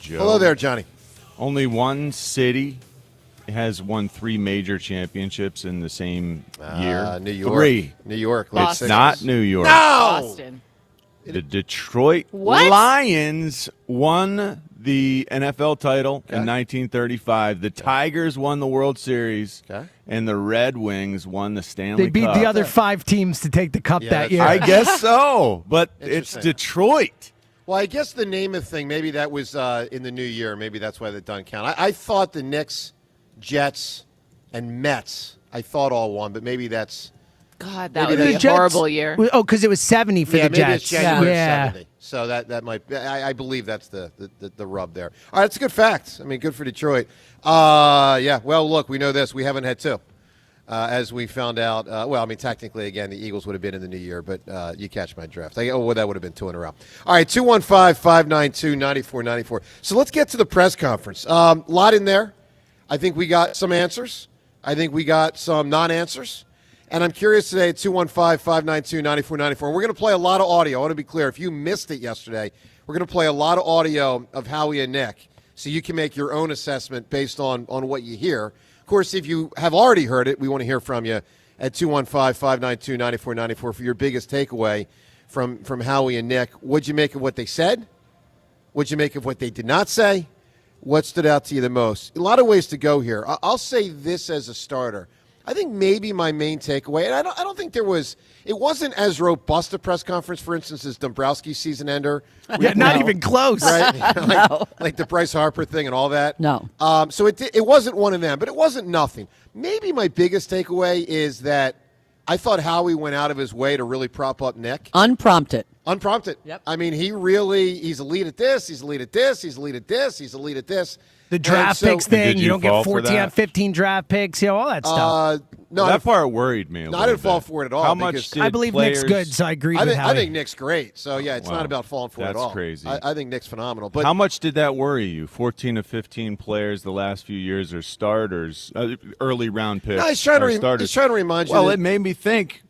Joe. Hello there, Johnny. Only one city has won 3 major championships in the same year. New York. 3. New York. Boston. Not New York. No! Boston. The Detroit What? Lions won the NFL title Okay. in 1935. The Tigers won the World Series. Okay. And the Red Wings won the Stanley They beat Cup. the other 5 teams to take the cup Yeah, that that's year. I guess so, but it's Interesting. Detroit. Well, I guess the Namath thing, maybe that was in the new year. Maybe that's why that doesn't count. I thought the Knicks, Jets, and Mets, I thought all won, but maybe that's... God, that Maybe would be the a Jets- horrible year. Oh, because it was 70 for yeah, the maybe Jets. it's January yeah. 70. So that might... I believe that's the rub there. All right, it's a good fact. I mean, good for Detroit. Yeah, well, look, we know this. We haven't had 2. As we found out, well, I mean, technically, again, the Eagles would have been in the new year, but you catch my drift. That would have been 2 in a row. All right, 215-592-9494. So let's get to the press conference. A lot in there. I think we got some answers. I think we got some non-answers. And I'm curious today at 215-592-9494. We're going to play a lot of audio. I want to be clear. If you missed it yesterday, we're going to play a lot of audio of Howie and Nick so you can make your own assessment based on what you hear. Of course, if you have already heard it, we want to hear from you at 215-592-9494 for your biggest takeaway from Howie and Nick. What'd you make of what they said? What'd you make of what they did not say? What stood out to you the most? A lot of ways to go here. I'll say this as a starter. I think maybe my main takeaway, and I don't think it wasn't as robust a press conference, for instance, as Dombrowski's season ender. Yeah, not even close. Right? like the Bryce Harper thing and all that. No. So it wasn't one of them, but it wasn't nothing. Maybe my biggest takeaway is that I thought Howie went out of his way to really prop up Nick. Unprompted. Unprompted. Yep. I mean, he's elite at this, he's elite at this, he's elite at this, he's elite at this. The draft And so- picks thing, Did you you don't fall get for 14 that? 15 draft picks, all that stuff. No, that part worried me a little I didn't fall bit. for it at all How because much did I believe Nick's players- good, so I agree I with think, Howie. I think Nick's great. So, yeah, it's Wow. not about falling for it at That's all. crazy. I think Nick's phenomenal. But How much did that worry you? 14 to 15 players the last few years are starters, early round picks. No, he's trying are to starters. remind you. Well, that- it made me think,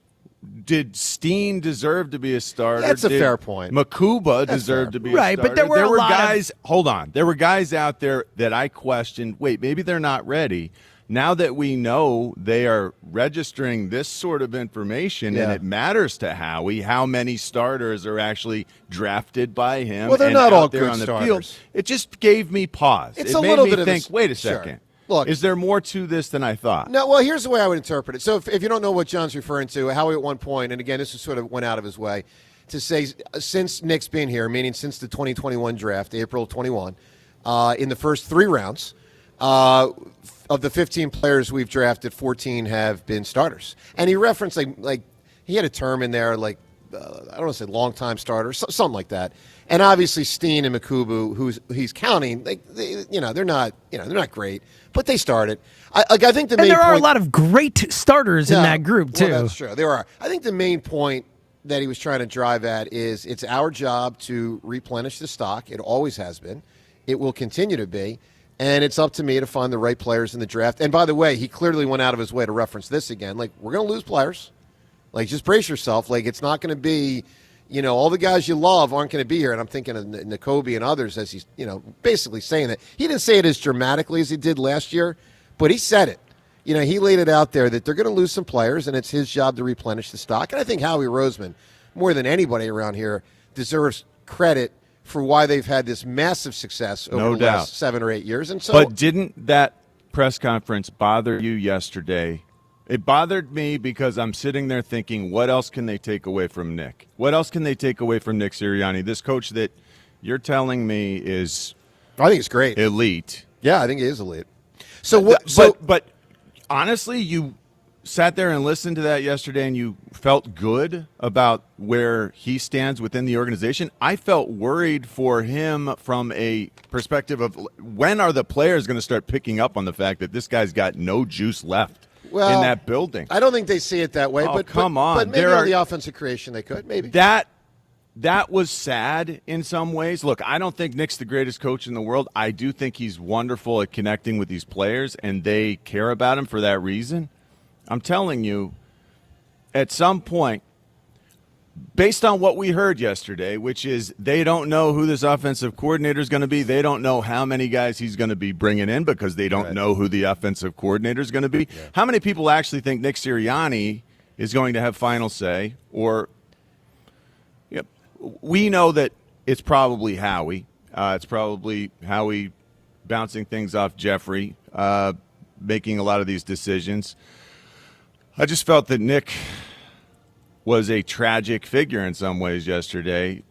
did Steen deserve to be a starter? That's a Did fair point. Makuba That's deserved fair. to be a Right, starter? but there were a lot of- guys, hold on. There were guys out there that I questioned, wait, maybe they're not ready. Now that we know they are registering this sort of information and Yeah. it matters to Howie how many starters are actually drafted by him. Well, they're and not out all there good on the starters. field. It just gave me pause. It's it a made little me bit of a think, wait a sure. second. Look- is there more to this than I thought? No, well, here's the way I would interpret it. So if you don't know what John's referring to, Howie at one point, and again, this is sort of went out of his way, to say since Nick's been here, meaning since the 2021 draft, April 21, in the first 3 rounds, of the 15 players we've drafted, 14 have been starters. And he referenced, like he had a term in there, like, I don't want to say long-time starter, something like that. And obviously Steen and Makubu, who's he's counting, they're not great, but they started. I think the and main there are point, a lot of great starters in Yeah, that group, too. Well, that's true. There are. I think the main point that he was trying to drive at is it's our job to replenish the stock. It always has been. It will continue to be. And it's up to me to find the right players in the draft. And by the way, he clearly went out of his way to reference this again. Like, we're going to lose players. Like, just brace yourself. Like, it's not going to be, all the guys you love aren't going to be here. And I'm thinking of N'Kobe and others as he's, basically saying that. He didn't say it as dramatically as he did last year, but he said it. He laid it out there that they're going to lose some players, and it's his job to replenish the stock. And I think Howie Roseman, more than anybody around here, deserves credit for why they've had this massive success over the last 7 or 8 years. And so, But didn't that press conference bother you yesterday? It bothered me because I'm sitting there thinking, what else can they take away from Nick? What else can they take away from Nick Sirianni, this coach that you're telling me is I think it's great. elite? Yeah, I think he is elite. So But honestly, you sat there and listened to that yesterday and you felt good about where he stands within the organization. I felt worried for him from a perspective of when are the players going to start picking up on the fact that this guy's got no juice left in that building. I don't think they see it that way. Oh, but come on. But maybe There on are- the offensive creation they could. Maybe. That was sad in some ways. Look, I don't think Nick's the greatest coach in the world. I do think he's wonderful at connecting with these players, and they care about him for that reason. I'm telling you, at some point, based on what we heard yesterday, which is they don't know who this offensive coordinator is going to be. They don't know how many guys he's going to be bringing in because they don't know who the offensive coordinator is going to be. Yeah. How many people actually think Nick Sirianni is going to have final say? Or we know that it's probably Howie. It's probably Howie bouncing things off Jeffrey, making a lot of these decisions. I just felt that Nick was a tragic figure in some ways yesterday,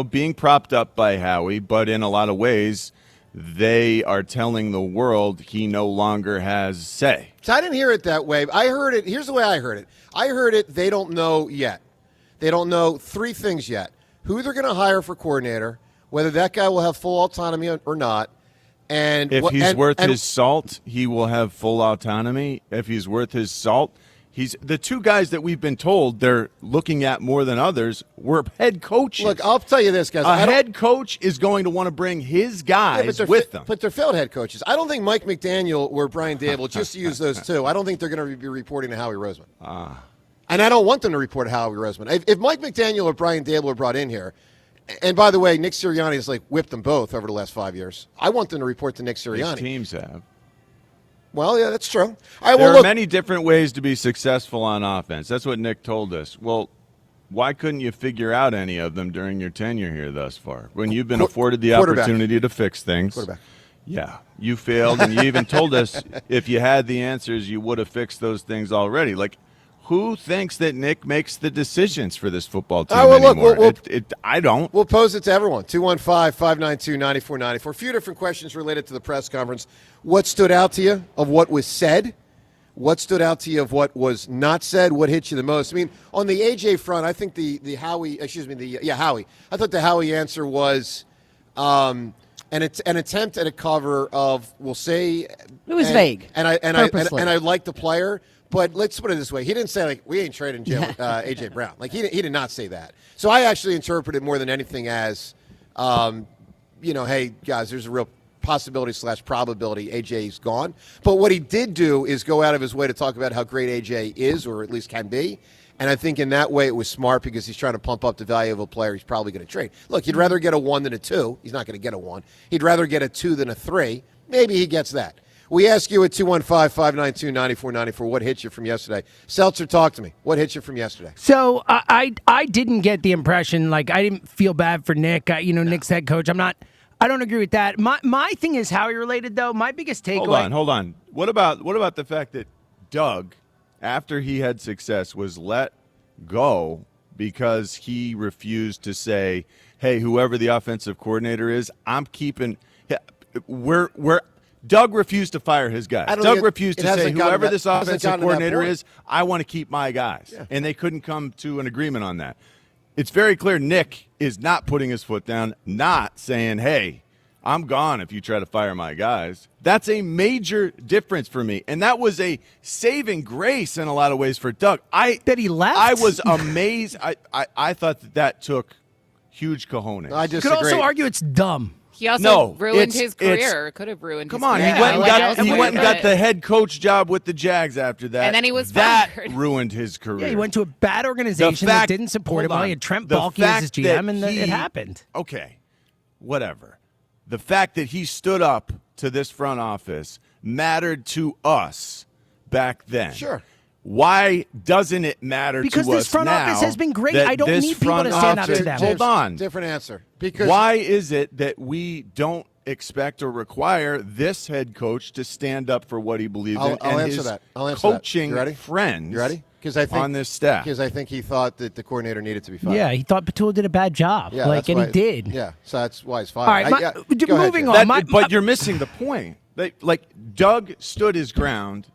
being propped up by Howie, but in a lot of ways, they are telling the world he no longer has say. So I didn't hear it that way. I heard it. Here's the way I heard it. I heard it. They don't know yet. They don't know three things yet: who they're going to hire for coordinator, whether that guy will have full autonomy or not, and if he's worth his salt, he will have full autonomy. If he's worth his salt. He's the two guys that we've been told they're looking at more than others were head coaches. Look, I'll tell you this, guys. A head coach is going to want to bring his guys with them. But they're failed head coaches. I don't think Mike McDaniel or Brian Daboll, just to use those two, I don't think they're going to be reporting to Howie Roseman. And I don't want them to report to Howie Roseman. If Mike McDaniel or Brian Daboll are brought in here, and by the way, Nick Sirianni has whipped them both over the last 5 years, I want them to report to Nick Sirianni. His teams have. Well, yeah, that's true. There are many different ways to be successful on offense. That's what Nick told us. Well, why couldn't you figure out any of them during your tenure here thus far? When you've been afforded the opportunity to fix things. Quarterback. Yeah, you failed, and you even told us if you had the answers, you would have fixed those things already. Who thinks that Nick makes the decisions for this football team anymore? I don't. We'll pose it to everyone. 215-592-9494. A few different questions related to the press conference. What stood out to you of what was said? What stood out to you of what was not said? What hit you the most? I mean, on the AJ front, I think Howie. I thought the Howie answer was an attempt at a cover of, we'll say, it was vague. And I like the player. But let's put it this way. He didn't say, we ain't trading A.J. Brown. He did not say that. So I actually interpret it more than anything as, hey, guys, there's a real possibility/probability A.J.'s gone. But what he did do is go out of his way to talk about how great A.J. is, or at least can be. And I think in that way it was smart because he's trying to pump up the value of a player he's probably going to trade. Look, he'd rather get a 1 than a 2. He's not going to get a 1. He'd rather get a 2 than a 3. Maybe he gets that. We ask you at 215-592-9494 what hit you from yesterday. Seltzer, talk to me. What hit you from yesterday? So I didn't get the impression, I didn't feel bad for Nick. Nick's head coach. I don't agree with that. My thing is Howie related, though. My biggest takeaway. Hold on. What about the fact that Doug, after he had success, was let go because he refused to say, hey, whoever the offensive coordinator is, I'm keeping Doug refused to fire his guys. Doug refused to say, whoever this offensive coordinator is, I want to keep my guys. Yeah. And they couldn't come to an agreement on that. It's very clear Nick is not putting his foot down, not saying, hey, I'm gone if you try to fire my guys. That's a major difference for me. And that was a saving grace in a lot of ways for Doug. That he left? I was amazed. I thought that took huge cojones. I disagree. You could also argue it's dumb. He also ruined his career. Could have ruined his career. Come on, he went and got the head coach job with the Jags after that. And then he was fired. That ruined his career. Yeah, he went to a bad organization that didn't support him. He had Trent Baalke as his GM, and it happened. Okay, whatever. The fact that he stood up to this front office mattered to us back then. Sure. Why doesn't it matter to us now? Because this front office has been great. I don't need people to stand up to them. Hold on. Different answer. Because why is it that we don't expect or require this head coach to stand up for what he believes in I'll and answer his that. I'll answer coaching that. friends You ready? On this staff? Because I think he thought that the coordinator needed to be fired. Yeah, he thought Patullo did a bad job. Yeah, and he did. Yeah, so that's why he's fired. All right, moving ahead, on. But you're missing the point. Doug stood his ground.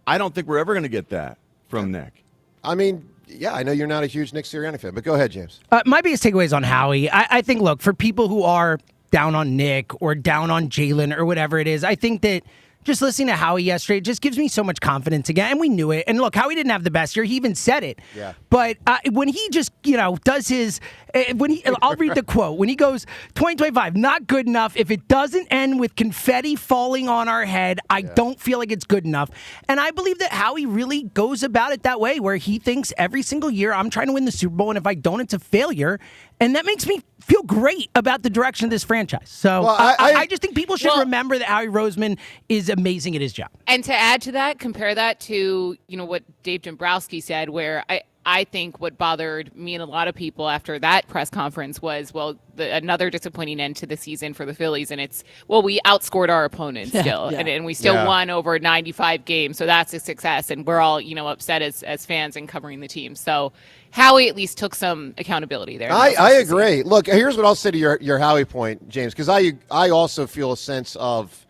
I don't think we're ever going to get that from Nick. I mean, yeah, I know you're not a huge Nick Sirianni fan, but go ahead, James. My biggest takeaway is on Howie. I think, look, for people who are down on Nick or down on Jalen or whatever it is, I think that just listening to Howie yesterday just gives me so much confidence again. And we knew it. And look, Howie didn't have the best year. He even said it. Yeah. But when he just, does his, I'll read the quote. When he goes, 2025, not good enough. If it doesn't end with confetti falling on our head, I don't feel like it's good enough. And I believe that Howie really goes about it that way, where he thinks every single year, I'm trying to win the Super Bowl, and if I don't, it's a failure. And that makes me feel great about the direction of this franchise. So I just think people should remember that Howie Roseman is amazing at his job. And to add to that, compare that to what Dave Dombrowski said, where I think what bothered me and a lot of people after that press conference was, another disappointing end to the season for the Phillies. And it's, we outscored our opponents still. Yeah. And we still won over 95 games. So that's a success. And we're all, upset as fans and covering the team. So Howie at least took some accountability there. I agree. Look, here's what I'll say to your Howie point, James, because I also feel a sense of,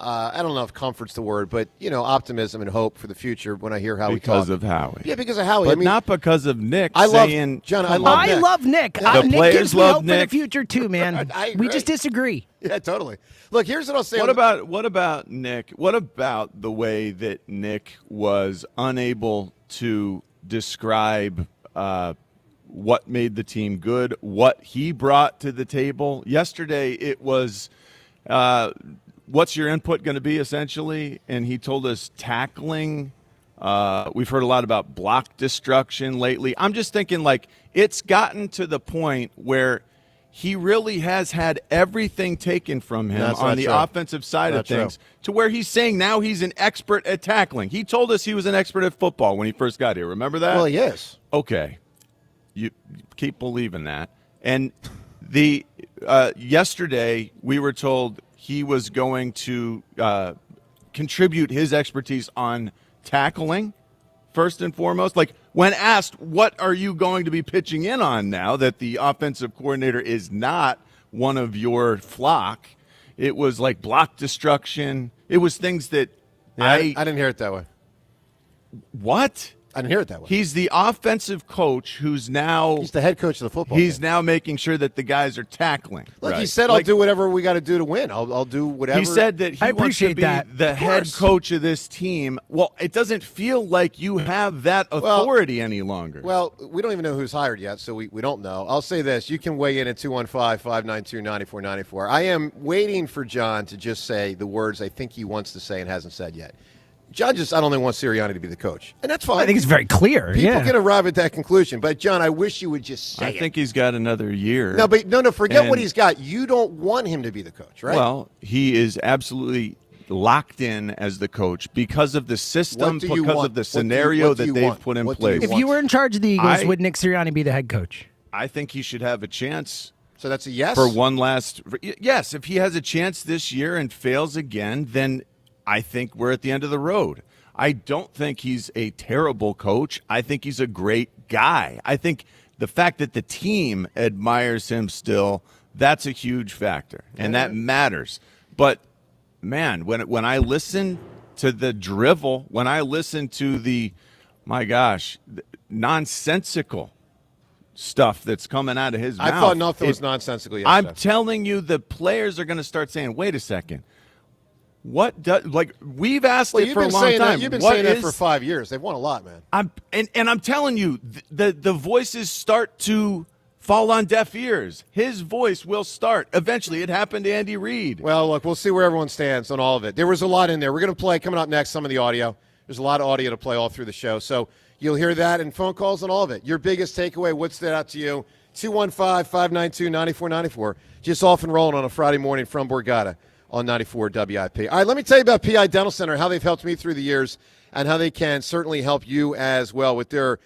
I don't know if comfort's the word, but, optimism and hope for the future when I hear Howie talk. Because of Howie. Yeah, because of Howie. But not because of Nick I love Nick. I love Nick. The Nick players gives me love hope Nick. for the future, too, man. I agree. We just disagree. Yeah, totally. Look, here's what I'll say. What about Nick? What about the way that Nick was unable to describe what made the team good, what he brought to the table? Yesterday it was what's your input going to be, essentially? And he told us tackling. We've heard a lot about block destruction lately. I'm just thinking, it's gotten to the point where he really has had everything taken from him on the offensive side of things to where he's saying now he's an expert at tackling. He told us he was an expert at football when he first got here. Remember that? Well, he is. Okay. You keep believing that. And the yesterday we were told he was going to contribute his expertise on tackling, first and foremost. When asked, what are you going to be pitching in on now that the offensive coordinator is not one of your flock, it was like block destruction. It was things that I didn't hear it that way. What? I didn't hear it that way. He's the offensive coach who's now... He's the head coach of the football He's team. now making sure that the guys are tackling. Look, he said, I'll do whatever we got to do to win. I'll do whatever. He said that he wants to be the head coach of this team. Well, it doesn't feel like you have that authority any longer. Well, we don't even know who's hired yet, so we don't know. I'll say this. You can weigh in at 215-592-9494. I am waiting for John to just say the words I think he wants to say and hasn't said yet. John I don't think wants Sirianni to be the coach. And that's fine. I think it's very clear. People can arrive at that conclusion. But, John, I wish you would just say I think he's got another year. No, forget what he's got. You don't want him to be the coach, right? Well, he is absolutely locked in as the coach because of the system, because of the scenario that they've put in place. If you were in charge of the Eagles, would Nick Sirianni be the head coach? I think he should have a chance. So that's a yes? For one last – yes, if he has a chance this year and fails again, then I think we're at the end of the road. I don't think he's a terrible coach. I think he's a great guy. I think the fact that the team admires him still, that's a huge factor, and that matters. But, man, when I listen to the drivel, when I listen to the, my gosh, nonsensical stuff that's coming out of his mouth. I thought nothing was nonsensical yesterday. I'm telling you, the players are going to start saying, wait a second. What does we've asked it for a long time? You've been saying that for 5 years. They've won a lot, man. I'm telling you, the voices start to fall on deaf ears. His voice will start eventually. It happened to Andy Reid. Well, look, we'll see where everyone stands on all of it. There was a lot in there. We're going to play coming up next some of the audio. There's a lot of audio to play all through the show, so you'll hear that and phone calls on all of it. Your biggest takeaway, what stood out to you? 215-592-9494. Just off and rolling on a Friday morning from Borgata on 94 WIP. All right, let me tell you about PI Dental Center, how they've helped me through the years, and how they can certainly help you as well with their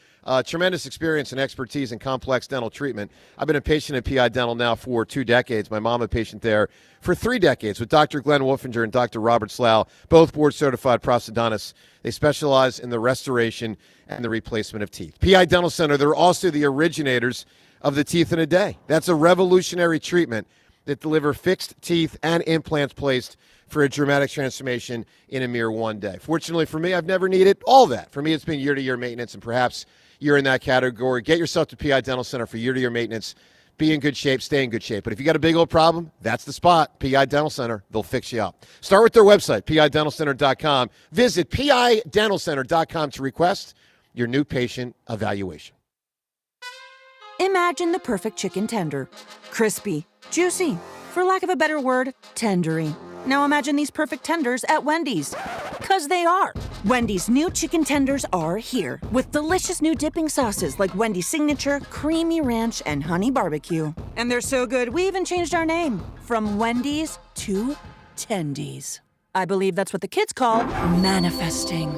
tremendous experience and expertise in complex dental treatment. I've been a patient at PI Dental now for 2 decades. My mom a patient there for 3 decades with Dr. Glenn Wolfinger and Dr. Robert Slough, both board-certified prosthodontists. They specialize in the restoration and the replacement of teeth. PI Dental Center, they're also the originators of the Teeth in a Day. That's a revolutionary treatment that deliver fixed teeth and implants placed for a dramatic transformation in a mere 1 day. Fortunately for me, I've never needed all that. For me, it's been year-to-year maintenance, and perhaps you're in that category. Get yourself to PI Dental Center for year-to-year maintenance. be in good shape, stay in good shape. But if you got a big old problem, that's the spot. PI Dental Center. They'll fix you up. Start with their website, pidentalcenter.com. Visit pidentalcenter.com to request your new patient evaluation. Imagine the perfect chicken tender. Crispy, juicy, for lack of a better word, tendery. Now imagine these perfect tenders at Wendy's. 'Cause they are. Wendy's new chicken tenders are here with delicious new dipping sauces like Wendy's Signature, Creamy Ranch, and Honey Barbecue. And they're so good, we even changed our name from Wendy's to Tendies. I believe that's what the kids call manifesting.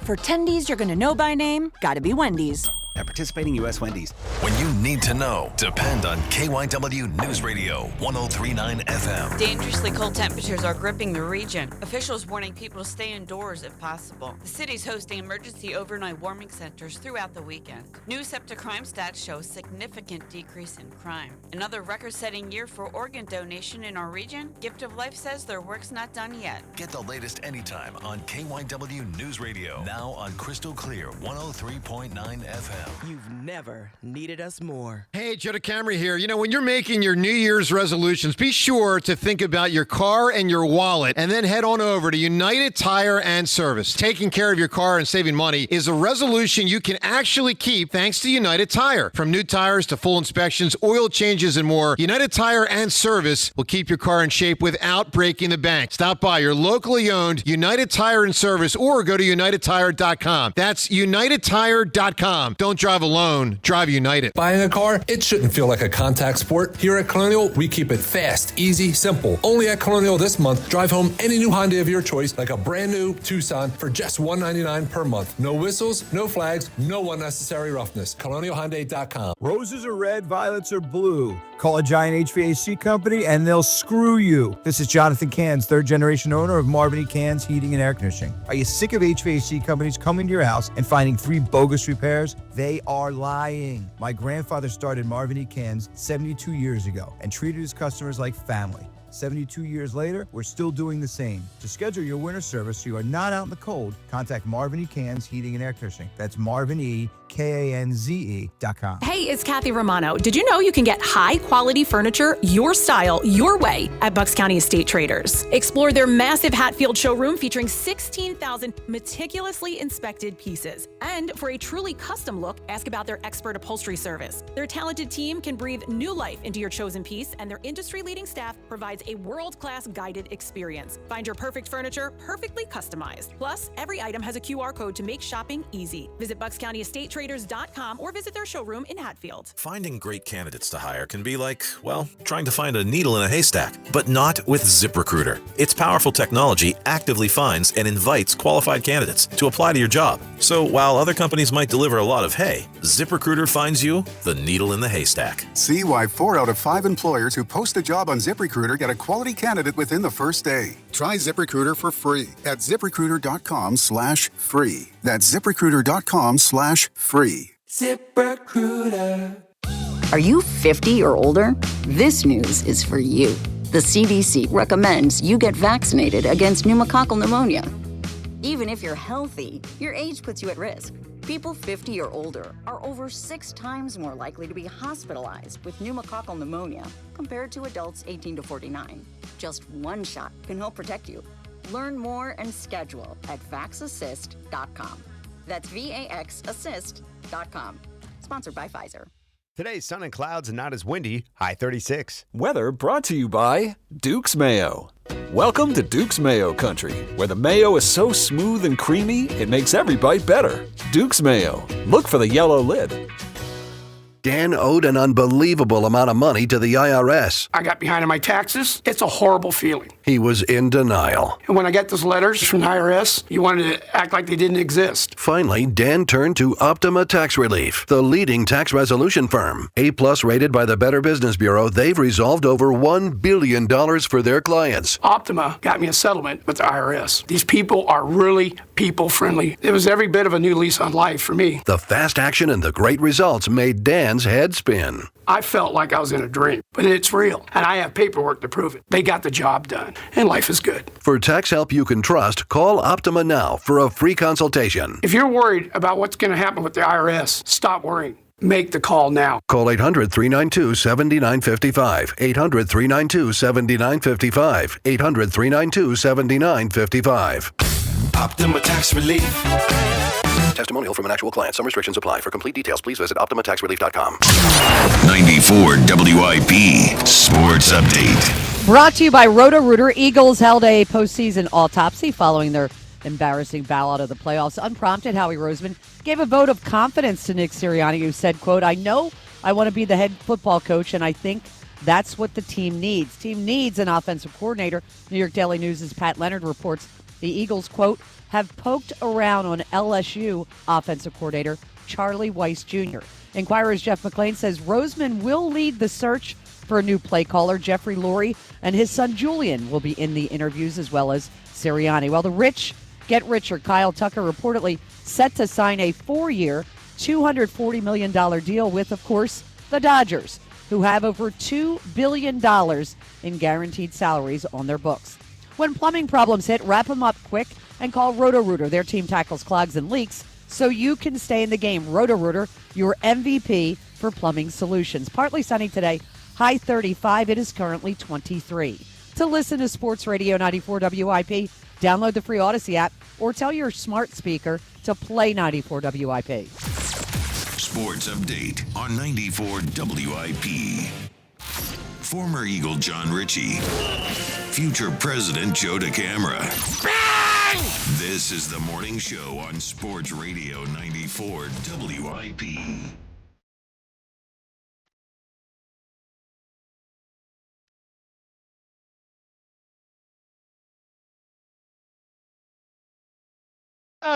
For Tendies you're gonna know by name, gotta be Wendy's. At participating U.S. Wendy's. When you need to know, depend on KYW News Radio 103.9 FM. Dangerously cold temperatures are gripping the region. Officials warning people to stay indoors if possible. The city's hosting emergency overnight warming centers throughout the weekend. New SEPTA crime stats show a significant decrease in crime. Another record-setting year for organ donation in our region. Gift of Life says their work's not done yet. Get the latest anytime on KYW News Radio. Now on Crystal Clear 103.9 FM. You've never needed us more. Hey, Joe DeCamry here. You know, when you're making your New Year's resolutions, be sure to think about your car and your wallet and then head on over to United Tire and Service. Taking care of your car and saving money is a resolution you can actually keep thanks to United Tire. From new tires to full inspections, oil changes, and more, United Tire and Service will keep your car in shape without breaking the bank. Stop by your locally owned United Tire and Service or go to UnitedTire.com. That's UnitedTire.com. Don't drive alone, drive United. Buying a car, it shouldn't feel like a contact sport. Here at Colonial, we keep it fast, easy, simple. Only at Colonial this month, drive home any new Hyundai of your choice, like a brand new Tucson for just $199 per month. No whistles, no flags, no unnecessary roughness. ColonialHyundai.com. Roses are red, violets are blue. Call a Giant HVAC company and they'll screw you. This is Jonathan Cans, third generation owner of Marvin E. Cans Heating and Air Conditioning. Are you sick of HVAC companies coming to your house and finding 3 bogus repairs? They are lying. My grandfather started Marvin E. Cans 72 years ago and treated his customers like family. 72 years later, we're still doing the same. To schedule your winter service so you are not out in the cold, contact Marvin E. Cans Heating and Air Conditioning. That's Marvin E. KANZE.com. Hey, it's Kathy Romano. Did you know you can get high-quality furniture, your style, your way at Bucks County Estate Traders? Explore their massive Hatfield showroom featuring 16,000 meticulously inspected pieces. And for a truly custom look, ask about their expert upholstery service. Their talented team can breathe new life into your chosen piece, and their industry-leading staff provides a world-class guided experience. Find your perfect furniture perfectly customized. Plus, every item has a QR code to make shopping easy. Visit BucksCountyEstateTraders.com or visit their showroom in Hatfield. Finding great candidates to hire can be like, well, trying to find a needle in a haystack, but not with ZipRecruiter. Its powerful technology actively finds and invites qualified candidates to apply to your job. So while other companies might deliver a lot of hay, ZipRecruiter finds you the needle in the haystack. See why 4 out of 5 employers who post a job on ZipRecruiter get a quality candidate within the first day. Try ZipRecruiter for free at ZipRecruiter.com/free. That's ZipRecruiter.com/free. ZipRecruiter. Are you 50 or older? This news is for you. The CDC recommends you get vaccinated against pneumococcal pneumonia. Even if you're healthy, your age puts you at risk. People 50 or older are over 6 times more likely to be hospitalized with pneumococcal pneumonia compared to adults 18 to 49. Just one shot can help protect you. Learn more and schedule at vaxassist.com. That's VAXassist.com. Sponsored by Pfizer. Today's sun and clouds and not as windy, high 36. Weather brought to you by Duke's Mayo. Welcome to Duke's Mayo Country, where the mayo is so smooth and creamy, it makes every bite better. Duke's Mayo. Look for the yellow lid. Dan owed an unbelievable amount of money to the IRS. I got behind on my taxes. It's a horrible feeling. He was in denial. And when I got those letters from the IRS, you wanted to act like they didn't exist. Finally, Dan turned to Optima Tax Relief, the leading tax resolution firm. A-plus rated by the Better Business Bureau, they've resolved over $1 billion for their clients. Optima got me a settlement with the IRS. These people are really people-friendly. It was every bit of a new lease on life for me. The fast action and the great results made Dan's head spin. I felt like I was in a dream, but it's real, and I have paperwork to prove it. They got the job done, and life is good. For tax help you can trust, call Optima now for a free consultation. If you're worried about what's going to happen with the IRS, stop worrying. Make the call now. Call 800-392-7955. 800-392-7955. 800-392-7955. Optima Tax Relief. Testimonial from an actual client. Some restrictions apply. For complete details, please visit OptimaTaxRelief.com. 94 WIP Sports Update. Brought to you by Roto-Rooter. Eagles held a postseason autopsy following their embarrassing bow out of the playoffs. Unprompted, Howie Roseman gave a vote of confidence to Nick Sirianni, who said, quote, "I know I want to be the head football coach, and I think that's what the team needs. Team needs an offensive coordinator." New York Daily News' Pat Leonard reports the Eagles, quote, "have poked around on LSU offensive coordinator Charlie Weiss Jr." Inquirer's Jeff McClain says Roseman will lead the search for a new play caller. Jeffrey Lurie and his son Julian will be in the interviews, as well as Sirianni. While the rich get richer, Kyle Tucker reportedly set to sign a 4-year, $240 million deal with, of course, the Dodgers, who have over $2 billion in guaranteed salaries on their books. When plumbing problems hit, wrap them up quick and call Roto-Rooter. Their team tackles clogs and leaks so you can stay in the game. Roto-Rooter, your MVP for plumbing solutions. Partly sunny today, high 35. It is currently 23. To listen to Sports Radio 94 WIP, download the free Odyssey app or tell your smart speaker to play 94 WIP. Sports Update on 94 WIP. Former Eagle John Ritchie. Future President Joe DeCamara. This is the morning show on Sports Radio 94 WIP.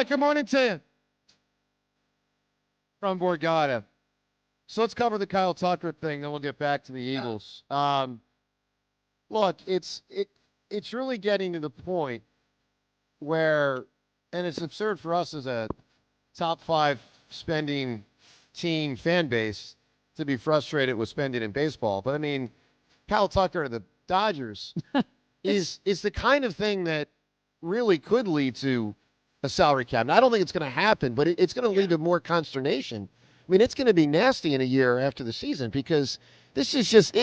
Good morning to you. From Borgata. So let's cover the Kyle Tucker thing, then we'll get back to the Eagles. Look, it's really getting to the point where, and it's absurd for us as a top 5 spending team fan base to be frustrated with spending in baseball. But I mean, Kyle Tucker and the Dodgers is the kind of thing that really could lead to a salary cap. Now, I don't think it's going to happen, but it's going to lead to more consternation. I mean, it's going to be nasty in a year after the season because this is just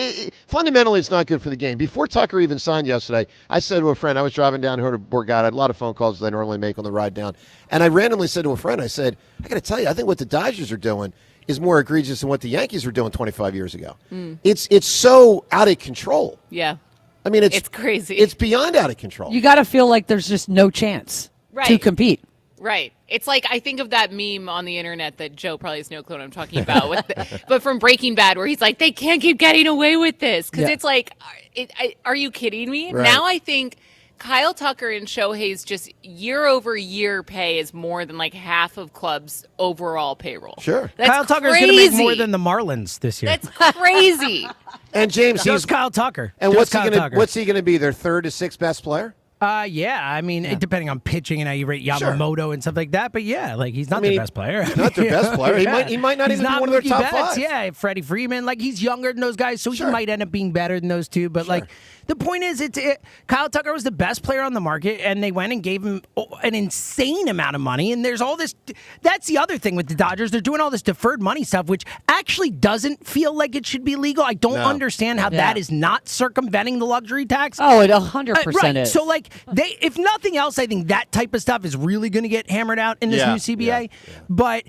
fundamentally it's not good for the game. Before Tucker even signed yesterday, I said to a friend, I was driving down here to Borgata. I had a lot of phone calls that I normally make on the ride down. And I randomly said to a friend, I said, I got to tell you, I think what the Dodgers are doing is more egregious than what the Yankees were doing 25 years ago. It's so out of control. Yeah. I mean, it's crazy. It's beyond out of control. You got to feel like there's just no chance to compete. Right. It's like I think of that meme on the internet that Joe probably has no clue what I'm talking about, but from Breaking Bad, where he's like, they can't keep getting away with this. Because it's like, are you kidding me? Right. Now I think Kyle Tucker and Shohei's just year-over-year pay is more than like half of clubs' overall payroll. Sure. That's Kyle Tucker's going to make more than the Marlins this year. That's crazy. And James, Just Kyle Tucker. And Just Kyle Tucker. what's he going to be? Their 3rd to 6th best player? Yeah. I mean, depending on pitching and how you rate Yamamoto and stuff like that. But yeah, like he's not their best player. He's not their best player. He might not He's even be one of their Mookie top Betts. 5. Yeah, Freddie Freeman. Like he's younger than those guys, so he might end up being better than those two. But like the point is, Kyle Tucker was the best player on the market, and they went and gave him an insane amount of money. And there's all this. That's the other thing with the Dodgers. They're doing all this deferred money stuff, which actually doesn't feel like it should be legal. I don't understand how that is not circumventing the luxury tax. Oh, it 100% is. So like if nothing else, I think that type of stuff is really going to get hammered out in this new CBA. But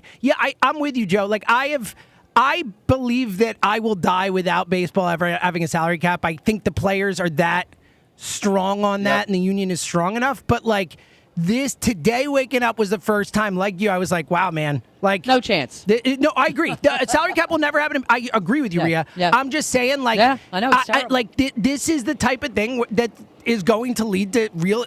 I'm with you, Joe. Like I believe that I will die without baseball ever having a salary cap. I think the players are that strong on that, and the union is strong enough. But like this today, waking up was the first time, like you, I was like, wow, man, like no chance. No, I agree. The salary cap will never happen. I agree with you, Rhea. Yeah. I'm just saying, like, I know. It's this is the type of thing that is going to lead to real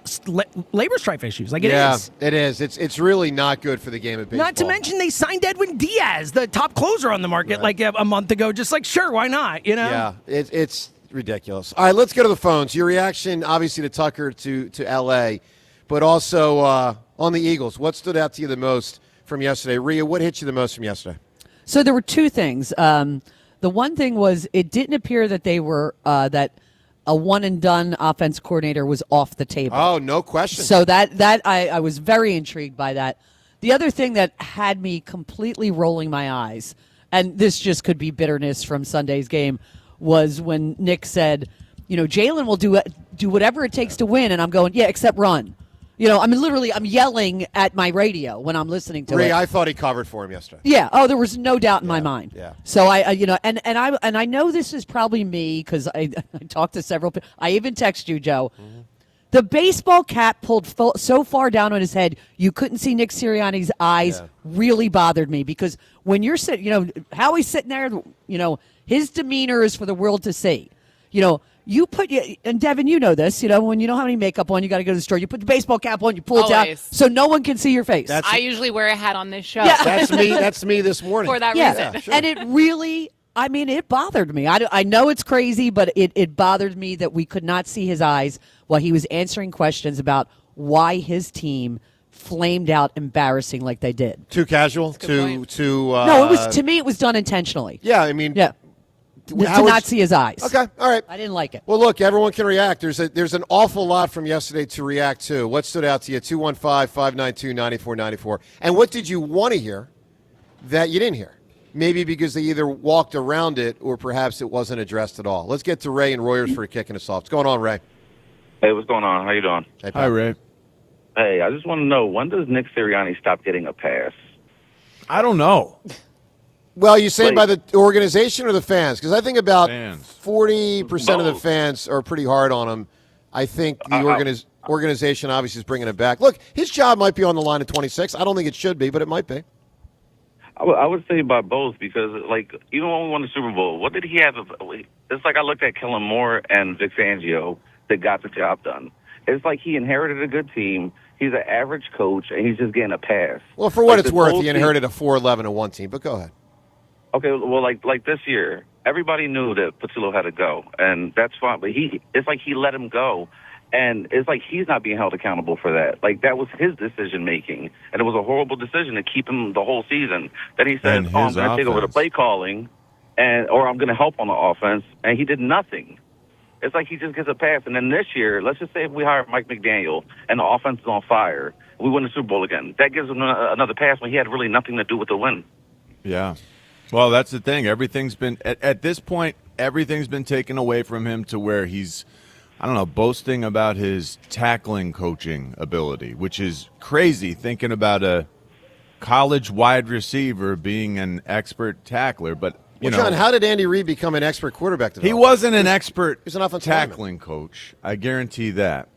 labor strife issues. Like it is. It is. It's really not good for the game of baseball. Not to mention they signed Edwin Diaz, the top closer on the market, like a month ago. Just like, sure, why not? You know? Yeah, it's ridiculous. All right, let's go to the phones. Your reaction, obviously, to Tucker to L.A., but also on the Eagles. What stood out to you the most from yesterday? Rhea, what hit you the most from yesterday? So there were two things. The one thing was it didn't appear that they were that a one-and-done offense coordinator was off the table. Oh, no question. So that I was very intrigued by that. The other thing that had me completely rolling my eyes, and this just could be bitterness from Sunday's game, was when Nick said, Jalen will do whatever it takes to win, and I'm going, yeah, except run. I'm yelling at my radio when I'm listening to it. I thought he covered for him yesterday. Yeah. Oh, there was no doubt in my mind. Yeah. So I know this is probably me because I talked to several people. I even text you, Joe. Mm-hmm. The baseball cap pulled so far down on his head, you couldn't see Nick Sirianni's eyes. Really bothered me because when you're sitting, Howie's sitting there, his demeanor is for the world to see. You put, and Devin, you know this, when you don't have any makeup on, you got to go to the store. You put the baseball cap on, you pull it down so no one can see your face. I usually wear a hat on this show. Yeah. That's me this morning. For that reason. Yeah, sure. And it really, it bothered me. I know it's crazy, but it bothered me that we could not see his eyes while he was answering questions about why his team flamed out embarrassing like they did. Too casual? No, to me, it was done intentionally. Yeah, Yeah. To not see his eyes. Okay, all right. I didn't like it. Well, look, everyone can react. There's an awful lot from yesterday to react to. What stood out to you? 215-592-9494. And what did you want to hear that you didn't hear? Maybe because they either walked around it or perhaps it wasn't addressed at all. Let's get to Ray and Royers for kicking us off. What's going on, Ray? Hey, what's going on? How you doing? Hey, Hi, Ray. Hey, I just want to know, when does Nick Sirianni stop getting a pass? I don't know. Well, you saying by the organization or the fans? Because I think about 40% of the fans are pretty hard on him. I think the organization obviously is bringing it back. Look, his job might be on the line at 26. I don't think it should be, but it might be. I would say by both because, even when we won the Super Bowl, what did he have? It's like I looked at Kellen Moore and Vic Fangio that got the job done. It's like he inherited a good team. He's an average coach, and he's just getting a pass. Well, for what it's worth, he inherited a 4-11-1 team, but go ahead. Okay, well, like this year, everybody knew that Patullo had to go, and that's fine. But it's like he let him go, and it's like he's not being held accountable for that. Like that was his decision making, and it was a horrible decision to keep him the whole season. Then he said, "Oh, I'm going to take over the play calling, or I'm going to help on the offense," and he did nothing. It's like he just gets a pass. And then this year, let's just say if we hire Mike McDaniel and the offense is on fire, we win the Super Bowl again. That gives him another pass when he had really nothing to do with the win. Yeah. Well, that's the thing. Everything's been at this point, everything's been taken away from him to where he's, boasting about his tackling coaching ability, which is crazy thinking about a college wide receiver being an expert tackler. But, John, how did Andy Reid become an expert quarterback developer? He wasn't an expert offensive tackling coach. I guarantee that.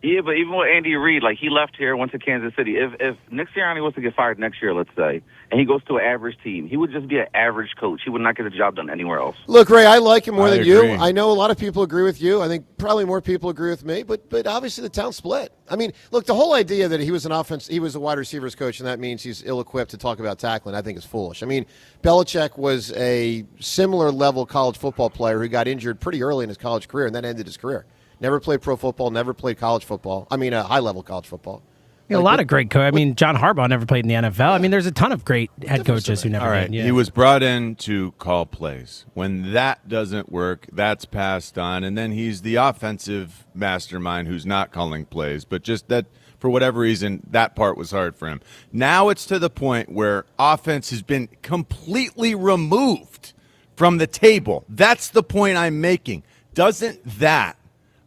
Yeah, but even with Andy Reid, he left here, went to Kansas City. If Nick Sirianni was to get fired next year, let's say, and he goes to an average team, he would just be an average coach. He would not get the job done anywhere else. Look, Ray, I like him more than you. agree. I know a lot of people agree with you. I think probably more people agree with me, but obviously the town split. I mean, look, the whole idea that he was a wide receivers coach, and that means he's ill-equipped to talk about tackling, I think is foolish. I mean, Belichick was a similar level college football player who got injured pretty early in his college career, and that ended his career. Never played pro football, never played college football. High-level college football. A lot of great coaches. John Harbaugh never played in the NFL. There's a ton of great head coaches who never All right. did. Yeah. He was brought in to call plays. When that doesn't work, that's passed on. And then he's the offensive mastermind who's not calling plays. But just that, for whatever reason, that part was hard for him. Now it's to the point where offense has been completely removed from the table. That's the point I'm making. Doesn't that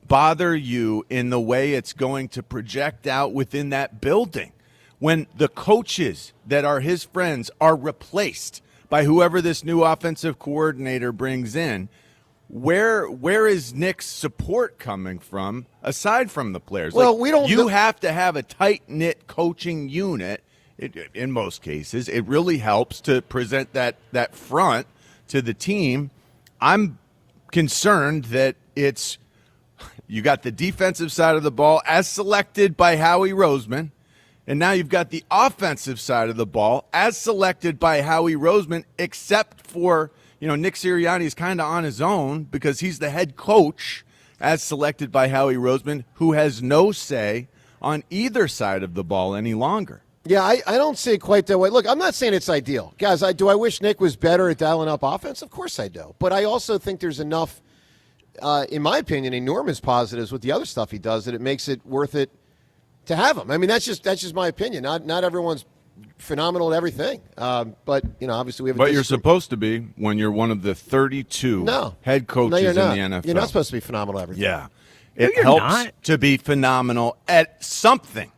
bother you in the way it's going to project out within that building when the coaches that are his friends are replaced by whoever this new offensive coordinator brings in? Where is Nick's support coming from aside from the players? Well, we don't. You have to have a tight-knit coaching unit. In most cases, it really helps to present that front to the team. I'm concerned that you got the defensive side of the ball as selected by Howie Roseman, and now you've got the offensive side of the ball as selected by Howie Roseman, except for, Nick Sirianni is kind of on his own because he's the head coach as selected by Howie Roseman, who has no say on either side of the ball any longer. Yeah, I don't see it quite that way. Look, I'm not saying it's ideal. Guys, do I wish Nick was better at dialing up offense? Of course I do. But I also think there's enough, in my opinion, enormous positives with the other stuff he does that it makes it worth it to have him. That's just my opinion. Not everyone's phenomenal at everything. But, obviously we have a But you're supposed to be when you're one of the 32 head coaches you're in not. the NFL. You're not supposed to be phenomenal at everything. Yeah. No, It you're helps not. to be phenomenal at something.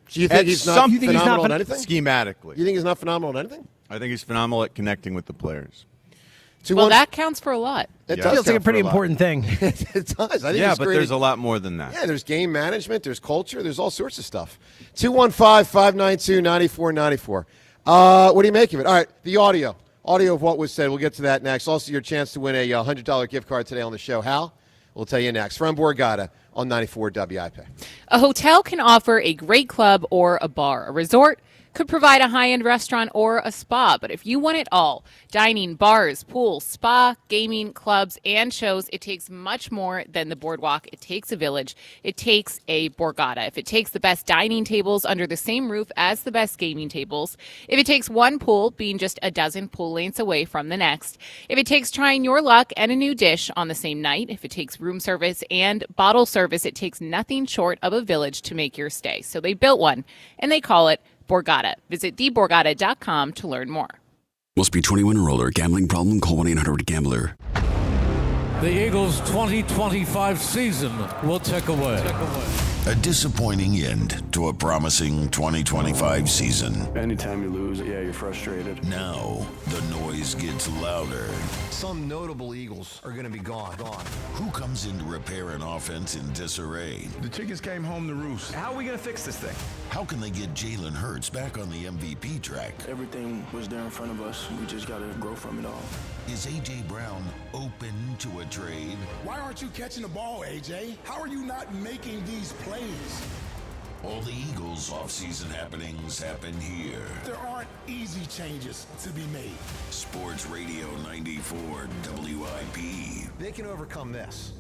Do you think he's not phenomenal at anything? Schematically. You think he's not phenomenal at anything? I think he's phenomenal at connecting with the players. Well, that counts for a lot. It Yeah. does Feels like a count for pretty lot. important thing. It does. I think Yeah, he's but created- there's a lot more than that. Yeah, there's game management, there's culture, there's all sorts of stuff. 215-592-9494. What do you make of it? All right, the audio of what was said. We'll get to that next. Also, your chance to win a $100 gift card today on the show. How? We'll tell you next. From Borgata on 94 WIP. A hotel can offer a great club or a bar. A resort could provide a high-end restaurant or a spa. But if you want it all, dining, bars, pools, spa, gaming, clubs, and shows, it takes much more than the Boardwalk. It takes a village. It takes a Borgata. If it takes the best dining tables under the same roof as the best gaming tables, if it takes one pool being just a dozen pool lanes away from the next, if it takes trying your luck and a new dish on the same night, if it takes room service and bottle service, it takes nothing short of a village to make your stay. So they built one, and they call it Borgata. Visit theborgata.com to learn more. Must be 21 or older. Gambling problem? Call 1-800-GAMBLER. The Eagles' 2025 season will tick away. A disappointing end to a promising 2025 season. Anytime you lose, you're frustrated. Now, the noise gets louder. Some notable Eagles are going to be gone. Who comes in to repair an offense in disarray? The chickens came home to roost. How are we going to fix this thing? How can they get Jalen Hurts back on the MVP track? Everything was there in front of us. We just got to grow from it all. Is A.J. Brown open to a trade? Why aren't you catching the ball, A.J.? How are you not making these plays? All the Eagles' offseason happenings happen here. There aren't easy changes to be made. Sports Radio 94 WIP. They can overcome this.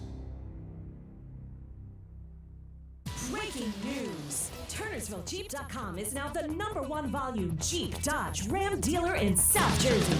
Breaking news. TurnersvilleJeep.com is now the #1 volume Jeep, Dodge, Ram dealer in South Jersey.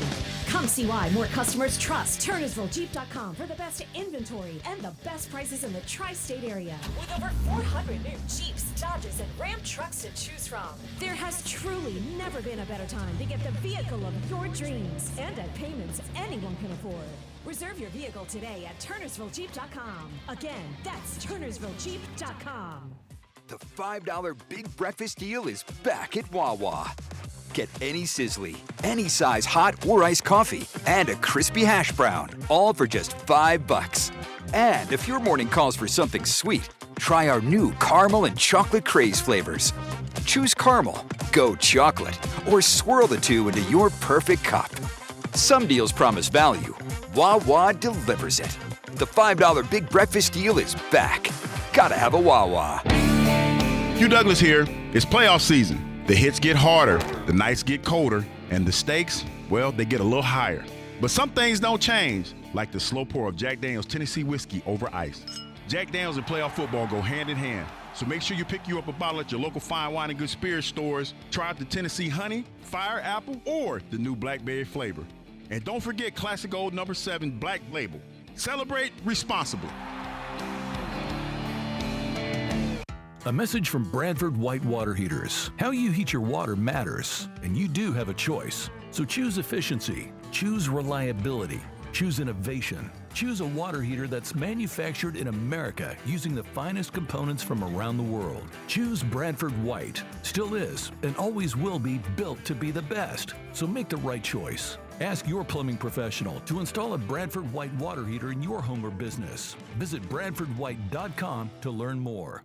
Come see why more customers trust TurnersvilleJeep.com for the best inventory and the best prices in the tri-state area. With over 400 new Jeeps, Dodges, and Ram trucks to choose from, there has truly never been a better time to get the vehicle of your dreams and at payments anyone can afford. Reserve your vehicle today at TurnersvilleJeep.com. Again, that's TurnersvilleJeep.com. The $5 Big Breakfast Deal is back at Wawa. Get any sizzly, any size hot or iced coffee, and a crispy hash brown, all for just $5. And if your morning calls for something sweet, try our new caramel and chocolate craze flavors. Choose caramel, go chocolate, or swirl the two into your perfect cup. Some deals promise value. Wawa delivers it. The $5 Big Breakfast Deal is back. Gotta have a Wawa. Hugh Douglas here. It's playoff season. The hits get harder, the nights get colder, and the stakes, well, they get a little higher. But some things don't change, like the slow pour of Jack Daniel's Tennessee whiskey over ice. Jack Daniel's and playoff football go hand in hand. So make sure you pick you up a bottle at your local fine wine and good spirits stores. Try out the Tennessee Honey, Fire Apple, or the new Blackberry flavor. And don't forget classic old number 7 Black Label. Celebrate responsibly. A message from Bradford White Water Heaters. How you heat your water matters, and you do have a choice. So choose efficiency, choose reliability, choose innovation. Choose a water heater that's manufactured in America using the finest components from around the world. Choose Bradford White. Still is and always will be built to be the best. So make the right choice. Ask your plumbing professional to install a Bradford White water heater in your home or business. Visit BradfordWhite.com to learn more.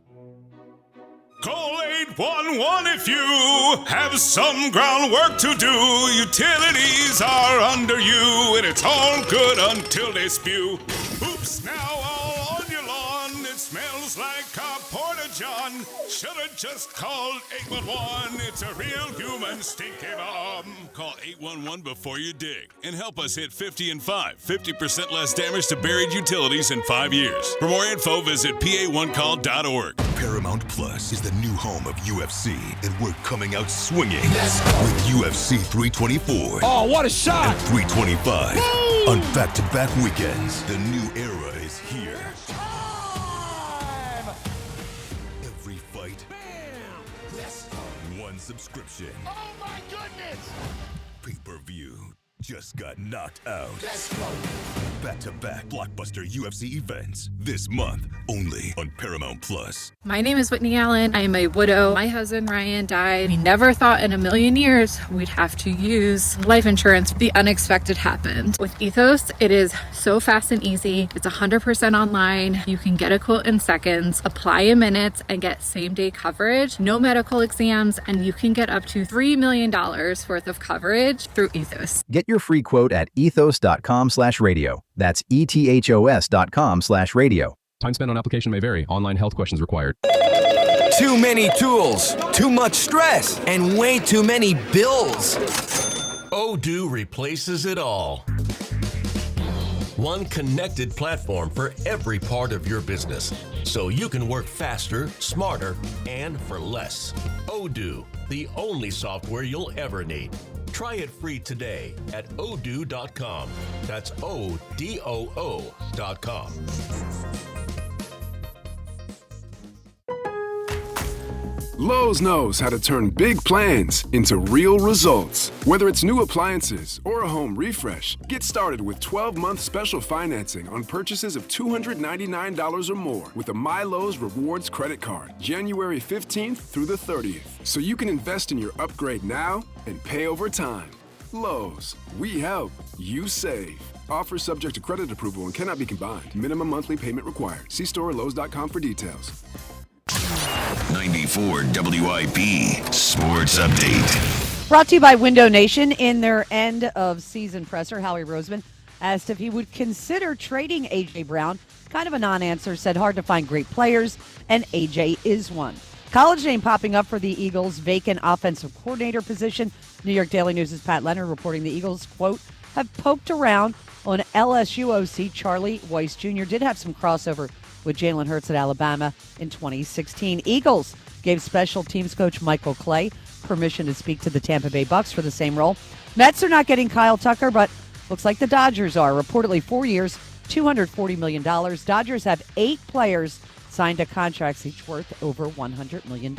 Call 811 if you have some groundwork to do. Utilities are under you, and it's all good until they spew. Oops, now all on your lawn. It smells like a porta-john. Should've just called 811. It's a real human stinky bomb. Call 811 before you dig and help us hit 50 and 5. 50% less damage to buried utilities in 5 years. For more info, visit pa1call.org. Paramount Plus is the new home of UFC, and we're coming out swinging with UFC 324. Oh, what a shot! And 325 on back-to-back weekends. The new era is here. Every fight, one one subscription. Oh my goodness! Pay-per-view just got knocked out. Let's go. Back-to-back blockbuster UFC events this month only on Paramount Plus. My name is Whitney Allen. I am a widow. My husband Ryan died. We never thought in a million years we'd have to use life insurance. The unexpected happened. With Ethos, it is so fast and easy. It's 100% online. You can get a quote in seconds, apply in minutes, and get same-day coverage. No medical exams, and you can get up to $3 million worth of coverage through Ethos. Get your free quote at ethos.com/radio. That's ethos.com/radio. Time spent on application may vary. Online health questions required. Too many tools, too much stress, and way too many bills. Odoo replaces it all. One connected platform for every part of your business, so you can work faster, smarter, and for less. Odoo, the only software you'll ever need. Try it free today at odoo.com. That's ODOO.com. Lowe's knows how to turn big plans into real results. Whether it's new appliances or a home refresh, get started with 12-month special financing on purchases of $299 or more with a MyLowe's Rewards credit card, January 15th through the 30th. So you can invest in your upgrade now and pay over time. Lowe's, we help, you save. Offer subject to credit approval and cannot be combined. Minimum monthly payment required. See store or Lowe's.com for details. 94 WIP Sports Update. Brought to you by Window Nation. In their end of season presser, Howie Roseman asked if he would consider trading A.J. Brown. Kind of a non-answer, said hard to find great players, and A.J. is one. College name popping up for the Eagles' vacant offensive coordinator position. New York Daily News' Pat Leonard reporting the Eagles, quote, have poked around on LSU OC Charlie Weiss Jr. Did have some crossover with Jalen Hurts at Alabama in 2016. Eagles gave special teams coach Michael Clay permission to speak to the Tampa Bay Bucks for the same role. Mets are not getting Kyle Tucker, but looks like the Dodgers are. Reportedly 4 years, $240 million. Dodgers have 8 players signed to contracts each worth over $100 million.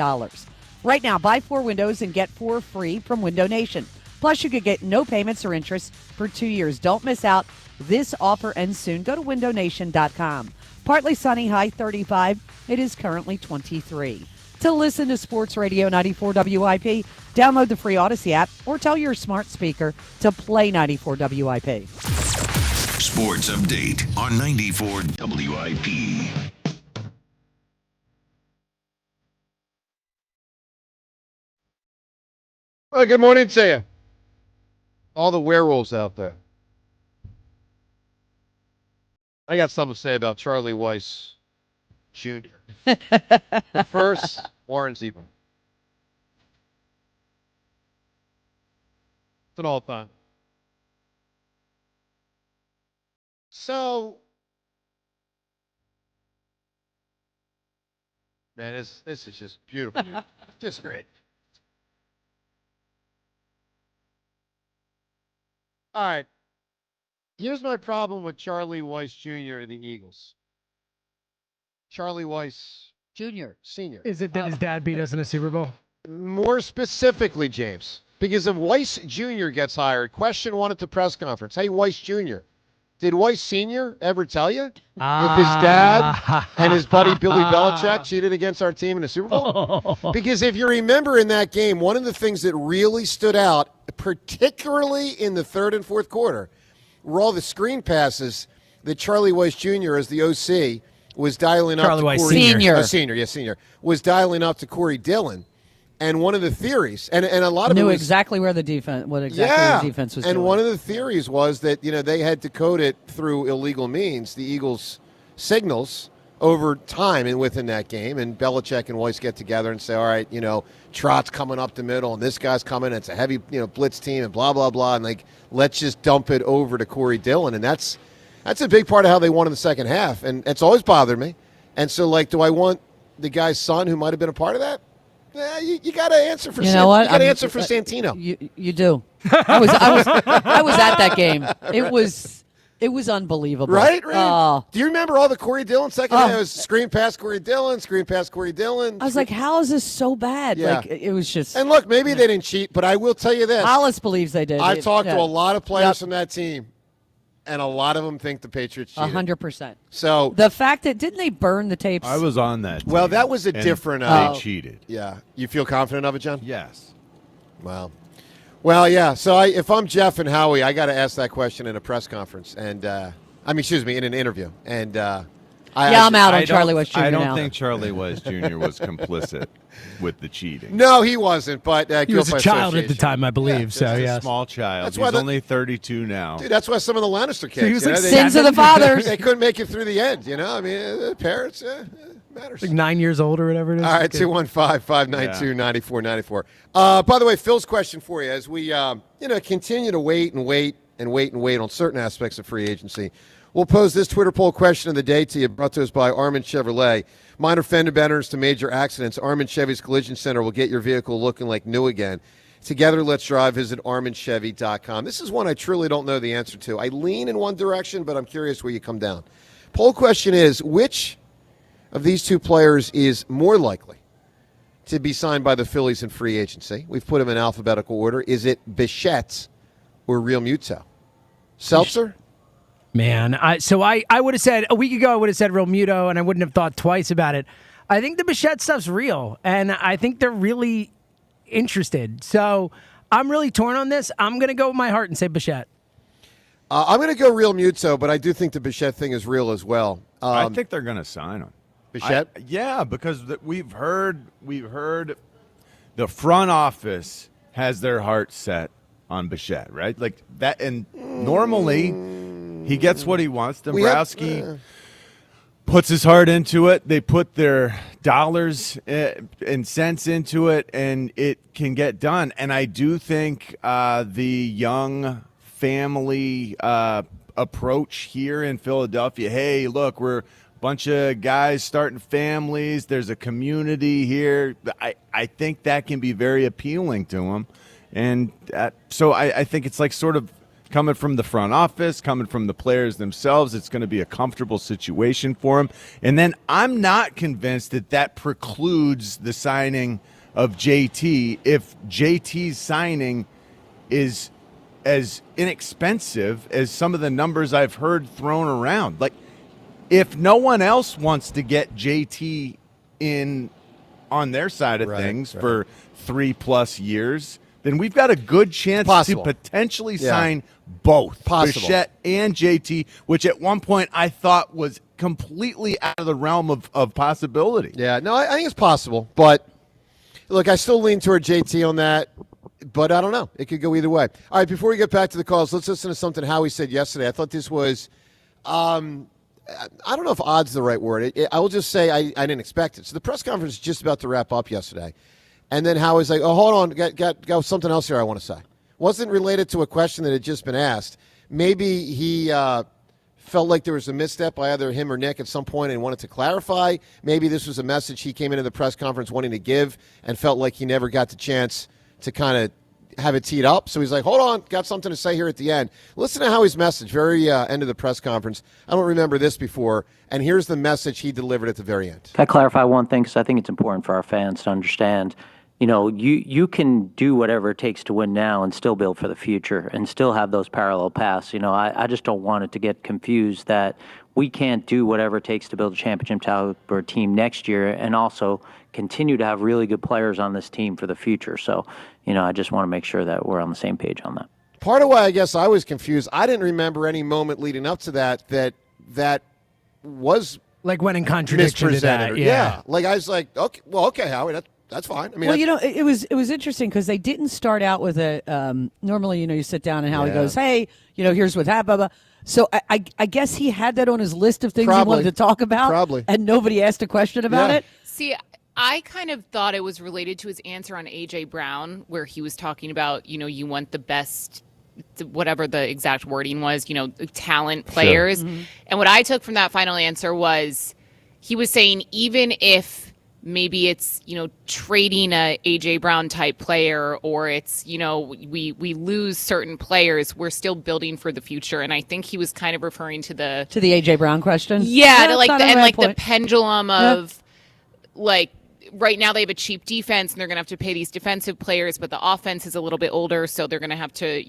Right now, buy 4 windows and get 4 free from Window Nation. Plus, you could get no payments or interest for 2 years. Don't miss out. This offer ends soon. Go to windownation.com. Partly sunny, high 35. It is currently 23. To listen to Sports Radio 94 WIP, download the free Odyssey app or tell your smart speaker to play 94 WIP. Sports Update on 94 WIP. Well, good morning to you. All the werewolves out there. I got something to say about Charlie Weiss Jr. First, Warren Zevon. It's an all-time. So, man, this is just beautiful. Just great. All right. Here's my problem with Charlie Weiss Jr. and the Eagles. Charlie Weiss Jr. Sr. Is it that his dad beat us in a Super Bowl? More specifically, James, because if Weiss Jr. gets hired, question 1 at the press conference. Hey, Weiss Jr., did Weiss Sr. ever tell you if his dad and his buddy Billy Belichick cheated against our team in the Super Bowl? Because if you remember in that game, one of the things that really stood out, particularly in the third and fourth quarter, were all the screen passes that Charlie Weiss Jr. as the OC was dialing up to Corey Senior was dialing up to Corey Dillon. And one of the theories, and a lot of knew it was, exactly where the defense, the defense was doing. And one of the theories was that they had to code it through illegal means, the Eagles' signals over time and within that game. And Belichick and Weiss get together and say, all right, Trott's coming up the middle, and this guy's coming. It's a heavy, blitz team, and blah blah blah. And let's just dump it over to Corey Dillon, and that's a big part of how they won in the second half. And it's always bothered me. And so, do I want the guy's son who might have been a part of that? You got to answer for. You got to answer for Santino. You do. I was at that game. It was It was unbelievable. Right? Oh. Do you remember all the Corey Dillon second half? It was screen past Corey Dillon, screen past Corey Dillon. I was like, how is this so bad? Yeah. Like, it was just. And look, maybe they didn't cheat, but I will tell you this. Hollis believes they did. I've talked to a lot of players from that team, and a lot of them think the Patriots cheated. 100%. So the fact that didn't they burn the tapes? I was on that team. Well, that was a and different. They cheated. Yeah. You feel confident of it, John? Yes. Wow. Well, yeah. So if I'm Jeff and Howie, I got to ask that question in a press conference, and in an interview. And I'm out on Charlie West Jr. I don't now. think Charlie West Jr. was complicit with the cheating. No, he wasn't. But he was a child at the time, I believe. So a small child. He's only 32 now. Dude, that's why some of the Lannister kids. So he was like sins of the fathers. They couldn't make it through the end. I mean, the parents. Matters. Like 9 years old or whatever it is. All right, 215-592-9494. By the way, Phil's question for you as we continue to wait on certain aspects of free agency. We'll pose this Twitter poll question of the day to you, brought to us by Armin Chevrolet. Minor fender benders to major accidents. Armin Chevy's Collision Center will get your vehicle looking like new again. Together, let's drive. Visit ArminChevy.com. This is one I truly don't know the answer to. I lean in one direction, but I'm curious where you come down. Poll question is, which of these two players is more likely to be signed by the Phillies in free agency? We've put them in alphabetical order. Is it Bichette or Real Muto? Seltzer? Man, I would have said, a week ago, I would have said Real Muto, and I wouldn't have thought twice about it. I think the Bichette stuff's real, and I think they're really interested. So I'm really torn on this. I'm going to go with my heart and say Bichette. I'm going to go Real Muto, but I do think the Bichette thing is real as well. I think they're going to sign him. Bichette? Yeah, because we've heard the front office has their heart set on Bichette, right? Like that, and normally he gets what he wants. Dombrowski puts his heart into it. They put their dollars and cents into it, and it can get done. And I do think the young family approach here in Philadelphia, hey, look, we're bunch of guys starting families. There's a community here. I think that can be very appealing to them. And so I think it's like sort of coming from the front office, coming from the players themselves. It's going to be a comfortable situation for them. And then I'm not convinced that precludes the signing of JT if JT's signing is as inexpensive as some of the numbers I've heard thrown around. Like, if no one else wants to get JT in on their side of things for 3+ years, then we've got a good chance to potentially sign both Bichette and JT, which at one point I thought was completely out of the realm of possibility. Yeah, no, I think it's possible. But, look, I still lean toward JT on that, but I don't know. It could go either way. All right, before we get back to the calls, let's listen to something Howie said yesterday. I thought this was I don't know if odd's the right word. I will just say I didn't expect it. So the press conference is just about to wrap up yesterday. And then Howie's like, oh, hold on, got something else here I want to say. Wasn't related to a question that had just been asked. Maybe he felt like there was a misstep by either him or Nick at some point and wanted to clarify. Maybe this was a message he came into the press conference wanting to give and felt like he never got the chance to kind of have it teed up. So he's like, hold on, got something to say here at the end. Listen to Howie's message, very end of the press conference. I don't remember this before. And here's the message he delivered at the very end. Can I clarify one thing? Because I think it's important for our fans to understand. You can do whatever it takes to win now and still build for the future and still have those parallel paths. I just don't want it to get confused that we can't do whatever it takes to build a championship caliber team next year and also continue to have really good players on this team for the future. So, I just want to make sure that we're on the same page on that. Part of why I guess I was confused, I didn't remember any moment leading up to that was like when in contradiction to that. Yeah. Like I was like, okay, Howie, that's fine. I mean, it was interesting because they didn't start out with a normally, you sit down and Howie goes, hey, here's what happened. Blah, blah. So I guess he had that on his list of things he wanted to talk about, and nobody asked a question about it. See, I kind of thought it was related to his answer on A.J. Brown, where he was talking about, you want the best, whatever the exact wording was, talent players. Sure. Mm-hmm. And what I took from that final answer was he was saying even if maybe it's, trading a AJ Brown type player, or it's, we lose certain players. We're still building for the future. And I think he was kind of referring to the AJ Brown question. Yeah, Yeah, to that's not a bad the point. pendulum of right now they have a cheap defense and they're going to have to pay these defensive players, but the offense is a little bit older, so they're going to have to,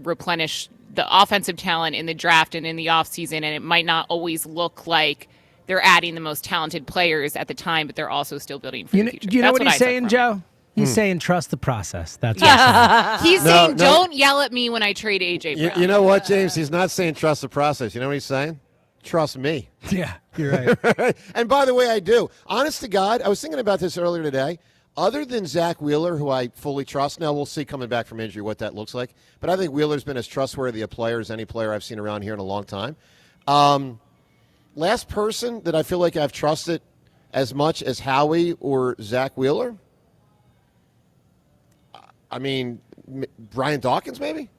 replenish the offensive talent in the draft and in the offseason, and it might not always look like they're adding the most talented players at the time, but they're also still building for the future. You know That's what he's I took saying, from Joe? it. He's saying trust the process. That's what he's saying. He's saying don't yell at me when I trade AJ Brown. You know what, James? He's not saying trust the process. You know what he's saying? Trust me. Yeah, you're right. And by the way, I do. Honest to God, I was thinking about this earlier today. Other than Zach Wheeler, who I fully trust, now we'll see coming back from injury what that looks like. But I think Wheeler's been as trustworthy a player as any player I've seen around here in a long time. Last person that I feel like I've trusted as much as Howie or Zach Wheeler, I mean, Brian Dawkins maybe?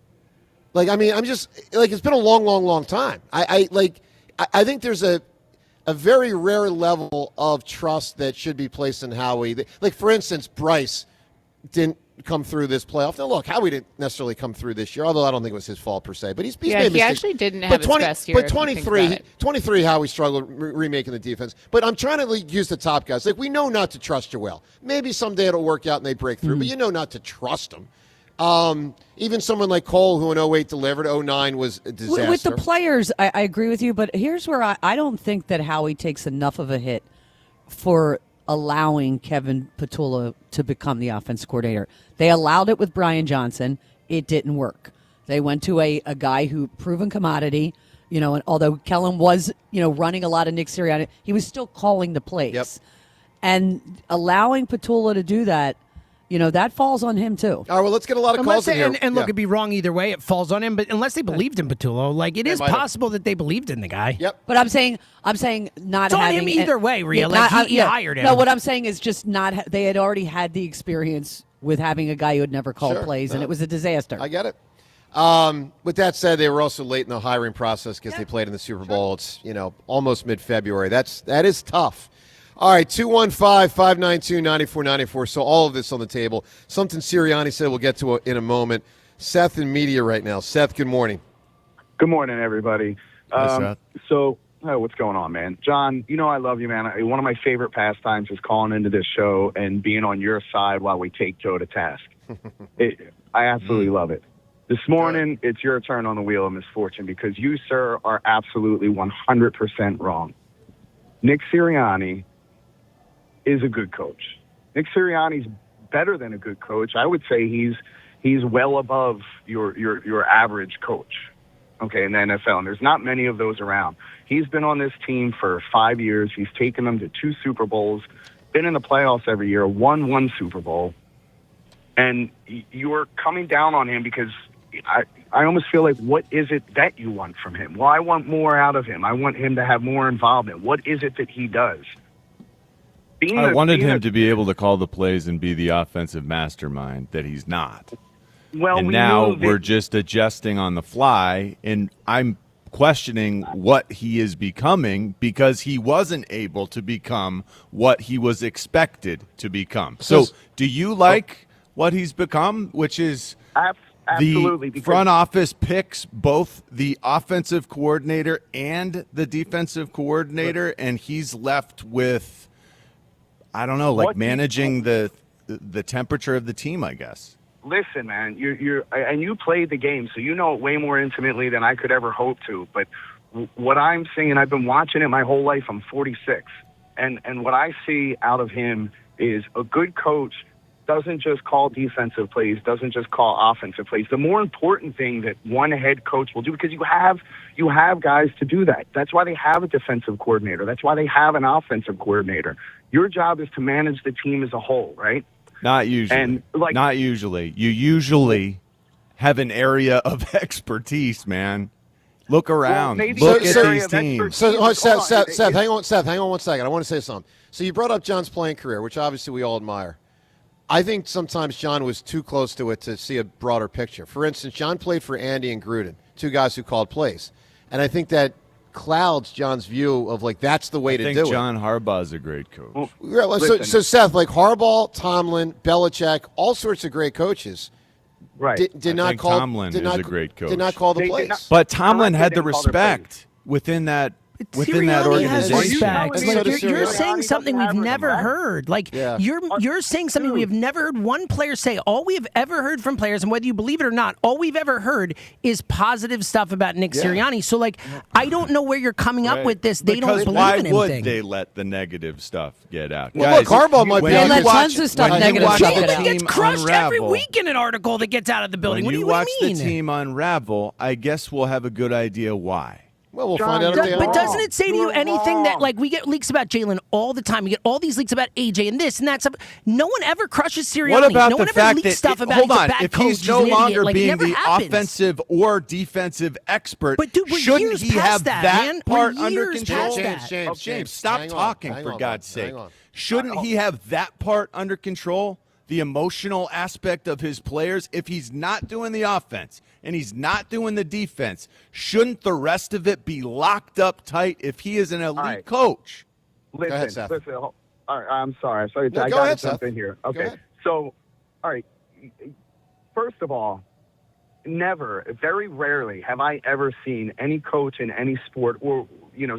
I'm just, it's been a long, long, long time. I think there's a very rare level of trust that should be placed in Howie. Like, for instance, Bryce didn't come through this playoff. Now, look, Howie didn't necessarily come through this year, although I don't think it was his fault per se. But he's made he mistakes. actually didn't have his best year. But if you think about it. 23, Howie struggled remaking the defense. But I'm trying to use the top guys. Like, we know not to trust Joel. Maybe someday it'll work out and they break through, but you know not to trust them. Even someone like Cole, who in 08 delivered, 09 was a disaster. With the players, I agree with you, but here's where I don't think that Howie takes enough of a hit for allowing Kevin Patullo to become the offense coordinator. They allowed it with Brian Johnson. It didn't work. They went to a guy who proven commodity, and although Kellen was, running a lot of Nick Sirianni, he was still calling the plays. Yep. And allowing Patullo to do that, that falls on him too. All right, well, let's get a lot of calls in here. And look, it'd be wrong either way. It falls on him, but unless they believed in Patullo, it is possible that they believed in the guy. Yep. But I'm saying not it's on having him either way, Rhea. He hired him. No, what I'm saying is just not. They had already had the experience with having a guy who had never called plays, and it was a disaster. I get it. With that said, they were also late in the hiring process because they played in the Super Bowl. It's almost mid-February. That is tough. All right, 215-592-9494. So all of this on the table. Something Sirianni said we'll get to in a moment. Seth in media right now. Seth, good morning. Good morning, everybody. Hi, Seth. What's going on, man? John, I love you, man. One of my favorite pastimes is calling into this show and being on your side while we take Joe to task. I absolutely love it. This morning, it's your turn on the wheel of misfortune because you, sir, are absolutely 100% wrong. Nick Sirianni is a good coach. Nick Sirianni's better than a good coach. I would say he's well above your average coach, okay, in the NFL. And there's not many of those around. He's been on this team for 5 years. He's taken them to 2 Super Bowls, been in the playoffs every year, won 1 Super Bowl. And you're coming down on him because I almost feel like, what is it that you want from him? Well, I want more out of him. I want him to have more involvement. What is it that he does? I wanted him to be able to call the plays and be the offensive mastermind that he's not. Well, and now we're just adjusting on the fly, and I'm questioning what he is becoming because he wasn't able to become what he was expected to become. So do you like what he's become, which is absolutely, the front office picks both the offensive coordinator and the defensive coordinator, and he's left with, I don't know, managing the temperature of the team, I guess. Listen, man, you played the game, so you know it way more intimately than I could ever hope to. But what I'm seeing, I've been watching it my whole life. I'm 46, and what I see out of him is a good coach doesn't just call defensive plays, doesn't just call offensive plays. The more important thing that one head coach will do, because you have guys to do that. That's why they have a defensive coordinator. That's why they have an offensive coordinator. Your job is to manage the team as a whole, right? Not usually. Not usually. You usually have an area of expertise, man. Look around. Look at these teams. Seth, hang on 1 second. I want to say something. So you brought up John's playing career, which obviously we all admire. I think sometimes John was too close to it to see a broader picture. For instance, John played for Andy and Gruden, 2 guys who called plays. And I think that clouds John's view of like that's the way to do it. I think John Harbaugh's a great coach. So Seth, like Harbaugh, Tomlin, Belichick, all sorts of great coaches. Right. Did not think call. Tomlin did is not, a great coach. Did not call the They did plays. not- But Tomlin had the didn't call their respect within that Sirianni has organization. respect. So Like, does you're Sirianni. saying something we've never heard. Like Yeah. you're saying something we have never heard one player say. All we have ever heard from players, and whether you believe it or not, all we've ever heard is positive stuff about Nick Sirianni. So like, I don't know where you're coming up with this. They Because don't believe why in him. would thing. they let the negative stuff get out? Well, look, Harbaugh might when be you on let watch- tons of stuff when you negative watch stuff the get out. team Gets crushed every unravel- week in an article that gets out of the building. When What do you you watch mean? the team unravel, I guess we'll have a good idea why. Well, we'll John, find out. If they But are. doesn't it say to you You're anything that, wrong. like, we get leaks about Jalen all the time? We get all these leaks about AJ and this and that stuff. No one ever crushes Sirianni. What about no the one ever fact leaks that stuff about hold he's a on, bad if coach, he's no an idiot. longer Like, it being never the happens. offensive or defensive expert, But, dude, we're shouldn't years he past have that, that man. We're part under years control? past that. James, Stop hang on, talking hang for on, God's hang sake. on. Shouldn't he have that part under control? The emotional aspect of his players. If he's not doing the offense and he's not doing the defense, shouldn't the rest of it be locked up tight if he is an elite right. coach? Listen, ahead, Seth. listen. All right, I'm sorry. No, I go got ahead, to jump Seth. in here. Go Okay. ahead. So, all right. First of all, never, very rarely have I ever seen any coach in any sport, or,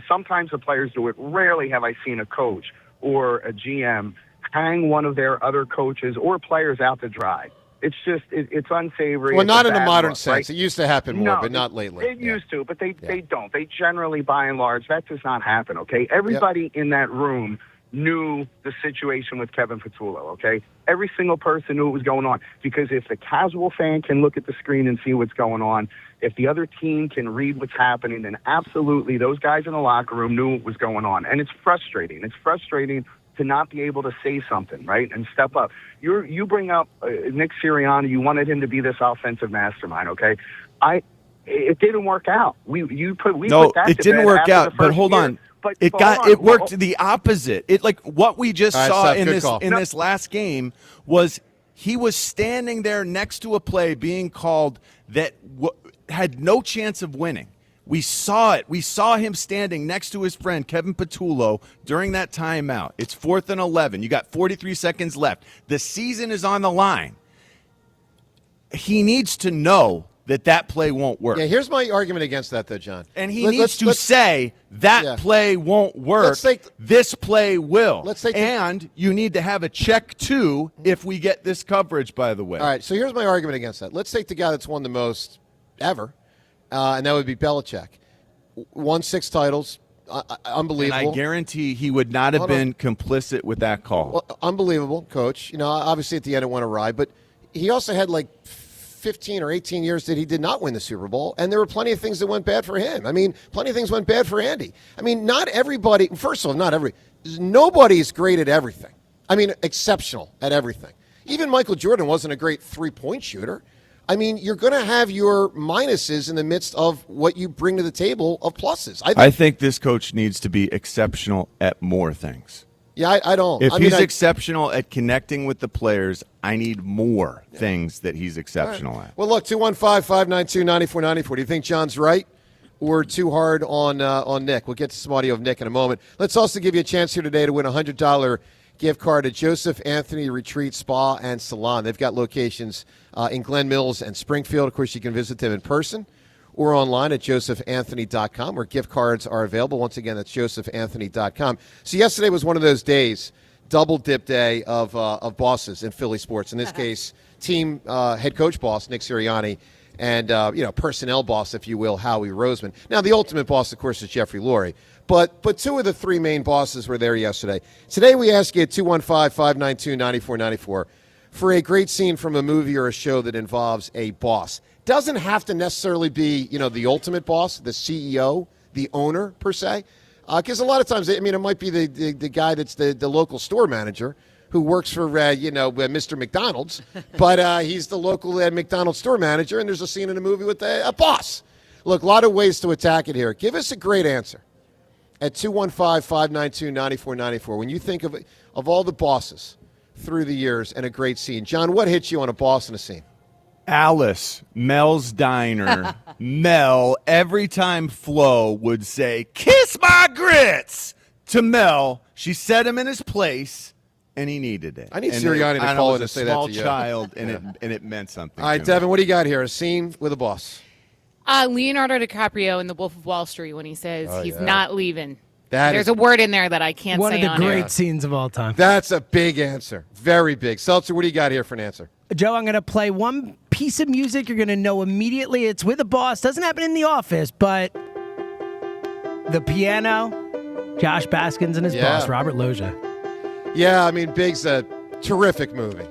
sometimes the players do it. Rarely have I seen a coach or a GM hang one of their other coaches or players out to dry. It's just, it's unsavory. Well, It's not a in a bad modern look, sense. right? It used to happen more, No, but not lately. It used to, but they don't. They generally, by and large, that does not happen, okay? Everybody in that room knew the situation with Kevin Patullo, okay? Every single person knew what was going on, because if the casual fan can look at the screen and see what's going on, if the other team can read what's happening, then absolutely those guys in the locker room knew what was going on. And it's frustrating. It's frustrating to not be able to say something, right, and step up. You bring up Nick Sirianni. You wanted him to be this offensive mastermind, okay? It didn't work out. We put that it to didn't bed work after out. the But first hold year. on, But it hold on. worked the opposite. It like what we just All right, saw Seth, in good this call. this last game was he was standing there next to a play being called that had no chance of winning. We saw it. We saw him standing next to his friend Kevin Patullo during that timeout. It's 4th and 11. You got 43 seconds left. The season is on the line. He needs to know that play won't work. Yeah, here's my argument against that, though, John. And he needs to say that play won't work. This play will. And you need to have a check, too, if we get this coverage, by the way. All right, so here's my argument against that. Let's take the guy that's won the most ever, and that would be Belichick. Won 6 titles. Unbelievable. And I guarantee he would not have been complicit with that call. Well, unbelievable, coach. Obviously at the end it went awry, but he also had like 15 or 18 years that he did not win the Super Bowl, and there were plenty of things that went bad for him. I mean, plenty of things went bad for Andy. I mean, not everybody, first of all, nobody's great at everything. I mean, exceptional at everything. Even Michael Jordan wasn't a great three-point shooter. I mean, you're going to have your minuses in the midst of what you bring to the table of pluses. I think this coach needs to be exceptional at more things. Yeah, I don't. If he's exceptional at connecting with the players, I need more things that he's exceptional at. Well, look, 215-592-9494. Do you think John's right or too hard on Nick? We'll get to some audio of Nick in a moment. Let's also give you a chance here today to win a $100 gift card at Joseph Anthony Retreat Spa and Salon. They've got locations in Glen Mills and Springfield. Of course, you can visit them in person or online at josephanthony.com, where gift cards are available. Once again, that's josephanthony.com. So yesterday was one of those days, double dip day of bosses in Philly sports. In this case, team head coach boss Nick Sirianni and personnel boss, if you will, Howie Roseman. Now, the ultimate boss, of course, is Jeffrey Lurie. But 2 of the 3 main bosses were there yesterday. Today we ask you at 215-592-9494 for a great scene from a movie or a show that involves a boss. Doesn't have to necessarily be, the ultimate boss, the CEO, the owner, per se. Because a lot of times, it might be the guy that's the local store manager who works for, Mr. McDonald's, but he's the local McDonald's store manager, and there's a scene in a movie with a boss. Look, a lot of ways to attack it here. Give us a great answer at 215-592-9494. When you think of all the bosses through the years and a great scene. John, what hits you on a boss and a scene? Alice, Mel's Diner, Mel, every time Flo would say, "Kiss my grits," to Mel, she set him in his place, and he needed it. I need And Sirianni to I call was in a and say that to you. small child, and it meant something. All right, to me. Devin, what do you got here? A scene with a boss. Leonardo DiCaprio in The Wolf of Wall Street when he says he's not leaving. There's a word in there that I can't One say of the on great air. scenes of all time. That's a big answer. Very big. Seltzer, what do you got here for an answer? Joe, I'm going to play one piece of music you're going to know immediately. It's with a boss. Doesn't happen in the office, but the piano, Josh Baskins and his boss, Robert Loggia. Yeah, I mean, Big's a terrific movie,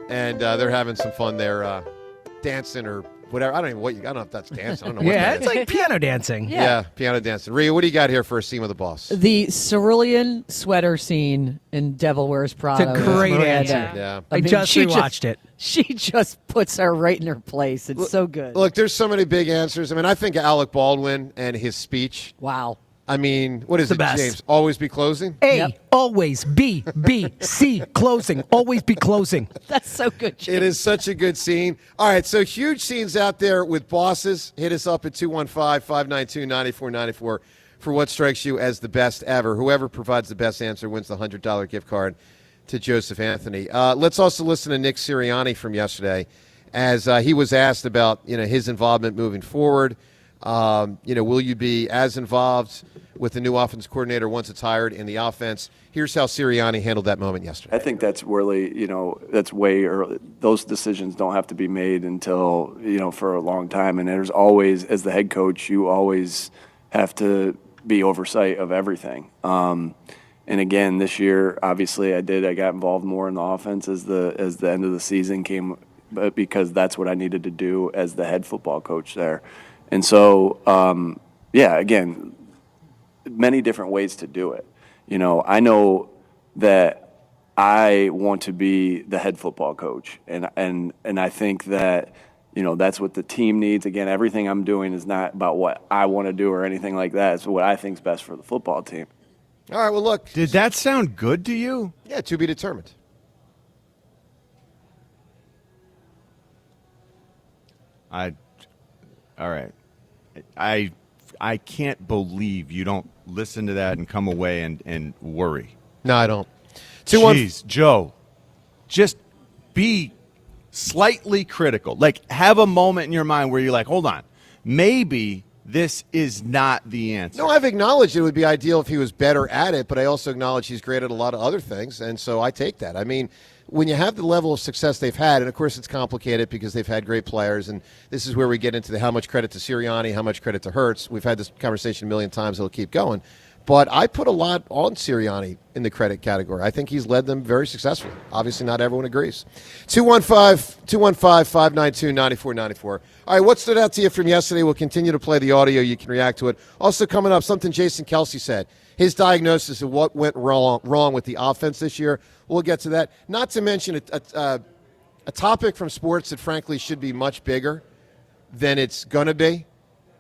and they're having some fun there, dancing or whatever. I don't know if that's dancing. I don't know. What that It's is. like piano dancing. Yeah, piano dancing. Rhea, what do you got here for a scene with a boss? The cerulean sweater scene in Devil Wears Prada. It's a great with answer. Miranda. Yeah. I just rewatched it. She just puts her right in her place. It's so good. Look, there's so many big answers. I mean, I think Alec Baldwin and his speech. Wow. I mean, what is The it, best. James? Always be closing? A, always, B, C, closing. Always be closing. That's so good, James. It is such a good scene. All right, so huge scenes out there with bosses. Hit us up at 215-592-9494 for what strikes you as the best ever. Whoever provides the best answer wins the $100 gift card to Joseph Anthony. Let's also listen to Nick Sirianni from yesterday as he was asked about his involvement moving forward. Will you be as involved with the new offense coordinator once it's hired in the offense? Here's how Sirianni handled that moment yesterday. I think that's really, that's way early. Those decisions don't have to be made until, for a long time. And there's always, as the head coach, you always have to be oversight of everything. And again, this year, obviously, I got involved more in the offense as the end of the season came, but because that's what I needed to do as the head football coach there. And so, again, many different ways to do it. I know that I want to be the head football coach, and I think that that's what the team needs. Again, everything I'm doing is not about what I want to do or anything like that. It's what I think is best for the football team. All right, well, look. Did that sound good to you? Yeah, to be determined. All right. I can't believe you don't listen to that and come away and worry. No, I don't. Jeez, Joe, just be slightly critical. Like, have a moment in your mind where you're like, hold on, maybe this is not the answer. No, I've acknowledged it would be ideal if he was better at it, but I also acknowledge he's great at a lot of other things, and so I take that. I mean, when you have the level of success they've had, and of course it's complicated because they've had great players, and this is where we get into the how much credit to Sirianni, how much credit to Hurts. We've had this conversation a million times. It'll keep going. But I put a lot on Sirianni in the credit category. I think he's led them very successfully. Obviously, not everyone agrees. 215-592-9494. All right, what stood out to you from yesterday? We'll continue to play the audio. You can react to it. Also coming up, something Jason Kelce said. His diagnosis of what went wrong with the offense this year. We'll get to that. Not to mention a topic from sports that, frankly, should be much bigger than it's going to be.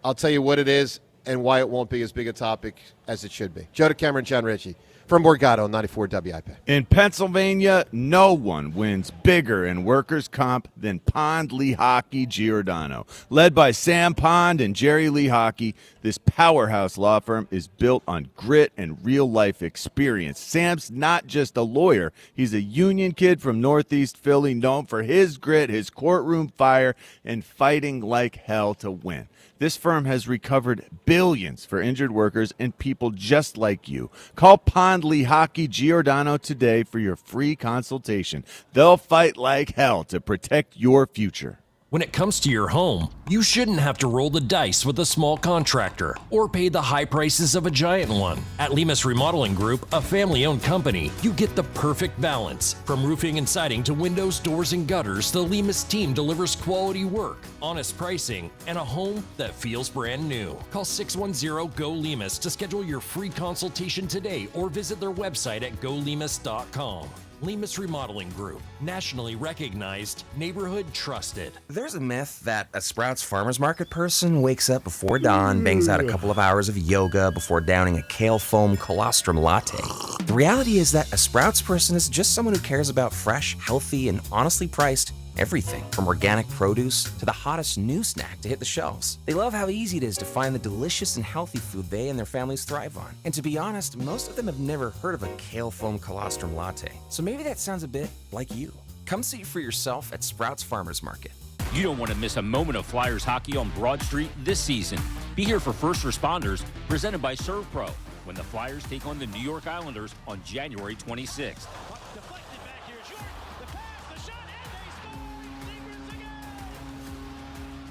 I'll tell you what it is and why it won't be as big a topic as it should be. Joe DeCamera and John Ritchie from Borgata on 94 WIP. In Pennsylvania, no one wins bigger in workers' comp than Pond Lehocky Giordano. Led by Sam Pond and Jerry Lehocky, this powerhouse law firm is built on grit and real-life experience. Sam's not just a lawyer. He's a union kid from Northeast Philly known for his grit, his courtroom fire, and fighting like hell to win. This firm has recovered billions for injured workers and people just like you. Call Pond Lehocky Giordano today for your free consultation. They'll fight like hell to protect your future. When it comes to your home, you shouldn't have to roll the dice with a small contractor or pay the high prices of a giant one. At Lemus Remodeling Group, a family-owned company, you get the perfect balance. From roofing and siding to windows, doors, and gutters, the Lemus team delivers quality work, honest pricing, and a home that feels brand new. Call 610-GO-LEMUS to schedule your free consultation today or visit their website at golemus.com. Lemus Remodeling Group, nationally recognized, neighborhood trusted. There's a myth that a Sprouts Farmers Market person wakes up before dawn, bangs out a couple of hours of yoga before downing a kale foam colostrum latte. The reality is that a Sprouts person is just someone who cares about fresh, healthy, and honestly priced Everything from organic produce to the hottest new snack to hit the shelves. They love how easy it is to find the delicious and healthy food they and their families thrive on. And to be honest, most of them have never heard of a kale foam colostrum latte. So maybe that sounds a bit like you. Come see for yourself at Sprouts Farmers Market. You don't want to miss a moment of Flyers hockey on Broad Street this season. Be here for First Responders, presented by ServPro, when the Flyers take on the New York Islanders on January 26th.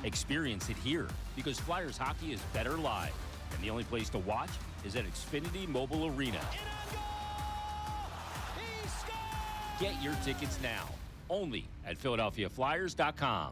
Experience it here, because Flyers hockey is better live, and the only place to watch is at Xfinity Mobile Arena. Get your tickets now, only at PhiladelphiaFlyers.com.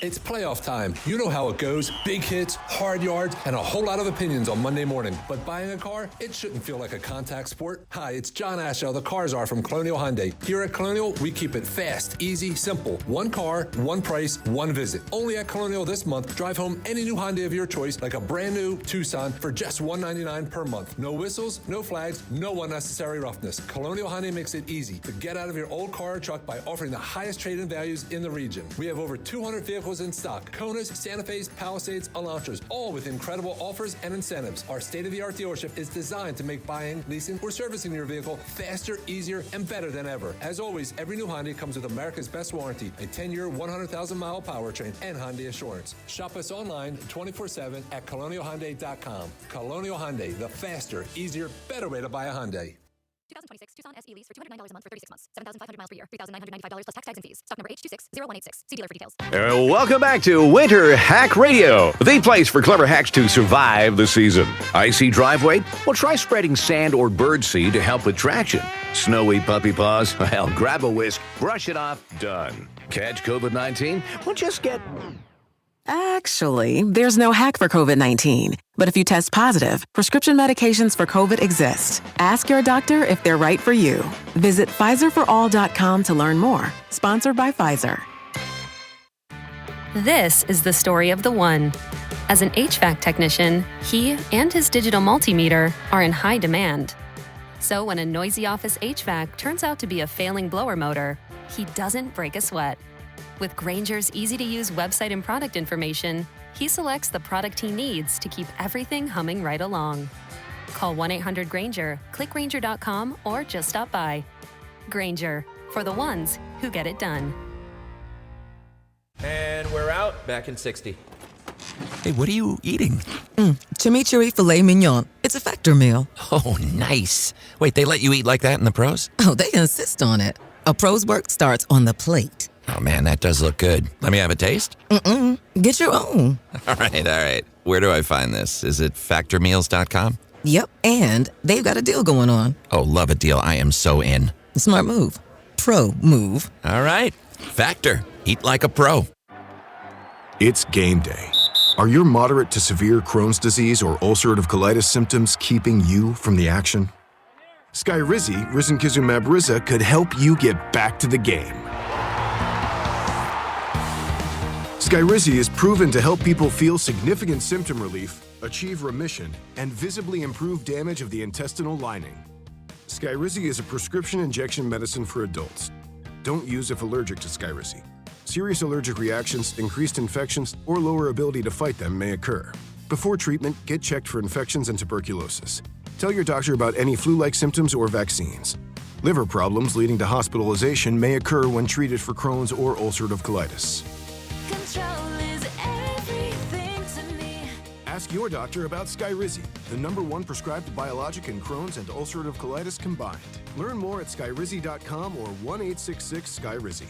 It's playoff time. You know how it goes. Big hits, hard yards, and a whole lot of opinions on Monday morning. But buying a car, it shouldn't feel like a contact sport. Hi, it's John Ashow, the Cars Are from Colonial Hyundai. Here at Colonial, we keep it fast, easy, simple. One car, one price, one visit. Only at Colonial this month, drive home any new Hyundai of your choice, like a brand new Tucson, for just $199 per month. No whistles, no flags, no unnecessary roughness. Colonial Hyundai makes it easy to get out of your old car or truck by offering the highest trade-in values in the region. We have over 200 vehicles in stock: Konas, Santa Fe's, Palisades, Elantras, all with incredible offers and incentives. Our state-of-the-art dealership is designed to make buying, leasing, or servicing your vehicle faster, easier, and better than ever. As always, every new Hyundai comes with America's best warranty, a 10-year, 100,000-mile powertrain, and Hyundai Assurance. Shop us online 24/7 at colonialhyundai.com. Colonial Hyundai, the faster, easier, better way to buy a Hyundai. 2026 Tucson SE lease for $209 a month for 36 months. 7,500 miles per year. $3,995 plus tax, tags, and fees. Stock number H260186. See dealer for details. Welcome back to Winter Hack Radio, the place for clever hacks to survive the season. Icy driveway? Well, try spreading sand or birdseed to help with traction. Snowy puppy paws? Well, grab a whisk, brush it off, done. Catch COVID-19? Well, just get... Actually, there's no hack for COVID-19. But if you test positive, prescription medications for COVID exist. Ask your doctor if they're right for you. Visit PfizerForAll.com to learn more. Sponsored by Pfizer. This is the story of the one. As an HVAC technician, he and his digital multimeter are in high demand. So when a noisy office HVAC turns out to be a failing blower motor, he doesn't break a sweat. With Grainger's easy-to-use website and product information, he selects the product he needs to keep everything humming right along. Call 1-800-GRAINGER, click Grainger.com, or just stop by. Grainger, for the ones who get it done. And we're out. Back in 60. Hey, what are you eating? Chimichurri filet mignon. It's a Factor meal. Oh, nice. Wait, they let you eat like that in the pros? Oh, they insist on it. A pro's work starts on the plate. Oh, man, that does look good. Let me have a taste? Get your own. All right. Where do I find this? Is it factormeals.com? Yep, and they've got a deal going on. Oh, love a deal. I am so in. Smart move. Pro move. All right. Factor. Eat like a pro. It's game day. Are your moderate to severe Crohn's disease or ulcerative colitis symptoms keeping you from the action? Skyrizi, risankizumab Riza, could help you get back to the game. Skyrizi is proven to help people feel significant symptom relief, achieve remission, and visibly improve damage of the intestinal lining. Skyrizi is a prescription injection medicine for adults. Don't use if allergic to Skyrizi. Serious allergic reactions, increased infections, or lower ability to fight them may occur. Before treatment, get checked for infections and tuberculosis. Tell your doctor about any flu-like symptoms or vaccines. Liver problems leading to hospitalization may occur when treated for Crohn's or ulcerative colitis. Ask your doctor about Skyrizi, the #1 prescribed biologic in Crohn's and ulcerative colitis combined. Learn more at skyrizi.com or 1-866-SKYRIZI.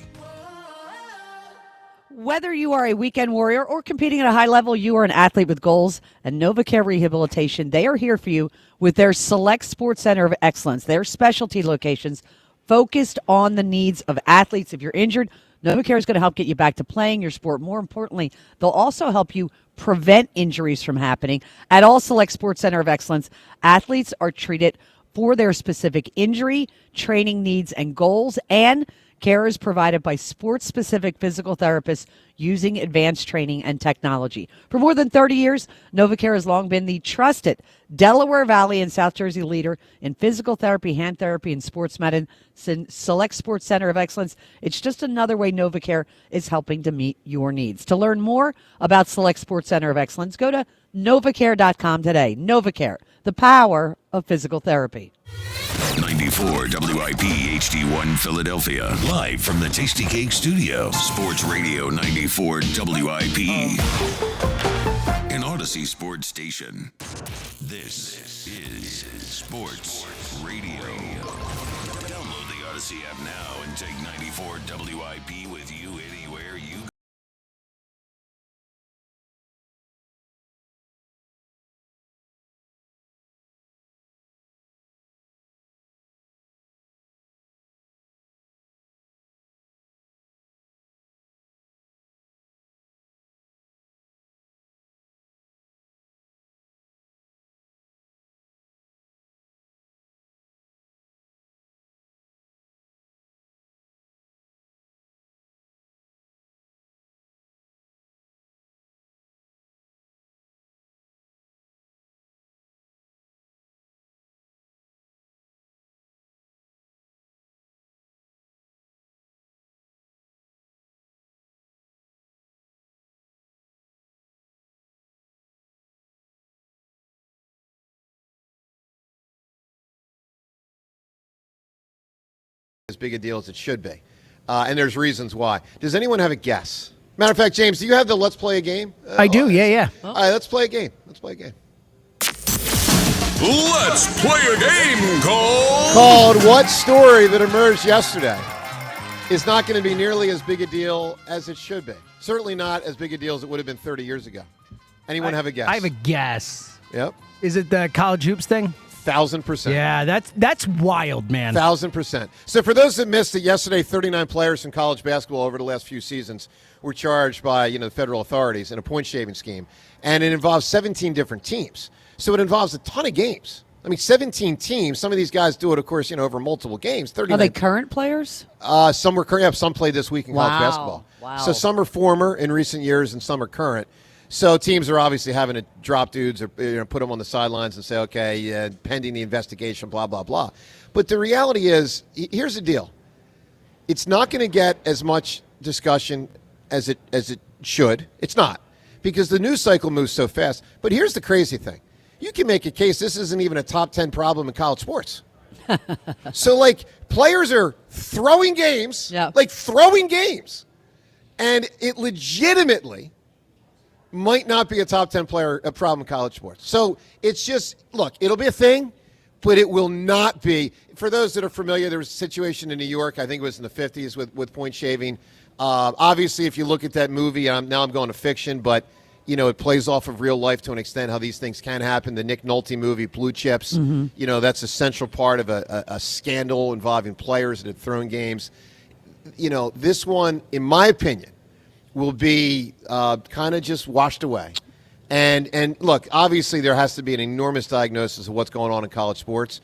Whether you are a weekend warrior or competing at a high level, you are an athlete with goals, and NovaCare Rehabilitation, they are here for you with their Select Sports Center of Excellence. Their specialty locations focused on the needs of athletes. If you're injured, NovaCare is going to help get you back to playing your sport. More importantly, they'll also help you prevent injuries from happening. At all Select Sports Center of Excellence, athletes are treated for their specific injury, training needs, and goals, and Care is provided by sports-specific physical therapists using advanced training and technology. For more than 30 years, NovaCare has long been the trusted Delaware Valley and South Jersey leader in physical therapy, hand therapy, and sports medicine. Select Sports Center of Excellence. It's just another way NovaCare is helping to meet your needs. To learn more about Select Sports Center of Excellence, go to NovaCare.com today. NovaCare, the power of physical therapy. 94 WIP HD1 Philadelphia. Live from the Tasty Cake Studio. Sports Radio 94 WIP. An Odyssey Sports Station. This is Sports Radio. Download the Odyssey app now and take 94 WIP with you anywhere you go. As big a deal as it should be. And there's reasons why. Does anyone have a guess? Matter of fact, James, do you have the Let's Play a Game? I do, yeah. All right, let's play a game. Let's play a game. Let's play a game called... Called What Story That Emerged Yesterday is not going to be nearly as big a deal as it should be. Certainly not as big a deal as it would have been 30 years ago. Anyone have a guess? I have a guess. Yep. Is it the college hoops thing? 1,000%. Yeah, that's wild, man. 1,000%. So for those that missed it yesterday, 39 players in college basketball over the last few seasons were charged by the federal authorities in a point-shaving scheme, and it involves 17 different teams. So it involves a ton of games. I mean, 17 teams. Some of these guys do it, of course, over multiple games. 39. Are they current players? Some were current. Yeah, some played this week in college basketball. Wow. So some are former in recent years, and some are current. So teams are obviously having to drop dudes or put them on the sidelines and say, okay, pending the investigation, blah, blah, blah. But the reality is, here's the deal. It's not going to get as much discussion as it should. It's not, because the news cycle moves so fast. But here's the crazy thing. You can make a case this isn't even a top 10 problem in college sports. So, players are throwing games, and it legitimately might not be a top 10 player a problem in college sports. So it's just, look, it'll be a thing, but it will not be. For those that are familiar, there was a situation in New York, I think it was in the 50s, with point shaving. Obviously, if you look at that movie, now I'm going to fiction, but it plays off of real life to an extent, how these things can happen. The Nick Nolte movie, Blue Chips, that's a central part of a scandal involving players that had thrown games. This one, in my opinion, will be kind of just washed away. And look, obviously there has to be an enormous diagnosis of what's going on in college sports.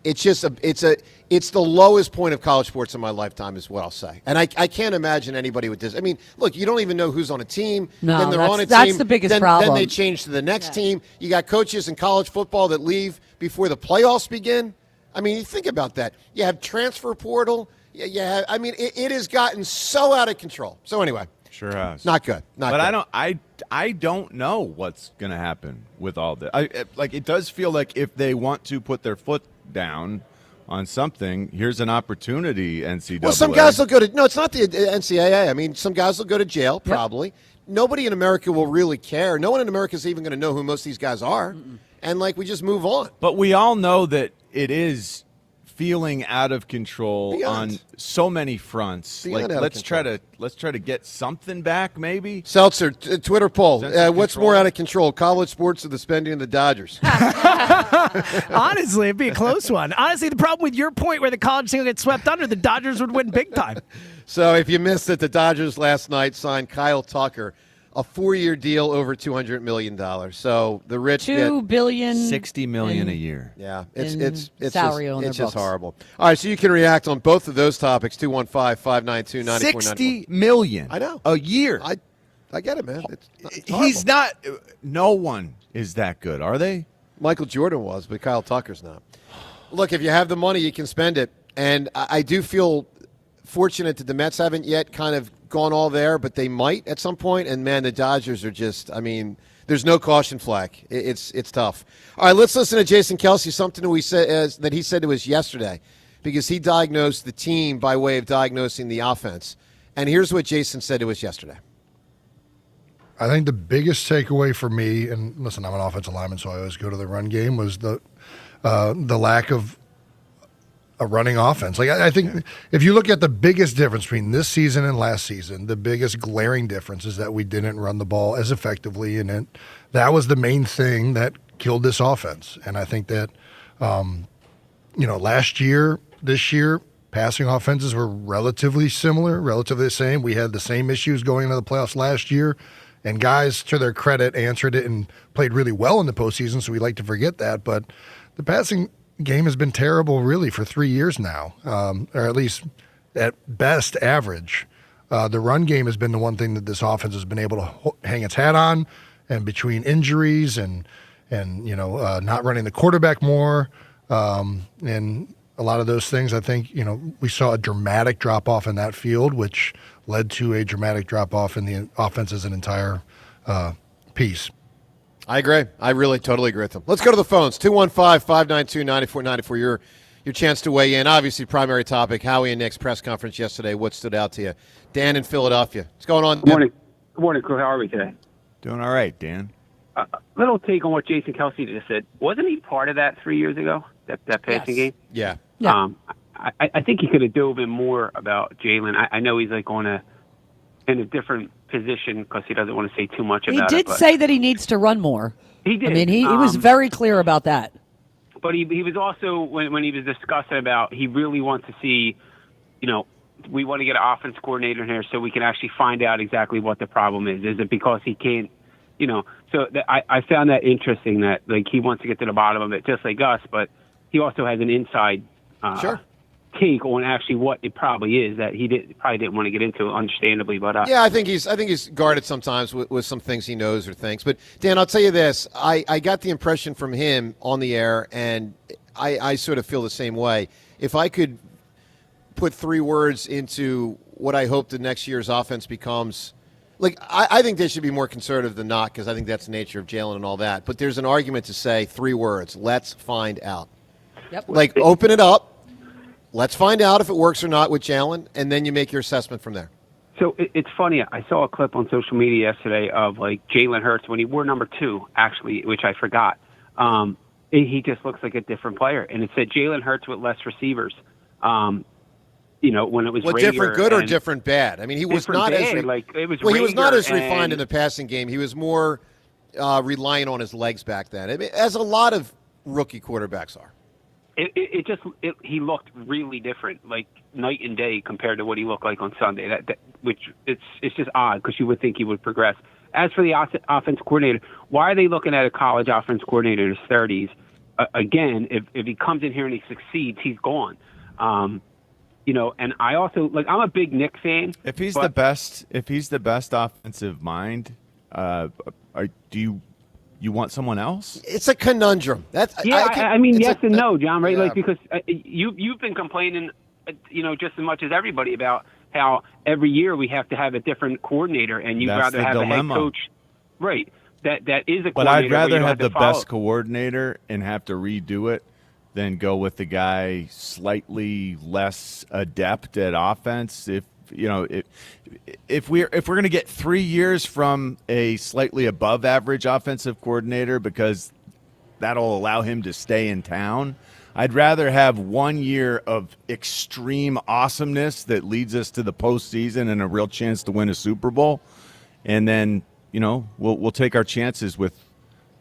It's just it's the lowest point of college sports in my lifetime is what I'll say. And I can't imagine anybody with this. I mean, look, you don't even know who's on a team. No, then they're on a that's team. the biggest then, problem. Then they change to the next team. You got coaches in college football that leave before the playoffs begin. I mean, you think about that. You have transfer portal. Yeah, I mean, it has gotten so out of control. So anyway, sure has. Not good. Not but good. I don't know what's going to happen with all this. It does feel like if they want to put their foot down on something, here's an opportunity. NCAA. Well, some guys will go to. No, it's not the NCAA. I mean, some guys will go to jail probably. Yep. Nobody in America will really care. No one in America is even going to know who most of these guys are, and we just move on. But we all know that it is feeling out of control on so many fronts. Let's try to get something back, maybe. Seltzer, Twitter poll. What's more out of control, college sports or the spending of the Dodgers? Honestly, it'd be a close one. Honestly, the problem with your point where the college thing gets swept under, the Dodgers would win big time. So if you missed it, the Dodgers last night signed Kyle Tucker a 4-year deal over $200 million. So the rich get $2 billion, $60 million a year. Yeah, it's just, salary on their it's just books. horrible. All right, so you can react on both of those topics. 215-592-9494. $60 million. I know. A year. I get it, man. It's He's not. No one is that good, are they? Michael Jordan was, but Kyle Tucker's not. Look, if you have the money, you can spend it. And I do feel fortunate that the Mets haven't yet kind of gone all there, but they might at some point. And, man, the Dodgers are just, I mean, there's no caution flag. It's tough. All right, let's listen to Jason Kelce, something that he said to us yesterday, because he diagnosed the team by way of diagnosing the offense. And here's what Jason said to us yesterday. I think the biggest takeaway for me, and listen, I'm an offensive lineman, so I always go to the run game, was the lack of a running offense. Like I think if you look at the biggest difference between this season and last season, the biggest glaring difference is that we didn't run the ball as effectively, and that was the main thing that killed this offense. And I think that, last year, this year, passing offenses were relatively similar, relatively the same. We had the same issues going into the playoffs last year. And guys, to their credit, answered it and played really well in the postseason, so we like to forget that. But the passing game has been terrible really for 3 years now, or at least at best average. The run game has been the one thing that this offense has been able to hang its hat on, and between injuries and not running the quarterback more, and a lot of those things, I think, we saw a dramatic drop-off in that field, which led to a dramatic drop-off in the offense as an entire piece. I agree. I really totally agree with them. Let's go to the phones. 215-592-9494. Your chance to weigh in. Obviously, primary topic, Howie and Nick's press conference yesterday. What stood out to you? Dan in Philadelphia. What's going on? Good morning, crew. How are we today? Doing all right, Dan. Little take on what Jason Kelce just said. Wasn't he part of that 3 years ago, that passing game? Yeah. I think he could have dove in more about Jalen. I know he's like in a different position because he doesn't want to say too much about it. He did say that he needs to run more. He did. I mean, he was very clear about that. But he was also, when he was discussing about, he really wants to see, we want to get an offense coordinator in here so we can actually find out exactly what the problem is. Is it because he can't, so I found that interesting that, like, he wants to get to the bottom of it just like us, but he also has an inside take on actually what it probably is that he probably didn't want to get into, understandably. But I think he's guarded sometimes with some things he knows or thinks. But Dan, I'll tell you this: I got the impression from him on the air, and I sort of feel the same way. If I could put 3 words into what I hope the next year's offense becomes, like I think they should be more conservative than not, because I think that's the nature of Jalen and all that. But there's an argument to say 3 words: let's find out. Yep. Like, open it up. Let's find out if it works or not with Jalen, and then you make your assessment from there. So it's funny. I saw a clip on social media yesterday of, like, Jalen Hurts when he wore number 2, actually, which I forgot. He just looks like a different player. And it said Jalen Hurts with less receivers. When it was What, Rager different good or different bad? I mean, he was not as he was not as refined in the passing game. He was more relying on his legs back then, as a lot of rookie quarterbacks are. He looked really different, like night and day compared to what he looked like on Sunday. Which it's just odd, because you would think he would progress. As for the offense coordinator, why are they looking at a college offense coordinator in his 30s? Again, if he comes in here and he succeeds, he's gone. And I also, like, I'm a big Nick fan. If he's the best offensive mind, do you want someone else? It's a conundrum. I mean, yes and no, John. Right? Yeah. Like, because you've been complaining, just as much as everybody about how every year we have to have a different coordinator, and you'd rather have a head coach, right? That is a coordinator. But I'd rather have the best coordinator and have to redo it than go with the guy slightly less adept at offense. If we're going to get 3 years from a slightly above average offensive coordinator, because that'll allow him to stay in town, I'd rather have 1 year of extreme awesomeness that leads us to the postseason and a real chance to win a Super Bowl, and then we'll take our chances with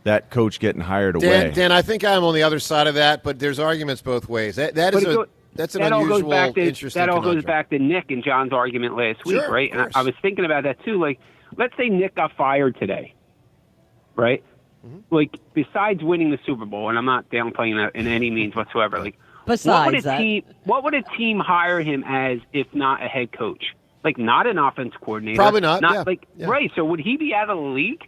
that coach getting hired away. Dan, I think I'm on the other side of that, but there's arguments both ways. That is That's an that all unusual, goes back to, interesting That all goes conundrum. back to Nick and John's argument last week, Sure, right? of And I was thinking about that too. Like, let's say Nick got fired today, right? Mm-hmm. Like, besides winning the Super Bowl, and I'm not downplaying that in any means whatsoever. Like, Besides that. what would a team hire him as if not a head coach? Like, not an offense coordinator. Probably not, yeah. Right. So would he be out of the league?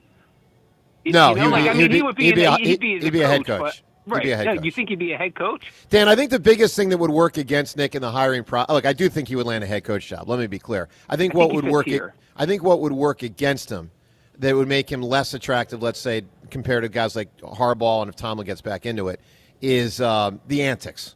No, You know, he would be a head coach. Right. He'd be a head No, coach. you think he'd be a head coach? Dan, I think the biggest thing that would work against Nick in the hiring look, I do think he would land a head coach job. Let me be clear. I think what would work against him that would make him less attractive, let's say, compared to guys like Harbaugh, and if Tomlin gets back into it, is the antics.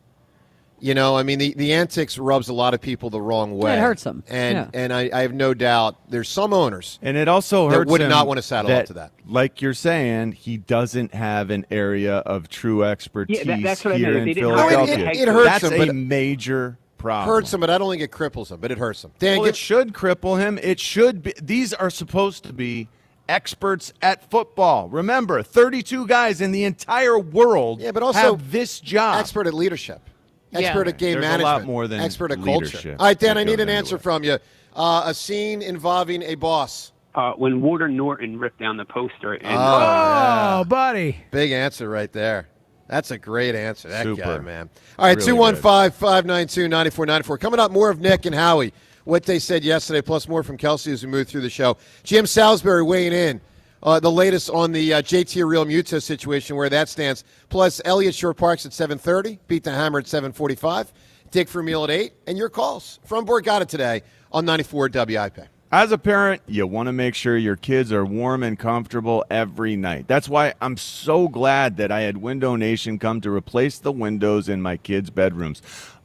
You know, I mean, the antics rubs a lot of people the wrong way. It hurts them. And I have no doubt there's some owners And it also that hurts would him not want to saddle up to that. Like you're saying, he doesn't have an area of true expertise that's what I here meant. in They didn't hire Philadelphia. It hurts That's him, a but major problem. hurts him, but I don't think it cripples him. But it hurts him. Dan, Well, it should cripple him. It should be. These are supposed to be experts at football. Remember, 32 guys in the entire world but also have this job. expert at leadership. Expert at game There's management. a lot more than expert at leadership culture. All right, Dan, that I need goes an into answer it. from you. A scene involving a boss. When Warder Norton ripped down the poster. And, yeah. buddy. Big answer right there. That's a great answer. That guy, Super. man. All right, Really 215-592-9494. Coming up, more of Nick and Howie, what they said yesterday, plus more from Kelsey as we move through the show. Jim Salisbury weighing in. The latest on the JT Real Muto situation, where that stands. Plus, Elliott Shore Parks at 7:30. Beat the Hammer at 7:45. Dick Vermeil at 8. And your calls from Borgata today on 94 WIP. As a parent, you want to make sure your kids are warm and comfortable every night. That's why I'm so glad that I had Window Nation come to replace the windows in my kids' bedrooms.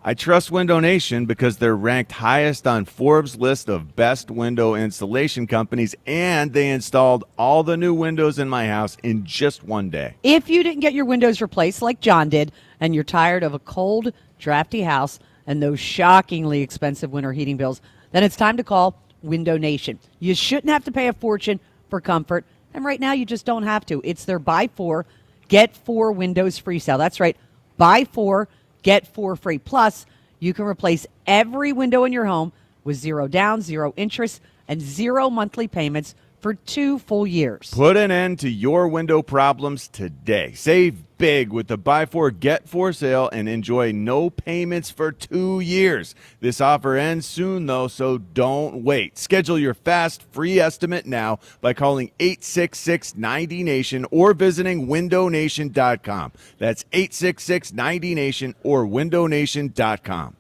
I trust Window Nation because they're ranked highest on Forbes' list of best window installation companies, and they installed all the new windows in my house in just one day. If you didn't get your windows replaced like John did, and you're tired of a cold, drafty house and those shockingly expensive winter heating bills, then it's time to call Window Nation. You shouldn't have to pay a fortune for comfort, and right now you just don't have to. It's their buy 4, get 4 windows free sale. That's right, buy 4, get 4 free. Plus, you can replace every window in your home with 0 down, 0 interest, and 0 monthly payments for 2 full years. Put an end to your window problems today. Save big with the Buy 4, Get 4 sale and enjoy no payments for 2 years. This offer ends soon, though, so don't wait. Schedule your fast, free estimate now by calling 866-90NATION or visiting windownation.com. That's 866-90NATION or windownation.com.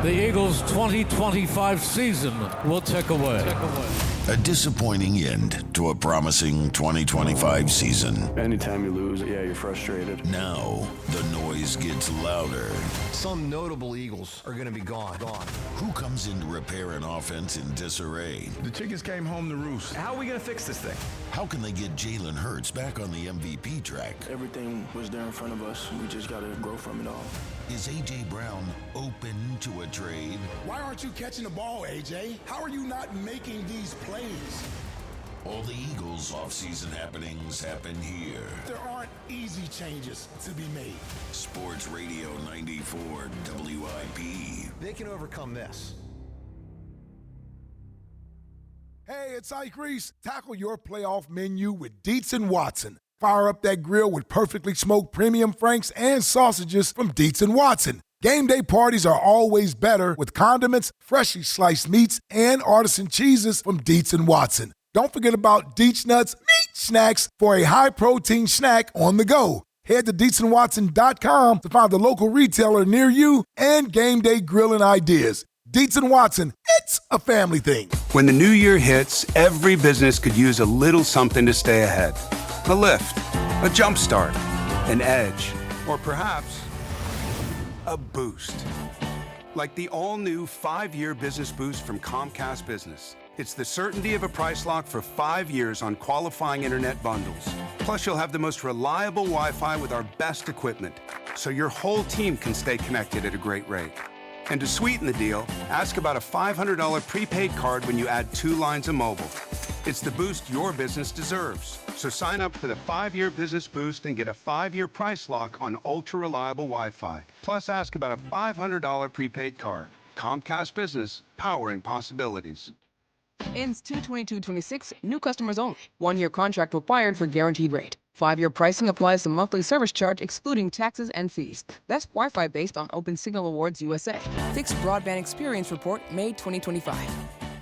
The Eagles' 2025 season will tick away. A disappointing end to a promising 2025 season. Anytime you lose, you're frustrated. Now, the noise gets louder. Some notable Eagles are going to be gone. Who comes in to repair an offense in disarray? The chickens came home to roost. How are we going to fix this thing? How can they get Jalen Hurts back on the MVP track? Everything was there in front of us. We just got to grow from it all. Is A.J. Brown open to a trade? Why aren't you catching the ball, A.J.? How are you not making these plays? All the Eagles' offseason happenings happen here. There aren't easy changes to be made. Sports Radio 94 WIP. They can overcome this. Hey, it's Ike Reese. Tackle your playoff menu with Dietz & Watson. Fire up that grill with perfectly smoked premium franks and sausages from Dietz & Watson. Game day parties are always better with condiments, freshly sliced meats, and artisan cheeses from Dietz & Watson. Don't forget about Dietz Nuts Meat Snacks for a high-protein snack on the go. Head to DietzandWatson.com to find the local retailer near you and game day grilling ideas. Dietz & Watson, it's a family thing. When the new year hits, every business could use a little something to stay ahead. A lift, a jump start, an edge, or perhaps a boost. Like the all-new 5-year business boost from Comcast Business. It's the certainty of a price lock for 5 years on qualifying internet bundles. Plus, you'll have the most reliable Wi-Fi with our best equipment, so your whole team can stay connected at a great rate. And to sweeten the deal, ask about a $500 prepaid card when you add 2 lines of mobile. It's the boost your business deserves. So sign up for the 5-year business boost and get a 5-year price lock on ultra-reliable Wi-Fi. Plus, ask about a $500 prepaid card. Comcast Business, powering possibilities. Ends 2/22/26. New customers only. 1-year contract required for guaranteed rate. 5-year pricing applies to monthly service charge excluding taxes and fees. That's Wi-Fi based on Open Signal Awards USA. Fixed Broadband Experience Report, May 2025.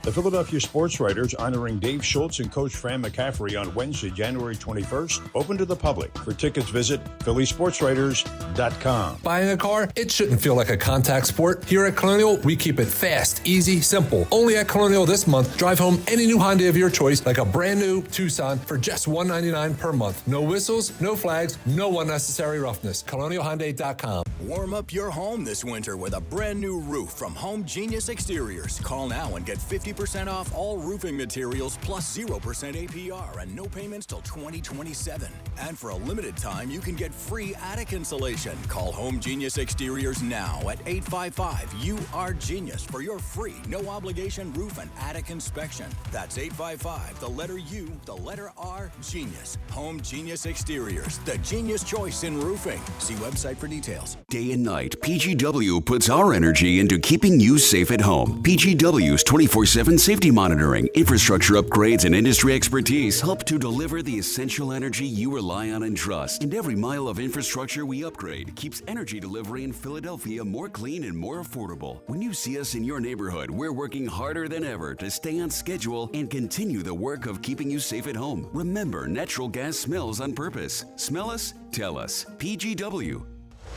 The Philadelphia Sports Writers honoring Dave Schultz and Coach Fran McCaffrey on Wednesday, January 21st. Open to the public. For tickets, visit phillysportswriters.com. Buying a car, it shouldn't feel like a contact sport. Here at Colonial, we keep it fast, easy, simple. Only at Colonial this month, drive home any new Hyundai of your choice, like a brand new Tucson, for just $199 per month. No whistles, no flags, no unnecessary roughness. ColonialHyundai.com. Warm up your home this winter with a brand new roof from Home Genius Exteriors. Call now and get 50% off all roofing materials plus 0% APR and no payments till 2027. And for a limited time, you can get free attic insulation. Call Home Genius Exteriors now at 855-U-R-GENIUS for your free, no obligation roof and attic inspection. That's 855, the letter U, the letter R, Genius. Home Genius Exteriors, the genius choice in roofing. See website for details. Day and night, PGW puts our energy into keeping you safe at home. PGW's 24/7 safety monitoring, infrastructure upgrades, and industry expertise help to deliver the essential energy you rely on and trust. And every mile of infrastructure we upgrade keeps energy delivery in Philadelphia more clean and more affordable. When you see us in your neighborhood, we're working harder than ever to stay on schedule and continue the work of keeping you safe at home. Remember, natural gas smells on purpose. Smell us? Tell us. PGW.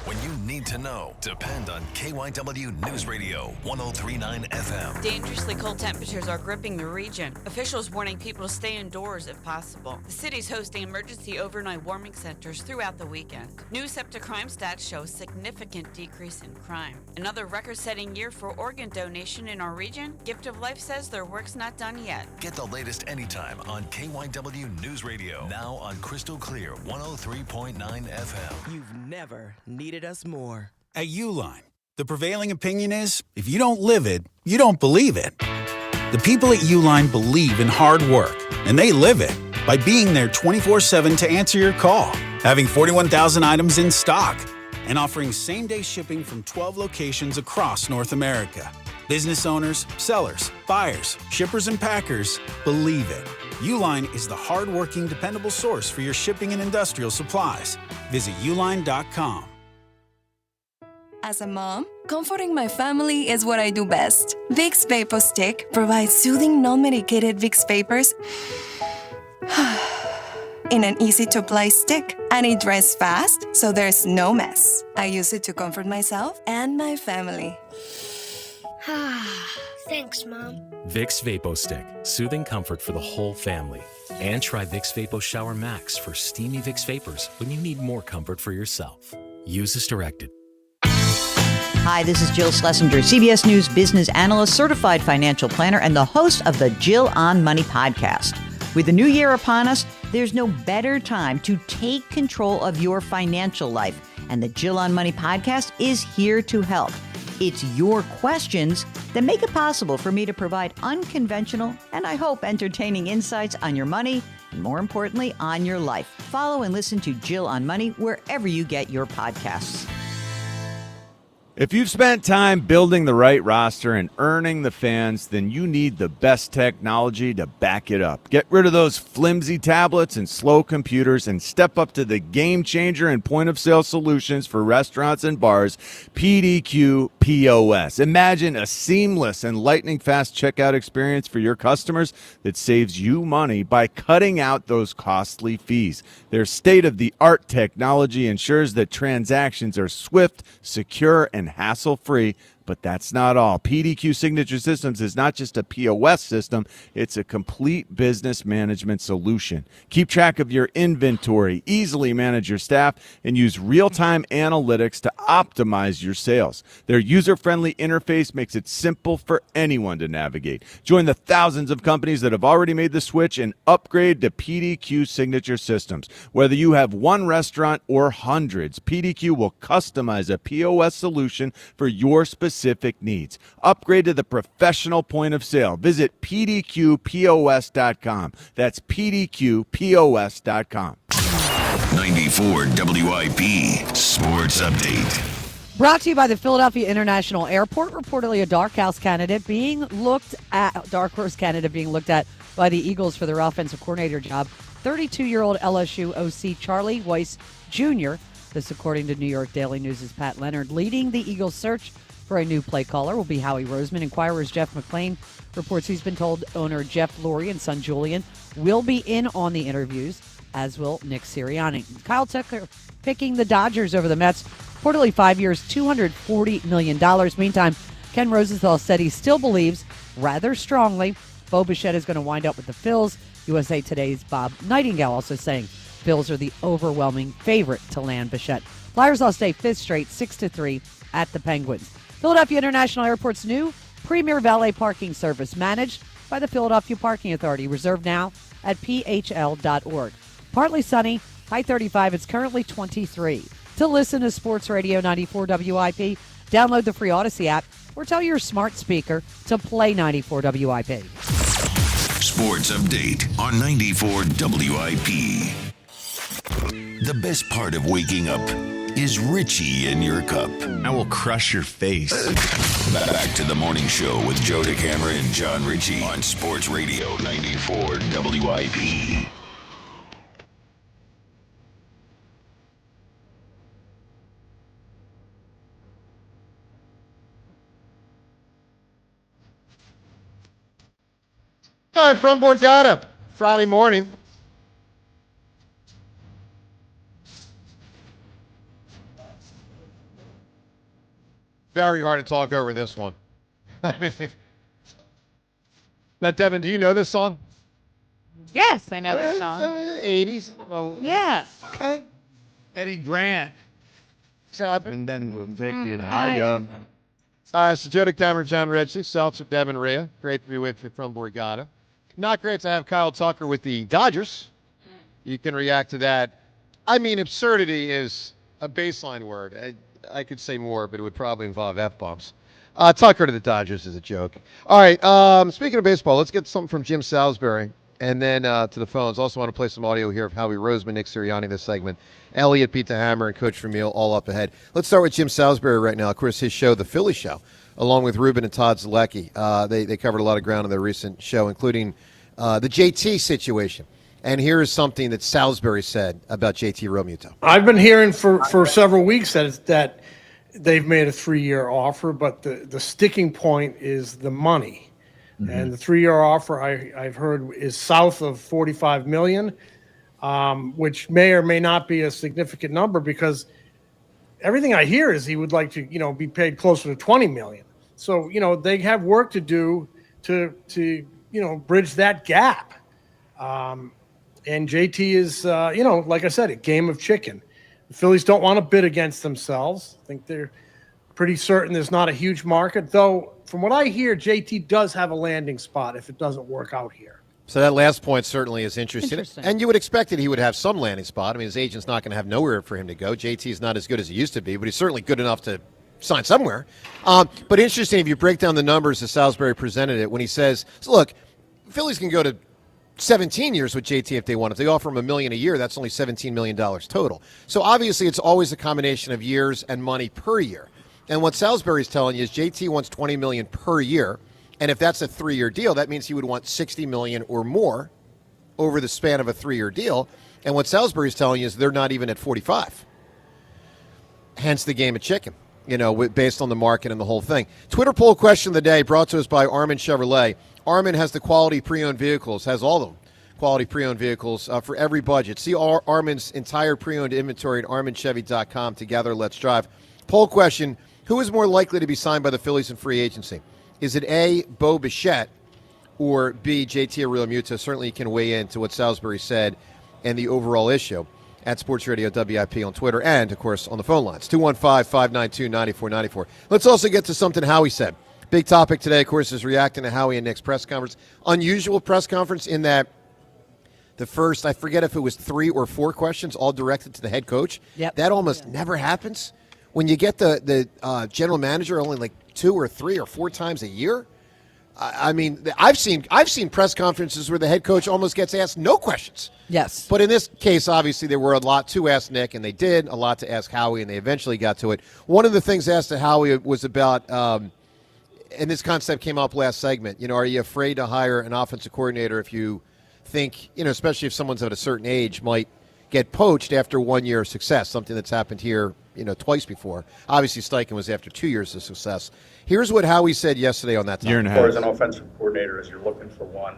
When you need to know, depend on KYW News Radio 103.9 FM. Dangerously cold temperatures are gripping the region. Officials warning people to stay indoors if possible. The city's hosting emergency overnight warming centers throughout the weekend. New SEPTA crime stats show a significant decrease in crime. Another record-setting year for organ donation in our region. Gift of Life says their work's not done yet. Get the latest anytime on KYW News Radio. Now on Crystal Clear 103.9 FM. You've never needed us more. At Uline, the prevailing opinion is, if you don't live it, you don't believe it. The people at Uline believe in hard work, and they live it by being there 24/7 to answer your call, having 41,000 items in stock, and offering same-day shipping from 12 locations across North America. Business owners, sellers, buyers, shippers, and packers believe it. Uline is the hard-working, dependable source for your shipping and industrial supplies. Visit uline.com. As a mom, comforting my family is what I do best. Vicks Vapor Stick provides soothing, non-medicated Vicks Vapors in an easy-to-apply stick, and it dries fast, so there's no mess. I use it to comfort myself and my family. Thanks, Mom. Vicks Vapo Stick, soothing comfort for the whole family. And try Vicks Vapo Shower Max for steamy Vicks Vapors when you need more comfort for yourself. Use as directed. Hi, this is Jill Schlesinger, CBS News business analyst, certified financial planner, and the host of the Jill on Money podcast. With the new year upon us, there's no better time to take control of your financial life. And the Jill on Money podcast is here to help. It's your questions that make it possible for me to provide unconventional and, I hope, entertaining insights on your money and, more importantly, on your life. Follow and listen to Jill on Money wherever you get your podcasts. If you've spent time building the right roster and earning the fans, then you need the best technology to back it up. Get rid of those flimsy tablets and slow computers and step up to the game changer and point-of-sale solutions for restaurants and bars, PDQ POS. Imagine a seamless and lightning-fast checkout experience for your customers that saves you money by cutting out those costly fees. Their state-of-the-art technology ensures that transactions are swift, secure, and hassle-free. But that's not all. PDQ Signature Systems is not just a POS system, it's a complete business management solution. Keep track of your inventory, easily manage your staff, and use real-time analytics to optimize your sales. Their user-friendly interface makes it simple for anyone to navigate. Join the thousands of companies that have already made the switch and upgrade to PDQ Signature Systems. Whether you have one restaurant or hundreds, PDQ will customize a POS solution for your specific specific needs. Upgrade to the professional point of sale. Visit pdqpos.com. That's pdqpos.com. 94 WIP Sports Update. Brought to you by the Philadelphia International Airport. Reportedly a dark horse candidate being looked at by the Eagles for their offensive coordinator job. 32-year-old LSU OC Charlie Weiss Jr. This, according to New York Daily News' Pat Leonard. Leading the Eagles' search for a new play caller will be Howie Roseman. Inquirer's Jeff McClain reports he's been told owner Jeff Lurie and son Julian will be in on the interviews, as will Nick Sirianni. Kyle Tucker picking the Dodgers over the Mets. Reportedly 5 years, $240 million. Meantime, Ken Rosenthal said he still believes rather strongly Bo Bichette is going to wind up with the Phillies. USA Today's Bob Nightingale also saying Phillies are the overwhelming favorite to land Bichette. Flyers lost a fifth straight, 6-3 at the Penguins. Philadelphia International Airport's new premier valet parking service managed by the Philadelphia Parking Authority. Reserved now at phl.org. Partly sunny, high 35. It's currently 23. To listen to Sports Radio 94 WIP, download the free Odyssey app or tell your smart speaker to play 94 WIP. Sports Update on 94 WIP. The best part of waking up is Richie in your cup. I will crush your face. Back to the morning show with Joe DeCamera and John Ritchie on Sports Radio 94 WIP. All right, from Borgata, Friday morning. Very hard to talk over this one. Now, Devin, do you know this song? Yes, I know this song. 80s. Well, Yeah. okay. Eddie Grant. And then we'll take it higher. So Joe DeCamera, John Ritchie, Seltzer, Devin Rhea. Great to be with you from Borgata. Not great to have Kyle Tucker with the Dodgers. You can react to that. I mean, absurdity is a baseline word. I could say more, but it would probably involve F-bombs. Tucker to the Dodgers is a joke. All right, speaking of baseball, let's get something from Jim Salisbury and then to the phones. Also want to play some audio here of Howie Roseman, Nick Sirianni this segment. Elliot, Pete the Hammer, and Coach Vermeil all up ahead. Let's start with Jim Salisbury right now. Of course, his show, The Philly Show, along with Ruben and Todd Zalecki. They covered a lot of ground in their recent show, including the JT situation. And here is something that Salisbury said about JT Realmuto. I've been hearing for several weeks that they've made a 3-year offer, but the sticking point is the money. Mm-hmm. And the 3-year offer I've heard is south of $45 million, which may or may not be a significant number because everything I hear is he would like to, be paid closer to $20 million. So, they have work to do to bridge that gap. And JT is, like I said, a game of chicken. The Phillies don't want to bid against themselves. I think they're pretty certain there's not a huge market, though from what I hear, JT does have a landing spot if it doesn't work out here. So that last point certainly is interesting. And you would expect that he would have some landing spot. I mean, his agent's not going to have nowhere for him to go. JT's not as good as he used to be, but he's certainly good enough to sign somewhere. But interesting, if you break down the numbers as Salisbury presented it, when he says, look, Phillies can go to 17 years with JT if they want. If they offer him $1 million a year, that's only $17 million total. So obviously it's always a combination of years and money per year. And what Salisbury's telling you is JT wants $20 million per year. And if that's a 3-year deal, that means he would want $60 million or more over the span of a 3-year deal. And what Salisbury's telling you is they're not even at 45. Hence the game of chicken, based on the market and the whole thing. Twitter poll question of the day brought to us by Armin Chevrolet. Armin has the quality pre-owned vehicles, has all of them, quality pre-owned vehicles for every budget. See Armin's entire pre-owned inventory at arminchevy.com. Together, let's drive. Poll question, who is more likely to be signed by the Phillies in free agency? Is it A, Bo Bichette, or B, JT Realmuto? Certainly you can weigh in to what Salisbury said and the overall issue at Sports Radio WIP on Twitter and, of course, on the phone lines. 215-592-9494. Let's also get to something Howie said. Big topic today, of course, is reacting to Howie and Nick's press conference. Unusual press conference in that the first, I forget if it was 3 or 4 questions, all directed to the head coach. Yep. That almost never happens. When you get the general manager only like 2 or 3 or 4 times a year? I mean, I've seen press conferences where the head coach almost gets asked no questions. Yes. But in this case, obviously, there were a lot to ask Nick, and they did, a lot to ask Howie, and they eventually got to it. One of the things asked to Howie was about, and this concept came up last segment, are you afraid to hire an offensive coordinator if you think, especially if someone's at a certain age, might get poached after 1 year of success, something that's happened here, twice before. Obviously, Steichen was after 2 years of success. Here's what Howie said yesterday on that topic. Year and a half. As an offensive coordinator, as you're looking for one,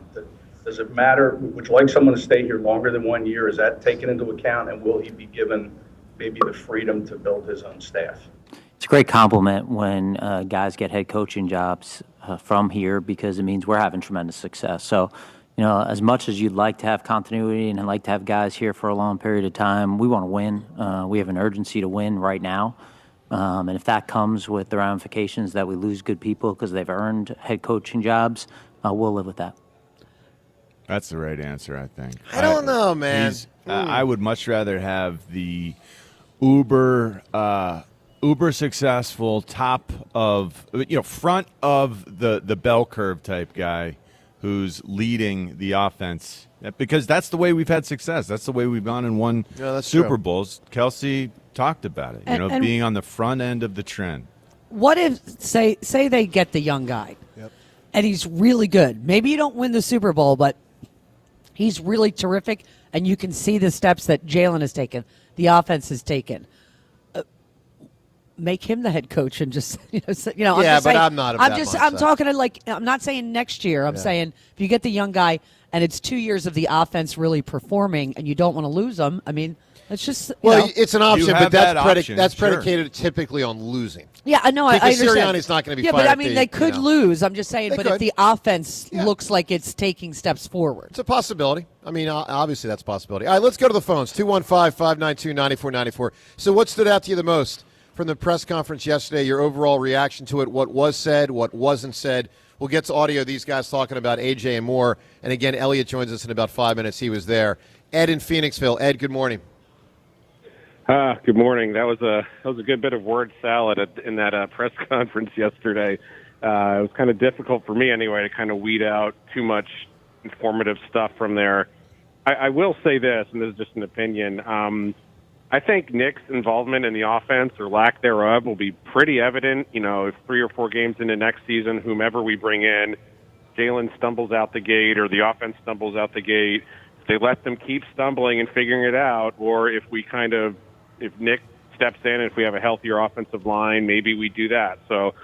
does it matter? Would you like someone to stay here longer than 1 year? Is that taken into account, and will he be given maybe the freedom to build his own staff? It's a great compliment when guys get head coaching jobs from here because it means we're having tremendous success. So, as much as you'd like to have continuity and like to have guys here for a long period of time, we want to win. We have an urgency to win right now. And if that comes with the ramifications that we lose good people because they've earned head coaching jobs, we'll live with that. That's the right answer, I think. I don't know, man. I would much rather have the uber successful top of, front of the bell curve type guy who's leading the offense, because that's the way we've had success. That's the way we've gone and won Super true. Bowls. Kelsey talked about it, And being on the front end of the trend. What if, say they get the young guy, and he's really good. Maybe you don't win the Super Bowl, but he's really terrific, and you can see the steps that Jalen has taken, the offense has taken. Make him the head coach and just, I'm just but saying, I'm not of that mindset. I'm talking to I'm not saying next year. I'm saying if you get the young guy and it's 2 years of the offense really performing and you don't want to lose them, I mean, it's just, it's an option, but that's Sure. predicated typically on losing. Yeah, I know. I Because understand. Sirianni's not going to be Yeah, fired. but I mean, they could lose. I'm just saying. They But if could. the offense looks like it's taking steps forward, It's a possibility. I mean, obviously that's a possibility. All right, let's go to the phones. 215-592-9494. So what stood out to you the most from the press conference yesterday, your overall reaction to it, what was said, what wasn't said? We'll get to audio, these guys talking about AJ and more. And again, Elliot joins us in about 5 minutes. He was there. Ed in Phoenixville. Ed, good morning. Good morning. That was a good bit of word salad in that press conference yesterday. It was kind of difficult for me anyway to kind of weed out too much informative stuff from there. I will say this, and this is just an opinion. I think Nick's involvement in the offense or lack thereof will be pretty evident. If 3 or 4 games into next season, whomever we bring in, Jalen stumbles out the gate or the offense stumbles out the gate, if they let them keep stumbling and figuring it out, or if Nick steps in and if we have a healthier offensive line, maybe we do that. So,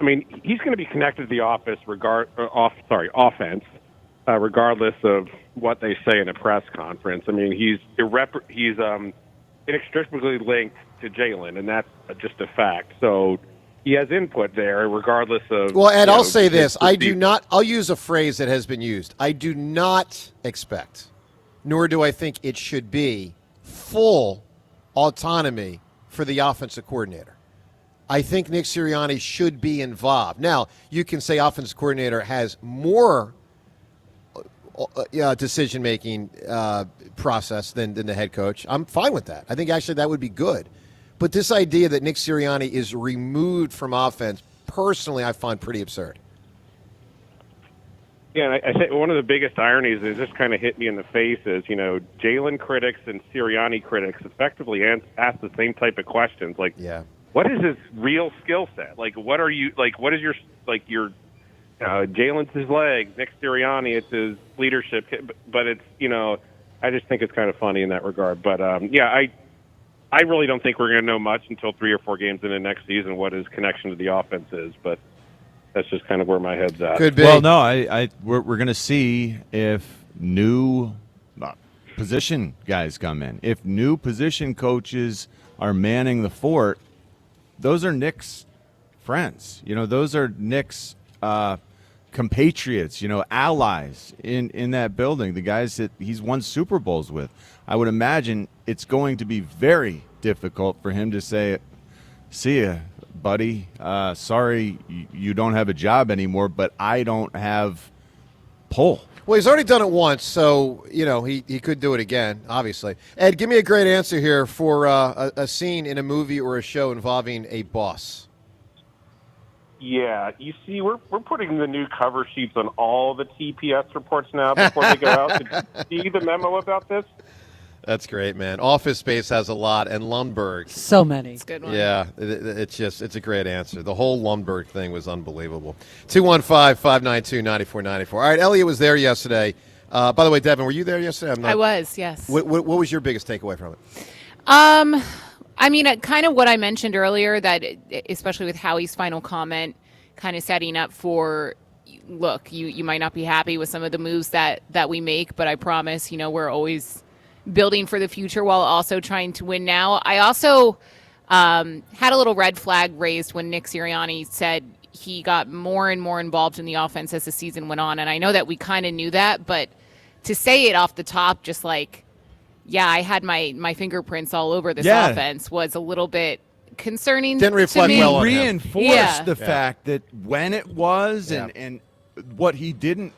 I mean, he's going to be connected to the offense, regardless of what they say in a press conference. I mean, he's inextricably linked to Jalen, and that's just a fact. So he has input there, regardless of. Well, Ed, I'll say this: I'll use a phrase that has been used. I do not expect, nor do I think it should be, full autonomy for the offensive coordinator. I think Nick Sirianni should be involved. Now, you can say offensive coordinator has more decision-making process than the head coach. I'm fine with that. I think actually that would be good. But this idea that Nick Sirianni is removed from offense, personally, I find pretty absurd. Yeah, and I think one of the biggest ironies is this kind of hit me in the face is, Jalen critics and Sirianni critics effectively ask the same type of questions. Like, what is his real skill set? Like, what is your Jalen's his legs, Nick Sirianni, it's his leadership. But it's, I just think it's kind of funny in that regard. But, I really don't think we're going to know much until 3 or 4 games into next season what his connection to the offense is. But that's just kind of where my head's at. Could be. Well, no, we're going to see if new position guys come in. If new position coaches are manning the fort, those are Nick's friends. Those are Nick's compatriots, allies in that building, the guys that he's won Super Bowls with. I would imagine it's going to be very difficult for him to say, see ya, buddy. Sorry you don't have a job anymore, but I don't have pull. Well, he's already done it once, so, he could do it again, obviously. Ed, give me a great answer here for a scene in a movie or a show involving a boss. Yeah, you see, we're putting the new cover sheets on all the TPS reports now before they go out. Did you see the memo about this? That's great, man. Office Space has a lot, and Lundberg. So many. It's a good one. Yeah, it's a great answer. The whole Lundberg thing was unbelievable. 215-592-9494. All right, Elliot was there yesterday. By the way, Devin, were you there yesterday? I was, yes. What was your biggest takeaway from it? I mean, kind of what I mentioned earlier, that especially with Howie's final comment, kind of setting up for, look, you might not be happy with some of the moves that we make, but I promise, we're always building for the future while also trying to win now. I also had a little red flag raised when Nick Sirianni said he got more and more involved in the offense as the season went on. And I know that we kind of knew that, but to say it off the top, just like, yeah, I had my fingerprints all over this offense, was a little bit concerning. Didn't reflect to me. well on him. Reinforced the fact that when it was and what he didn't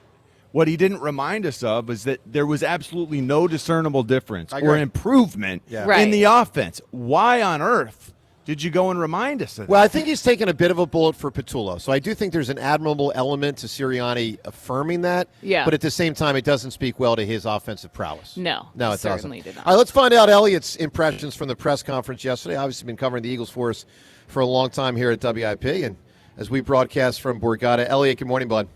remind us of is that there was absolutely no discernible difference or improvement in the offense. Why on earth did you go and remind us of that? Well, I think he's taken a bit of a bullet for Patullo. So I do think there's an admirable element to Sirianni affirming that. Yeah. But at the same time, it doesn't speak well to his offensive prowess. No, it certainly doesn't. did not. All right, let's find out Elliot's impressions from the press conference yesterday. Obviously been covering the Eagles for us for a long time here at WIP. And as we broadcast from Borgata, Elliot, good morning, bud.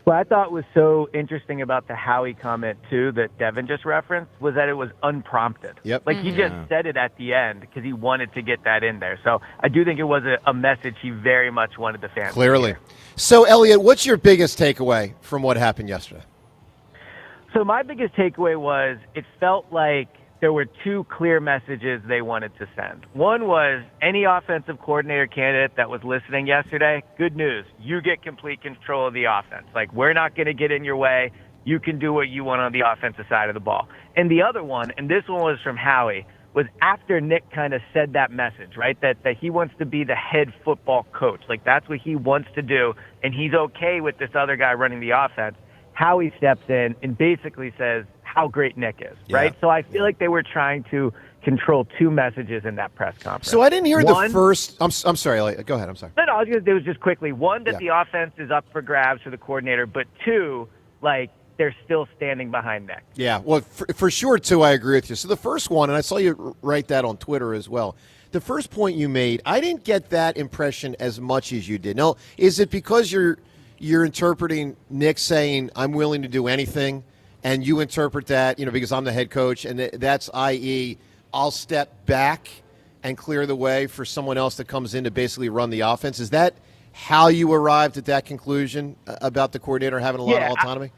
What I thought was so interesting about the Howie comment, too, that Devin just referenced, was that it was unprompted. Yep. Like, he just said it at the end because he wanted to get that in there. So I do think it was a message he very much wanted the fans Clearly. to hear. So, Elliot, what's your biggest takeaway from what happened yesterday? So my biggest takeaway was it felt like there were two clear messages they wanted to send. One was any offensive coordinator candidate that was listening yesterday, good news. You get complete control of the offense. Like, we're not going to get in your way. You can do what you want on the offensive side of the ball. And the other one, and this one was from Howie, was after Nick kind of said that message, right, that he wants to be the head football coach. Like, that's what he wants to do, and he's okay with this other guy running the offense. Howie steps in and basically says how great Nick is, right? So I feel like they were trying to control two messages in that press conference. So I didn't hear the first. I'm sorry, Elliot. Go ahead. I'm sorry. No, I was going to do just quickly. One, that the offense is up for grabs for the coordinator, but two, like, they're still standing behind Nick. Yeah, well, for sure, too, I agree with you. So the first one, and I saw you write that on Twitter as well, the first point you made, I didn't get that impression as much as you did. Now, is it because you're interpreting Nick saying, I'm willing to do anything, and you interpret that, because I'm the head coach, and that's i.e., I'll step back and clear the way for someone else that comes in to basically run the offense? Is that how you arrived at that conclusion about the coordinator having a lot of autonomy?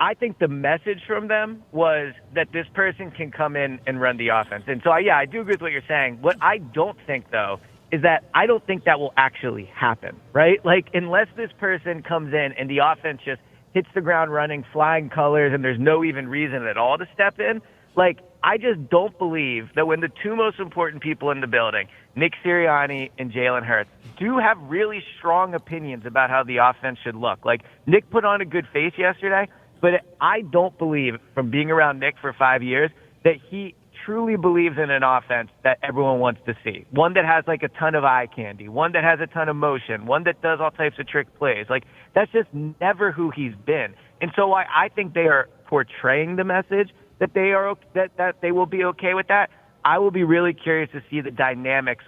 I think the message from them was that this person can come in and run the offense. And so, I do agree with what you're saying. What I don't think, though, is that I don't think that will actually happen, right? Like, unless this person comes in and the offense just hits the ground running, flying colors, and there's no even reason at all to step in, like, I just don't believe that when the two most important people in the building, Nick Sirianni and Jalen Hurts, do have really strong opinions about how the offense should look. Like, Nick put on a good face yesterday, but I don't believe, from being around Nick for 5 years, that he truly believes in an offense that everyone wants to see. One that has, like, a ton of eye candy, one that has a ton of motion, one that does all types of trick plays. Like, that's just never who he's been. And so I think they are portraying the message that they are that they will be okay with that. I will be really curious to see the dynamics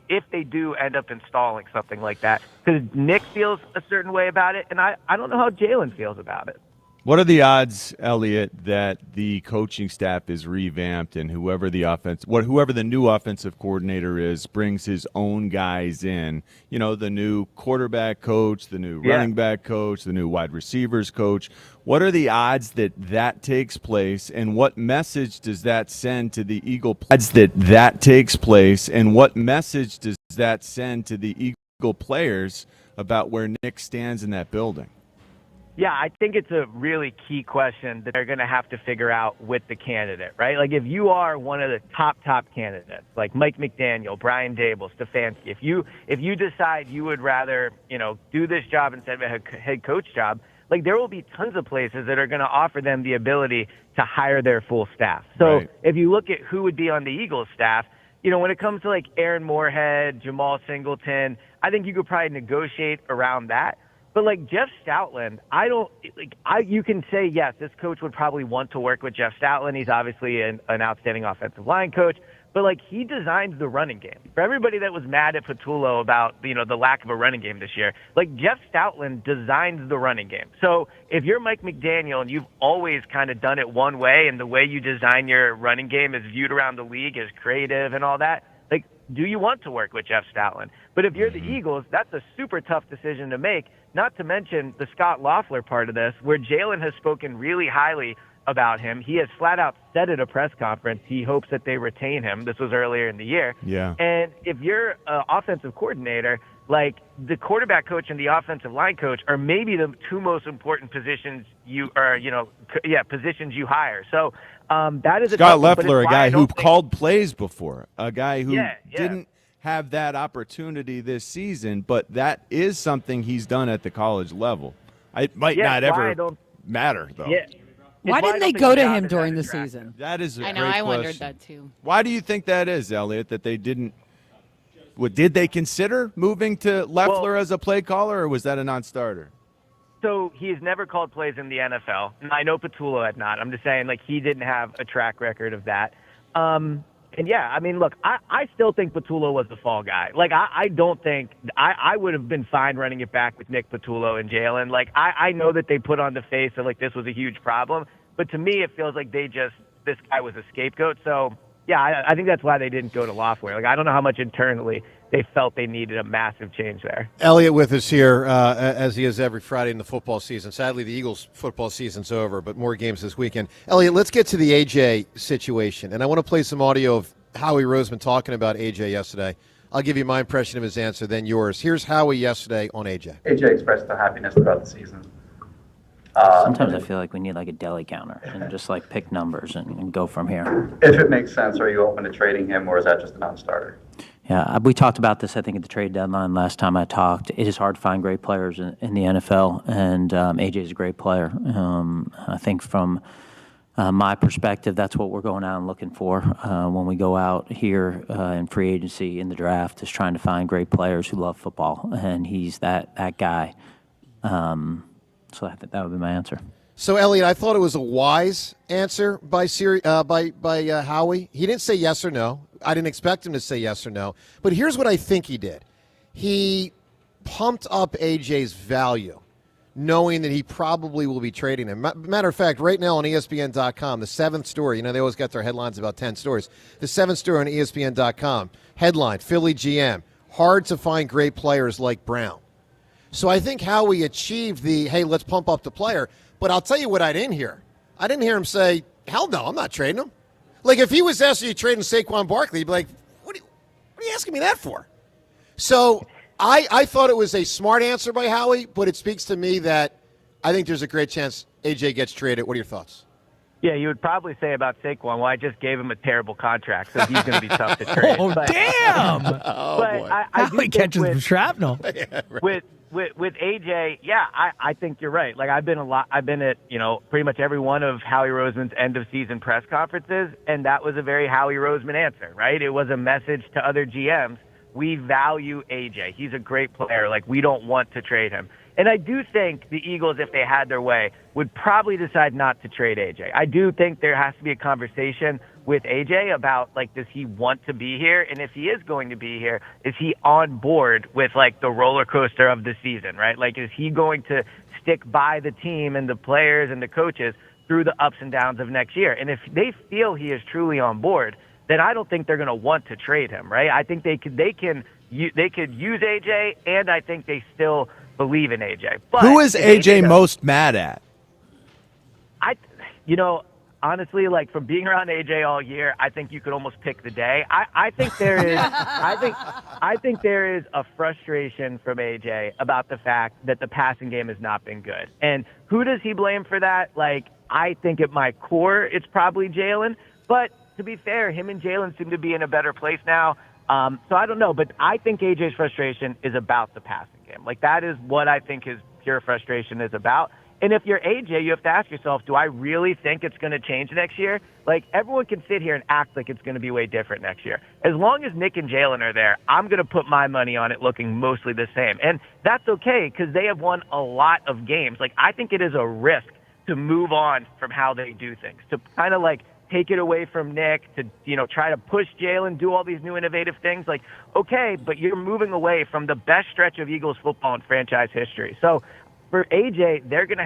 if they do end up installing something like that, because Nick feels a certain way about it, and I don't know how Jalen feels about it. What are the odds, Elliot, that the coaching staff is revamped and whoever the new offensive coordinator is brings his own guys in? The new quarterback coach, the new running back coach, the new wide receivers coach. What are the odds that takes place, and what message does that send to the Eagle players? That takes place, and what message does that send to the Eagle players about where Nick stands in that building? Yeah, I think it's a really key question that they're going to have to figure out with the candidate, right? Like, if you are one of the top candidates, like Mike McDaniel, Brian Dable, Stefanski, if you decide you would rather, do this job instead of a head coach job, like, there will be tons of places that are going to offer them the ability to hire their full staff. So if you look at who would be on the Eagles staff, when it comes to like Aaron Moorhead, Jamal Singleton, I think you could probably negotiate around that. But like Jeff Stoutland, you can say, yes, this coach would probably want to work with Jeff Stoutland. He's obviously an outstanding offensive line coach, but like he designs the running game. For everybody that was mad at Patullo about, the lack of a running game this year, like Jeff Stoutland designs the running game. So if you're Mike McDaniel and you've always kind of done it one way and the way you design your running game is viewed around the league as creative and all that, like, do you want to work with Jeff Stoutland? But if you're the Eagles, that's a super tough decision to make, not to mention the Scott Loeffler part of this, where Jalen has spoken really highly about him. He has flat out said at a press conference he hopes that they retain him. This was earlier in the year. Yeah. And if you're an offensive coordinator, like the quarterback coach and the offensive line coach are maybe the two most important positions positions you hire. So that is Scott a Loeffler, a guy who called plays before, a guy who didn't have that opportunity this season, but that is something he's done at the college level. It might not ever matter, though. Yeah. Why didn't they go to him during the season? That is a great I question. wondered that too. Why do you think that is, Elliot, that they didn't did they consider moving to Loeffler as a play caller, or was that a non-starter? So he has never called plays in the NFL. And I know Patullo had not. I'm just saying, like, he didn't have a track record of that. And yeah, I mean, look, I still think Patullo was the fall guy. Like, I don't think I would have been fine running it back with Nick Patullo and Jalen. Like, I know that they put on the face that, like, this was a huge problem. But to me, it feels like this guy was a scapegoat. So, yeah, I think that's why they didn't go to Loeffler. Like, I don't know how much internally they felt they needed a massive change there. Elliot with us here, as he is every Friday in the football season. Sadly, the Eagles' football season's over, but more games this weekend. Elliot, let's get to the A.J. situation, and I want to play some audio of Howie Roseman talking about A.J. yesterday. I'll give you my impression of his answer, then yours. Here's Howie yesterday on A.J. A.J. expressed the happiness throughout the season. Sometimes I feel like we need like a deli counter and just like pick numbers and go from here. If it makes sense, are you open to trading him, or is that just a non-starter? Yeah, we talked about this, I think, at the trade deadline last time I talked. It is hard to find great players in the NFL, and A.J. is a great player. I think from my perspective, that's what we're going out and looking for when we go out here in free agency in the draft, is trying to find great players who love football, and he's that guy. So I think that would be my answer. So, Elliot, I thought it was a wise answer by Howie. He didn't say yes or no. I didn't expect him to say yes or no. But here's what I think he did. He pumped up AJ's value, knowing that he probably will be trading him. Matter of fact, right now on ESPN.com, the seventh story, they always got their headlines about 10 stories. The seventh story on ESPN.com, headline, Philly GM, hard to find great players like Brown. So I think Howie achieved the, hey, let's pump up the player. But I'll tell you what I didn't hear. I didn't hear him say, hell no, I'm not trading him. Like, if he was asking you trading Saquon Barkley, he'd be like, what are you asking me that for? So I thought it was a smart answer by Howie, but it speaks to me that I think there's a great chance AJ gets traded. What are your thoughts? Yeah, you would probably say about Saquon, well, I just gave him a terrible contract, so he's going to be tough to trade. Damn! But I do he think catches with, the shrapnel. Yeah, right. With AJ, yeah, I think you're right. Like, I've been at, pretty much every one of Howie Roseman's end of season press conferences, and that was a very Howie Roseman answer, right? It was a message to other GMs. We value AJ. He's a great player. Like, we don't want to trade him. And I do think the Eagles, if they had their way, would probably decide not to trade AJ. I do think there has to be a conversation with AJ about, like, does he want to be here? And if he is going to be here, is he on board with, like, the roller coaster of the season, right? Like, is he going to stick by the team and the players and the coaches through the ups and downs of next year? And if they feel he is truly on board, then I don't think they're going to want to trade him, right? I think they could use AJ, and I think they still believe in AJ. But who is AJ most mad at? Honestly, like, from being around AJ all year, I think you could almost pick the day. I think there is I think there is a frustration from AJ about the fact that the passing game has not been good. And who does he blame for that? Like, I think at my core it's probably Jalen, but to be fair, him and Jalen seem to be in a better place now. So I don't know, but I think AJ's frustration is about the passing game. Like, that is what I think his pure frustration is about. And if you're AJ, you have to ask yourself, do I really think it's going to change next year? Like, everyone can sit here and act like it's going to be way different next year. As long as Nick and Jalen are there, I'm going to put my money on it looking mostly the same. And that's okay because they have won a lot of games. Like, I think it is a risk to move on from how they do things, to kind of like take it away from Nick, to, try to push Jalen, do all these new innovative things. Like, okay, but you're moving away from the best stretch of Eagles football in franchise history. So for AJ, he's going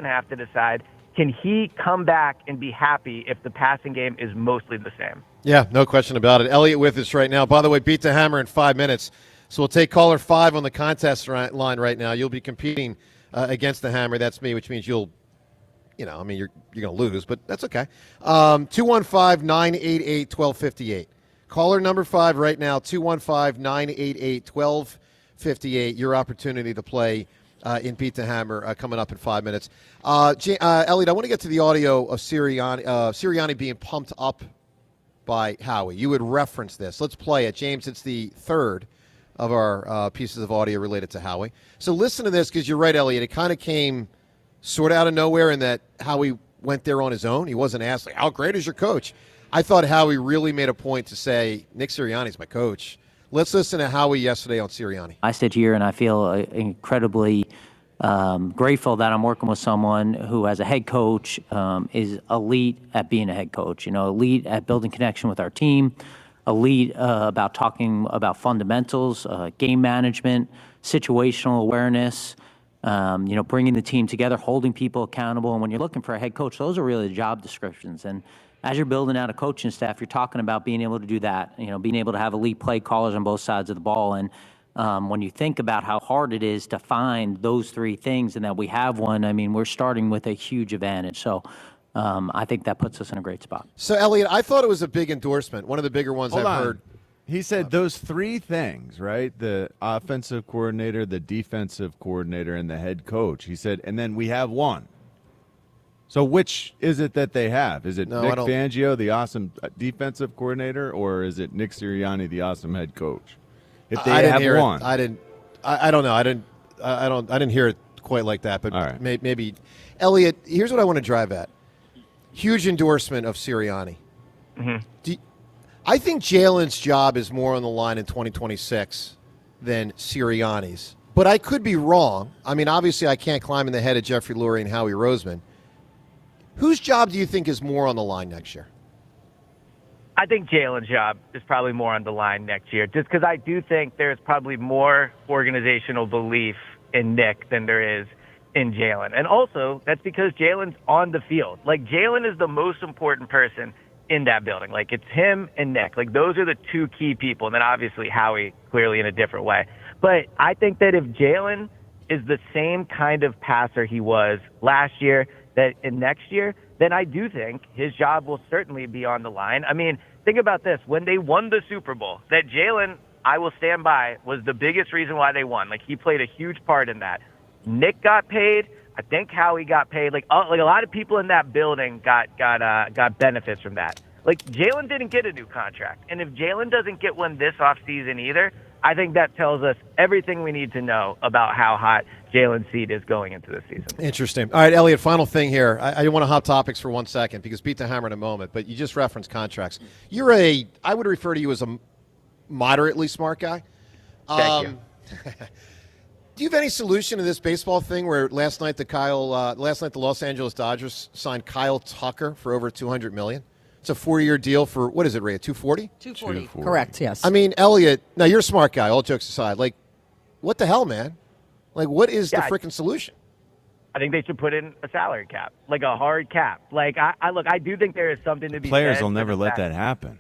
to have to decide, can he come back and be happy if the passing game is mostly the same? Yeah, no question about it. Elliot with us right now. By the way, Beat the Hammer in 5 minutes. So we'll take caller 5 on the contest line right now. You'll be competing against the Hammer. That's me, which means you're going to lose, but that's okay. 215-988-1258. Caller number 5 right now, 215-988-1258. Your opportunity to play in Beat the Hammer coming up in 5 minutes. Elliot, I want to get to the audio of Sirianni being pumped up by Howie. You would reference this. Let's play it. James, it's the third of our pieces of audio related to Howie. So listen to this, because you're right, Elliot. It kind of came sort of out of nowhere in that Howie went there on his own. He wasn't asked, like, how great is your coach? I thought Howie really made a point to say, Nick Sirianni's my coach. Let's listen to Howie yesterday on Sirianni. I sit here and I feel incredibly grateful that I'm working with someone who, as a head coach, is elite at being a head coach. Elite at building connection with our team, elite about talking about fundamentals, game management, situational awareness, bringing the team together, holding people accountable. And when you're looking for a head coach, those are really the job descriptions. And as you're building out a coaching staff, you're talking about being able to do that, being able to have elite play callers on both sides of the ball. And when you think about how hard it is to find those three things and that we have one, we're starting with a huge advantage. So I think that puts us in a great spot. So, Elliot, I thought it was a big endorsement, one of the bigger ones I've heard. He said those three things, right? The offensive coordinator, the defensive coordinator, and the head coach. He said, and then we have one. So which is it that they have? Is it Nick Fangio, the awesome defensive coordinator, or is it Nick Sirianni, the awesome head coach? If they have one. I don't know. I didn't hear it quite like that, but right. maybe. Elliot, here's what I want to drive at. Huge endorsement of Sirianni. Mm-hmm. I think Jalen's job is more on the line in 2026 than Sirianni's. But I could be wrong. Obviously I can't climb in the head of Jeffrey Lurie and Howie Roseman. Whose job do you think is more on the line next year? I think Jalen's job is probably more on the line next year, just because I do think there's probably more organizational belief in Nick than there is in Jalen. And also, that's because Jalen's on the field. Like, Jalen is the most important person in that building. Like, it's him and Nick. Like, those are the two key people. And then obviously Howie clearly in a different way. But I think that if Jalen is the same kind of passer he was last year, that in next year, then I do think his job will certainly be on the line. Think about this. When they won the Super Bowl, that Jalen, I will stand by, was the biggest reason why they won. Like, he played a huge part in that. Nick got paid. I think Howie got paid. Like a lot of people in that building got benefits from that. Like, Jalen didn't get a new contract. And if Jalen doesn't get one this offseason either, I think that tells us everything we need to know about how hot Jalen's seat is going into this season. Interesting. All right, Elliot, final thing here. I want to hop topics for 1 second because Beat the Hammer in a moment, but you just referenced contracts. I would refer to you as a moderately smart guy. Thank you. Do you have any solution to this baseball thing where last night the Los Angeles Dodgers signed Kyle Tucker for over $200 million? It's a 4-year deal for, what is it, Ray? 240? 240. Correct, yes. Elliot, now you're a smart guy, all jokes aside. Like, what the hell, man? Like, what is the freaking solution? I think they should put in a salary cap, like a hard cap. Like, I do think there is something to be Players said will never for let that happen.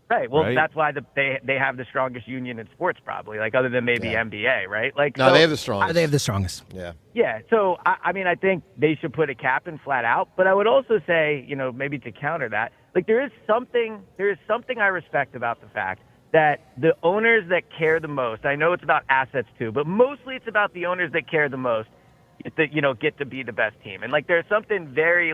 Right. Well, right? That's why they have the strongest union in sports, probably. Like, other than maybe NBA, right? Like, no, they have the strongest. They have the strongest. Yeah. Yeah. So I think they should put a cap in flat out. But I would also say, maybe to counter that, like, there is something I respect about the fact that the owners that care the most. I know it's about assets too, but mostly it's about the owners that care the most. That get to be the best team. And like, there's something very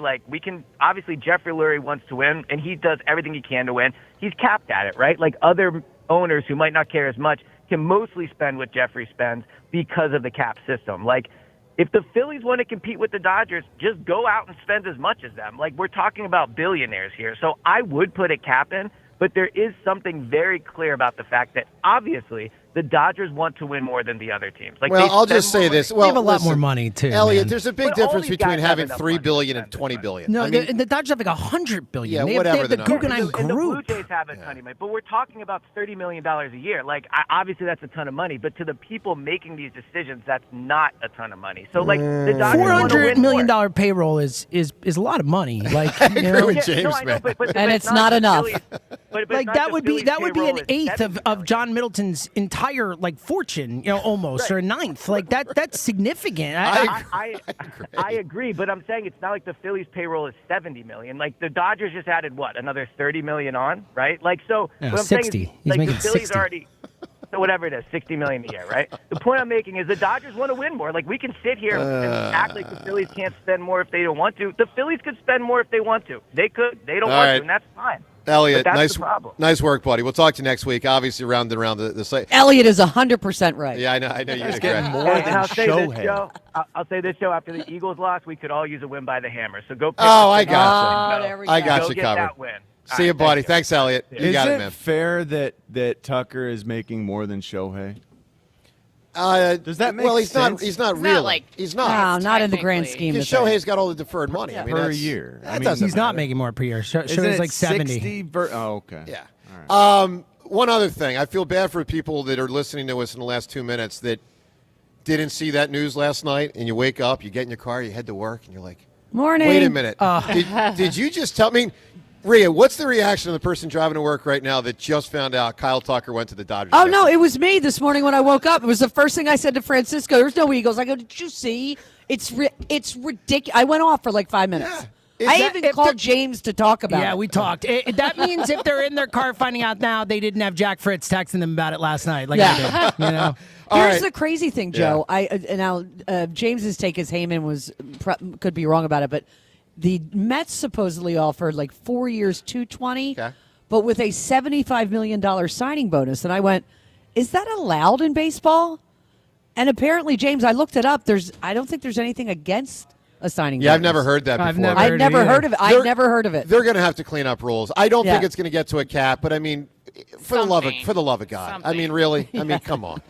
obviously Jeffrey Lurie wants to win and he does everything he can to win. He's capped at it, right? Like, other owners who might not care as much can mostly spend what Jeffrey spends because of the cap system. Like, If the Phillies want to compete with the Dodgers, just go out and spend as much as them. Like, we're talking about billionaires here. So I would put a cap in, but there is something very clear about the fact that obviously the Dodgers want to win more than the other teams. Like, well, I'll just say this. Well, they have a lot listen, more money too, Elliot, man. there's a big But all difference these between guys have having enough $3 money billion to and $20 billion. No, I mean, the Dodgers have like $100 billion. Yeah, they whatever have the the number Guggenheim is. And the Blue Group. Jays have a ton of money, but we're talking about $30 million a year. Like, obviously that's a ton of money, but to the people making these decisions, that's not a ton of money. So, like, the Dodgers want to $400 win million more. payroll is a lot of money. Like, I agree with Yeah, James, no, I know, man. but And it's not enough. But like not that the would be Phillies' an payroll is eighth $70 of John Middleton's entire like fortune, almost, or a ninth. Like that's significant. I agree, but I'm saying it's not like the Phillies' payroll is $70 million. Like, the Dodgers just added another $30 million on, right? Like, so Yeah, what I'm saying 60. is, He's like, making the Phillies 60. already, so whatever it is, $60 million a year, right? The point I'm making is the Dodgers want to win more. Like, we can sit here and act like the Phillies can't spend more if they don't want to. The Phillies could spend more if they want to. They could. They don't All want right. to, and that's fine. Elliot, But that's nice, the problem. nice work, buddy. We'll talk to you next week. Obviously, round and round the site. Elliot is 100% right. Yeah, I know. You're He's correct. getting more And than I'll say this, Shohei. Joe. I'll say this, Joe. After the Eagles lost, we could all use a win by the Hammer. So go. Pick Oh, I the got Oh, there we I go. got Go you get covered. that win. See you, buddy. Thanks, Elliot. You Is got it it, man. fair that Tucker is making more than Shohei? Does that make well, he's sense? not. He's not It's really. not like- he's No, not. not in the grand Technically. scheme of Because things. Shohei's got all the deferred money. I mean, per that's- year. That I mean, doesn't He's not matter. making more per year. Isn't Shows it like 70. 60 oh, okay. Yeah. One other thing. I feel bad for people that are listening to us in the last 2 minutes that didn't see that news last night, and you wake up, you get in your car, you head to work, and you're like, Morning. wait a minute. Did you just tell me? Rhea, what's the reaction of the person driving to work right now that just found out Kyle Tucker went to the Dodgers? Oh, no, it was me this morning when I woke up. It was the first thing I said to Francisco. There's no Eagles. I go, did you see? It's ridiculous. I went off for like 5 minutes. I even called James to talk about it. Yeah, we talked. That means if they're in their car finding out now, they didn't have Jack Fritz texting them about it last night. Like I did, Here's the crazy thing, Joe. Now James's take is Heyman could be wrong about it, but the Mets supposedly offered like 4 years, $220, but with a $75 million signing bonus. And I went, is that allowed in baseball? And apparently, James, I looked it up. I don't think there's anything against a signing bonus. Yeah, I've never heard that before. I've never heard of it. I've never heard of it. They're going to have to clean up rules. I don't Yeah. think it's going to get to a cap, but I mean, for the love of God. I mean, really? I mean, come on.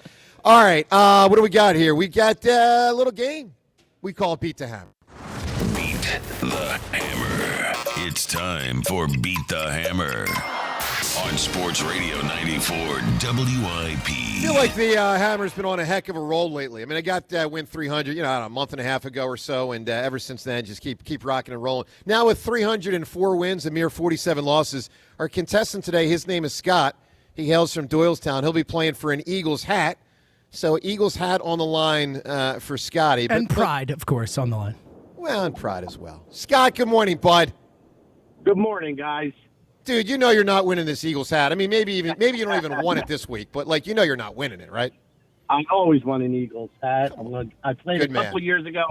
All right, what do we got here? We got a little game. We call it Beat the Hammer. Beat the Hammer. It's time for Beat the Hammer on Sports Radio 94 WIP. I feel like the Hammer's been on a heck of a roll lately. I mean, I got win 300, a month and a half ago or so, and ever since then, just keep rocking and rolling. Now with 304 wins, a mere 47 losses, our contestant today, his name is Scott. He hails from Doylestown. He'll be playing for an Eagles hat. So Eagles hat on the line for Scotty. And pride, of course, on the line. Well, and pride as well. Scott, good morning, bud. Good morning, guys. Dude, you know you're not winning this Eagles hat. I mean, maybe you don't even want it this week, but you're not winning it, right? I always want an Eagles hat. I played Good a couple man. years ago.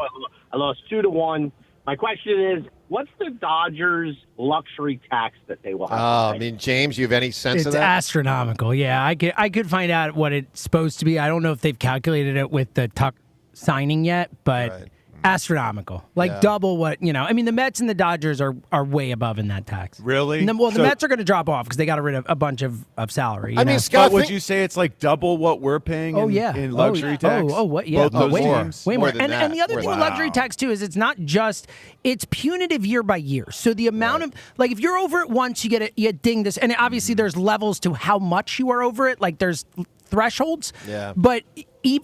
I lost 2-1. My question is, what's the Dodgers luxury tax that they will have? I mean, James, you have any sense It's of that? astronomical. Yeah, I could find out what it's supposed to be. I don't know if they've calculated it with the Tuck signing yet, but astronomical. Like double what, I mean, the Mets and the Dodgers are way above in that tax. Really? And the Mets are going to drop off because they got rid of a bunch of salary. I mean, know? Scott, But would you say it's like double what we're paying in luxury tax? What? Yeah. Both those way more. teams? Way more. than And that. the other thing with luxury tax, too, is it's punitive year by year. So the amount of, like, if you're over it once, you ding this. And obviously there's levels to how much you are over it. Like, there's thresholds. Yeah. But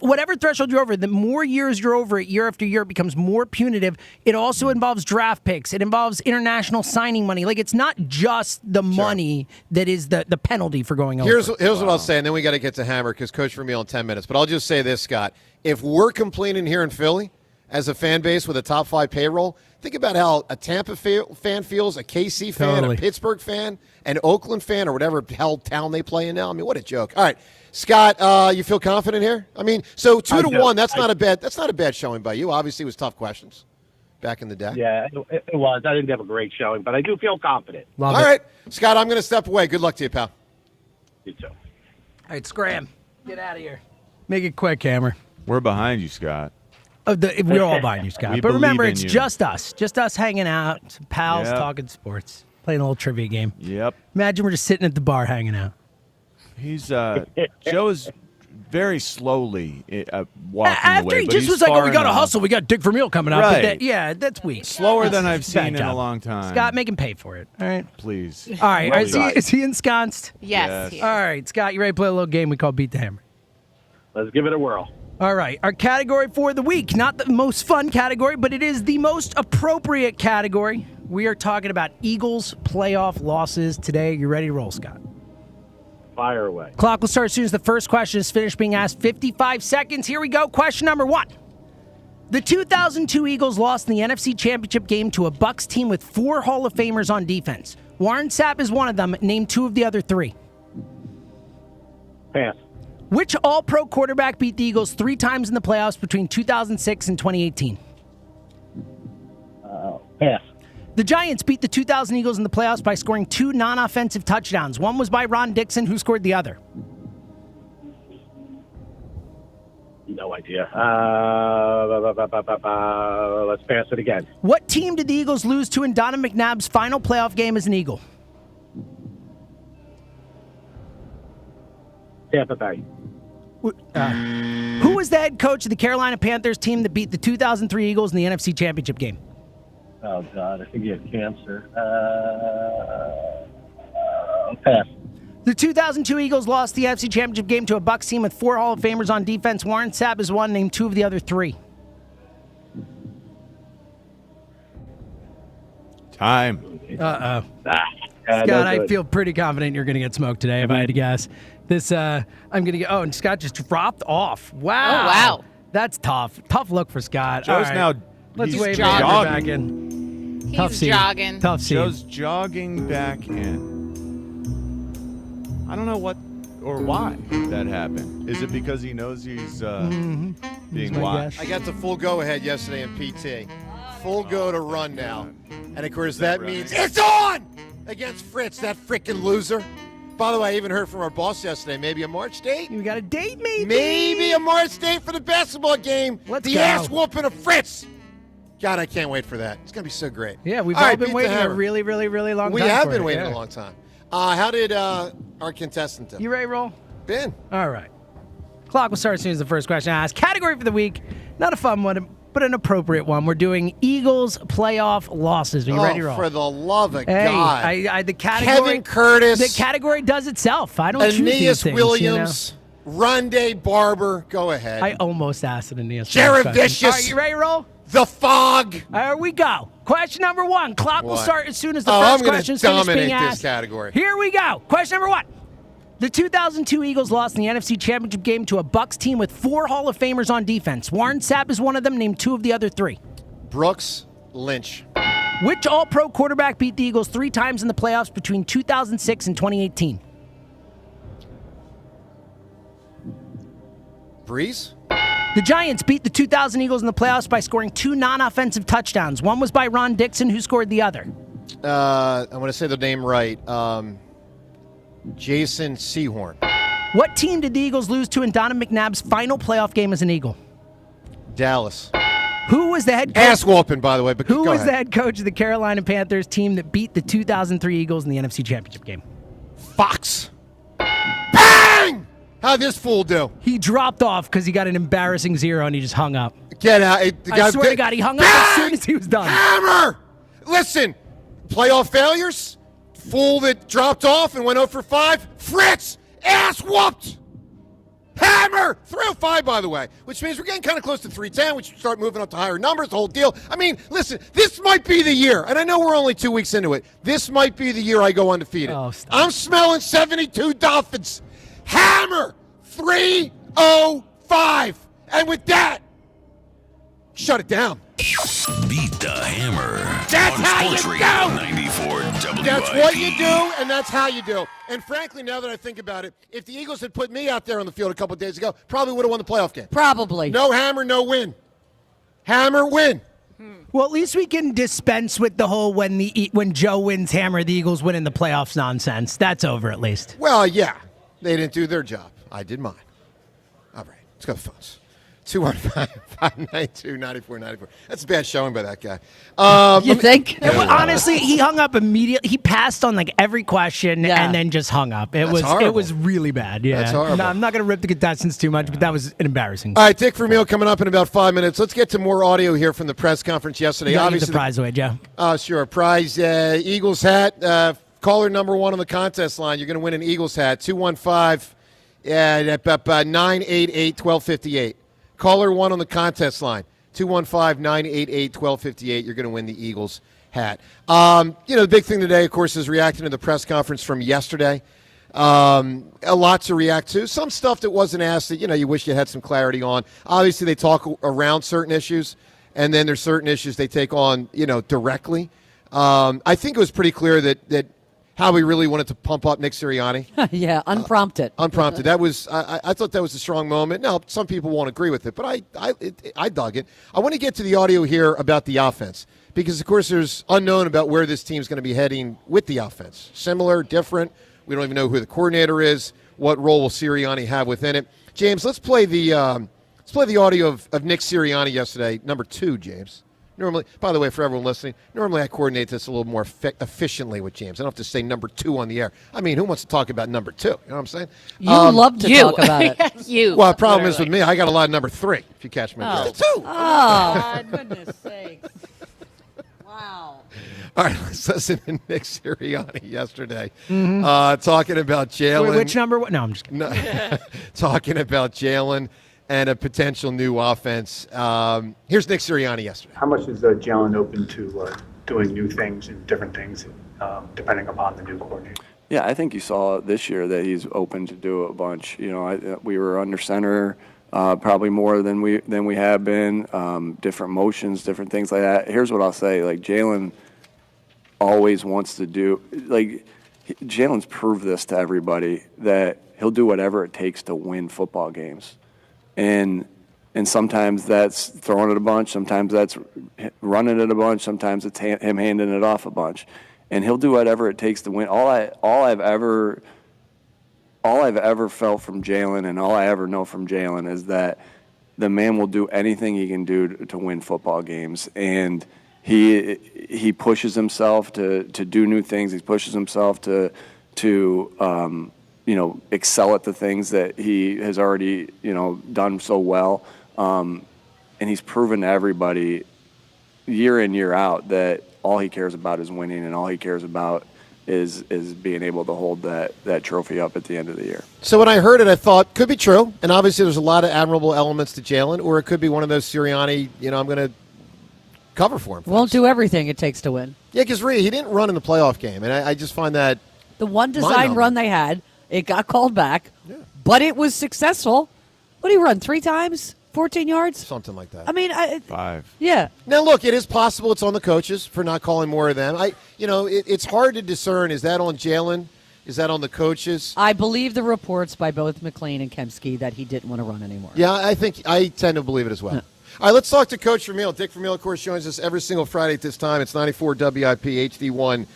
whatever threshold you're over, the more years you're over it, year after year, it becomes more punitive. It also involves draft picks. It involves international signing money. Like, it's not just the money that is the penalty for going over. Here's what I'll say, and then we got to get to Hammer because Coach Vermeil in 10 minutes. But I'll just say this, Scott. If we're complaining here in Philly as a fan base with a top 5 payroll, think about how a Tampa fan feels, a KC fan, Totally. a Pittsburgh fan, an Oakland fan, or whatever hell town they play in now. I mean, what a joke. All right, Scott, you feel confident here? I mean, so 2-1, that's not a bad showing by you. Obviously, it was tough questions back in the day. Yeah, it was. I didn't have a great showing, but I do feel confident. All right, Scott, I'm going to step away. Good luck to you, pal. You too. All right, scram. Get out of here. Make it quick, Hammer. We're behind you, Scott. We're all behind you, Scott. We But remember, believe it's in you. just us hanging out, some pals Yep. talking sports, playing a little trivia game. Yep. Imagine we're just sitting at the bar hanging out. He's Joe is very slowly walking After away. he but just he's was like, "Oh, far we got to enough. hustle. We got Dick Vermeil coming up." Right. But that's weak. Slower than I've It's a bad seen in a job. long time. Scott, make him pay for it. All right. Please. All right. Well Is he ensconced? Yes. he is. All right, Scott, you ready to play a little game we call Beat the Hammer? Let's give it a whirl. All right. Our category for the week, not the most fun category, but it is the most appropriate category. We are talking about Eagles playoff losses today. You ready to roll, Scott? Fire away. Clock will start as soon as the first question is finished being asked. 55 seconds. Here we go. Question number 1. The 2002 Eagles lost in the NFC Championship game to a Bucs team with 4 Hall of Famers on defense. Warren Sapp is one of them. Name 2 of the other 3. Pass. Which All-Pro quarterback beat the Eagles 3 times in the playoffs between 2006 and 2018? Pass. The Giants beat the 2000 Eagles in the playoffs by scoring 2 non-offensive touchdowns. One was by Ron Dixon. Who scored the other? No idea. Let's pass it again. What team did the Eagles lose to in Donovan McNabb's final playoff game as an Eagle? Tampa Bay. Who was the head coach of the Carolina Panthers team that beat the 2003 Eagles in the NFC Championship game? Oh, God. I think he had cancer. Pass. The 2002 Eagles lost the NFC Championship game to a Bucs team with 4 Hall of Famers on defense. Warren Sapp is one. Name 2 of the other 3. Time. Uh-oh. No Scott, I good. feel pretty confident you're going to get smoked today, if I had to guess. I'm going to get... Oh, and Scott just dropped off. Wow. Oh, wow. That's tough. Tough look for Scott. Joe's All right. now Let's he's wave jogging. Andrew back in. He's Tough scene. jogging. Tough scene. Joe's jogging back in. I don't know what or why that happened. Is it because he knows he's being my watched? guess. I got the full go-ahead yesterday in PT. Full go to run now. And, of course, that means it's on against Fritz, that freaking loser. By the way, I even heard from our boss yesterday, maybe a March date? You got a date, maybe? Maybe a March date for the basketball game. Let's the go. ass whooping of Fritz. God, I can't wait for that. It's going to be so great. Yeah, we've All all right, been beat the waiting a hammer. really, really, really long We time have for been it, waiting yeah. a long time. How did our contestant do? You ready to roll? Ben. All right. Clock will start as soon as the first question asked. Category for the week, not a fun one, but an appropriate one. We're doing Eagles playoff losses. Are you ready to roll? For the love of Hey, God. the category. Kevin Curtis. The category does itself. I don't choose these Aeneas things, Williams. Rondé Barber. Go ahead. I almost asked an Aeneas. Jared Williams question. Vicious. All right, you ready to roll? The Fog. There we go. Question number 1. Clock will What? start as soon as the I'm first gonna question is finished being dominate this asked. category. Here we go. Question number 1. The 2002 Eagles lost in the NFC Championship game to a Bucs team with 4 Hall of Famers on defense. Warren Sapp is one of them. Name 2 of the other 3. Brooks Lynch. Which All-Pro quarterback beat the Eagles 3 times in the playoffs between 2006 and 2018? Breeze. The Giants beat the 2000 Eagles in the playoffs by scoring 2 non-offensive touchdowns. One was by Ron Dixon, who scored the other. I'm going to say the name right. Jason Sehorn. What team did the Eagles lose to in Donovan McNabb's final playoff game as an Eagle? Dallas. Who was the head coach? Ass whooping, by the way. But Who go was ahead. the head coach of the Carolina Panthers team that beat the 2003 Eagles in the NFC Championship game? Fox. Bang! How'd this fool do? He dropped off because he got an embarrassing 0 and he just hung up. Get out. I swear to God, he hung up as soon as he was done. Hammer! Listen, playoff failures. Fool that dropped off and went 0 for 5. Fritz! Ass whooped! Hammer! 305, by the way, which means we're getting kind of close to 310. We should start moving up to higher numbers, the whole deal. I mean, listen, this might be the year, and I know we're only 2 weeks into it. This might be the year I go undefeated. Oh, stop. I'm smelling 72 Dolphins. Hammer! 305. And with that, shut it down. Beat the Hammer. That's on how Sports you Radio do. 94 WIP. That's what you do, and that's how you do. And frankly, now that I think about it, if the Eagles had put me out there on the field a couple of days ago, probably would have won the playoff game. Probably. No hammer, no win. Hammer, win. Well, at least we can dispense with the whole when Joe wins hammer, the Eagles win in the playoffs nonsense. That's over at least. Well, yeah. They didn't do their job. I did mine. All right. Let's go to the phones. 215-592-9494. That's a bad showing by that guy. You think? Honestly, he hung up immediately. He passed on like every question and then just hung up. It horrible. was really bad. Yeah, That's horrible. No, I'm not gonna rip the contestants too much, but that was embarrassing. All right, Dick Vermeil coming up in about 5 minutes. Let's get to more audio here from the press conference yesterday. Yeah, give Obviously, the prize away, Joe. Sure. Prize, Eagles hat. Caller number one on the contest line. You're going to win an Eagles hat. 215-988-1258. Caller one on the contest line. 215-988-1258. You're going to win the Eagles hat. The big thing today, of course, is reacting to the press conference from yesterday. A lot to react to. Some stuff that wasn't asked that, you wish you had some clarity on. Obviously, they talk around certain issues, and then there's certain issues they take on, directly. I think it was pretty clear that Howie really wanted to pump up Nick Sirianni. Yeah, unprompted. Unprompted. That was I thought that was a strong moment. Now, some people won't agree with it, but I dug it. I want to get to the audio here about the offense because, of course, there's unknown about where this team's going to be heading with the offense. Similar, different. We don't even know who the coordinator is. What role will Sirianni have within it? James, let's play the audio of Nick Sirianni yesterday, number 2, James. Normally, by the way, for everyone listening, normally I coordinate this a little more efficiently with James. I don't have to say number 2 on the air. I mean, who wants to talk about number 2? You know what I'm saying? You love to talk about it. You. Well, the problem is with me, I got a lot of number 3, if you catch me. Oh. 2. Oh, goodness sakes. Wow. All right, let's listen to Nick Sirianni yesterday talking about Jalen. Which number? No, I'm just kidding. No, talking about Jalen and a potential new offense. Here's Nick Sirianni yesterday. How much is Jalen open to doing new things and different things depending upon the new coordinator? Yeah, I think you saw this year that he's open to do a bunch. We were under center probably more than we have been. Different motions, different things like that. Here's what I'll say: like Jalen always wants to do. Like Jalen's proved this to everybody that he'll do whatever it takes to win football games. And sometimes that's throwing it a bunch, sometimes that's running it a bunch, sometimes it's him handing it off a bunch. And he'll do whatever it takes to win. All I've ever felt from Jalen and all I ever know from Jalen is that the man will do anything he can do to win football games. And he pushes himself to do new things. He pushes himself to excel at the things that he has already, done so well. And he's proven to everybody year in, year out that all he cares about is winning and all he cares about is being able to hold that trophy up at the end of the year. So when I heard it, I thought could be true. And obviously there's a lot of admirable elements to Jalen, or it could be one of those Sirianni, I'm going to cover for him. Won't do everything it takes to win. Yeah, because he didn't run in the playoff game. And I just find that the one design run they had, it got called back, but it was successful. What did he run, 3 times? 14 yards? Something like that. I mean, 5. Yeah. Now, look, it is possible it's on the coaches for not calling more of them. It's hard to discern. Is that on Jalen? Is that on the coaches? I believe the reports by both McLean and Kemsky that he didn't want to run anymore. Yeah, I tend to believe it as well. All right, let's talk to Coach Vermeil. Dick Vermeil, of course, joins us every single Friday at this time. It's 94 WIP HD1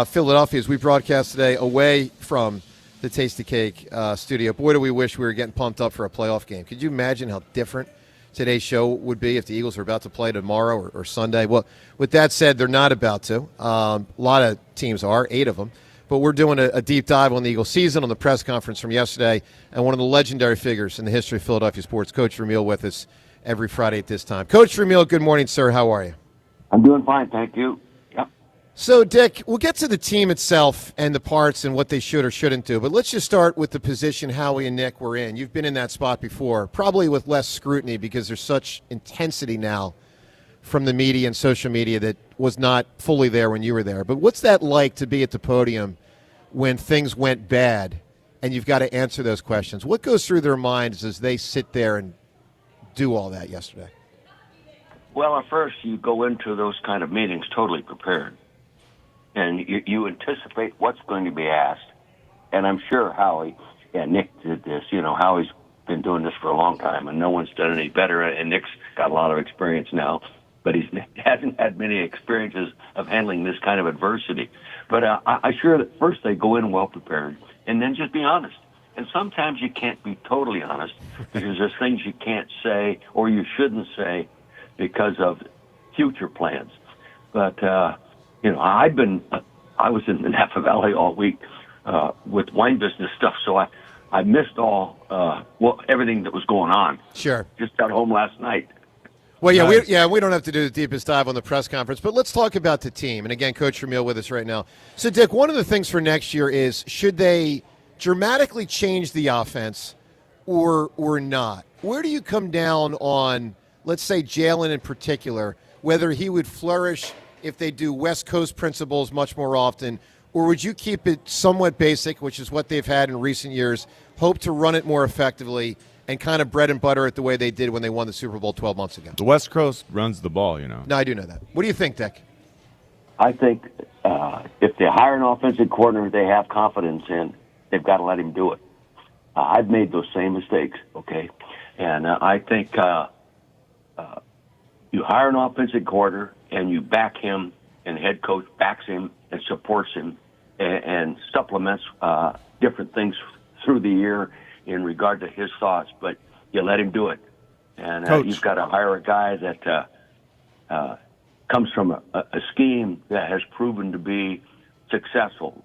Philadelphia as we broadcast today away from the Tasty Cake studio. Boy, do we wish we were getting pumped up for a playoff game. Could you imagine how different today's show would be if the Eagles were about to play tomorrow or Sunday? Well, with that said, they're not about to. A lot of teams are, 8 of them. But we're doing a deep dive on the Eagles season, on the press conference from yesterday, and one of the legendary figures in the history of Philadelphia sports, Coach Vermeil, with us every Friday at this time. Coach Vermeil, good morning, sir. How are you? I'm doing fine, thank you. Yep. So, Dick, we'll get to the team itself and the parts and what they should or shouldn't do, but let's just start with the position Howie and Nick were in. You've been in that spot before, probably with less scrutiny because there's such intensity now from the media and social media that was not fully there when you were there. But what's that like to be at the podium when things went bad and you've got to answer those questions? What goes through their minds as they sit there and do all that yesterday? Well, at first you go into those kind of meetings totally prepared. And you anticipate what's going to be asked. And I'm sure Howie and Nick did this. Howie's been doing this for a long time, and no one's done any better. And Nick's got a lot of experience now, but he hasn't had many experiences of handling this kind of adversity. But I'm sure that first they go in well prepared, and then just be honest. And sometimes you can't be totally honest because there's things you can't say or you shouldn't say because of future plans. But, I was in the Napa Valley all week with wine business stuff, so I missed everything that was going on. Sure. Just got home last night. Well, we don't have to do the deepest dive on the press conference, but let's talk about the team. And again, Coach Vermeil with us right now. So, Dick, one of the things for next year is should they dramatically change the offense or not? Where do you come down on, let's say, Jalen in particular, whether he would flourish if they do West Coast principles much more often, or would you keep it somewhat basic, which is what they've had in recent years, hope to run it more effectively, and kind of bread and butter it the way they did when they won the Super Bowl 12 months ago? The West Coast runs the ball, No, I do know that. What do you think, Dick? I think if they hire an offensive coordinator they have confidence in, they've got to let him do it. I've made those same mistakes, okay? And I think you hire an offensive coordinator and you back him, and the head coach backs him and supports him and supplements different things through the year in regard to his thoughts, but you let him do it. And you've got to hire a guy that comes from a scheme that has proven to be successful,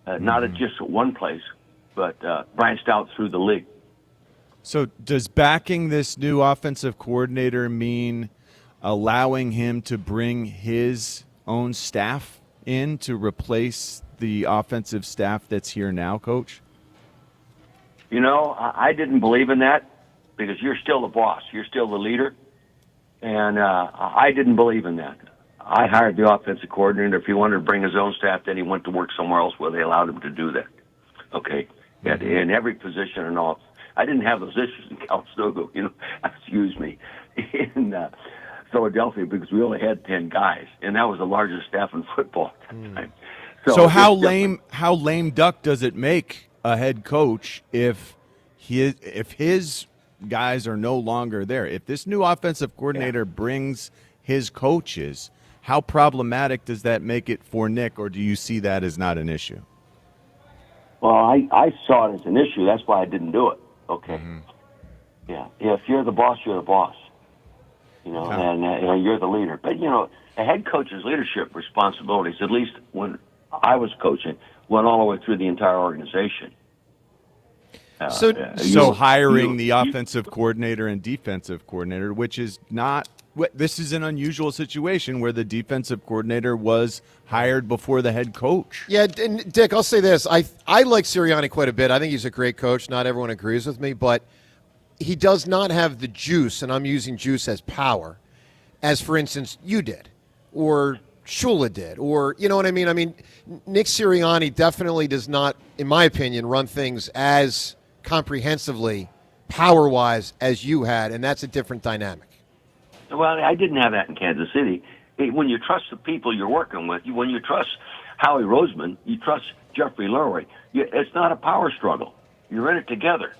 not at just one place, but branched out through the league. So does backing this new offensive coordinator mean allowing him to bring his own staff in to replace the offensive staff that's here now, Coach? I didn't believe in that because you're still the boss. You're still the leader. And I didn't believe in that. I hired the offensive coordinator. If he wanted to bring his own staff, then he went to work somewhere else where they allowed him to do that. Okay? In every position and all. I didn't have those issues in Calistoga, excuse me, in Philadelphia because we only had 10 guys, and that was the largest staff in football at the time. So how lame duck does it make a head coach if his guys are no longer there? If this new offensive coordinator brings his coaches, how problematic does that make it for Nick, or do you see that as not an issue? Well, I saw it as an issue. That's why I didn't do it. Okay. Yeah. If you're the boss, you're the boss. And you're the leader. But, a head coach's leadership responsibilities, at least when I was coaching, went all the way through the entire organization. So hiring the offensive coordinator and defensive coordinator, which is not – this is an unusual situation where the defensive coordinator was hired before the head coach. Yeah, and Dick, I'll say this. I like Sirianni quite a bit. I think he's a great coach. Not everyone agrees with me, but he does not have the juice, and I'm using juice as power, as, for instance, you did or Shula did, or you know what I mean? I mean, Nick Sirianni definitely does not, in my opinion, run things as comprehensively, power-wise, as you had, and that's a different dynamic. Well, I didn't have that in Kansas City. When you trust the people you're working with, when you trust Howie Roseman, you trust Jeffrey Lurie, it's not a power struggle. You're in it together.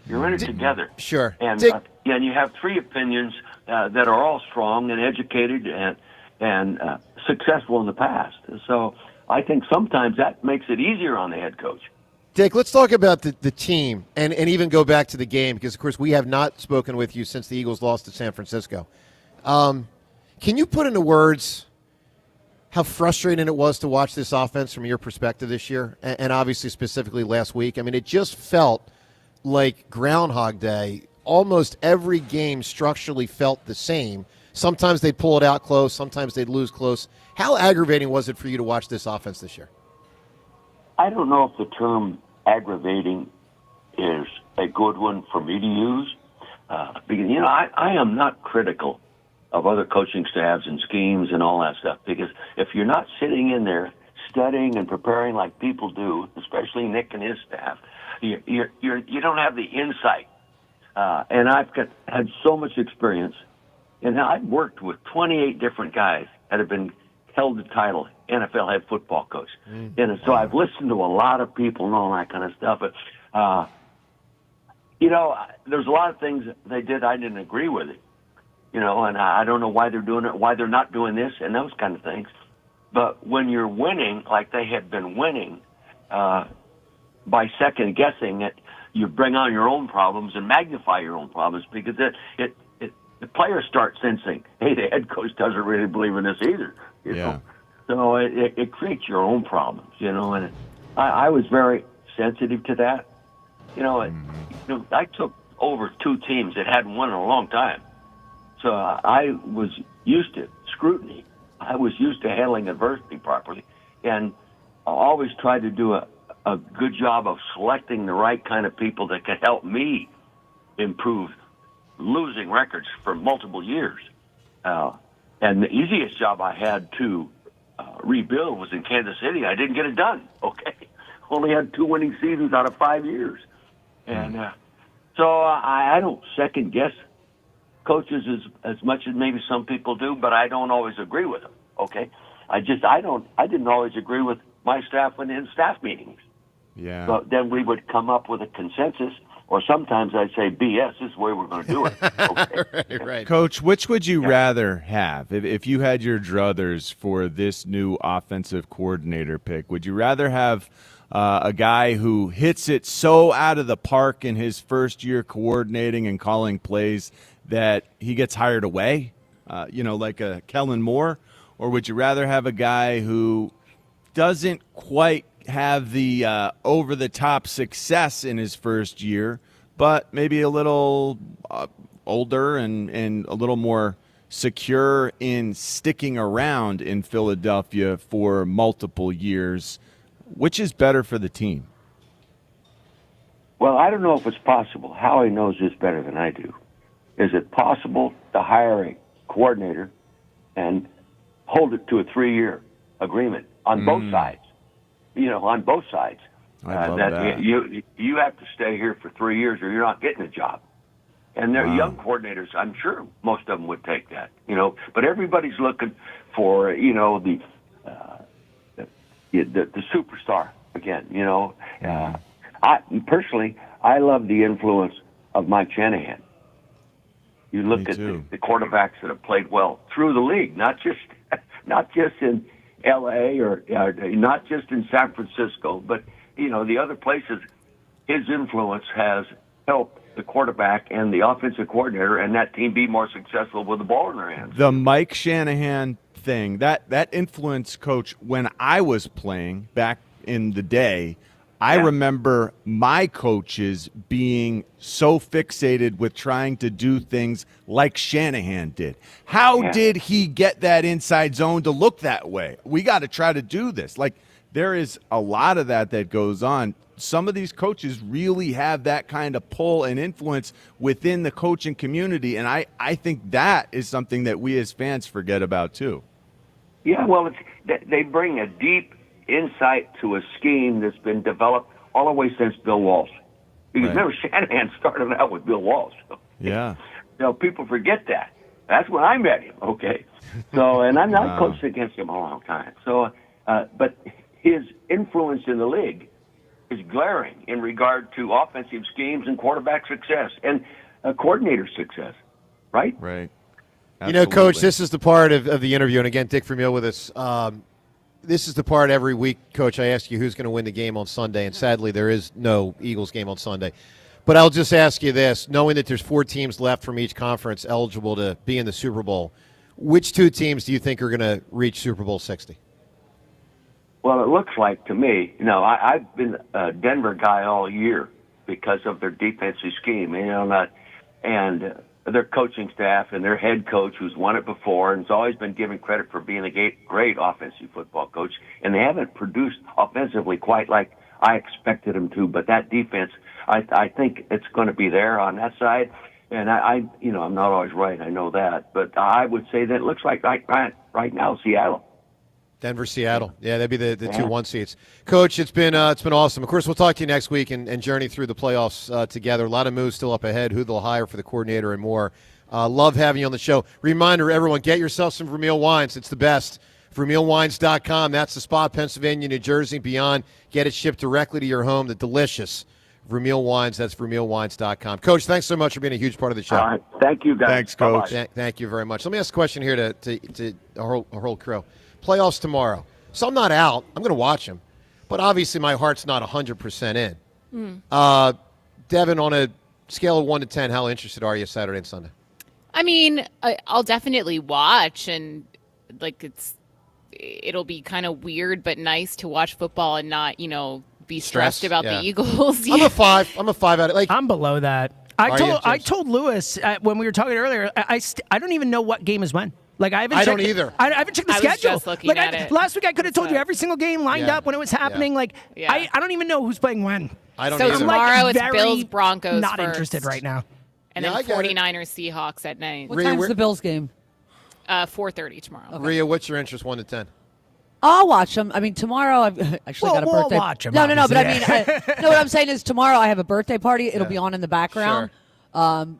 You're in it together. Sure. And and you have three opinions that are all strong and educated and successful in the past. So I think sometimes that makes it easier on the head coach. Dick, let's talk about the team and even go back to the game because, of course, we have not spoken with you since the Eagles lost to San Francisco. Can you put into words how frustrating it was to watch this offense from your perspective this year and obviously specifically last week? I mean, it just felt like Groundhog Day. Almost every game structurally felt the same. Sometimes they'd pull it out close. Sometimes they'd lose close. How aggravating was it for you to watch this offense this year? I don't know if the term aggravating is a good one for me to use. Because, I am not critical of other coaching staffs and schemes and all that stuff. Because if you're not sitting in there studying and preparing like people do, especially Nick and his staff, you don't have the insight. And I've had so much experience. And I've worked with 28 different guys that have been held the title NFL head football coach. And so I've listened to a lot of people and all that kind of stuff. But, there's a lot of things they did I didn't agree with it. And I don't know why they're doing it, why they're not doing this, and those kind of things. But when you're winning, like they have been winning, by second guessing it, you bring on your own problems and magnify your own problems because the players start sensing, hey, the head coach doesn't really believe in this either. You know? So it creates your own problems, and I was very sensitive to that. I took over 2 teams that hadn't won in a long time. So I was used to scrutiny. I was used to handling adversity properly. And I always tried to do a good job of selecting the right kind of people that could help me improve losing records for multiple years. And the easiest job I had to rebuild was in Kansas City. I didn't get it done, okay? Only had 2 winning seasons out of 5 years. And so I don't second-guess coaches as much as maybe some people do, but I don't always agree with them, okay? I didn't always agree with my staff when in staff meetings. Yeah. But then we would come up with a consensus, or sometimes I'd say, BS, this is the way we're going to do it. Okay? right. Coach, which would you rather have if you had your druthers for this new offensive coordinator pick? Would you rather have a guy who hits it so out of the park in his first year coordinating and calling plays that he gets hired away, like a Kellen Moore? Or would you rather have a guy who doesn't quite have the over-the-top success in his first year, but maybe a little older and a little more secure in sticking around in Philadelphia for multiple years? Which is better for the team? Well, I don't know if it's possible. Howie knows this better than I do. Is it possible to hire a coordinator and hold it to a 3-year agreement on both sides? On both sides. I love that. You have to stay here for 3 years or you're not getting a job. And they're young coordinators. I'm sure most of them would take that. But everybody's looking for the superstar again. I personally, I love the influence of Mike Shanahan. You look at the quarterbacks that have played well through the league, not just in L.A. or not just in San Francisco, but the other places. His influence has helped the quarterback and the offensive coordinator and that team be more successful with the ball in their hands. The Mike Shanahan thing, that influence, Coach, when I was playing back in the day, I remember my coaches being so fixated with trying to do things like Shanahan did. How did he get that inside zone to look that way? We got to try to do this. Like, there is a lot of that goes on. Some of these coaches really have that kind of pull and influence within the coaching community, and I think that is something that we as fans forget about too. Yeah, well, they bring a deep insight to a scheme that's been developed all the way since Bill Walsh. Because remember, Shanahan started out with Bill Walsh. Yeah. People forget that. That's when I met him, okay? So, and I'm not coached against him a long time. So, but his influence in the league is glaring in regard to offensive schemes and quarterback success and coordinator success, right? Right. Coach, this is the part of the interview, and again, Dick Vermeil with us. This is the part every week, Coach, I ask you who's going to win the game on Sunday, and sadly there is no Eagles game on Sunday. But I'll just ask you this, knowing that there's 4 teams left from each conference eligible to be in the Super Bowl, which 2 teams do you think are going to reach Super Bowl 60? Well, it looks like to me, I've been a Denver guy all year because of their defensive scheme, and their coaching staff and their head coach who's won it before and has always been given credit for being a great offensive football coach. And they haven't produced offensively quite like I expected them to, but that defense, I think it's going to be there on that side. And I'm not always right, I know that, but I would say that it looks like right now Seattle. Denver, Seattle. Yeah, that'd be the 2-1 seeds. Coach, it's been awesome. Of course, we'll talk to you next week and journey through the playoffs together. A lot of moves still up ahead, who they'll hire for the coordinator and more. Love having you on the show. Reminder, everyone, get yourself some Vermeil wines. It's the best. VermeilWines.com. That's the spot, Pennsylvania, New Jersey, beyond. Get it shipped directly to your home. The delicious Vermeil wines. That's VermeilWines.com. Coach, thanks so much for being a huge part of the show. All right. Thank you, guys. Thanks, Coach. Thank you very much. Let me ask a question here to our whole crew. Playoffs tomorrow. So I'm not out. I'm going to watch them. But obviously my heart's not 100% in. Devin, on a scale of 1 to 10, how interested are you Saturday and Sunday? I mean, I'll definitely watch, and like it'll be kind of weird but nice to watch football and not, be stressed about the Eagles. I'm a 5. I'm a 5 out of I'm below that. I told Lewis when we were talking earlier. I don't even know what game is when. Like I don't either. I haven't checked the I schedule. was just looking at it. Last week I could have told you every single game lined up when it was happening. Like Yeah. I don't even know who's playing when. I don't So either. tomorrow it's very Bills Broncos. Not first, interested right now. and Yeah, I then get it. 49ers Seahawks at night. What time's the Bills game? 4:30 tomorrow. Rhea, what's your interest 1 to 10? I'll watch them. I mean, tomorrow I've actually got a We'll birthday. watch 'em, No. But I obviously. mean, no. What I'm saying is tomorrow I have a birthday party. It'll be on in the background.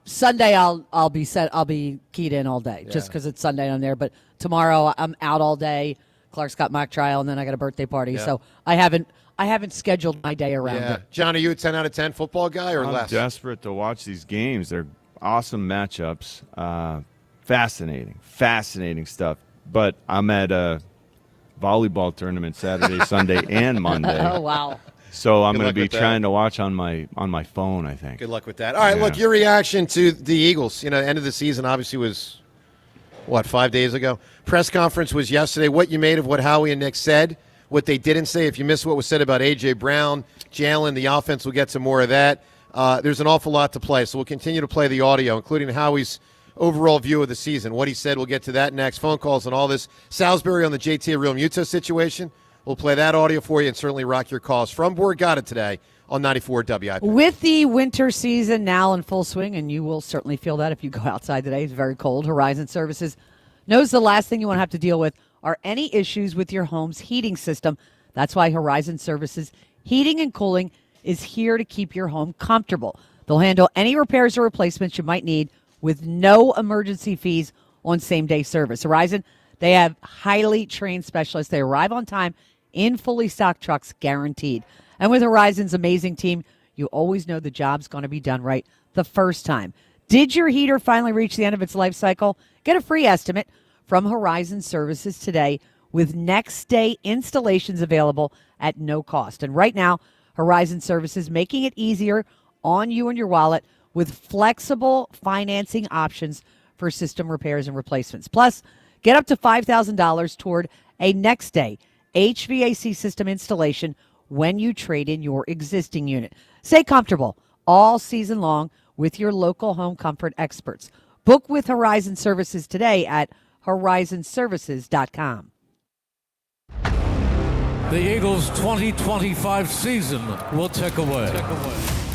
Sunday I'll be keyed in all day just because it's Sunday and I'm there. But tomorrow I'm out all day. Clark's got mock trial and then I got a birthday party. Yeah. So I haven't scheduled my day around it. John, are you a 10 out of 10 football guy or I'm less? desperate to watch these games. They're awesome matchups. Fascinating stuff. But I'm at a volleyball tournament Saturday, Sunday, and Monday. Oh wow. So I'm Good going to luck be with that. trying to watch on my phone, I think. Good luck with that. All right, Yeah. look, your reaction to the Eagles. End of the season obviously was, 5 days ago? Press conference was yesterday. What you made of what Howie and Nick said, what they didn't say. If you missed what was said about A.J. Brown, Jalen, the offense, we'll get to more of that. There's an awful lot to play, so we'll continue to play the audio, including Howie's overall view of the season. What he said, we'll get to that next. Phone calls and all this. Salisbury on the JT Real Muto situation. We'll play that audio for you and certainly rock your calls from Borgata today on 94 WIP. With the winter season now in full swing, and you will certainly feel that if you go outside today, it's very cold. Horizon Services knows the last thing you want to have to deal with are any issues with your home's heating system. That's why Horizon Services Heating and Cooling is here to keep your home comfortable. They'll handle any repairs or replacements you might need with no emergency fees on same-day service. Horizon, they have highly trained specialists. They arrive on time in fully stocked trucks, guaranteed. And with Horizon's amazing team, you always know the job's going to be done right the first time. Did your heater finally reach the end of its life cycle? Get a free estimate from Horizon Services today with next-day installations available at no cost. And right now, Horizon Services making it easier on you and your wallet with flexible financing options for system repairs and replacements. Plus, get up to $5,000 toward a next-day HVAC system installation when you trade in your existing unit. Stay comfortable all season long with your local home comfort experts. Book with Horizon Services today at horizonservices.com. The Eagles' 2025 season will tick away.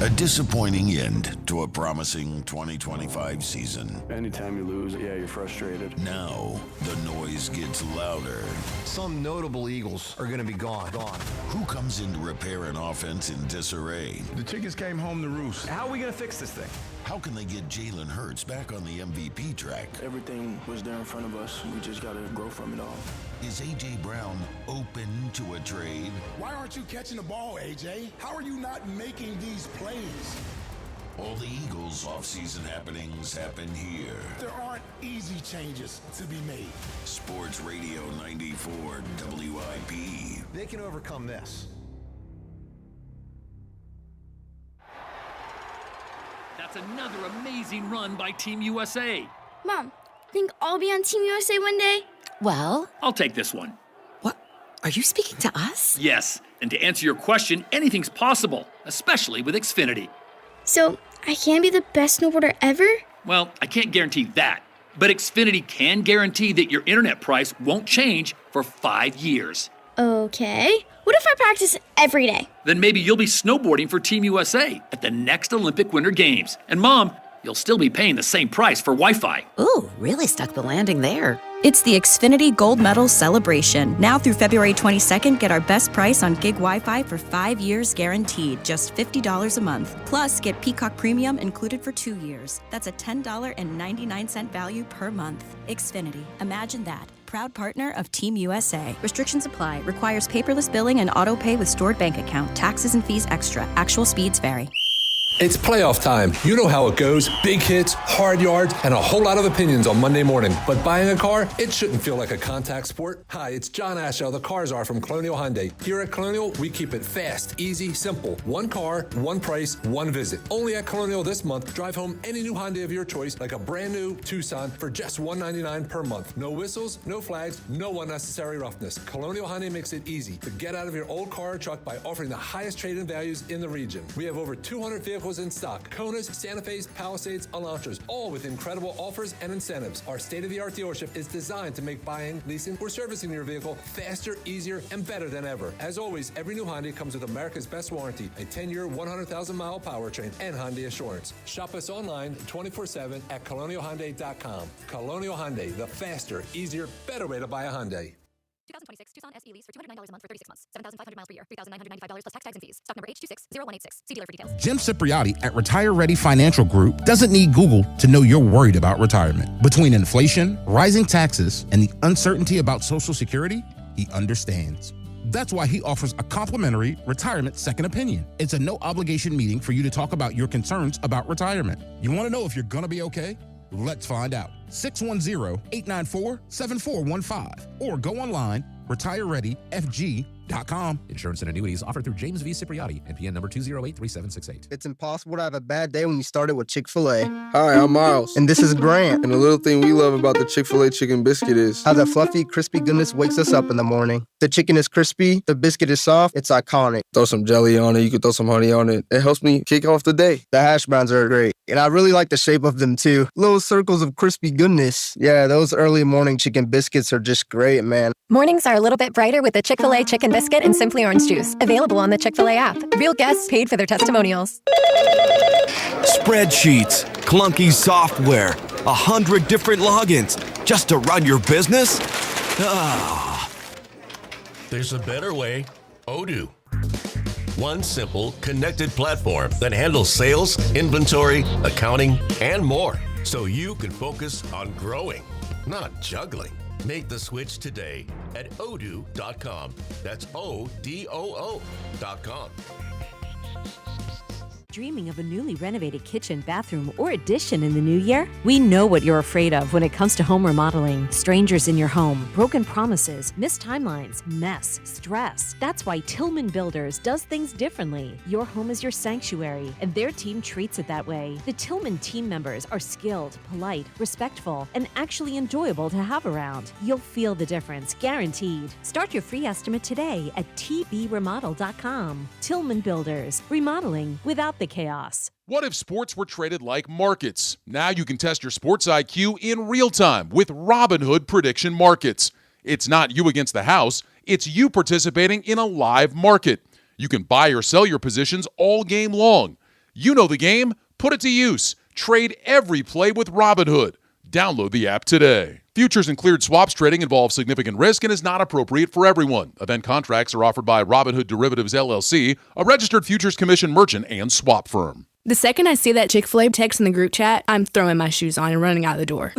A disappointing end to a promising 2025 season. Anytime you lose, you're frustrated. Now, the noise gets louder. Some notable Eagles are going to be gone. Who comes in to repair an offense in disarray? The chickens came home to roost. How are we going to fix this thing? How can they get Jalen Hurts back on the MVP track? Everything was there in front of us. We just got to grow from it all. Is A.J. Brown open to a trade? Why aren't you catching the ball, AJ? How are you not making these plays? All the Eagles' offseason happenings happen here. There aren't easy changes to be made. Sports Radio 94 WIP. They can overcome this. That's another amazing run by Team USA. Mom, think I'll be on Team USA one day? Well, I'll take this one. Are you speaking to us? Yes, and to answer your question, anything's possible, especially with Xfinity. So, I can be the best snowboarder ever? Well, I can't guarantee that, but Xfinity can guarantee that your internet price won't change for 5 years. Okay. What if I practice every day? Then maybe you'll be snowboarding for Team USA at the next Olympic Winter Games. And Mom, you'll still be paying the same price for Wi-Fi. Ooh, really stuck the landing there. It's the Xfinity Gold Medal Celebration. Now through February 22nd, get our best price on gig Wi-Fi for 5 years guaranteed, just $50 a month. Plus, get Peacock Premium included for 2 years. That's a $10.99 value per month. Xfinity. Imagine that. Proud partner of Team USA. Restrictions apply. Requires paperless billing and auto pay with stored bank account. Taxes and fees extra. Actual speeds vary. It's playoff time. You know how it goes. Big hits, hard yards, and a whole lot of opinions on Monday morning. But buying a car, it shouldn't feel like a contact sport. Hi, it's John Ashow, the Cars Are from Colonial Hyundai. Here at Colonial, we keep it fast, easy, simple. One car, one price, one visit. Only at Colonial this month, drive home any new Hyundai of your choice, like a brand new Tucson for just $199 per month. No whistles, no flags, no unnecessary roughness. Colonial Hyundai makes it easy to get out of your old car or truck by offering the highest trade-in values in the region. We have over 200 vehicles in stock. Konas, Santa Fe's, Palisades, Elantras, all with incredible offers and incentives. Our state-of-the-art dealership is designed to make buying, leasing, or servicing your vehicle faster, easier, and better than ever. As always, every new Hyundai comes with America's best warranty, a 10-year, 100,000-mile powertrain, and Hyundai Assurance. Shop us online 24/7 at colonialhyundai.com. Colonial Hyundai, the faster, easier, better way to buy a Hyundai. 2026 Tucson SE lease for $209 a month for 36 months. 7,500 miles per year. $3,995 plus tax and fees. Stock number H260186. See dealer for details. Jim Cipriotti at Retire Ready Financial Group doesn't need Google to know you're worried about retirement. Between inflation, rising taxes, and the uncertainty about Social Security, he understands. That's why he offers a complimentary retirement second opinion. It's a no-obligation meeting for you to talk about your concerns about retirement. You want to know if you're going to be okay? Let's find out. 610-894-7415 or go online, retirereadyfg.com. Insurance and annuities offered through James V. Cipriotti, NPN number 2083768. It's impossible to have a bad day when you started with Chick-fil-A. Hi, I'm Miles. And this is Grant. And the little thing we love about the Chick-fil-A chicken biscuit is how the fluffy, crispy goodness wakes us up in the morning. The chicken is crispy, the biscuit is soft, it's iconic. Throw some jelly on it, you could throw some honey on it. It helps me kick off the day. The hash browns are great. And I really like the shape of them too. Little circles of crispy goodness. Yeah, those early morning chicken biscuits are just great, man. Mornings are a little bit brighter with the Chick-fil-A Chicken Biscuit and Simply Orange Juice. Available on the Chick-fil-A app. Real guests paid for their testimonials. Spreadsheets, clunky software, 100 different logins just to run your business? Ah. There's a better way. Odoo. One simple, connected platform that handles sales, inventory, accounting, and more. So you can focus on growing, not juggling. Make the switch today at odoo.com. That's ODOO.com. Dreaming of a newly renovated kitchen, bathroom, or addition in the new year? We know what you're afraid of when it comes to home remodeling. Strangers in your home, broken promises, missed timelines, mess, stress. That's why Tillman Builders does things differently. Your home is your sanctuary, and their team treats it that way. The Tillman team members are skilled, polite, respectful, and actually enjoyable to have around. You'll feel the difference, guaranteed. Start your free estimate today at tbremodel.com. Tillman Builders, remodeling without the chaos. What if sports were traded like markets? Now you can test your sports IQ in real time with Robinhood Prediction Markets. It's not you against the house, it's you participating in a live market. You can buy or sell your positions all game long. You know the game, put it to use. Trade every play with Robinhood. Download the app today. Futures and cleared swaps trading involves significant risk and is not appropriate for everyone. Event contracts are offered by Robinhood Derivatives LLC, a registered futures commission merchant and swap firm. The second I see that Chick-fil-A text in the group chat, I'm throwing my shoes on and running out the door.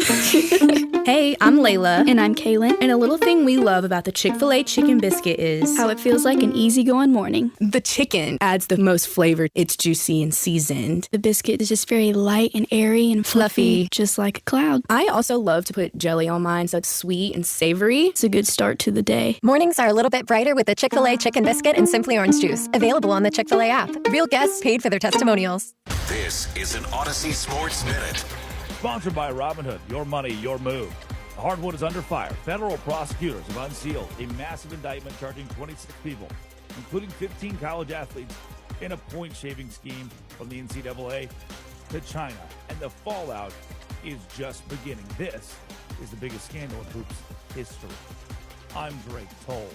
Hey, I'm Layla. And I'm Kaylin. And a little thing we love about the Chick-fil-A chicken biscuit is how it feels like an easygoing morning. The chicken adds the most flavor. It's juicy and seasoned. The biscuit is just very light and airy and fluffy, just like a cloud. I also love to put jelly on mine so it's sweet and savory. It's a good start to the day. Mornings are a little bit brighter with the Chick-fil-A Chicken Biscuit and Simply Orange Juice. Available on the Chick-fil-A app. Real guests paid for their testimonials. This is an Odyssey Sports Minute. Sponsored by Robinhood. Your money, your move. The hardwood is under fire. Federal prosecutors have unsealed a massive indictment charging 26 people, including 15 college athletes, in a point-shaving scheme from the NCAA to China. And the fallout is just beginning. This is the biggest scandal in hoops history. I'm Greg Toll.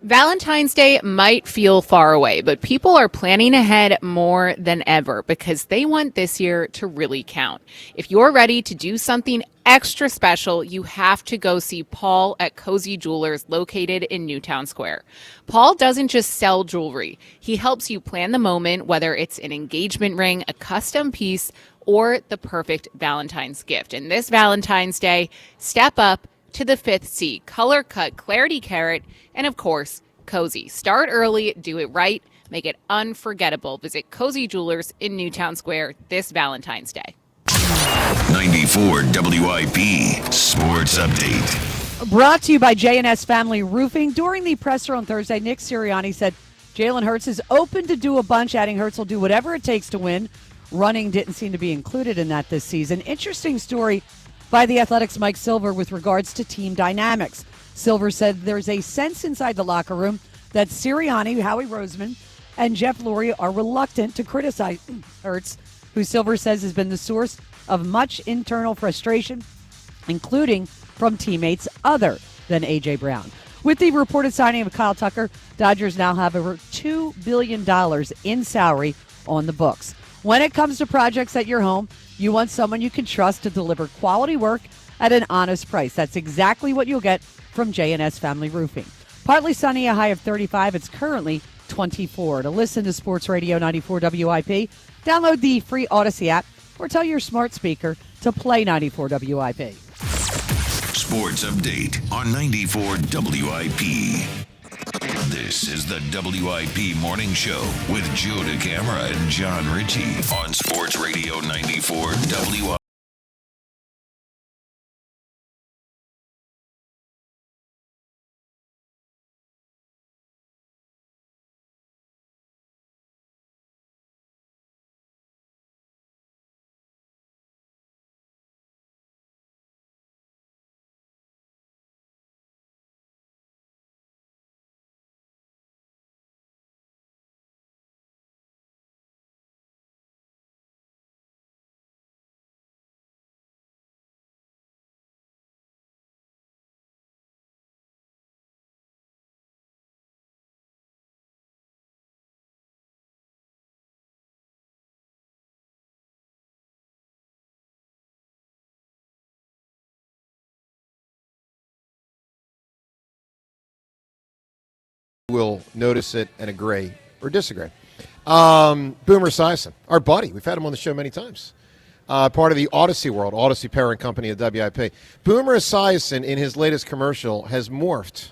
Valentine's Day might feel far away, but people are planning ahead more than ever because they want this year to really count. If you're ready to do something extra special, you have to go see Paul at Cozy Jewelers located in Newtown Square. Paul doesn't just sell jewelry. He helps you plan the moment, whether it's an engagement ring, a custom piece, or the perfect Valentine's gift. And this Valentine's Day, step up to the 5th C, color cut, clarity carrot, and of course, Cozy. Start early, do it right, make it unforgettable. Visit Cozy Jewelers in Newtown Square this Valentine's Day. 94 WIP Sports Update. Brought to you by J&S Family Roofing. During the presser on Thursday, Nick Sirianni said Jalen Hurts is open to do a bunch, adding Hurts will do whatever it takes to win. Running didn't seem to be included in that this season. Interesting story by the Athletics' Mike Silver with regards to team dynamics. Silver said there's a sense inside the locker room that Sirianni, Howie Roseman, and Jeff Lurie are reluctant to criticize Hurts, who Silver says has been the source of much internal frustration, including from teammates other than A.J. Brown. With the reported signing of Kyle Tucker, Dodgers now have over $2 billion in salary on the books. When it comes to projects at your home, you want someone you can trust to deliver quality work at an honest price. That's exactly what you'll get from J&S Family Roofing. Partly sunny, a high of 35. It's currently 24. To listen to Sports Radio 94 WIP, download the free Odyssey app or tell your smart speaker to play 94 WIP. Sports Update on 94 WIP. This is the WIP Morning Show with Joe DeCamara and John Ritchie on Sports Radio 94 WIP. Will notice it and agree or disagree. Boomer Esiason, our buddy. We've had him on the show many times. Part of the Odyssey world, Odyssey parent company of WIP. Boomer Esiason, in his latest commercial, has morphed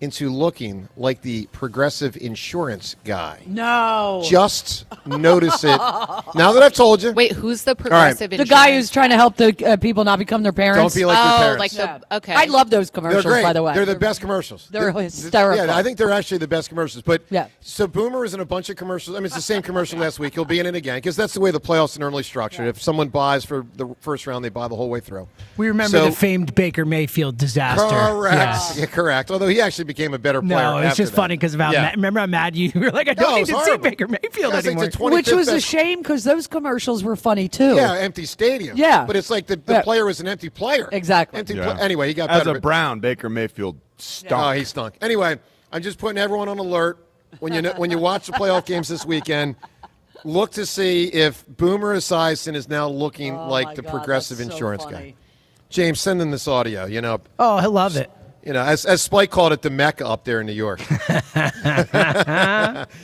into looking like the Progressive Insurance guy. No. Just notice it. Now that I've told you. Wait, who's the Progressive The Insurance? guy who's trying to help the people not become their parents. Don't be like your parents. Like the, okay. I love those commercials, They're great. by the way. They're the best commercials. They're hysterical. Yeah, I think they're actually the best commercials. But yeah. So Boomer is in a bunch of commercials. I mean, it's the same commercial last week. He'll be in it again because that's the way the playoffs are normally structured. If someone buys for the first round, they buy the whole way through. We remember the famed Baker Mayfield disaster. Correct. Yes. Yeah, correct. Although he actually became a better player. No, it's just funny because remember how mad you were like, I don't need to see Baker Mayfield anymore. Which was a shame because those commercials were funny too. Yeah, empty stadium. Yeah. But it's like the player was an empty player. Exactly. Anyway, he got As better. a Brown, Baker Mayfield stunk. Oh, he stunk. Anyway, I'm just putting everyone on alert. When you watch the playoff games this weekend, look to see if Boomer Esiason is now looking like the Progressive Insurance guy. James, send in this audio. Oh, he'll love it. As Spike called it, the Mecca up there in New York.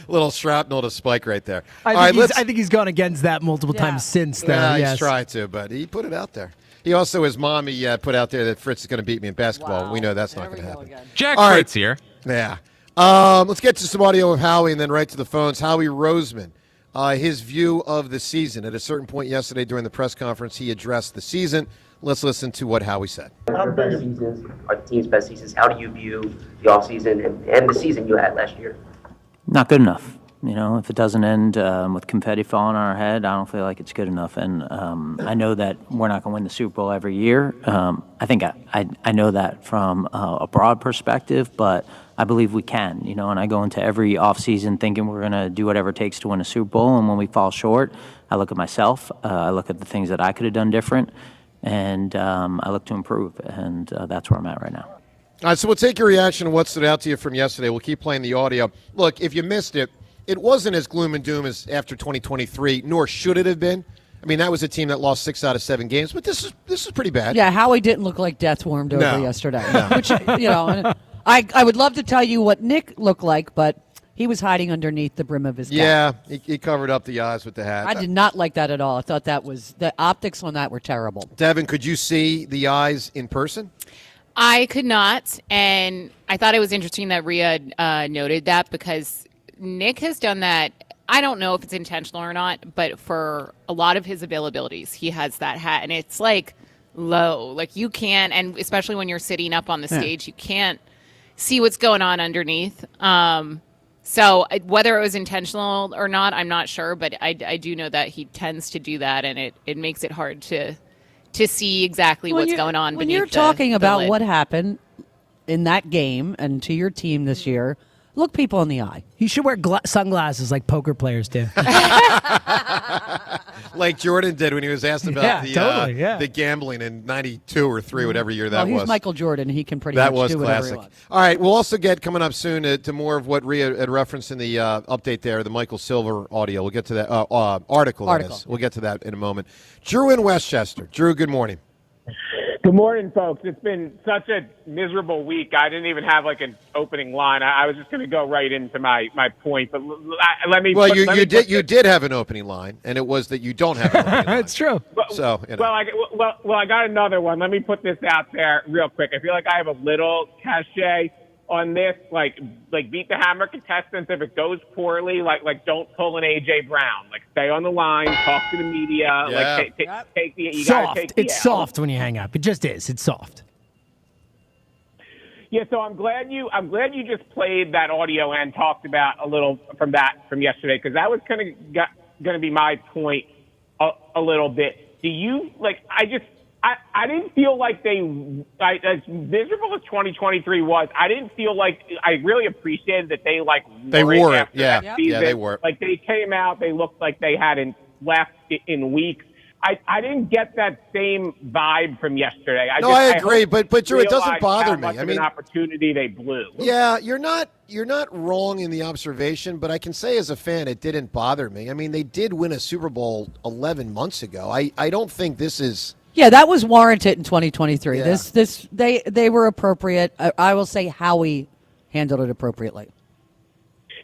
Little shrapnel to Spike right there. I think he's gone against that multiple times since, though. Yeah, yes. he's tried to, but he put it out there. He also, his mommy put out there that Fritz is going to beat me in basketball. Wow. We know that's not going to happen. Jack All Fritz here. Yeah. Let's get to some audio of Howie and then right to the phones. Howie Roseman, his view of the season. At a certain point yesterday during the press conference, he addressed the season. Let's listen to what Howie said. Our best seasons are the team's best seasons. How do you view the offseason and the season you had last year? Not good enough. If it doesn't end with confetti falling on our head, I don't feel like it's good enough. And I know that we're not going to win the Super Bowl every year. I think I know that from a broad perspective, but I believe we can. And I go into every offseason thinking we're going to do whatever it takes to win a Super Bowl. And when we fall short, I look at myself. I look at the things that I could have done different. And I look to improve, and that's where I'm at right now. All right, so we'll take your reaction to what stood out to you from yesterday. We'll keep playing the audio. Look, if you missed it, it wasn't as gloom and doom as after 2023, nor should it have been. I mean, that was a team that lost 6 out of 7 games, but this is pretty bad. Yeah, Howie didn't look like death warmed over yesterday. No. Which, I would love to tell you what Nick looked like, but he was hiding underneath the brim of his cap. Yeah, he covered up the eyes with the hat. I did not like that at all. I thought the optics on that were terrible. Devin, could you see the eyes in person? I could not, and I thought it was interesting that Rhea noted that because Nick has done that. I don't know if it's intentional or not, but for a lot of his availabilities, he has that hat, and it's like low. Like you can't, and especially when you're sitting up on the stage, you can't see what's going on underneath. So whether it was intentional or not, I'm not sure, but I do know that he tends to do that, and it makes it hard to see exactly what's going on. When you're talking the about lid. what happened in that game and to your team this year, look people in the eye. You should wear sunglasses like poker players do. Like Jordan did when he was asked about the gambling in 92 or 3, whatever year that was. He's Michael Jordan. He can pretty that much was do whatever he classic. wants. All right, we'll also get coming up soon to more of what Rhea had referenced in the update there, the Michael Silver audio. We'll get to that article. That is. We'll get to that in a moment. Drew in Westchester. Drew, good morning. Good morning, folks. It's been such a miserable week. I didn't even have like an opening line. I was just going to go right into my point, but let me. Well, you did have an opening line, and it was that you don't have an opening line. It's true. So, I got another one. Let me put this out there real quick. I feel like I have a little cachet on this, like beat the hammer contestants if it goes poorly. Like don't pull an AJ Brown. Like stay on the line, talk to the media. Yeah. Like take the you soft. gotta take the It's L. soft when you hang up. It just is. It's soft. Yeah, so I'm glad you just played that audio and talked about a little from yesterday, because that was kind of going to be my point a little bit. Do you I didn't feel like as miserable as 2023 was, I didn't feel like I really appreciated that they wore it. Yeah, yeah, they were. Like they came out, they looked like they hadn't left in weeks. I didn't get that same vibe from yesterday. I agree, but Drew, it doesn't bother me. I mean, an opportunity they blew. Yeah, you're not wrong in the observation, but I can say as a fan, it didn't bother me. I mean, they did win a Super Bowl 11 months ago. I don't think this is. Yeah, that was warranted in 2023. Yeah. They were appropriate. I will say Howie handled it appropriately.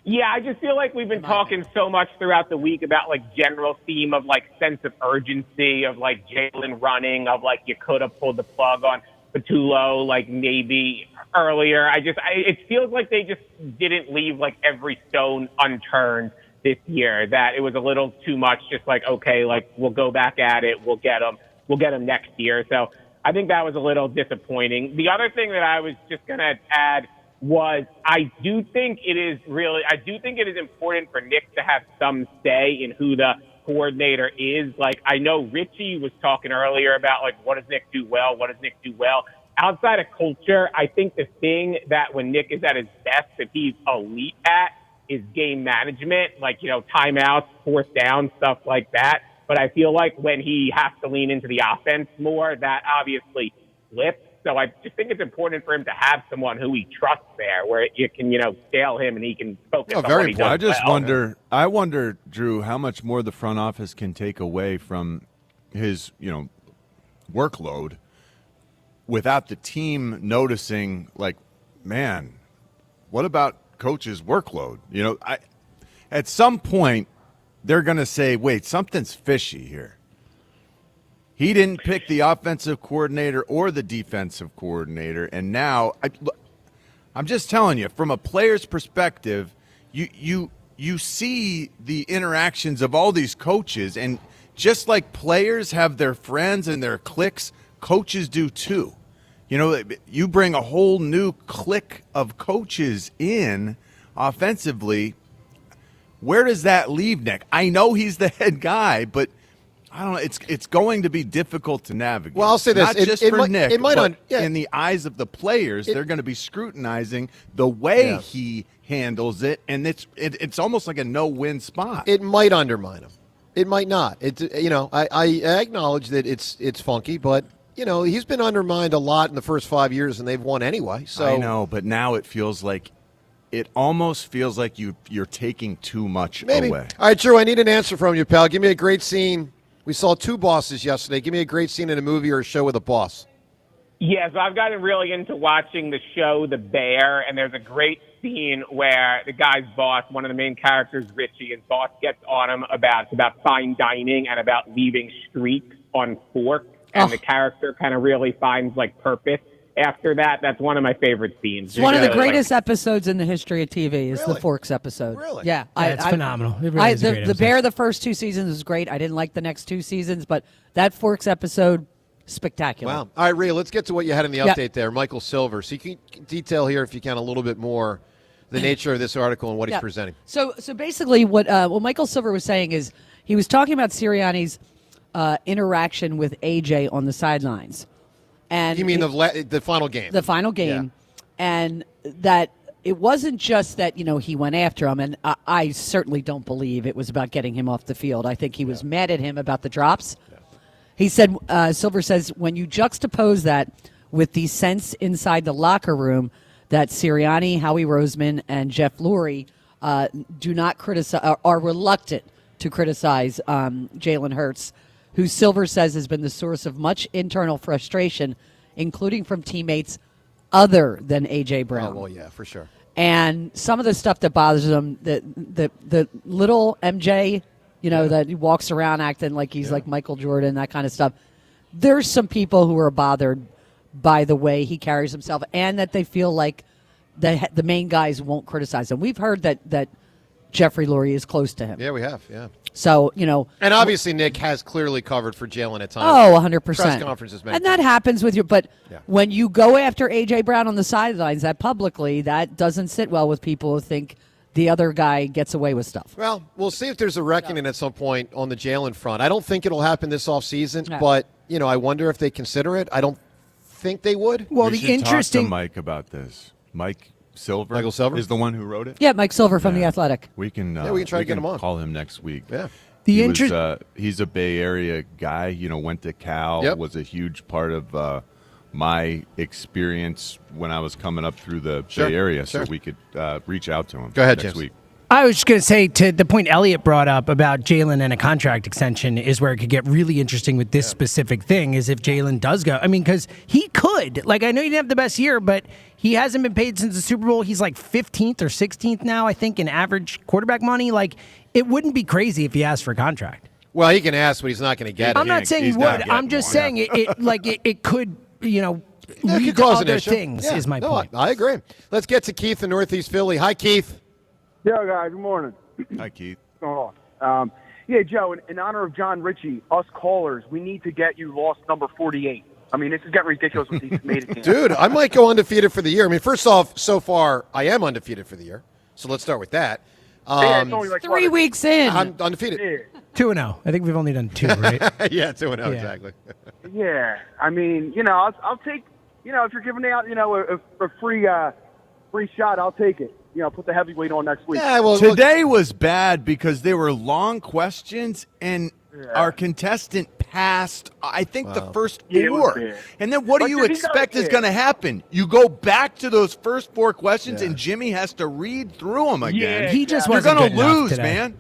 Yeah, I just feel like we've been talking so much throughout the week about general theme of sense of urgency of Jalen running, of you could have pulled the plug on Patullo maybe earlier. It feels like they just didn't leave every stone unturned this year, that it was a little too much, just we'll go back at it, we'll get them next year. So I think that was a little disappointing. The other thing that I was just going to add was I do think it is important for Nick to have some say in who the coordinator is. I know Richie was talking earlier about what does Nick do well? What does Nick do well? Outside of culture, I think the thing that when Nick is at his best, that he's elite at, is game management, timeouts, fourth down, stuff like that. But I feel like when he has to lean into the offense more, that obviously slips. So I just think it's important for him to have someone who he trusts there, where you can, scale him and he can focus on what he does. I wonder, Drew, how much more the front office can take away from his, workload without the team noticing, man, what about coach's workload? At some point, they're going to say, wait, something's fishy here. He didn't pick the offensive coordinator or the defensive coordinator, and now I'm just telling you, from a player's perspective, you see the interactions of all these coaches, and just like players have their friends and their cliques, coaches do too. You bring a whole new clique of coaches in offensively. Where does that leave Nick? I know he's the head guy, but I don't know. It's going to be difficult to navigate. Well, I'll say this: not just for Nick, it might but in the eyes of the players, they're going to be scrutinizing the way he handles it, and it's almost like a no-win spot. It might undermine him. It might not. I acknowledge that it's funky, but he's been undermined a lot in the first 5 years, and they've won anyway. So I know, but now it almost feels like you're taking too much maybe. away. All right, Drew, I need an answer from you, pal. Give me a great scene. We saw two bosses yesterday. Give me a great scene in a movie or a show with a boss. Yeah, so I've gotten really into watching the show The Bear, and there's a great scene where the guy's boss, one of the main characters, Richie, his boss gets on him about fine dining and about leaving streaks on forks, and the character kind of really finds purpose after that, that's one of my favorite scenes. It's one of the greatest episodes in the history of TV is the Forks episode. Really? Yeah. It's phenomenal. It really is a great the episode. Bear the first 2 seasons was great. I didn't like the next 2 seasons, but that Forks episode, spectacular. Wow. All right, Rhea, let's get to what you had in the update there. Michael Silver. So you can detail here, if you can, a little bit more the nature of this article and what he's presenting. So basically what Michael Silver was saying is he was talking about Sirianni's interaction with AJ on the sidelines. And you mean the final game? The final game. And that it wasn't just that, he went after him, and I certainly don't believe it was about getting him off the field. I think he was mad at him about the drops. Yeah. He said, Silver says, when you juxtapose that with the sense inside the locker room that Sirianni, Howie Roseman, and Jeff Lurie do not criticize, are reluctant to criticize Jalen Hurts, who Silver says has been the source of much internal frustration, including from teammates other than A.J. Brown. Oh, well, yeah, for sure. And some of the stuff that bothers him, the little MJ, that he walks around acting like he's like Michael Jordan, that kind of stuff. There's some people who are bothered by the way he carries himself, and that they feel like the main guys won't criticize him. We've heard that Jeffrey Lurie is close to him. Yeah, we have, yeah. So, And obviously Nick has clearly covered for Jalen at times. Oh, 100%. Press conferences, and that happens with you. But when you go after A.J. Brown on the sidelines, that publicly, that doesn't sit well with people who think the other guy gets away with stuff. Well, we'll see if there's a reckoning at some point on the Jalen front. I don't think it'll happen this offseason, but, I wonder if they consider it. I don't think they would. Well, we should talk to Mike about this. Michael Silver is the one who wrote it? Yeah, Mike Silver from The Athletic. We can try to get him on. Call him next week. Yeah. He's a Bay Area guy, went to Cal, was a huge part of my experience when I was coming up through the Bay Area, so we could reach out to him next week. I was just going to say, to the point Elliot brought up about Jalen and a contract extension is where it could get really interesting with this specific thing, is if Jalen does go. I mean, because he could. I know he didn't have the best year, but he hasn't been paid since the Super Bowl. He's like 15th or 16th now, I think, in average quarterback money. It wouldn't be crazy if he asked for a contract. Well, he can ask, but he's not going to get it. I'm not saying he would. I'm just saying it could, lead to other things, is my point. I agree. Let's get to Keith in Northeast Philly. Hi, Keith. Yeah, guys, good morning. Hi, Keith. What's going on? Joe, in honor of John Ritchie, us callers, we need to get you lost number 48. I mean, this is getting ridiculous with these made it. Dude, I might go undefeated for the year. I mean, first off, so far, I am undefeated for the year. So let's start with that. It's only 3 weeks in. I'm undefeated. Yeah. 2-0. I think we've only done 2, right? Yeah, 2-0, exactly. Yeah. I mean, I'll take, if you're giving out, a free shot, I'll take it. Put the heavyweight on next week. Yeah, well, today was bad because they were long questions, and our contestant passed, I think, the first 4. And then what do you expect is going to happen? You go back to those first 4 questions, and Jimmy has to read through them again. Yeah, he just You're wasn't going good to enough lose, today. man.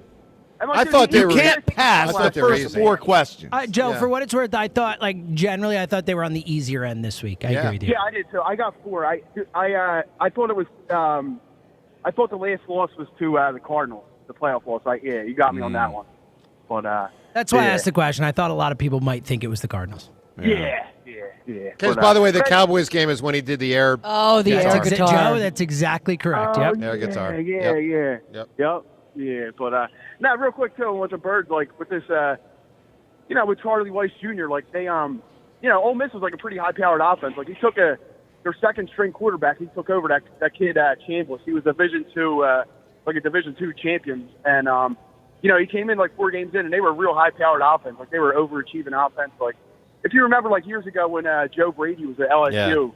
I thought they you can't pass the first 4 questions. Joe, for what it's worth, I thought, generally, I thought they were on the easier end this week. I agree with you. Yeah, I did too. I got 4. I thought it was. I thought the last loss was to the Cardinals, the playoff loss. You got me on that one. But that's why I asked the question. I thought a lot of people might think it was the Cardinals. Yeah. Because, by the way, the Cowboys game is when he did the air. Oh, the air guitar. Joe, that's exactly correct. Yep. Air guitar. Yep. Yeah, but now real quick too, with the Birds, with this, with Charlie Weiss Jr., they, Ole Miss was a pretty high-powered offense. He took their second-string quarterback. He took over that kid Chambliss. He was a Division II champion, and he came in 4 games in, and they were a real high-powered offense. They were overachieving offense. If you remember, years ago when Joe Brady was at LSU,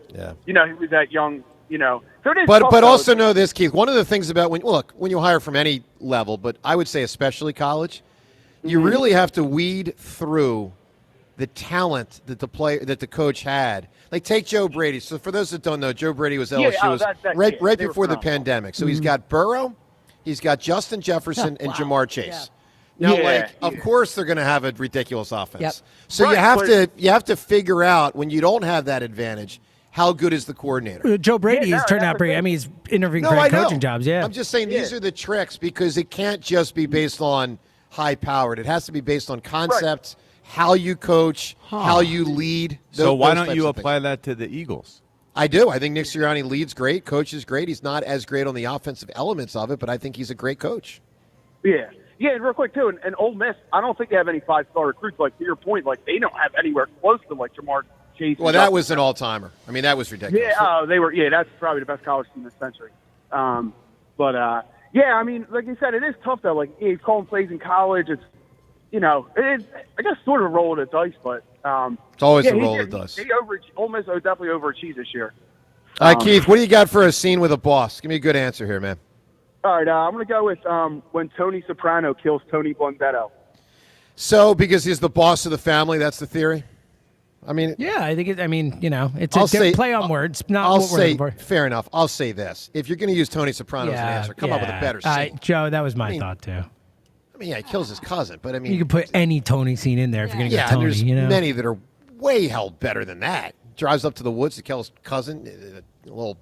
he was that young. So it is but also know this, Keith. One of the things about when you hire from any level, but I would say especially college, you really have to weed through the talent that the coach had. Take Joe Brady. So for those that don't know, Joe Brady was LSU right before the pandemic. So he's got Burrow, he's got Justin Jefferson, and Jamar Chase. Now, of course they're going to have a ridiculous offense. Yep. So you have to figure out when you don't have that advantage. How good is the coordinator? Joe Brady has turned out pretty. I mean, he's interviewing for head coaching jobs. Yeah, I'm just saying these are the tricks because it can't just be based on high powered. It has to be based on concepts, how you coach, how you lead. So why don't you apply that to the Eagles? I do. I think Nick Sirianni leads great, coaches great. He's not as great on the offensive elements of it, but I think he's a great coach. Yeah. Yeah, and real quick, too, and Ole Miss, I don't think they have any five-star recruits. Like, to your point, like, they don't have anywhere close to, like, Jamar Chase. Well, that was an all-timer. I mean, that was ridiculous. Yeah, they were. Yeah, that's probably the best college team in the century. Yeah, I mean, like you said, it is tough, though. Like, he's calling plays in college. It's, it is, I guess, sort of a roll of the dice, but it's always a roll of the dice. Ole Miss definitely overachieved this year. All right, Keith, what do you got for a scene with a boss? Give me a good answer here, man. All right, I'm going to go with when Tony Soprano kills Tony Blundetto. So, because he's the boss of the family, that's the theory? I mean, yeah, I think it's a play on words. Not I'll what we're say, looking for. fair enough. I'll say this. If you're going to use Tony Soprano as an answer, come up with a better scene. Joe, that was my thought, too. I mean, yeah, he kills his cousin, but I mean... You could put any Tony scene in there if you're going to get Tony, and there's many that are way hell better than that. Drives up to the woods to kill his cousin, a little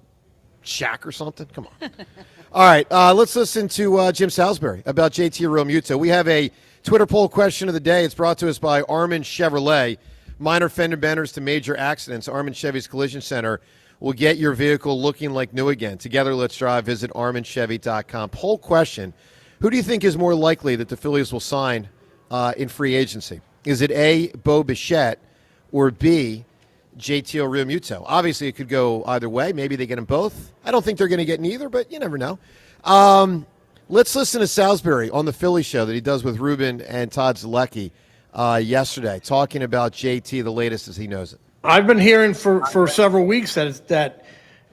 shack or something. Come on. All right, let's listen to Jim Salisbury about JT Realmuto. We have a Twitter poll question of the day. It's brought to us by Armin Chevrolet. Minor fender benders to major accidents. Armin Chevy's Collision Center will get your vehicle looking like new again. Together, let's drive. Visit ArminChevy.com. Poll question. Who do you think is more likely that the Phillies will sign in free agency? Is it A, Bo Bichette, or B, JT Realmuto? Obviously, it could go either way. Maybe they get them both. I don't think they're going to get neither, but you never know. Let's listen to Salisbury on the Philly show that he does with Ruben and Todd Zalecki yesterday, talking about JT, the latest as he knows it. I've been hearing for several weeks that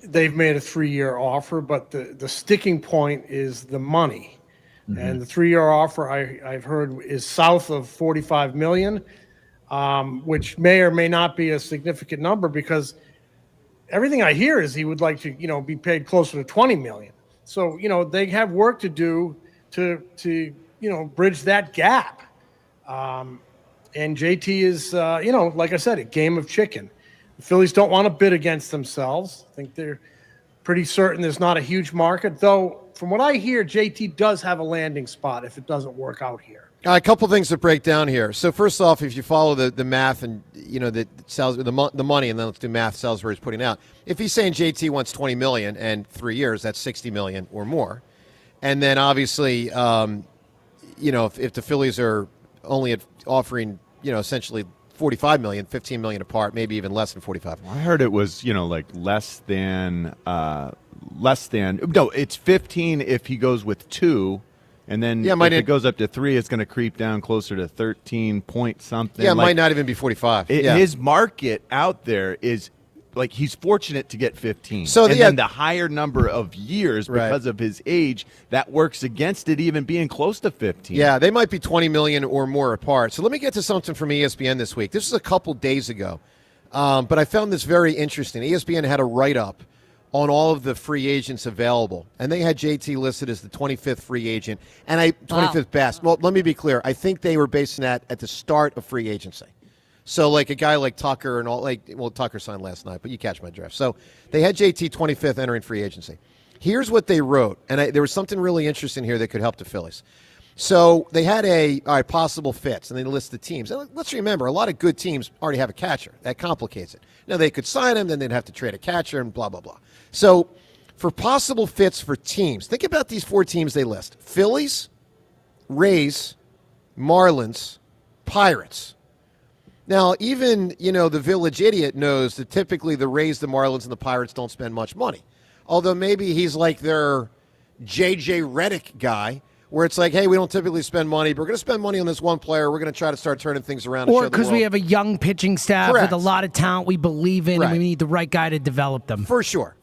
they've made a 3-year offer, but the sticking point is the money. Mm-hmm. And the 3-year offer I've heard is south of $45 million, which may or may not be a significant number because everything I hear is he would like to, be paid closer to $20 million. So, they have work to do to bridge that gap. And JT is, like I said, a game of chicken. The Phillies don't want to bid against themselves. I think they're pretty certain there's not a huge market, though. From what I hear, JT does have a landing spot if it doesn't work out here. A couple things to break down here. So first off, if you follow the math and the money, and then let's do math Salisbury's putting out. If he's saying JT wants $20 million and 3 years, that's $60 million or more. And then obviously, if the Phillies are only offering essentially $45 million, $15 million apart, maybe even less than 45. I heard it was like less than. No, it's 15 if he goes with 2, and then if it goes up to 3, it's going to creep down closer to 13 point something. Yeah, it might not even be 45. His market out there is he's fortunate to get 15. So then the higher number of years because of his age, that works against it even being close to 15. Yeah, they might be 20 million or more apart. So let me get to something from ESPN this week. This was a couple days ago, but I found this very interesting. ESPN had a write-up on all of the free agents available, and they had JT listed as the 25th free agent, and 25th best. Well, let me be clear. I think they were basing that at the start of free agency. So, like a guy like Tucker and all, Tucker signed last night, but you catch my drift. So they had JT 25th entering free agency. Here's what they wrote, and there was something really interesting here that could help the Phillies. So they had possible fits, and they list the teams. And let's remember, a lot of good teams already have a catcher. That complicates it. Now, they could sign him, then they'd have to trade a catcher and blah, blah, blah. So for possible fits for teams, think about these 4 teams they list. Phillies, Rays, Marlins, Pirates. Now, even, the village idiot knows that typically the Rays, the Marlins, and the Pirates don't spend much money. Although maybe he's like their J.J. Redick guy, where it's like, hey, we don't typically spend money, but we're going to spend money on this one player. We're going to try to start turning things around. Or because we have a young pitching staff with a lot of talent we believe in, and we need the right guy to develop them. For sure.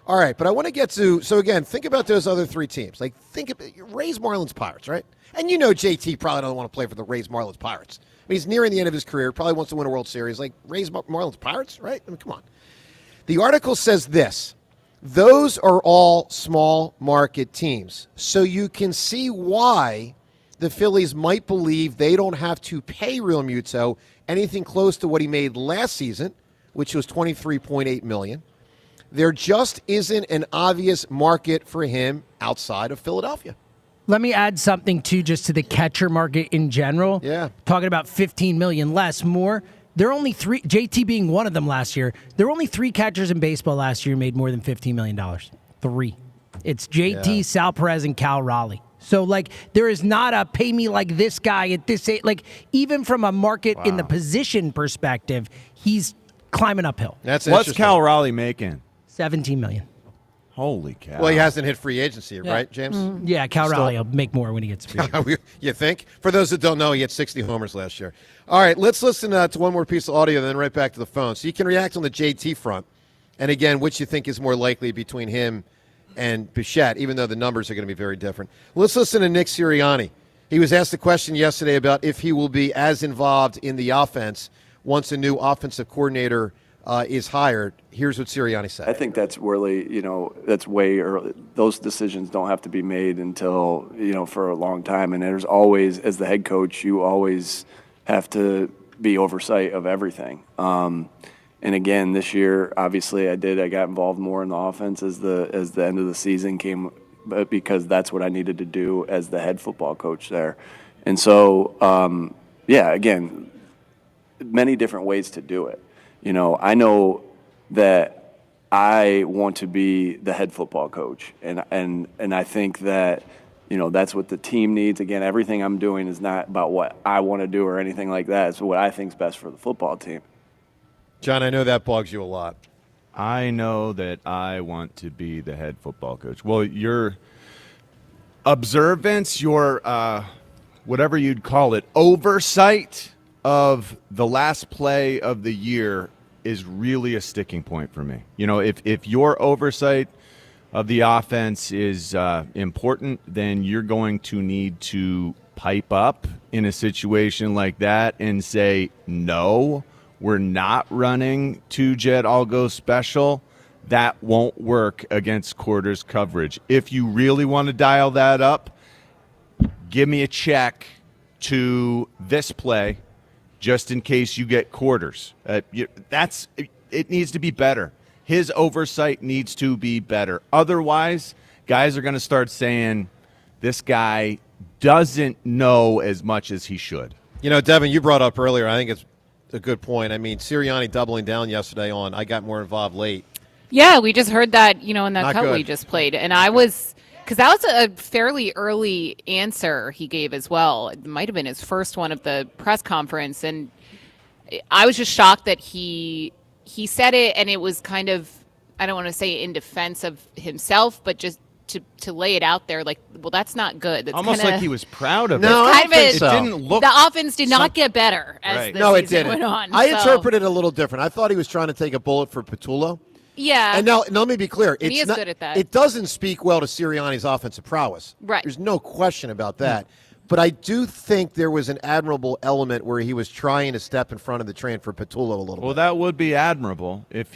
All right, but I want to get to, so again, think about those other 3 teams. Like, think about Rays, Marlins, Pirates, right? And JT probably doesn't want to play for the Rays, Marlins, Pirates. I mean, he's nearing the end of his career, probably wants to win a World Series. Like, Rays, Marlins, Pirates, right? I mean, come on. The article says this. Those are all small market teams. So you can see why the Phillies might believe they don't have to pay Realmuto anything close to what he made last season, which was $23.8 million. There just isn't an obvious market for him outside of Philadelphia. Let me add something, too, just to the catcher market in general. Yeah. Talking about $15 million less, more. there are only 3, JT being one of them last year, there were only 3 catchers in baseball last year who made more than $15 million. 3. It's JT, Sal Perez, and Cal Raleigh. So, like, there is not a pay me like this guy at this age. Like, even from a market in the position perspective, he's climbing uphill. What's Cal Raleigh making? $17 million. Holy cow. Well, he hasn't hit free agency, right, James? Yeah, Cal Raleigh will make more when he gets free. You think? For those that don't know, he had 60 homers last year. All right, let's listen to one more piece of audio, then right back to the phone. So you can react on the JT front. And again, which you think is more likely between him and Bichette, even though the numbers are going to be very different. Let's listen to Nick Sirianni. He was asked a question yesterday about if he will be as involved in the offense once a new offensive coordinator is hired. Here's what Sirianni said. I think that's really, that's way early. Those decisions don't have to be made until, for a long time. And there's always, as the head coach, you always have to be oversight of everything. And again, this year, obviously, I got involved more in the offense as the end of the season came, because that's what I needed to do as the head football coach there. And so, again, many different ways to do it. I know that I want to be the head football coach, and I think that that's what the team needs. Again, everything I'm doing is not about what I want to do or anything like that. It's what I think is best for the football team. John, I know that bugs you a lot. I know that I want to be the head football coach. Well, your observance, your whatever you'd call it, oversight of the last play of the year is really a sticking point for me. If your oversight of the offense is important, then you're going to need to pipe up in a situation like that and say, no, we're not running 2-jet all-go special. That won't work against quarters coverage. If you really want to dial that up, give me a check to this play just in case you get quarters. It needs to be better. His oversight needs to be better. Otherwise, guys are going to start saying, this guy doesn't know as much as he should. Devin, you brought up earlier, I think it's a good point. I mean, Sirianni doubling down yesterday on I got more involved late. Yeah, we just heard that, in that Not cut good. we just played. And I was, because that was a fairly early answer he gave as well. It might have been his first one of the press conference. And I was just shocked that he said it, and it was kind of, I don't want to say in defense of himself, but just to lay it out there, like, well, that's not good. That's almost kinda, like he was proud of it. No, I don't think so. It didn't look. The offense did not get better as the it season didn't. went on. I interpreted it a little different. I thought he was trying to take a bullet for Patullo. Yeah. And now let me be clear. And he is good at that. It doesn't speak well to Sirianni's offensive prowess. Right. There's no question about that. But I do think there was an admirable element where he was trying to step in front of the train for Patullo a little bit. Well, that would be admirable if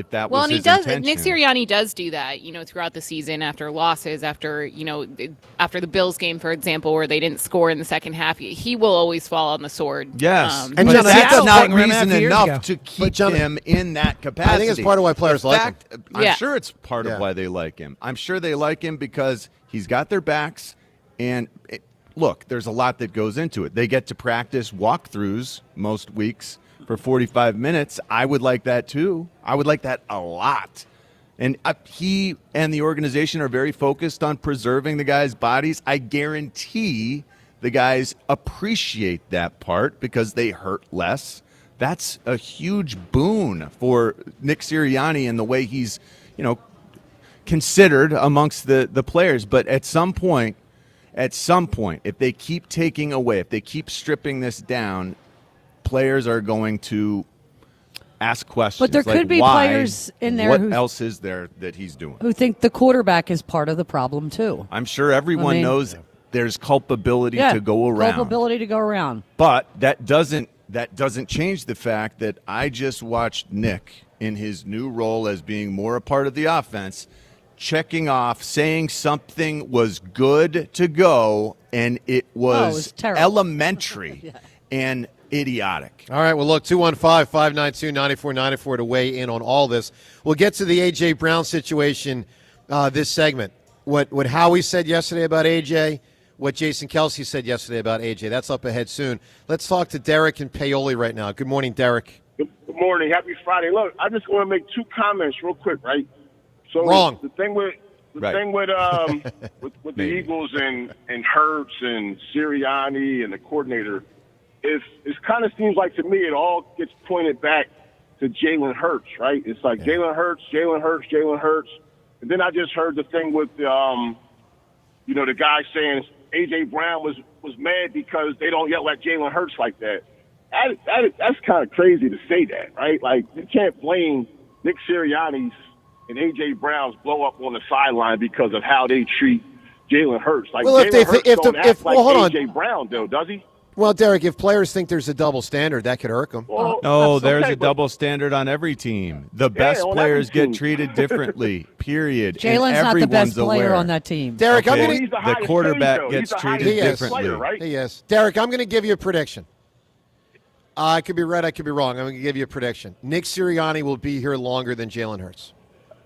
that was and his he does. intention. Nick Sirianni does do that, throughout the season after losses, after the Bills game, for example, where they didn't score in the second half. He will always fall on the sword. Yes, and but John, that's not Seattle reason enough to keep him in that capacity. I think it's part of why players like him. I'm sure it's part of why they like him. I'm sure they like him because he's got their backs, and look, there's a lot that goes into it. They get to practice walkthroughs most weeks for 45 minutes. I would like that too. I would like that a lot. And he and the organization are very focused on preserving the guys' bodies. I guarantee the guys appreciate that part because they hurt less. That's a huge boon for Nick Sirianni and the way he's, considered amongst the players. But at some point, if they keep taking away, if they keep stripping this down, players are going to ask questions. But there could be why, players in there what else is there that he's doing? who think the quarterback is part of the problem too. I'm sure everyone knows there's culpability to go around. Culpability to go around. But that doesn't change the fact that I just watched Nick in his new role as being more a part of the offense, checking off, saying something was good to go, and it was elementary and idiotic. All right, well, look, 215-592-9494 to weigh in on all this. We'll get to the A.J. Brown situation this segment. What Howie said yesterday about A.J., what Jason Kelsey said yesterday about A.J. That's up ahead soon. Let's talk to Derek and Paoli right now. Good morning, Derek. Good morning. Happy Friday. Look, I just want to make two comments real quick, right? So Wrong. The thing with with the Eagles and Hurts and Sirianni and the coordinator is it kind of seems like to me it all gets pointed back to Jalen Hurts, right? It's like Jalen Hurts, and then I just heard the thing with the guy saying A.J. Brown was mad because they don't yell at Jalen Hurts like that. That's kind of crazy to say that, right? Like you can't blame Nick Sirianni's and A.J. Brown's blow up on the sideline because of how they treat Jalen Hurts. Like Jalen Hurts don't act like A.J. Brown, though, does he? Well, Derek, if players think there's a double standard, that could irk them. No, there's a double standard on every team. The best players get treated differently, period. Jalen's not the best player on that team. Derek, the quarterback gets treated differently. Player, right? He is. Derek, I'm going to give you a prediction. I could be right, I could be wrong. I'm going to give you a prediction. Nick Sirianni will be here longer than Jalen Hurts.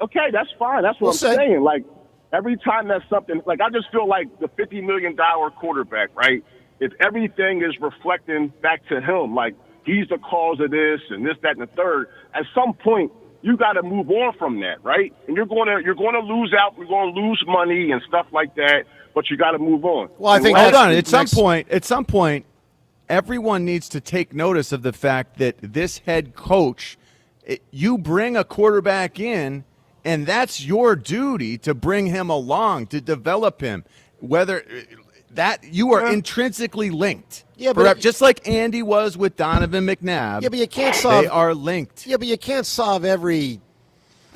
Okay, that's fine. That's what I'm saying. Like, every time that's something, like, I just feel like the $50 million quarterback, right? If everything is reflecting back to him, like, he's the cause of this and this, that, and the third, at some point, you got to move on from that, right? And you're going to lose out. We're going to lose money and stuff like that, but you got to move on. Well, I think hold on. At some point, everyone needs to take notice of the fact that this head coach, you bring a quarterback in, and that's your duty to bring him along, to develop him. Whether that you are intrinsically linked. Yeah, but just like Andy was with Donovan McNabb. Yeah, but you can't solve. They are linked. Yeah, but you can't solve every.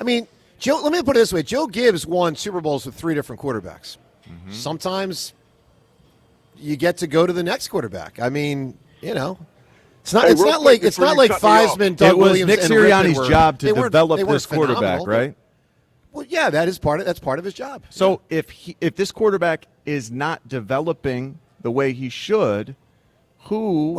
I mean, Joe. Let me put it this way: Joe Gibbs won Super Bowls with 3 different quarterbacks. Mm-hmm. Sometimes you get to go to the next quarterback. I mean, it's not. It's not like Theismann, Doug Williams, Nick and Sirianni's job to develop this this quarterback, right? Well, yeah, that's part of his job. So if this quarterback is not developing the way he should, who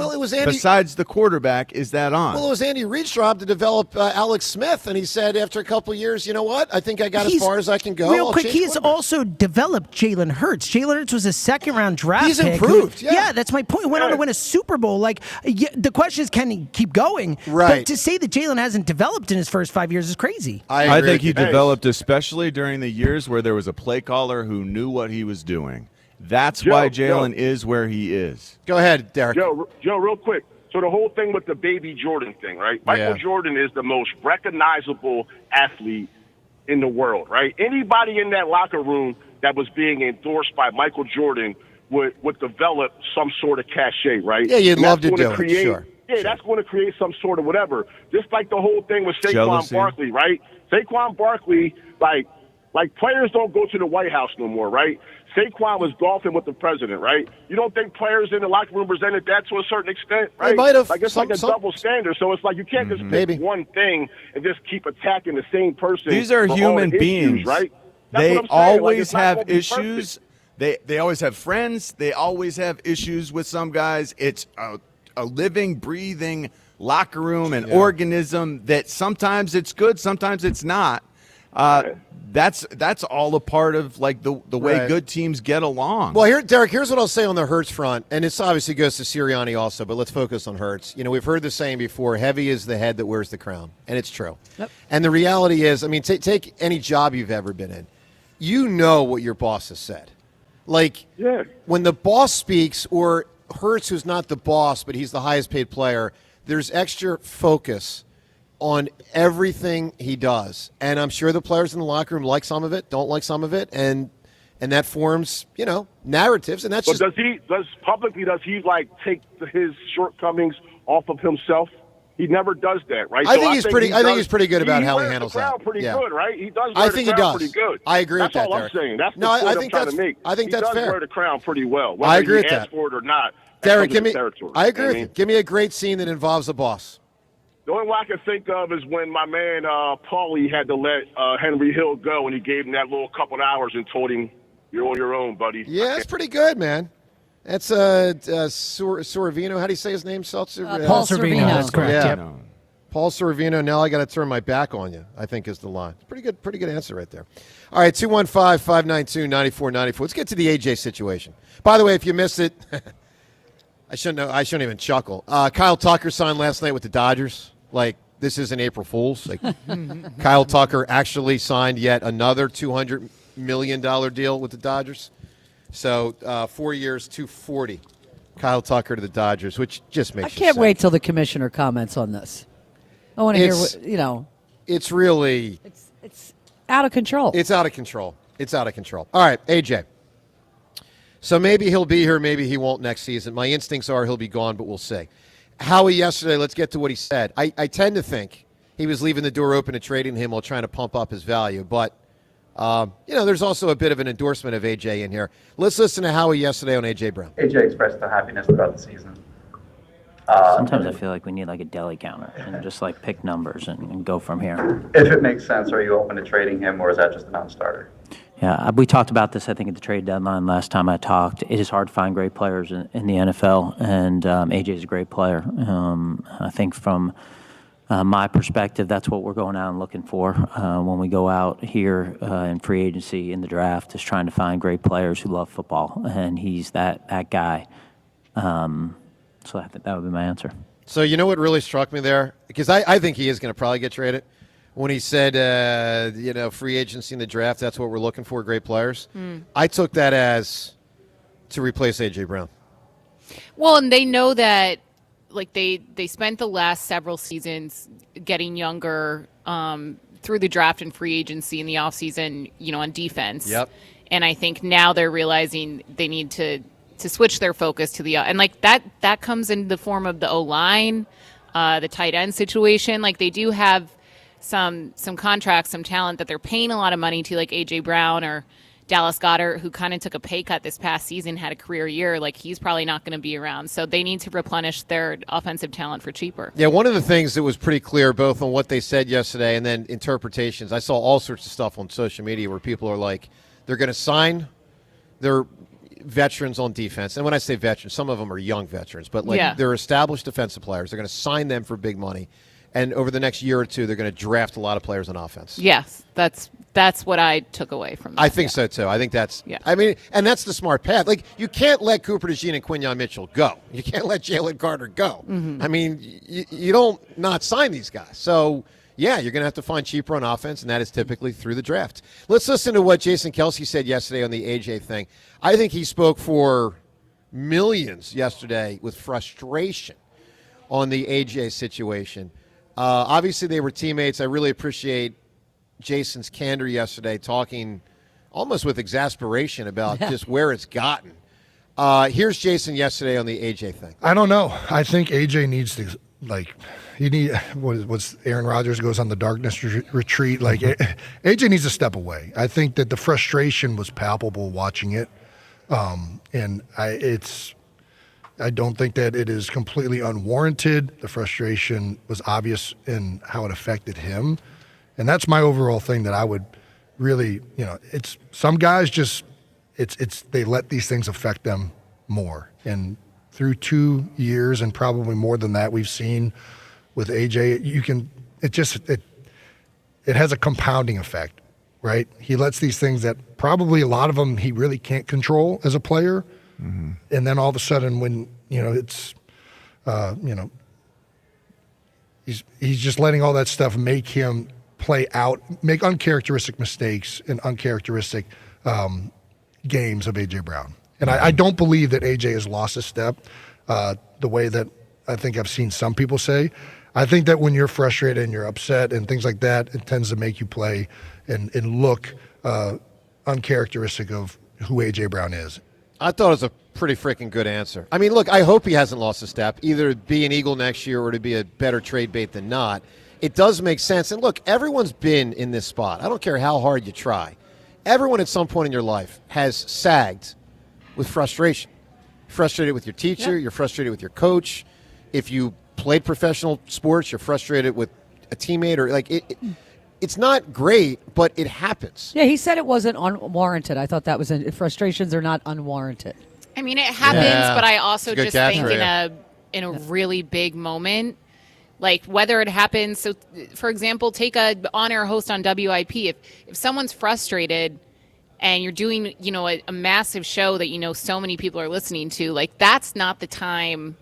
besides the quarterback is that on? Well, it was Andy Reid's job to develop Alex Smith, and he said after a couple of years, you know what? I think I got as far as I can go. Real quick, he's also developed Jalen Hurts. Jalen Hurts was a second-round draft pick. He's improved, yeah, that's my point. He went on to win a Super Bowl. Like, the question is, can he keep going? Right. But to say that Jalen hasn't developed in his first 5 years is crazy. I think he developed, especially during the years where there was a play caller who knew what he was doing. That's why Jalen is where he is. Go ahead, Derek. Joe, real quick. So the whole thing with the baby Jordan thing, right? Michael Jordan is the most recognizable athlete in the world, right? Anybody in that locker room that was being endorsed by Michael Jordan would develop some sort of cachet, right? Yeah, you'd love to do it, sure. Yeah, that's going to create some sort of whatever. Just like the whole thing with Saquon Barkley, right? Saquon Barkley, like players don't go to the White House no more, right? Saquon was golfing with the president, right? You don't think players in the locker room resented that to a certain extent, right? They might have. Like it's like a double standard. So it's like you can't just pick one thing and just keep attacking the same person. These are human beings, issues, right? They always have issues. They always have friends. They always have issues with some guys. It's a living, breathing locker room and organism that sometimes it's good, sometimes it's not. That's all a part of like the way good teams get along. Well, Derek, here's what I'll say on the Hurts front, and this obviously goes to Sirianni also, but let's focus on Hurts. We've heard the saying before: "Heavy is the head that wears the crown," and it's true. Yep. And the reality is, I mean, take any job you've ever been in. You know what your boss has said. Like when the boss speaks, or Hurts, who's not the boss but he's the highest paid player, there's extra focus on everything he does. And I'm sure the players in the locker room like some of it, don't like some of it, and that forms, narratives. And that's does he like take his shortcomings off of himself? He never does that, right? I think he's pretty good about how he handles that. Pretty good, right? He does. I think he does. Pretty good. I agree with that. That's all I'm saying. That's the point I'm trying to make. I think that's fair. He does wear the crown pretty well. I agree with that. Whether he asks for it or not. Derek, I agree with you. Give me a great scene that involves a boss. The only one I can think of is when my man Paulie had to let Henry Hill go, and he gave him that little couple of hours and told him, "You're on your own, buddy." Yeah, that's pretty good, man. That's Sorvino. How do you say his name, Seltzer? Paul Sorvino. That's correct. Yeah. Yep. Paul Sorvino, now I got to turn my back on you, I think is the line. Pretty good answer right there. All right, 215-592-9494. Let's get to the AJ situation. By the way, if you missed it, I shouldn't even chuckle. Kyle Tucker signed last night with the Dodgers. Like, this isn't April Fool's. Like, Kyle Tucker actually signed yet another $200 million deal with the Dodgers. So 4 years, $240. Kyle Tucker to the Dodgers, which just makes I can't wait till the commissioner comments on this. I want to hear what, It's really... It's out of control. It's out of control. All right, AJ. So maybe he'll be here, maybe he won't next season. My instincts are he'll be gone, but we'll see. Howie yesterday, let's get to what he said. I tend to think he was leaving the door open to trading him while trying to pump up his value. But, there's also a bit of an endorsement of AJ in here. Let's listen to Howie yesterday on AJ Brown. AJ expressed the happiness throughout the season. Sometimes I feel like we need like a deli counter and just like pick numbers and go from here. If it makes sense, are you open to trading him, or is that just a non-starter? Yeah, we talked about this, I think, at the trade deadline last time I talked. It is hard to find great players in the NFL, and AJ is a great player. I think from my perspective, that's what we're going out and looking for when we go out here in free agency in the draft, is trying to find great players who love football, and he's that guy. So I think that would be my answer. So you know what really struck me there? Because I think he is going to probably get traded. When he said, free agency in the draft, that's what we're looking for, great players. I took that as to replace A.J. Brown. Well, and they know that, like, they spent the last several seasons getting younger through the draft and free agency in the offseason, on defense. Yep. And I think now they're realizing they need to switch their focus to the and like that comes in the form of the O-line, the tight end situation. Like, they do have some contracts, some talent that they're paying a lot of money to, like A.J. Brown or Dallas Goedert, who kind of took a pay cut this past season, had a career year. Like, he's probably not going to be around. So they need to replenish their offensive talent for cheaper. Yeah, one of the things that was pretty clear, both on what they said yesterday and then interpretations, I saw all sorts of stuff on social media where people are like, they're going to sign their veterans on defense. And when I say veterans, some of them are young veterans, but they're established defensive players. They're going to sign them for big money. And over the next year or two, they're going to draft a lot of players on offense. Yes, that's what I took away from that. I think so, too. I think that's – I mean, and that's the smart path. Like, you can't let Cooper DeJean and Quinyon Mitchell go. You can't let Jalen Carter go. I mean, you don't not sign these guys. So, yeah, you're going to have to find cheaper on offense, and that is typically through the draft. Let's listen to what Jason Kelce said yesterday on the AJ thing. I think he spoke for millions yesterday with frustration on the AJ situation. Obviously, they were teammates. I really appreciate Jason's candor yesterday, talking almost with exasperation about just where it's gotten. Here's Jason yesterday on the AJ thing. I don't know. I think AJ needs to, what's Aaron Rodgers goes on the darkness retreat. Like, AJ needs to step away. I think that the frustration was palpable watching it. And I don't think that it is completely unwarranted. The frustration was obvious in how it affected him. And that's my overall thing that I would really, it's some guys just, they let these things affect them more. And through 2 years and probably more than that, we've seen with AJ, it has a compounding effect, right? He lets these things that probably a lot of them he really can't control as a player. Mm-hmm. And then all of a sudden when, it's, he's just letting all that stuff make him play out, make uncharacteristic mistakes and uncharacteristic games of A.J. Brown. And I don't believe that A.J. has lost a step the way that I think I've seen some people say. I think that when you're frustrated and you're upset and things like that, it tends to make you play and look uncharacteristic of who A.J. Brown is. I thought it was a pretty freaking good answer. I mean, look, I hope he hasn't lost a step, either to be an Eagle next year or to be a better trade bait than not. It does make sense. And look, everyone's been in this spot. I don't care how hard you try. Everyone at some point in your life has sagged with frustration. Frustrated with your teacher, you're frustrated with your coach. If you played professional sports, you're frustrated with a teammate or it's not great, but it happens. Yeah, he said it wasn't unwarranted. I thought that was frustrations are not unwarranted. I mean, it happens, but I also just think in a really big moment Like whether it happens. So, for example, take a on-air host on WIP. If someone's frustrated and you're doing, a massive show that, so many people are listening to, like that's not the time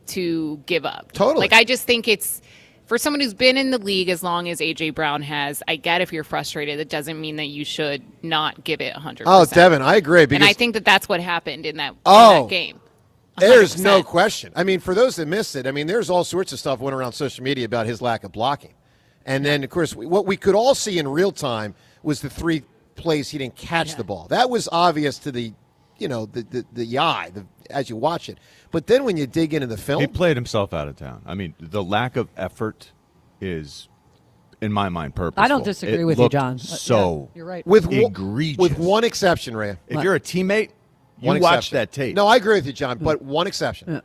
to give up. Totally. Like I just think it's for someone who's been in the league as long as AJ Brown has. I get if you're frustrated, it doesn't mean that you should not give it 100%. Oh, Devin, I agree. And I think that's what happened in that game. 100%. There's no question. I mean, for those that missed it, there's all sorts of stuff went around social media about his lack of blocking. And then, of course, what we could all see in real time was the 3 plays he didn't catch the ball. That was obvious to the eye as you watch it. But then when you dig into the film. He played himself out of town. I mean, the lack of effort is, in my mind, purposeful. I don't disagree with you, John. So you're right. egregious. With one exception, Ray. If you're a teammate, you watch that tape. No, I agree with you, John, but one exception. Yeah.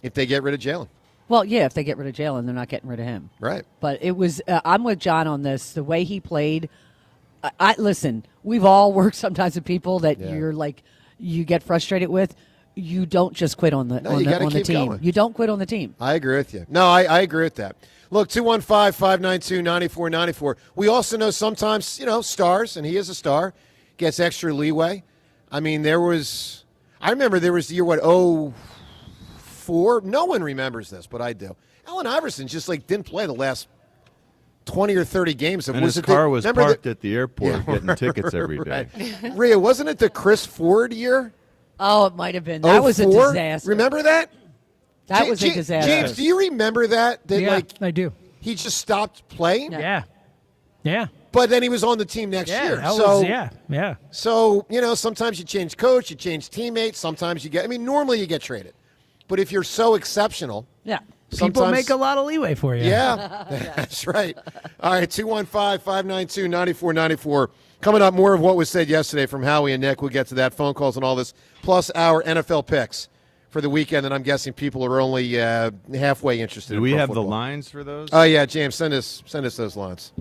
If they get rid of Jalen. Well, yeah, if they get rid of Jalen, they're not getting rid of him. Right. But it was, I'm with John on this. The way he played, listen, we've all worked sometimes with people that you're like, you get frustrated with. You don't just quit on the team. Going. You don't quit on the team. I agree with you. No, I agree with that. Look, 215-592-9494. We also know sometimes, stars, and he is a star, gets extra leeway. I remember there was the year, 04? No one remembers this, but I do. Allen Iverson just didn't play the last 20 or 30 games. And his car was parked at the airport getting tickets every day. Right. Rhea, wasn't it the Chris Ford year? Oh, it might have been. That was a disaster. Remember that? That was a disaster. James, do you remember that? I do. He just stopped playing? Yeah. But then he was on the team next year. So, sometimes you change coach, you change teammates. Sometimes you normally you get traded. But if you're so exceptional. Yeah. People make a lot of leeway for you. Yeah, that's right. All right, 215-592-9494. Coming up, more of what was said yesterday from Howie and Nick. We'll get to that, phone calls and all this, plus our NFL picks for the weekend, and I'm guessing people are only halfway interested. Do we have the lines for those? Oh, yeah, James, send us those lines.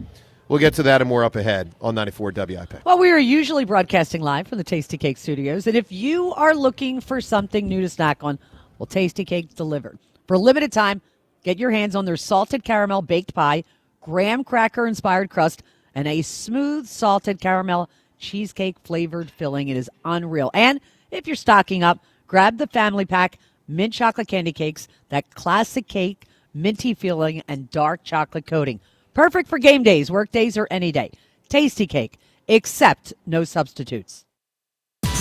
We'll get to that and more up ahead on 94 WIP. Well, we are usually broadcasting live from the Tasty Cake Studios, and if you are looking for something new to snack on, well, Tasty Cake's delivered. For a limited time, get your hands on their salted caramel baked pie, graham cracker-inspired crust, and a smooth salted caramel cheesecake-flavored filling. It is unreal. And if you're stocking up, grab the family pack, mint chocolate candy cakes, that classic cake, minty filling, and dark chocolate coating. Perfect for game days, work days, or any day. Tasty Cake, except no substitutes.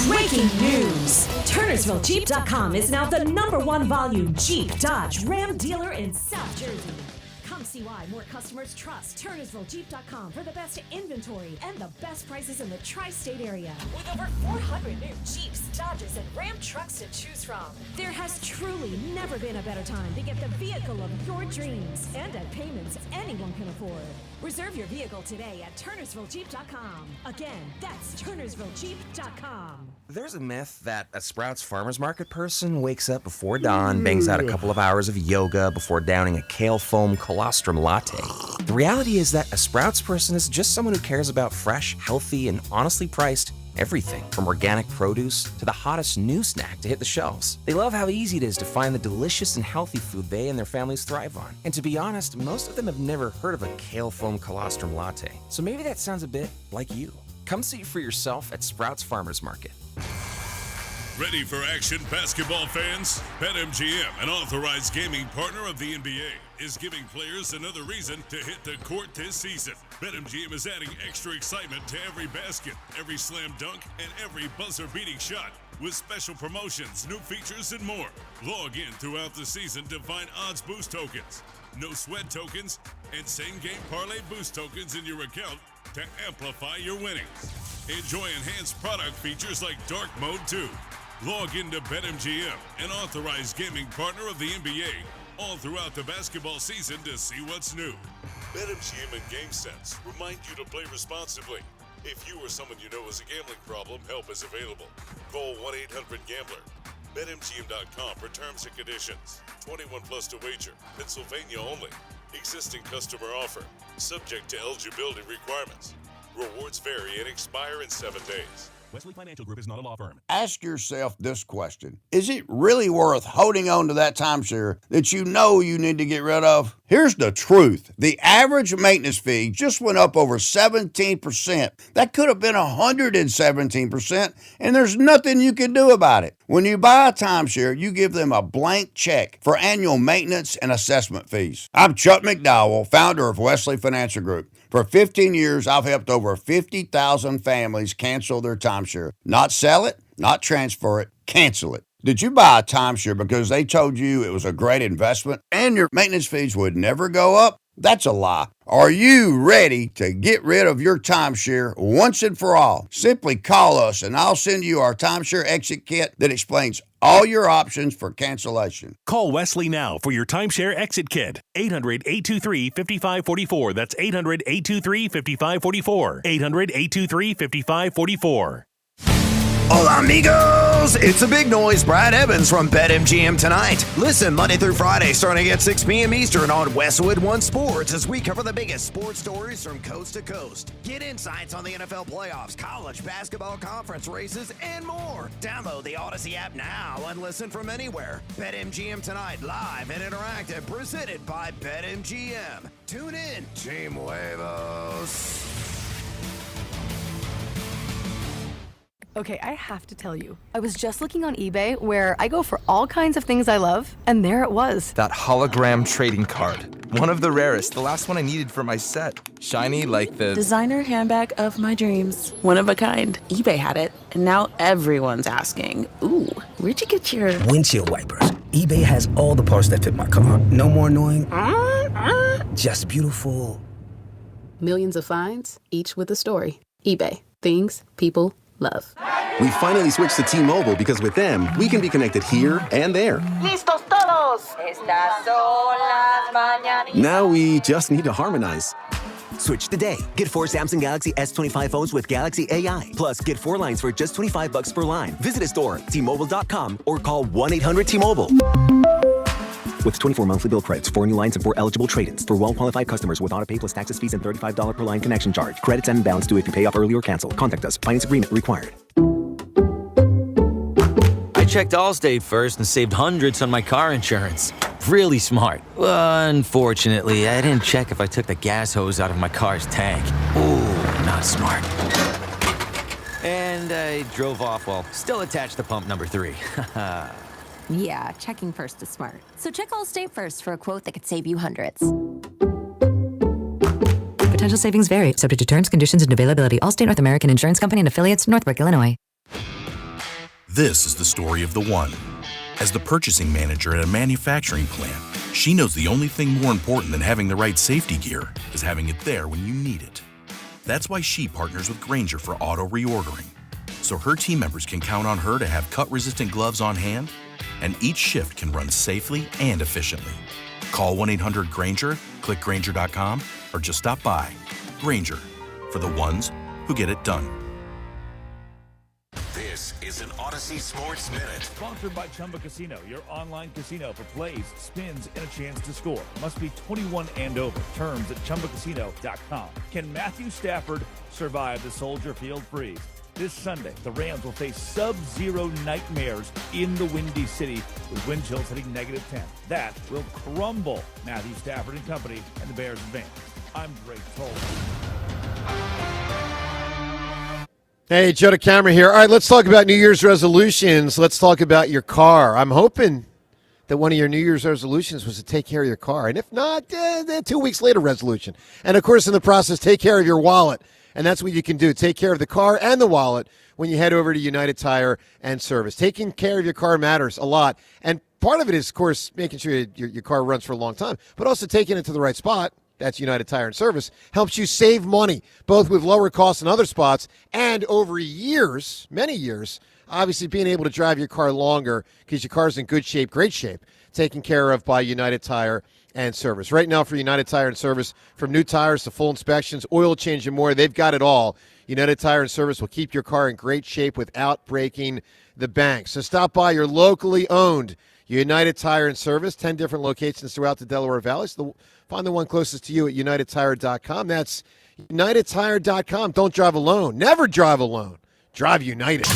Breaking news! TurnersvilleJeep.com is now the #1 volume Jeep, Dodge, Ram dealer in South Jersey. Come see why more customers trust TurnersvilleJeep.com for the best inventory and the best prices in the tri-state area. With over 400 new Jeeps, Dodges, and Ram trucks to choose from, there has truly never been a better time to get the vehicle of your dreams and at payments anyone can afford. Reserve your vehicle today at TurnersvilleJeep.com. Again, that's TurnersvilleJeep.com. There's a myth that a Sprouts Farmers Market person wakes up before dawn, bangs out a couple of hours of yoga before downing a kale foam colostrum latte. The reality is that a Sprouts person is just someone who cares about fresh, healthy, and honestly priced everything from organic produce to the hottest new snack to hit the shelves. They love how easy it is to find the delicious and healthy food they and their families thrive on. And to be honest, most of them have never heard of a kale foam colostrum latte. So maybe that sounds a bit like you. Come see for yourself at Sprouts Farmers Market. Ready for action, basketball fans? BetMGM, an authorized gaming partner of the NBA, is giving players another reason to hit the court this season. BetMGM is adding extra excitement to every basket, every slam dunk, and every buzzer-beating shot with special promotions, new features, and more. Log in throughout the season to find odds boost tokens, no sweat tokens, and same-game parlay boost tokens in your account to amplify your winnings. Enjoy enhanced product features like Dark Mode 2. Log into BetMGM, an authorized gaming partner of the NBA, all throughout the basketball season to see what's new. BetMGM and GameSense remind you to play responsibly. If you or someone you know has a gambling problem, help is available. Call 1-800-GAMBLER. BetMGM.com for terms and conditions. 21 plus to wager. Pennsylvania only. Existing customer offer. Subject to eligibility requirements. Rewards vary and expire in 7 days. Wesley Financial Group is not a law firm. Ask yourself this question. Is it really worth holding on to that timeshare that you know you need to get rid of? Here's the truth. The average maintenance fee just went up over 17%. That could have been 117%, and there's nothing you can do about it. When you buy a timeshare, you give them a blank check for annual maintenance and assessment fees. I'm Chuck McDowell, founder of Wesley Financial Group. For 15 years, I've helped over 50,000 families cancel their timeshare. Not sell it, not transfer it, cancel it. Did you buy a timeshare because they told you it was a great investment and your maintenance fees would never go up? That's a lie. Are you ready to get rid of your timeshare once and for all? Simply call us and I'll send you our timeshare exit kit that explains all your options for cancellation. Call Wesley now for your timeshare exit kit. 800-823-5544. That's 800-823-5544. 800-823-5544. Hola, amigos! It's a big noise. Brad Evans from BetMGM tonight. Listen Monday through Friday starting at 6 p.m. Eastern on Westwood One Sports as we cover the biggest sports stories from coast to coast. Get insights on the NFL playoffs, college basketball conference races, and more. Download the Odyssey app now and listen from anywhere. BetMGM tonight, live and interactive, presented by BetMGM. Tune in, Team Huevos. Okay, I have to tell you, I was just looking on eBay where I go for all kinds of things I love, and there it was. That hologram trading card. One of the rarest, the last one I needed for my set. Shiny like the designer handbag of my dreams. One of a kind. eBay had it, and now everyone's asking, ooh, where'd you get your windshield wipers? eBay has all the parts that fit my car. No more annoying, just beautiful. Millions of finds, each with a story. eBay. Things people love. We finally switched to T-Mobile because with them, we can be connected here and there. Listos todos. Estas son las mañanitas. Now we just need to harmonize. Switch today. Get 4 Samsung Galaxy S25 phones with Galaxy AI. Plus, get 4 lines for just $25 per line. Visit a store, T-Mobile.com, or call 1-800-T-Mobile. With 24 monthly bill credits, 4 new lines, and 4 eligible trade-ins. For well-qualified customers with autopay plus taxes, fees, and $35 per line connection charge. Credits and balance due if you pay off early or cancel. Contact us. Finance agreement required. I checked Allstate first and saved hundreds on my car insurance. Really smart. Unfortunately, I didn't check if I took the gas hose out of my car's tank. Ooh, not smart. And I drove off while still attached to pump number 3. Yeah, checking first is smart. So check Allstate first for a quote that could save you hundreds. Potential savings vary, subject to terms, conditions, and availability. Allstate North American Insurance Company and affiliates, Northbrook, Illinois. This is the story of the one. As the purchasing manager at a manufacturing plant, she knows the only thing more important than having the right safety gear is having it there when you need it. That's why she partners with Grainger for auto reordering, so her team members can count on her to have cut-resistant gloves on hand, and each shift can run safely and efficiently. Call 1-800-GRAINGER, click Grainger.com, or just stop by. Grainger, for the ones who get it done. This is an Odyssey Sports Minute. Sponsored by Chumba Casino, your online casino for plays, spins, and a chance to score. Must be 21 and over. Terms at ChumbaCasino.com. Can Matthew Stafford survive the Soldier Field freeze? This Sunday, the Rams will face sub-zero nightmares in the Windy City with wind chills hitting -10. That will crumble Matthew Stafford and company and the Bears advance. I'm Greg Toll. Hey, Joe DeCamera here. All right, let's talk about New Year's resolutions. Let's talk about your car. I'm hoping that one of your New Year's resolutions was to take care of your car. And if not, 2 weeks later resolution. And, of course, in the process, take care of your wallet. And that's what you can do. Take care of the car and the wallet when you head over to United Tire and Service. Taking care of your car matters a lot. And part of it is, of course, making sure your car runs for a long time, but also taking it to the right spot. That's United Tire and Service. Helps you save money, both with lower costs in other spots and over years, many years, obviously being able to drive your car longer because your car's in good shape, great shape, taken care of by United Tire and Service. Right now for United Tire and Service, from new tires to full inspections, oil change, and more, they've got it all. United Tire and Service will keep your car in great shape without breaking the bank. So stop by your locally owned United Tire and Service, 10 different locations throughout the Delaware Valley. So find the one closest to you at UnitedTire.com. That's UnitedTire.com. Don't drive alone. Never drive alone. Drive United.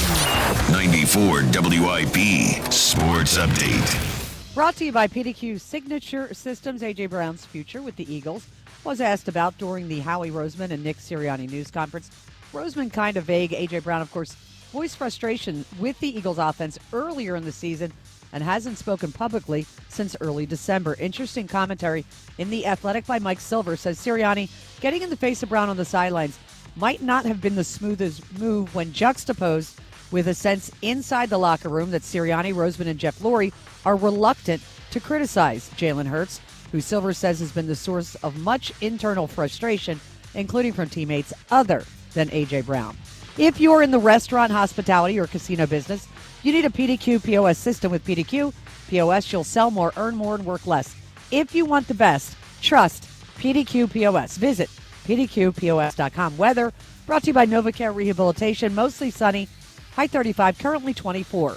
94 WIP Sports Update. Brought to you by PDQ Signature Systems. A.J. Brown's future with the Eagles was asked about during the Howie Roseman and Nick Sirianni news conference. Roseman kind of vague. A.J. Brown, of course, voiced frustration with the Eagles offense earlier in the season and hasn't spoken publicly since early December. Interesting commentary in The Athletic by Mike Silver says Sirianni getting in the face of Brown on the sidelines might not have been the smoothest move when juxtaposed with a sense inside the locker room that Sirianni, Roseman, and Jeff Lurie are reluctant to criticize Jalen Hurts, who Silver says has been the source of much internal frustration, including from teammates other than A.J. Brown. If you're in the restaurant, hospitality, or casino business, you need a PDQ POS system. With PDQ POS, you'll sell more, earn more, and work less. If you want the best, trust PDQ POS. Visit PDQPOS.com. Weather brought to you by NovaCare Rehabilitation. Mostly sunny, high 35, currently 24.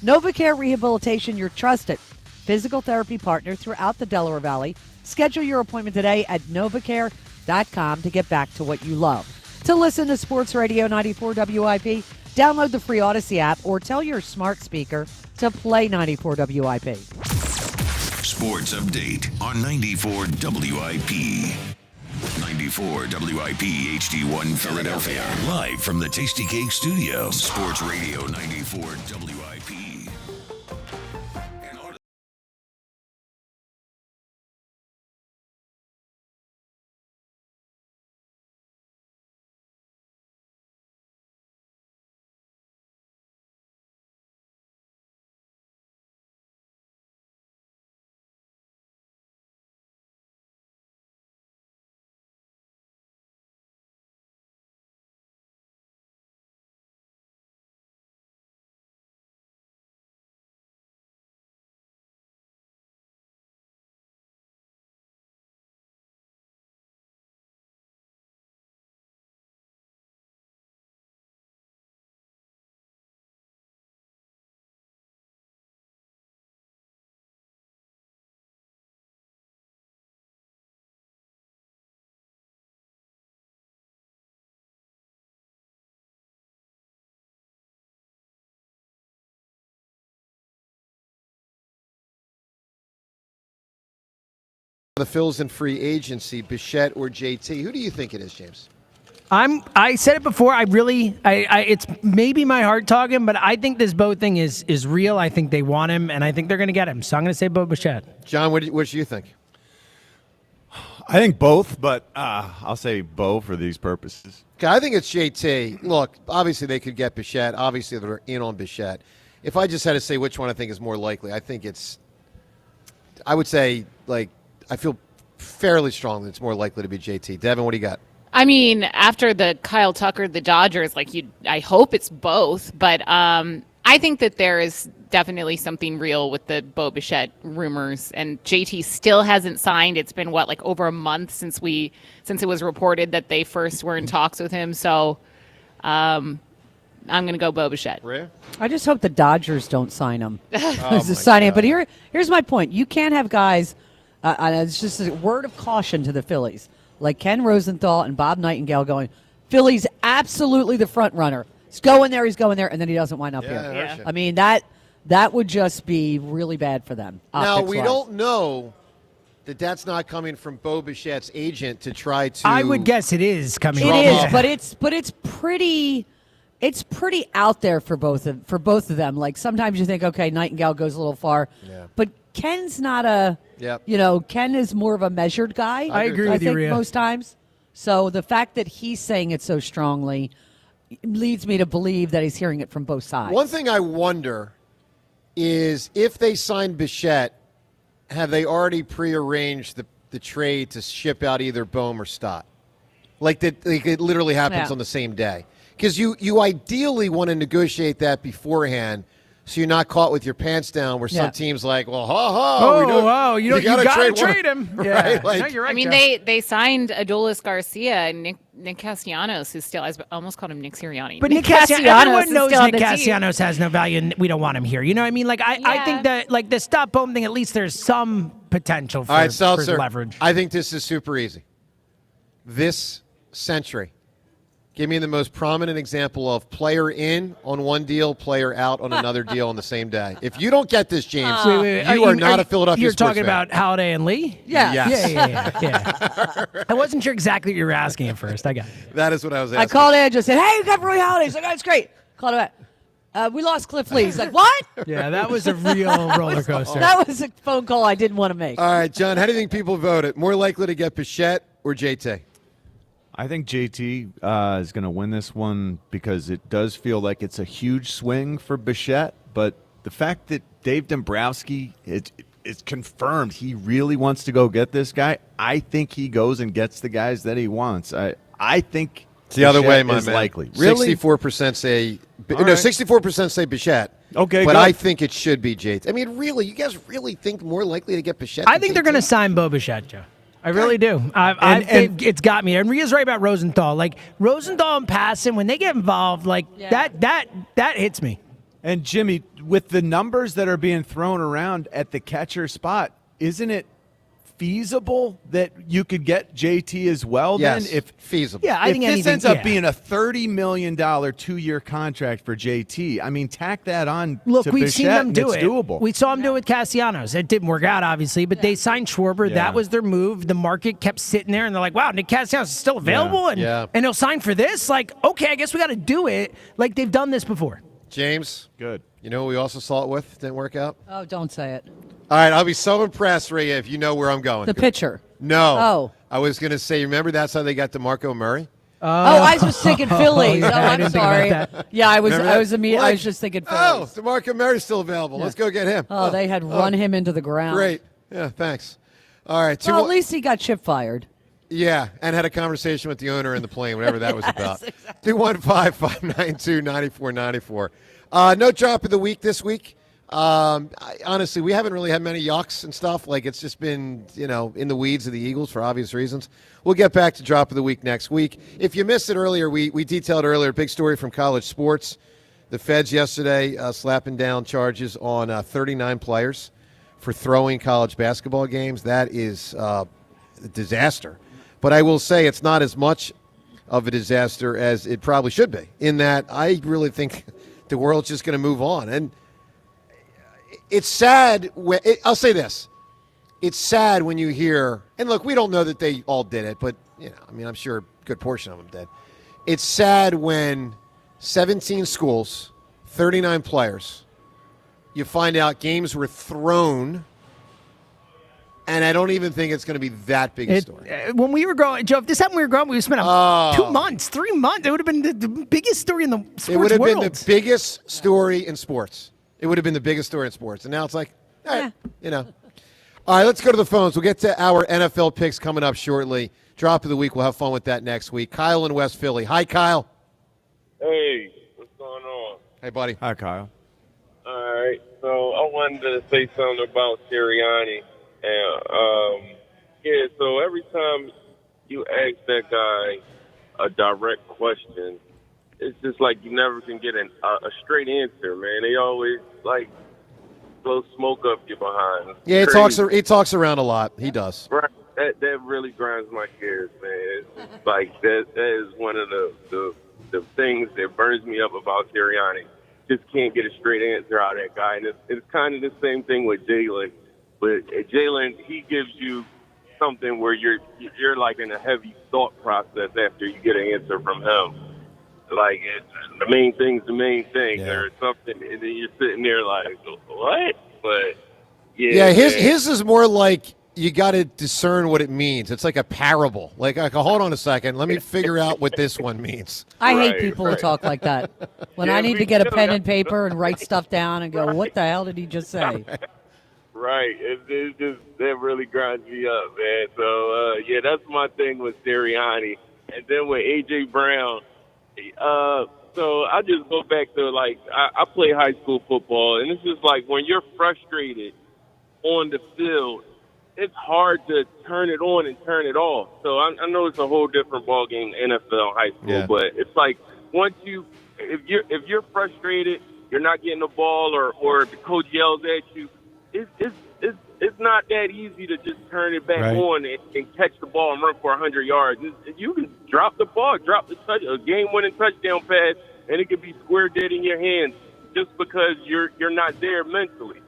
NovaCare Rehabilitation, your trusted physical therapy partner throughout the Delaware Valley. Schedule your appointment today at NovaCare.com to get back to what you love. To listen to Sports Radio 94 WIP, download the free Odyssey app or tell your smart speaker to play 94 WIP. Sports Update on 94 WIP. 94 WIP HD1 Philadelphia. Live from the Tasty Cake Studio. Sports Radio 94 WIP. The Phillies in free agency, Bichette or JT. Who do you think it is, James? I said it before. It's maybe my heart talking, but I think this Bo thing is real. I think they want him, and I think they're going to get him. So I'm going to say Bo Bichette. John, what do you think? I think both, but I'll say Bo for these purposes. Okay, I think it's JT. Look, obviously they could get Bichette. Obviously they're in on Bichette. If I just had to say which one I think is more likely, I would say, I feel fairly strong that it's more likely to be JT. Devin, what do you got? I mean, after the Kyle Tucker, the Dodgers, I hope it's both, but I think that there is definitely something real with the Bo Bichette rumors, and JT still hasn't signed. It's been over a month since it was reported that they first were in talks with him. So, I'm going to go Bo Bichette. Rhea? I just hope the Dodgers don't sign him. But here's my point: you can't have guys. It's just a word of caution to the Phillies, like Ken Rosenthal and Bob Nightingale going, Phillies absolutely the front runner. He's going there, and then he doesn't wind up here. Yeah. I mean, that would just be really bad for them. Now, we don't know that that's not coming from Bo Bichette's agent to try to. I would guess it is coming. It is, but it's pretty out there for both of them. Like sometimes you think, okay, Nightingale goes a little far, but Ken's not a. Yep. Ken is more of a measured guy. I agree with you, Rhea. Most times. So the fact that he's saying it so strongly leads me to believe that he's hearing it from both sides. One thing I wonder is if they sign Bichette, have they already prearranged the trade to ship out either Bohm or Stott? It literally happens on the same day. Because you ideally want to negotiate that beforehand, so you're not caught with your pants down where some teams you gotta trade him. Yeah. Right? No, you're right, I mean, Jeff. they signed Adolis Garcia and Nick Castellanos, who's still, I almost called him Nick Sirianni. But Nick Castellanos, everyone knows Nick Castellanos has no value, and we don't want him here. You know what I mean? I think that the stop Bohm thing, at least there's some potential for, all right, Seltzer, for leverage. I think this is super easy. This century, Give me the most prominent example of player in on one deal, player out on another deal on the same day. If you don't get this, James, you are not a Philadelphia You're sports talking fan. about Holiday and Lee? Yeah. Yes. Yeah. I wasn't sure exactly what you were asking at first. I got it. That is what I was asking. I called in and just said, hey, we got Roy Holiday. He's like, oh, it's great. Called him back. We lost Cliff Lee. He's like, what? Yeah, that was a real roller coaster. That was a phone call I didn't want to make. All right, John, how do you think people voted? More likely to get Bichette or JT? I think JT is going to win this one because it does feel like it's a huge swing for Bichette, but the fact that Dave Dombrowski it's confirmed he really wants to go get this guy. I think he goes and gets the guys that he wants. I think it's the other way, my is man. Likely. Really? 64% say 64% say Bichette. Okay, but good. I think it should be JT. I mean, really, you guys really think more likely to get Bichette? I think they're going to sign Bo Bichette, Joe. I really do. It's got me. And Ria's right about Rosenthal. Like Rosenthal and Passan, when they get involved, that hits me. And Jimmy, with the numbers that are being thrown around at the catcher spot, isn't it feasible that you could get JT as well? Yes, then, if feasible. Yeah, I think this anything, ends up being a $30 million 2-year contract for JT. I mean, tack that on. Look, to we've Bichette seen them and do it's it. Doable. We saw them do it with Castellanos. It didn't work out, obviously, but they signed Schwarber. Yeah. That was their move. The market kept sitting there, and they're like, "Wow, Nick Castellanos is still available, and he'll sign for this." Like, okay, I guess we got to do it. Like they've done this before. James, good. You know who we also saw it with? Didn't work out. Oh, don't say it. All right, I'll be so impressed, Ria, if you know where I'm going. The pitcher. No. Oh. I was going to say, remember that's how they got DeMarco Murray? I was thinking Phillies. Yeah, I I'm didn't think sorry. about that. Yeah, I was. Remember I was. that? I was just thinking Phillies. Oh, DeMarco Murray's still available. Let's go get him. Oh, they had run him into the ground. Great. Yeah, thanks. All right. Well, at least he got chip fired. Yeah, and had a conversation with the owner in the plane, whatever that was about. Exactly. 215-592-9494. No drop of the week this week. Honestly, we haven't really had many yucks and stuff. Like, it's just been, in the weeds of the Eagles for obvious reasons. We'll get back to drop of the week next week. If you missed it earlier, we detailed earlier, big story from college sports. The Feds yesterday slapping down charges on 39 players for throwing college basketball games. That is a disaster. But I will say it's not as much of a disaster as it probably should be, in that I really think the world's just going to move on. And it's sad. I'll say this. It's sad when you hear, and look, we don't know that they all did it, but, I'm sure a good portion of them did. It's sad when 17 schools, 39 players, you find out games were thrown, and I don't even think it's going to be that big a story. When we were growing, Joe, if this happened when we were growing, we would spend 2 months, 3 months. It would have been the biggest story in the sports world. It would have been the biggest story in sports. It would have been the biggest story in sports. And now it's like, all right, All right, let's go to the phones. We'll get to our NFL picks coming up shortly. Drop of the week. We'll have fun with that next week. Kyle in West Philly. Hi, Kyle. Hey, what's going on? Hey, buddy. Hi, Kyle. All right, so I wanted to say something about Sirianni. And, so every time you ask that guy a direct question, it's just like you never can get a straight answer, man. They always, blow smoke up your behind. Yeah, he talks around a lot. He does. Right. That really grinds my gears, man. It's just like that is one of the things that burns me up about Sirianni. Just can't get a straight answer out of that guy. And it's kind of the same thing with Jalen. But Jalen, he gives you something where you're like in a heavy thought process after you get an answer from him. Like, the main thing's the main thing, or something, and then you're sitting there like, what? But yeah, his is more like you got to discern what it means. It's like a parable. Like, hold on a second, let me figure out what this one means. I hate people who talk like that. When I need to get a pen and paper and write stuff down and go, what the hell did he just say? Right. It's just, that really grinds me up, man. So, that's my thing with Sirianni. And then with A.J. Brown, so I just go back to, I play high school football, and it's just like when you're frustrated on the field, it's hard to turn it on and turn it off. So I know it's a whole different ballgame, NFL, high school, but it's like once if you're frustrated, you're not getting the ball, or the coach yells at you, it's it's not that easy to just turn it back on and catch the ball and run for 100 yards. You can drop the ball, drop the a game-winning touchdown pass, and it could be square dead in your hands just because you're not there mentally.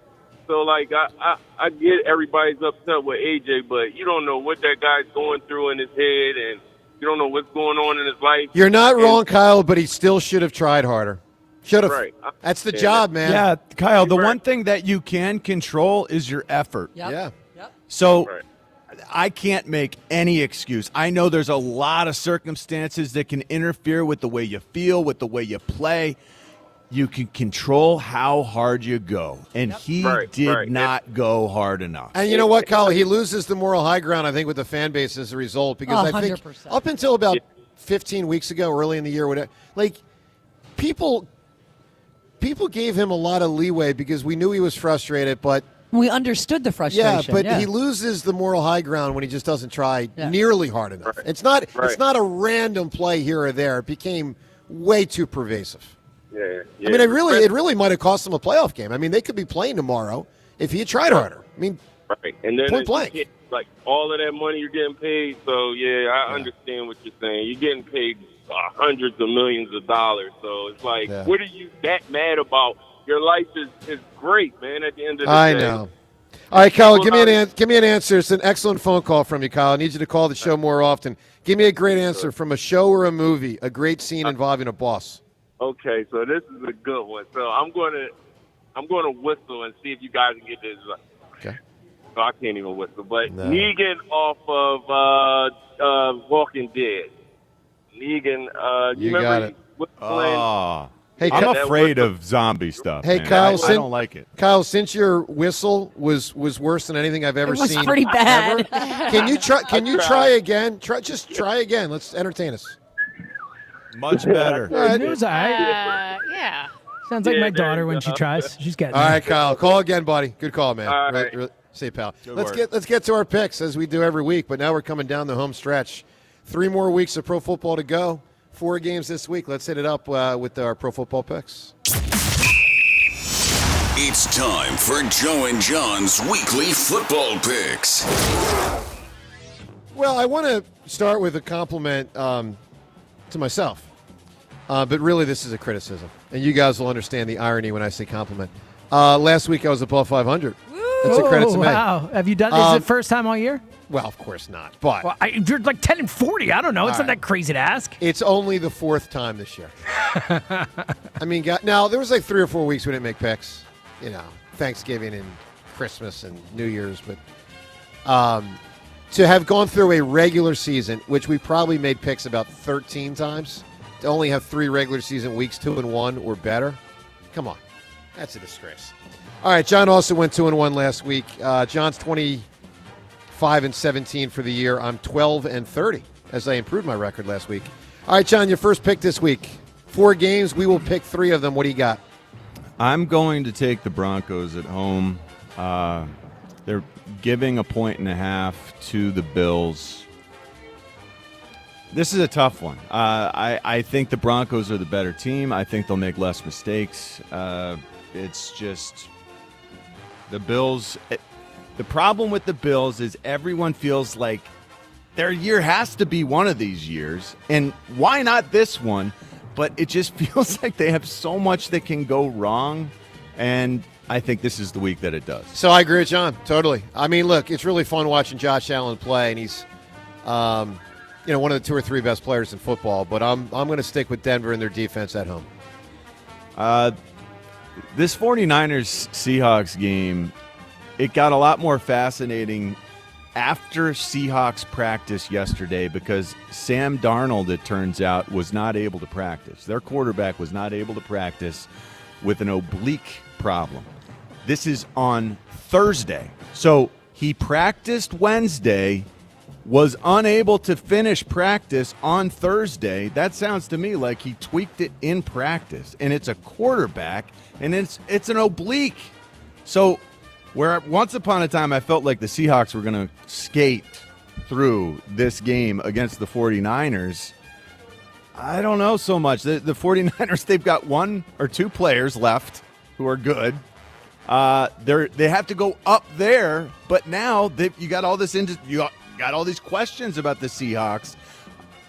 So, like, I get everybody's upset with AJ, but you don't know what that guy's going through in his head, and you don't know what's going on in his life. You're not wrong, Kyle, but he still should have tried harder. Should have. Right. That's the job, man. Yeah, Kyle, the one thing that you can control is your effort. Yep. Yeah. Yep. So I can't make any excuse. I know there's a lot of circumstances that can interfere with the way you feel, with the way you play. You can control how hard you go, and he did not go hard enough. And you know what, Kyle? He loses the moral high ground, I think, with the fan base as a result, because I think 100%. up until about 15 weeks ago, early in the year, whatever, like people gave him a lot of leeway because we knew he was frustrated, but we understood the frustration. Yeah, but he loses the moral high ground when he just doesn't try nearly hard enough. It's not a random play here or there. It became way too pervasive. Yeah. I mean, it really might have cost them a playoff game. I mean, they could be playing tomorrow if he had tried harder. I mean, and then point blank. Like all of that money you're getting paid. So I understand what you're saying. You're getting paid hundreds of millions of dollars. So it's like, what are you that mad about? Your life is great, man. At the end of the day, I know. All right, Kyle, give me an answer. It's an excellent phone call from you, Kyle. I need you to call the show more often. Give me a great answer from a show or a movie, a great scene involving a boss. Okay, so this is a good one. So I'm going to whistle and see if you guys can get this. Okay. So I can't even whistle, but Negan off of Walking Dead. Negan, you got remember it. whistling? Hey, I'm afraid of zombie stuff. Hey, man. Kyle, I don't like it. Kyle, since your whistle was worse than anything I've ever It was seen, pretty bad. ever, can you try again? Try again. Let's entertain us. Much better. It was all right. Yeah. Sounds like my daughter when she tries. She's getting All there. right, Kyle, call again, buddy. Good call, man. All right. Really, say, pal. Good Let's work. get to our picks as we do every week. But now we're coming down the home stretch. 3 more weeks of pro football to go. 4 games this week. Let's hit it up with our pro football picks. It's time for Joe and John's weekly football picks. Well, I want to start with a compliment to myself. But really, this is a criticism. And you guys will understand the irony when I say compliment. Last week, I was above 500. That's a credit to me. Wow. Have you done this? Is it first time all year? Well, of course not. But You're like 10 and 40. I don't know. It's not that crazy to ask. it's only the 4th time this year. I mean, now, there was like 3 or 4 weeks we didn't make picks. You know, Thanksgiving and Christmas and New Year's. But to have gone through a regular season, which we probably made picks about 13 times, to only have 3 regular season weeks, 2-1 or better, come on. That's a disgrace. All right, John also went 2-1 last week. John's 25-17 for the year. I'm 12-30 as I improved my record last week. All right, John, your first pick this week. 4 games. We will pick 3 of them. What do you got? I'm going to take the Broncos at home. They're giving 1.5 to the Bills. This is a tough one. I think the Broncos are the better team. I think they'll make less mistakes. It's just the Bills. The problem with the Bills is everyone feels like their year has to be one of these years. And why not this one? But it just feels like they have so much that can go wrong. And I think this is the week that it does. So I agree with John, totally. I mean, look, it's really fun watching Josh Allen play, and he's one of the 2 or 3 best players in football. But I'm going to stick with Denver and their defense at home. This 49ers-Seahawks game, it got a lot more fascinating after Seahawks practice yesterday because Sam Darnold, it turns out, was not able to practice. Their quarterback was not able to practice with an oblique problem. This is on Thursday. So he practiced Wednesday, was unable to finish practice on Thursday. That sounds to me like he tweaked it in practice, and it's a quarterback, and it's an oblique. So where once upon a time I felt like the Seahawks were going to skate through this game against the 49ers, I don't know so much. The 49ers, they've got 1 or 2 players left who are good. They have to go up there, but now you got all this you got all these questions about the Seahawks.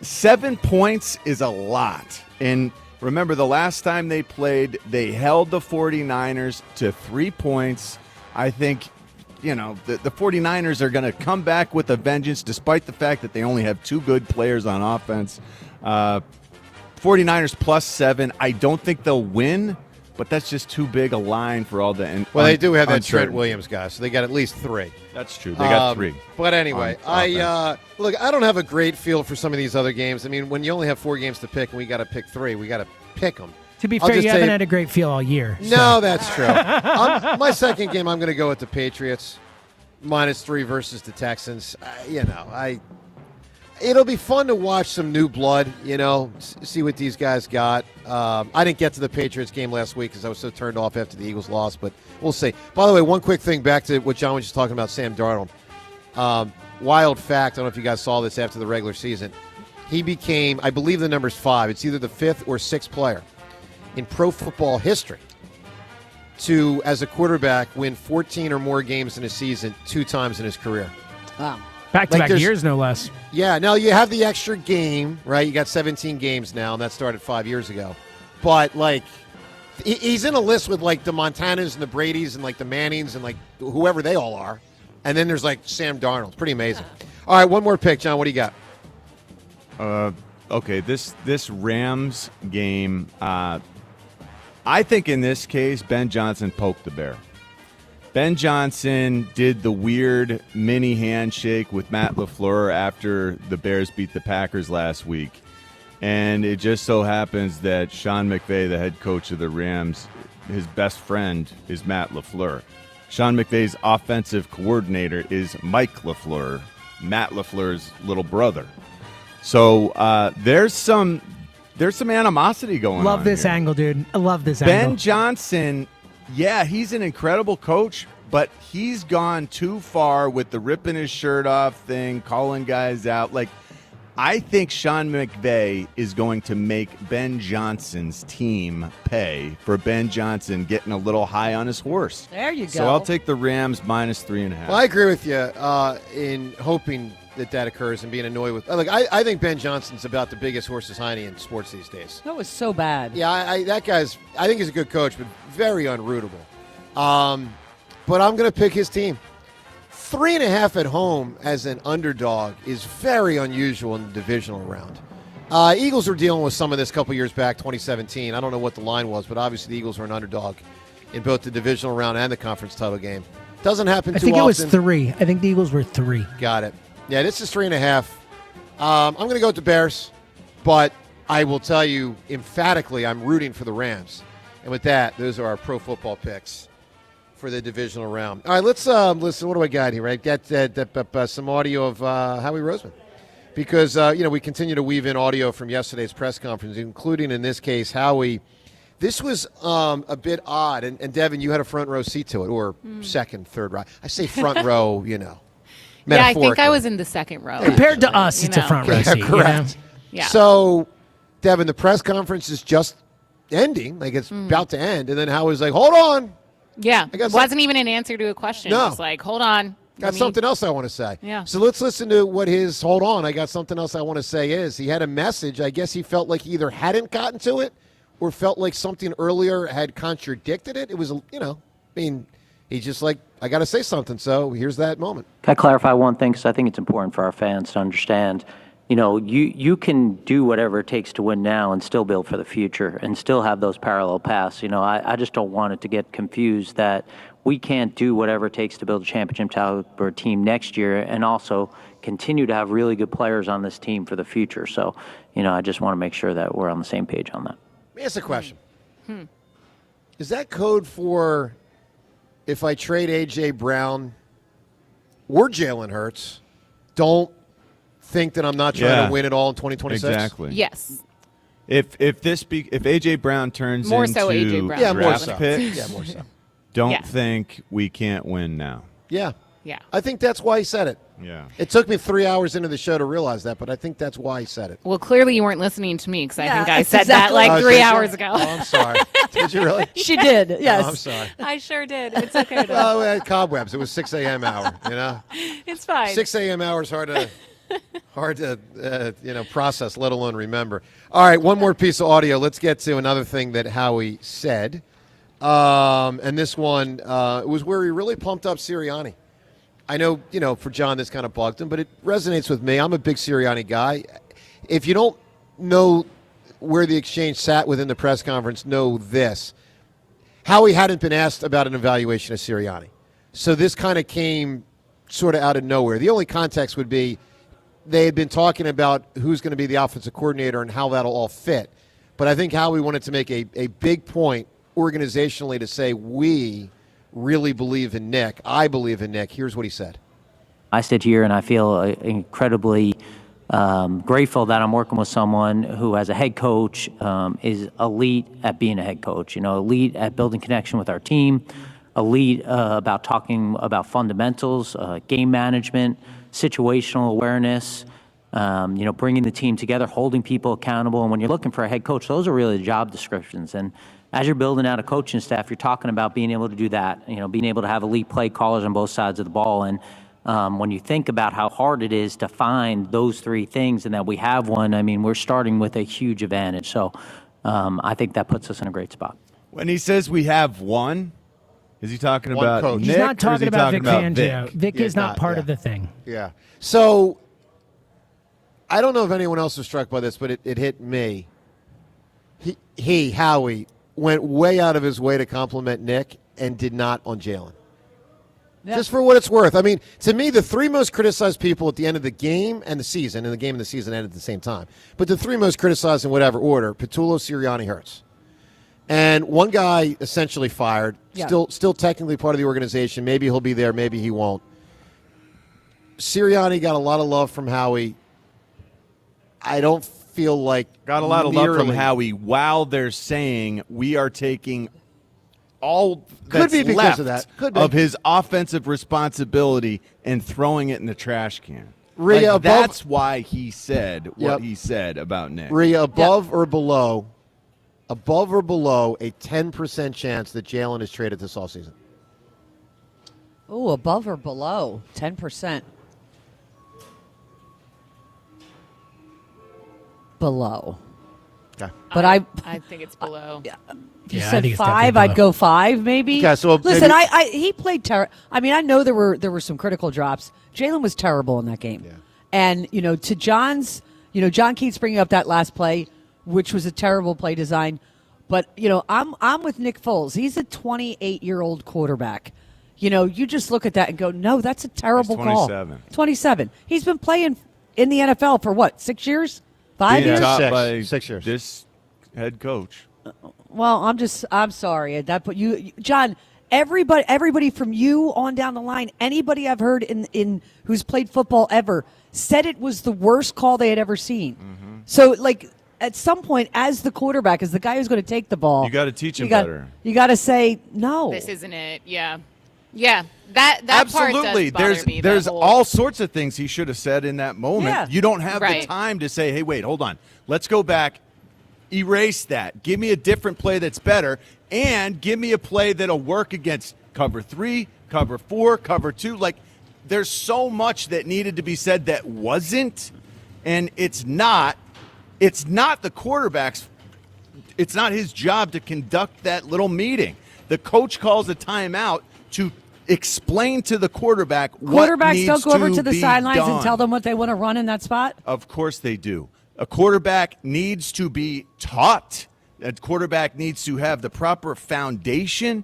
7 points is a lot. And remember, the last time they played, they held the 49ers to 3 points. I think, the 49ers are going to come back with a vengeance, despite the fact that they only have 2 good players on offense. 49ers +7. I don't think they'll win, but that's just too big a line for all the. Well, they do have that Trent Williams guy, so they got at least 3. That's true. They got 3. But anyway, I don't have a great feel for some of these other games. I mean, when you only have 4 games to pick and we got to pick 3, we got to pick them. To be fair, you haven't had a great feel all year. So. No, that's true. My second game, I'm going to go with the Patriots -3 versus the Texans. It'll be fun to watch some new blood, see what these guys got. I didn't get to the Patriots game last week because I was so turned off after the Eagles lost, but we'll see. By the way, one quick thing back to what John was just talking about, Sam Darnold. Wild fact, I don't know if you guys saw this after the regular season. He became, I believe the number's 5. It's either the 5th or 6th player in pro football history to, as a quarterback, win 14 or more games in a season 2 times in his career. Wow. Back-to-back years, no less. Yeah, now you have the extra game, right? You got 17 games now, and that started 5 years ago. But, he's in a list with, the Montanas and the Bradys and, the Mannings and, whoever they all are. And then there's, Sam Darnold. It's pretty amazing. All right, one more pick, John. What do you got? Okay, this Rams game, I think in this case, Ben Johnson poked the bear. Ben Johnson did the weird mini handshake with Matt LaFleur after the Bears beat the Packers last week. And it just so happens that Sean McVay, the head coach of the Rams, his best friend is Matt LaFleur. Sean McVay's offensive coordinator is Mike LaFleur, Matt LaFleur's little brother. So there's some animosity going on. Love this here. angle, dude. I love this angle. Ben Johnson, yeah, he's an incredible coach, but he's gone too far with the ripping his shirt off thing, calling guys out. I think Sean McVay is going to make Ben Johnson's team pay for Ben Johnson getting a little high on his horse. There you go. So I'll take the Rams -3.5. Well, I agree with you in hoping that occurs and being annoyed with. I think Ben Johnson's about the biggest horse's hiney in sports these days. That was so bad. Yeah, that guy's. I think he's a good coach, but very unrootable. But I'm going to pick his team. 3.5 at home as an underdog is very unusual in the divisional round. Eagles were dealing with some of this a couple years back, 2017. I don't know what the line was, but obviously the Eagles were an underdog in both the divisional round and the conference title game. Doesn't happen too often. I think it was 3. I think the Eagles were 3. Got it. Yeah, this is 3.5. I'm going to go with the Bears, but I will tell you emphatically I'm rooting for the Rams. And with that, those are our pro football picks for the divisional round. All right, let's listen. What do I got here? Right, got some audio of Howie Roseman because we continue to weave in audio from yesterday's press conference, including in this case Howie. This was a bit odd, and Devin, you had a front row seat to it, or second, third row. I say front row, Yeah, I think I was in the second row. Compared to us, it's a front row seat. Correct. Yeah. So, Devin, the press conference is just ending, it's about to end, and then Howie's like, "Hold on." Yeah, it wasn't even an answer to a question. No. It was like, hold on. Got something else I want to say. Yeah. So let's listen to what his hold on, I got something else I want to say is. He had a message. I guess he felt like he either hadn't gotten to it or felt like something earlier had contradicted it. It was, he's just like, I got to say something. So here's that moment. Can I clarify one thing? Because I think it's important for our fans to understand. You can do whatever it takes to win now and still build for the future and still have those parallel paths. I just don't want it to get confused that we can't do whatever it takes to build a championship caliber team next year and also continue to have really good players on this team for the future. So, I just want to make sure that we're on the same page on that. Let me ask a question. Is that code for if I trade A.J. Brown or Jalen Hurts, don't think that I'm not trying to win it all in 2026? Exactly. Yes. If A.J. Brown turns more into so A.J. Brown. Yeah, more draft so. picks, Yeah, more so. don't think we can't win now. Yeah. Yeah. I think that's why he said it. Yeah. It took me 3 hours into the show to realize that, but I think that's why he said it. Well, clearly you weren't listening to me because I think I that's said that exactly- like 3 hours ago. Oh, I'm sorry. Did you really? She did. Yes. Oh, I'm sorry. I sure did. It's okay. Well, we had cobwebs. It was 6 a.m. hour, It's fine. 6 a.m. hour is hard to process, let alone remember. All right, one more piece of audio. Let's get to another thing that Howie said. And this one was where he really pumped up Sirianni. I know, for John, this kind of bugged him, but it resonates with me. I'm a big Sirianni guy. If you don't know where the exchange sat within the press conference, know this. Howie hadn't been asked about an evaluation of Sirianni. So this kind of came sort of out of nowhere. The only context would be they had been talking about who's going to be the offensive coordinator and how that'll all fit. But I think Howie wanted to make a big point organizationally to say, we really believe in Nick. I believe in Nick. Here's what he said. I sit here and I feel incredibly grateful that I'm working with someone who, as a head coach, is elite at being a head coach. Elite at building connection with our team, elite about talking about fundamentals, game management, situational awareness, bringing the team together, holding people accountable. And when you're looking for a head coach, those are really the job descriptions. And as you're building out a coaching staff, you're talking about being able to do that, being able to have elite play callers on both sides of the ball. And when you think about how hard it is to find those three things and that we have one, we're starting with a huge advantage. So I think that puts us in a great spot. When he says we have one, is he talking about coach. Nick? He's not talking about Vic Fangio. Fangio. Vic is not part of the thing. Yeah. So I don't know if anyone else was struck by this, but it hit me. Howie, went way out of his way to compliment Nick and did not on Jalen. Yeah. Just for what it's worth. To me, the three most criticized people at the end of the game and the season, and the game and the season ended at the same time, but the three most criticized in whatever order, Patullo, Sirianni, Hurts. And one guy essentially fired, still technically part of the organization. Maybe he'll be there, maybe he won't. Sirianni got a lot of love from Howie. I don't feel like got a lot of love from Howie while they're saying we are taking all that's left of his offensive responsibility and throwing it in the trash can. Rhea, that's why he said what he said about Nick. Rhea, above or below a 10% chance that Jalen is traded this offseason? Oh, above or below 10%. Below. Okay. But I think it's below. If you said 5, I'd go 5 maybe. Okay, so listen, he played terrible. I know there were some critical drops. Jalen was terrible in that game. Yeah. And, to John's, John keeps bringing up that last play, which was a terrible play design. But, I'm with Nick Foles. He's a 28-year-old quarterback. You just look at that and go, no, that's a terrible call. 27. He's been playing in the NFL for what, 6 years? 5 years? By 6 years. This head coach. Well, I'm sorry. That put you, John. Everybody from you on down the line, anybody I've heard in who's played football ever said it was the worst call they had ever seen. Mm-hmm. So, at some point, as the quarterback, as the guy who's going to take the ball, you got to teach him better. You got to say no. This isn't it. Yeah. That absolutely. Part does bother me, there's all sorts of things he should have said in that moment. Yeah. You don't have the time to say, "Hey, wait, hold on. Let's go back. Erase that. Give me a different play that's better, and give me a play that'll work against cover 3, cover 4, cover 2." There's so much that needed to be said that wasn't, and it's not the quarterback's. It's not his job to conduct that little meeting. The coach calls a timeout to explain to the quarterback what needs don't go over to the sidelines done. and tell them what they want to run in that spot? Of course they do. A quarterback needs to be taught. A quarterback needs to have the proper foundation.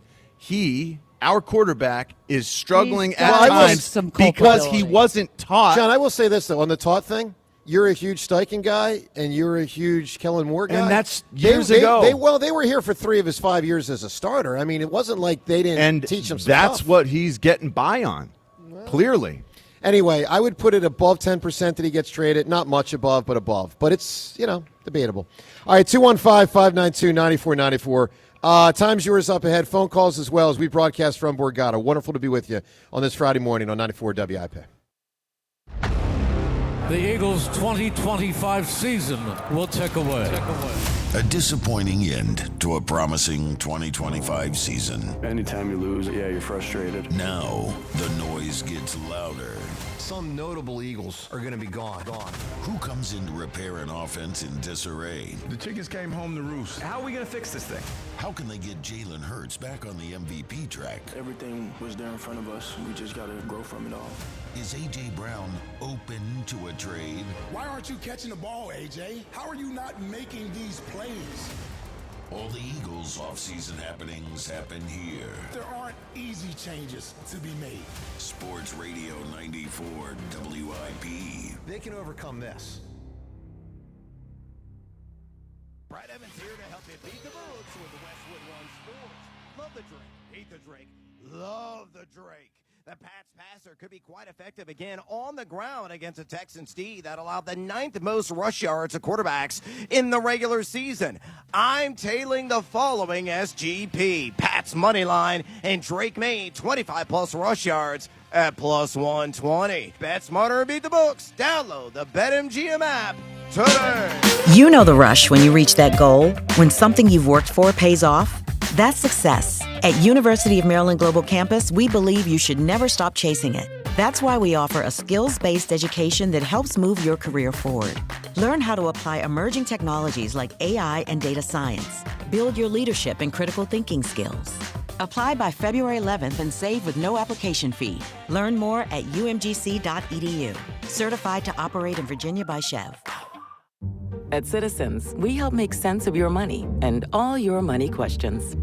Our quarterback, is struggling at times because he wasn't taught. John, I will say this, though. On the taught thing, you're a huge Steichen guy, and you're a huge Kellen Moore guy. And that's years ago. They were here for 3 of his 5 years as a starter. It wasn't like they didn't teach him some that's stuff. What he's getting by on, clearly. Anyway, I would put it above 10% that he gets traded. Not much above, but above. But it's, debatable. All right, 215-592-9494. Time's yours up ahead. Phone calls as well as we broadcast from Borgata. Wonderful to be with you on this Friday morning on 94 WIP. the Eagles' 2025 season will tick away. A disappointing end to a promising 2025 season. Anytime you lose, yeah, you're frustrated. Now, the noise gets louder. Some notable Eagles are going to be gone. Who comes in to repair an offense in disarray? The chickens came home to roost. How are we going to fix this thing? How can they get Jalen Hurts back on the MVP track? Everything was there in front of us. We just got to grow from it all. Is A.J. Brown open to a trade? Why aren't you catching the ball, A.J.? How are you not making these plays? All the Eagles' offseason happenings happen here. There aren't easy changes to be made. Sports Radio 94 WIP. They can overcome this. Brad Evans here to help you beat the books with the Westwood One Sports. Love the drink. Hate the drink. Love the drink. The Pats passer could be quite effective again on the ground against a Texans D that allowed the 9th most rush yards to quarterbacks in the regular season. I'm tailing the following SGP. Pats money line and Drake May 25-plus rush yards at plus 120. Bet smarter and beat the books. Download the BetMGM app today. You know the rush when you reach that goal, when something you've worked for pays off. That's success. At University of Maryland Global Campus, we believe you should never stop chasing it. That's why we offer a skills-based education that helps move your career forward. Learn how to apply emerging technologies like AI and data science. Build your leadership and critical thinking skills. Apply by February 11th and save with no application fee. Learn more at umgc.edu. Certified to operate in Virginia by Chev. At Citizens, we help make sense of your money and all your money questions.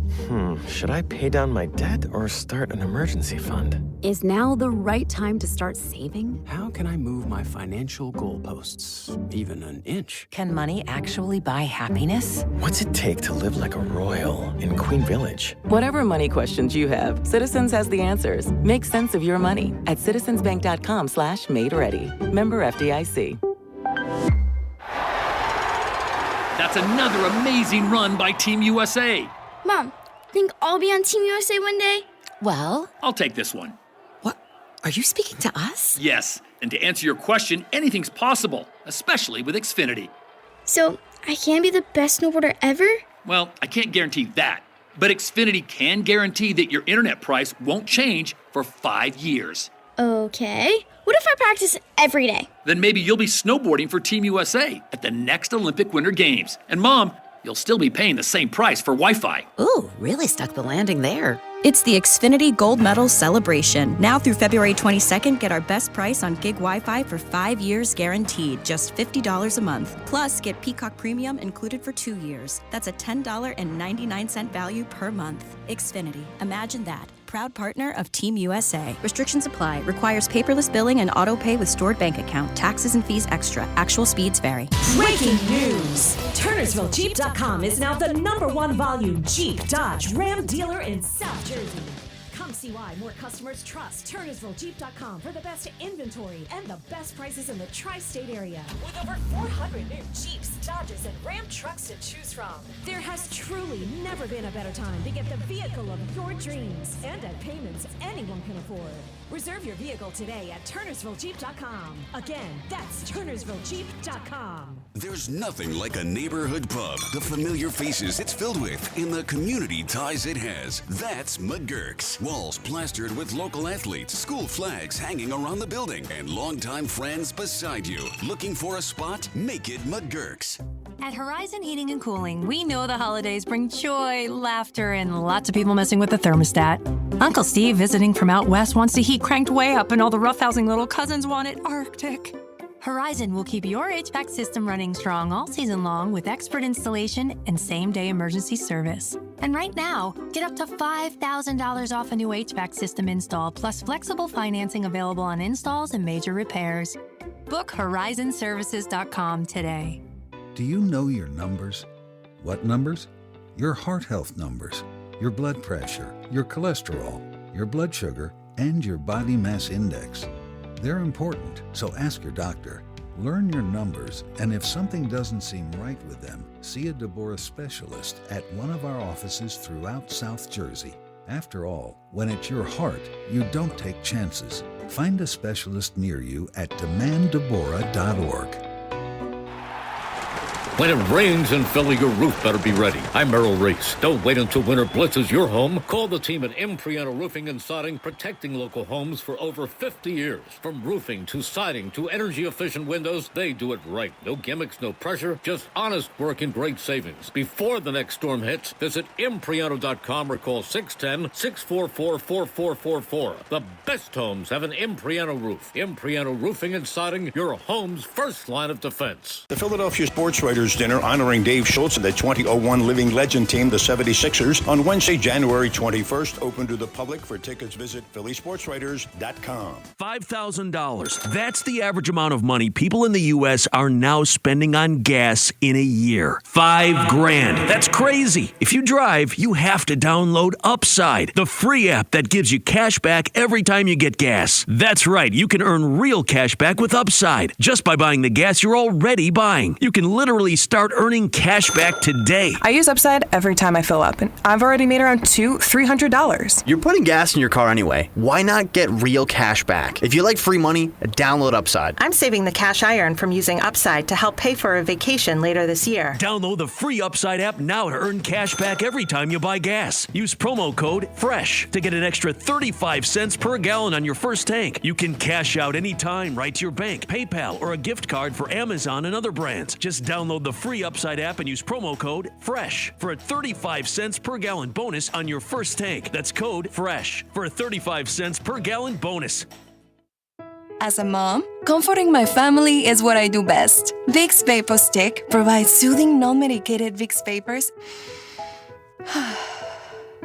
Should I pay down my debt or start an emergency fund? Is now the right time to start saving? How can I move my financial goalposts even an inch? Can money actually buy happiness? What's it take to live like a royal in Queen Village? Whatever money questions you have, Citizens has the answers. Make sense of your money at citizensbank.com/made-ready. Member FDIC. That's another amazing run by Team USA. Mom, think I'll be on Team USA one day? Well, I'll take this one. What? Are you speaking to us? Yes, and to answer your question, anything's possible, especially with Xfinity. So, I can be the best snowboarder ever? Well, I can't guarantee that, but Xfinity can guarantee that your internet price won't change for 5 years. Okay. What if I practice every day? Then maybe you'll be snowboarding for Team USA at the next Olympic Winter Games. And Mom, you'll still be paying the same price for Wi-Fi. Ooh, really stuck the landing there. It's the Xfinity Gold Medal Celebration. Now through February 22nd, get our best price on gig Wi-Fi for 5 years guaranteed, just $50 a month. Plus, get Peacock Premium included for 2 years. That's a $10.99 value per month. Xfinity. Imagine that. Proud partner of Team USA. Restrictions apply. Requires paperless billing and auto pay with stored bank account. Taxes and fees extra. Actual speeds vary. Breaking news! TurnersvilleJeep.com is now the #1 volume Jeep, Dodge, Ram dealer in South Jersey. Come see why more customers trust TurnersvilleJeep.com for the best inventory and the best prices in the tri-state area. With over 400 new Jeeps, Dodges, and Ram trucks to choose from, there has truly never been a better time to get the vehicle of your dreams and at payments anyone can afford. Reserve your vehicle today at TurnersvilleJeep.com. Again, that's TurnersvilleJeep.com. There's nothing like a neighborhood pub. The familiar faces it's filled with and the community ties it has. That's McGurk's. Walls plastered with local athletes, school flags hanging around the building, and longtime friends beside you. Looking for a spot? Make it McGurk's. At Horizon Heating and Cooling, we know the holidays bring joy, laughter, and lots of people messing with the thermostat. Uncle Steve visiting from out west wants the heat cranked way up, and all the roughhousing little cousins want it Arctic. Horizon will keep your HVAC system running strong all season long with expert installation and same-day emergency service. And right now, get up to $5,000 off a new HVAC system install, plus flexible financing available on installs and major repairs. Book horizonservices.com today. Do you know your numbers? What numbers? Your heart health numbers, your blood pressure, your cholesterol, your blood sugar, and your body mass index. They're important, so ask your doctor. Learn your numbers, and if something doesn't seem right with them, see a Deborah specialist at one of our offices throughout South Jersey. After all, when it's your heart, you don't take chances. Find a specialist near you at demanddeborah.org. When it rains in Philly, your roof better be ready. I'm Merrill Reese. Don't wait until winter blitzes your home. Call the team at Impriano Roofing and Siding, protecting local homes for over 50 years. From roofing to siding to energy-efficient windows, they do it right. No gimmicks, no pressure, just honest work and great savings. Before the next storm hits, visit Impriano.com or call 610-644-4444. The best homes have an Impriano roof. Impriano Roofing and Siding, your home's first line of defense. The Philadelphia Sports Writers Dinner honoring Dave Schultz and the 2001 Living Legend team, the 76ers, on Wednesday, January 21st. Open to the public. For tickets, visit phillysportswriters.com. $5,000. That's the average amount of money people in the U.S. are now spending on gas in a year. $5,000. That's crazy. If you drive, you have to download Upside, the free app that gives you cash back every time you get gas. That's right. You can earn real cash back with Upside just by buying the gas you're already buying. You can literally start earning cash back today. I use Upside every time I fill up, and I've already made around $300. You're putting gas in your car anyway. Why not get real cash back? If you like free money, download Upside. I'm saving the cash I earn from using Upside to help pay for a vacation later this year. Download the free Upside app now to earn cash back every time you buy gas. Use promo code FRESH to get an extra 35 cents per gallon on your first tank. You can cash out anytime right to your bank, PayPal, or a gift card for Amazon and other brands. Just download the free Upside app and use promo code FRESH for a 35 cents per gallon bonus on your first tank. That's code FRESH for a 35 cents per gallon bonus. As a mom, comforting my family is what I do best. Vicks Vapor Stick provides soothing, non-medicated Vicks Vapors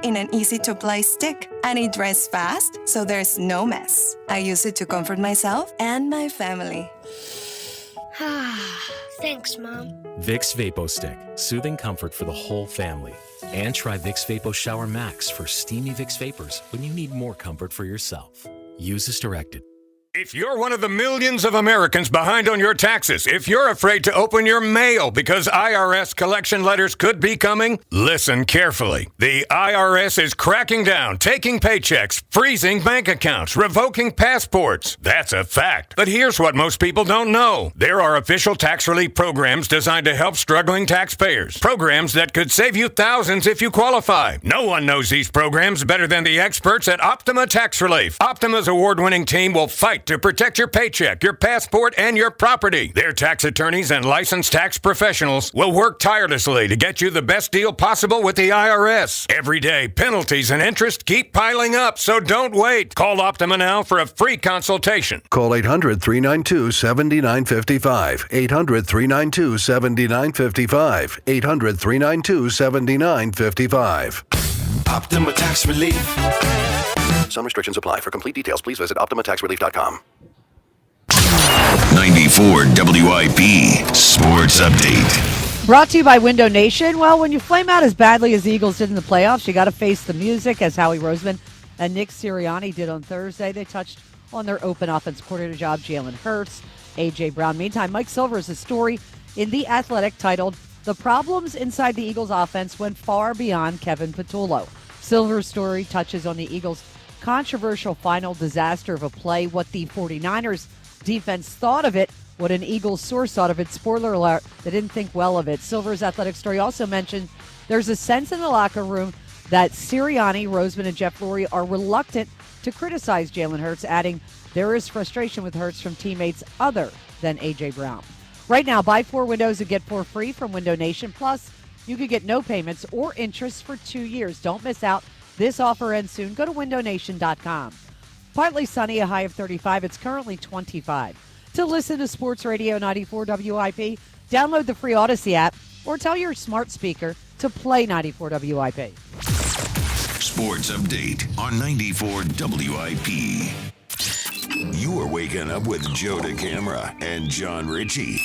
in an easy-to-apply stick, and it dries fast, so there's no mess. I use it to comfort myself and my family. Thanks, Mom. Vicks Vapo Stick, soothing comfort for the whole family. And try Vicks Vapo Shower Max for steamy Vicks Vapors when you need more comfort for yourself. Use as directed. If you're one of the millions of Americans behind on your taxes, if you're afraid to open your mail because IRS collection letters could be coming, listen carefully. The IRS is cracking down, taking paychecks, freezing bank accounts, revoking passports. That's a fact. But here's what most people don't know. There are official tax relief programs designed to help struggling taxpayers. Programs that could save you thousands if you qualify. No one knows these programs better than the experts at Optima Tax Relief. Optima's award-winning team will fight to protect your paycheck, your passport, and your property. Their tax attorneys and licensed tax professionals will work tirelessly to get you the best deal possible with the IRS. Every day, penalties and interest keep piling up, so don't wait. Call Optima now for a free consultation. Call 800-392-7955. 800-392-7955. 800-392-7955. Optima Tax Relief. Some restrictions apply. For complete details, please visit OptimaTaxRelief.com. 94 WIP Sports Update. Brought to you by Window Nation. Well, when you flame out as badly as the Eagles did in the playoffs, you got to face the music, as Howie Roseman and Nick Sirianni did on Thursday. They touched on their open offense coordinator job, Jalen Hurts, A.J. Brown. Meantime, Mike Silver's story in The Athletic titled, "The Problems Inside the Eagles Offense Went Far Beyond Kevin Patullo." Silver's story touches on the Eagles' controversial final disaster of a play, what the 49ers defense thought of it, what an Eagles source thought of it. Spoiler alert, they didn't think well of it. Silver's athletic story also mentioned there's a sense in the locker room that Sirianni, Roseman, and Jeff Lurie are reluctant to criticize Jalen Hurts, adding there is frustration with Hurts from teammates other than A.J. Brown. Right now, buy 4 windows and get 4 free from Window Nation. Plus, you could get no payments or interest for 2 years. Don't miss out. This offer ends soon. Go to windownation.com. Partly sunny, a high of 35. It's currently 25. To listen to Sports Radio 94 WIP, download the free Odyssey app or tell your smart speaker to play 94 WIP. Sports Update on 94 WIP. You are waking up with Joe DeCamara and John Ritchie.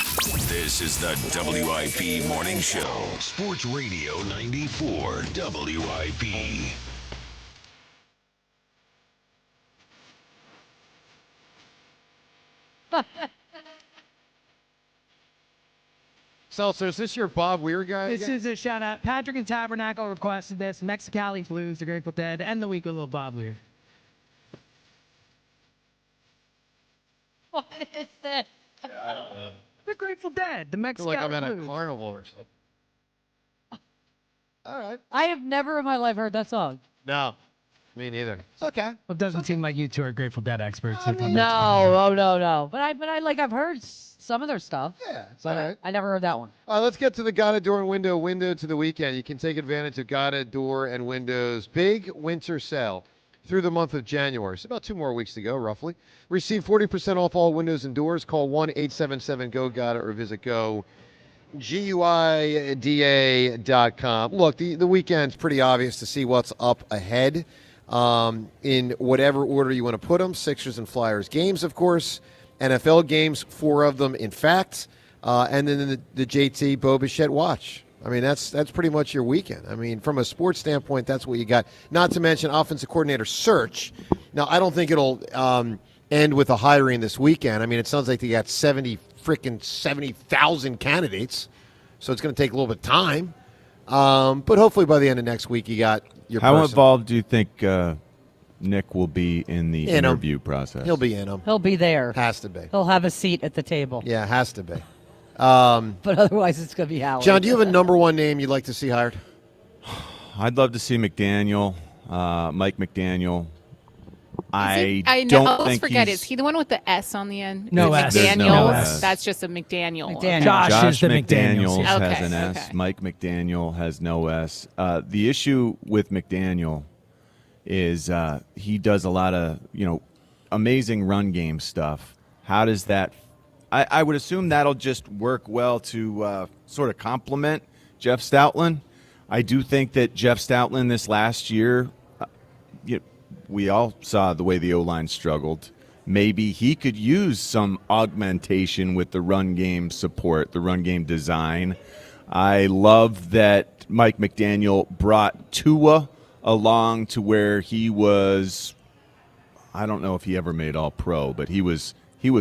This is the WIP Morning Show. Sports Radio 94 WIP. Seltzer, is this your Bob Weir guy? This is a shout out. Patrick and Tabernacle requested this. Mexicali Blues, The Grateful Dead, and the week with little Bob Weir. Grateful Dead, the I feel Mexican like I'm at a blues. carnival or something. All right. I have never in my life heard that song. No, me neither. Okay. Well, it doesn't seem like you two are Grateful Dead experts. No. But I've heard some of their stuff. Yeah, it's But all right. I never heard that one. Let's get to the Guided Door and window to the weekend. You can take advantage of Guided Door and Windows' big winter sale through the month of January. It's about 2 more weeks to go, roughly. Receive 40% off all windows and doors. Call 1-877-GO-GUIDED or visit GUIDA.com. Look, the weekend's pretty obvious to see what's up ahead in whatever order you want to put them. Sixers and Flyers games, of course. NFL games, 4 of them, in fact. And then the JT Bo Bichette watch. I mean, that's pretty much your weekend. I mean, from a sports standpoint, that's what you got. Not to mention offensive coordinator search. Now, I don't think it'll end with a hiring this weekend. I mean, it sounds like they got 70,000 candidates, so it's going to take a little bit of time. But hopefully by the end of next week, you got your How person. involved do you think Nick will be in the interview process? He'll be in them. He'll be there. Has to be. He'll have a seat at the table. Yeah, has to be. But otherwise, it's going to be Howard. John, do you have a number one name you'd like to see hired? I'd love to see McDaniel, Mike McDaniel. I don't always think forget. he's- Is he the one with the S on the end? No Is it S. There's McDaniels. no S. That's just a McDaniel. Josh is the McDaniels McDaniels. has an S. Okay. Mike McDaniel has no S. The issue with McDaniel is he does a lot of amazing run game stuff. How does that? I would assume that'll just work well to sort of complement Jeff Stoutland. I do think that Jeff Stoutland this last year, we all saw the way the O-line struggled. Maybe he could use some augmentation with the run game support, the run game design. I love that Mike McDaniel brought Tua along to where he was, I don't know if he ever made All-Pro, but he was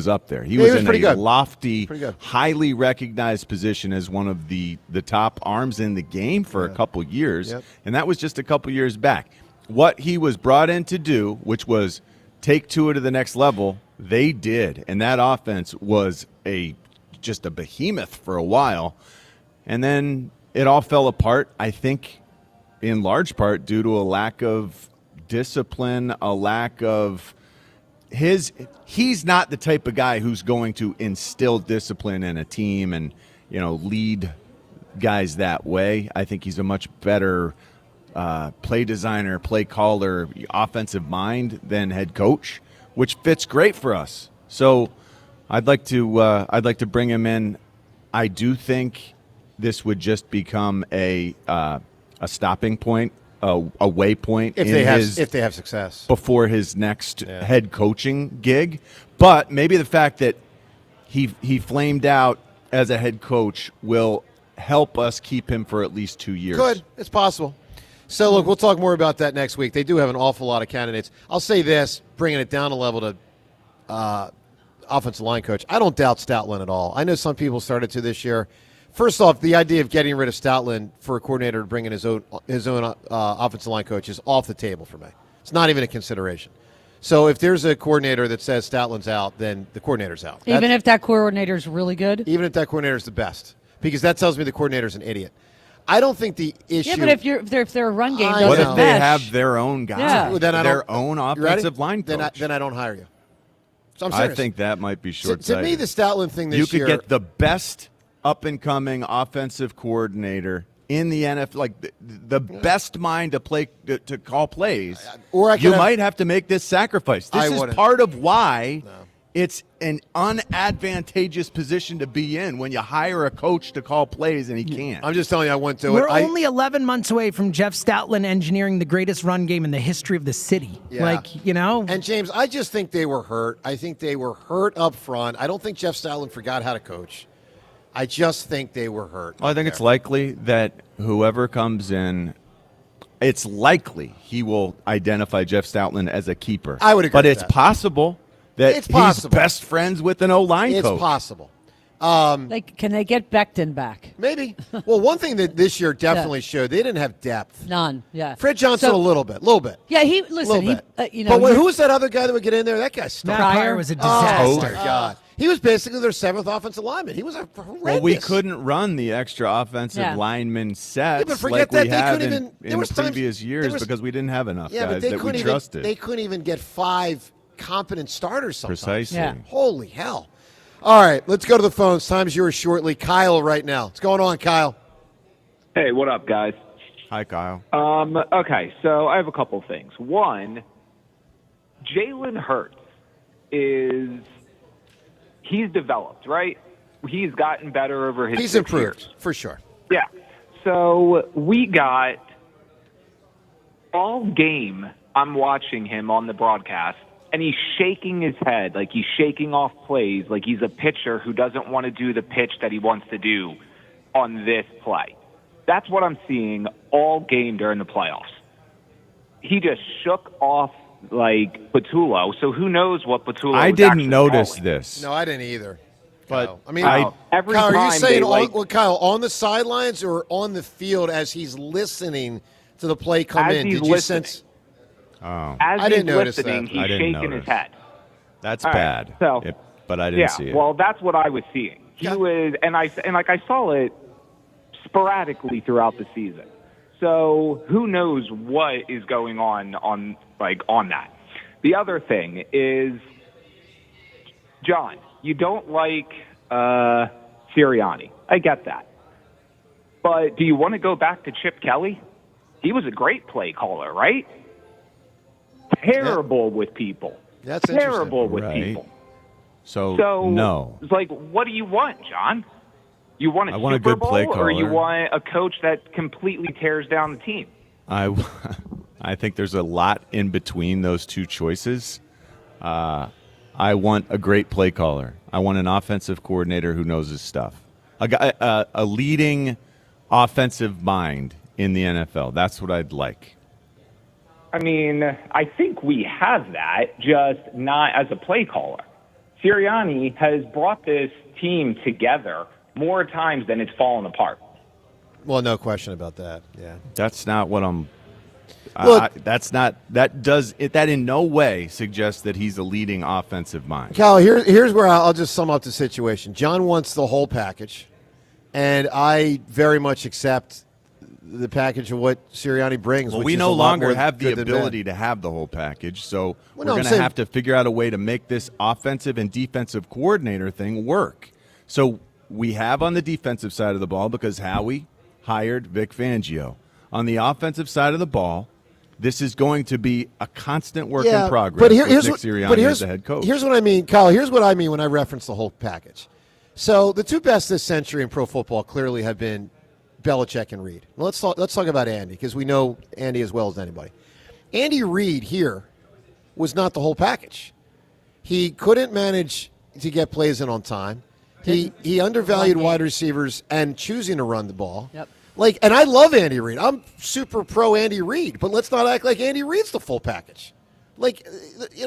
up there. He was in pretty a good. lofty, Pretty good. highly recognized position as one of the top arms in the game for a couple years, Yep. and that was just a couple years back. What he was brought in to do, which was take Tua to the next level, they did, and that offense was just a behemoth for a while, and then it all fell apart, I think, in large part due to a lack of discipline, a lack of he's not the type of guy who's going to instill discipline in a team and lead guys that way. I think he's a much better play designer, play caller, offensive mind than head coach, which fits great for us. So I'd like to bring him in. I do think this would just become a stopping point, a waypoint If they have success before his next head coaching gig. But maybe the fact that he flamed out as a head coach will help us keep him for at least 2 years. Good. It's possible. So, look, we'll talk more about that next week. They do have an awful lot of candidates. I'll say this, bringing it down a level to offensive line coach. I don't doubt Stoutland at all. I know some people started to this year. First off, the idea of getting rid of Stoutland for a coordinator to bring in his own offensive line coach is off the table for me. It's not even a consideration. So if there's a coordinator that says Stoutland's out, then the coordinator's out. Even if that coordinator's really good? Even if that coordinator's the best. Because that tells me the coordinator's an idiot. I don't think the issue... Yeah, but if their run game doesn't What if they mesh, have their own guy, Yeah. their own offensive line coach? Then I don't hire you. So I'm I serious. think that might be To short-sighted. me, the Stoutland thing this you year... could get the best up-and-coming offensive coordinator in the NFL, like the best mind to call plays. Or you might have to make this sacrifice. This is wouldn't. part of why it's an unadvantageous position to be in when you hire a coach to call plays and he can't. I'm just telling you, I went to We're it. only 11 months away from Jeff Stoutland engineering the greatest run game in the history of the city. Yeah. And James, I just think they were hurt. I think they were hurt up front. I don't think Jeff Stoutland forgot how to coach. I just think they were hurt. Well, I think it's likely that whoever comes in, it's likely he will identify Jeff Stoutland as a keeper. I would agree But with it's that. possible that he's best friends with an O-line It's coach. possible. can they get Becton back? Maybe. Well, one thing that this year definitely showed, they didn't have depth. None. Yeah. Fred Johnson So- a little bit. Yeah, he listen. Little bit. He, But who was that other guy that would get in there? That guy stunk. Matt Pryor was a disaster. Oh, my God. He was basically their 7th offensive lineman. He was a horrendous. Well, we couldn't run the extra offensive lineman sets but forget like we that. They have couldn't in even. the previous years because we didn't have enough guys they that we couldn't trusted. They couldn't even get 5 competent starters sometimes. Precisely. Yeah. Holy hell. All right, let's go to the phones. Time's yours shortly. Kyle right now. What's going on, Kyle? Hey, what up, guys? Hi, Kyle. Okay, so I have a couple things. One, Jalen Hurts he's developed, right? He's gotten better over his He's 6 improved, years. for sure. Yeah. So we got all game, I'm watching him on the broadcast, and he's shaking his head, like he's shaking off plays, like he's a pitcher who doesn't want to do the pitch that he wants to do on this play. That's what I'm seeing all game during the playoffs. He just shook off like Patullo, so who knows what Patullo I is didn't actually notice calling. this. No, I didn't either. But Kyle. I mean, every Kyle, are you time saying they, Kyle, on the sidelines or on the field as he's listening to the play come As in? he's Did you listening. sense? Oh, As I didn't he's notice listening, that. he's I didn't shaking his notice. head. That's All right, bad. so- But I didn't see it. Well, that's what I was seeing. He was, and I saw it sporadically throughout the season. So who knows what is going on that. The other thing is, John, you don't like Sirianni. I get that. But do you want to go back to Chip Kelly? He was a great play caller, right? Terrible with people. That's terrible with Right. people. So no. It's like, what do you want, John? You want a I want a Super good Bowl, play or you caller. want a coach that completely tears down the team? I think there's a lot in between those two choices. I want a great play caller. I want an offensive coordinator who knows his stuff. A leading offensive mind in the NFL. That's what I'd like. I mean, I think we have that, just not as a play caller. Sirianni has brought this team together more times than it's fallen apart. Well, no question about that. Yeah. That's not what I'm. Look- That in no way suggests that he's a leading offensive mind. Kyle, here's where I'll just sum up the situation. John wants the whole package, and I very much accept the package of what Sirianni brings. Well, which we is no a lot longer more have the good than bad. ability to have the whole package, so Well, we're no, I'm going to saying- have to figure out a way to make this offensive and defensive coordinator thing work. So we have on the defensive side of the ball because Howie hired Vic Fangio. On the offensive side of the ball, this is going to be a constant work in progress But with here's Nick what, Sirianni but as the head coach. Here's what I mean, Kyle. Here's what I mean when I reference the whole package. So the two best this century in pro football clearly have been Belichick and Reed. Well, let's talk about Andy because we know Andy as well as anybody. Andy Reid here was not the whole package. He couldn't manage to get plays in on time. He undervalued wide receivers and choosing to run the ball. Yep. And I love Andy Reid. I'm super pro Andy Reid, but let's not act like Andy Reid's the full package.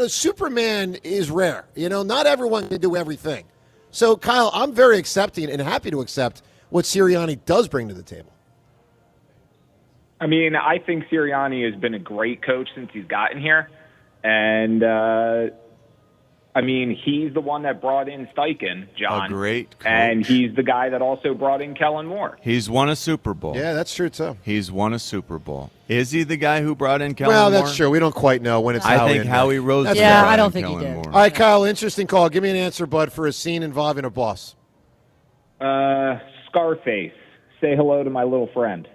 Superman is rare. Not everyone can do everything. So, Kyle, I'm very accepting and happy to accept what Sirianni does bring to the table. I mean, I think Sirianni has been a great coach since he's gotten here. And, I mean, he's the one that brought in Steichen, John. A great coach. And he's the guy that also brought in Kellen Moore. He's won a Super Bowl. Yeah, that's true, too. He's won a Super Bowl. Is he the guy who brought in Kellen Well, Moore? that's true. We don't quite know when it's I Howie think and Howie Nick. Roseman. That's Yeah, fair. I don't think he Kellen did. Moore. All right, Kyle, interesting call. Give me an answer, bud, for a scene involving a boss. Scarface. Say hello to my little friend.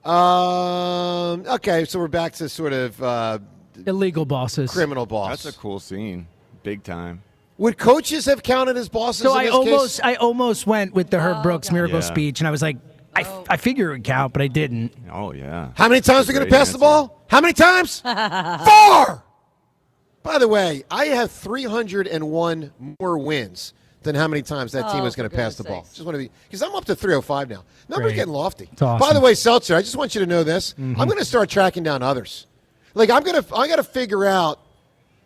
Okay, so we're back to sort of Illegal bosses. criminal boss. That's a cool scene. Big time. Would coaches have counted as bosses So in this case? I almost went with the Herb Brooks miracle Yeah. speech, and I was like, I figure it would count, but I didn't. Oh, yeah. How many times are we going to pass the ball? How many times? 4! By the way, I have 301 more wins than how many times that team is going to pass the ball. Just want to be, because I'm up to 305 now. Numbers Great. getting lofty. It's awesome. By the way, Seltzer, I just want you to know this. I'm going to start tracking down others. I got to figure out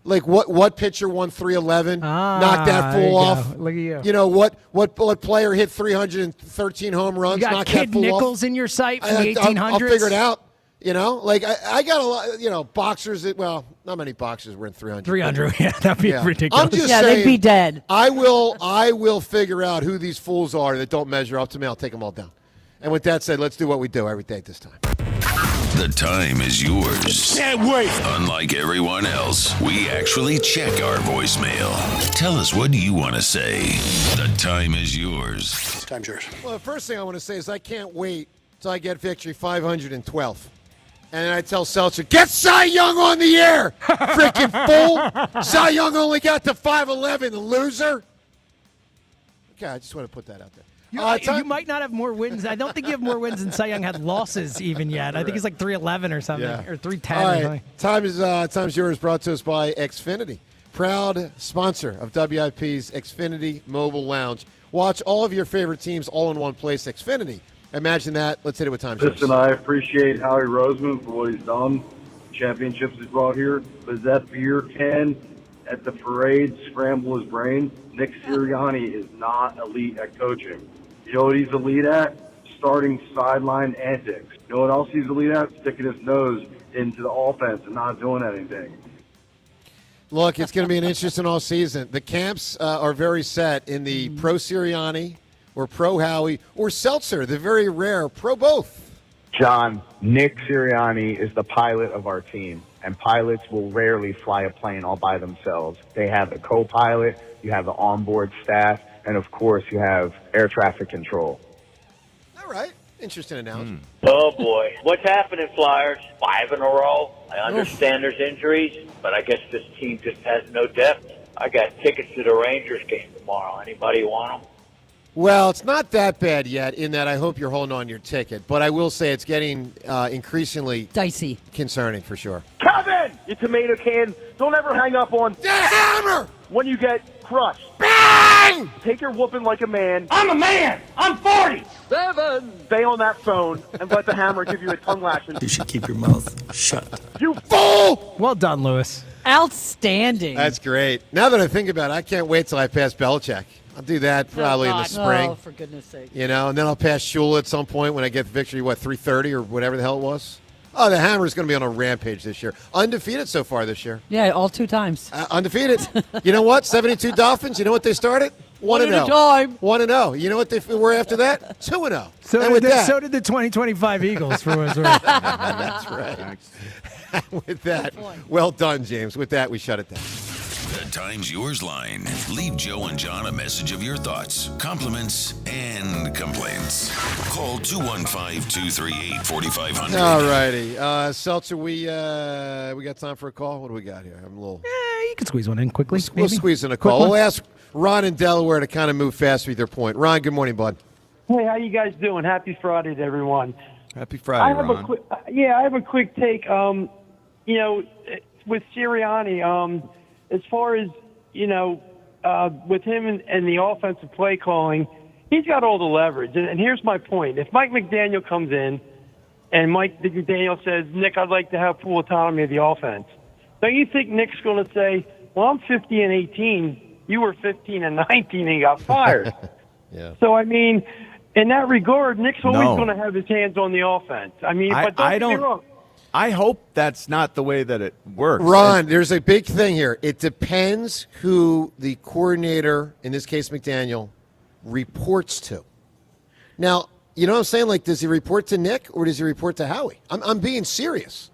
what pitcher won 311, knock that there you fool go. off. Look at you. You know what player hit 313 home runs, You got knock Kid that fool Nichols off. in your sight from the I'll 1800s. figure it out. You know, like I got a lot, boxers that, well, not many boxers were in 300. 300, yeah, that'd be ridiculous. I'm just saying, they'd be dead. I will figure out who these fools are that don't measure up to me. I'll take them all down. And with that said, let's do what we do every day at this time. The time is yours. Can't wait. Unlike everyone else, we actually check our voicemail. Tell us, what do you want to say? The time is yours. Time's yours. Well, the first thing I want to say is I can't wait till I get victory 512. And then I tell Seltzer, get Cy Young on the air, freaking fool. Cy Young only got to 511, the loser. Okay, I just want to put that out there. You might not have more wins. I don't think you have more wins than Cy Young had losses even yet. I think he's like 311 or something, or 310. All or right, something. time's yours, brought to us by Xfinity, proud sponsor of WIP's Xfinity Mobile Lounge. Watch all of your favorite teams all in one place. Xfinity. Imagine that. Let's hit it with time. Listen, I appreciate Howie Roseman for what he's done, championships he's brought here. But that beer can at the parade scramble his brain. Nick Sirianni is not elite at coaching. You know what he's elite at? Starting sideline antics. You know what else he's elite at? Sticking his nose into the offense and not doing anything. Look, it's going to be an interesting all season. The camps are very set in the pro Sirianni or pro Howie or Seltzer, the very rare pro both. John, Nick Sirianni is the pilot of our team, and pilots will rarely fly a plane all by themselves. They have a co-pilot, you have the onboard staff, and of course you have air traffic control. All right. Interesting analogy. Oh, boy. What's happening, Flyers? 5 in a row. I understand there's injuries, but I guess this team just has no depth. I got tickets to the Rangers game tomorrow. Anybody want them? Well, it's not that bad yet in that I hope you're holding on to your ticket, but I will say it's getting increasingly dicey, concerning for sure. Kevin, you tomato can, don't ever hang up on the hammer when you get crushed. Bang! Take your whooping like a man. I'm a man. I'm 40. Stay on that phone and let the hammer give you a tongue lashing. You should keep your mouth shut. You fool! Well done, Lewis. Outstanding. That's great. Now that I think about it, I can't wait till I pass Belichick. I'll do that probably in the spring. Oh, for goodness sake. You know, and then I'll pass Shula at some point when I get the victory, 3:30 or whatever the hell it was? Oh, the Hammer's going to be on a rampage this year. Undefeated so far this year. Yeah, all 2 times. Undefeated. You know what? 72 Dolphins. You know what they started? 1-0. 1-0. You know what they were after that? 2-0. So did the 2025 Eagles, for what it's worth. That's right. With that, well done, James. With that, we shut it down. The Time's Yours line. Leave Joe and John a message of your thoughts, compliments, and complaints. Call 215-238-4500. All righty. Seltzer, we got time for a call? What do we got here? I'm a little... You can squeeze one in quickly. We'll squeeze in a call. We'll ask Ron in Delaware to kind of move fast with their point. Ron, good morning, bud. Hey, how you guys doing? Happy Friday to everyone. Happy Friday, Ron. I have a quick take. With Sirianni, as far as, with him and the offensive play calling, he's got all the leverage. And here's my point. If Mike McDaniel comes in and Mike McDaniel says, Nick, I'd like to have full autonomy of the offense, don't you think Nick's going to say, well, I'm 50-18, you were 15-19 and got fired? Yeah. So, I mean, in that regard, Nick's always going to have his hands on the offense. I mean, but don't get me wrong. I hope that's not the way that it works. Ron, there's a big thing here. It depends who the coordinator, in this case McDaniel, reports to. Now, you know what I'm saying? Like, does he report to Nick or does he report to Howie? I'm being serious.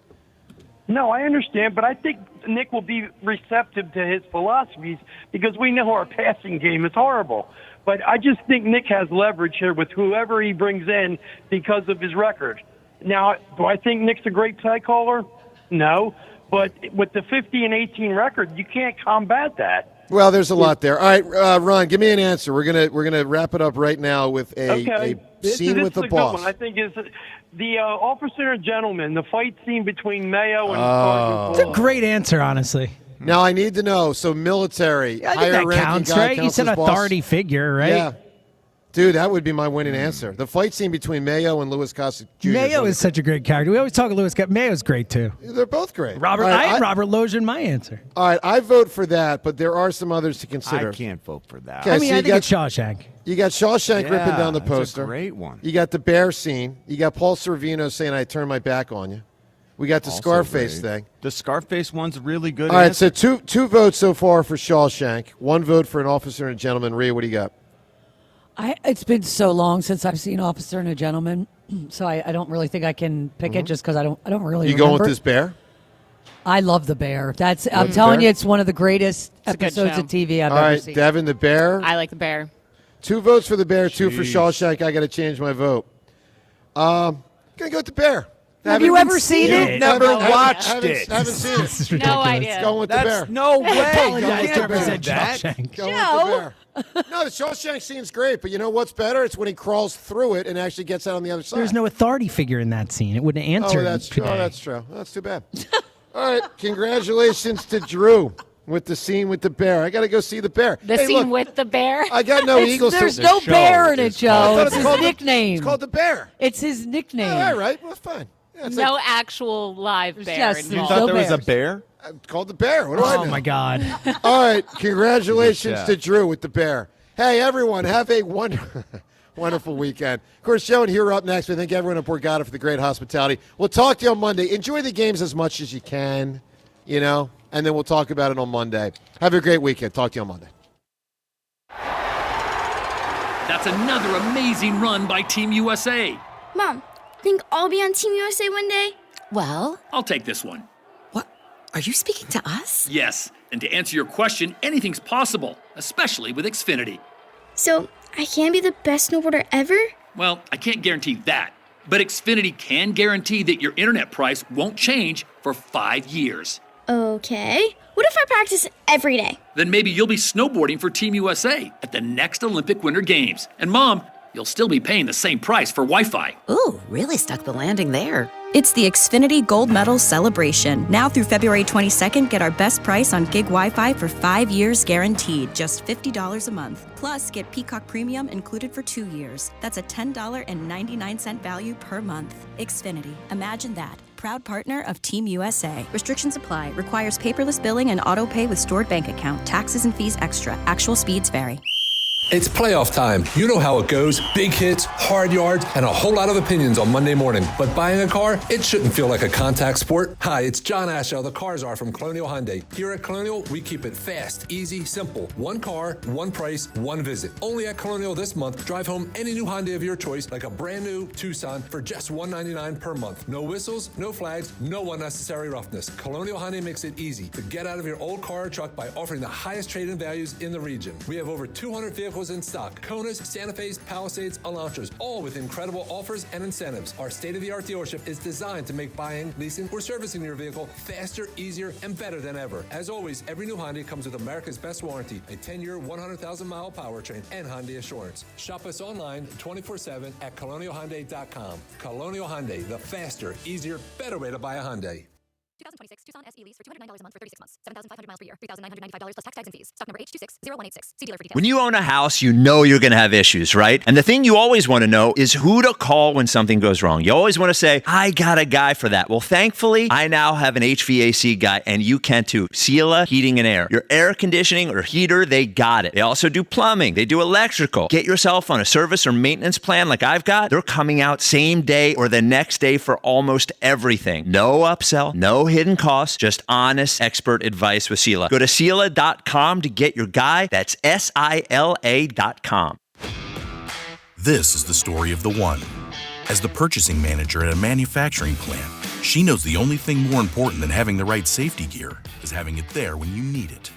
No, I understand, but I think Nick will be receptive to his philosophies because we know our passing game is horrible. But I just think Nick has leverage here with whoever he brings in because of his record. Now, do I think Nick's a great play caller? No. But with the 50-18 record, you can't combat that. Well, there's a lot there. All right, Ron, give me an answer. We're gonna wrap it up right now with a scene with the boss. Good one. I think is the Officer and Gentleman, the fight scene between Mayo and It's a great answer, honestly. Now I need to know. So military, I think that counts, right? You said authority figure, right? Yeah. Dude, that would be my winning answer. The fight scene between Mayo and Louis Gossett Jr. Mayo is such a great character. We always talk of Louis Gossett. Mayo's great, too. They're both great. I had Robert Loge in my answer. All right, I vote for that, but there are some others to consider. I can't vote for that. Okay, I think it's Shawshank. You got Shawshank ripping down the that's a poster. great one. You got the bear scene. You got Paul Sorvino saying, I turned my back on you. We got the Also Scarface great. thing. The Scarface one's really good. All right, answer. so two votes so far for Shawshank. 1 vote for An Officer and a Gentleman. Rhea, what do you got? It's been so long since I've seen Officer and a Gentleman, so I don't really think I can pick it just because I don't really. You remember. going with this bear? I love the Bear. I'm the telling Bear? you, it's one of the greatest It's a good episodes show. of TV I've All ever right, seen. Devin, the bear. I like the bear. 2 votes for the bear, 2 for Jeez. Shawshank. I got to change my vote. Gonna go with the bear. Have you ever seen it? Never Haven't- watched haven't- it. Haven't seen This it. is ridiculous. No idea. Going with the That's bear. no way. apologize You to can't represent do that. Shawshank. Going with the bear. No, the Shawshank scene's great, but you know what's better? It's when he crawls through it and actually gets out on the other side. There's no authority figure in that scene. It wouldn't answer. Oh, that's true. today. Oh, that's true. That's too bad. All right, congratulations to Drew with the scene with the bear. I got to go see the bear. The Hey, scene look, with the bear. I got no Eagles. There's to- no show bear in it, is Joe. I thought It's his called the- nickname. It's called the bear. It's his nickname. All right, well, fine. Yeah, it's No actual live bear Yes, You there's thought no there was a bears. bear? it's called the bear. What do I know? Oh my God. All right, congratulations Good to job. Drew with the bear. Hey, everyone, have a wonderful weekend. Of course, Joe and Hero up next. We thank everyone at Borgata for the great hospitality. We'll talk to you on Monday. Enjoy the games as much as you can, and then we'll talk about it on Monday. Have a great weekend. Talk to you on Monday. That's another amazing run by Team USA. Mom, think I'll be on Team USA one day? Well, I'll take this one. what? Are you speaking to us? Yes, and to answer your question, anything's possible, especially with Xfinity. So I can be the best snowboarder ever? Well, I can't guarantee that, but Xfinity can guarantee that your internet price won't change for 5 years. Okay. What if I practice every day? Then maybe you'll be snowboarding for Team USA at the next Olympic Winter Games. And Mom, you'll still be paying the same price for Wi-Fi. Ooh, really stuck the landing there. It's the Xfinity Gold Medal Celebration. Now through February 22nd, get our best price on gig Wi-Fi for 5 years guaranteed, just $50 a month. Plus, get Peacock Premium included for 2 years. That's a $10.99 value per month. Xfinity. Imagine that. Proud partner of Team USA. Restrictions apply. Requires paperless billing and auto pay with stored bank account. Taxes and fees extra. Actual speeds vary. It's playoff time. You know how it goes. Big hits, hard yards, and a whole lot of opinions on Monday morning. But buying a car, it shouldn't feel like a contact sport. Hi, it's John Ashow, the Cars Are from Colonial Hyundai. Here at Colonial, we keep it fast, easy, simple. One car, one price, one visit. Only at Colonial this month, drive home any new Hyundai of your choice, like a brand new Tucson, for just $199 per month. No whistles, no flags, no unnecessary roughness. Colonial Hyundai makes it easy to get out of your old car or truck by offering the highest trade-in values in the region. We have over 200 vehicles in stock. Konas, Santa Fe's, Palisades, Elantras, all with incredible offers and incentives. Our state-of-the-art dealership is designed to make buying, leasing, or servicing your vehicle faster, easier, and better than ever. As always, every new Hyundai comes with America's best warranty, a 10-year, 100,000-mile powertrain, and Hyundai Assurance. Shop us online 24/7 at colonialhyundai.com. Colonial Hyundai, the faster, easier, better way to buy a Hyundai. 2026 Tucson SE lease for $209 a month for 36 months. 7,500 miles per year. $3,995 plus tax, tags, and fees. Stock number H260186. See dealer for details. When you own a house, you know you're going to have issues, right? And the thing you always want to know is who to call when something goes wrong. You always want to say, I got a guy for that. Well, thankfully, I now have an HVAC guy, and you can too. Sela Heating and Air. Your air conditioning or heater, they got it. They also do plumbing. They do electrical. Get yourself on a service or maintenance plan like I've got. They're coming out same day or the next day for almost everything. No upsell, no hidden costs, just honest expert advice with Sela. Go to Sela.com to get your guy. That's SILA.com. This is the story of the one. As the purchasing manager at a manufacturing plant, she knows the only thing more important than having the right safety gear is having it there when you need it.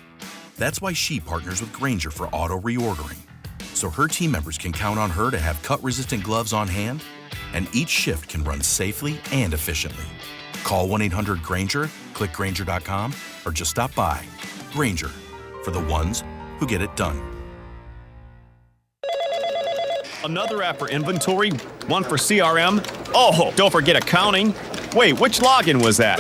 That's why she partners with Grainger for auto reordering, so her team members can count on her to have cut-resistant gloves on hand, and each shift can run safely and efficiently. Call 1-800-GRAINGER, click Grainger.com, or just stop by. Grainger, for the ones who get it done. Another app for inventory, one for CRM. Oh, don't forget accounting. Wait, which login was that?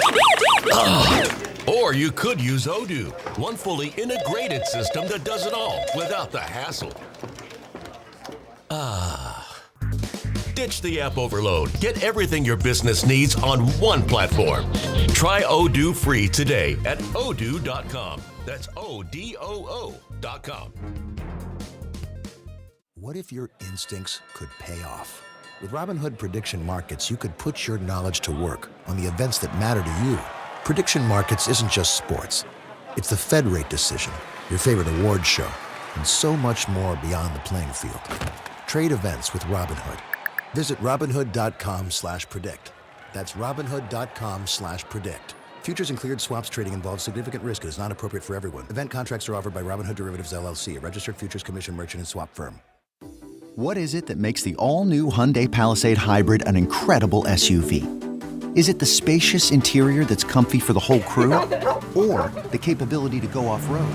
Or you could use Odoo, one fully integrated system that does it all without the hassle. Ditch the app overload. Get everything your business needs on one platform. Try Odoo free today at odoo.com. That's ODOO.com. What if your instincts could pay off? With Robinhood Prediction Markets, you could put your knowledge to work on the events that matter to you. Prediction Markets isn't just sports. It's the Fed rate decision, your favorite award show, and so much more beyond the playing field. Trade events with Robinhood. Visit Robinhood.com/predict. That's Robinhood.com/predict. Futures and cleared swaps trading involves significant risk and is not appropriate for everyone. Event contracts are offered by Robinhood Derivatives LLC, a registered futures commission merchant and swap firm. What is it that makes the all-new Hyundai Palisade Hybrid an incredible SUV? Is it the spacious interior that's comfy for the whole crew? Or the capability to go off-road?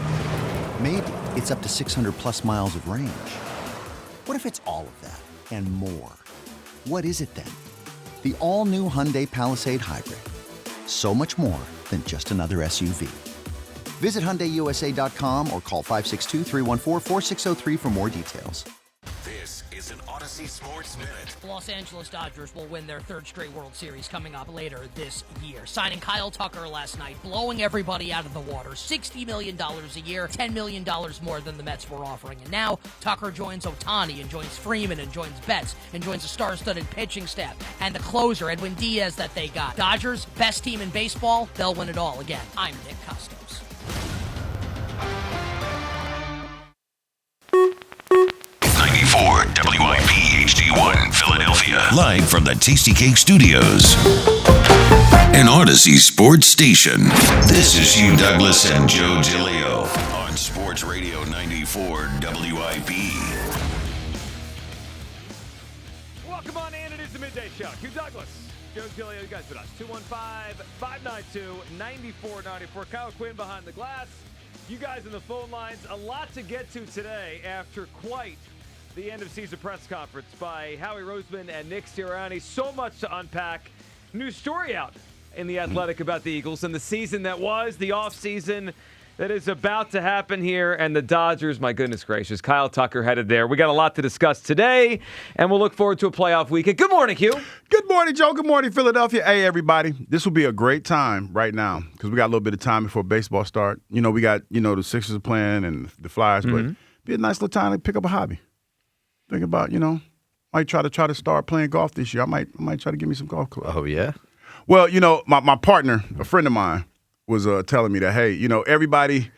Maybe it's up to 600-plus miles of range. What if it's all of that and more? What is it then? The all-new Hyundai Palisade Hybrid. So much more than just another SUV. Visit HyundaiUSA.com or call 562-314-4603 for more details. This is an Odyssey Sports Minute. Los Angeles Dodgers will win their third straight World Series coming up later this year. Signing Kyle Tucker last night, blowing everybody out of the water. $60 million a year, $10 million more than the Mets were offering. And now Tucker joins Ohtani and joins Freeman and joins Betts and joins a star-studded pitching staff and the closer, Edwin Diaz, that they got. Dodgers, best team in baseball, they'll win it all again. I'm Nick Costos. 94 WIP HD1 Philadelphia. Live from the Tasty Cake Studios. An Odyssey Sports Station. This is Hugh Douglas and Joe DeLeo on Sports Radio 94 WIP. Welcome on in. It is the Midday Show. Hugh Douglas, Joe DeLeo, you guys with us. 215-592-9494. Kyle Quinn behind the glass. You guys in the phone lines. A lot to get to today after quite the end-of-season press conference by Howie Roseman and Nick Sirianni. So much to unpack. New story out in The Athletic about the Eagles and the season that was, the offseason that is about to happen here, and the Dodgers, my goodness gracious. Kyle Tucker headed there. We got a lot to discuss today, and we'll look forward to a playoff weekend. Good morning, Hugh. Good morning, Joe. Good morning, Philadelphia. Hey, everybody. This will be a great time right now because we got a little bit of time before baseball start. You know, we got, the Sixers playing and the Flyers, but it'd be a nice little time to pick up a hobby. Think about, might try to start playing golf this year. I might try to get me some golf clubs. Oh, yeah? Well, my partner, a friend of mine, was telling me that, hey, everybody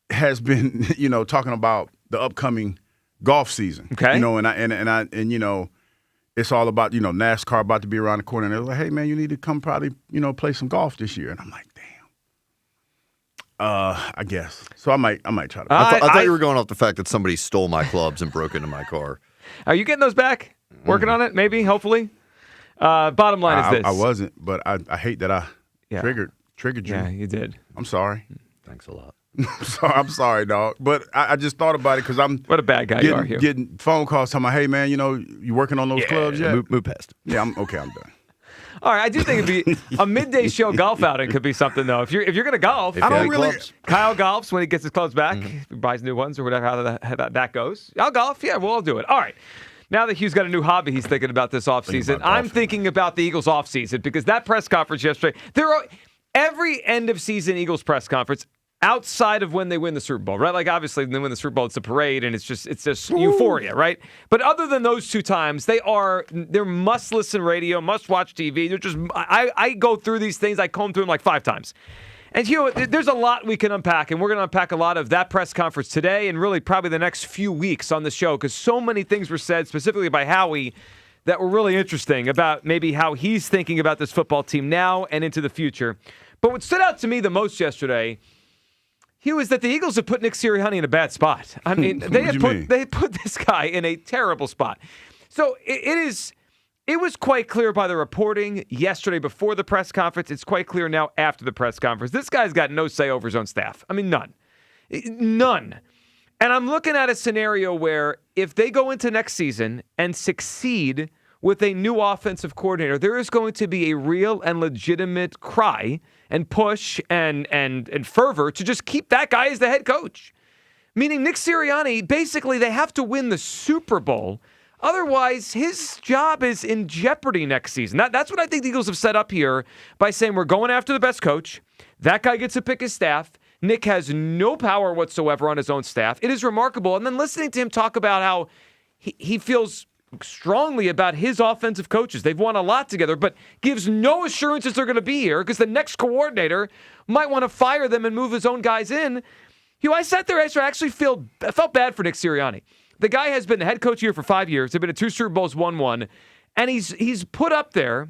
has been, talking about the upcoming golf season. Okay. And it's all about, NASCAR about to be around the corner. And they're like, hey, man, you need to come probably, play some golf this year. And I'm like, damn. I guess. So I might try to. I thought you were going off the fact that somebody stole my clubs and broke into my car. Are you getting those back? Working on it, maybe, hopefully? Bottom line is this. I wasn't, but I hate that I triggered you. Yeah, you did. I'm sorry. Thanks a lot. I'm sorry, dog. But I just thought about it because I'm what a bad guy you are, Hugh. Getting phone calls telling me, hey, man, you working on those clubs yet? Move past. Yeah, I'm done. All right, I do think it'd be a midday show golf outing could be something though. If you're going to golf, I don't really. Kyle golfs when he gets his clubs back, he buys new ones or whatever. How that goes. I'll golf. Yeah, we'll all do it. All right. Now that Hugh's got a new hobby, he's thinking about this offseason. I'm thinking about the Eagles offseason because that press conference yesterday. Every end of season Eagles press conference. Outside of when they win the Super Bowl, right? Like, obviously, when they win the Super Bowl, it's a parade, and it's just euphoria, right? But other than those two times, they're must-listen radio, must-watch TV. They're just I go through these things. I comb through them like 5 times. And, Hugh, there's a lot we can unpack, and we're going to unpack a lot of that press conference today and really probably the next few weeks on the show because so many things were said, specifically by Howie, that were really interesting about maybe how he's thinking about this football team now and into the future. But what stood out to me the most yesterday, Hugh, is that the Eagles have put Nick Sirianni in a bad spot. I mean, they put this guy in a terrible spot. So it was quite clear by the reporting yesterday before the press conference. It's quite clear now after the press conference. This guy's got no say over his own staff. I mean, none. And I'm looking at a scenario where if they go into next season and succeed with a new offensive coordinator, there is going to be a real and legitimate cry and push and fervor to just keep that guy as the head coach. Meaning Nick Sirianni, basically they have to win the Super Bowl. Otherwise, his job is in jeopardy next season. That's what I think the Eagles have set up here by saying we're going after the best coach. That guy gets to pick his staff. Nick has no power whatsoever on his own staff. It is remarkable. And then listening to him talk about how he feels strongly about his offensive coaches. They've won a lot together, but gives no assurances they're going to be here because the next coordinator might want to fire them and move his own guys in. I sat there, I actually felt bad for Nick Sirianni. The guy has been the head coach here for 5 years. They've been to 2 Super Bowls, won one. And he's put up there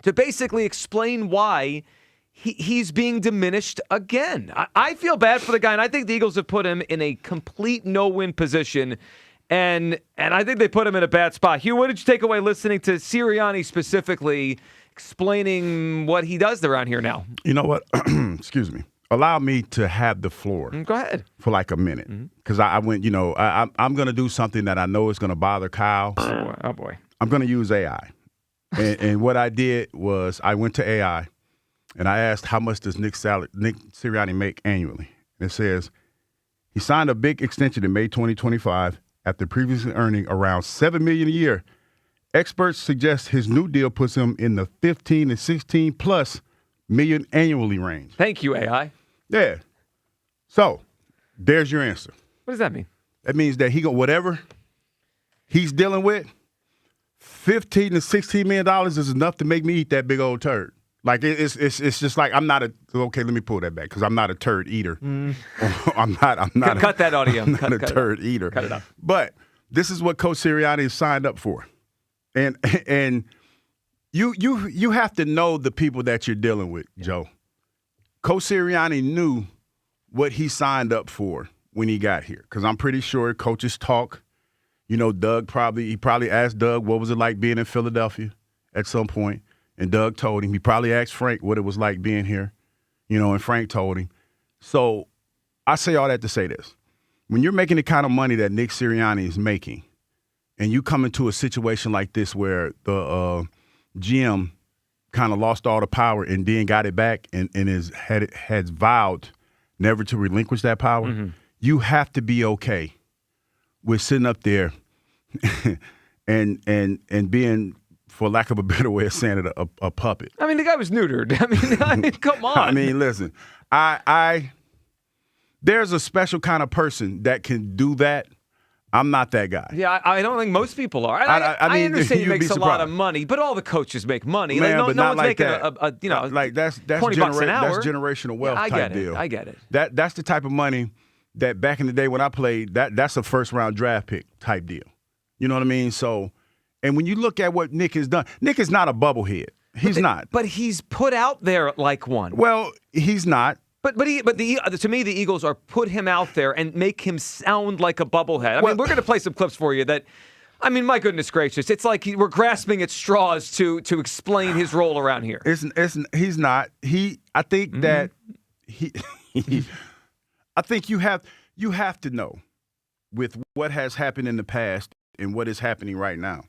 to basically explain why he's being diminished again. I feel bad for the guy, and I think the Eagles have put him in a complete no-win position, and I think they put him in a bad spot. Hugh, what did you take away listening to Sirianni specifically explaining what he does around here now? You know what? Excuse me. Allow me to have the floor. Go ahead. For like a minute. Because I went, I'm going to do something that I know is going to bother Kyle. Oh, boy. I'm going to use AI. and what I did was I went to AI, and I asked, how much does Nick Sirianni make annually? And it says he signed a big extension in May 2025 after previously earning around $7 million a year. Experts suggest his new deal puts him in the 15 to 16 plus million annually range. Thank you, AI. Yeah. So there's your answer. What does that mean? That means that whatever he's dealing with, $15 to $16 million is enough to make me eat that big old turd. Like it's just like I'm not okay. Let me pull that back because I'm not a turd eater. I'm not. Cut that audio. I'm not a turd eater. Cut it out. But this is what Coach Sirianni has signed up for, and you have to know the people that you're dealing with, Joe. Coach Sirianni knew what he signed up for when he got here because I'm pretty sure coaches talk. Doug probably asked Doug what was it like being in Philadelphia at some point, and Doug told him. He probably asked Frank what it was like being here, and Frank told him. So I say all that to say this. When you're making the kind of money that Nick Sirianni is making, and you come into a situation like this where the GM kind of lost all the power and then got it back and has vowed never to relinquish that power, you have to be okay with sitting up there and being, for lack of a better way of saying it, a puppet. I mean, the guy was neutered. I mean, come on. I mean, listen, there's a special kind of person that can do that. I'm not that guy. Yeah, I don't think most people are. I mean, understand he makes a lot of money, but all the coaches make money. Man, no one's like making that. Like that's $20 an hour. That's generational wealth type deal. I get it. That's the type of money that back in the day when I played, that's a first round draft pick type deal. You know what I mean? So, and when you look at what Nick has done, Nick is not a bubblehead. He's not. But he's put out there like one. Well, he's not. But to me, the Eagles are put him out there and make him sound like a bubblehead. I mean, we're going to play some clips for you that, I mean, my goodness gracious, it's like we're grasping at straws to explain his role around here. He's not. I think that I think you have to know with what has happened in the past and what is happening right now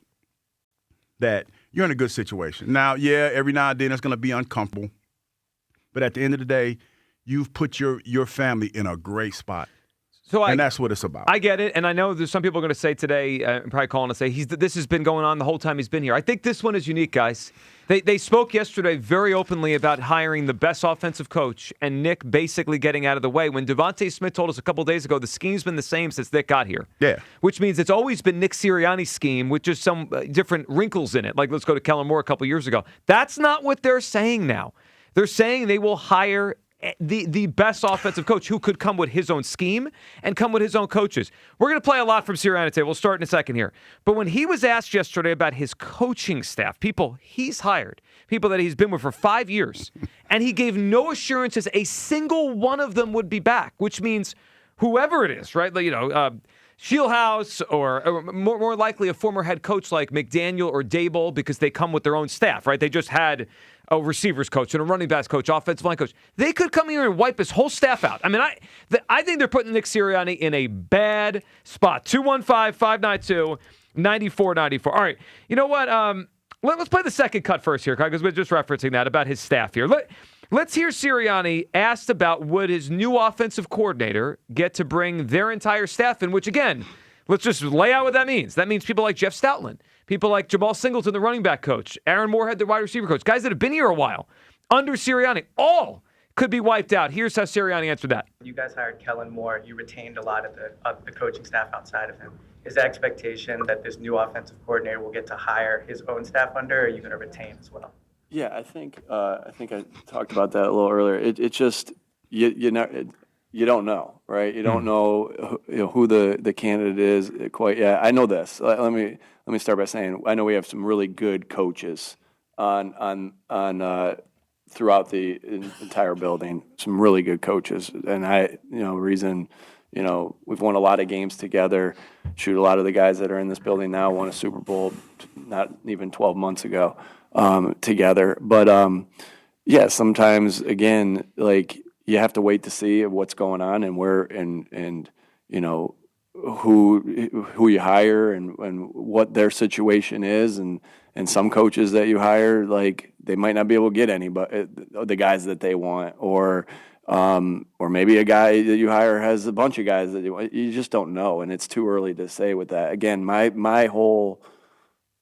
that you're in a good situation. Now, yeah, every now and then it's going to be uncomfortable, but at the end of the day, you've put your family in a great spot. And that's what it's about. I get it, and I know there's some people are going to say today, probably calling to say this has been going on the whole time he's been here. I think this one is unique, guys. They spoke yesterday very openly about hiring the best offensive coach and Nick basically getting out of the way. When Devontae Smith told us a couple days ago, the scheme's been the same since Nick got here. Yeah. Which means it's always been Nick Sirianni's scheme with just some different wrinkles in it. Like, let's go to Kellen Moore a couple years ago. That's not what they're saying now. They're saying they will hire the best offensive coach who could come with his own scheme and come with his own coaches. We're going to play a lot from Sirianni today. We'll start in a second here. But when he was asked yesterday about his coaching staff, people he's hired, people that he's been with for 5 years, and he gave no assurances a single one of them would be back, which means whoever it is, right? Shieldhouse or more likely a former head coach like McDaniel or Dable because they come with their own staff, right? They just had a receivers coach and a running backs coach, offensive line coach. They could come here and wipe his whole staff out. I mean, I think they're putting Nick Sirianni in a bad spot. 215-592-9494. All right, you know what? Let's play the second cut first here because we're just referencing that about his staff here. Let's hear Sirianni asked about would his new offensive coordinator get to bring their entire staff in, which, again, let's just lay out what that means. That means people like Jeff Stoutland, people like Jamal Singleton, the running back coach, Aaron Moorhead, the wide receiver coach, guys that have been here a while, under Sirianni, all could be wiped out. Here's how Sirianni answered that. You guys hired Kellen Moore. You retained a lot of the coaching staff outside of him. is the expectation that this new offensive coordinator will get to hire his own staff under, or are you going to retain as well? Yeah, I think I talked about that a little earlier. It just you don't know, right? You don't know who the candidate is quite yet. I know this. Let me start by saying I know we have some really good coaches on throughout the entire building. Some really good coaches, and we've won a lot of games together. Shoot, a lot of the guys that are in this building now won a Super Bowl not even 12 months ago together. But yeah, sometimes again, like you have to wait to see what's going on and where and who you hire and what their situation is and some coaches that you hire, like they might not be able to get anybody, the guys that they want, or maybe a guy that you hire has a bunch of guys that you just don't know, and it's too early to say with that. Again, my whole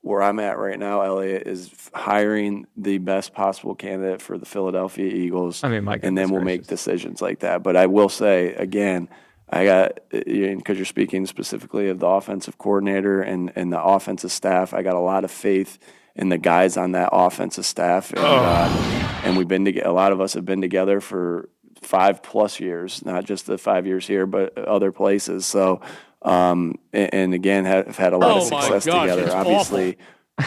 where I'm at right now, Elliot, is hiring the best possible candidate for the Philadelphia Eagles, and then we'll make decisions like that. But I will say again, I got, because you're speaking specifically of the offensive coordinator and the offensive staff, I got a lot of faith in the guys on that offensive staff, and we've been together. A lot of us have been together for 5+ years, not just the 5 years here, but other places. So, and again, have had a lot of success together. Obviously,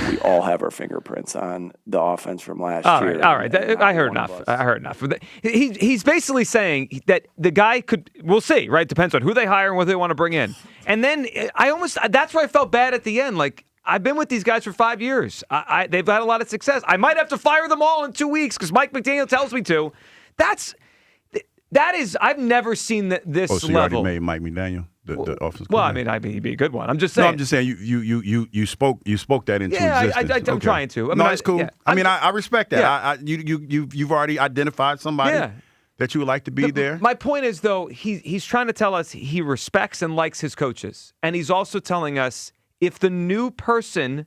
we all have our fingerprints on the offense from last year. All right. I heard enough. He's basically saying that the guy we'll see, right? Depends on who they hire and what they want to bring in. And then that's where I felt bad at the end. Like, I've been with these guys for 5 years. They've had a lot of success. I might have to fire them all in 2 weeks because Mike McDaniel tells me to. That is, I've never seen this level. You already made Mike McDaniel the offensive coordinator? Well, he'd be a good one. I'm just saying. No, I'm just saying you spoke that into existence. I'm trying to. It's cool. Yeah. I respect that. You've already identified somebody that you would like to be there. My point is, though, he's trying to tell us he respects and likes his coaches, and he's also telling us if the new person,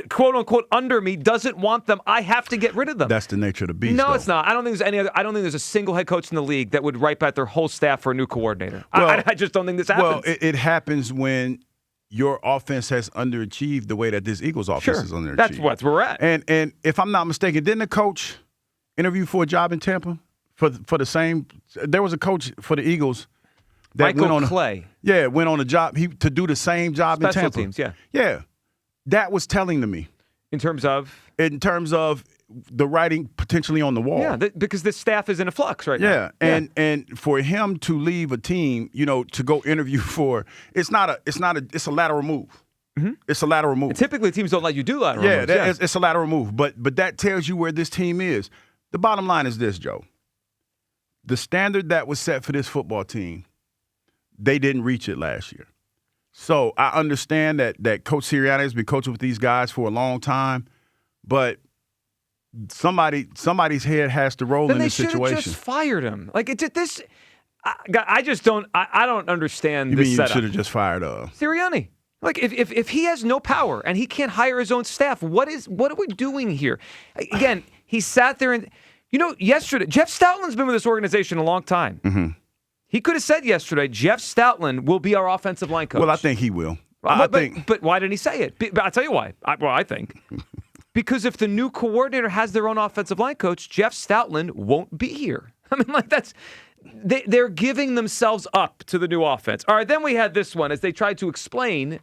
quote unquote, under me doesn't want them, I have to get rid of them. That's the nature of the beast. No, it's not. I don't think there's a single head coach in the league that would write back their whole staff for a new coordinator. Well, I just don't think this happens. Well, it happens when your offense has underachieved the way that this Eagles offense is underachieved. That's where we're at. And if I'm not mistaken, didn't the coach interview for a job in Tampa for the same? There was a coach for the Eagles that Michael Clay. Went on a job to do the same job in Tampa. Special teams, yeah. That was telling to me. In terms of the writing potentially on the wall. Yeah, because this staff is in a flux right now. Yeah, and for him to leave a team, to go interview for it's a lateral move. Mm-hmm. It's a lateral move. And typically, teams don't let you do lateral moves. Yeah, it's a lateral move. But that tells you where this team is. The bottom line is this, Joe. The standard that was set for this football team, they didn't reach it last year. So I understand that Coach Sirianni has been coaching with these guys for a long time, but somebody's head has to roll in this situation. Then they should have just fired him. Like this. I just don't. I don't understand. You this mean setup. You should have just fired Sirianni? Like if he has no power and he can't hire his own staff, what are we doing here? Again, he sat there and yesterday Jeff Stoutland's been with this organization a long time. Mm-hmm. He could have said yesterday, Jeff Stoutland will be our offensive line coach. Well, I think he will. But why didn't he say it? But I'll tell you why. I think. Because if the new coordinator has their own offensive line coach, Jeff Stoutland won't be here. I mean, that's they're giving themselves up to the new offense. All right, then we had this one as they tried to explain,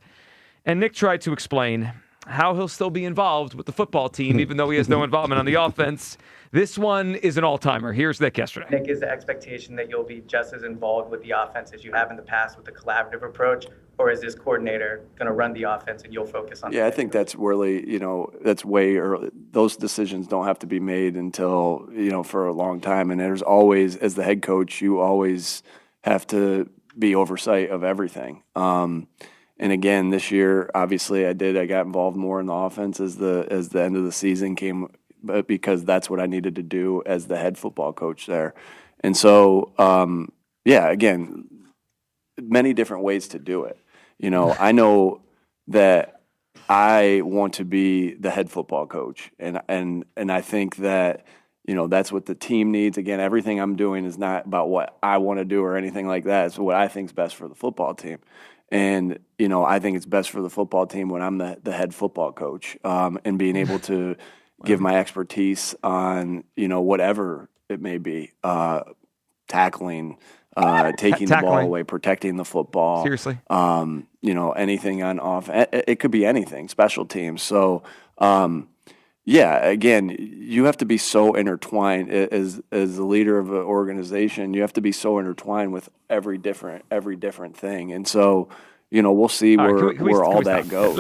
and Nick tried to explain how he'll still be involved with the football team, even though he has no involvement on the offense. This one is an all-timer. Here's Nick yesterday. Nick, is the expectation that you'll be just as involved with the offense as you have in the past with the collaborative approach, or is this coordinator going to run the offense and you'll focus on? Yeah, I think that's really, that's way early. Those decisions don't have to be made until, for a long time. And there's always, as the head coach, you always have to be oversight of everything. And again, this year, obviously, I got involved more in the offense as the end of the season came, but because that's what I needed to do as the head football coach there. And so, again, many different ways to do it. I know that I want to be the head football coach, and I think that that's what the team needs. Again, everything I'm doing is not about what I want to do or anything like that. It's what I think is best for the football team. And, you know, I think it's best for the football team when I'm the head football coach, and being able to give my expertise on, you know, whatever it may be, tackling, taking the ball away, protecting the football. Seriously. You know, anything on off. It could be anything, special teams. So, yeah, again, you have to be so intertwined as the leader of an organization. You have to be so intertwined with every different thing. And so, you know, we'll see where all that goes.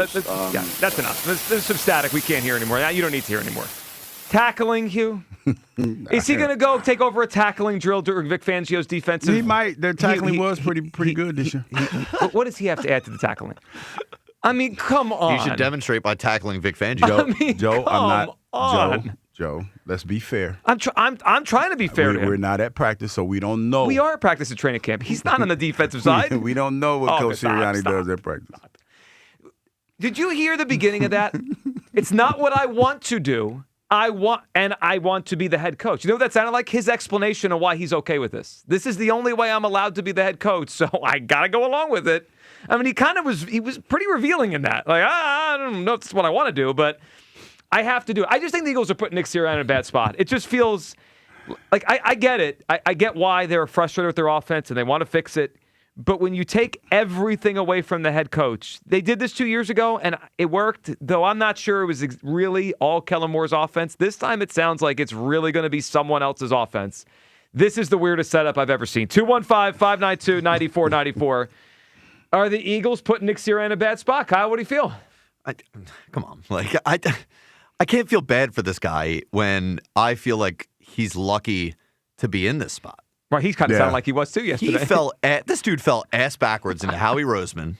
Yeah, that's enough. There's some static we can't hear anymore. You don't need to hear anymore. Tackling, Hugh? Is he going to go take over a tackling drill during Vic Fangio's defensive? He might. Their tackling was pretty good this year. What does he have to add to the tackling? I mean, come on. You should demonstrate by tackling Vic Fangio. Joe, let's be fair. I'm trying to be fair to him. We're not at practice, so we don't know. We are at practice at training camp. He's not on the defensive side. We don't know what Coach Sirianni does at practice. Did you hear the beginning of that? It's not what I want to do. I want to be the head coach. You know what that sounded like? His explanation of why he's okay with this. This is the only way I'm allowed to be the head coach, so I got to go along with it. I mean, he was pretty revealing in that. Like, I don't know if that's what I want to do, but I have to do it. I just think the Eagles are putting Nick Sirianni in a bad spot. It just feels like I get it. I get why they're frustrated with their offense and they want to fix it. But when you take everything away from the head coach, they did this 2 years ago, and it worked, though I'm not sure it was really all Kellen Moore's offense. This time it sounds like it's really going to be someone else's offense. This is the weirdest setup I've ever seen. 215-592-9494. Are the Eagles putting Nick Sirianni in a bad spot? Kyle, what do you feel? Come on. Like, I can't feel bad for this guy when I feel like he's lucky to be in this spot. Well, he's kind of sounded like he was too yesterday. This dude fell ass backwards into Howie Roseman,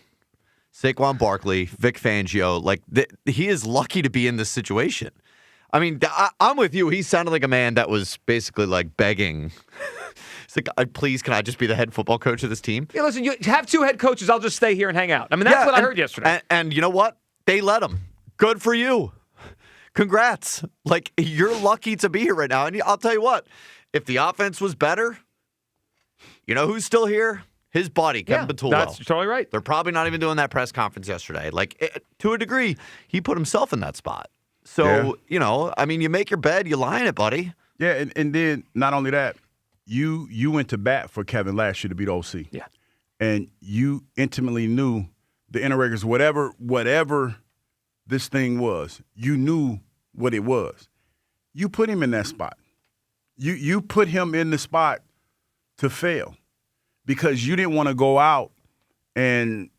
Saquon Barkley, Vic Fangio. Like, he is lucky to be in this situation. I mean, I'm with you. He sounded like a man that was basically like begging. It's like, please, can I just be the head football coach of this team? Yeah, listen, you have two head coaches. I'll just stay here and hang out. I mean, that's what I heard yesterday. And you know what? They let him. Good for you. Congrats. Like, you're lucky to be here right now. And I'll tell you what, if the offense was better, you know who's still here? His buddy, Kevin Patullo. That's totally right. They're probably not even doing that press conference yesterday. Like, to a degree, he put himself in that spot. So, you know, I mean, you make your bed, you lie in it, buddy. Yeah, and then not only that, you went to bat for Kevin last year to beat OC. Yeah. And you intimately knew the inner records, whatever this thing was, you knew what it was. You put him in that spot. You put him in the spot to fail because you didn't want to go out and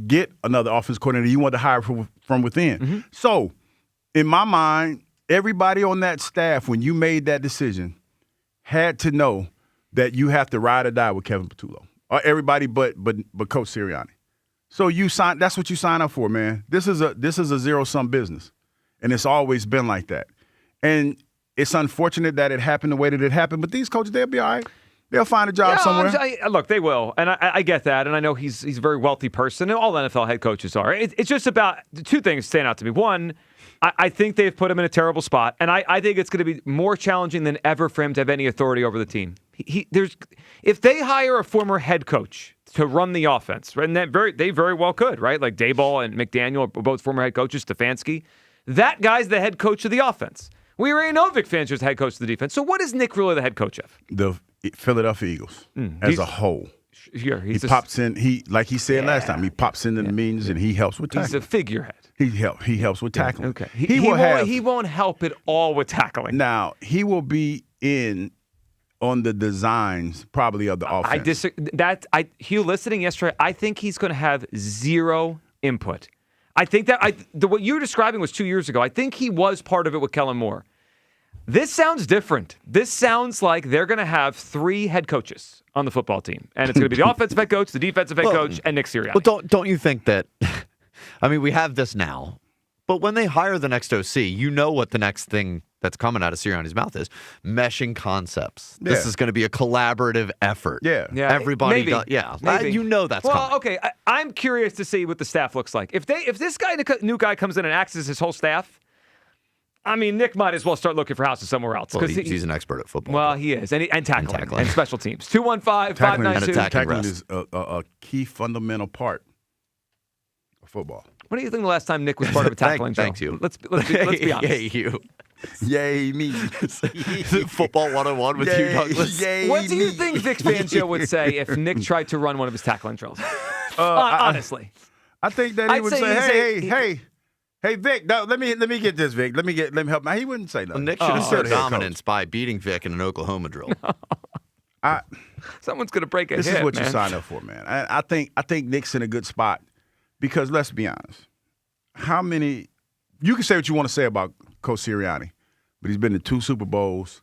get another offensive coordinator. You wanted to hire from within. Mm-hmm. So, in my mind, everybody on that staff, when you made that decision, had to know that you have to ride or die with Kevin Patullo. Or everybody but Coach Sirianni. So that's what you sign up for, man. This is a zero-sum business. And it's always been like that. And it's unfortunate that it happened the way that it happened, but these coaches, they'll be all right. They'll find a job somewhere. Look, they will. And I get that. And I know he's a very wealthy person. And all NFL head coaches are. It's just about two things stand out to me. One, I think they've put him in a terrible spot. And I think it's going to be more challenging than ever for him to have any authority over the team. If they hire a former head coach to run the offense, and they very well could, right? Like Daboll and McDaniel are both former head coaches, Stefanski. That guy's the head coach of the offense. We already know Vic Fangio's the head coach of the defense. So what is Nick really the head coach of? The Philadelphia Eagles as a whole. Sure, he pops in. Like he said last time, he pops into the meetings and he helps with tackling. He's a figurehead. He helps with tackling. Okay. He won't help at all with tackling. Now, he will be in on the designs probably of the offense. I disagree. Hugh, listening yesterday, I think he's going to have zero input. I think that what you were describing was 2 years ago. I think he was part of it with Kellen Moore. This sounds different. This sounds like they're going to have 3 head coaches on the football team. And it's going to be the offensive head coach, the defensive head coach, and Nick Sirianni. Well, don't you think that – I mean, we have this now. But when they hire the next OC, you know what the next thing that's coming out of Sirianni's mouth is. Meshing concepts. Yeah. This is going to be a collaborative effort. Yeah. Everybody maybe. Maybe. You know that's coming. Well, okay. I'm curious to see what the staff looks like. If this new guy comes in and acts as his whole staff, I mean, Nick might as well start looking for houses somewhere else. Well, he's an expert at football. Well, he is. And tackling. And special teams. 215-592. Tackling is a key fundamental part football. When do you think the last time Nick was part of a tackling drill? Thanks you. Let's be honest. Yay, you. Yay, me. Football 101 with you, Douglas. Yay, What do you me. think Vic Fangio would say if Nick tried to run one of his tackling drills? Honestly. I think that he I'd would say say, he's hey, Vic, let me get this, Vic. Let me help him. He wouldn't say nothing. Nick should have showed dominance by beating Vic in an Oklahoma drill. Someone's going to break a This hip, is what man. you sign up for, man. I think Nick's in a good spot because let's be honest. How many – you can say what you want to say about Coach Sirianni, but he's been to 2 Super Bowls,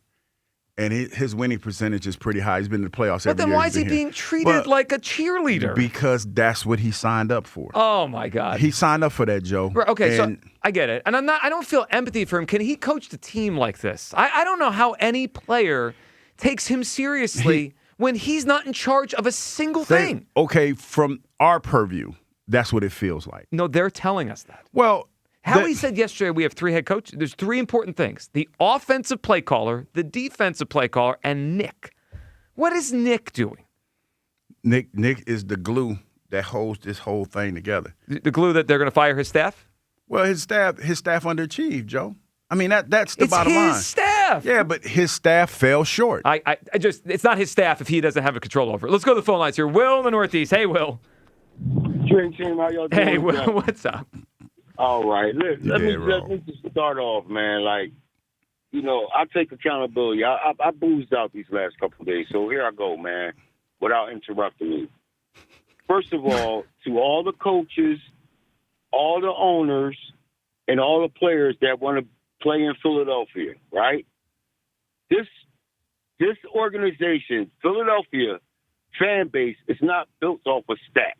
and his winning percentage is pretty high. He's been in the playoffs But every then year why he's is he been here. being treated like a cheerleader? Because that's what he signed up for. Oh, my God. He signed up for that, Joe. Right, okay, And so I get it. And I don't feel empathy for him. Can he coach the team like this? I don't know how any player takes him seriously when he's not in charge of a single thing. Okay, from our purview, that's what it feels like. No, they're telling us that. Well, Howie said yesterday we have 3 head coaches. There's 3 important things. The offensive play caller, the defensive play caller, and Nick. What is Nick doing? Nick is the glue that holds this whole thing together. The glue that they're going to fire his staff? Well, his staff underachieved, Joe. I mean, that's the It's bottom line. his staff. Yeah, but his staff fell short. I just, it's not his staff if he doesn't have a control over it. Let's go to the phone lines here. Will in the Northeast. Hey, Will. Dream team, how y'all doing? Hey, Will, what's up? All right. Let me just start off, man. Like, I take accountability. I boozed out these last couple of days, so here I go, man, without interrupting you. First of all, to all the coaches, all the owners, and all the players that want to play in Philadelphia, right? This organization, Philadelphia fan base, is not built off of stats.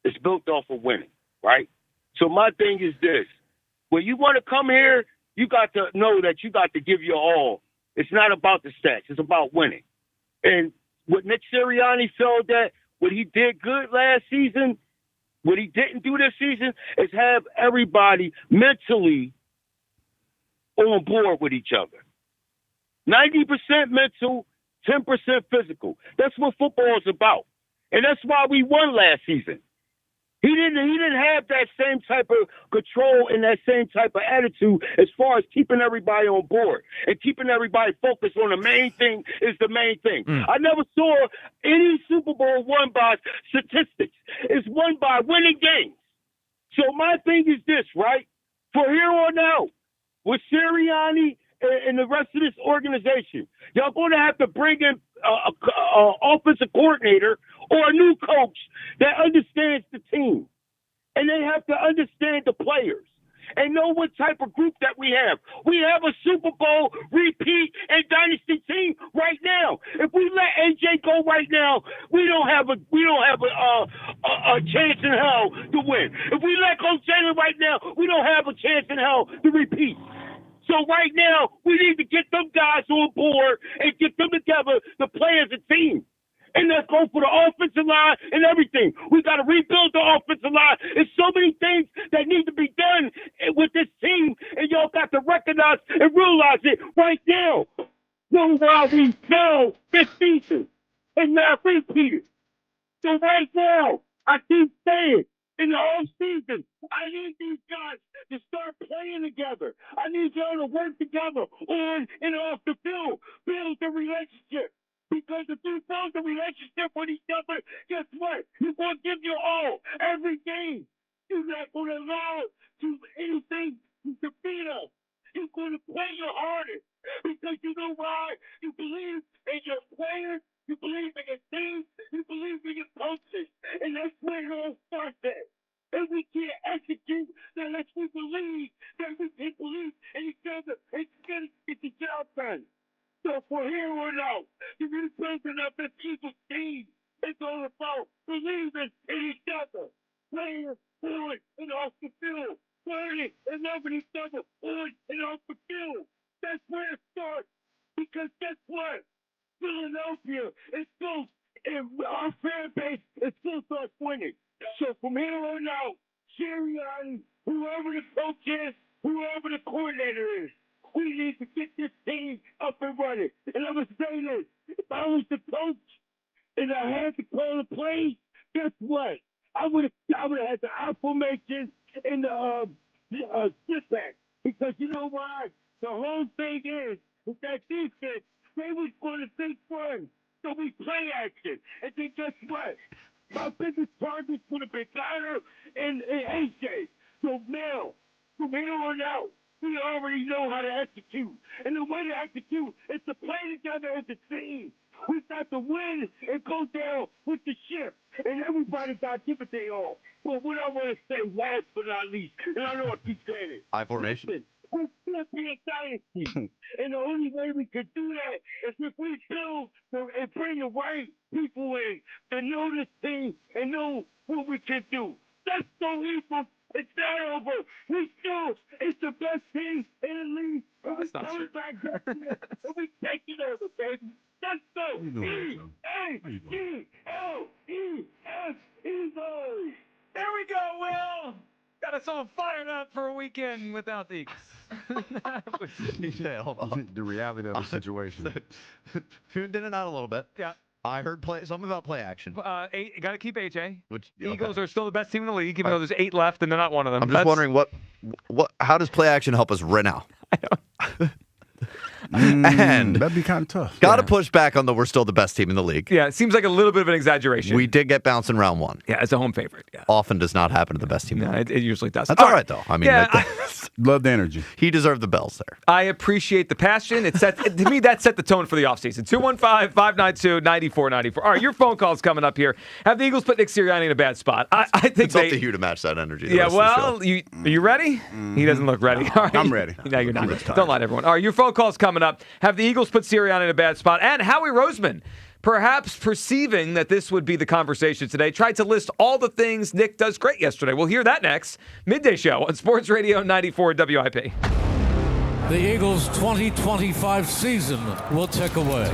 It's built off of winning, right? So my thing is this. When you want to come here, you got to know that you got to give your all. It's not about the stats. It's about winning. And what Nick Sirianni showed that what he did good last season, what he didn't do this season, is have everybody mentally on board with each other. 90% mental, 10% physical. That's what football is about. And that's why we won last season. He didn't have that same type of control and that same type of attitude as far as keeping everybody on board and keeping everybody focused on the main thing is the main thing. I never saw any Super Bowl won by statistics. It's won by winning games. So my thing is this, right? For here on out, with Sirianni and the rest of this organization, y'all going to have to bring in an offensive coordinator or a new coach that understands the team. And they have to understand the players and know what type of group that we have. We have a Super Bowl repeat and dynasty team right now. If we let AJ go right now, we don't have a chance in hell to win. If we let go Jalen right now, we don't have a chance in hell to repeat. So right now, we need to get them guys on board and get them together to play as a team. And let's go for the offensive line and everything. We got to rebuild the offensive line. There's so many things that need to be done with this team, and y'all got to recognize and realize it right now. So while we failed this season and not repeat it. So right now, I keep saying, in the whole season, I need these guys to start playing together. I need y'all to work together on and off the field, build the relationship. Because if you build the relationship with each other, guess what? You're going to give your all every game. You're not going to allow anything to defeat us. You're going to play your hardest. Because you know why? You believe in your players. You believe in your team. You believe in your coaches. And that's where it all starts at. And we can't execute unless we believe that we can believe in each other and get the job done. So for here on out, you're building up this evil team. It's all about believing in each other. Playing on and off the field. Learning and loving each other on and off the field. That's where it starts. Because guess what? Philadelphia is still, and our fan base is still starts winning. So from here on out, Sirianni, whoever the coach is, whoever the coordinator is, we need to get this team up and running. And I'm going to say this. If I was the coach and I had to call the plays, guess what? I would have had the I formation and the sit back. Because you know why? The whole thing is that defense, they was going to think first. So we play action. And then guess what? My biggest targets would have been Connor and AJ. So now, from here on out, we already know how to execute. And the way to execute is to play together as a team. We got to win and go down with the ship. And everybody got to give it their all. But what I want to say, last but not least, and I know I keep saying it. I formation. Listen, we're flipping a dynasty. And the only way we can do that is if we build and bring the right people in to know this team and know what we can do. Let's go, Eagles. It's not over. We still, it's the best team in the league. We're coming back next year, and we taking over, baby. Let's go. E-A-G-L-E-S, Eagles. There we go, Will. Got us all fired up for a weekend without the Eagles. Hold on. The reality of the situation. Tuned in and out a little bit. Yeah. I heard something about play action. Got to keep AJ. Which Eagles are still the best team in the league, even though there's 8 left, and they're not one of them. I'm just wondering how does play action help us right now? And that'd be kind of tough. Got to push back on we're still the best team in the league. Yeah, it seems like a little bit of an exaggeration. We did get bounced in round 1. Yeah, as a home favorite. Yeah. Often does not happen to the best team in the league. It usually does. That's all right, though. I mean, love the energy. He deserved the bells there. I appreciate the passion. To me, that set the tone for the offseason. 215-592-9494. All right, your phone call's coming up here. Have the Eagles put Nick Sirianni in a bad spot? I think it's up to you to match that energy. Yeah, well, are you ready? He doesn't look ready. All right. I'm ready. No, you're not. Don't lie to everyone. All right, your phone call's coming up. Have the Eagles put Sirianni in a bad spot? And Howie Roseman, perhaps perceiving that this would be the conversation today, tried to list all the things Nick does great yesterday. We'll hear that next. Midday Show on Sports Radio 94 WIP. The Eagles' 2025 season will tick away.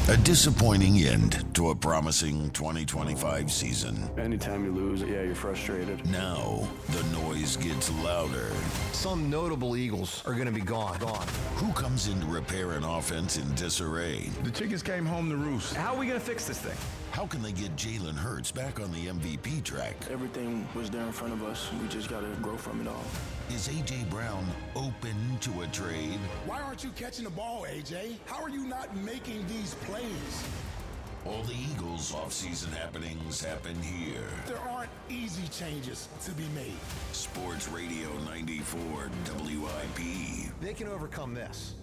A disappointing end to a promising 2025 season. Anytime you lose, you're frustrated. Now, the noise gets louder. Some notable Eagles are going to be gone. Who comes in to repair an offense in disarray? The chickens came home to roost. How are we going to fix this thing? How can they get Jalen Hurts back on the MVP track? Everything was there in front of us. We just got to grow from it all. Is A.J. Brown open to a trade? Why aren't you catching the ball, A.J.? How are you not making these plays? All the Eagles' offseason happenings happen here. There aren't easy changes to be made. Sports Radio 94 WIP. They can overcome this.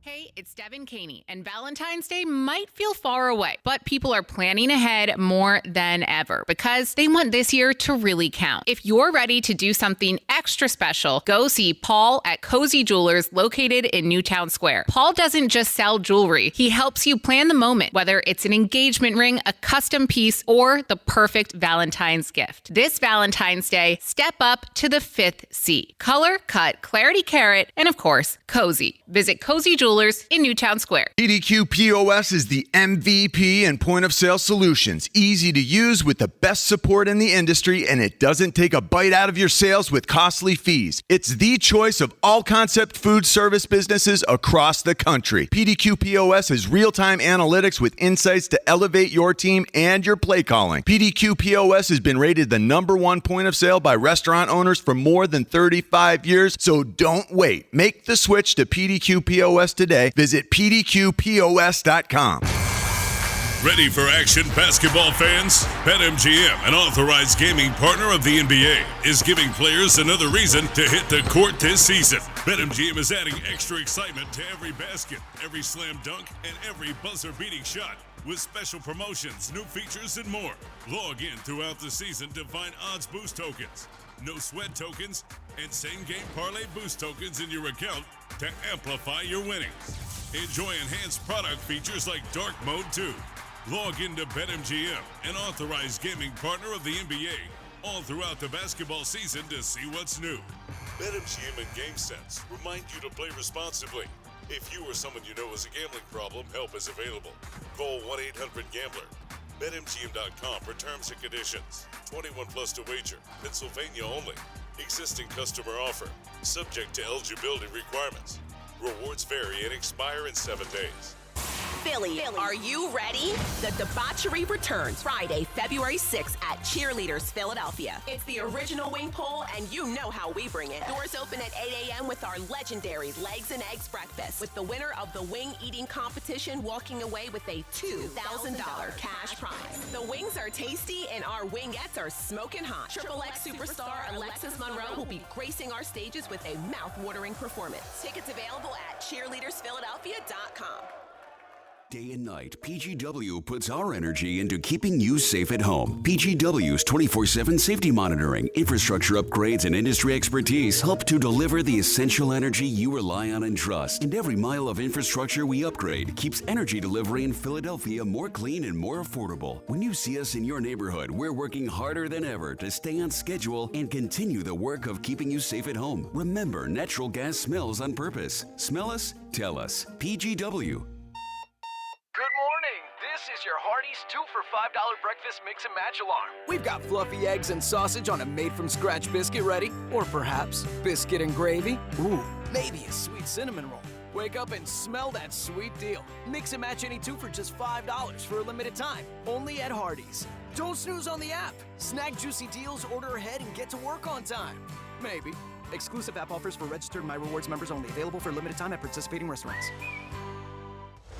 Hey, it's Devin Caney, and Valentine's Day might feel far away, but people are planning ahead more than ever because they want this year to really count. If you're ready to do something extra special, go see Paul at Cozy Jewelers located in Newtown Square. Paul doesn't just sell jewelry. He helps you plan the moment, whether it's an engagement ring, a custom piece, or the perfect Valentine's gift. This Valentine's Day, step up to the 5th C. Color, cut, clarity, carat, and of course, cozy. Visit Cozy Jewelers in Newtown Square. PDQ POS is the MVP in point-of-sale solutions. Easy to use with the best support in the industry, and it doesn't take a bite out of your sales with costly fees. It's the choice of all concept food service businesses across the country. PDQ POS is real-time analytics with insights to elevate your team and your play calling. PDQ POS has been rated the #1 point of sale by restaurant owners for more than 35 years, so don't wait. Make the switch to PDQ POS today. Visit pdqpos.com. Ready for action, basketball fans? BetMGM, an authorized gaming partner of the NBA, is giving players another reason to hit the court this season. BetMGM is adding extra excitement to every basket, every slam dunk, and every buzzer-beating shot with special promotions, new features, and more. Log in throughout the season to find odds boost tokens, no sweat tokens, and same-game parlay boost tokens in your account to amplify your winnings. Enjoy enhanced product features like Dark Mode 2. Log into BetMGM, an authorized gaming partner of the NBA, all throughout the basketball season to see what's new. BetMGM and GameSense remind you to play responsibly. If you or someone you know has a gambling problem, help is available. Call 1-800-GAMBLER. BetMGM.com for terms and conditions. 21 plus to wager. Pennsylvania only. Existing customer offer. Subject to eligibility requirements. Rewards vary and expire in 7 days. Philly, are you ready? The debauchery returns Friday, February 6th at Cheerleaders Philadelphia. It's the original wing pole, and you know how we bring it. Doors open at 8 a.m. with our legendary Legs and Eggs breakfast, with the winner of the wing eating competition walking away with a $2,000 cash prize. The wings are tasty, and our wingettes are smoking hot. Triple X superstar Alexis Monroe will be gracing our stages with a mouth-watering performance. Tickets available at cheerleadersphiladelphia.com. Day and night, PGW puts our energy into keeping you safe at home. PGW's 24/7 safety monitoring, infrastructure upgrades, and industry expertise help to deliver the essential energy you rely on and trust. And every mile of infrastructure we upgrade keeps energy delivery in Philadelphia more clean and more affordable. When you see us in your neighborhood, we're working harder than ever to stay on schedule and continue the work of keeping you safe at home. Remember, natural gas smells on purpose. Smell us? Tell us. PGW. Good morning. This is your Hardee's 2 for $5 breakfast mix and match alarm. We've got fluffy eggs and sausage on a made-from-scratch biscuit ready, or perhaps biscuit and gravy. Ooh, maybe a sweet cinnamon roll. Wake up and smell that sweet deal. Mix and match any two for just $5 for a limited time, only at Hardee's. Don't snooze on the app. Snag juicy deals, order ahead, and get to work on time. Maybe. Exclusive app offers for registered My Rewards members only. Available for a limited time at participating restaurants.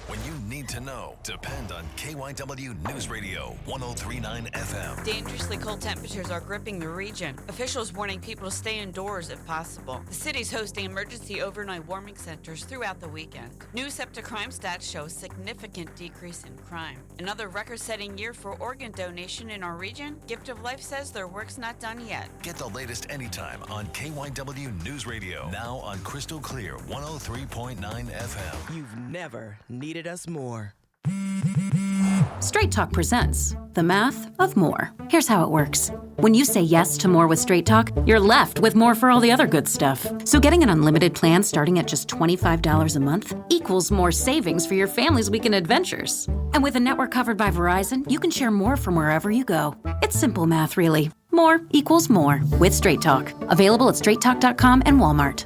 When you need to know, depend on KYW News Radio 103.9 FM. Dangerously cold temperatures are gripping the region. Officials warning people to stay indoors if possible. The city's hosting emergency overnight warming centers throughout the weekend. New SEPTA crime stats show a significant decrease in crime. Another record-setting year for organ donation in our region. Gift of Life says their work's not done yet. Get the latest anytime on KYW News Radio. Now on Crystal Clear 103.9 FM. You've never needed us more. Straight Talk presents The Math of More. Here's how it works. When you say yes to more with Straight Talk, you're left with more for all the other good stuff. So getting an unlimited plan starting at just $25 a month equals more savings for your family's weekend adventures. And with a network covered by Verizon, you can share more from wherever you go. It's simple math, really. More equals more with Straight Talk. Available at straighttalk.com and Walmart.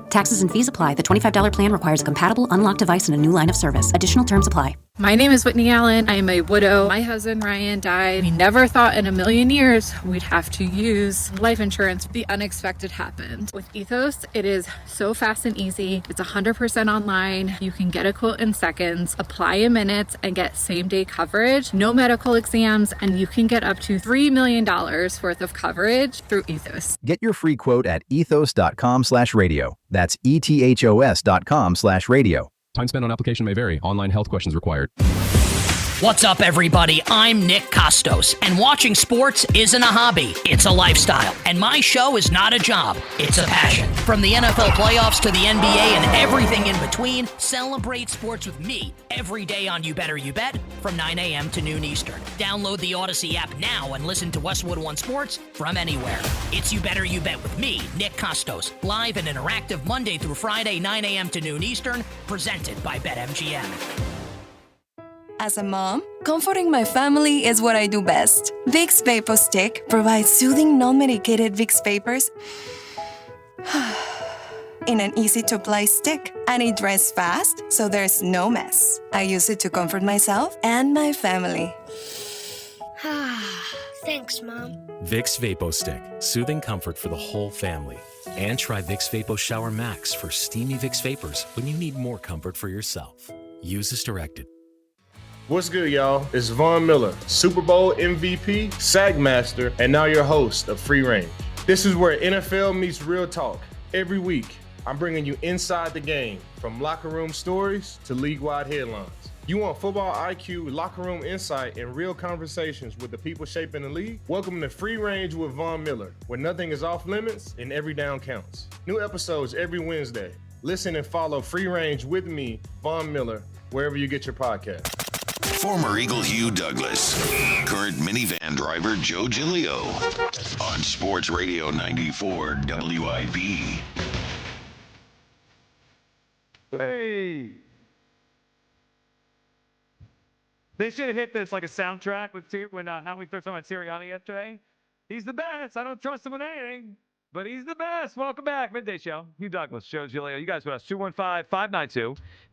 Taxes and fees apply. The $25 plan requires a compatible unlocked device and a new line of service. Additional terms apply. My name is Whitney Allen. I am a widow. My husband, Ryan, died. We never thought in a million years we'd have to use life insurance. The unexpected happened. With Ethos, it is so fast and easy. It's 100% online. You can get a quote in seconds, apply in minutes, and get same-day coverage. No medical exams, and you can get up to $3 million worth of coverage through Ethos. Get your free quote at ethos.com/radio. That's ethos.com/radio. Time spent on application may vary. Online health questions required. What's up, everybody? I'm Nick Costos, and watching sports isn't a hobby, it's a lifestyle. And my show is not a job, it's a passion. From the NFL playoffs to the NBA and everything in between, celebrate sports with me every day on You Better You Bet from 9 a.m. to noon Eastern. Download the Odyssey app now and listen to Westwood One Sports from anywhere. It's You Better You Bet with me, Nick Costos, live and interactive Monday through Friday, 9 a.m. to noon Eastern, presented by BetMGM. As a mom, comforting my family is what I do best. Vicks Vapor Stick provides soothing, non-medicated Vicks Vapors in an easy-to-apply stick, and it dries fast, so there's no mess. I use it to comfort myself and my family. Thanks, Mom. Vicks Vapo Stick, soothing comfort for the whole family. And try Vicks Vapo Shower Max for steamy Vicks Vapors when you need more comfort for yourself. Use as directed. What's good, y'all? It's Von Miller, Super Bowl MVP, Sack Master, and now your host of Free Range. This is where NFL meets real talk. Every week, I'm bringing you inside the game, from locker room stories to league-wide headlines. You want football IQ, locker room insight, and real conversations with the people shaping the league? Welcome to Free Range with Von Miller, where nothing is off limits and every down counts. New episodes every Wednesday. Listen and follow Free Range with me, Von Miller, wherever you get your podcast. Former Eagle Hugh Douglas, current minivan driver Joe Giglio, on Sports Radio 94 WIP. Hey! They should have hit this like a soundtrack with when Howie started talking about Sirianni yesterday. He's the best. I don't trust him with anything. But he's the best. Welcome back. Midday Show. Hugh Douglas, Joe Giglio. You guys with us.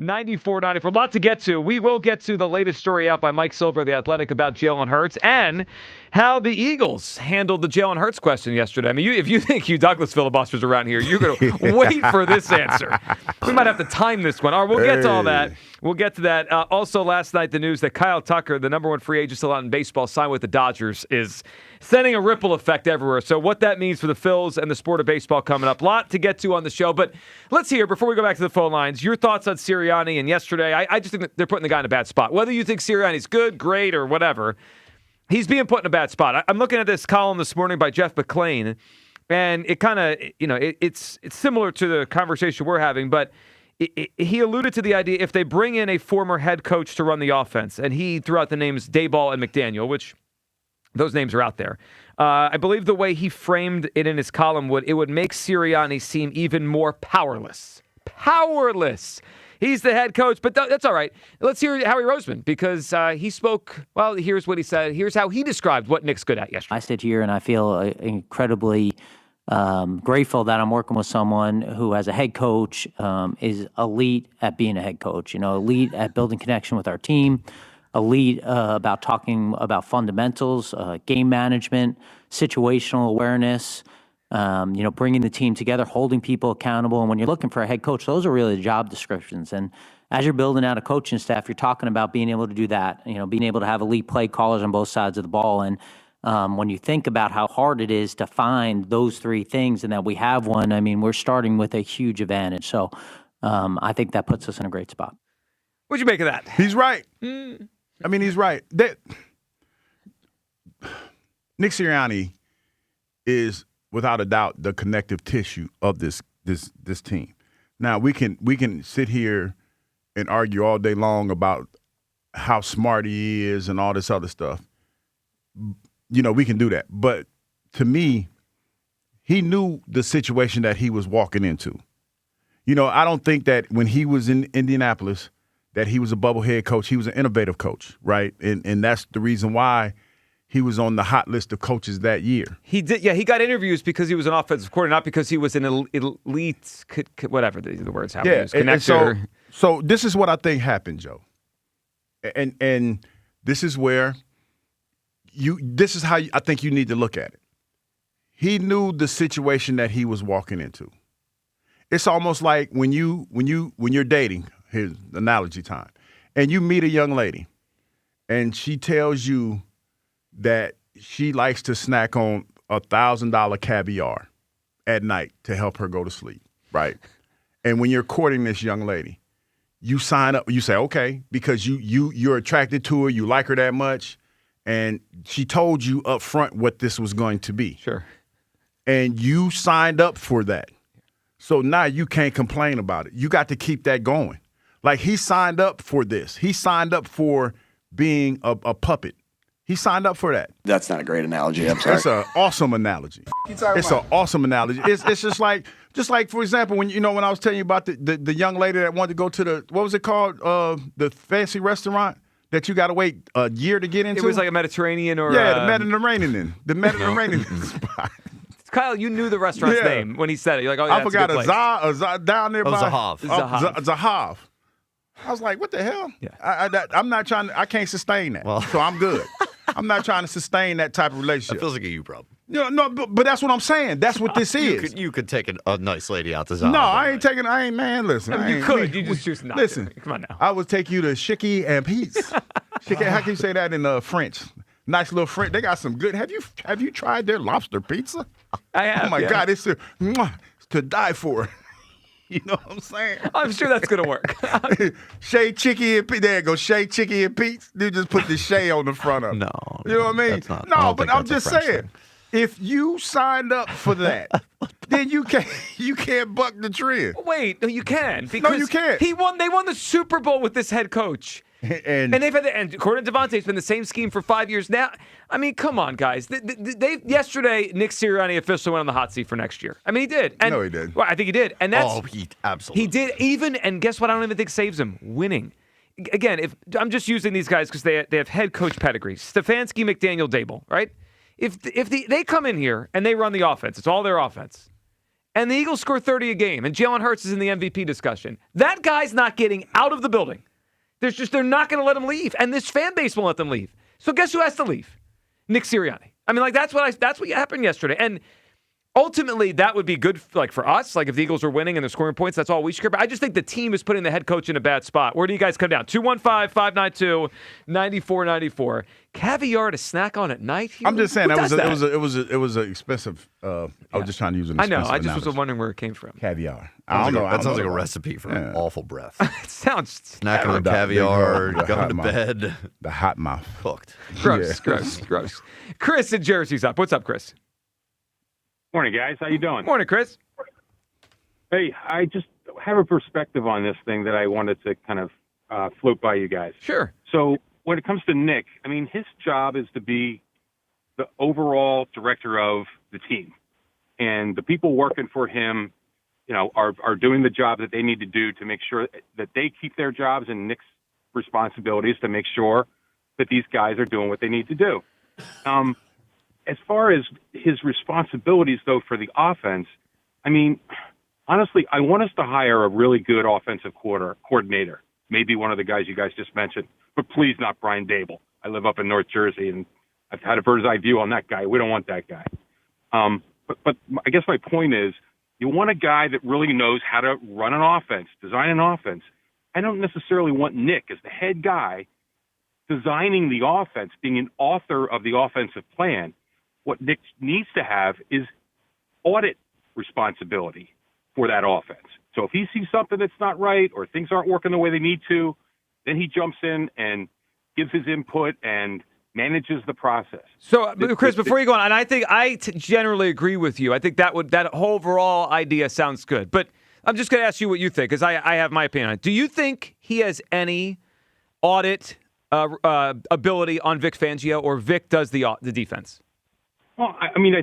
215-592-9494. A lot to get to. We will get to the latest story out by Mike Silver of The Athletic about Jalen Hurts and how the Eagles handled the Jalen Hurts question yesterday. I mean, if you think Hugh Douglas filibusters around here, you're going to wait for this answer. We might have to time this one. All right, we'll get to all that. We'll get to that. Also, last night, the news that Kyle Tucker, the number one free agent still out in baseball, signed with the Dodgers, is sending a ripple effect everywhere. So what that means for the Phils and the sport of baseball coming up. A lot to get to on the show. But let's hear, before we go back to the phone lines, your thoughts on Sirianni and yesterday. I just think that they're putting the guy in a bad spot. Whether you think Sirianni's good, great, or whatever, he's being put in a bad spot. I'm looking at this column this morning by Jeff McClain, and it kind of, it's similar to the conversation we're having, but he alluded to the idea if they bring in a former head coach to run the offense, and he threw out the names Daboll and McDaniel, which those names are out there. I believe the way he framed it in his column would make Sirianni seem even more powerless. Powerless. He's the head coach, but that's all right. Let's hear Howie Roseman because he spoke. Well, here's what he said. Here's how he described what Nick's good at yesterday. I sit here and I feel incredibly grateful that I'm working with someone who, as a head coach, is elite at being a head coach. Elite at building connection with our team. Elite about talking about fundamentals, game management, situational awareness, bringing the team together, holding people accountable. And when you're looking for a head coach, those are really the job descriptions. And as you're building out a coaching staff, you're talking about being able to do that, being able to have elite play callers on both sides of the ball. And when you think about how hard it is to find those three things and that we have one, I mean, we're starting with a huge advantage. So I think that puts us in a great spot. What'd you make of that? He's right. I mean, he's right. Nick Sirianni is, without a doubt, the connective tissue of this team. Now, we can sit here and argue all day long about how smart he is and all this other stuff. We can do that. But to me, he knew the situation that he was walking into. I don't think that when he was in Indianapolis that he was a bubble head coach. He was an innovative coach, right? And that's the reason why he was on the hot list of coaches that year. He did, yeah. He got interviews because he was an offensive coordinator, not because he was an elite, whatever the words have. Yeah, and so this is what I think happened, Joe. And this is where this is how I think you need to look at it. He knew the situation that he was walking into. It's almost like when you're dating. Here's analogy time. And you meet a young lady, and she tells you that she likes to snack on $1,000 caviar at night to help her go to sleep, right? And when you're courting this young lady, you sign up. You say, okay, because you're attracted to her, you like her that much, and she told you up front what this was going to be. Sure. And you signed up for that. So now you can't complain about it. You got to keep that going. Like, he signed up for this. He signed up for being a puppet. He signed up for that. That's not a great analogy. I'm sorry. It's an awesome analogy. It's an awesome analogy. It's just like, for example, when I was telling you about the young lady that wanted to go to what was it called? The fancy restaurant that you got to wait a year to get into? It was like a Mediterranean or... Yeah, the Mediterranean. The Mediterranean spot. Kyle, you knew the restaurant's name when he said it. You're like, oh, yeah, I forgot down there by... Zahav. I was like, what the hell? Yeah. I'm not trying to, I can't sustain that. So I'm good. I'm not trying to sustain that type of relationship. That feels like a you problem. No, but that's what I'm saying. That's what this is. You could take a nice lady out to Zahav. No, listen. I mean, you could. You just choose not listen, to. Come on now. I would take you to Chicky and Pete's. How can you say that in French? Nice little French. They got some good. Have you tried their lobster pizza? I have. Oh my God, it's to die for. You know what I'm saying? I'm sure that's going to work. Shea Chicky and Pete. There you go. Shea Chicky and Pete. You just put the Shea on the front of it. No. You know what I mean? But I'm just saying, if you signed up for that, then you can't buck the trend. Wait, no, you can. No, you can't. They won the Super Bowl with this head coach. And they've had and according to Devontae, it's been the same scheme for 5 years now. I mean, come on, guys. Yesterday, Nick Sirianni officially went on the hot seat for next year. I mean, he did. No, he did. Well, I think he did. And that's he absolutely. He did. And guess what? I don't even think saves him. Winning. Again, if I'm just using these guys because they have head coach pedigrees. Stefanski, McDaniel, Daboll, right? If they come in here and they run the offense, it's all their offense, and the Eagles score 30 a game, and Jalen Hurts is in the MVP discussion, that guy's not getting out of the building. They're not going to let him leave, and this fan base won't let them leave. So guess who has to leave? Nick Sirianni. I mean, like that's what happened yesterday, and ultimately that would be good for us. Like if the Eagles are winning and they're scoring points, that's all we should care about. I just think the team is putting the head coach in a bad spot. Where do you guys come down? 215-592-9494. Caviar to snack on at night. Here? I'm just saying it was an expensive. I was just trying to use an expensive. I know. I just analogy. was wondering where it came from. Caviar. That sounds like a recipe for awful breath. It sounds snacking on caviar, going to bed. The hot mouth. Cooked. Gross. Chris in Jersey's up. What's up, Chris? Morning, guys. How you doing? Morning, Chris. Hey, I just have a perspective on this thing that I wanted to kind of float by you guys. Sure. So when it comes to Nick, I mean, his job is to be the overall director of the team. And the people working for him, are doing the job that they need to do to make sure that they keep their jobs, and Nick's responsibility is to make sure that these guys are doing what they need to do. As far as his responsibilities, though, for the offense, I mean, honestly, I want us to hire a really good offensive coordinator, maybe one of the guys you guys just mentioned, but please not Brian Dable. I live up in North Jersey, and I've had a bird's eye view on that guy. We don't want that guy. But I guess my point is, you want a guy that really knows how to run an offense, design an offense. I don't necessarily want Nick as the head guy designing the offense, being an author of the offensive plan. What Nick needs to have is audit responsibility for that offense. So if he sees something that's not right or things aren't working the way they need to, then he jumps in and gives his input and manages the process. So, Chris, before you go on, and I think I generally agree with you. I think that whole overall idea sounds good. But I'm just going to ask you what you think, because I have my opinion on it. Do you think he has any audit ability on Vic Fangio, or Vic does the defense? Well, I mean, I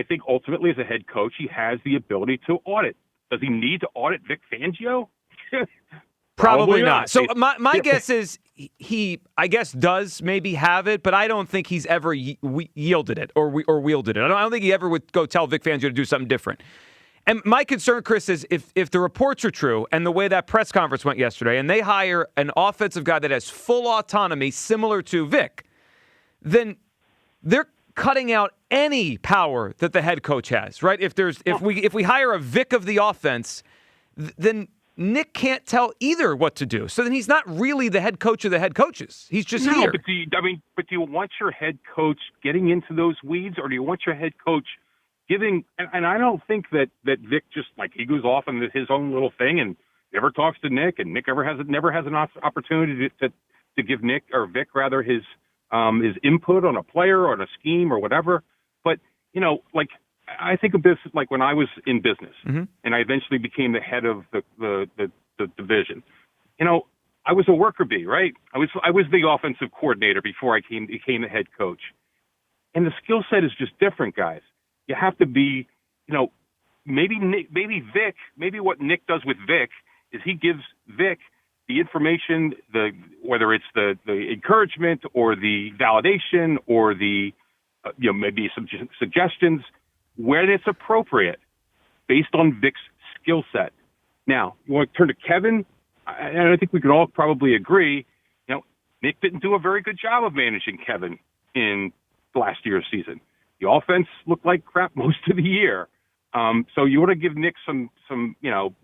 think ultimately as a head coach, he has the ability to audit. Does he need to audit Vic Fangio? Probably not. So my guess is he, I guess, does maybe have it, but I don't think he's ever yielded it or wielded it. I don't think he ever would go tell Vic Fangio to do something different. And my concern, Chris, is if the reports are true and the way that press conference went yesterday, and they hire an offensive guy that has full autonomy similar to Vic, then they're cutting out any power that the head coach has, right? If we hire a Vic of the offense, then Nick can't tell either what to do. So then he's not really the head coach of the head coaches. He's just here. But do you want your head coach getting into those weeds, or do you want your head coach giving? And I don't think that Vic just he goes off on his own little thing and never talks to Nick, and Nick never has an opportunity to give Nick or Vic rather his input on a player or on a scheme or whatever. But I think of this like when I was in business, and I eventually became the head of the division. I was a worker bee, right? I was the offensive coordinator before I became the head coach, and the skill set is just different, guys. You have to be, maybe Vic, maybe what Nick does with Vic is he gives Vic the information, whether it's the encouragement or the validation or the maybe some suggestions, when it's appropriate, based on Vic's skill set. Now, you want to turn to Kevin, and I think we can all probably agree, Nick didn't do a very good job of managing Kevin in last year's season. The offense looked like crap most of the year. So you want to give Nick some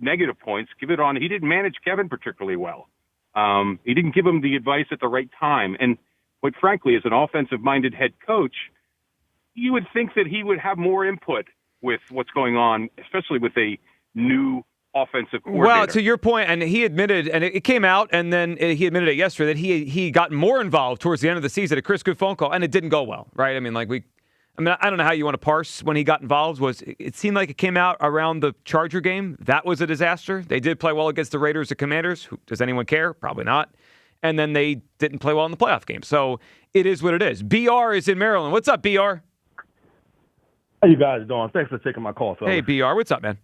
negative points. Give it on. He didn't manage Kevin particularly well. He didn't give him the advice at the right time. And quite frankly, as an offensive-minded head coach, you would think that he would have more input with what's going on, especially with a new offensive coordinator. Well, to your point, and he admitted, and it came out, and then he admitted it yesterday, that he got more involved towards the end of the season. A Chris, good phone call, and it didn't go well, right? I don't know how you want to parse when he got involved. It seemed like it came out around the Charger game. That was a disaster. They did play well against the Raiders and Commanders. Does anyone care? Probably not. And then they didn't play well in the playoff game. So it is what it is. BR is in Maryland. What's up, BR? How you guys doing? Thanks for taking my call, fellas. Hey, BR. What's up, man?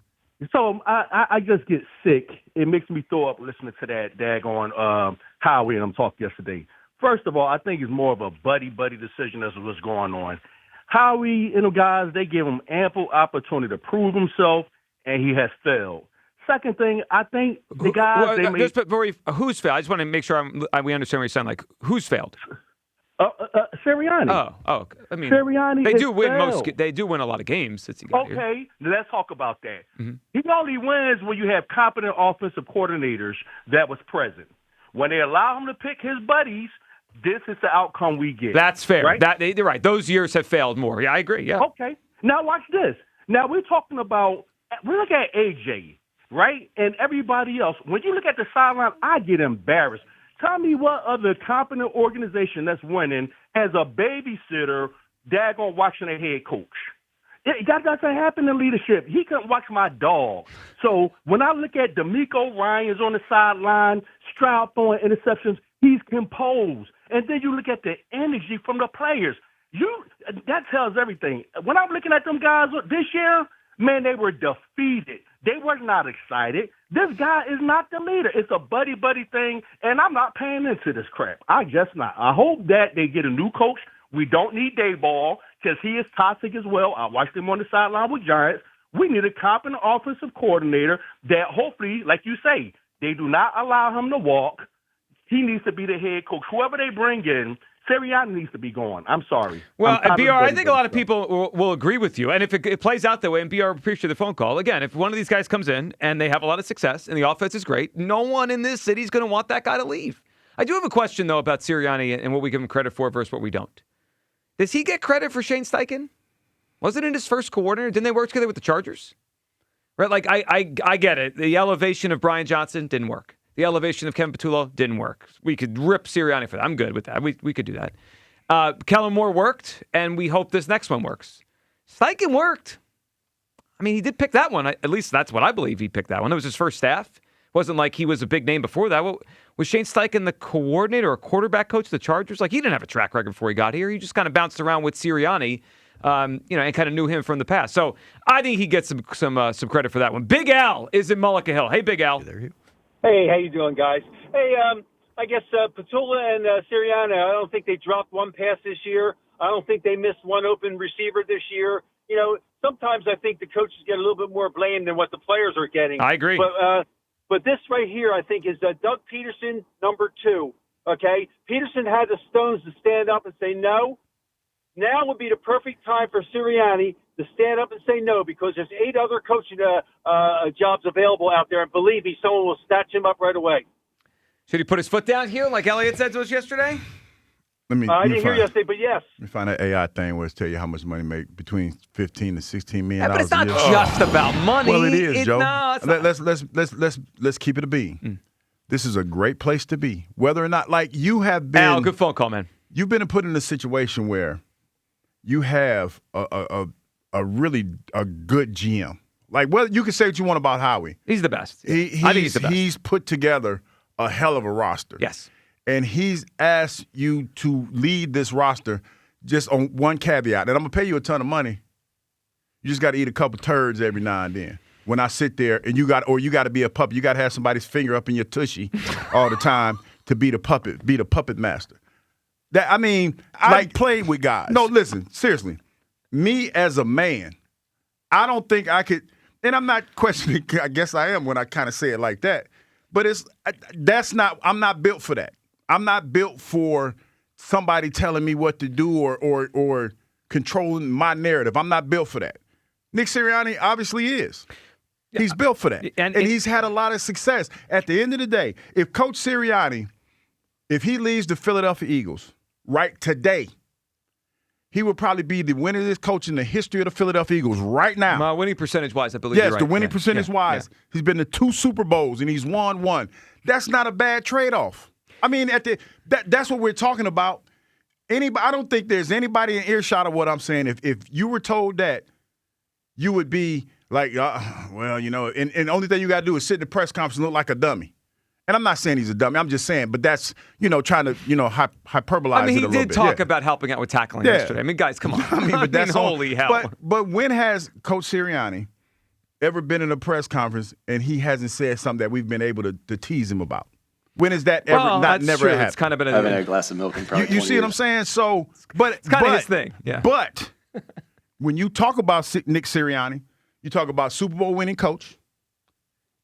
So I just get sick. It makes me throw up listening to that daggone Howie and I'm talking yesterday. First of all, I think it's more of a buddy-buddy decision as to what's going on. Howie and the guys, they give him ample opportunity to prove himself, and he has failed. Second thing, I think the guys, who's failed? I just want to make sure we understand what you're saying. Like, who's failed? Sirianni. Oh, I mean, Sirianni they do win failed. They do win a lot of games. Since he got here. Let's talk about that. Mm-hmm. He only wins when you have competent offensive coordinators that was present. When they allow him to pick his buddies, this is the outcome we get. That's fair. Right? They're right. Those years have failed more. Yeah, I agree. Yeah. Okay. Now watch this. Now we look at AJ, right, and everybody else. When you look at the sideline, I get embarrassed. Tell me what other competent organization that's winning has a babysitter daggone watching a head coach. That doesn't happen in leadership. He couldn't watch my dog. So when I look at D'Amico Ryans on the sideline, Stroud throwing interceptions, he's composed. And then you look at the energy from the players. That tells everything. When I'm looking at them guys this year, man, they were defeated. They were not excited. This guy is not the leader. It's a buddy-buddy thing, and I'm not paying into this crap. I just not. I hope that they get a new coach. We don't need Dayball because he is toxic as well. I watched him on the sideline with Giants. We need a competent offensive coordinator that hopefully, like you say, they do not allow him to walk. He needs to be the head coach. Whoever they bring in, Sirianni needs to be gone. I'm sorry. Well, BR, I think a lot of people will agree with you. And if it plays out that way, and BR, appreciate the phone call. Again, if one of these guys comes in and they have a lot of success and the offense is great, no one in this city is going to want that guy to leave. I do have a question, though, about Sirianni and what we give him credit for versus what we don't. Does he get credit for Shane Steichen? Wasn't it his first coordinator? Didn't they work together with the Chargers? Right? Like, I get it. The elevation of Brian Johnson didn't work. The elevation of Kevin Patullo didn't work. We could rip Sirianni for that. I'm good with that. We could do that. Kellen Moore worked, and we hope this next one works. Steichen worked. I mean, he did pick that one. At least that's what I believe he picked that one. It was his first staff. It wasn't like he was a big name before that. Was Shane Steichen the coordinator or quarterback coach of the Chargers? Like, he didn't have a track record before he got here. He just kind of bounced around with Sirianni, and kind of knew him from the past. So I think he gets some credit for that one. Big Al is in Mullica Hill. Hey, Big Al. Hey, how you doing, guys? Hey, I guess Patullo and Sirianni, I don't think they dropped one pass this year. I don't think they missed one open receiver this year. You know, sometimes I think the coaches get a little bit more blame than what the players are getting. I agree. But this right here, I think, is Doug Peterson, number 2, okay? Peterson had the stones to stand up and say no. Now would be the perfect time for Sirianni to stand up and say no, because there's 8 other coaching jobs available out there, and believe me, someone will snatch him up right away. Should he put his foot down here like Elliott said to us yesterday? I didn't hear yesterday, but yes. Let me find that AI thing where it's tell you how much money make between $15 to $16 million. But it's not just about money. Well, it is, Joe. No, Let's keep it a B. This is a great place to be. Whether or not, like, you have been. Al, good phone call, man. You've been put in a situation where you have a really good GM. Like, well, you can say what you want about Howie. He's the best. I think he's the best. He's put together a hell of a roster. Yes. And he's asked you to lead this roster just on one caveat. And I'm going to pay you a ton of money. You just got to eat a couple turds every now and then. When I sit there and you got to be a puppet. You got to have somebody's finger up in your tushy all the time to be the puppet master. I played with guys. No, listen, seriously. Me as a man, I don't think I could, and I'm not questioning, I guess I am when I kind of say it like that, but I'm not built for that. I'm not built for somebody telling me what to do or controlling my narrative. I'm not built for that. Nick Sirianni obviously is. He's built for that. And he's had a lot of success. At the end of the day, if Coach Sirianni, if he leaves the Philadelphia Eagles right today, he would probably be the winningest coach in the history of the Philadelphia Eagles right now. Winning percentage-wise, I believe you're right. Yes, the winning percentage-wise. Yeah. He's been to 2 Super Bowls, and he's won 1. That's not a bad trade-off. I mean, that's what we're talking about. I don't think there's anybody in earshot of what I'm saying. If you were told that, you would be like, and the only thing you got to do is sit in the press conference and look like a dummy. And I'm not saying he's a dummy. I'm just saying, but that's, trying to, hyperbolize it a little bit. I mean, he did talk about helping out with tackling yesterday. I mean, guys, come on. But that's holy hell. But when has Coach Sirianni ever been in a press conference and he hasn't said something that we've been able to tease him about? When is that ever never happened? It's kind of been having a glass of milk in probably You see what I'm saying? So, but it's kind of his thing. Yeah. But when you talk about Nick Sirianni, you talk about Super Bowl winning coach,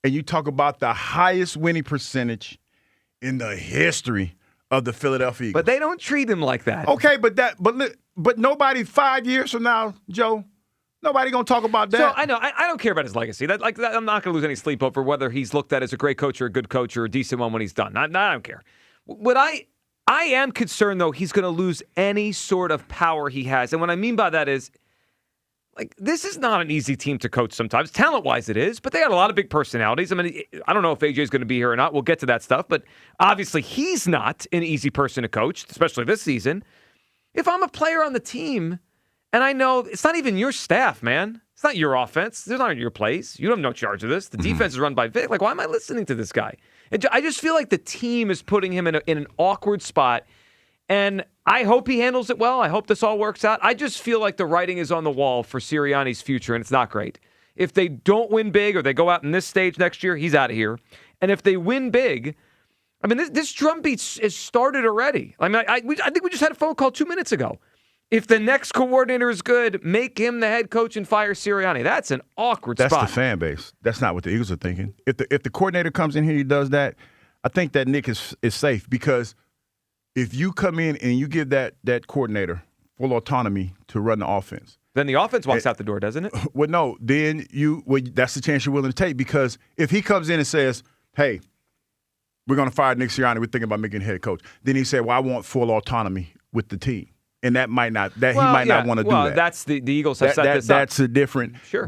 and you talk about the highest winning percentage in the history of the Philadelphia Eagles. But they don't treat him like that. Okay, but nobody 5 years from now, Joe, nobody gonna talk about that. So I know I don't care about his legacy. I'm not gonna lose any sleep over whether he's looked at as a great coach or a good coach or a decent one when he's done. I don't care. What I am concerned though, he's gonna lose any sort of power he has, and what I mean by that is, like, this is not an easy team to coach sometimes. Talent-wise it is, but they got a lot of big personalities. I mean, I don't know if AJ's going to be here or not. We'll get to that stuff, but obviously he's not an easy person to coach, especially this season. If I'm a player on the team, and I know it's not even your staff, man. It's not your offense. They're not your plays. You have no charge of this. The defense is run by Vic. Like, why am I listening to this guy? And I just feel like the team is putting him in an awkward spot, and I hope he handles it well. I hope this all works out. I just feel like the writing is on the wall for Sirianni's future, and it's not great. If they don't win big or they go out in this stage next year, he's out of here. And if they win big, I mean, this drumbeat has started already. I mean, I think we just had a phone call 2 minutes ago. If the next coordinator is good, make him the head coach and fire Sirianni. That's an awkward spot. That's the fan base. That's not what the Eagles are thinking. If the coordinator comes in here, he does that, I think that Nick is safe, because if you come in and you give that coordinator full autonomy to run the offense, then the offense walks out the door, doesn't it? Well, no. Then that's the chance you're willing to take, because if he comes in and says, "Hey, we're going to fire Nick Sirianni. We're thinking about making him head coach," then he said, "Well, I want full autonomy with the team," and he might not want to do that. That's the Eagles have set this up.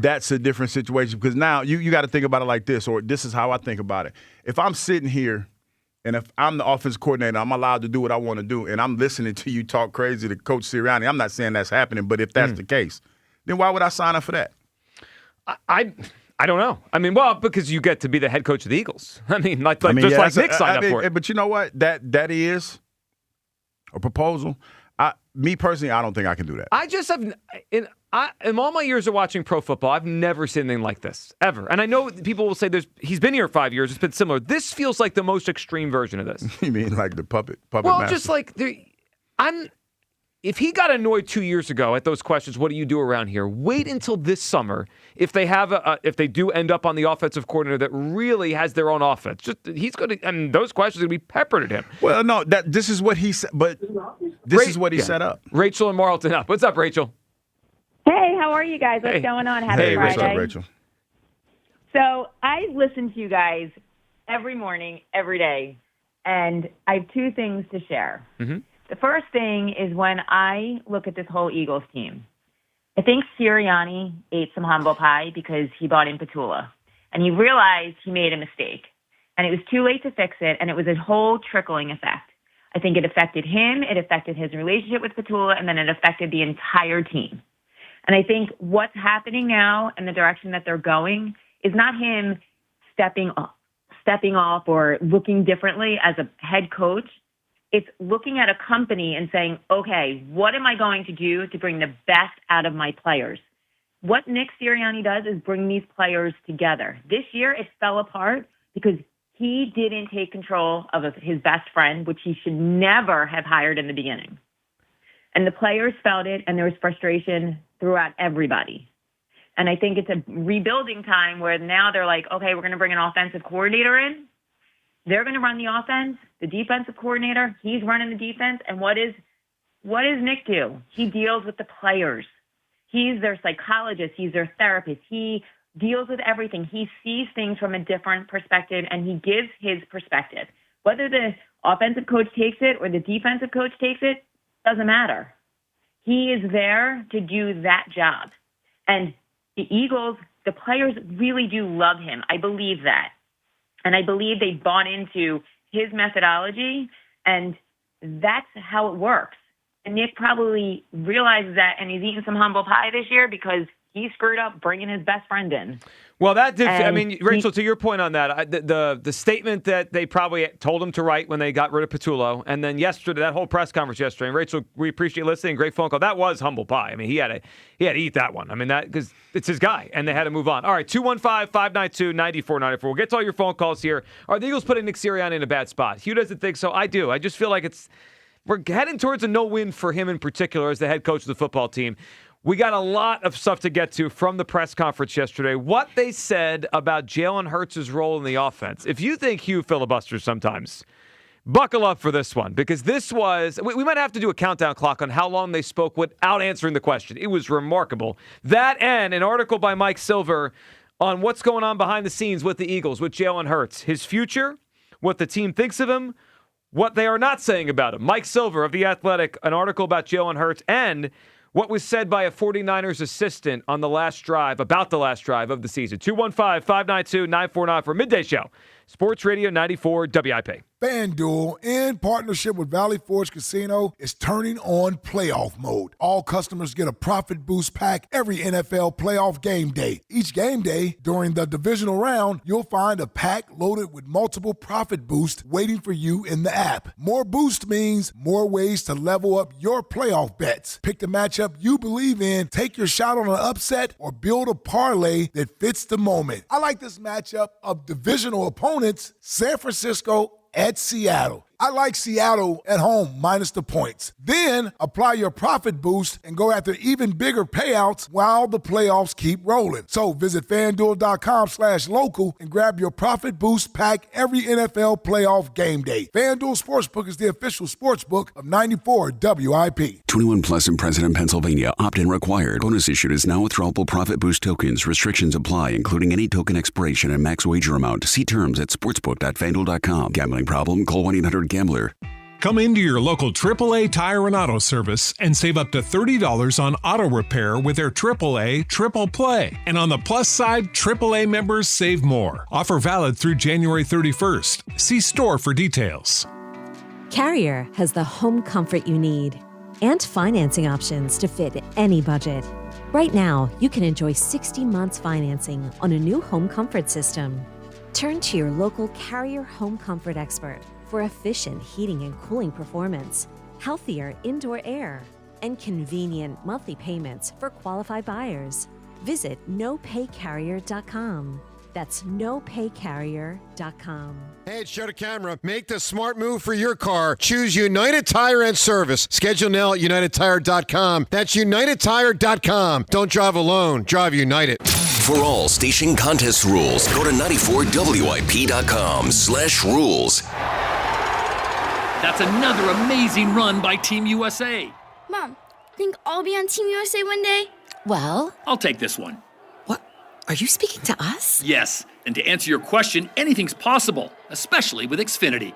That's a different situation, because now you got to think about it like this, or this is how I think about it. If I'm sitting here, and if I'm the offensive coordinator, I'm allowed to do what I want to do, and I'm listening to you talk crazy to Coach Sirianni. I'm not saying that's happening, but if that's the case, then why would I sign up for that? I don't know. I mean, well, because you get to be the head coach of the Eagles. I mean, like Nick signed up for it. But you know what? That is a proposal. Me personally, I don't think I can do that. I just have in all my years of watching pro football, I've never seen anything like this, ever. And I know people will say he's been here 5 years, it's been similar. This feels like the most extreme version of this. You mean like the puppet well, master? Just like, if he got annoyed 2 years ago at those questions, what do you do around here? Wait until this summer. If they if they do end up on the offensive coordinator that really has their own offense, he's going to, and those questions are going to be peppered at him. Well, no, this is what he said, but this is what he set up. Rachel and Marlton up. What's up, Rachel? Hey, how are you guys? What's going on? Happy Friday. What's up, Rachel? So I listen to you guys every morning, every day, and I have two things to share. Mm-hmm. The first thing is when I look at this whole Eagles team, I think Sirianni ate some humble pie because he bought in Patullo, and he realized he made a mistake, and it was too late to fix it, and it was a whole trickling effect. I think it affected him, it affected his relationship with Patullo, and then it affected the entire team. And I think what's happening now and the direction that they're going is not him stepping off or looking differently as a head coach. It's looking at a company and saying, okay, what am I going to do to bring the best out of my players? What Nick Sirianni does is bring these players together. This year it fell apart because he didn't take control of his best friend, which he should never have hired in the beginning. And the players felt it, and there was frustration throughout everybody. And I think it's a rebuilding time where now they're like, okay, we're going to bring an offensive coordinator in. They're going to run the offense. The defensive coordinator, he's running the defense. And what does Nick do? He deals with the players. He's their psychologist. He's their therapist. He deals with everything. He sees things from a different perspective, and he gives his perspective. Whether the offensive coach takes it or the defensive coach takes it, doesn't matter. He is there to do that job. And the Eagles, the players really do love him. I believe that. And I believe they bought into his methodology, and that's how it works. And Nick probably realizes that, and he's eating some humble pie this year because he screwed up bringing his best friend in. Well, that did. And I mean, Rachel, to your point on that, the statement that they probably told him to write when they got rid of Patullo, and then yesterday, that whole press conference yesterday. And Rachel, we appreciate listening. Great phone call. That was humble pie. I mean, he had to eat that one. I mean, that because it's his guy, and they had to move on. All right, 215-592-9494. We'll get to all your phone calls here. Are the Eagles putting Nick Sirianni in a bad spot? Hugh doesn't think so. I do. I just feel like we're heading towards a no-win for him in particular as the head coach of the football team. We got a lot of stuff to get to from the press conference yesterday. What they said about Jalen Hurts' role in the offense. If you think Hugh filibusters sometimes, buckle up for this one, because this was, we might have to do a countdown clock on how long they spoke without answering the question. It was remarkable. That and an article by Mike Silver on what's going on behind the scenes with the Eagles, with Jalen Hurts, his future, what the team thinks of him, what they are not saying about him. Mike Silver of The Athletic, an article about Jalen Hurts, and what was said by a 49ers assistant on the last drive, about the last drive of the season. 215-592-9494 for Midday Show. Sports Radio 94 WIP. FanDuel, in partnership with Valley Forge Casino, is turning on playoff mode. All customers get a profit boost pack every NFL playoff game day. Each game day, during the divisional round, you'll find a pack loaded with multiple profit boosts waiting for you in the app. More boost means more ways to level up your playoff bets. Pick the matchup you believe in, take your shot on an upset, or build a parlay that fits the moment. I like this matchup of divisional opponents, San Francisco at Seattle. I like Seattle at home minus the points. Then apply your profit boost and go after even bigger payouts while the playoffs keep rolling. So visit FanDuel.com/local and grab your profit boost pack every NFL playoff game day. FanDuel Sportsbook is the official sportsbook of 94 WIP. 21 plus in President, Pennsylvania. Opt-in required. Bonus issued is now withdrawable profit boost tokens. Restrictions apply, including any token expiration and max wager amount. See terms at sportsbook.fanduel.com. Gambling problem? Call 1-800-GAMBLER. Come into your local AAA Tire and Auto Service and save up to $30 on auto repair with their AAA Triple Play. And on the plus side, AAA members save more. Offer valid through January 31st. See store for details. Carrier has the home comfort you need and financing options to fit any budget. Right now, you can enjoy 60 months financing on a new home comfort system. Turn to your local Carrier home comfort expert for efficient heating and cooling performance, healthier indoor air, and convenient monthly payments for qualified buyers. Visit nopaycarrier.com. That's nopaycarrier.com. Hey, it's Joe to Camera. Make the smart move for your car. Choose United Tire and Service. Schedule now at UnitedTire.com. That's UnitedTire.com. Don't drive alone. Drive United. For all station contest rules, go to 94WIP.com/rules. That's another amazing run by Team USA. Mom, think I'll be on Team USA one day? Well, I'll take this one. What? Are you speaking to us? Yes, and to answer your question, anything's possible, especially with Xfinity.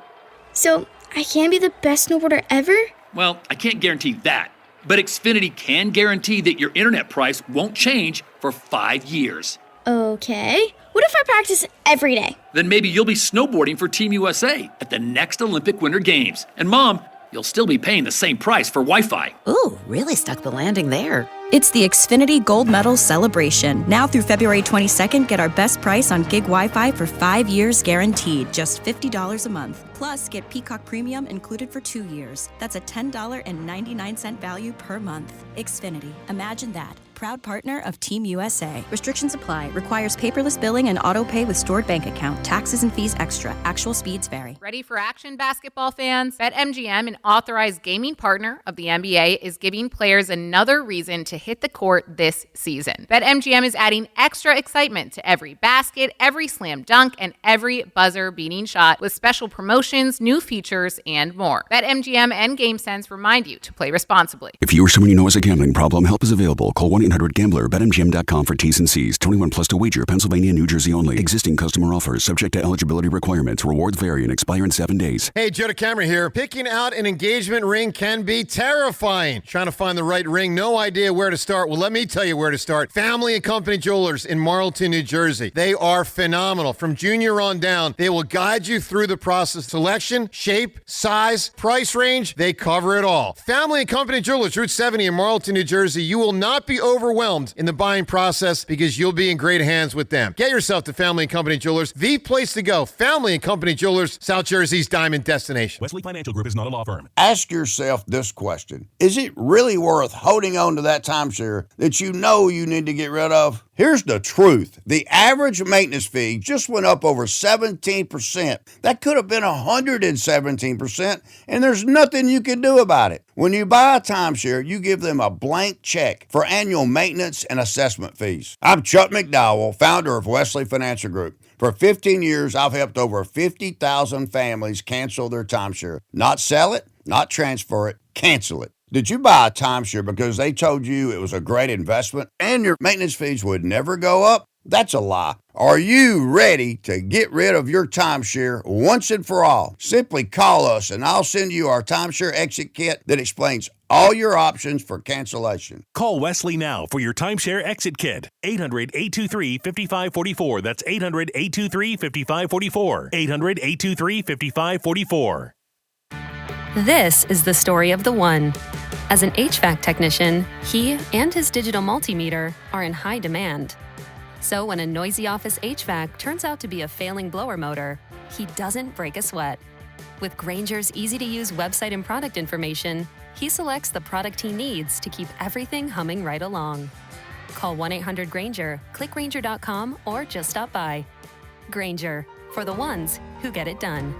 So, I can be the best snowboarder ever? Well, I can't guarantee that, but Xfinity can guarantee that your internet price won't change for 5 years. Okay. What if I practice every day? Then maybe you'll be snowboarding for Team USA at the next Olympic Winter Games. And Mom, you'll still be paying the same price for Wi-Fi. Ooh, really stuck the landing there. It's the Xfinity Gold Medal Celebration. Now through February 22nd, get our best price on gig Wi-Fi for 5 years guaranteed, just $50 a month. Plus, get Peacock Premium included for 2 years. That's a $10.99 value per month. Xfinity. Imagine that. Proud partner of Team USA. Restrictions apply. Requires paperless billing and auto pay with stored bank account. Taxes and fees extra. Actual speeds vary. Ready for action, basketball fans? BetMGM, an authorized gaming partner of the NBA, is giving players another reason to hit the court this season. BetMGM is adding extra excitement to every basket, every slam dunk, and every buzzer-beating shot with special promotions, new features, and more. BetMGM and GameSense remind you to play responsibly. If you or someone you know has a gambling problem, help is available. Call 1-800-GAMBLER. BetMGM.com for T's and C's. 21 plus to wager. Pennsylvania, New Jersey only. Existing customer offers subject to eligibility requirements. Rewards vary and expire in 7 days. Hey, Joe to Camera here. Picking out an engagement ring can be terrifying. Trying to find the right ring, no idea where to start. Well, let me tell you where to start. Family and Company Jewelers in Marlton, New Jersey. They are phenomenal. From junior on down, they will guide you through the process. Selection, shape, size, price range, they cover it all. Family and Company Jewelers, Route 70 in Marlton, New Jersey. You will not be overwhelmed in the buying process because you'll be in great hands with them. Get yourself to Family and Company Jewelers, the place to go. Family and Company Jewelers, South Jersey's diamond destination. Wesley Financial Group is not a law firm. Ask yourself this question. Is it really worth holding on to that timeshare that you know you need to get rid of? Here's the truth. The average maintenance fee just went up over 17%. That could have been 117%, and there's nothing you can do about it. When you buy a timeshare, you give them a blank check for annual maintenance and assessment fees. I'm Chuck McDowell, founder of Wesley Financial Group. For 15 years, I've helped over 50,000 families cancel their timeshare. Not sell it, not transfer it, cancel it. Did you buy a timeshare because they told you it was a great investment and your maintenance fees would never go up? That's a lie. Are you ready to get rid of your timeshare once and for all? Simply call us and I'll send you our timeshare exit kit that explains all your options for cancellation. Call Wesley now for your timeshare exit kit. 800-823-5544. That's 800-823-5544. 800-823-5544. This is the story of the one. As an HVAC technician, he and his digital multimeter are in high demand. So when a noisy office HVAC turns out to be a failing blower motor, he doesn't break a sweat. With Grainger's easy-to-use website and product information, he selects the product he needs to keep everything humming right along. Call 1-800-GRAINGER, click Grainger.com, or just stop by. Grainger, for the ones who get it done.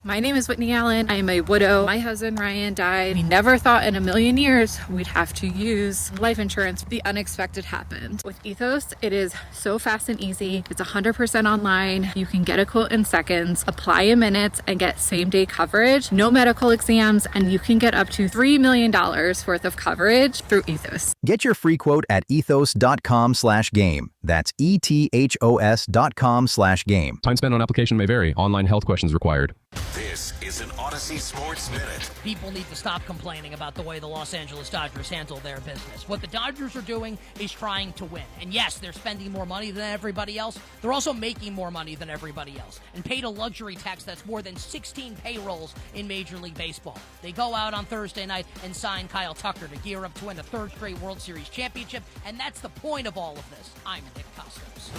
My name is Whitney Allen. I am a widow. My husband, Ryan, died. We never thought in a million years we'd have to use life insurance. The unexpected happened. With Ethos, it is so fast and easy. It's 100% online. You can get a quote in seconds, apply in minutes, and get same-day coverage. No medical exams, and you can get up to $3 million worth of coverage through Ethos. Get your free quote at ethos.com/game. That's ethos.com/game. Time spent on application may vary. Online health questions required. This is an Odyssey Sports Minute. People need to stop complaining about the way the Los Angeles Dodgers handle their business. What the Dodgers are doing is trying to win. And yes, they're spending more money than everybody else. They're also making more money than everybody else and paid a luxury tax that's more than 16 payrolls in Major League Baseball. They go out on Thursday night and sign Kyle Tucker to gear up to win a third straight World Series championship. And that's the point of all of this. I'm Nick Costos.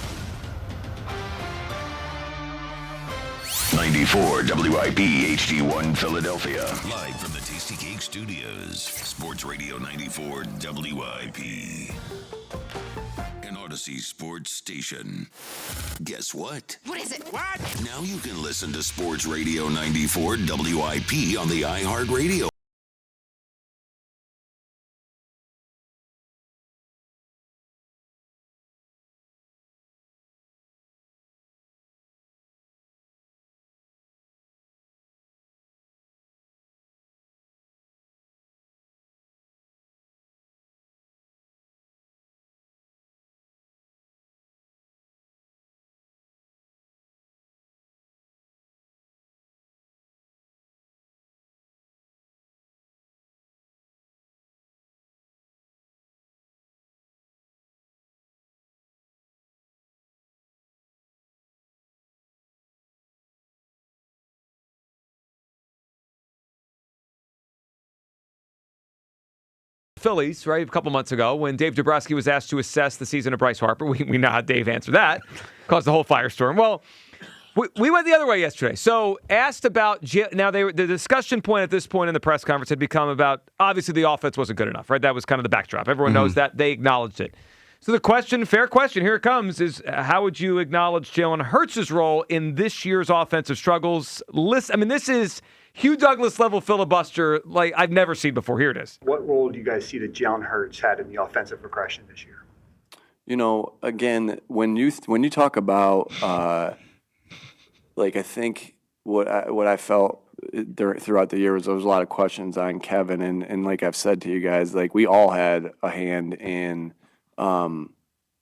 94 WIP HD1 Philadelphia. Live from the Tasty Cake Studios. Sports Radio 94 WIP. An Odyssey Sports Station. Guess what? What is it? What? Now you can listen to Sports Radio 94 WIP on the iHeartRadio. Phillies, right, a couple months ago, when Dave Dombrowski was asked to assess the season of Bryce Harper. We know how Dave answered that. Caused the whole firestorm. Well, we went the other way yesterday. So asked about, now the discussion point at this point in the press conference had become about, obviously the offense wasn't good enough, right? That was kind of the backdrop. Everyone knows that. They acknowledged it. So the question, fair question, here it comes, is how would you acknowledge Jalen Hurts' role in this year's offensive struggles? I mean, this is Hugh Douglas level filibuster like I've never seen before. Here it is. What role do you guys see that Jalen Hurts had in the offensive regression this year? You know, again, when you talk about like I think what I felt throughout the year was there was a lot of questions on Kevin, and like I've said to you guys, like we all had a hand in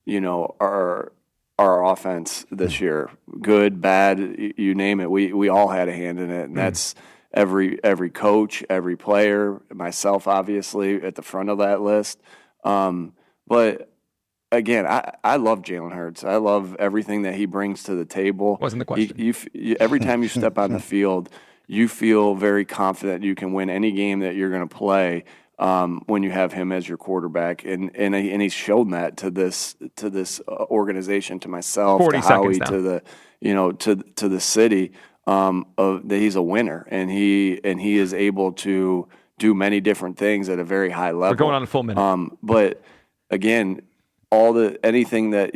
you know, our offense this year, good, bad, you name it. We all had a hand in it, and that's every coach, every player, myself obviously at the front of that list. But again, I love Jalen Hurts. I love everything that he brings to the table. Wasn't the question. You every time you step on the field, you feel very confident you can win any game that you're going to play. when you have him as your quarterback, and he's shown that to this organization, to myself, to Howie, to the to the city, that he's a winner, and he is able to do many different things at a very high level. We're going on a full minute. But again, anything that,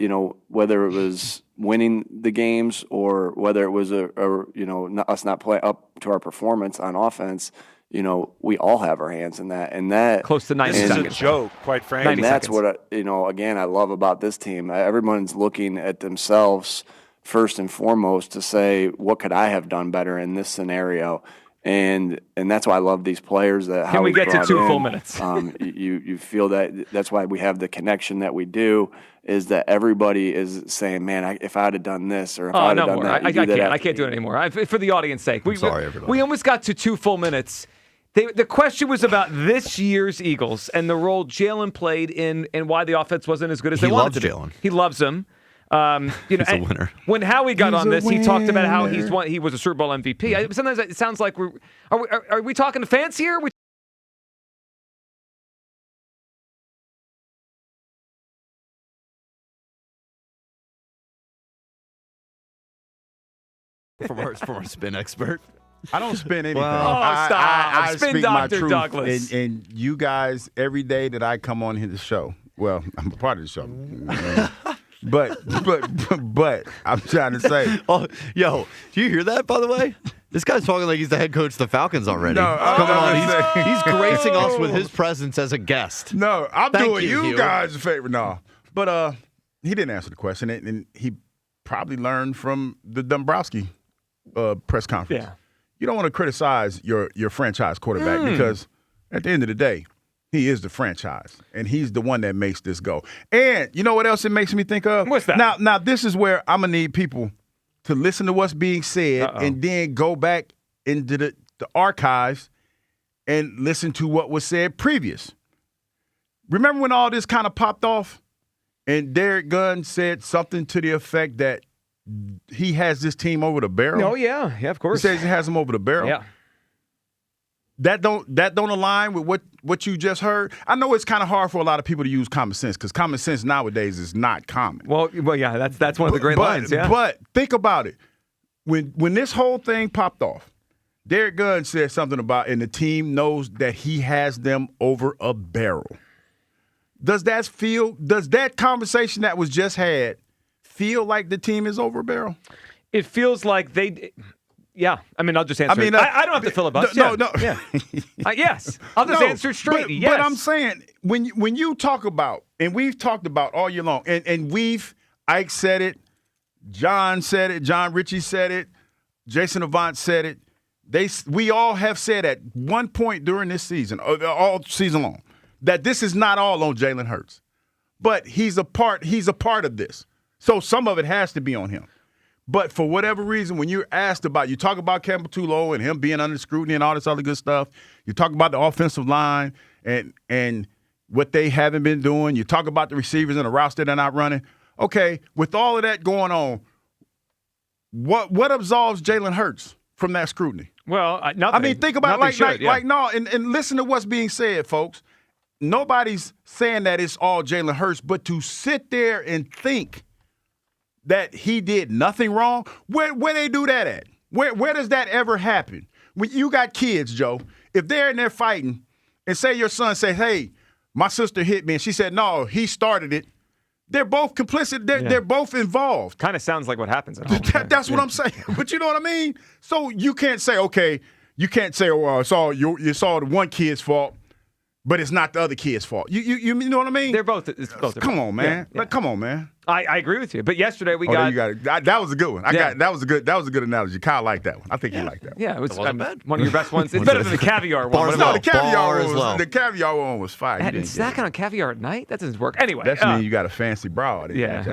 whether it was winning the games or whether it was us not play up to our performance on offense, we all have our hands in that, and that close to 90 seconds. This is a joke, quite frankly. And that's what again, I love about this team. Everyone's looking at themselves first and foremost to say, what could I have done better in this scenario? And that's why I love these players. Can we get to 2 full minutes? You feel that's why we have the connection that we do, is that everybody is saying, man, if I had done this, or if I had done that. I can't do it anymore. For the audience sake. Sorry, everybody. We almost got to 2 full minutes. The question was about this year's Eagles and the role Jalen played in and why the offense wasn't as good as they wanted to be. Jalen. He loves him. He's a winner. When Howie got on this, he talked about how he was a Super Bowl MVP. Sometimes it sounds like are we talking to fans here? From our spin expert. I don't spin anything. Stop. I Spin speak Dr. my truth, Douglas. and you guys, every day that I come on here the show, well, I'm a part of the show. But I'm trying to say. Oh, yo, do you hear that, by the way? This guy's talking like he's the head coach of the Falcons already. No, come on. He's gracing us with his presence as a guest. No, I'm Thank doing you Hugh. guys a favor. No. But he didn't answer the question, and he probably learned from the Dombrowski press conference. Yeah. You don't want to criticize your franchise quarterback because at the end of the day, he is the franchise, and he's the one that makes this go. And you know what else it makes me think of? What's that? Now this is where I'm going to need people to listen to what's being said and then go back into the archives and listen to what was said previous. Remember when all this kind of popped off and Derek Gunn said something to the effect that he has this team over the barrel? Oh, yeah. Yeah, of course. He says he has them over the barrel. Yeah. That don't align with what you just heard. I know it's kind of hard for a lot of people to use common sense because common sense nowadays is not common. Well, yeah, that's one of the great lines. Yeah. But think about it. When this whole thing popped off, Derek Gunn said something about, and the team knows that he has them over a barrel. Does that conversation that was just had feel like the team is over a barrel? It feels like they. Yeah, I mean, I'll just answer. I don't have to filibuster. No. Yeah. Yes, I'll just answer straight. Yes. But I'm saying when you talk about, and we've talked about all year long, and Ike said it, John said it, John Ritchie said it, Jason Avant said it. We all have said at one point during this season, all season long, that this is not all on Jalen Hurts, but he's a part of this. So some of it has to be on him. But for whatever reason, when you're asked about, you talk about Kevin Patullo and him being under scrutiny and all this other good stuff. You talk about the offensive line and what they haven't been doing. You talk about the receivers and the routes that they're not running. Okay, with all of that going on, what absolves Jalen Hurts from that scrutiny? Well, nothing. I mean, think about nothing and listen to what's being said, folks. Nobody's saying that it's all Jalen Hurts, but to sit there and think that he did nothing wrong, where they do that at? Where does that ever happen? When you got kids, Joe, if they're in there fighting and say your son says, hey, my sister hit me, and she said, no, he started it, they're both complicit. They're both involved. Kind of sounds like what happens at home. That's what I'm saying. But you know what I mean? So you can't say, okay, it's all the one kid's fault, but it's not the other kid's fault. You know what I mean? They're both. It's both. Come on, man. Yeah. Come on, man. I agree with you. But yesterday we got that was a good one. That was a good analogy. Kyle liked that one. I think he liked that one. Yeah, it was wasn't bad. One of your best ones. It's better than the caviar one. No, the caviar one was fire. And snacking on caviar at night? That doesn't work. Anyway. That means you got a fancy broad. Yeah.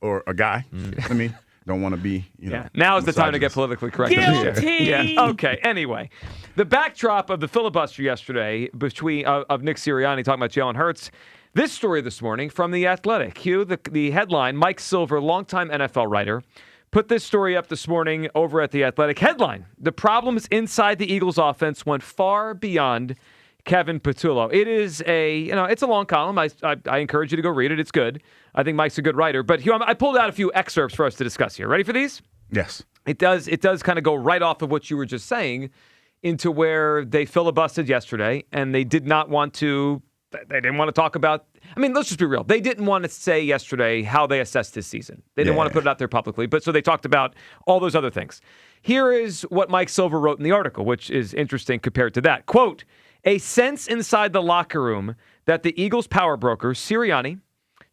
Or a guy. I mean, don't want to be, Now is the time to get politically correct. Guilty! Yeah. Okay, anyway. The backdrop of the filibuster yesterday of Nick Sirianni talking about Jalen Hurts. This story this morning from The Athletic. Hugh, the headline, Mike Silver, longtime NFL writer, put this story up this morning over at The Athletic. Headline, the problems inside the Eagles offense went far beyond Kevin Patullo. It is it's a long column. I encourage you to go read it. It's good. I think Mike's a good writer. But Hugh, I pulled out a few excerpts for us to discuss here. Ready for these? Yes. It does kind of go right off of what you were just saying into where they filibustered yesterday, and they didn't want to talk about. I mean, let's just be real. They didn't want to say yesterday how they assessed this season. They didn't want to put it out there publicly, but so they talked about all those other things. Here is what Mike Silver wrote in the article, which is interesting compared to that. Quote, a sense inside the locker room that the Eagles' power brokers, Sirianni,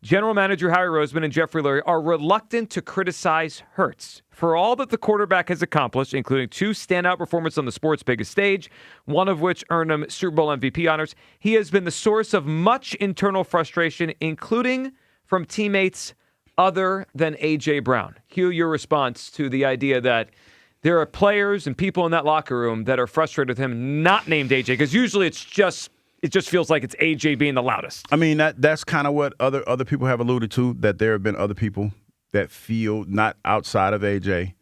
General Manager Howie Roseman, and Jeffrey Lurie are reluctant to criticize Hurts for all that the quarterback has accomplished, including 2 standout performances on the sport's biggest stage, one of which earned him Super Bowl MVP honors. He has been the source of much internal frustration, including from teammates other than A.J. Brown. Hugh, your response to the idea that there are players and people in that locker room that are frustrated with him not named A.J., because usually it just feels like it's A.J. being the loudest. I mean, that's kind of what other people have alluded to, that there have been other people that feel, not outside of A.J.,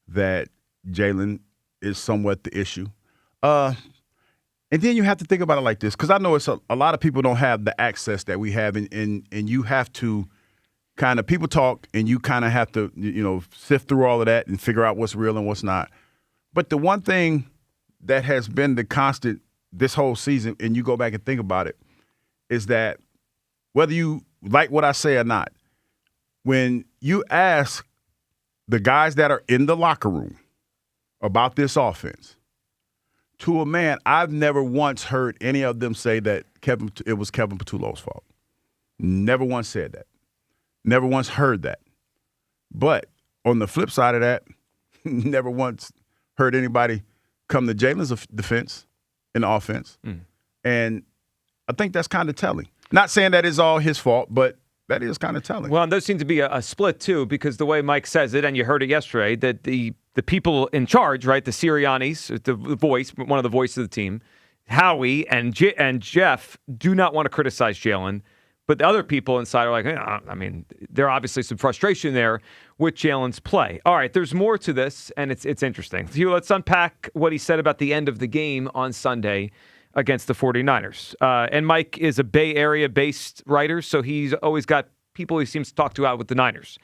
that Jalen is somewhat the issue. And then you have to think about it like this, because I know it's a lot of people don't have the access that we have, and you have to kind of, people talk, and you kind of have to, sift through all of that and figure out what's real and what's not. But the one thing that has been the constant this whole season, and you go back and think about it, is that whether you like what I say or not, when you ask the guys that are in the locker room about this offense, to a man, I've never once heard any of them say that it was Kevin Patullo's fault. Never once said that. Never once heard that. But on the flip side of that, never once heard anybody come to Jalen's defense in the offense. And I think that's kind of telling. Not saying that is all his fault, but that is kind of telling. Well, and those seem to be a split, too, because the way Mike says it, and you heard it yesterday, that the people in charge, right, the Siriannis, the voice, one of the voices of the team, Howie and Jeff do not want to criticize Jalen. But the other people inside are like, I mean, there are obviously some frustration there with Jalen's play. All right, there's more to this, and it's interesting. Hugh, let's unpack what he said about the end of the game on Sunday against the 49ers. And Mike is a Bay Area-based writer, so he's always got people he seems to talk to out with the Niners.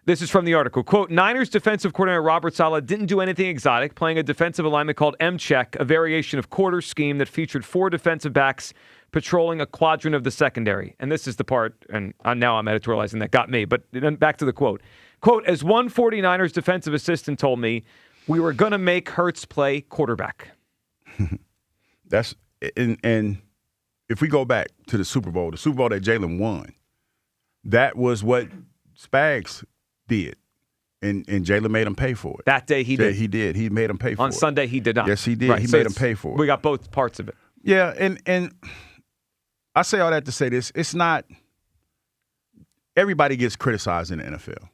This is from the article. Quote, Niners defensive coordinator Robert Saleh didn't do anything exotic, playing a defensive alignment called M-check, a variation of quarter scheme that featured 4 defensive backs patrolling a quadrant of the secondary. And this is the part, and now I'm editorializing, that got me. But then back to the quote. Quote, as one 49ers defensive assistant told me, we were going to make Hurts play quarterback. And if we go back to the Super Bowl that Jalen won, that was what Spags did. And Jalen made him pay for it. That day he did. He did. He made him pay for it. On Sunday he did not. Yes, he did. Right, he so made him pay for it. We got both parts of it. Yeah, and I say all that to say this. It's not – everybody gets criticized in the NFL.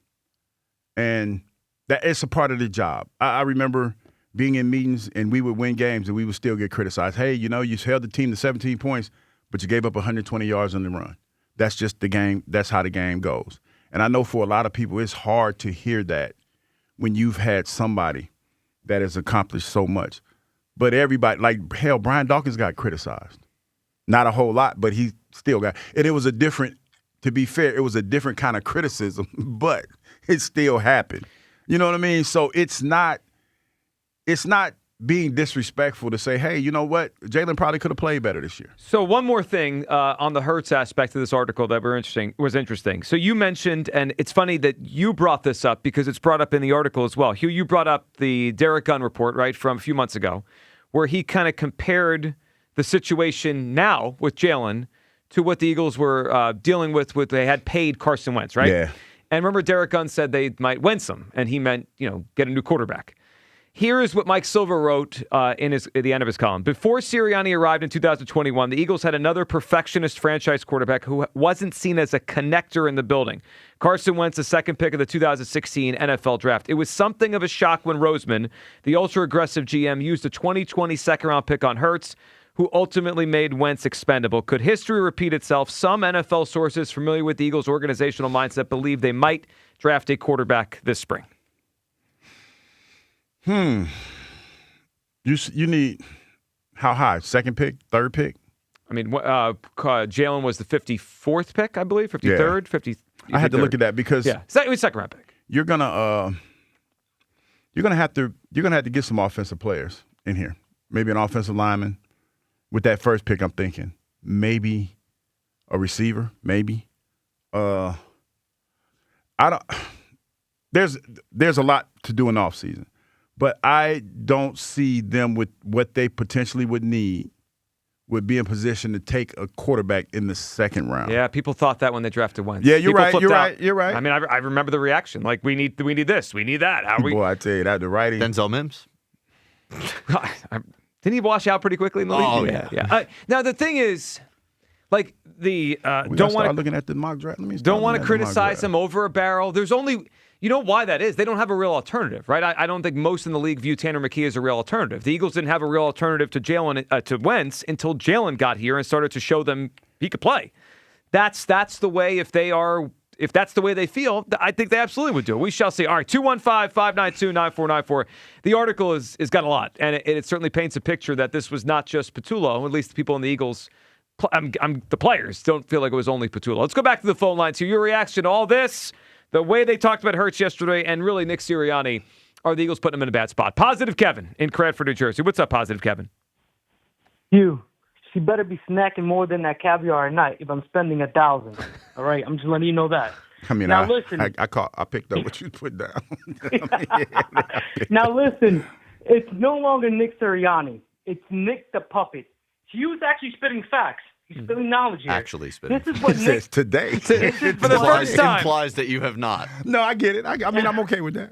And that it's a part of the job. I remember being in meetings and we would win games and we would still get criticized. Hey, you held the team to 17 points, but you gave up 120 yards on the run. That's just the game. That's how the game goes. And I know for a lot of people it's hard to hear that when you've had somebody that has accomplished so much. But everybody, like, hell, Brian Dawkins got criticized. Not a whole lot, but he still got – and it was a different – to be fair, it was a different kind of criticism, but it still happened. You know what I mean? So it's not being disrespectful to say, hey, you know what? Jalen probably could have played better this year. So one more thing on the Hurts aspect of this article that was interesting. So you mentioned, and it's funny that you brought this up because it's brought up in the article as well. Hugh, you brought up the Derek Gunn report, right, from a few months ago, where he kind of compared the situation now with Jalen to what the Eagles were dealing with they had paid Carson Wentz, right? Yeah. And remember, Derek Gunn said they might Wentz him, and he meant, get a new quarterback. Here is what Mike Silver wrote at the end of his column. Before Sirianni arrived in 2021, the Eagles had another perfectionist franchise quarterback who wasn't seen as a connector in the building. Carson Wentz, the second pick of the 2016 NFL draft. It was something of a shock when Roseman, the ultra-aggressive GM, used a 2020 second-round pick on Hurts, who ultimately made Wentz expendable. Could history repeat itself? Some NFL sources familiar with the Eagles' organizational mindset believe they might draft a quarterback this spring. You need how high? Second pick? Third pick? I mean, Jalen was the 54th pick, I believe, 53rd, 50. I had to look at that because it was second round pick. You're gonna have to get some offensive players in here. Maybe an offensive lineman. With that first pick, I'm thinking maybe a receiver. Maybe I don't. There's a lot to do in the offseason, but I don't see them with what they potentially would need. Would be in position to take a quarterback in the second round. Yeah, people thought that when they drafted Wentz. Yeah, you're people right. You're right. I mean, I remember the reaction. Like, we need this, we need that. How are we? Boy, I tell you that the writing. Denzel Mims. Didn't he wash out pretty quickly in the league? Oh yeah. Now the thing is, like we don't want to looking at the mock draft. Don't want to criticize him over a barrel. There's only. You know why that is? They don't have a real alternative, right? I don't think most in the league view Tanner McKee as a real alternative. The Eagles didn't have a real alternative to Wentz until Jalen got here and started to show them he could play. That's the way. If that's the way they feel, I think they absolutely would do it. We shall see. All right, 215-592-9494. The article is got a lot, and it certainly paints a picture that this was not just Patullo. At least the people in the Eagles, the players, don't feel like it was only Patullo. Let's go back to the phone lines here. Your reaction to all this. The way they talked about Hurts yesterday and really Nick Sirianni, are the Eagles putting him in a bad spot? Positive Kevin in Cranford, New Jersey. What's up, Positive Kevin? She better be snacking more than that caviar at night if I'm spending $1,000. All right, I'm just letting you know that. I mean, now listen. I picked up what you put down. Now listen, it's no longer Nick Sirianni. It's Nick the puppet. He was actually spitting facts. He's spitting knowledge here. Actually spitting. This is what Nick today. For the first time. Implies that you have not. No, I get it. I mean, I'm okay with that.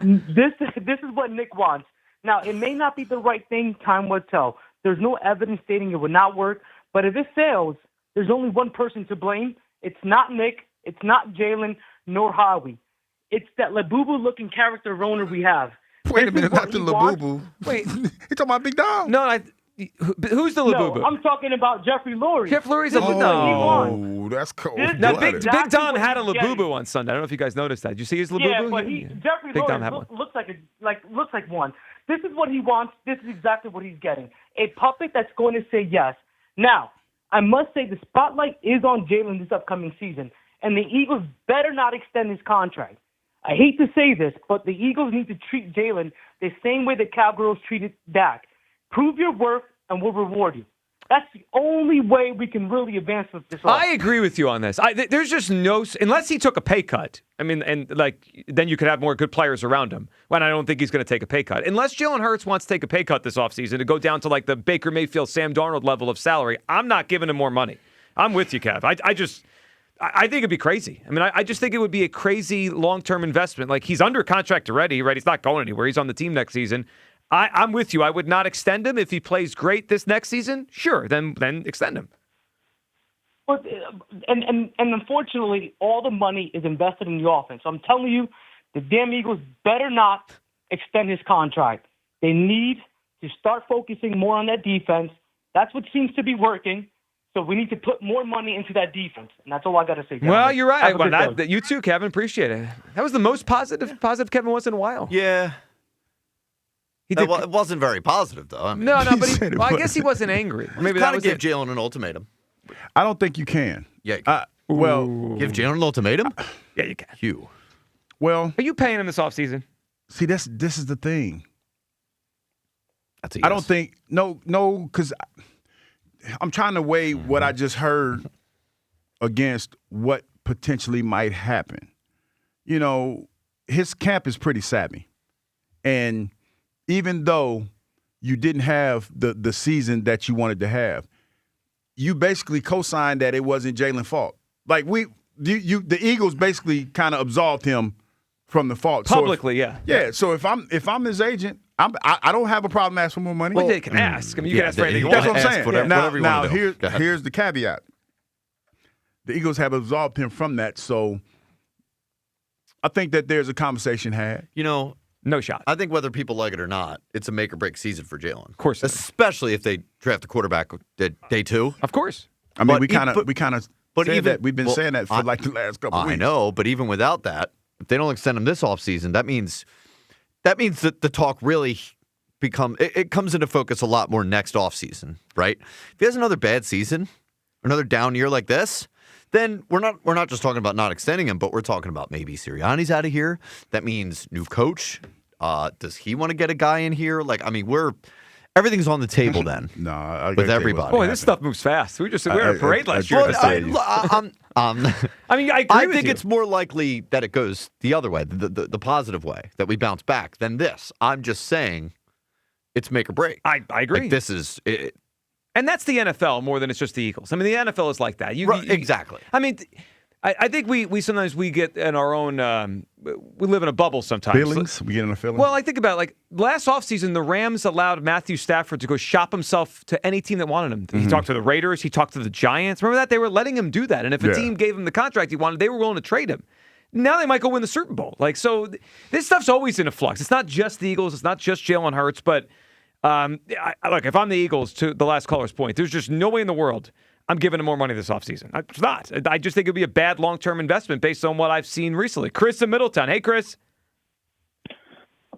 This is what Nick wants. Now, it may not be the right thing. Time will tell. There's no evidence stating it would not work. But if it fails, there's only one person to blame. It's not Nick. It's not Jalen, nor Howie. It's that Labubu-looking character owner we have. Wait a minute, not the Labubu. Wait, you talking about Big Dog? No, who's the Labubu? No, I'm talking about Jeffrey Lurie. Jeff Lurie's a Labubu. Oh, that's cool. Now, Big Don had a Labubu on Sunday. I don't know if you guys noticed that. Did you see his Labubu? Yeah, but Jeffrey Big Don Lurie had one. looks like one. This is what he wants. This is exactly what he's getting. A puppet that's going to say yes. Now, I must say the spotlight is on Jalen this upcoming season, and the Eagles better not extend his contract. I hate to say this, but the Eagles need to treat Jalen the same way the Cowgirls treated Dak. Prove your worth, and we'll reward you. That's the only way we can really advance with this. I agree with you on this. There's just unless he took a pay cut. I mean, and then you could have more good players around him. When I don't think he's going to take a pay cut. Unless Jalen Hurts wants to take a pay cut this offseason to go down to like the Baker Mayfield, Sam Darnold level of salary, I'm not giving him more money. I'm with you, Kev. I think it'd be crazy. I mean, I just think it would be a crazy long-term investment. Like, he's under contract already, right? He's not going anywhere. He's on the team next season. I'm with you. I would not extend him. If he plays great this next season, sure, then extend him. But and unfortunately, all the money is invested in the offense. So I'm telling you, the damn Eagles better not extend his contract. They need to start focusing more on that defense. That's what seems to be working. So we need to put more money into that defense, and that's all I got to say. Kevin. Well, you're right. Well, you too, Kevin. Appreciate it. That was the most positive Kevin was in a while. Yeah. It wasn't very positive, though. I mean, no, but I guess he wasn't angry. Maybe that was give Jalen an ultimatum. I don't think you can. Yeah. Give Jalen an ultimatum? Yeah, you can. Hugh. Well, are you paying him this offseason? See, this is the thing. That's a yes. I don't think no, because I'm trying to weigh what I just heard against what potentially might happen. You know, his camp is pretty savvy, and even though you didn't have the season that you wanted to have, you basically co-signed that it wasn't Jalen's fault. Like the Eagles basically kind of absolved him from the fault publicly. Yeah. So if I'm his agent, I don't have a problem asking for more money. Well, they can ask. I mean, you can ask for anything. That's what I'm saying. Now do. Here's the caveat. The Eagles have absolved him from that, so I think that there's a conversation had. You know. No shot. I think whether people like it or not, it's a make or break season for Jalen. Of course, especially if they draft a quarterback at day 2. Of course. I mean, we kind of said that. We've been saying that for like the last couple of weeks. I know, but even without that, if they don't extend him this offseason, that means that the talk really it comes into focus a lot more next offseason, right? If he has another bad season, another down year like this, then we're not just talking about not extending him, but we're talking about maybe Sirianni's out of here. That means new coach. Does he want to get a guy in here? Everything's on the table then. With everybody. Boy, this stuff moves fast. We were at a parade last year. I think it's more likely that it goes the other way, the positive way, that we bounce back than this. I'm just saying it's make or break. I agree. This is it. And that's the NFL more than it's just the Eagles. I mean, the NFL is like that. Exactly. I mean, I think we sometimes we get in our own we live in a bubble sometimes. Feelings? We get in a feeling? Well, I think about it, last offseason, the Rams allowed Matthew Stafford to go shop himself to any team that wanted him. He talked to the Raiders. He talked to the Giants. Remember that? They were letting him do that. And if a team gave him the contract he wanted, they were willing to trade him. Now they might go win the Super Bowl. So this stuff's always in a flux. It's not just the Eagles. It's not just Jalen Hurts. But look, if I'm the Eagles, to the last caller's point, there's just no way in the world I'm giving him more money this offseason. It's not. I just think it would be a bad long-term investment based on what I've seen recently. Chris in Middletown. Hey, Chris.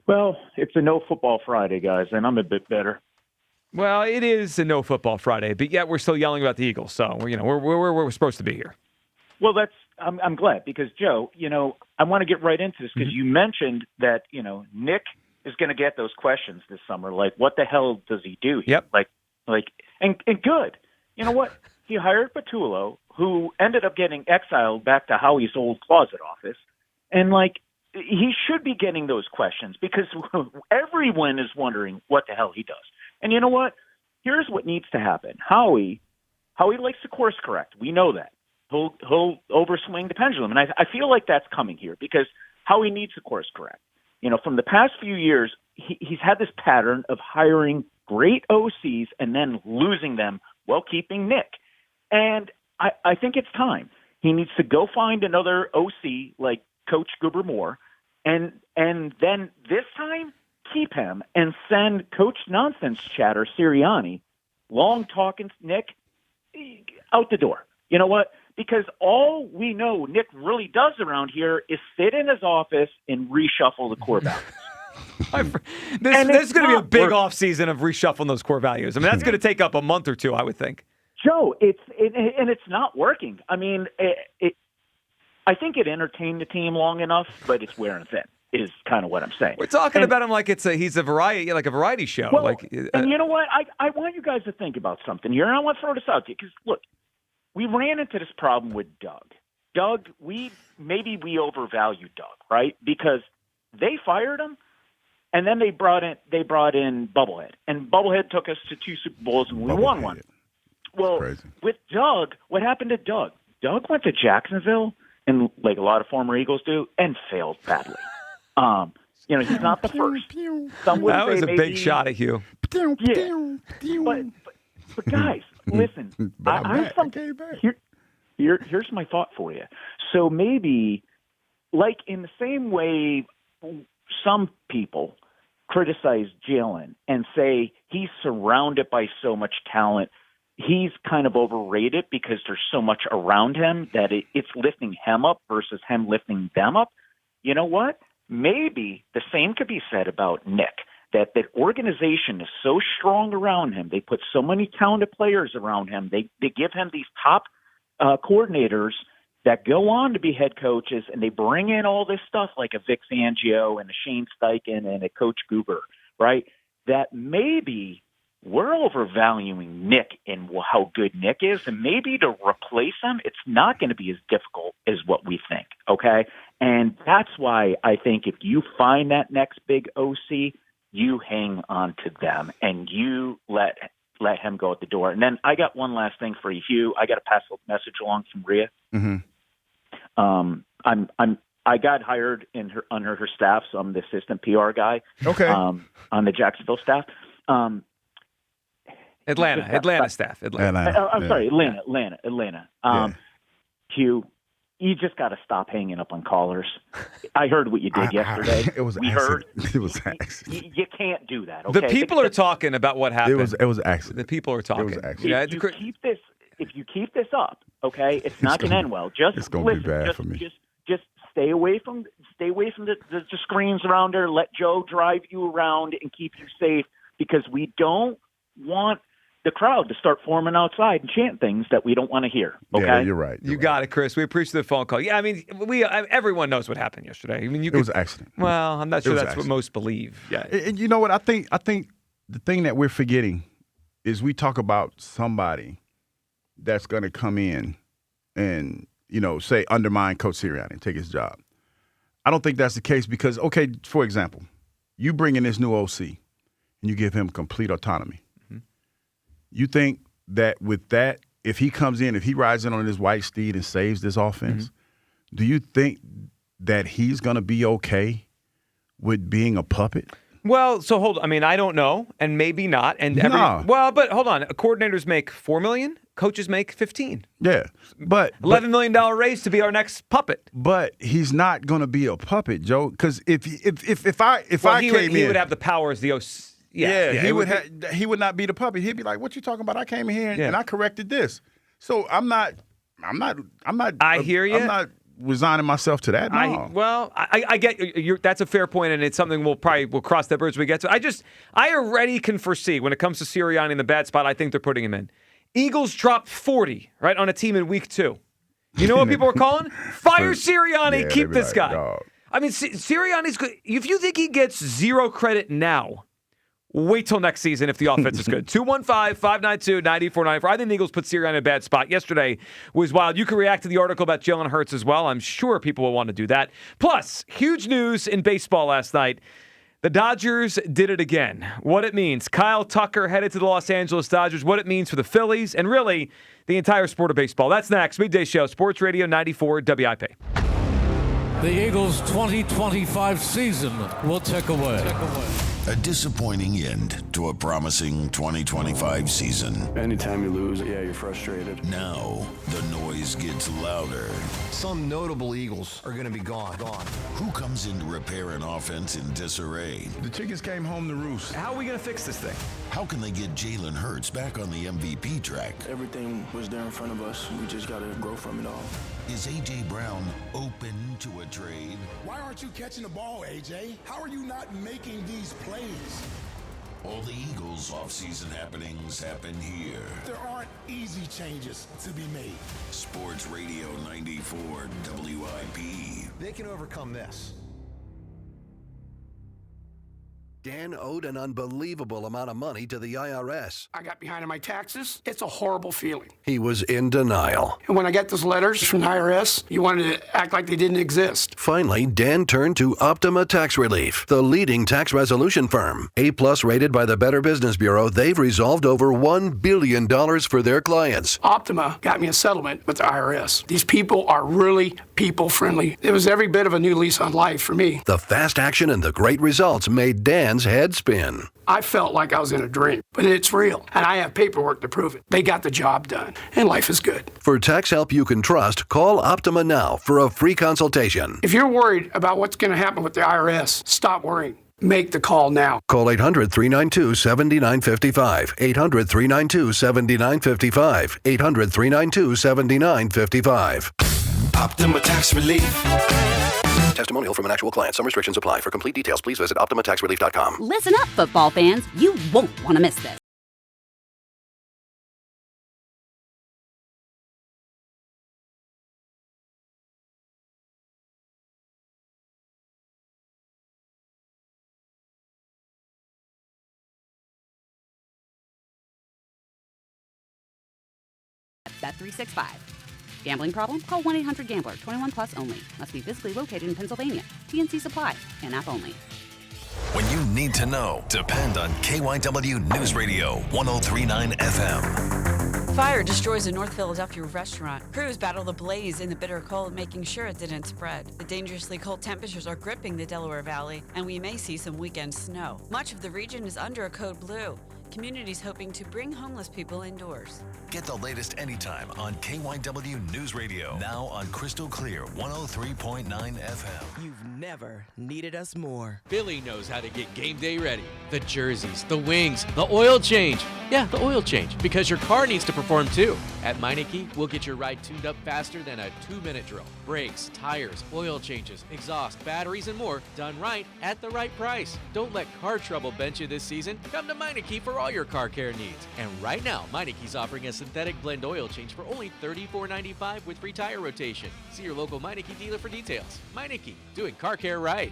Well, it's a no football Friday, guys, and I'm a bit better. Well, it is a no football Friday, but yet we're still yelling about the Eagles. So, we're supposed to be here. Well, I'm glad because, Joe, I want to get right into this because you mentioned that, Nick is going to get those questions this summer. Like, what the hell does he do here? Yep. And good. You know what? He hired Patullo, who ended up getting exiled back to Howie's old closet office. And, he should be getting those questions because everyone is wondering what the hell he does. And you know what? Here's what needs to happen. Howie likes to course correct. We know that. He'll overswing the pendulum. And I feel like that's coming here because Howie needs to course correct. From the past few years, he's had this pattern of hiring great OCs and then losing them while keeping Nick. And I think it's time. He needs to go find another OC like Coach Goober Moore, and then this time keep him and send Coach Nonsense Chatter Sirianni, long talking Nick, out the door. You know what? Because all we know Nick really does around here is sit in his office and reshuffle the core values. This is going to be a big offseason of reshuffling those core values. I mean, that's going to take up a month or two, I would think. Joe, it's not working. I mean, I think it entertained the team long enough, but it's wearing thin. Is kind of what I'm saying. We're talking about him like he's a variety, like a variety show. Well, and you know what? I want you guys to think about something here, and I want to throw this out to you because look, we ran into this problem with Doug. Doug, maybe we overvalued Doug, right? Because they fired him. And then they brought in Bubblehead, and Bubblehead took us to 2 Super Bowls, and we won one. Well, with Doug, what happened to Doug? Doug went to Jacksonville, and like a lot of former Eagles do, and failed badly. He's not the first. That was a big shot at Hugh. Yeah, but guys, listen. Here's my thought for you. So maybe, like in the same way. Some people criticize Jalen and say he's surrounded by so much talent. He's kind of overrated because there's so much around him that it's lifting him up versus him lifting them up. You know what? Maybe the same could be said about Nick, that the organization is so strong around him. They put so many talented players around him. They give him these top coordinators that go on to be head coaches, and they bring in all this stuff like a Vic Fangio and a Shane Steichen and a Coach Goober, right? That maybe we're overvaluing Nick and how good Nick is, and maybe to replace him, it's not going to be as difficult as what we think, okay? And that's why I think if you find that next big OC, you hang on to them and you let him go at the door. And then I got one last thing for you, Hugh. I got to pass a message along from Rhea. Mm-hmm. I got hired under her staff, so I'm the assistant PR guy. Okay. On the Jacksonville staff. Atlanta staff. Sorry, Atlanta. Hugh, you just got to stop hanging up on callers. I heard what you did yesterday. It was accident. It was accident. You can't do that. Okay? The people are talking about what happened. It was accident. The people are talking. It was accident. If you keep this up, okay, it's not going to end well. Just it's going to be bad for me. Just stay away from Stay away from the screens around her. Let Joe drive you around and keep you safe, because we don't want the crowd to start forming outside and chant things that we don't want to hear. Okay, yeah, you're right. You got it, Chris. We appreciate the phone call. Yeah, I mean, everyone knows what happened yesterday. I mean, it was an accident. Well, I'm not sure that's what most believe. Yeah, and you know what? I think the thing that we're forgetting is we talk about somebody that's going to come in and say undermine Coach Sirianni and take his job. I don't think that's the case because, okay, for example, you bring in this new OC and you give him complete autonomy. Mm-hmm. You think that with that, if he comes in, if he rides in on his white steed and saves this offense, mm-hmm. do you think that he's going to be okay with being a puppet? Well, so hold on. I mean, I don't know, and maybe not. And but hold on. Coordinators make $4 million. Coaches make 15. Yeah, but $11 million raise to be our next puppet. But he's not going to be a puppet, Joe. Because if I came in, he would have the power as the OC. He would not be the puppet. He'd be like, "What you talking about? I came in here and I corrected this." So I'm not. I hear you. I'm not resigning myself to that. No. I get you. That's a fair point, and it's something we'll cross that bridge when we get to. I already can foresee when it comes to Sirianni in the bad spot. I think they're putting him in. Eagles dropped 40 right on a team in week 2. You know what people are calling? Fire Sirianni. Keep this guy. Dog. I mean, Sirianni's good. If you think he gets zero credit now, wait till next season if the offense is good. 215-592-9494. I think the Eagles put Sirianni in a bad spot. Yesterday was wild. You can react to the article about Jalen Hurts as well. I'm sure people will want to do that. Plus, huge news in baseball last night. The Dodgers did it again. What it means. Kyle Tucker headed to the Los Angeles Dodgers. What it means for the Phillies and really the entire sport of baseball. That's next. Midday Show, Sports Radio 94 WIP. The Eagles' 2025 season will tick away. A disappointing end to a promising 2025 season. Anytime you lose, you're frustrated. Now, the noise gets louder. Some notable Eagles are going to be gone. Who comes in to repair an offense in disarray? The chickens came home to roost. How are we going to fix this thing? How can they get Jalen Hurts back on the MVP track? Everything was there in front of us. We just got to grow from it all. Is A.J. Brown open to a trade? Why aren't you catching the ball, A.J.? How are you not making these plays? All the Eagles' offseason happenings happen here. There aren't easy changes to be made. Sports Radio 94 WIP. They can overcome this. Dan owed an unbelievable amount of money to the IRS. I got behind on my taxes. It's a horrible feeling. He was in denial. And when I got those letters from the IRS, you wanted to act like they didn't exist. Finally, Dan turned to Optima Tax Relief, the leading tax resolution firm. A-plus rated by the Better Business Bureau, they've resolved over $1 billion for their clients. Optima got me a settlement with the IRS. These people are really people-friendly. It was every bit of a new lease on life for me. The fast action and the great results made Dan's head spin. I felt like I was in a dream, but it's real, and I have paperwork to prove it. They got the job done, and life is good. For tax help you can trust, call Optima now for a free consultation. If you're worried about what's going to happen with the IRS, stop worrying. Make the call now. Call 800-392-7955. 800-392-7955. 800-392-7955. Optima Tax Relief. Testimonial from an actual client. Some restrictions apply. For complete details, please visit OptimaTaxRelief.com. Listen up, football fans. You won't want to miss this. Bet365. Gambling problem? Call 1-800-GAMBLER. 21 plus only. Must be physically located in Pennsylvania. TNC Supply. In-app only. When you need to know, depend on KYW News Radio 103.9 FM. Fire destroys a North Philadelphia restaurant. Crews battle the blaze in the bitter cold, making sure it didn't spread. The dangerously cold temperatures are gripping the Delaware Valley, and we may see some weekend snow. Much of the region is under a code blue. Communities hoping to bring homeless people indoors. Get the latest anytime on KYW News Radio. Now on Crystal Clear 103.9 FM. You've never needed us more. Billy knows how to get game day ready. The jerseys, the wings, the oil change. Yeah, the oil change, because your car needs to perform too. At Meineke, we'll get your ride tuned up faster than a 2-minute drill. Brakes, tires, oil changes, exhaust, batteries, and more done right at the right price. Don't let car trouble bench you this season. Come to Meineke for all your car care needs. And right now, Meineke's offering a synthetic blend oil change for only $34.95 with free tire rotation. See your local Meineke dealer for details. Meineke, doing car care right.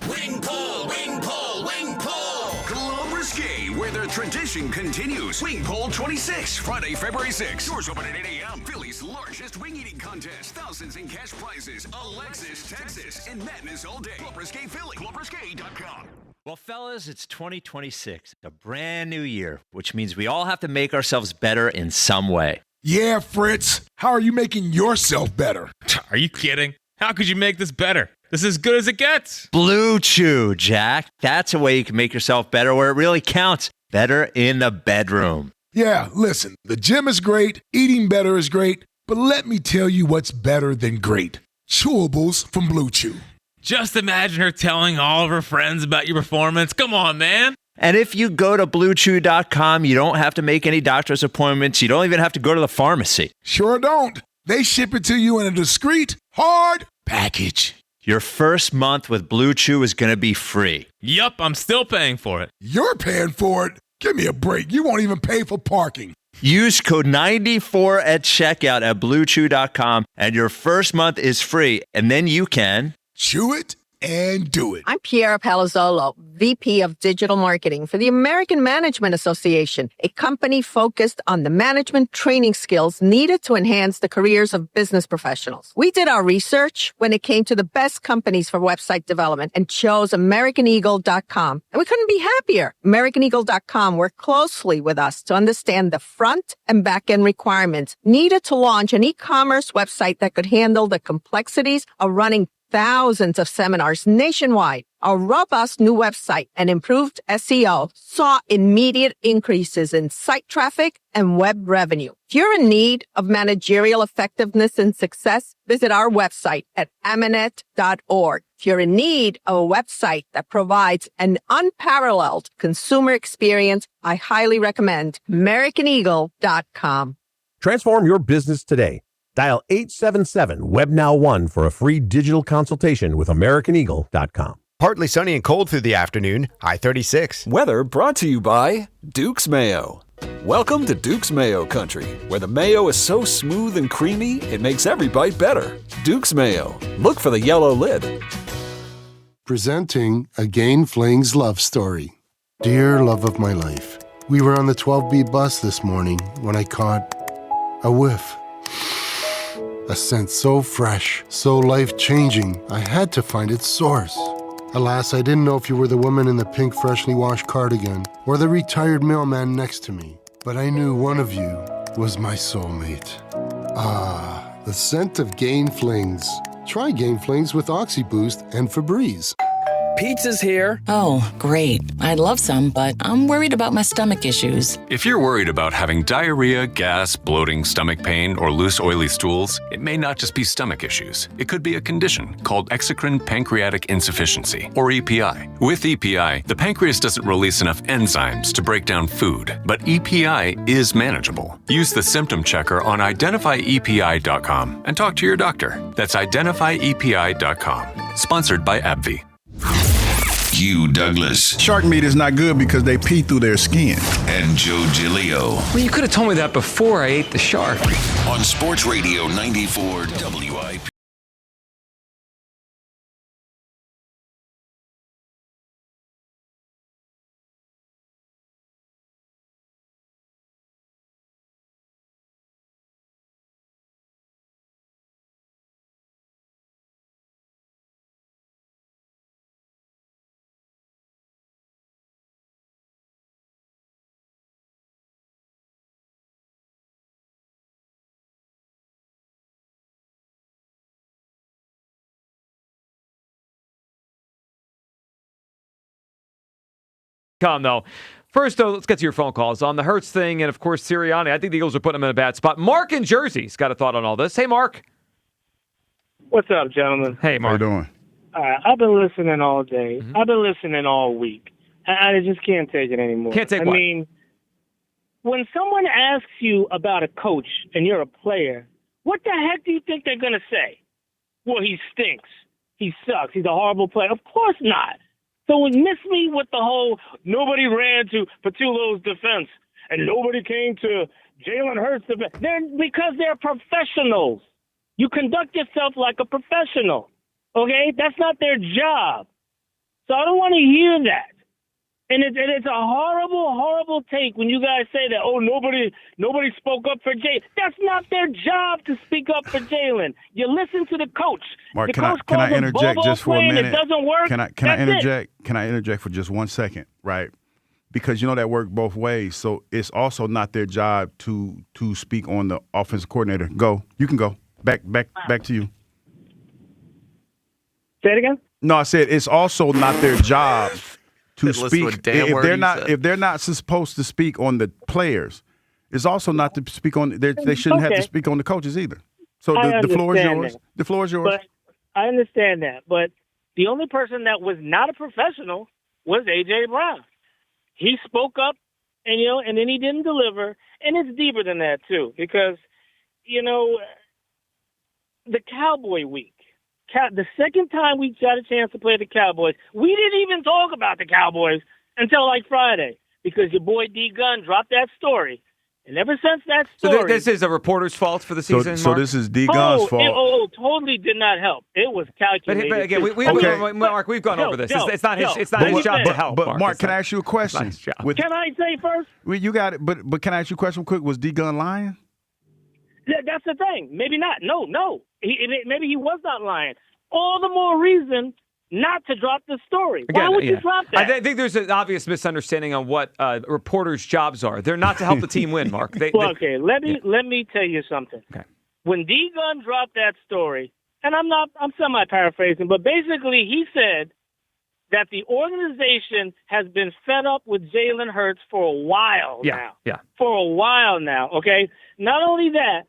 Wing pull, wing pull, wing pull. Club Risque, where the tradition continues. Wing Pull 26, Friday, February 6th. Doors open at 8 a.m. Philly's largest wing eating contest. Thousands in cash prizes. Alexis, Texas, and madness all day. Club Risque Philly. ClubRisque.com. Well, fellas, it's 2026, a brand new year, which means we all have to make ourselves better in some way. Yeah, Fritz. How are you making yourself better? Are you kidding? How could you make this better? This is as good as it gets. Blue Chew, Jack. That's a way you can make yourself better where it really counts. Better in the bedroom. Yeah, listen, the gym is great, eating better is great, but let me tell you what's better than great. Chewables from Blue Chew. Just imagine her telling all of her friends about your performance. Come on, man. And if you go to BlueChew.com, you don't have to make any doctor's appointments. You don't even have to go to the pharmacy. Sure don't. They ship it to you in a discreet, hard package. Your first month with Blue Chew is going to be free. Yup, I'm still paying for it. You're paying for it? Give me a break. You won't even pay for parking. Use code 94 at checkout at BlueChew.com, and your first month is free. And then you can chew it and do it. I'm Piera Palazzolo, VP of Digital Marketing for the American Management Association, a company focused on the management training skills needed to enhance the careers of business professionals. We did our research when it came to the best companies for website development and chose AmericanEagle.com. And we couldn't be happier. AmericanEagle.com worked closely with us to understand the front and back end requirements needed to launch an e-commerce website that could handle the complexities of running thousands of seminars nationwide. Our robust new website and improved SEO saw immediate increases in site traffic and web revenue. If you're in need of managerial effectiveness and success, visit our website at amanet.org. If you're in need of a website that provides an unparalleled consumer experience, I highly recommend AmericanEagle.com. Transform your business today. Dial 877-WEBNOW1 for a free digital consultation with AmericanEagle.com. Partly sunny and cold through the afternoon, high 36. Weather brought to you by Duke's Mayo. Welcome to Duke's Mayo Country, where the mayo is so smooth and creamy, it makes every bite better. Duke's Mayo. Look for the yellow lid. Presenting a Gain Flings love story. Dear love of my life, we were on the 12B bus this morning when I caught a whiff. A scent so fresh, so life-changing, I had to find its source. Alas, I didn't know if you were the woman in the pink freshly washed cardigan or the retired mailman next to me, but I knew one of you was my soulmate. Ah, the scent of Gain Flings. Try Gain Flings with OxyBoost and Febreze. Pizza's here. Oh, great. I'd love some, but I'm worried about my stomach issues. If you're worried about having diarrhea, gas, bloating, stomach pain, or loose, oily stools, it may not just be stomach issues. It could be a condition called exocrine pancreatic insufficiency, or EPI. With EPI, the pancreas doesn't release enough enzymes to break down food, but EPI is manageable. Use the symptom checker on identifyepi.com and talk to your doctor. That's identifyepi.com. Sponsored by AbbVie. Hugh Douglas. Shark meat is not good because they pee through their skin. And Joe Giglio. Well, you could have told me that before I ate the shark. On Sports Radio 94 WIP. Though First, though, let's get to your phone calls on the Hurts thing and, of course, Sirianni. I think the Eagles are putting him in a bad spot. Mark in Jersey's got a thought on all this. Hey, Mark. What's up, gentlemen? Hey, Mark. How you doing? I've been listening all day. I've been listening all week. I just can't take it anymore. Can't take I what? mean, when someone asks you about a coach and you're a player, what the heck do you think they're going to say? Well, he stinks. He sucks. He's a horrible player. Of course not. So miss me with the whole nobody ran to Patullo's defense and nobody came to Jalen Hurts' defense. Because they're professionals. You conduct yourself like a professional. Okay? That's not their job. So I don't want to hear that. And it's a horrible, horrible take when you guys say that, oh, nobody spoke up for Jalen. That's not their job to speak up for Jalen. You listen to the coach. Mark, the can I interject just for a minute? It doesn't work. Can I interject? Can I interject for just 1 second? Right? Because you know that worked both ways. So it's also not their job to speak on the offensive coordinator. Go. You can go. Back to you. Say it again? No, I said it's also not their job to speak if they're not supposed to speak on the players. It's also not to speak on. They shouldn't have to speak on the coaches either. So the floor is yours. That. The floor is yours. But I understand that, but the only person that was not a professional was A.J. Brown. He spoke up, and then he didn't deliver. And it's deeper than that too, because the Cowboy week. The second time we got a chance to play the Cowboys, we didn't even talk about the Cowboys until like Friday because your boy D. Gunn dropped that story. And ever since that story... So this is a reporter's fault for the season, So Mark? this is D. Gunn's fault. Totally did not help. It was calculated. But again, Mark, we've gone over this. It's not his job to help. But Mark, can I ask you a question? Can I say first? Well, you got it. But can I ask you a question quick? Was D. Gunn lying? That's the thing. Maybe not. No. Maybe he was not lying. All the more reason not to drop the story. Why would you drop that? I think there's an obvious misunderstanding on what reporters' jobs are. They're not to help the team win, Mark. Okay, let me tell you something. Okay. When D. Gunn dropped that story, and I'm semi-paraphrasing, but basically he said that the organization has been fed up with Jalen Hurts for a while now. Yeah. For a while now, okay? Not only that,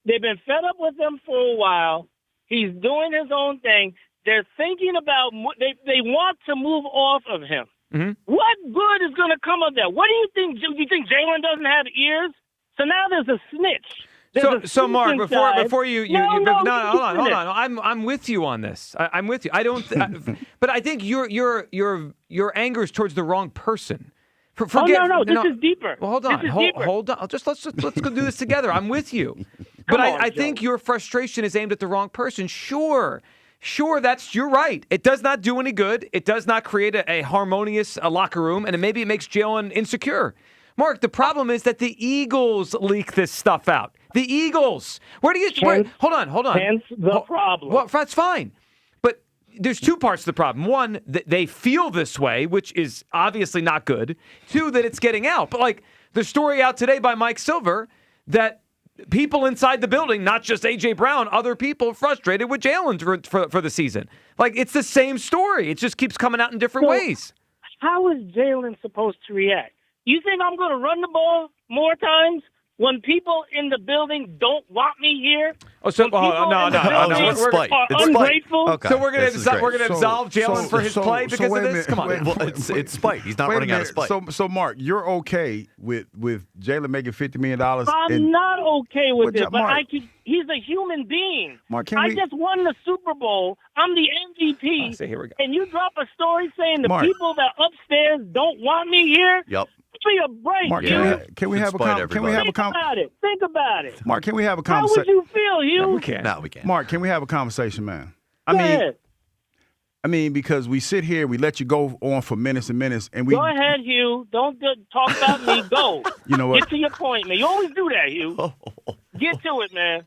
they've been fed up with him for a while. He's doing his own thing. They're thinking about they want to move off of him. Mm-hmm. What good is going to come of that? What do you think? Do you think Jalen doesn't have ears? So now there's a snitch. So Mark, before you hold on. I'm with you on this. I'm with you. I don't, but I think your anger is towards the wrong person. This is deeper. Well, hold on. Hold on. Let's go do this together. I'm with you. But I think your frustration is aimed at the wrong person. Sure, you're right. It does not do any good. It does not create a harmonious locker room, and maybe it makes Jalen insecure. Mark, the problem is that the Eagles leak this stuff out. The Eagles. Hold on. Hence the problem. Well, that's fine. But there's two parts to the problem. One, that they feel this way, which is obviously not good. Two, that it's getting out. But like the story out today by Mike Silver that people inside the building, not just A.J. Brown, other people frustrated with Jalen for the season. Like, it's the same story. It just keeps coming out in different ways. How is Jalen supposed to react? You think I'm going to run the ball more times when people in the building don't want me here? Oh, so no. It's spite. Ungrateful. Okay. So we're going to absolve Jalen for his play because of this? Come on. Well, it's spite. He's not running out of spite. So Mark, you're okay with Jalen making $50 million? I'm not okay with it, but Mark, he's a human being. Mark, I just won the Super Bowl. I'm the MVP. So here we go. And you drop a story saying the Mark. people that upstairs don't want me here? Yep. Give me a break, Mark, can we have a conversation? Think about it. Mark, can we have a How conversation? would you feel, Hugh? No, we can't. No, we can't. Mark, can we have a conversation, man? Go ahead. I mean, because we sit here, we let you go on for minutes and minutes, and we Go ahead, Hugh. Don't talk about me. Go. You know what? Get to your point, man. You always do that, Hugh. Get to it, man.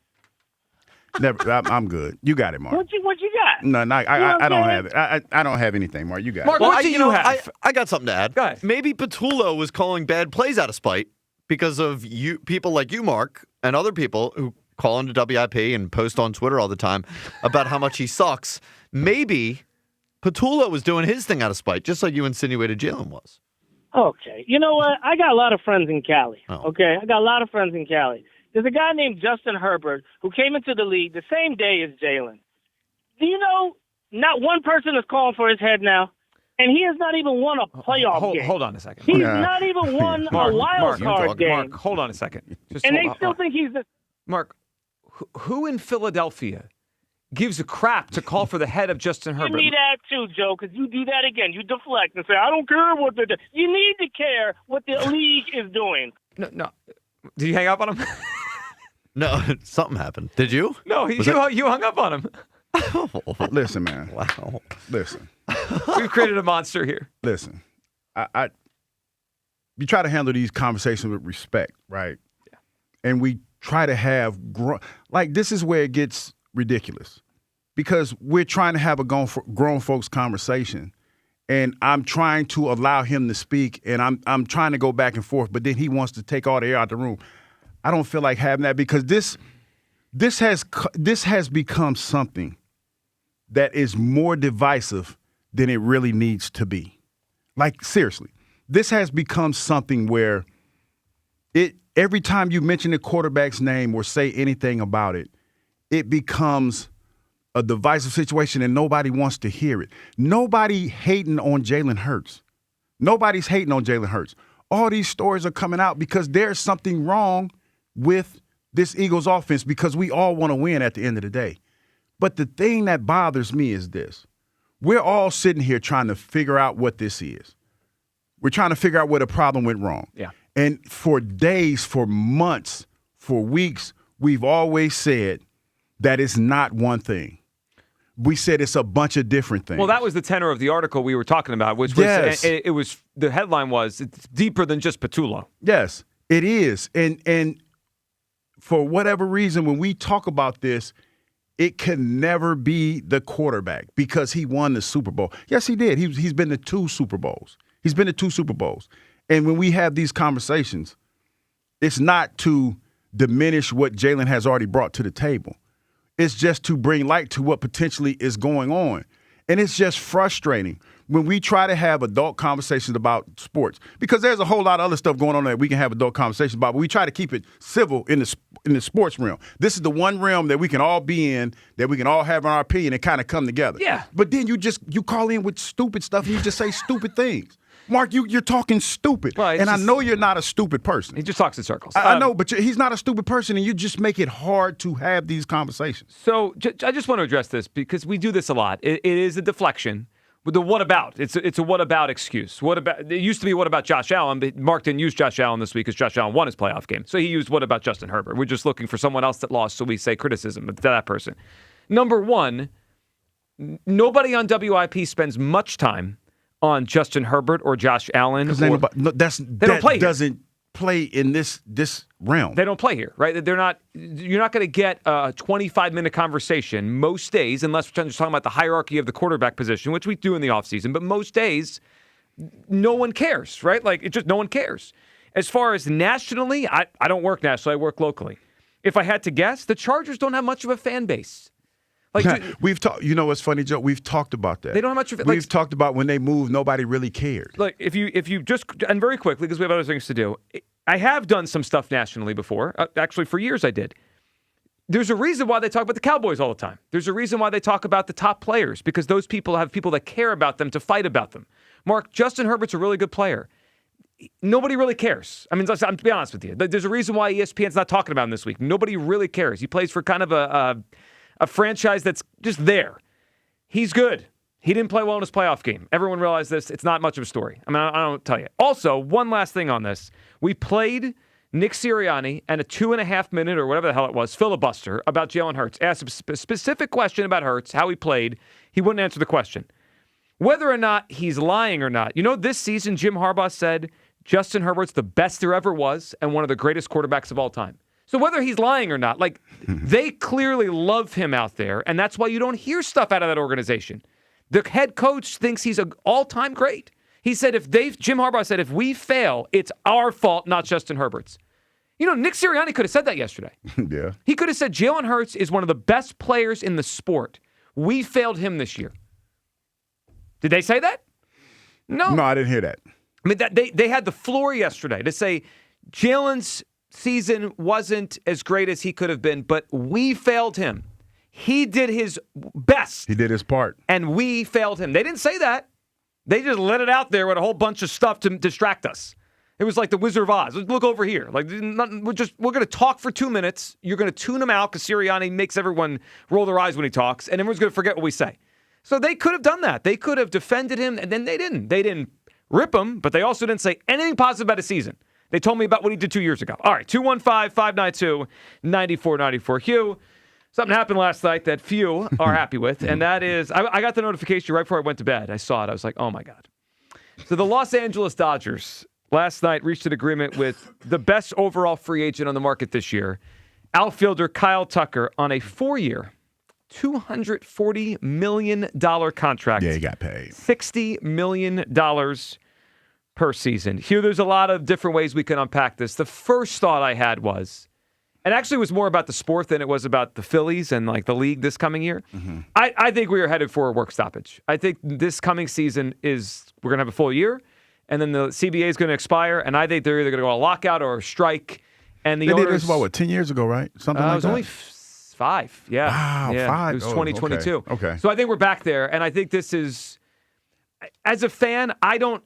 Never. I'm good. You got it, Mark. What you got? No, I don't have it. I don't have anything, Mark. You got Mark, it. what do you have? I got something to add. Go ahead. Maybe Patullo was calling bad plays out of spite because of you, people like you, Mark, and other people who call into WIP and post on Twitter all the time about how much he sucks. Maybe Patullo was doing his thing out of spite, just like you insinuated Jalen was. Okay. You know what? I got a lot of friends in Cali. Oh. Okay? I got a lot of friends in Cali. There's a guy named Justin Herbert who came into the league the same day as Jalen. Do you know not one person is calling for his head now? And he has not even won a playoff game. Hold on a second. He's not even won a wild card game. Mark, hold on a second. And they still think he's the... Mark, who in Philadelphia gives a crap to call for the head of Justin Herbert? You need that too, Joe, because you do that again. You deflect and say, I don't care what they're doing. You need to care what the league is doing. No. Did you hang up on him? No, something happened. Did you? No, you hung up on him. Listen, man. Wow. Listen. We've created a monster here. Listen. We try to handle these conversations with respect, right? Yeah. And we try to have this is where it gets ridiculous, because we're trying to have a grown folks conversation, and I'm trying to allow him to speak, and I'm trying to go back and forth, but then he wants to take all the air out the room. I don't feel like having that, because this has become something that is more divisive than it really needs to be. Like, seriously, this has become something where every time you mention the quarterback's name or say anything about it, it becomes a divisive situation and nobody wants to hear it. Nobody hating on Jalen Hurts. Nobody's hating on Jalen Hurts. All these stories are coming out because there's something wrong with this Eagles offense, because we all want to win at the end of the day. But the thing that bothers me is this. We're all sitting here trying to figure out what this is. We're trying to figure out where the problem went wrong. Yeah. And for days, for months, for weeks, we've always said that it's not one thing. We said it's a bunch of different things. Well, that was the tenor of the article we were talking about, which was yes. it was the headline was it's deeper than just Patullo. Yes, it is. And for whatever reason, when we talk about this, it can never be the quarterback because he won the Super Bowl. Yes, he did. He's been to 2 Super Bowls. He's been to 2 Super Bowls. And when we have these conversations, it's not to diminish what Jalen has already brought to the table. It's just to bring light to what potentially is going on. And it's just frustrating when we try to have adult conversations about sports, because there's a whole lot of other stuff going on that we can have adult conversations about, but we try to keep it civil in the sports realm. This is the one realm that we can all be in, that we can all have our opinion and kind of come together. Yeah. But then you call in with stupid stuff and you just say stupid things. Mark, you're talking stupid. Well, and I know you're not a stupid person. He just talks in circles. I know, but he's not a stupid person, and you just make it hard to have these conversations. So I just want to address this because we do this a lot. It is a deflection. With the what about? It's a what about excuse. What about? It used to be what about Josh Allen, but Mark didn't use Josh Allen this week because Josh Allen won his playoff game. So he used what about Justin Herbert. We're just looking for someone else that lost, so we say criticism of that person. Number one, nobody on WIP spends much time on Justin Herbert or Josh Allen. Because that doesn't play in this realm. They don't play here, right? You're not going to get a 25-minute conversation most days, unless we're just talking about the hierarchy of the quarterback position, which we do in the offseason. But most days, no one cares, right? No one cares. As far as nationally, I don't work nationally. I work locally. If I had to guess, the Chargers don't have much of a fan base. We've talked. You know what's funny, Joe? We've talked about that. They don't have much of it. We've talked about when they moved, nobody really cared. Like if you just, and very quickly because we have other things to do. I have done some stuff nationally before. Actually, for years I did. There's a reason why they talk about the Cowboys all the time. There's a reason why they talk about the top players, because those people have people that care about them to fight about them. Mark, Justin Herbert's a really good player. Nobody really cares. I mean, to be honest with you, there's a reason why ESPN's not talking about him this week. Nobody really cares. He plays for kind of a franchise that's just there. He's good. He didn't play well in his playoff game. Everyone realized this. It's not much of a story. I mean, I don't tell you. Also, one last thing on this. We played Nick Sirianni and a 2.5-minute or whatever the hell it was filibuster about Jalen Hurts. Asked a specific question about Hurts, how he played. He wouldn't answer the question. Whether or not he's lying or not. You know, this season, Jim Harbaugh said Justin Herbert's the best there ever was and one of the greatest quarterbacks of all time. So whether he's lying or not, they clearly love him out there, and that's why you don't hear stuff out of that organization. The head coach thinks he's an all-time great. He said Jim Harbaugh said, if we fail, it's our fault, not Justin Herbert's. You know, Nick Sirianni could have said that yesterday. Yeah. He could have said Jalen Hurts is one of the best players in the sport. We failed him this year. Did they say that? No. No, I didn't hear that. I mean, that they had the floor yesterday to say Jalen's season wasn't as great as he could have been, but we failed him. He did his best. He did his part. And we failed him. They didn't say that. They just let it out there with a whole bunch of stuff to distract us. It was like the Wizard of Oz. Look over here. Like we're going to talk for 2 minutes. You're going to tune him out because Sirianni makes everyone roll their eyes when he talks, and everyone's going to forget what we say. So they could have done that. They could have defended him, and then they didn't. They didn't rip him, but they also didn't say anything positive about his season. They told me about what he did 2 years ago. All right, 215-592-9494. Hugh, something happened last night that few are happy with, and that is I got the notification right before I went to bed. I saw it. I was like, oh, my God. So the Los Angeles Dodgers last night reached an agreement with the best overall free agent on the market this year, outfielder Kyle Tucker, on a 4-year, $240 million contract. Yeah, he got paid. $60 million per season. Hugh, there's a lot of different ways we can unpack this. The first thought I had was, and actually it was more about the sport than it was about the Phillies and like the league this coming year. Mm-hmm. I think we are headed for a work stoppage. I think this coming season we're going to have a full year, and then the CBA is going to expire, and I think they're either going to go on a lockout or a strike. And the owners, did this about 10 years ago, right? Something like that. It was only 5. Yeah. Wow, yeah. 5. It was 2022. Okay. So I think we're back there, and I think this is, as a fan, I'm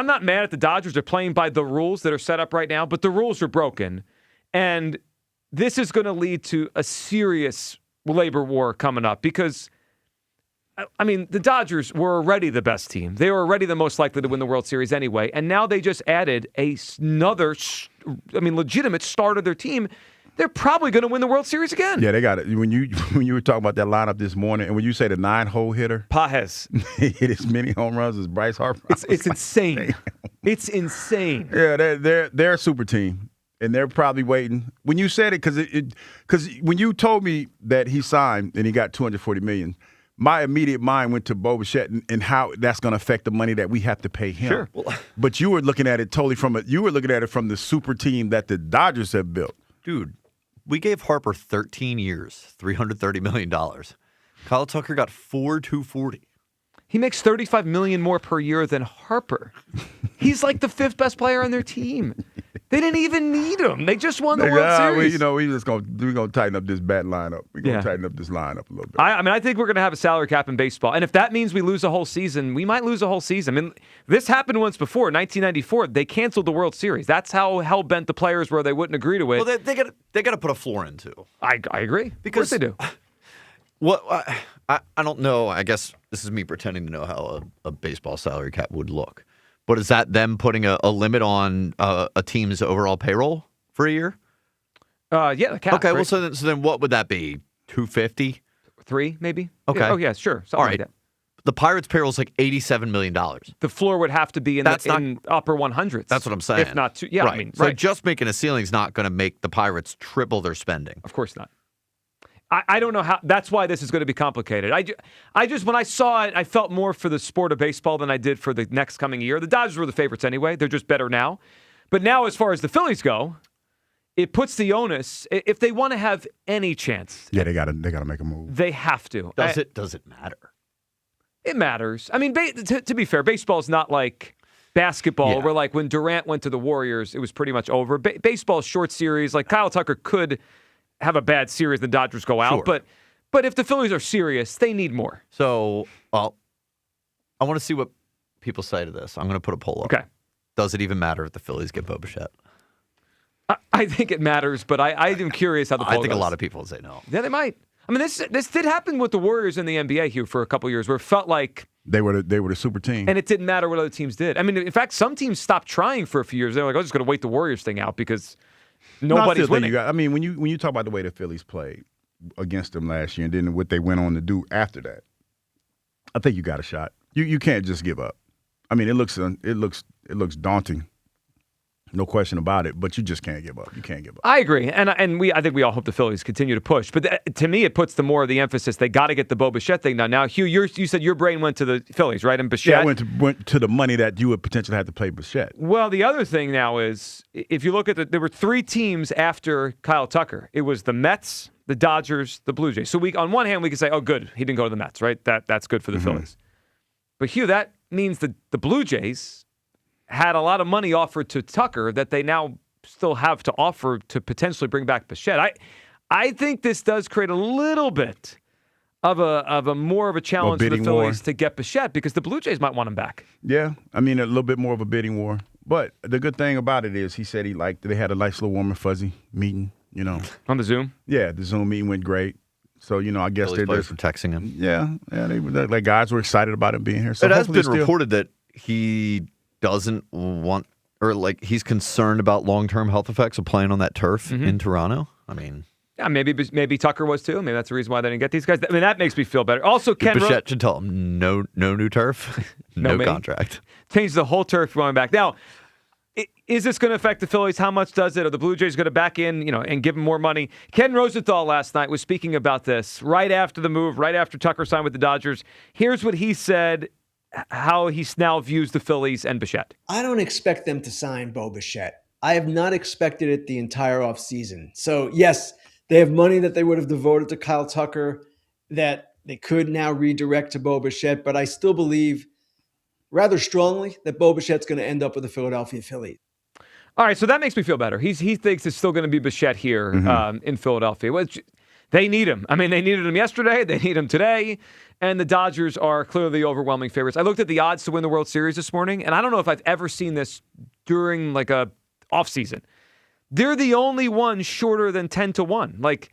not mad at the Dodgers. They're playing by the rules that are set up right now, but the rules are broken. And this is going to lead to a serious labor war coming up because, I mean, the Dodgers were already the best team. They were already the most likely to win the World Series anyway. And now they just added another, legitimate start of their team. They're probably going to win the World Series again. Yeah, they got it. When you were talking about that lineup this morning, and when you say the 9-hole hitter, Pages, he hit as many home runs as Bryce Harper. It's insane. It's insane. Yeah, they're a super team, and they're probably waiting. When you said it, because when you told me that he signed and he got $240 million, my immediate mind went to Bo Bichette and how that's going to affect the money that we have to pay him. Sure. But you were looking at it totally from the super team that the Dodgers have built. Dude, we gave Harper 13 years, $330 million. Kyle Tucker got $240. He makes $35 million more per year than Harper. He's like the 5th best player on their team. They didn't even need him. They just won the World Series. We're gonna tighten up this bat lineup. We're gonna tighten up this lineup a little bit. I think we're gonna have a salary cap in baseball, and if that means we lose a whole season, we might lose a whole season. I mean, this happened once before. 1994, they canceled the World Series. That's how hell bent the players were. They wouldn't agree to it. Well, they got to put a floor in too. I agree. Because of course they do. What I don't know. I guess this is me pretending to know how a baseball salary cap would look. But is that them putting a limit on a team's overall payroll for a year? Yeah, the cap. Okay, right? well, so then what would that be? 250? 3 maybe? Okay. Yeah, yeah, sure. Something all right. like that. The Pirates' payroll is like $87 million. The floor would have to be in upper 100s. That's what I'm saying. If not two. Yeah, right. I mean, so right. just making a ceiling is not going to make the Pirates triple their spending. Of course not. I don't know how. That's why this is going to be complicated. I just when I saw it, I felt more for the sport of baseball than I did for the next coming year. The Dodgers were the favorites anyway. They're just better now. But now, as far as the Phillies go, it puts the onus. If they want to have any chance, yeah, they got to make a move. They have to. Does it matter? It matters. I mean, to be fair, baseball is not like basketball, where like when Durant went to the Warriors, it was pretty much over. Baseball is short series. Like Kyle Tucker could have a bad series, the Dodgers go out. Sure. But if the Phillies are serious, they need more. So, I want to see what people say to this. I'm going to put a poll up. Okay. Does it even matter if the Phillies get Bo Bichette? I think it matters, but I am curious how the poll I think goes. a lot of people would say no. Yeah, they might. I mean, this did happen with the Warriors in the NBA, Hugh, for a couple of years, where it felt like they were the super team, and it didn't matter what other teams did. I mean, in fact, some teams stopped trying for a few years. They were like, "I'm just going to wait the Warriors thing out because nobody's winning." When you talk about the way the Phillies played against them last year, and then what they went on to do after that, I think you got a shot. You can't just give up. I mean, it looks daunting. No question about it, but you just can't give up. You can't give up. I agree, and I think we all hope the Phillies continue to push. But to me, it puts the more of the emphasis. They got to get the Bo Bichette thing done. Now, Hugh, you said your brain went to the Phillies, right? And Bichette. Yeah, went to the money that you would potentially have to play Bichette. Well, the other thing now is, if you look at there were 3 teams after Kyle Tucker. It was the Mets, the Dodgers, the Blue Jays. So on one hand, we can say, oh, good, he didn't go to the Mets, right? That's good for the Phillies. But Hugh, that means that the Blue Jays had a lot of money offered to Tucker that they now still have to offer to potentially bring back Bichette. I think this does create a little bit of a more of a challenge for the Phillies to get Bichette because the Blue Jays might want him back. Yeah, I mean a little bit more of a bidding war. But the good thing about it is he said they had a nice little warm and fuzzy meeting, On the Zoom? Yeah, the Zoom meeting went great. So, I guess they're just texting him. Yeah, the guys were excited about him being here. So it has been reported that he doesn't want or he's concerned about long-term health effects of playing on that turf in Toronto. I mean, yeah, maybe Tucker was too. Maybe that's the reason why they didn't get these guys. I mean, that makes me feel better. Also, Ken Bichette should tell him no new turf, no contract. Change the whole turf going back. Now, is this going to affect the Phillies? How much does it? Are the Blue Jays going to back in, and give him more money? Ken Rosenthal last night was speaking about this right after the move, right after Tucker signed with the Dodgers. Here's what he said, how he now views the Phillies and Bichette. I don't expect them to sign Bo Bichette. I have not expected it the entire offseason. So, yes, they have money that they would have devoted to Kyle Tucker that they could now redirect to Bo Bichette, but I still believe rather strongly that Bo Bichette's going to end up with the Philadelphia Phillies. All right, so that makes me feel better. He thinks it's still going to be Bichette here in Philadelphia. They need him. I mean, they needed him yesterday. They need him today. And the Dodgers are clearly overwhelming favorites. I looked at the odds to win the World Series this morning, and I don't know if I've ever seen this during a offseason. They're the only one shorter than 10-1.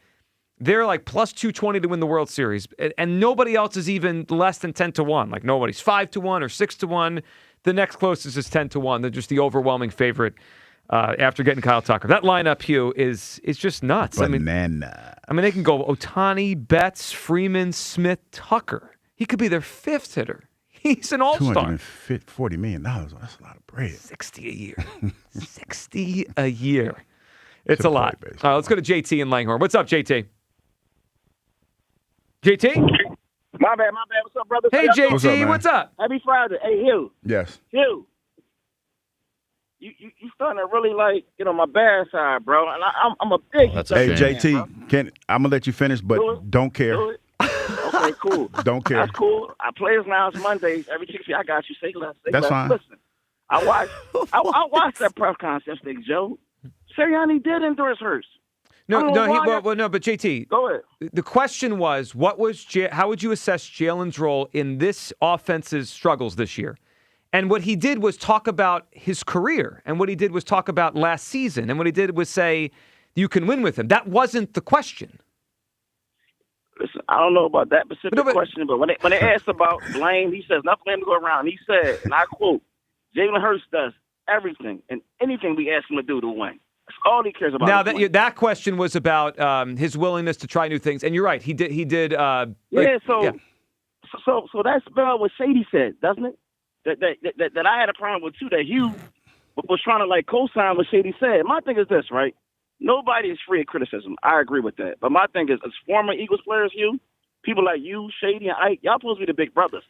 They're plus 220 to win the World Series, and nobody else is even less than 10-1. Nobody's 5-1 or 6-1. The next closest is 10-1. They're just the overwhelming favorite after getting Kyle Tucker. That lineup, Hugh, is just nuts. Banana. I mean, they can go Ohtani, Betts, Freeman, Smith, Tucker. He could be their fifth hitter. He's an all-star. $240 million. That's a lot of bread. 60 a year. 60 a year. It's a lot. All right, let's go to JT in Langhorne. What's up, JT? JT? My bad. What's up, brother? Hey, JT, what's up? Happy Friday. Hey, Hugh. Yes. Hugh. You starting to really get on my bad side, bro. And I'm a big. Hey, JT, I'm gonna let you finish, but don't care. Okay, cool. Don't care. That's cool. I play as now. It's Mondays. Every 6 weeks, I got you. Say less. That's fine. Listen, I watched that press conference yesterday, Joe. Sirianni did endorse hers. But JT, go ahead. The question was, how would you assess Jalen's role in this offense's struggles this year? And what he did was talk about his career, and what he did was talk about last season, and what he did was say you can win with him. That wasn't the question. Listen, I don't know about that specific question, but when they asked about blame, he says nothing for him to go around. He said, and I quote, Jalen Hurts does everything and anything we ask him to do to win. That's all he cares about. Now that question was about his willingness to try new things, and you're right. He did. So that's about what Shady said, doesn't it? That I had a problem with too. That Hugh was trying to co-sign what Shady said. My thing is this, right? Nobody is free of criticism. I agree with that. But my thing is, as former Eagles players, Hugh, people like you, Shady, and Ike, y'all supposed to be the big brothers.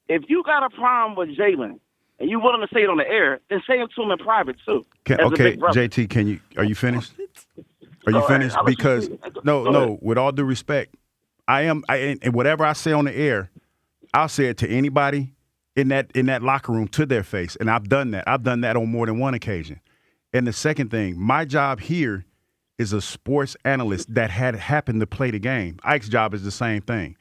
If you got a problem with Jalen and you willing to say it on the air, then say it to him in private too. Okay, JT, are you finished? Are you finished? Because no, with all due respect, and whatever I say on the air, I'll say it to anybody in that locker room to their face, and I've done that. I've done that on more than one occasion. And the second thing, my job here is a sports analyst that had happened to play the game. Ike's job is the same thing.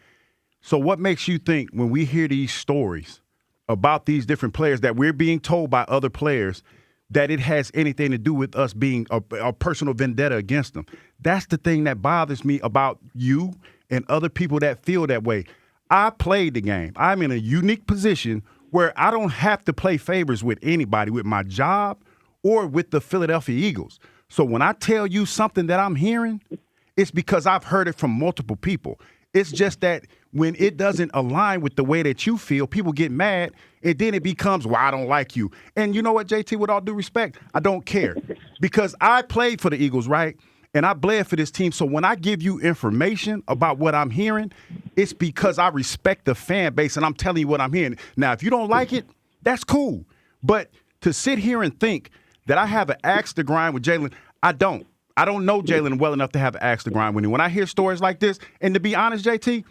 So what makes you think when we hear these stories about these different players that we're being told by other players that it has anything to do with us being a personal vendetta against them? That's the thing that bothers me about you and other people that feel that way. I played the game. I'm in a unique position where I don't have to play favors with anybody, with my job or with the Philadelphia Eagles. So when I tell you something that I'm hearing, it's because I've heard it from multiple people. It's just that when it doesn't align with the way that you feel, people get mad, and then it becomes, well, I don't like you. And you know what, JT, with all due respect, I don't care. Because I played for the Eagles, right? And I bled for this team. So when I give you information about what I'm hearing, it's because I respect the fan base, and I'm telling you what I'm hearing. Now, if you don't like it, that's cool. But to sit here and think that I have an axe to grind with Jalen, I don't. I don't know Jalen well enough to have an axe to grind with him. When I hear stories like this, and to be honest, JT,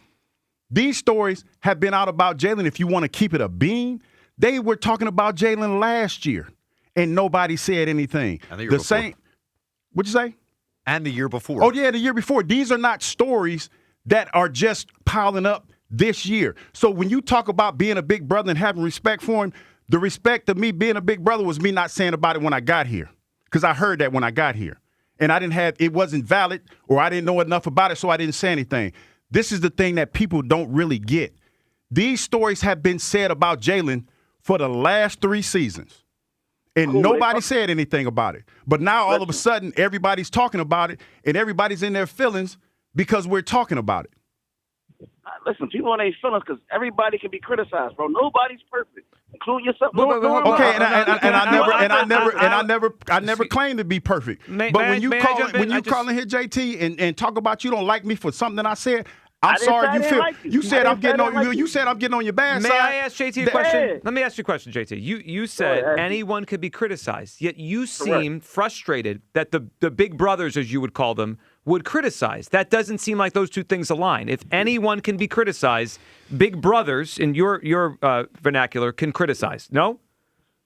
these stories have been out about Jalen. If you want to keep it a bean, they were talking about Jalen last year. and nobody said anything. And the year before. What'd you say? And the year before. Oh, yeah, the year before. These are not stories that are just piling up this year. So when you talk about being a big brother and having respect for him, the respect of me being a big brother was me not saying about it when I got here, because I heard that when I got here. And it wasn't valid, or I didn't know enough about it, so I didn't say anything. This is the thing that people don't really get. These stories have been said about Jalen for the last 3 seasons, and nobody said anything about it. But now all of a sudden, everybody's talking about it, and everybody's in their feelings because we're talking about it. Listen, people in their feelings because everybody can be criticized, bro. Nobody's perfect, including yourself. Okay, I never claimed to be perfect. But when you call in here, JT, and talk about you don't like me for something that I said, I'm sorry you feel. You said I'm getting on you. You said I'm getting on your bad side. May I ask JT a question? Let me ask you a question, JT. You said anyone could be criticized, yet you seem frustrated that the big brothers, as you would call them, would criticize. That doesn't seem like those two things align. If anyone can be criticized, big brothers, in your vernacular, can criticize. No?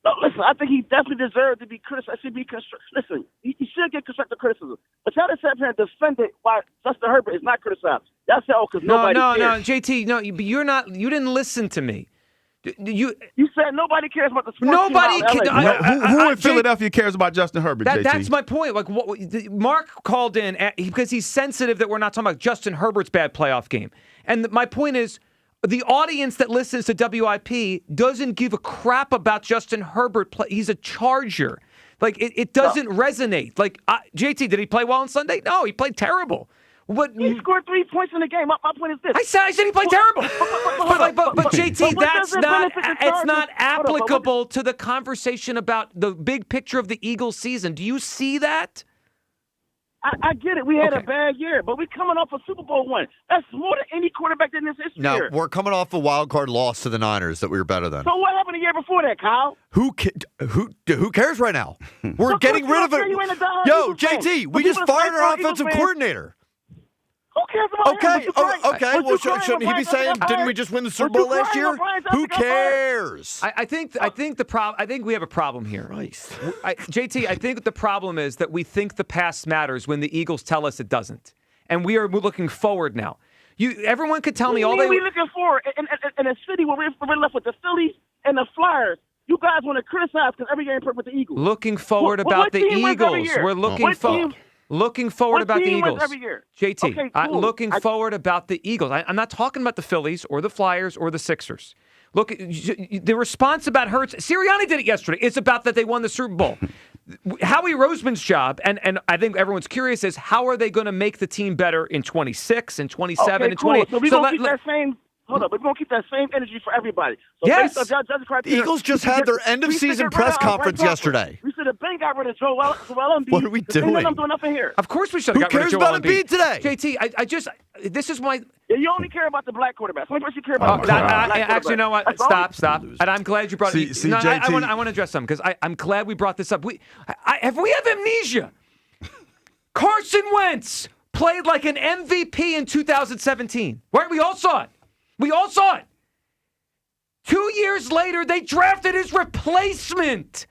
No, listen, I think he definitely deserved to be criticized. Listen, he should get constructive criticism. But y'all just sat here and defended why Justin Herbert is not criticized. Y'all said, because nobody cares. No, JT, no, but you're not. You didn't listen to me. You said nobody cares about the sports nobody team. Who in Philadelphia cares about Justin Herbert, JT? That's my point. Like, Mark called in because he's sensitive that we're not talking about Justin Herbert's bad playoff game. And my point is, the audience that listens to WIP doesn't give a crap about Justin Herbert. He's a Charger. Like, it doesn't resonate. Like, JT, did he play well on Sunday? No, he played terrible. He scored 3 points in the game. My point is this. I said he played terrible. But JT, it's not applicable to the conversation about the big picture of the Eagles season. Do you see that? I get it. We had a bad year, but we're coming off a Super Bowl win. That's more than any quarterback in this history. No, we're coming off a wild card loss to the Niners that we were better than. So what happened the year before that, Kyle? Who cares right now? We're getting rid of it. Yo, JT, we just fired our offensive coordinator. Who cares about him? Okay. Well, shouldn't he be saying, didn't we just win the Super Bowl last year? Who cares? I think we have a problem here. JT, I think the problem is that we think the past matters when the Eagles tell us it doesn't. And we're looking forward now. Everyone could tell me all they we're looking forward in a city where we're left with the Phillies and the Flyers. You guys want to criticize because every game with the Eagles. Looking forward about the Eagles. We're looking forward. Looking forward about the Eagles. JT, okay, cool. Looking forward about the Eagles. I'm not talking about the Phillies or the Flyers or the Sixers. Look, the response about Hurts, Sirianni did it yesterday. It's about that they won the Super Bowl. Howie Roseman's job, and I think everyone's curious, is how are they going to make the team better in 26 and 27 and 28? So we're going to keep that same... Hold up, we're going to keep that same energy for everybody. So yes. The Eagles just had their end-of-season press conference yesterday. We should have been got rid of Joel Embiid. What are we doing? I'm doing nothing here. Of course we should have got rid of Joel Embiid. Who cares about Embiid today? JT, this is my... Yeah, you only care about the black quarterbers. Only person you care about actually, you know what? Stop. And I'm glad you brought it. JT. I want to address something because I'm glad we brought this up. We have amnesia. Carson Wentz played like an MVP in 2017. Right? We all saw it. 2 years later, they drafted his replacement.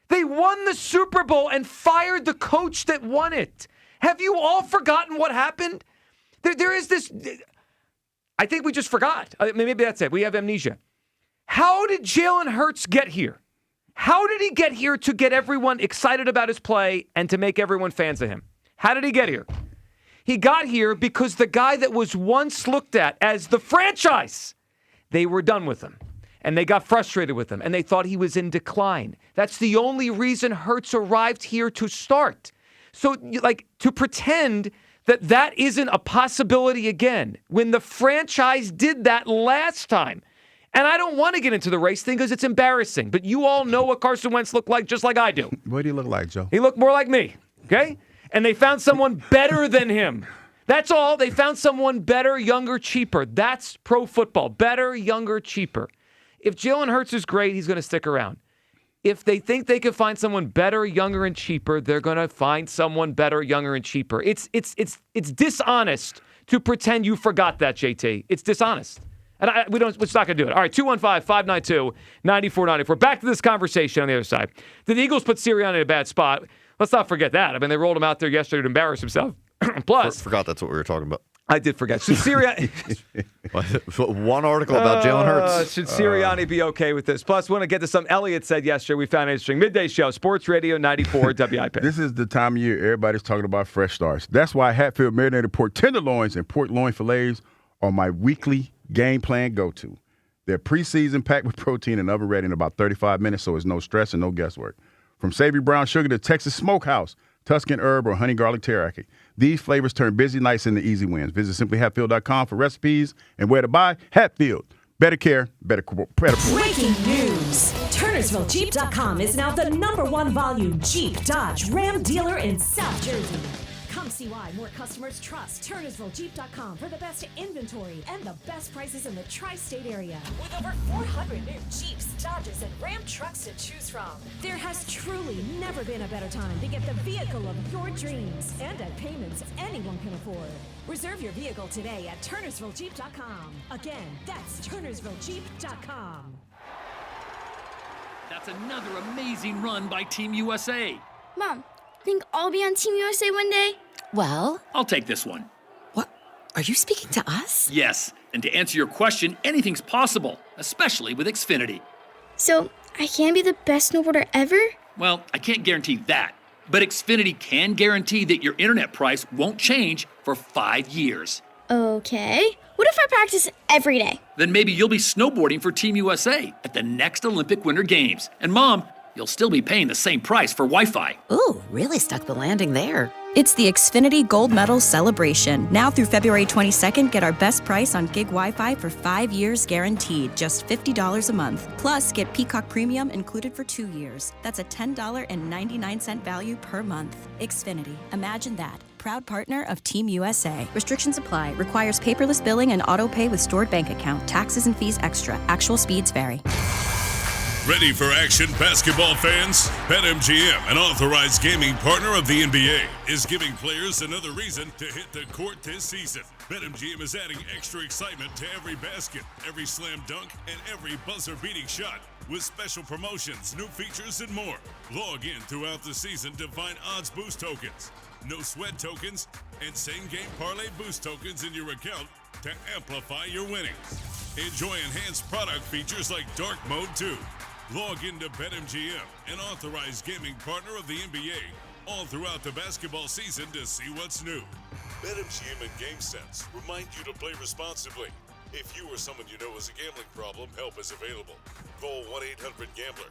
They won the Super Bowl and fired the coach that won it. Have you all forgotten what happened? There is this... I think we just forgot. Maybe that's it. We have amnesia. How did Jalen Hurts get here? How did he get here to get everyone excited about his play and to make everyone fans of him? How did he get here? He got here because the guy that was once looked at as the franchise, they were done with him. And they got frustrated with him. And they thought he was in decline. That's the only reason Hurts arrived here to start. So, to pretend that isn't a possibility again, when the franchise did that last time. And I don't want to get into the race thing because it's embarrassing. But you all know what Carson Wentz looked like just like I do. What do you look like, Joe? He looked more like me, okay? And they found someone better than him. That's all. They found someone better, younger, cheaper. That's pro football. Better, younger, cheaper. If Jalen Hurts is great, he's going to stick around. If they think they can find someone better, younger, and cheaper, they're going to find someone better, younger, and cheaper. It's dishonest to pretend you forgot that, JT. It's dishonest. And we're not going to do it. All right, 215-592-9494. Back to this conversation on the other side. Did the Eagles put Sirianni in a bad spot? Let's not forget that. I mean, they rolled him out there yesterday to embarrass himself. Plus, forgot that's what we were talking about. I did forget. Should Sirianni... One article about Jalen Hurts. Should Sirianni be okay with this? Plus, want to get to something Elliott said yesterday. We found interesting. Midday show, Sports Radio 94 WIP. This is the time of year everybody's talking about fresh starts. That's why Hatfield marinated pork tenderloins and pork loin fillets are my weekly game plan go-to. They're preseason packed with protein and oven ready in about 35 minutes, so it's no stress and no guesswork. From savory brown sugar to Texas Smokehouse, Tuscan herb, or honey garlic teriyaki. These flavors turn busy nights into easy wins. Visit simplyhatfield.com for recipes and where to buy. Hatfield. Better care, better pork. Breaking news. TurnersvilleJeep.com is now the #1 volume Jeep, Dodge, Ram dealer in South Jersey. Come see why more customers trust TurnersvilleJeep.com for the best inventory and the best prices in the tri-state area. With over 400 new Jeeps, Dodges, and Ram trucks to choose from, there has truly never been a better time to get the vehicle of your dreams and at payments anyone can afford. Reserve your vehicle today at TurnersvilleJeep.com. Again, that's TurnersvilleJeep.com. That's another amazing run by Team USA. Mom, think I'll be on Team USA one day? Well, I'll take this one. What? Are you speaking to us? Yes, and to answer your question, anything's possible, especially with Xfinity. So, I can be the best snowboarder ever? Well, I can't guarantee that, but Xfinity can guarantee that your internet price won't change for 5 years. Okay. What if I practice every day? Then maybe you'll be snowboarding for Team USA at the next Olympic Winter Games. And Mom, you'll still be paying the same price for Wi-Fi. Ooh, really stuck the landing there. It's the Xfinity Gold Medal Celebration. Now through February 22nd, get our best price on gig Wi-Fi for 5 years guaranteed, just $50 a month. Plus, get Peacock Premium included for 2 years. That's a $10.99 value per month. Xfinity. Imagine that. Proud partner of Team USA. Restrictions apply. Requires paperless billing and auto pay with stored bank account. Taxes and fees extra. Actual speeds vary. Ready for action, basketball fans? BetMGM, an authorized gaming partner of the NBA, is giving players another reason to hit the court this season. BetMGM is adding extra excitement to every basket, every slam dunk, and every buzzer-beating shot with special promotions, new features, and more. Log in throughout the season to find odds boost tokens, no sweat tokens, and same-game parlay boost tokens in your account to amplify your winnings. Enjoy enhanced product features like Dark Mode 2. Log into BetMGM, an authorized gaming partner of the NBA, all throughout the basketball season to see what's new. BetMGM and GameSense remind you to play responsibly. If you or someone you know has a gambling problem, help is available. Call 1-800-GAMBLER.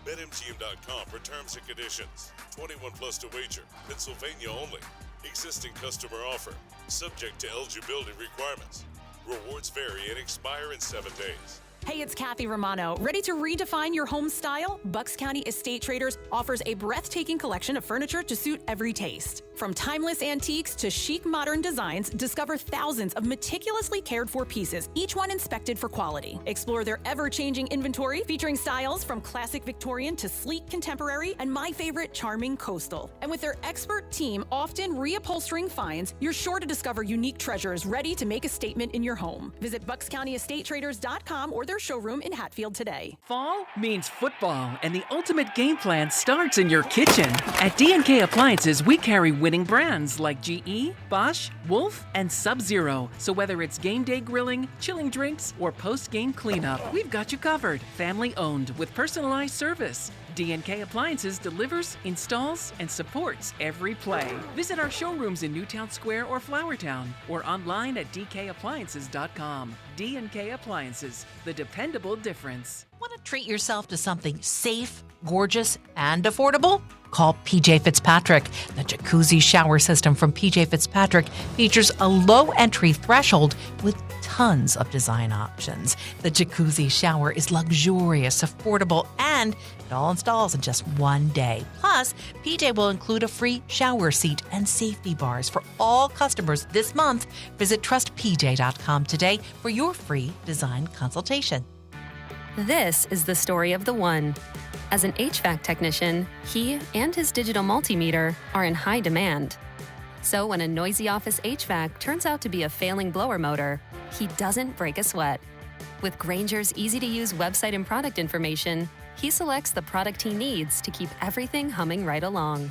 BetMGM.com for terms and conditions. 21 plus to wager. Pennsylvania only. Existing customer offer. Subject to eligibility requirements. Rewards vary and expire in 7 days. Hey, it's Kathy Romano. Ready to redefine your home style? Bucks County Estate Traders offers a breathtaking collection of furniture to suit every taste. From timeless antiques to chic modern designs, discover thousands of meticulously cared for pieces, each one inspected for quality. Explore their ever-changing inventory featuring styles from classic Victorian to sleek contemporary and my favorite, charming coastal. And with their expert team often reupholstering finds, you're sure to discover unique treasures ready to make a statement in your home. Visit BucksCountyEstateTraders.com or their showroom in Hatfield today. Fall means football, and the ultimate game plan starts in your kitchen. At D&K Appliances, we carry winning brands like GE, Bosch, Wolf, and Sub-Zero. So whether it's game day grilling, chilling drinks, or post-game cleanup, we've got you covered. Family owned with personalized service. D&K Appliances delivers, installs, and supports every play. Visit our showrooms in Newtown Square or Flowertown, or online at dkappliances.com. D&K Appliances, the dependable difference. Want to treat yourself to something safe, gorgeous, and affordable? Call PJ Fitzpatrick. The jacuzzi shower system from PJ Fitzpatrick features a low entry threshold with tons of design options. The jacuzzi shower is luxurious, affordable, and it all installs in just 1 day. Plus, PJ will include a free shower seat and safety bars for all customers this month. Visit trustpj.com today for your free design consultation. This is the story of the one. As an HVAC technician, he and his digital multimeter are in high demand. So when a noisy office HVAC turns out to be a failing blower motor, he doesn't break a sweat. With Grainger's easy-to-use website and product information, he selects the product he needs to keep everything humming right along.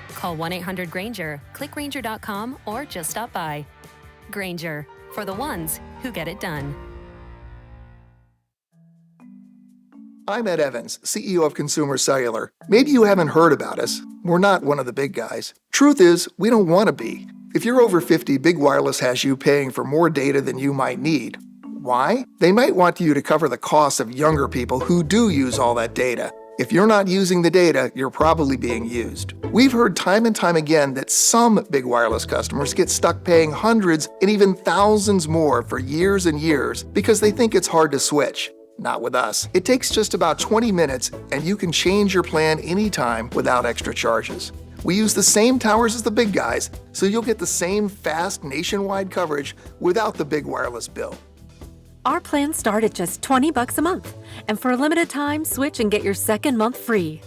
Call 1-800-GRAINGER, click Grainger.com, or just stop by. Grainger, for the ones who get it done. I'm Ed Evans, CEO of Consumer Cellular. Maybe you haven't heard about us. We're not one of the big guys. Truth is, we don't want to be. If you're over 50, Big Wireless has you paying for more data than you might need. Why? They might want you to cover the costs of younger people who do use all that data. If you're not using the data, you're probably being used. We've heard time and time again that some Big Wireless customers get stuck paying hundreds and even thousands more for years and years because they think it's hard to switch. Not with us. It takes just about 20 minutes and you can change your plan anytime without extra charges. We use the same towers as the big guys, so you'll get the same fast nationwide coverage without the Big Wireless bill. Our plans start at just $20 a month. And for a limited time, switch and get your second month free.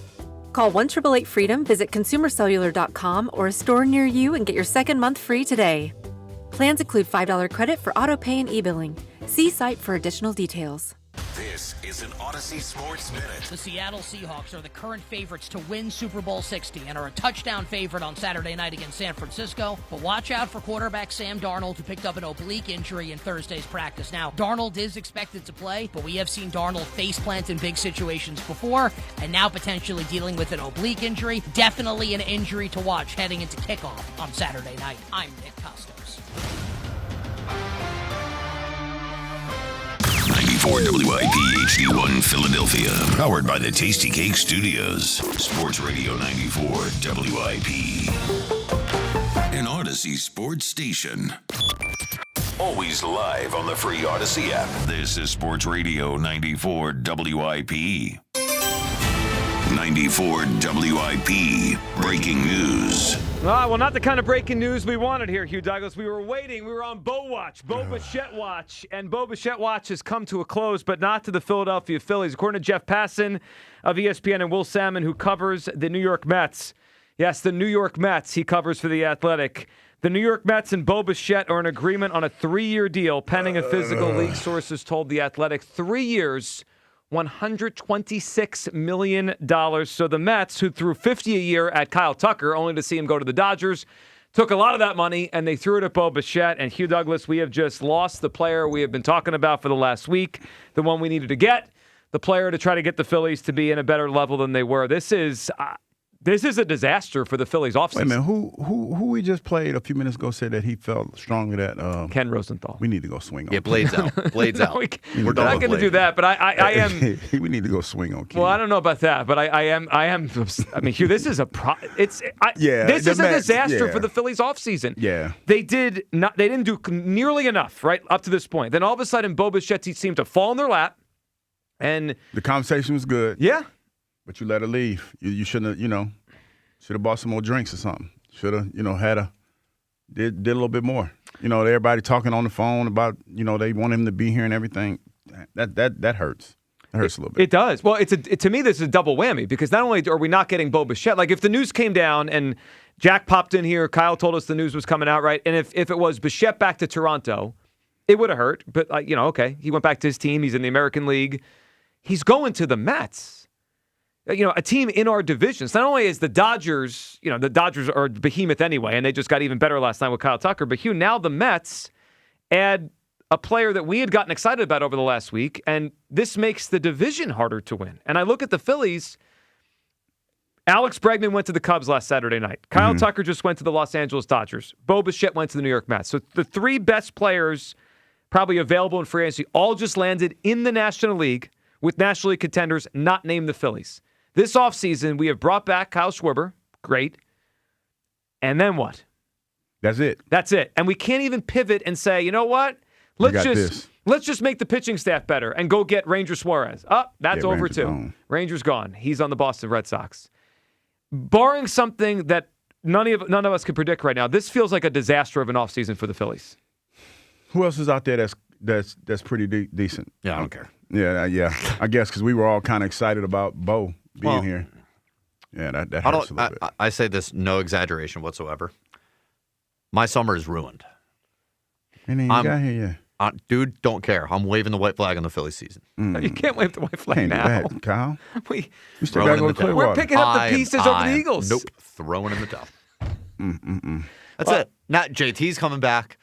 Call 1-888-FREEDOM, visit consumercellular.com or a store near you and get your second month free today. Plans include $5 credit for auto pay and e-billing. See site for additional details. This is an Odyssey Sports Minute. The Seattle Seahawks are the current favorites to win Super Bowl 60 and are a touchdown favorite on Saturday night against San Francisco. But watch out for quarterback Sam Darnold, who picked up an oblique injury in Thursday's practice. Now, Darnold is expected to play, but we have seen Darnold faceplant in big situations before, and now potentially dealing with an oblique injury. Definitely an injury to watch heading into kickoff on Saturday night. I'm Nick Costos. 94 WIP HD1 Philadelphia. Powered by the Tasty Cake Studios. Sports Radio 94 WIP. An Odyssey sports station. Always live on the free Odyssey app. This is Sports Radio 94 WIP. 94 WIP. Breaking news. Well, not the kind of breaking news we wanted here, Hugh Douglas. We were waiting. We were on Bo Watch, Bo Bichette Watch. And Bo Bichette Watch has come to a close, but not to the Philadelphia Phillies. According to Jeff Passan of ESPN and Will Salmon, who covers the New York Mets. Yes, the New York Mets he covers for The Athletic. The New York Mets and Bo Bichette are in agreement on a 3-year deal pending a physical. League sources told The Athletic. 3 years, $126 million. So the Mets, who threw $50 a year at Kyle Tucker, only to see him go to the Dodgers, took a lot of that money and they threw it at Bo Bichette. And Hugh Douglas, we have just lost the player we have been talking about for the last week, the one we needed to get, the player to try to get the Phillies to be in a better level than they were. This is a disaster for the Phillies offseason. Wait a minute, who we just played a few minutes ago said that he felt strongly that Ken Rosenthal. We need to go swing on. Yeah, Blades out. Blades out. We're not going to do that, but I am. We need to go swing on Ken. Well, I don't know about that, but I am. I mean, Hugh, this is this is a disaster for the Phillies offseason. Yeah, they didn't do nearly enough right up to this point. Then all of a sudden, Bo Bichette seemed to fall in their lap, and the conversation was good. Yeah. But you let her leave. You shouldn't have, should have bought some more drinks or something. Should have, did a little bit more. Everybody talking on the phone about, they want him to be here and everything. That hurts. It hurts a little bit. It does. Well, to me, this is a double whammy because not only are we not getting Bo Bichette, like if the news came down and Jack popped in here, Kyle told us the news was coming out, right? And if it was Bichette back to Toronto, it would have hurt. But, okay, he went back to his team. He's in the American League. He's going to the Mets. A team in our divisions. Not only is the Dodgers, the Dodgers are a behemoth anyway, and they just got even better last night with Kyle Tucker, but Hugh, now the Mets add a player that we had gotten excited about over the last week, and this makes the division harder to win. And I look at the Phillies. Alex Bregman went to the Cubs last Saturday night. Kyle Tucker just went to the Los Angeles Dodgers. Bo Bichette went to the New York Mets. So the three best players probably available in free agency all just landed in the National League with National League contenders not named the Phillies. This offseason, we have brought back Kyle Schwarber. Great. And then what? That's it. That's it. And we can't even pivot and say, you know what? Let's just make the pitching staff better and go get Ranger Suarez. That's over Ranger's too. gone. Ranger's gone. He's on the Boston Red Sox. Barring something that none of us can predict right now, this feels like a disaster of an offseason for the Phillies. Who else is out there that's pretty decent? Yeah, I don't care. Yeah. I guess because we were all kind of excited about Bo being here. Yeah, that hurts a little bit. I say this, no exaggeration whatsoever. My summer is ruined. And then you got here, Dude, don't care. I'm waving the white flag on the Phillies season. You can't wave the white flag Can't do now. that, Kyle. We still gotta go to Clearwater. We're picking up the pieces over the Eagles. Nope, throwing in the towel. That's it. Now JT's coming back.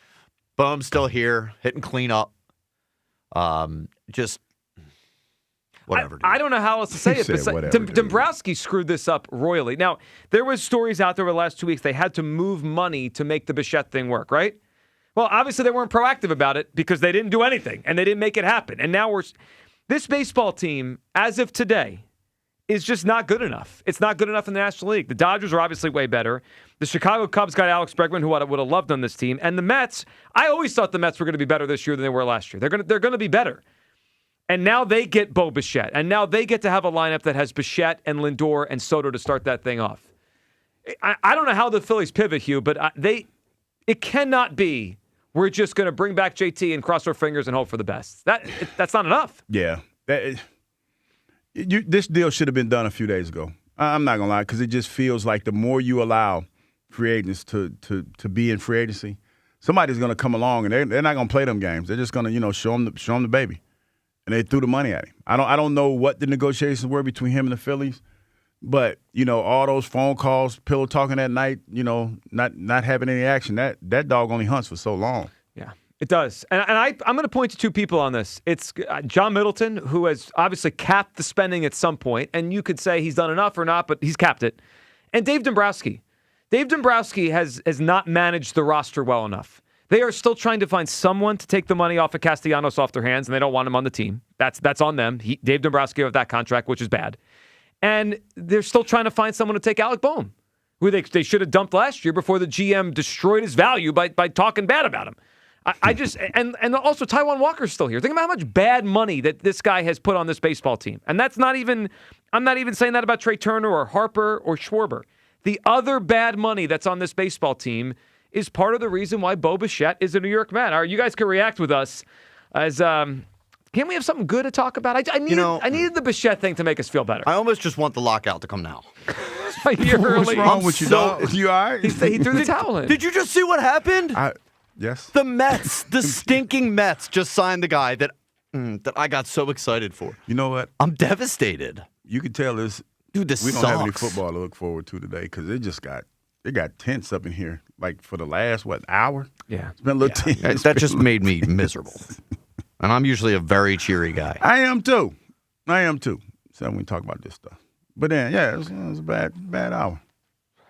Boom's still here, hitting cleanup. Just whatever. I don't know how else to say it. Dombrowski screwed this up royally. Now, there was stories out there over the last 2 weeks. They had to move money to make the Bichette thing work, right? Well, obviously they weren't proactive about it because they didn't do anything and they didn't make it happen. And now this baseball team, as of today, is just not good enough. It's not good enough in the National League. The Dodgers are obviously way better. The Chicago Cubs got Alex Bregman, who I would have loved on this team. And the Mets, I always thought the Mets were going to be better this year than they were last year. They're going to be better. And now they get Bo Bichette. And now they get to have a lineup that has Bichette and Lindor and Soto to start that thing off. I don't know how the Phillies pivot, Hugh, but it cannot be we're just going to bring back JT and cross our fingers and hope for the best. That's not enough. Yeah. This deal should have been done a few days ago. I'm not going to lie, because it just feels like the more you allow free agents to be in free agency, somebody's going to come along and they're not going to play them games. They're just going to, show them the baby. And they threw the money at him. I don't know what the negotiations were between him and the Phillies, but, all those phone calls, pillow talking at night, not having any action, that dog only hunts for so long. Yeah, it does. And I'm going to point to two people on this. It's John Middleton, who has obviously capped the spending at some point, and you could say he's done enough or not, but he's capped it. And Dave Dombrowski. Dave Dombrowski has not managed the roster well enough. They are still trying to find someone to take the money off of Castellanos off their hands, and they don't want him on the team. That's on them. Dave Dombrowski have that contract, which is bad. And they're still trying to find someone to take Alec Boehm, who they should have dumped last year before the GM destroyed his value by talking bad about him. I just and also Taijuan Walker's still here. Think about how much bad money that this guy has put on this baseball team. And that's not even I'm not even saying that about Trey Turner or Harper or Schwarber. The other bad money that's on this baseball team is part of the reason why Bo Bichette is a New York Met. All right, you guys can react with us as can we have something good to talk about? I needed the Bichette thing to make us feel better. I almost just want the lockout to come now. What's wrong with you, dog? You all right? He threw the towel in. Did you just see what happened? Yes. The Mets, the stinking Mets, just signed the guy that I got so excited for. You know what? I'm devastated. You can tell this. Dude, this we don't sucks. have any football to look forward to today because it got tense up in here like for the last hour. Yeah, it's been a little tense. That just made me miserable. And I'm usually a very cheery guy. I am too. So when we talk about this stuff, but then it was a bad hour.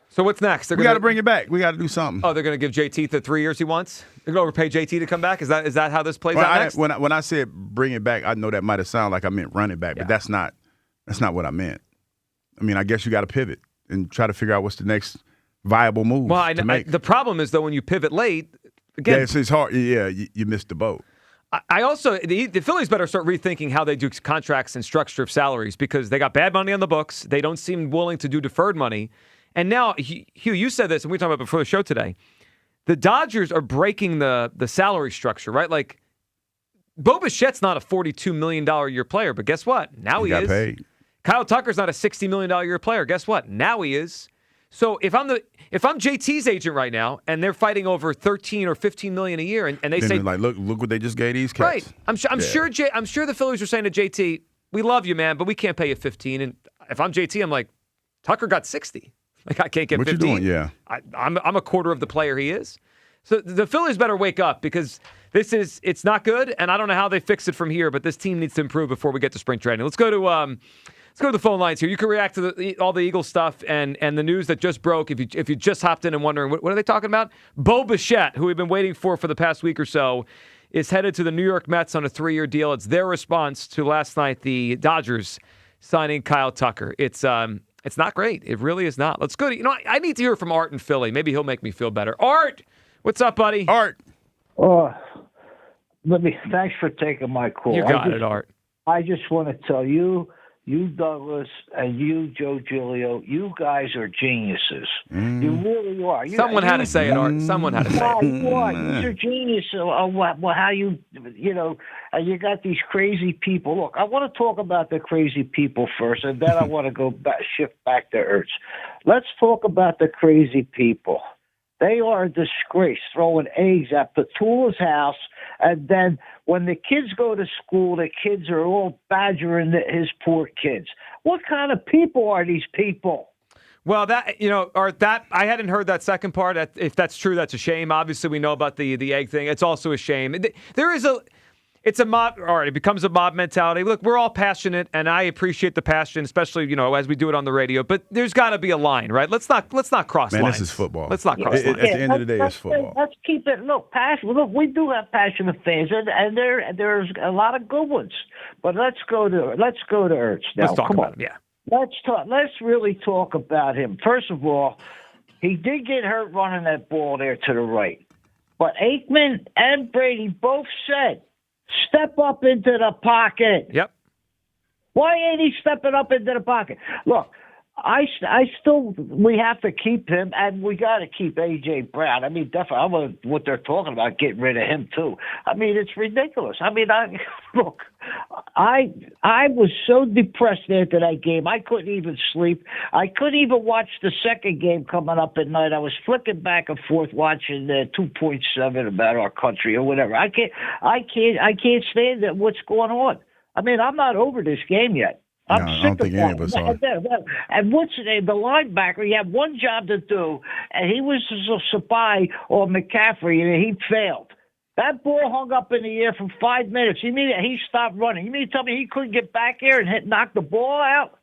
So what's next? We got to bring it back. We got to do something. Oh, they're going to give JT the 3 years he wants? They're going to overpay JT to come back? Is that how this plays out next? When I said bring it back, I know that might have sounded like I meant run it back, but that's not what I meant. I mean, I guess you got to pivot and try to figure out what's the next viable move to make. The problem is, though, when you pivot late, again. Yeah, it's hard. Yeah, you missed the boat. I also, the Phillies better start rethinking how they do contracts and structure of salaries because they got bad money on the books. They don't seem willing to do deferred money. And now, Hugh, you said this, and we talked about it before the show today. The Dodgers are breaking the salary structure, right? Like, Bo Bichette's not a $42 million a year player, but guess what? Now he got is. Paid. Kyle Tucker's not a $60 million a year player. Guess what? Now he is. So if I'm JT's agent right now, and they're fighting over $13 or $15 million a year, and they say, like, look what they just gave these cats. Right? I'm sure the Phillies are saying to JT, "We love you, man, but we can't pay you $15." And if I'm JT, I'm like, Tucker got $60. Like I can't get $15. What you doing? Yeah, I'm a quarter of the player he is. So the Phillies better wake up because it's not good, and I don't know how they fix it from here. But this team needs to improve before we get to spring training. Let's go to the phone lines here. You can react to all the Eagles stuff and the news that just broke. If you just hopped in and wondering what are they talking about, Bo Bichette, who we've been waiting for the past week or so, is headed to the New York Mets on a 3-year deal. It's their response to last night the Dodgers signing Kyle Tucker. It's not great. It really is not. Let's go to I need to hear from Art in Philly. Maybe he'll make me feel better. Art, what's up, buddy? Art. Thanks for taking my call. You got it, Art. I just want to tell you, Douglas, and you, Joe Giglio, you guys are geniuses. You really are. Someone had to say it, Art. Someone had to say it. You are. You're geniuses. How you got these crazy people. Look, I want to talk about the crazy people first, and then I want to shift back to Ertz. Let's talk about the crazy people. They are a disgrace, throwing eggs at Patullo's house. And then when the kids go to school, the kids are all badgering his poor kids. What kind of people are these people? Well, that I hadn't heard that second part. If that's true, that's a shame. Obviously, we know about the egg thing. It's also a shame. It's a mob. All right, it becomes a mob mentality. Look, we're all passionate, and I appreciate the passion, especially as we do it on the radio. But there's got to be a line, right? Let's not cross lines. Man, this is football. Let's not cross lines. At the end of the day, it's football. Let's keep it. Look, passion. Look, we do have passionate fans, and there's a lot of good ones. But let's go to Ertz now. Let's talk Come about on. him. Yeah. Let's really talk about him. First of all, he did get hurt running that ball there to the right. But Aikman and Brady both said, step up into the pocket. Yep. Why ain't he stepping up into the pocket? Look, we have to keep him, and we got to keep A.J. Brown. I mean, definitely, I know what they're talking about, getting rid of him, too. I mean, it's ridiculous. I mean, I was so depressed after that game. I couldn't even sleep. I couldn't even watch the second game coming up at night. I was flicking back and forth watching 2.7 about our country or whatever. I can't stand that. What's going on? I mean, I'm not over this game yet. I'm sick I don't think any of us are. And what's the name? The linebacker, he had one job to do, and he was Sabai or McCaffrey, and he failed. That ball hung up in the air for 5 minutes. You mean he stopped running? You mean to tell me he couldn't get back here and knock the ball out?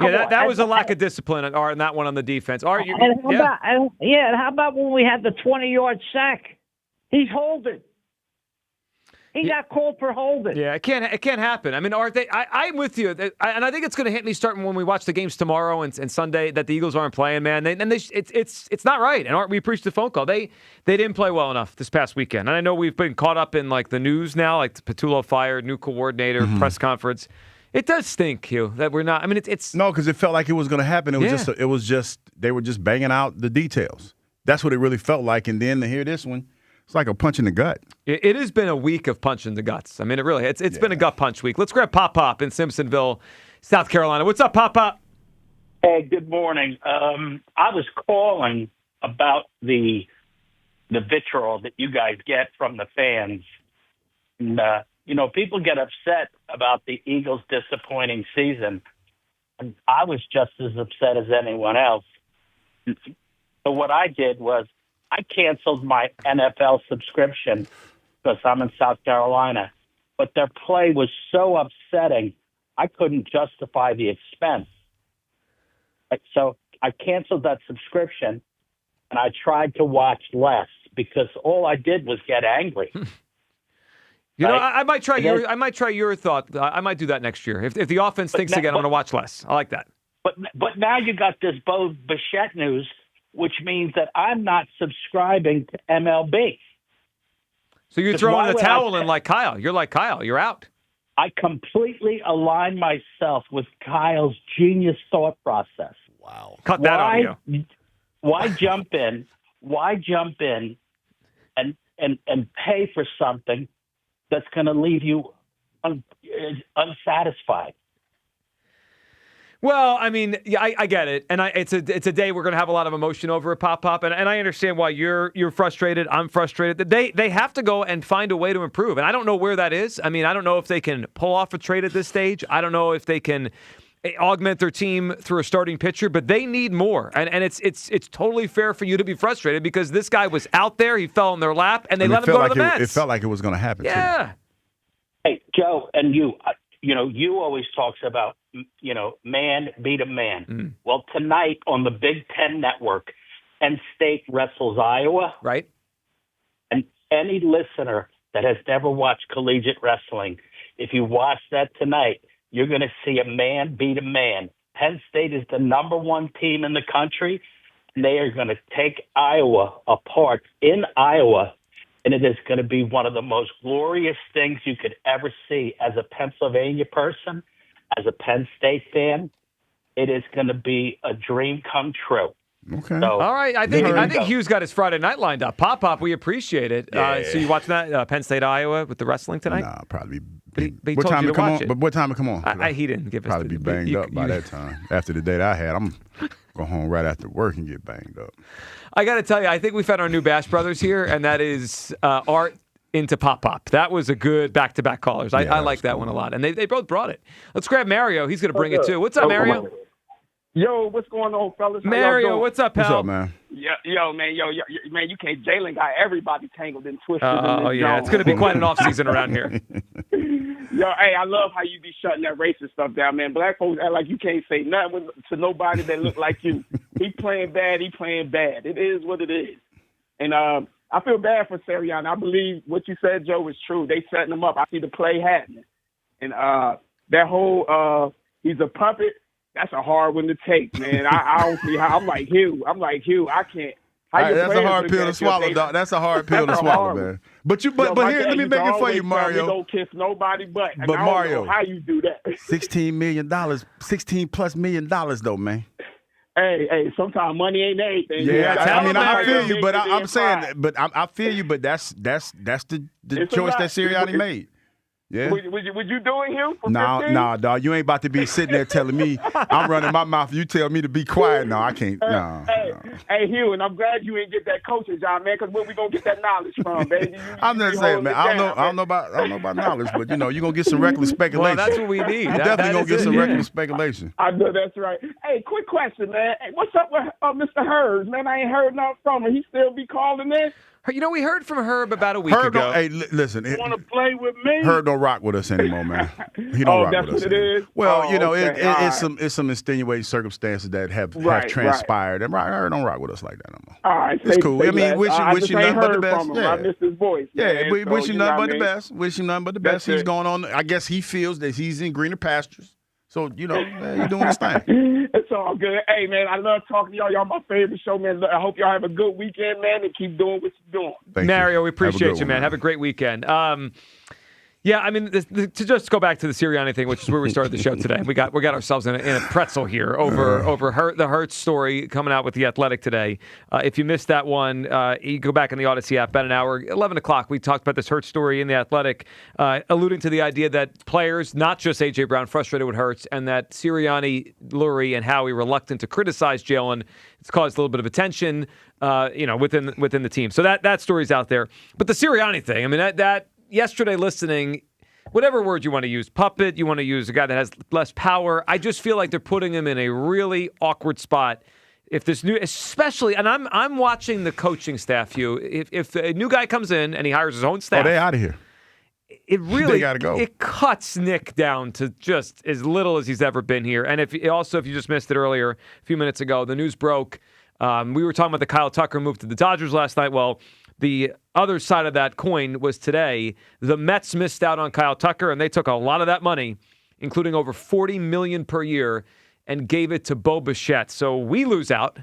Yeah, that was a lack of discipline on that one on the defense. And how about when we had the 20-yard sack? He's holding. He got called for holding. Yeah, it can't happen. I mean, I'm with you, and I think it's going to hit me starting when we watch the games tomorrow and Sunday that the Eagles aren't playing. Man, it's not right. And we preached the phone call. They didn't play well enough this past weekend. And I know we've been caught up in like the news now, like Patullo fired, new coordinator, press conference. It does stink, Hugh, that we're not. I mean, it's no, because it felt like it was going to happen. It was just they were just banging out the details. That's what it really felt like. And then to hear this one. It's like a punch in the gut. It has been a week of punch in the guts. I mean, it really, it's been a gut punch week. Let's grab Pop in Simpsonville, South Carolina. What's up, Pop? Hey, good morning. I was calling about the vitriol that you guys get from the fans. And, people get upset about the Eagles' disappointing season. And I was just as upset as anyone else. So what I did was, I canceled my NFL subscription because I'm in South Carolina, but their play was so upsetting, I couldn't justify the expense. So I canceled that subscription, and I tried to watch less because all I did was get angry. I might try your thought. I might do that next year. If the offense thinks again, I'm going to watch less. I like that. But now you got this Bo Bichette news, which means that I'm not subscribing to MLB. So you're throwing the towel in like Kyle. You're like Kyle. You're out. I completely align myself with Kyle's genius thought process. Wow. Cut that audio. Why jump in? Why jump in and pay for something that's going to leave you unsatisfied? Well, I mean, yeah, I get it, and it's a day we're going to have a lot of emotion over it, Pop, and I understand why you're frustrated. I'm frustrated. They have to go and find a way to improve, and I don't know where that is. I mean, I don't know if they can pull off a trade at this stage. I don't know if they can augment their team through a starting pitcher, but they need more, and it's totally fair for you to be frustrated because this guy was out there, he fell in their lap, and they let him go to the Mets. It felt like it was going to happen. Yeah. Too. Hey, Joe, and you always talks about, man beat a man. Mm. Well, tonight on the Big Ten Network, Penn State wrestles Iowa. Right. And any listener that has never watched collegiate wrestling, if you watch that tonight, you're going to see a man beat a man. Penn State is the number one team in the country, and they are going to take Iowa apart in Iowa. And it is going to be one of the most glorious things you could ever see as a Pennsylvania person, as a Penn State fan. It is going to be a dream come true. Okay. So, all right. I think Hugh's got his Friday night lined up. Pop, we appreciate it. Yeah. So you watching that Penn State Iowa with the wrestling tonight? Nah, probably. But he what told time you to to come watch on? it. But what time to come on? He didn't give us. Probably be banged up by that time. After the day that I had, Go home right after work and get banged up. I got to tell you, I think we found our new Bash Brothers here, and that is Art into Pop. That was a good back-to-back callers. I like that one a lot, and they both brought it. Let's grab Mario. He's going to bring it too. What's up, Mario? Yo, what's going on, fellas? Mario, what's up, pal? What's up, man? Yo, man, man, you can't. Jalen got everybody tangled and twisted. Oh, yeah, it's going to be quite an off-season around here. Yo, hey, I love how you be shutting that racist stuff down, man. Black folks act like you can't say nothing to nobody that look like you. He playing bad. It is what it is. And I feel bad for Sirianni. I believe what you said, Joe, is true. They setting him up. I see the play happening. And that whole he's a puppet, that's a hard one to take, man. I don't see how. I'm like Hugh. I can't. That's a hard pill to swallow, dog. That's a hard pill to swallow, man. But here, let me make it for you, Mario. Don't kiss nobody but. But I Mario, don't know how you do that. $16 million, $16+ million, though, man. Hey, sometimes money ain't everything. Yeah, I feel you, but I'm saying, but I feel you, but that's the choice that Sirianni made. Yeah. Would you do it, Hugh? Nah, dog. You ain't about to be sitting there telling me I'm running my mouth. You tell me to be quiet. No, I can't. No. Hey, Hugh, and I'm glad you ain't get that coaching job, man. Because where we gonna get that knowledge from, baby? I'm just saying, man. I don't know about knowledge, but you gonna get some reckless speculation. Well, that's what we need. You're definitely gonna get some reckless speculation. I know that's right. Hey, quick question, man. Hey, what's up with Mr. Hurd, man? I ain't heard nothing from him. He still be calling this? You know, we heard from Herb about a week ago. Hey, listen. You want to play with me? Herb don't rock with us anymore, man. He don't rock that's with us. What it is? Well, okay. it's some extenuating circumstances that have transpired, and Herb don't rock with us like that no more. All right, it's cool. I mean, wish you nothing but the best. I missed his voice. Yeah, we wish you nothing but the best. Wish you nothing but the best. He's going on. I guess he feels that he's in greener pastures. So, he's doing his thing. It's all good. Hey, man, I love talking to y'all. Y'all my favorite show, man. I hope y'all have a good weekend, man, and keep doing what you're doing. Thank Mario, you. we appreciate you, man. Have a great weekend. Yeah, I mean, to just go back to the Sirianni thing, which is where we started the show today. We got ourselves in a pretzel here over the Hurts story coming out with The Athletic today. If you missed that one, you go back in the Odyssey app, about an hour, 11 o'clock. We talked about this Hurts story in The Athletic, alluding to the idea that players, not just A.J. Brown, frustrated with Hurts, and that Sirianni, Lurie, and Howie reluctant to criticize Jalen. It's caused a little bit of attention, within the team. So that story's out there. But the Sirianni thing, I mean, that yesterday listening, whatever word you want to use, puppet, you want to use a guy that has less power, I just feel like they're putting him in a really awkward spot. If this new, especially, and I'm watching the coaching staff, Hugh. If a new guy comes in and he hires his own staff, they out of here. It really they gotta go. It cuts Nick down to just as little as he's ever been here. And if you just missed it earlier, a few minutes ago, the news broke. We were talking about the Kyle Tucker move to the Dodgers last night. Well, the other side of that coin was today. The Mets missed out on Kyle Tucker, and they took a lot of that money, including over $40 million per year, and gave it to Bo Bichette. So we lose out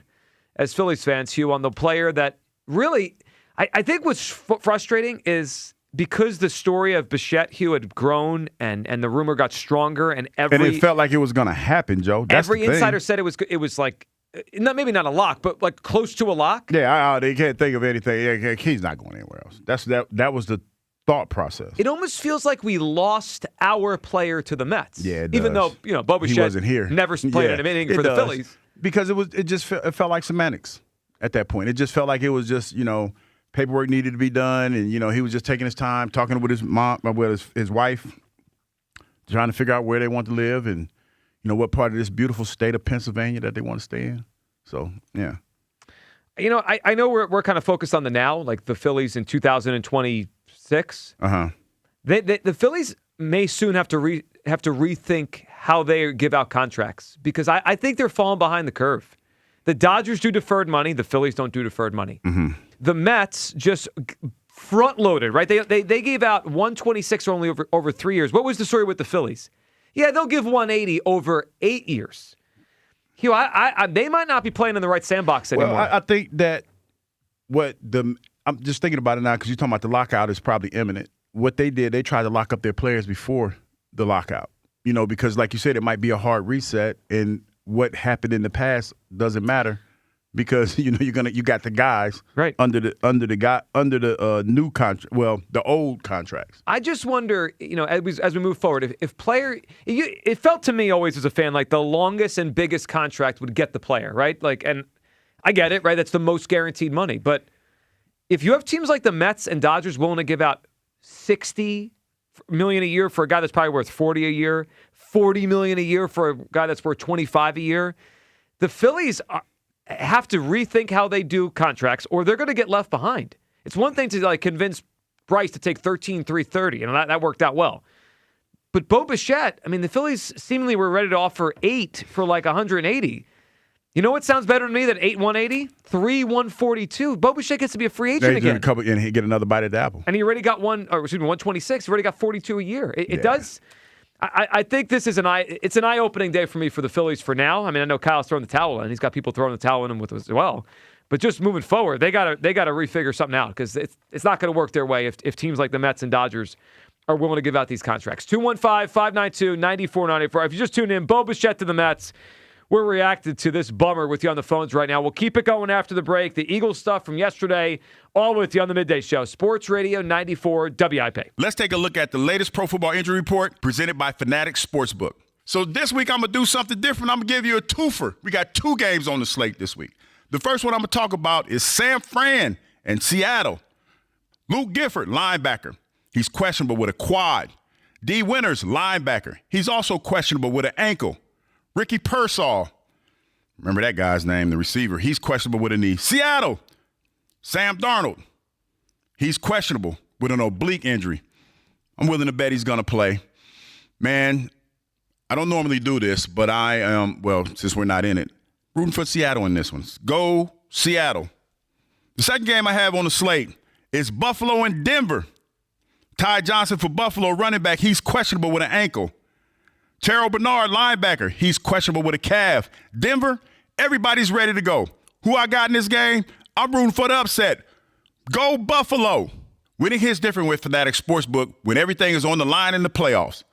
as Phillies fans, Hugh, on the player that really, I think what's frustrating is because the story of Bichette, Hugh, had grown and the rumor got stronger, and it felt like it was going to happen, Joe. That's every insider said it was like, maybe not a lock, but like close to a lock. Yeah, they can't think of anything. He's not going anywhere else. That was the thought process. It almost feels like we lost our player to the Mets. Yeah, it even does. though Bo Bichette he wasn't here. Never played an inning for the Phillies because it felt like semantics at that point. It just felt like it was just paperwork needed to be done, and he was just taking his time, talking with his mom, with his wife, trying to figure out where they want to live and what part of this beautiful state of Pennsylvania that they want to stay in. So, yeah. I know we're kind of focused on the now, like the Phillies in 2026. Uh-huh. The Phillies may soon have to rethink how they give out contracts because I think they're falling behind the curve. The Dodgers do deferred money. The Phillies don't do deferred money. Mm-hmm. The Mets just front-loaded, right? They gave out $126 only over 3 years. What was the story with the Phillies? Yeah, they'll give $180 over 8 years. Hugh, they might not be playing in the right sandbox anymore. Well, I think that I'm just thinking about it now because you're talking about the lockout is probably imminent. What they did, they tried to lock up their players before the lockout, because like you said, it might be a hard reset, and what happened in the past doesn't matter because you got the guys right under the new contract. Well, the old contracts. I just wonder, as we move forward, if player, it felt to me always as a fan like the longest and biggest contract would get the player, right? Like, and I get it, right? That's the most guaranteed money. But if you have teams like the Mets and Dodgers willing to give out $60 million a year for a guy that's probably worth $40 a year, $40 million a year for a guy that's worth $25 a year, the Phillies have to rethink how they do contracts, or they're going to get left behind. It's one thing to convince Bryce to take $13,330, and that worked out well. But Bo Bichette, the Phillies seemingly were ready to offer $8 for $180. You know what sounds better to me than $8,180? $3,142. Bo Bichette gets to be a free agent again. And he get another bite at the apple. And he already got $126. He already got $42 a year. It does. I think this is an eye-opening day for me for the Phillies for now. I know Kyle's throwing the towel in. He's got people throwing the towel in him with as well. But just moving forward, they got to refigure something out because it's not going to work their way if teams like the Mets and Dodgers are willing to give out these contracts. 215-592-9494. If you just tuned in, Bo Bichette to the Mets. We're reacting to this bummer with you on the phones right now. We'll keep it going after the break. The Eagles stuff from yesterday, all with you on the Midday Show. Sports Radio 94 WIP. Let's take a look at the latest Pro Football Injury Report presented by Fanatics Sportsbook. So this week I'm going to do something different. I'm going to give you a twofer. We got 2 games on the slate this week. The first one I'm going to talk about is San Fran and Seattle. Luke Gifford, linebacker. He's questionable with a quad. D. Winters, linebacker. He's also questionable with an ankle. Ricky Pearsall, remember that guy's name, the receiver. He's questionable with a knee. Seattle, Sam Darnold. He's questionable with an oblique injury. I'm willing to bet he's going to play. Man, I don't normally do this, but I am, since we're not in it, rooting for Seattle in this one. Go Seattle. The second game I have on the slate is Buffalo and Denver. Ty Johnson for Buffalo, running back. He's questionable with an ankle. Terrell Bernard, linebacker. He's questionable with a calf. Denver, everybody's ready to go. Who I got in this game? I'm rooting for the upset. Go Buffalo. Winning hits different with Fanatics Sportsbook when everything is on the line in the playoffs.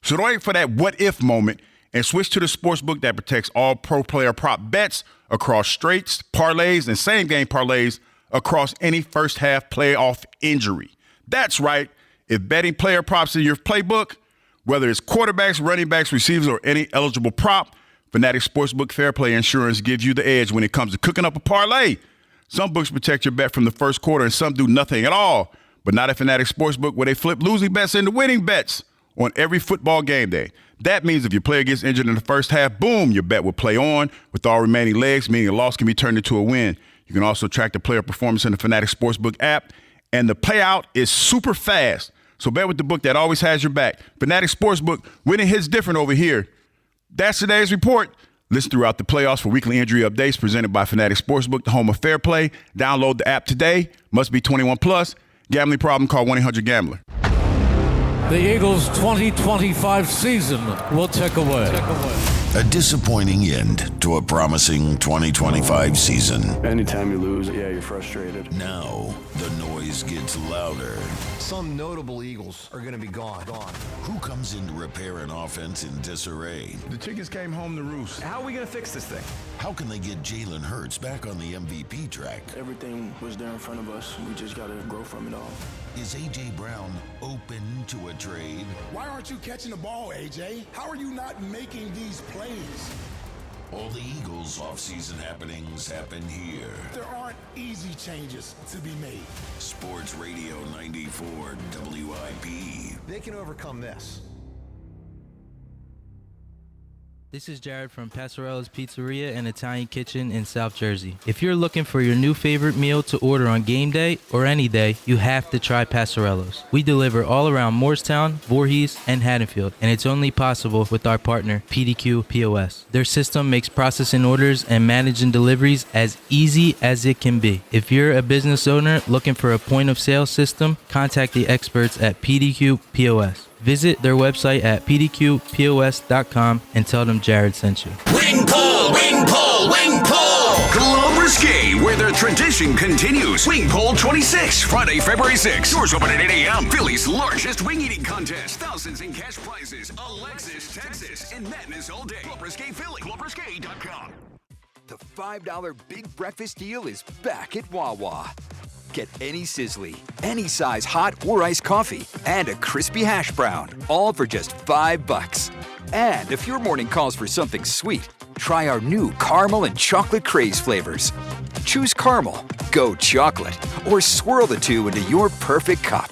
So don't wait for that what-if moment and switch to the sportsbook that protects all pro player prop bets across straights, parlays, and same-game parlays across any first-half playoff injury. That's right. If betting player props in your playbook, whether it's quarterbacks, running backs, receivers, or any eligible prop, Fanatics Sportsbook Fair Play Insurance gives you the edge when it comes to cooking up a parlay. Some books protect your bet from the first quarter and some do nothing at all. But not at Fanatics Sportsbook, where they flip losing bets into winning bets on every football game day. That means if your player gets injured in the first half, boom, your bet will play on with all remaining legs, meaning a loss can be turned into a win. You can also track the player performance in the Fanatics Sportsbook app, and the payout is super fast. So bet with the book that always has your back. Fanatics Sportsbook, winning hits different over here. That's today's report. Listen throughout the playoffs for weekly injury updates presented by Fanatics Sportsbook, the home of fair play. Download the app today. Must be 21 plus. Gambling problem, call 1-800-GAMBLER. The Eagles' 2025 season will tick away. A disappointing end to a promising 2025 season. Anytime you lose, you're frustrated. Now, the noise gets louder. Some notable Eagles are going to be gone. Who comes in to repair an offense in disarray? The chickens came home to roost. How are we going to fix this thing? How can they get Jalen Hurts back on the MVP track? Everything was there in front of us. We just got to grow from it all. Is A.J. Brown open to a trade? Why aren't you catching the ball, A.J.? How are you not making these plays? All the Eagles' offseason happenings happen here. There aren't easy changes to be made. Sports Radio 94 WIP. They can overcome this. This is Jared from Passarella's Pizzeria and Italian Kitchen in South Jersey. If you're looking for your new favorite meal to order on game day or any day, you have to try Passarella's. We deliver all around Morristown, Voorhees, and Haddonfield, and it's only possible with our partner, PDQ POS. Their system makes processing orders and managing deliveries as easy as it can be. If you're a business owner looking for a point-of-sale system, contact the experts at PDQ POS. Visit their website at pdqpos.com and tell them Jared sent you. Wing pull, wing pull, wing pull! Club Risque, where the tradition continues. Wing Pull 26, Friday, February 6th. Doors open at 8 a.m. Philly's largest wing eating contest. Thousands in cash prizes. Alexis, Texas, and madness all day. Club Risque Philly. ClubRisque.com. The $5 Big Breakfast Deal is back at Wawa. Get any Sizzly, any size hot or iced coffee, and a crispy hash brown, all for just $5. And if your morning calls for something sweet, try our new caramel and chocolate craze flavors. Choose caramel, go chocolate, or swirl the two into your perfect cup.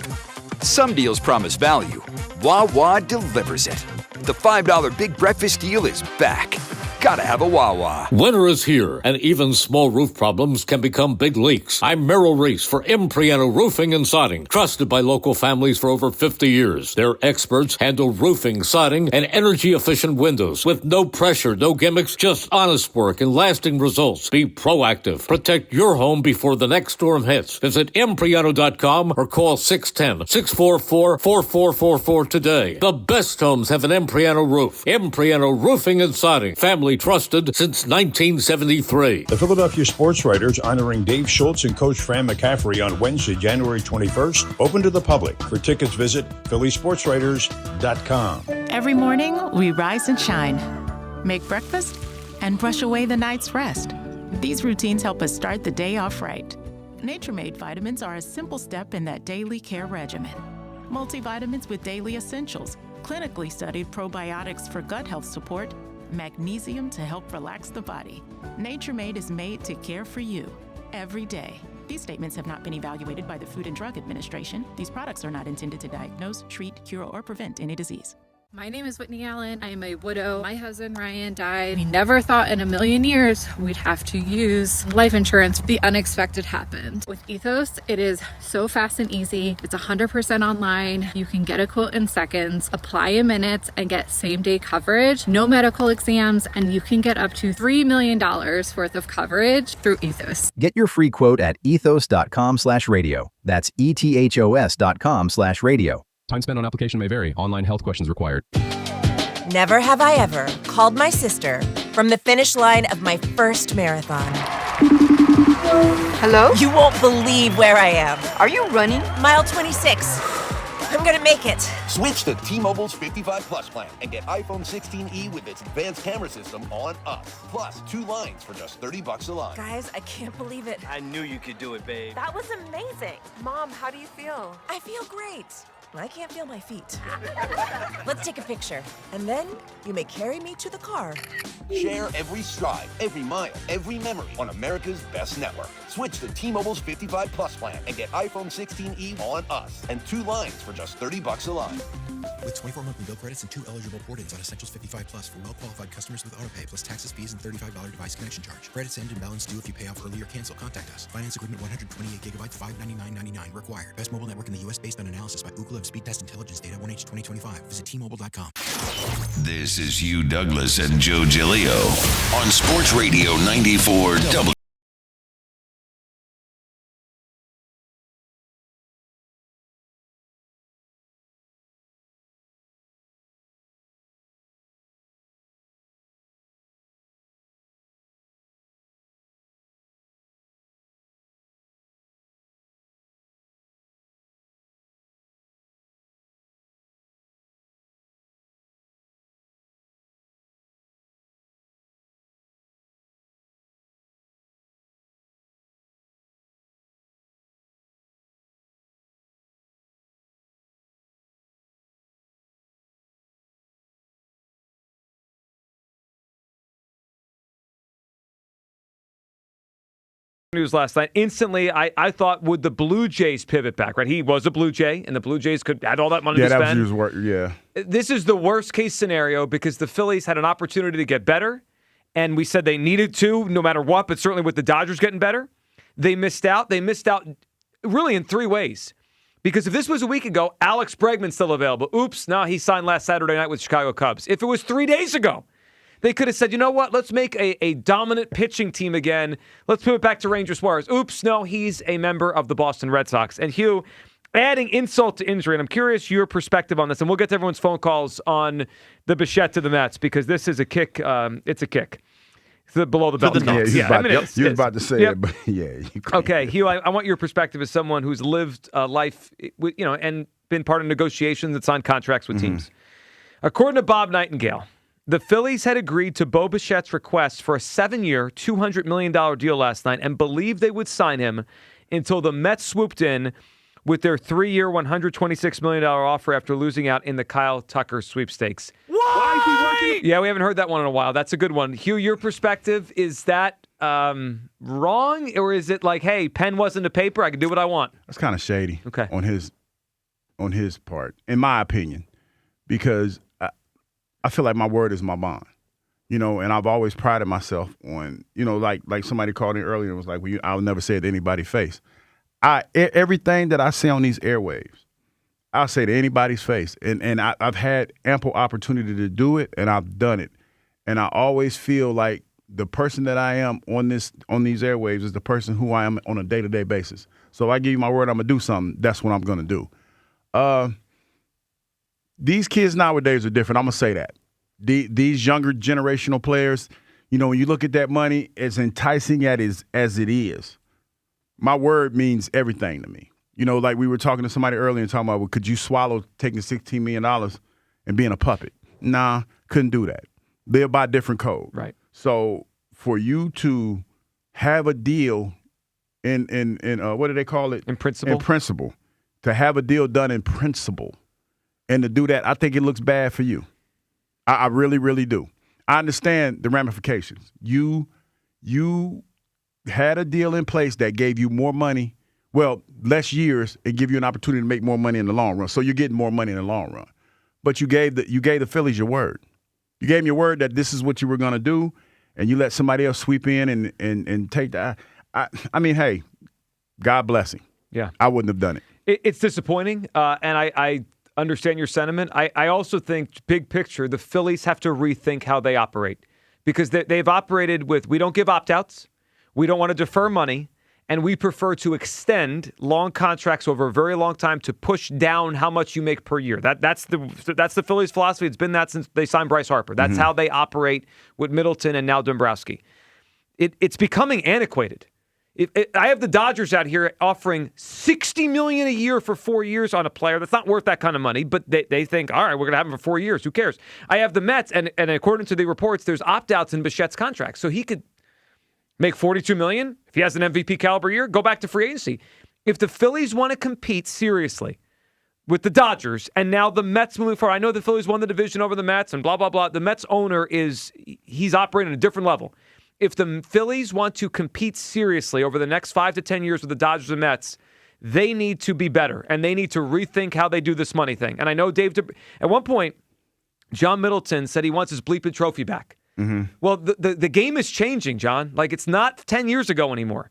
Some deals promise value. Wawa delivers it. The $5 Big Breakfast Deal is back. Gotta have a Wawa. Winter is here, and even small roof problems can become big leaks. I'm Merrill Reese for Impriano Roofing and Siding, trusted by local families for over 50 years. Their experts handle roofing, siding, and energy-efficient windows with no pressure, no gimmicks, just honest work and lasting results. Be proactive. Protect your home before the next storm hits. Visit Impriano.com or call 610-644-4444 today. The best homes have an Impriano roof. Impriano Roofing and Siding. Family trusted since 1973. The Philadelphia Sports Writers honoring Dave Schultz and Coach Fran McCaffrey on Wednesday, January 21st. Open to the public. For tickets, visit phillysportswriters.com. Every morning, we rise and shine, make breakfast, and brush away the night's rest. These routines help us start the day off right. Nature-Made vitamins are a simple step in that daily care regimen. Multivitamins with daily essentials, clinically studied probiotics for gut health support, magnesium to help relax the body. Nature-Made is made to care for you every day. These statements have not been evaluated by the Food and Drug Administration. These products are not intended to diagnose, treat, cure, or prevent any disease. My name is Whitney Allen. I am a widow. My husband, Ryan, died. We never thought in a million years we'd have to use life insurance. The unexpected happened. With Ethos, it is so fast and easy. It's 100% online. You can get a quote in seconds, apply in minutes, and get same-day coverage. No medical exams, and you can get up to $3 million worth of coverage through Ethos. Get your free quote at ethos.com/radio. That's ethos.com/radio. Time spent on application may vary. Online health questions required. Never have I ever called my sister from the finish line of my first marathon. Hello? You won't believe where I am. Are you running? Mile 26. I'm gonna make it. Switch to T-Mobile's 55 Plus plan and get iPhone 16e with its advanced camera system on us. Plus, 2 lines for just $30 a line. Guys, I can't believe it. I knew you could do it, babe. That was amazing. Mom, how do you feel? I feel great. I can't feel my feet. Let's take a picture. And then you may carry me to the car. Share every stride, every mile, every memory on America's best network. Switch to T-Mobile's 55 Plus plan and get iPhone 16e on us and 2 lines for just $30 a line. With 24 monthly bill credits and 2 eligible port-ins on Essentials 55 Plus for well-qualified customers with autopay plus taxes, fees, and $35 device connection charge. Credits end and balance due if you pay off early or cancel. Contact us. Finance agreement 128 gigabytes, $599.99 required. Best mobile network in the U.S. based on analysis by Ookla of Speed Test Intelligence Data 1H 2025. Visit T-Mobile.com. This is Hugh Douglas and Joe Giglio on Sports Radio 94 W. News last night. Instantly, I thought, would the Blue Jays pivot back, right? He was a Blue Jay, and the Blue Jays could add all that money to spend. That was his work, yeah. This is the worst case scenario because the Phillies had an opportunity to get better, and we said they needed to, no matter what, but certainly with the Dodgers getting better. They missed out. They missed out really in 3 ways. Because if this was a week ago, Alex Bregman's still available. Oops, no, he signed last Saturday night with Chicago Cubs. If it was 3 days ago, they could have said, you know what, let's make a dominant pitching team again. Let's put it back to Rangers Suarez. Oops, no, he's a member of the Boston Red Sox. And Hugh, adding insult to injury, and I'm curious your perspective on this, and we'll get to everyone's phone calls on the Bichette to the Mets, because this is a kick. It's a kick. It's below the belt. You was about to say it, but yeah. Okay, Hugh, I want your perspective as someone who's lived life, and been part of negotiations and signed contracts with teams. According to Bob Nightingale, The Phillies had agreed to Bo Bichette's request for a 7-year, $200 million deal last night and believed they would sign him until the Mets swooped in with their 3-year, $126 million offer after losing out in the Kyle Tucker sweepstakes. Why? Yeah, we haven't heard that one in a while. That's a good one. Hugh, your perspective, is that wrong? Or is it like, hey, pen wasn't to paper, I can do what I want? That's kind of shady okay. on his part, in my opinion, because I feel like my word is my bond. And I've always prided myself on, like somebody called in earlier and was like, well, I'll never say it to anybody's face. Everything that I say on these airwaves, I'll say to anybody's face. And I've had ample opportunity to do it, and I've done it. And I always feel like the person that I am on these airwaves is the person who I am on a day-to-day basis. So if I give you my word I'm going to do something, that's what I'm going to do. These kids nowadays are different. I'm going to say that. These younger generational players, when you look at that money, as enticing as it is, my word means everything to me. Like we were talking to somebody earlier and talking about, well, could you swallow taking $16 million and being a puppet? Nah, couldn't do that. Live by a different code. Right. So for you to have a deal in what do they call it? In principle. In principle. To have a deal done in principle and to do that, I think it looks bad for you. I really, really do. I understand the ramifications. You had a deal in place that gave you more money, less years, and give you an opportunity to make more money in the long run. So you're getting more money in the long run. But you gave the Phillies your word. You gave them your word that this is what you were going to do, and you let somebody else sweep in and take that. I mean, hey, God bless him. Yeah. I wouldn't have done it. It's disappointing, and I understand your sentiment. I also think, big picture, the Phillies have to rethink how they operate because they've operated with, we don't give opt-outs, we don't want to defer money, and we prefer to extend long contracts over a very long time to push down how much you make per year. That's the Phillies' philosophy. It's been that since they signed Bryce Harper. That's how they operate with Middleton and now Dombrowski. It's becoming antiquated. I have the Dodgers out here offering $60 million a year for 4 years on a player that's not worth that kind of money, but they think, all right, we're going to have him for 4 years. Who cares? I have the Mets, and according to the reports, there's opt-outs in Bichette's contract, so he could make $42 million. If he has an MVP caliber year, go back to free agency. If the Phillies want to compete seriously with the Dodgers, and now the Mets moving forward, I know the Phillies won the division over the Mets and blah, blah, blah. The Mets owner he's operating at a different level. If the Phillies want to compete seriously over the next 5 to 10 years with the Dodgers and Mets, they need to be better, and they need to rethink how they do this money thing. And I know at one point, John Middleton said he wants his bleeping trophy back. Mm-hmm. Well, the game is changing, John. Like, it's not 10 years ago anymore.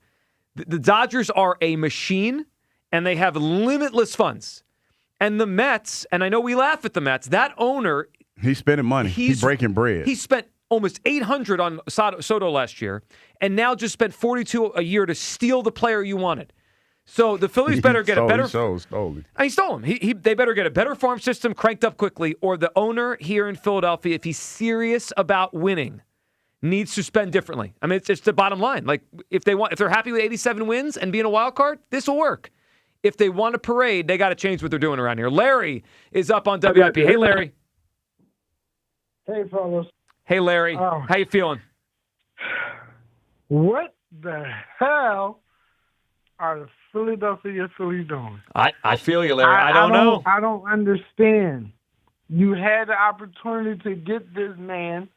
The Dodgers are a machine, and they have limitless funds. And the Mets, and I know we laugh at the Mets, that owner... He's spending money. He's breaking bread. He spent almost $800 on Soto last year, and now just spent $42 a year to steal the player you wanted. So the Phillies better get a better. He stole him. They better get a better farm system cranked up quickly, or the owner here in Philadelphia, if he's serious about winning, needs to spend differently. I mean, it's the bottom line. Like if they're happy with 87 wins and being a wild card, this will work. If they want a parade, they got to change what they're doing around here. Larry is up on WIP. Hey, Larry. Hey, fellas. Hey, Larry. How you feeling? What the hell are the Philadelphia Phillies doing? I feel you, Larry. I don't know. I don't understand. You had the opportunity to get this man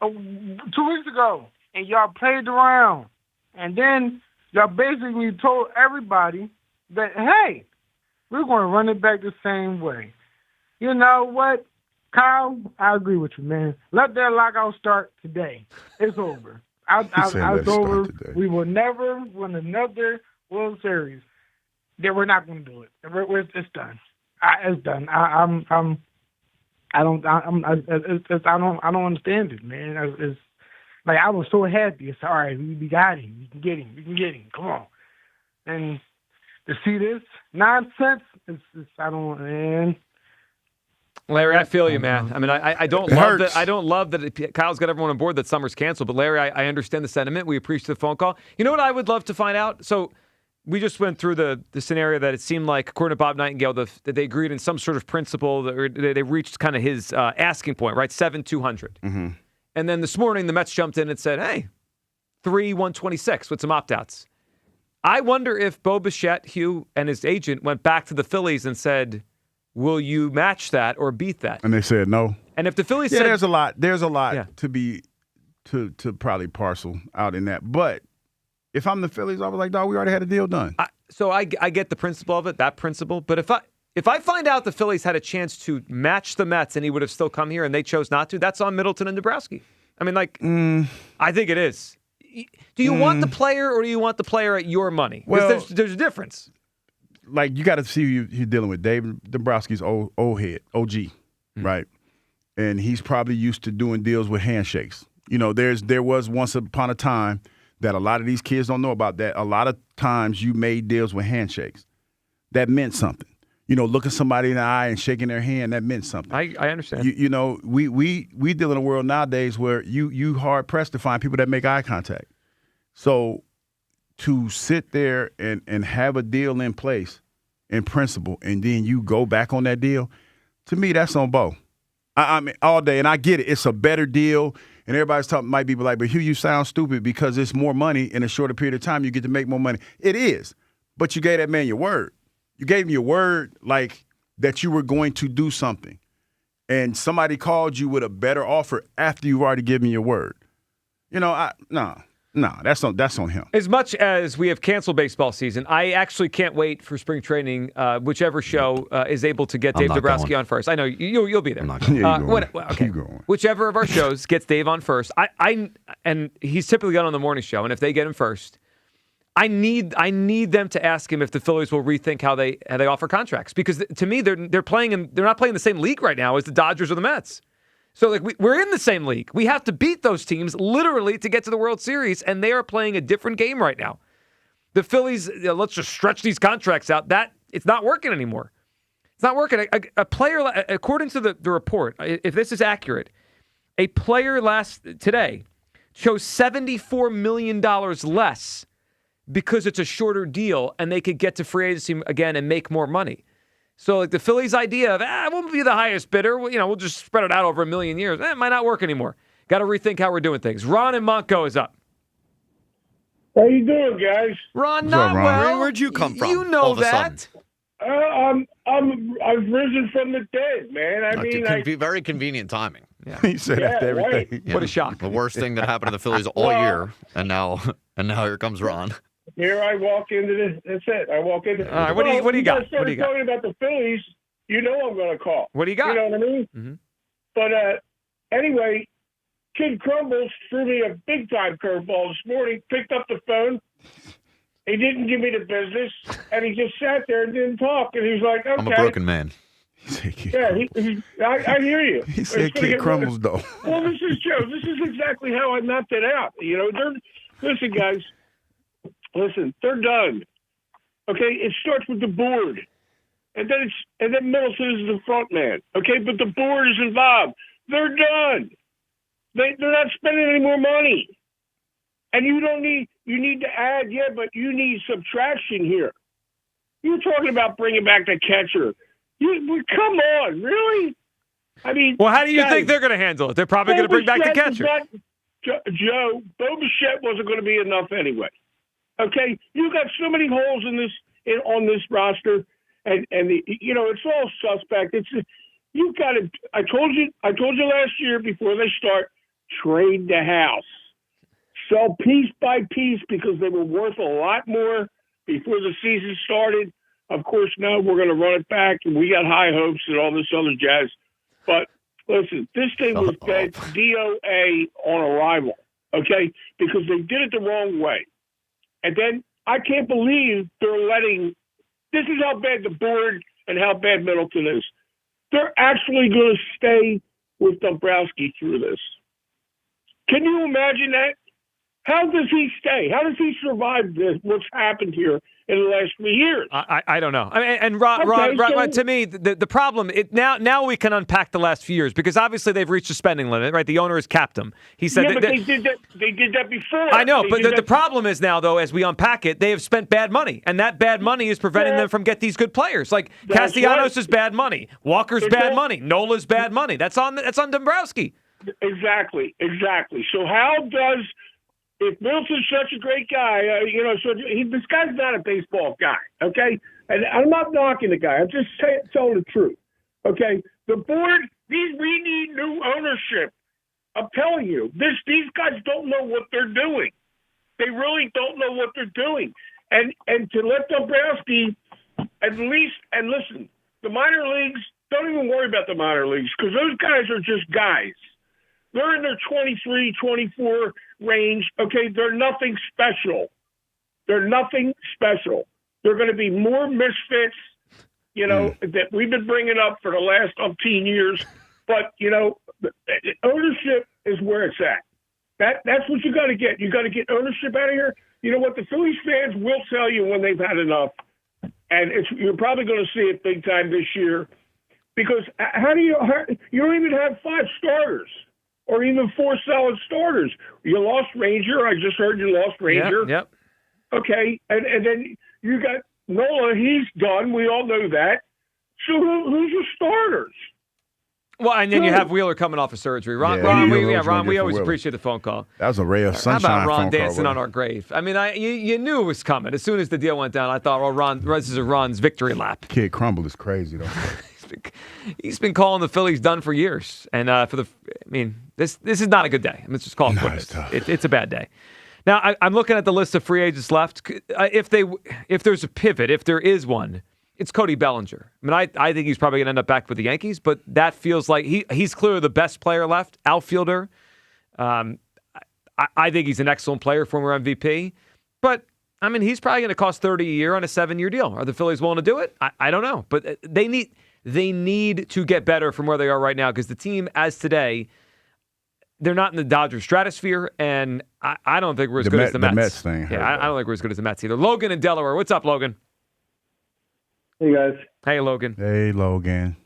2 weeks ago, and y'all played around. And then y'all basically told everybody that, hey, we're going to run it back the same way. You know what? Kyle, I agree with you, man. Let that lockout start today. It's over. It's over. We will never win another World Series. We're not going to do it. It's done. It's done. I don't understand it, man. It's like I was so happy. It's all right. We got him. We can get him. We can get him. Come on. And to see this nonsense, I don't, man. Larry, I feel you, man. I mean, I don't love that. I don't love that Kyle's got everyone on board that summer's canceled. But Larry, I understand the sentiment. We appreciate the phone call. You know what I would love to find out? So we just went through the scenario that it seemed like, according to Bob Nightingale, that they agreed in some sort of principle, or they reached kind of his asking point, right? 7-200. Mm-hmm. And then this morning, the Mets jumped in and said, hey, 3-126 with some opt-outs. I wonder if Bo Bichette, Hugh, and his agent went back to the Phillies and said, will you match that or beat that? And they said no. And if the Phillies said... There's a lot to be to probably parcel out in that. But if I'm the Phillies, I was like, dog, we already had a deal done. So I get the principle of it, that principle. But if I find out the Phillies had a chance to match the Mets and he would have still come here and they chose not to, that's on Middleton and Dombrowski. I mean, I think it is. Do you want the player or do you want the player at your money? Because there's a difference. Like, you got to see who you're dealing with. David Dombrowski's old head, OG, right? And he's probably used to doing deals with handshakes. You know, there was once upon a time that a lot of these kids don't know about that. A lot of times you made deals with handshakes. That meant something. You know, looking somebody in the eye and shaking their hand, that meant something. I understand. You know, we deal in a world nowadays where you hard pressed to find people that make eye contact. So to sit there and have a deal in place in principle and then you go back on that deal, to me, that's on Bo. I mean, all day. And I get it. It's a better deal. And everybody's talking, might be like, but Hugh, you sound stupid because it's more money in a shorter period of time. You get to make more money. It is. But you gave that man your word. You gave him your word, like, that you were going to do something. And somebody called you with a better offer after you've already given your word. You know, no, that's on him. As much as we have canceled baseball season, I actually can't wait for spring training, whichever show is able to get Dave Dombrowski on first. I know you'll be there. I'm not going. Okay. Whichever of our shows gets Dave on first. And he's typically got on the morning show, and if they get him first, I need them to ask him if the Phillies will rethink how they offer contracts, because to me they're not playing the same league right now as the Dodgers or the Mets. So like we're in the same league. We have to beat those teams literally to get to the World Series, and they are playing a different game right now. The Phillies, let's just stretch these contracts out. It's not working anymore. It's not working. A player, according to the report, if this is accurate, a player today chose $74 million less because it's a shorter deal and they could get to free agency again and make more money. So like the Phillies' idea of, we'll be the highest bidder, we'll just spread it out over 1 million years, it might not work anymore. Got to rethink how we're doing things. Ron in Montco is up. How you doing, guys? Ron, not well. Where'd you come from? You know that. I've risen from the dead, man. I mean, very convenient timing. Yeah. He said after everything. Right. Yeah. What a shock. The worst thing that happened to the Phillies all year, and now here comes Ron. Here I walk into this. That's it. I walk into. All right, what do you got? What do you got? Talking about the Phillies, you know I'm going to call. What do you got? You know what I mean? Mm-hmm. But anyway, Kid Crumbles threw me a big time curveball this morning. Picked up the phone. He didn't give me the business, and he just sat there and didn't talk. And he's like, "Okay." I'm a broken man. Yeah, I hear you. He said Kid Crumbles, though. Well, this is Joe. This is exactly how I mapped it out. Listen, guys. Listen, they're done. Okay, it starts with the board, and then Middleton is the front man. Okay, but the board is involved. They're done. They're not spending any more money, and you need to add. Yeah, but you need subtraction here. You're talking about bringing back the catcher. Come on, really? I mean, well, how do you think they're going to handle it? They're probably going to bring back the catcher. Joe, Bo Bichette wasn't going to be enough anyway. Okay, you got so many holes on this roster, and it's all suspect. You got to. I told you last year before they start, trade the house, sell piece by piece because they were worth a lot more before the season started. Of course, now we're going to run it back, and we got high hopes and all this other jazz. But listen, this thing was dead DOA on arrival. Okay, because they did it the wrong way. And then I can't believe they're letting – this is how bad the board and how bad Middleton is. They're actually going to stay with Dombrowski through this. Can you imagine that? How does he stay? How does he survive what's happened here in the last 3 years? I don't know. I mean, and Ron, to me, the problem now we can unpack the last few years because obviously they've reached a spending limit, right? The owner has capped them. He said, but they did that. They did that before. I know, but the problem is now, though, as we unpack it, they have spent bad money, and that bad money is preventing them from getting these good players. Like Castellanos is bad money, Walker's bad money, Nola's bad money. That's on Dombrowski. Exactly. So how does? If Wilson's such a great guy, this guy's not a baseball guy, okay? And I'm not knocking the guy. I'm just telling the truth, okay? The board, we need new ownership. I'm telling you, these guys don't know what they're doing. They really don't know what they're doing. And to let Dombrowski at least, and listen, the minor leagues, don't even worry about the minor leagues because those guys are just guys. They're in their 23, 24 range. Okay, they're nothing special. They're going to be more misfits, that we've been bringing up for the last 15 years. But, ownership is where it's at. That's what you got to get. You got to get ownership out of here. You know what? The Phillies fans will tell you when they've had enough. And you're probably going to see it big time this year. Because you don't even have 5 starters. Or even 4 solid starters. You lost Ranger. I just heard you lost Ranger. Yep. Okay, and then you got Nola. He's done. We all know that. So who's your starters? Well, and then you have Wheeler coming off of surgery. Ron, we always appreciate the phone call. That was a ray of sunshine. How about Ron phone dancing call, on our grave? I mean, you knew it was coming. As soon as the deal went down, I thought, well, Ron, this is Ron's victory lap. Kid Crumble is crazy, though. He's been calling the Phillies done for years, and this is not a good day. Let's just call it quits. It's a bad day. Now I'm looking at the list of free agents left. If there's a pivot, if there is one, it's Cody Bellinger. I mean, I think he's probably going to end up back with the Yankees, but that feels like he's clearly the best player left, outfielder. I think he's an excellent player, former MVP, but. I mean, he's probably going to cost $30 a year on a 7-year deal. Are the Phillies willing to do it? I don't know, but they need to get better from where they are right now because the team, as today, they're not in the Dodgers stratosphere, and I don't think we're as good as the Mets. The Mets thing. Yeah, I don't think we're as good as the Mets either. Logan in Delaware. What's up, Logan? Hey, guys. Hey, Logan. Hey, Logan.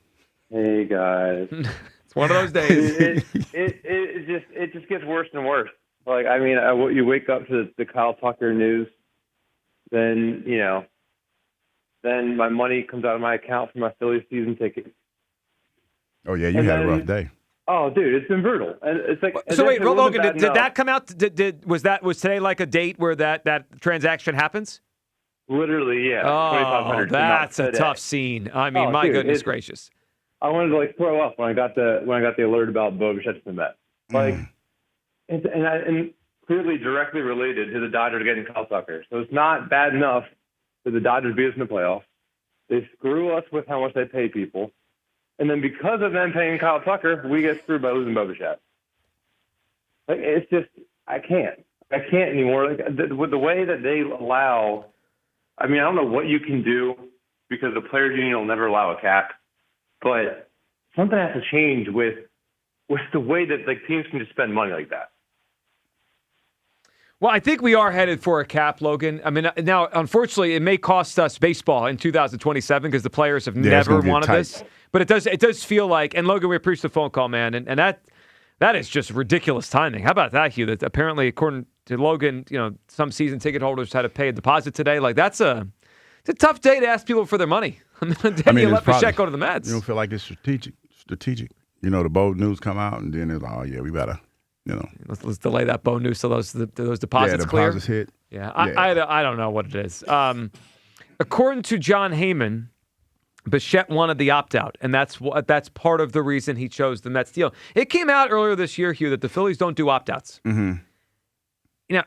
Hey, guys. It's one of those days. It just gets worse and worse. Like, I mean, you wake up to the Kyle Tucker news. Then, then my money comes out of my account for my Phillies season ticket. Oh, yeah, you had a rough day. Oh, dude, it's been brutal. And it's like so wait, Logan, did that come out? Was today like a date where that transaction happens? Literally, yeah. Oh, that's a tough scene. I mean, my goodness gracious. I wanted to throw up when I got the alert about Bo Bichette from that. And clearly directly related to the Dodgers getting Kyle Tucker. So it's not bad enough for the Dodgers beat us in the playoffs. They screw us with how much they pay people. And then because of them paying Kyle Tucker, we get screwed by losing Bo Bichette. Like, it's just, I can't anymore. Like, with the way that they allow, I mean, I don't know what you can do because the players union will never allow a cap, but something has to change with the way that teams can just spend money like that. Well, I think we are headed for a cap, Logan. I mean, now, unfortunately, it may cost us baseball in 2027 because the players have never wanted this. But it does feel like, and Logan, we appreciate the phone call, man, and that is just ridiculous timing. How about that, Hugh? That apparently, according to Logan, some season ticket holders had to pay a deposit today. Like, it's a tough day to ask people for their monay. The day you let Bichette go to the Mets. You don't feel like it's strategic. The Bo news come out, and then it's like, oh, yeah, we better. Let's delay that Bo news so those deposits clear. Deposits hit. Yeah, I don't know what it is. According to John Heyman, Bichette wanted the opt-out, and that's part of the reason he chose the Mets deal. It came out earlier this year, Hugh, that the Phillies don't do opt-outs. Mm-hmm. Now,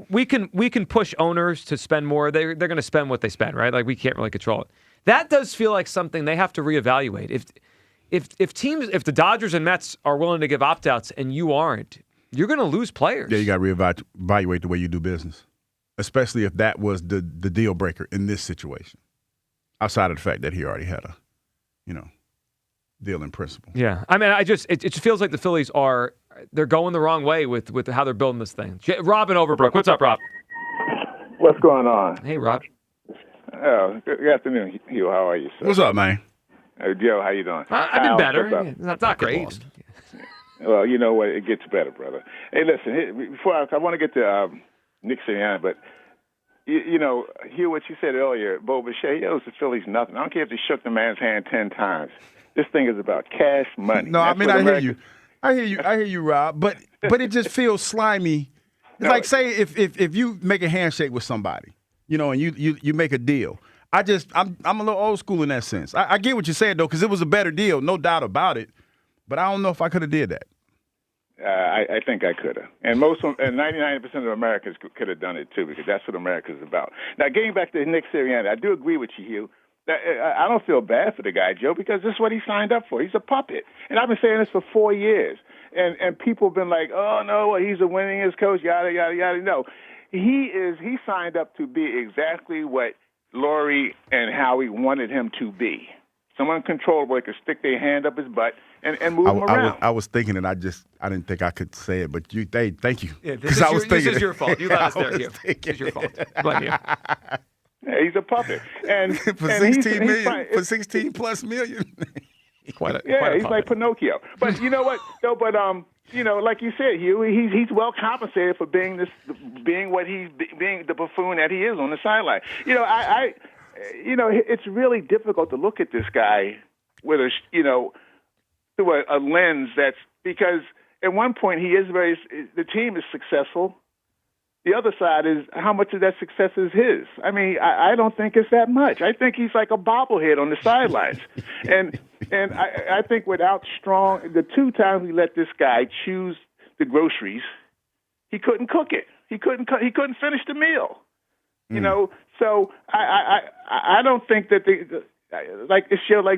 we can push owners to spend more. They're going to spend what they spend, right? Like, we can't really control it. That does feel like something they have to reevaluate. If the Dodgers and Mets are willing to give opt-outs and you aren't, you're going to lose players. Yeah, you got to reevaluate the way you do business, especially if that was the deal breaker in this situation. Outside of the fact that he already had deal in principle. Yeah. I mean, it just feels like the Phillies they're going the wrong way with how they're building this thing. Rob in Overbrook. What's up, Rob? What's going on? Hey, Rob. Oh, good afternoon, Hugh. How are you, sir? What's up, man? Joe, how you doing? I've been better. Not great. Well, you know what? It gets better, brother. Hey, listen, before I want to get to Nick Sirianni, but, you know, hear what you said earlier. Bo Bichette, he owes the Phillies nothing. I don't care if they shook the man's hand 10 times. This thing is about cash money. No, I mean, I hear you. I hear you, Rob. But it just feels slimy. It's like, say, if you make a handshake with somebody, you know, and you make a deal. I'm a little old school in that sense. I get what you said, though, because it was a better deal, no doubt about it. But I don't know if I could have did that. I think I could have. And 99% of Americans could have done it, too, because that's what America's about. Now, getting back to Nick Sirianni, I do agree with you, Hugh. I don't feel bad for the guy, Joe, because this is what he signed up for. He's a puppet. And I've been saying this for 4 years. And people have been like, oh, no, he's a winningest coach, yada, yada, yada. No, he signed up to be exactly what Laurie and Howie wanted him to be. Someone controllable that could stick their hand up his butt and move him around. I was thinking, and I didn't think I could say it, but thank you. Yeah, this is your fault. You let us there, Hugh. It's your fault. Blame you. Yeah, he's a puppet, and for 16 million, for 16 plus million. He's like Pinocchio. But you know what? No, but you know, like you said, Hugh, he's well compensated for being the buffoon that he is on the sideline. You know, it's really difficult to look at this guy with through a lens that's because at one point the team is successful. The other side is how much of that success is his. I mean, I don't think it's that much. I think he's like a bobblehead on the sidelines. and I think without the 2 times we let this guy choose the groceries, he couldn't cook it. He couldn't finish the meal. You know, so I don't think that like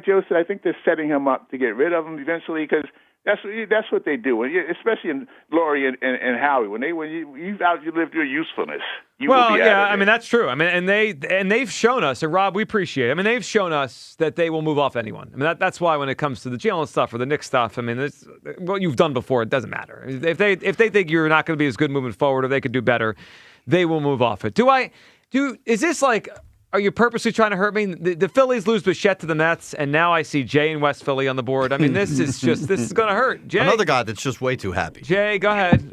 Joe said, I think they're setting him up to get rid of him eventually because that's what they do, especially in Laurie and Howie. When you've outlived your usefulness, you will be I mean that's true. I mean, and they've shown us, and Rob, we appreciate it. I mean, they've shown us that they will move off anyone. I mean, that's why when it comes to the Jalen stuff or the Knicks stuff, I mean, what you've done before, it doesn't matter. If they think you're not going to be as good moving forward, or they could do better, they will move off it. Is this like? Are you purposely trying to hurt me? The Phillies lose Bichette to the Mets, and now I see Jay in West Philly on the board. I mean, this is going to hurt. Jay, another guy that's just way too happy. Jay, go ahead.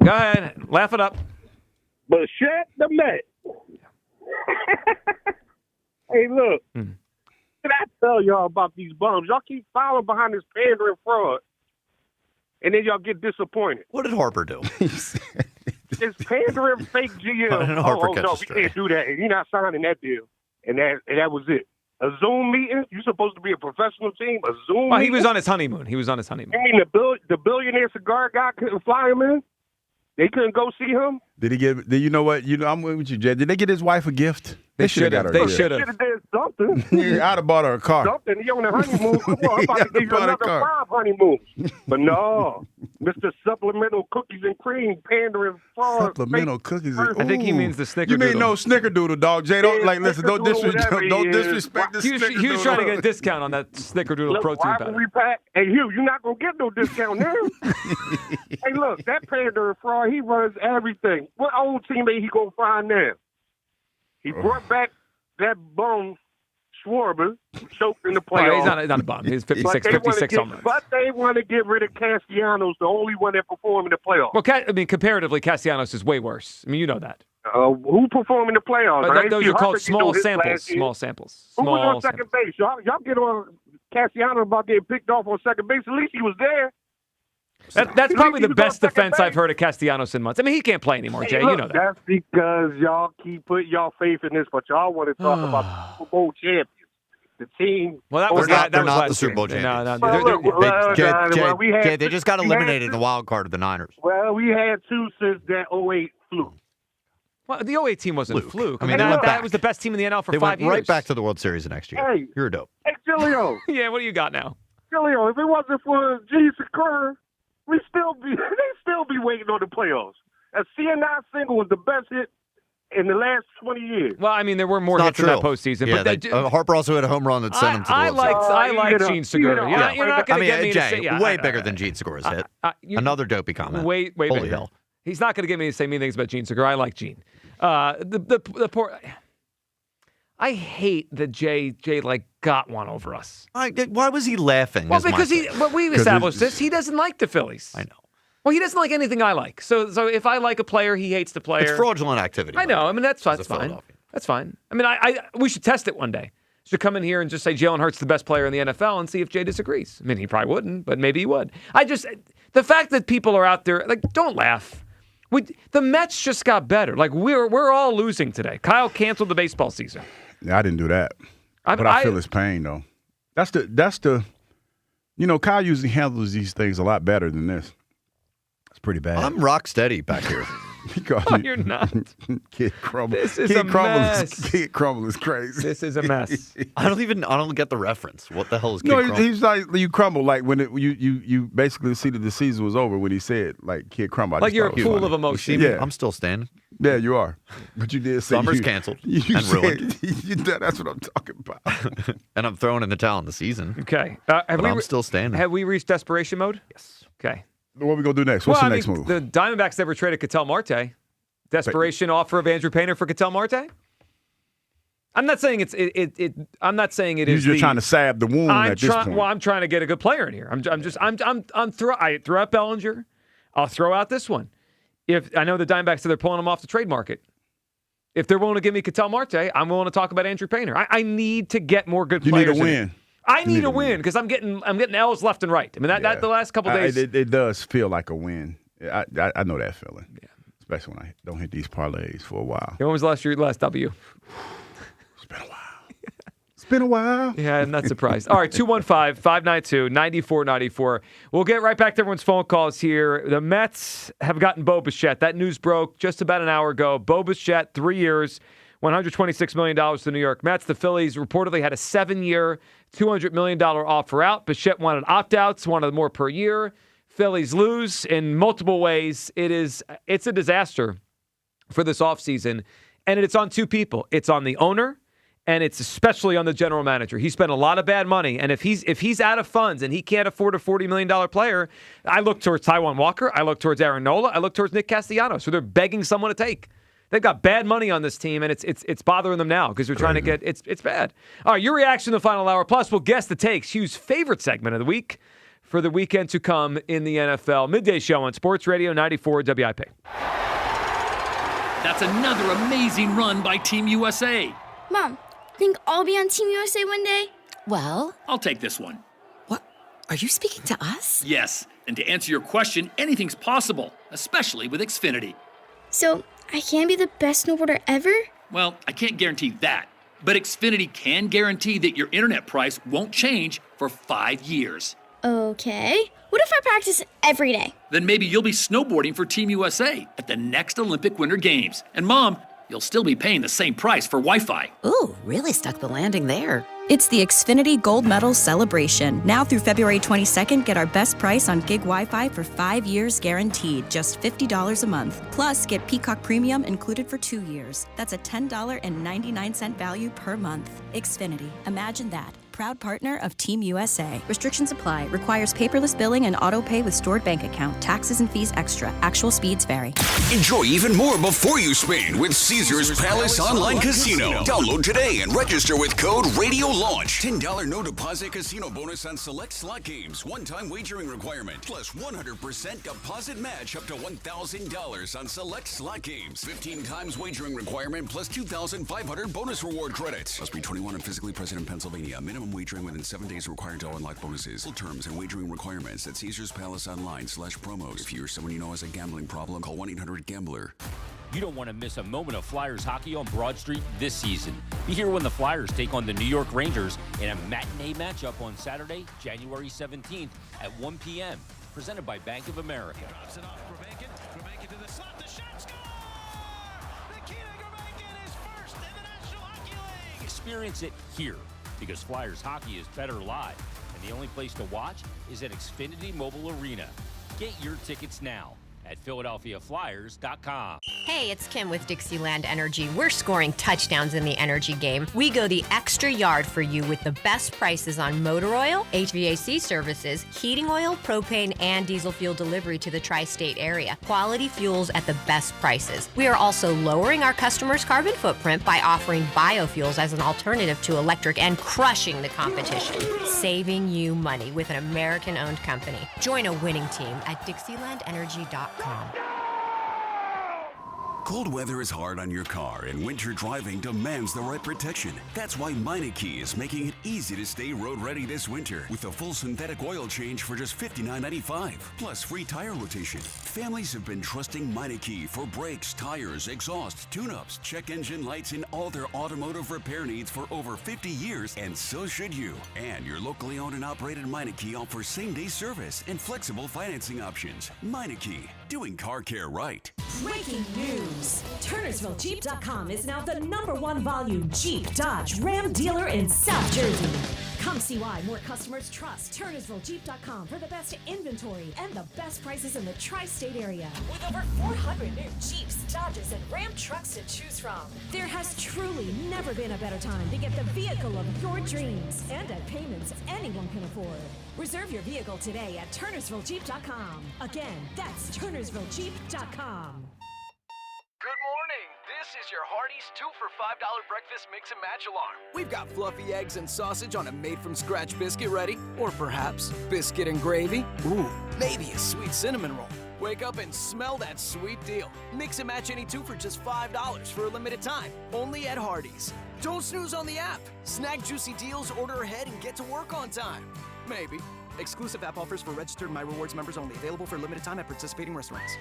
Laugh it up. Bichette the Mets. Hey, look. Can I tell y'all about these bums? Y'all keep following behind this pandering fraud, and then y'all get disappointed. What did Harper do? It's pandering fake GM. No, we can't do that. And you're not signing that deal. And that was it. A Zoom meeting? You're supposed to be a professional team? A Zoom meeting? He was on his honeymoon. You mean the billionaire cigar guy couldn't fly him in? They couldn't go see him? You know what? I'm with you, Jay. Did they get his wife a gift? They should have. They should have did something. I'd have bought her a car. Something. He on a honeymoon. Come on, I'm about to give you another 5 honeymoons. But no, Mr. Supplemental Cookies and Cream, pandering fraud. Supplemental cookies. I think he means the Snickerdoodle. You mean no Snickerdoodle, dog? Jay, don't disrespect the Snickerdoodle. Hugh's trying to get a discount on that Snickerdoodle protein powder. Hey, Hugh, you're not gonna get no discount now. Hey, look, that pandering fraud. He runs everything. What old teammate he gonna find now? He brought back that bum Schwarber, choked in the playoffs. He's not a bum. He's 56 home runs. But they want to get rid of Castellanos, the only one that performed in the playoffs. Well, comparatively, Castellanos is way worse. I mean, you know that. Who performed in the playoffs? Those are called small samples. Small samples. Who was on second base? Y'all get on Castellanos about getting picked off on second base. At least he was there. That's probably the best defense I've heard of Castellanos in months. I mean, he can't play anymore, Jay. You know that. That's because y'all keep putting y'all faith in this, but y'all want to talk about the Super Bowl champions. The team. Well, they're not the Super Bowl champions. They just got eliminated in the wild card of the Niners. Well, we had 2 since that 08 fluke. Well, the 08 team wasn't a fluke. I mean, that was the best team in the NL for 5 years. They went right back to the World Series the next year. Hey, you're dope. Hey, Gilio. Yeah, what do you got now? Gilio, if it wasn't for Jesus Kerr, they'd still be waiting on the playoffs. A CNI single was the best hit in the last 20 years. Well, I mean, there were more hits in that postseason. Yeah, but Harper also had a home run that sent him to the World Series. I like Gene Segura. You're not going to get me to say... way bigger than Gene Segura's hit. Another dopey comment. Way Holy bigger. hell. He's not going to get me to say mean things about Gene Segura. I like Gene. The poor... I hate that Jay got one over us. Why was he laughing? Well, because we've established this. He doesn't like the Phillies. I know. Well, he doesn't like anything I like. So if I like a player, he hates the player. It's fraudulent activity. I know. I mean, that's fine. That's fine. I mean, we should test it one day. Should come in here and just say Jalen Hurts the best player in the NFL and see if Jay disagrees. I mean, he probably wouldn't, but maybe he would. The fact that people are out there, don't laugh. The Mets just got better. We're all losing today. Kyle canceled the baseball season. Yeah, I didn't do that. But I feel his pain, though. That's the Kyle usually handles these things a lot better than this. It's pretty bad. I'm rock steady back here. You're not. Kid Crumble. This is a mess. Kid Crumble is crazy. This is a mess. I don't get the reference. What the hell is Kid Crumble? He's like, you crumble, like when you basically see that the season was over when he said, like, Kid Crumble. Like you're a pool of emotion. Yeah. I'm still standing. Yeah, you are. But you did say Summer's canceled and ruined. That's what I'm talking about. And I'm throwing in the towel in the season. Okay. I'm still standing. Have we reached desperation mode? Yes. Okay. What are we going to do next? What's the next move? The Diamondbacks never traded Ketel Marte. Desperation offer of Andrew Painter for Ketel Marte? I'm not saying I'm not saying it is. You're trying to salve the wound at this point. Well, I'm trying to get a good player in here. I threw out Bellinger. I'll throw out this one. If I know the Diamondbacks said they're pulling him off the trade market. If they're willing to give me Ketel Marte, I'm willing to talk about Andrew Painter. I need to get more good players. You need a win. I need a win because I'm getting L's left and right. I mean that the last couple days it does feel like a win. I know that feeling. Yeah. Especially when I don't hit these parlays for a while. When was last W? It's been a while. It's been a while. Yeah, I'm not surprised. All right, 215-592-9494. We'll get right back to everyone's phone calls here. The Mets have gotten Bo Bichette. That news broke just about an hour ago. Bo Bichette, 3 years, $126 million to the New York Mets. The Phillies reportedly had a 7-year, $200 million offer out. Bichette wanted opt-outs, wanted more per year. Phillies lose in multiple ways. It's a disaster for this offseason, and it's on two people. It's on the owner, and it's especially on the general manager. He spent a lot of bad money, and if he's out of funds and he can't afford a $40 million player, I look towards Taijuan Walker, I look towards Aaron Nola, I look towards Nick Castellanos, so they're begging someone to take. They've got bad money on this team, and it's bothering them now because they're trying to get it's bad. All right, your reaction to the final hour. Plus, we'll guess the takes. Hugh's favorite segment of the week for the weekend to come in the NFL. Midday show on Sports Radio 94 WIP. That's another amazing run by Team USA. Mom, think I'll be on Team USA one day? Well, I'll take this one. What? Are you speaking to us? Yes, and to answer your question, anything's possible, especially with Xfinity. So, I can be the best snowboarder ever? Well, I can't guarantee that, but Xfinity can guarantee that your internet price won't change for 5 years. Okay. What if I practice every day? Then maybe you'll be snowboarding for Team USA at the next Olympic Winter Games. And Mom, you'll still be paying the same price for Wi-Fi. Ooh, really stuck the landing there. It's the Xfinity Gold Medal Celebration. Now through February 22nd, get our best price on gig Wi-Fi for 5 years guaranteed, just $50 a month. Plus, get Peacock Premium included for 2 years. That's a $10.99 value per month. Xfinity. Imagine that. Proud partner of Team USA. Restrictions apply. Requires paperless billing and auto pay with stored bank account. Taxes and fees extra. Actual speeds vary. Enjoy even more before you spin with Caesars Palace Online Casino. Download today and register with code RADIOLAUNCH. $10 no deposit casino bonus on select slot games. One-time wagering requirement. Plus 100% deposit match up to $1,000 on select slot games. 15 times wagering requirement plus 2,500 bonus reward credits. Must be 21 and physically present in Pennsylvania. Minimum wagering within 7 days required to unlock bonuses. Full terms and wagering requirements at Caesars Palace Online/promos. If you or someone you know has a gambling problem, call 1-800-GAMBLER. You don't want to miss a moment of Flyers hockey on Broad Street this season. Be here when the Flyers take on the New York Rangers in a matinee matchup on Saturday, January 17th at 1 p.m. Presented by Bank of America. Drops it off Grbankin to the slot. The shot score! Nikita Grbankin is first in the National Hockey League. Experience it here because Flyers hockey is better live. And the only place to watch is at Xfinity Mobile Arena. Get your tickets now at PhiladelphiaFlyers.com. Hey, it's Kim with Dixieland Energy. We're scoring touchdowns in the energy game. We go the extra yard for you with the best prices on motor oil, HVAC services, heating oil, propane, and diesel fuel delivery to the tri-state area. Quality fuels at the best prices. We are also lowering our customers' carbon footprint by offering biofuels as an alternative to electric and crushing the competition. Saving you money with an American-owned company. Join a winning team at DixielandEnergy.com. Cold weather is hard on your car, and winter driving demands the right protection. That's why Meineke is making it easy to stay road ready this winter with a full synthetic oil change for just $59.95, plus free tire rotation. Families have been trusting Meineke for brakes, tires, exhaust, tune-ups, check engine lights, and all their automotive repair needs for over 50 years, and so should you. And your locally owned and operated Meineke offers same-day service and flexible financing options. Meineke, doing car care right. Breaking news. TurnersvilleJeep.com is now the #1 volume Jeep, Dodge, Ram dealer in South Jersey. Come see why more customers trust TurnersvilleJeep.com for the best inventory and the best prices in the tri-state area. With over 400 new Jeeps, Dodges, and Ram trucks to choose from, there has truly never been a better time to get the vehicle of your dreams and at payments anyone can afford. Reserve your vehicle today at TurnersvilleJeep.com. Again, that's TurnersvilleJeep.com. Good morning. This is your Hardee's 2 for $5 breakfast mix and match alarm. We've got fluffy eggs and sausage on a made-from-scratch biscuit ready. Or perhaps biscuit and gravy. Ooh, maybe a sweet cinnamon roll. Wake up and smell that sweet deal. Mix and match any 2 for just $5 for a limited time. Only at Hardee's. Don't snooze on the app. Snag juicy deals, order ahead, and get to work on time. Maybe. Exclusive app offers for registered My Rewards members only. Available for a limited time at participating restaurants.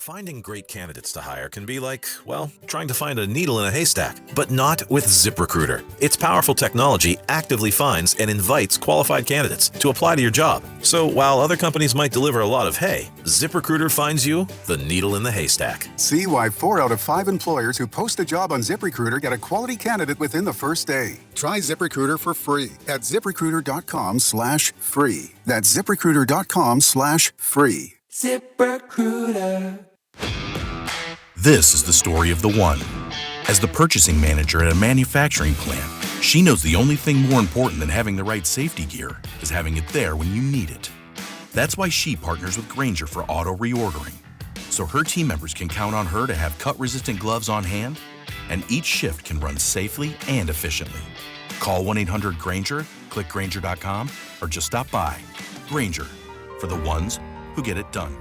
Finding great candidates to hire can be like, well, trying to find a needle in a haystack, but not with ZipRecruiter. Its powerful technology actively finds and invites qualified candidates to apply to your job. So while other companies might deliver a lot of hay, ZipRecruiter finds you the needle in the haystack. See why 4 out of 5 employers who post a job on ZipRecruiter get a quality candidate within the first day. Try ZipRecruiter for free at ZipRecruiter.com/free. That's ZipRecruiter.com/free. ZipRecruiter. This is the story of the one. As the purchasing manager at a manufacturing plant, she knows the only thing more important than having the right safety gear is having it there when you need it. That's why she partners with Grainger for auto reordering, so her team members can count on her to have cut-resistant gloves on hand, and each shift can run safely and efficiently. Call 1-800-GRAINGER, click Grainger.com, or just stop by. Grainger, for the ones who get it done.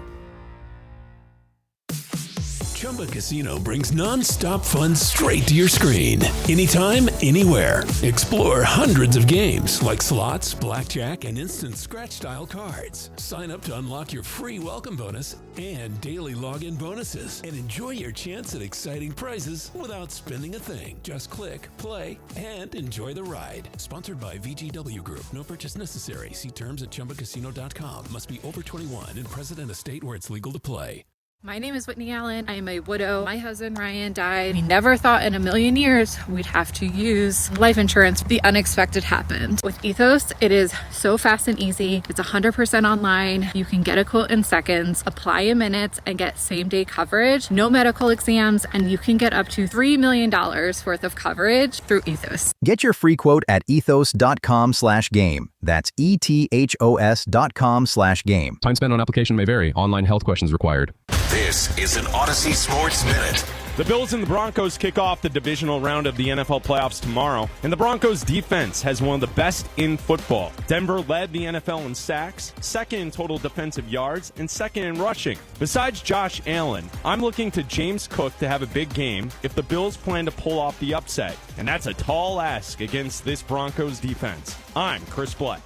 Chumba Casino brings non-stop fun straight to your screen. Anytime, anywhere. Explore hundreds of games like slots, blackjack, and instant scratch-style cards. Sign up to unlock your free welcome bonus and daily login bonuses. And enjoy your chance at exciting prizes without spending a thing. Just click, play, and enjoy the ride. Sponsored by VGW Group. No purchase necessary. See terms at ChumbaCasino.com. Must be over 21 and present in a state where it's legal to play. My name is Whitney Allen. I am a widow. My husband, Ryan, died. We never thought in a million years we'd have to use life insurance. The unexpected happened. With Ethos, it is so fast and easy. It's 100% online. You can get a quote in seconds, apply in minutes, and get same-day coverage. No medical exams, and you can get up to $3 million worth of coverage through Ethos. Get your free quote at ethos.com/game. That's ETHOS.com/game. Time spent on application may vary. Online health questions required. This is an Odyssey Sports Minute. The Bills and the Broncos kick off the divisional round of the NFL playoffs tomorrow, and the Broncos' defense has one of the best in football. Denver led the NFL in sacks, second in total defensive yards, and second in rushing. Besides Josh Allen, I'm looking to James Cook to have a big game if the Bills plan to pull off the upset, and that's a tall ask against this Broncos defense. I'm Chris Black.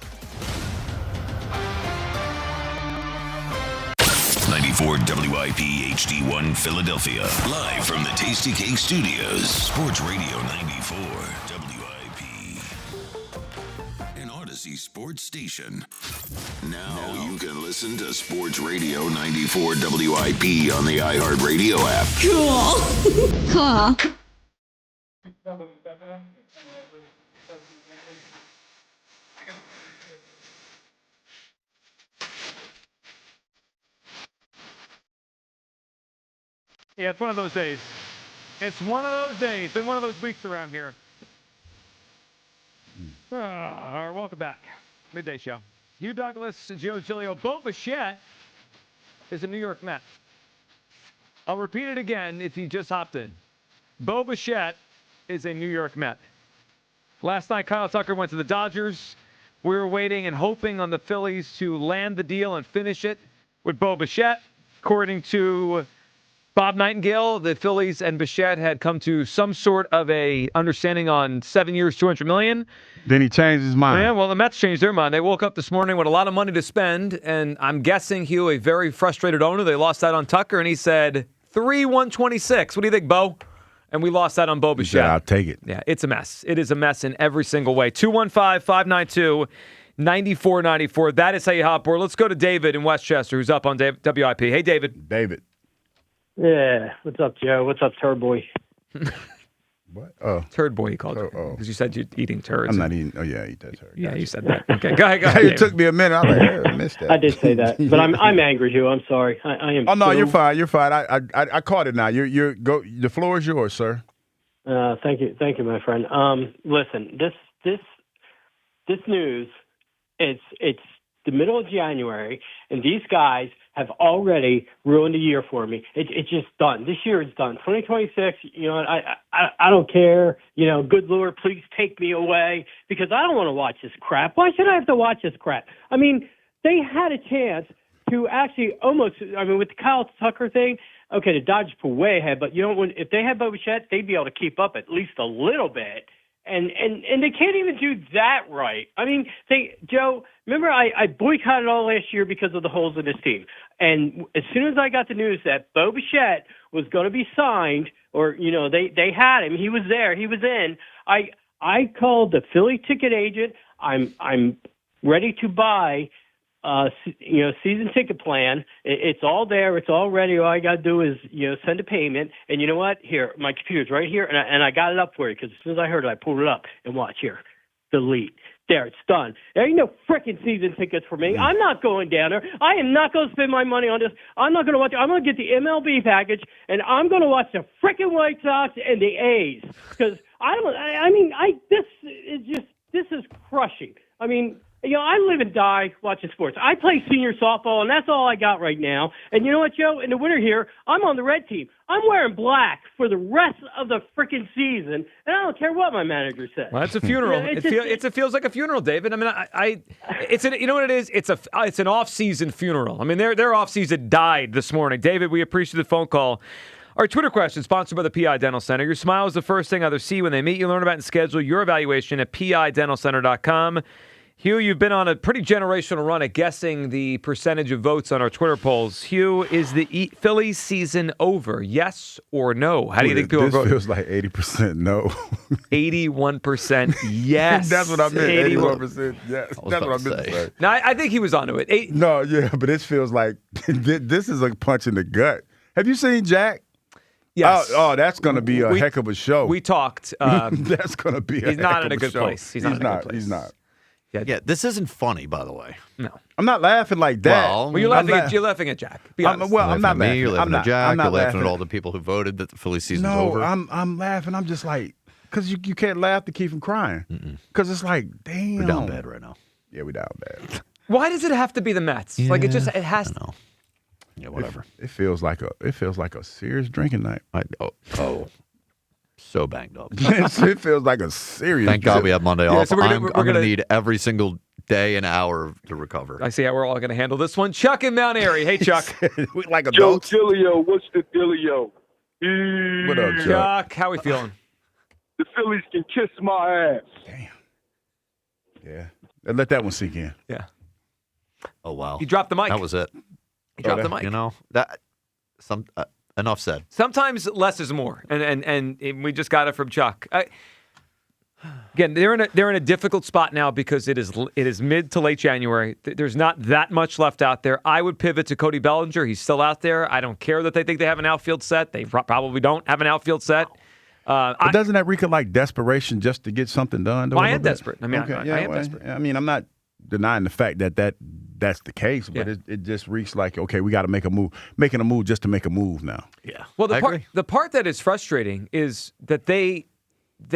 94 WIP HD1 Philadelphia. Live from the Tasty Cake Studios. Sports Radio 94 WIP. An Odyssey sports station. Now you can listen to Sports Radio 94 WIP on the iHeartRadio app. Cool. Yeah, it's one of those days. It's one of those days. Been one of those weeks around here. All right, welcome back. Midday Show. Hugh Douglas, Joe Giglio. Bo Bichette is a New York Met. I'll repeat it again if you just hopped in. Bo Bichette is a New York Met. Last night, Kyle Tucker went to the Dodgers. We were waiting and hoping on the Phillies to land the deal and finish it with Bo Bichette. According to Bob Nightingale, the Phillies and Bichette had come to some sort of a understanding on 7 years, $200 million. Then he changed his mind. Yeah, well, the Mets changed their mind. They woke up this morning with a lot of money to spend, and I'm guessing, Hugh, a very frustrated owner. They lost out on Tucker, and he said, 3-126. What do you think, Bo? And we lost out on Bo Bichette. Yeah, I'll take it. Yeah, it's a mess. It is a mess in every single way. 215-592-9494. That is how you hop board. Let's go to David in Westchester, who's up on WIP. Hey, David. David. Yeah. What's up, Joe? What's up, Turd Boy? What? Oh. Turd Boy, he called you. Because you said you're eating turds. I'm not eating. Oh, yeah, I eat that turd. Yeah, you said that. Okay, go ahead. It took me a minute. I was like, I missed that. I did say that. But I'm angry, Hugh. I'm sorry. I am. Oh, no, you're fine. You're fine. I caught it now. You're go. The floor is yours, sir. Thank you, my friend. Listen, this news, it's the middle of January, and these guys have already ruined a year for me. It's just done. This year is done. 2026. You know, I don't care. You know, good Lord, please take me away because I don't want to watch this crap. Why should I have to watch this crap? I mean, they had a chance to actually almost. I mean, with the Kyle Tucker thing. Okay, the Dodgers pull way ahead, but you know, if they had Bo Bichette, they'd be able to keep up at least a little bit. And they can't even do that right. I mean, Joe, remember I boycotted all last year because of the holes in this team. And as soon as I got the news that Bo Bichette was going to be signed, or you know, they had him, he was there, he was in. I called the Philly ticket agent. I'm ready to buy. Season ticket plan. It's all there. It's all ready. All I got to do is, send a payment. And you know what? Here, my computer's right here, and I got it up for you because as soon as I heard it, I pulled it up and watch here. Delete. There, it's done. There ain't no freaking season tickets for me. I'm not going down there. I am not going to spend my money on this. I'm not going to watch it. I'm going to get the MLB package, and I'm going to watch the freaking White Sox and the A's because this is crushing. I mean, I live and die watching sports. I play senior softball, and that's all I got right now. And you know what, Joe? In the winter here, I'm on the red team. I'm wearing black for the rest of the freaking season, and I don't care what my manager says. Well, it's a funeral. It feels like a funeral, David. I mean, you know what it is? It's an off-season funeral. I mean, their off-season died this morning. David, we appreciate the phone call. Our Twitter question, sponsored by the PI Dental Center. Your smile is the first thing others see when they meet you. Learn about and schedule your evaluation at PIDentalCenter.com. Hugh, you've been on a pretty generational run at guessing the percentage of votes on our Twitter polls. Hugh, is the Phillies season over? Yes or no? How do you think people vote? This feels like 80% no. 81% yes. That's what I meant. 81% yes. That's what I meant to say. No, I think he was onto it. No, yeah, but it feels like this is a punch in the gut. Have you seen Jack? Yes. Oh, that's going to be a heck of a show. We talked. That's going to be a heck of a show. He's not in a good place. He's not in a good place. He's not. Yeah, this isn't funny, by the way. No. I'm not laughing like that. Well, you're laughing at Jack. I'm not laughing. You're laughing at Jack. You're laughing at all the people who voted that the Phillies season's over. No, I'm laughing. I'm just like, because you can't laugh to keep from crying. Because it's like, damn. We're down bad right now. Yeah, we're down bad. Why does it have to be the Mets? Yeah, it has to. Yeah, whatever. It feels like a serious drinking night. So banged up. It feels like a serious. Thank God we have Monday off. So I'm going to need every single day and hour to recover. I see how we're all going to handle this one. Chuck in Mount Airy. Hey, Chuck. Like Joe Giglio, what's the dealio? What up, Chuck? How we feeling? The Phillies can kiss my ass. Damn. Yeah. Let that one sink in. Yeah. Oh, wow. He dropped the mic. That was it. He dropped the mic. You know, enough said. Sometimes less is more, and we just got it from Chuck. Again, they're in a difficult spot now because it is mid to late January. There's not that much left out there. I would pivot to Cody Bellinger. He's still out there. I don't care that they think they have an outfield set. They probably don't have an outfield set. But doesn't that reek of like desperation just to get something done? I am desperate. I mean, I am desperate. I mean, I'm not denying the fact that that's the case, but it just reeks like, okay, we got to make a move, making a move just to make a move now. Yeah. Well, the part that is frustrating is that they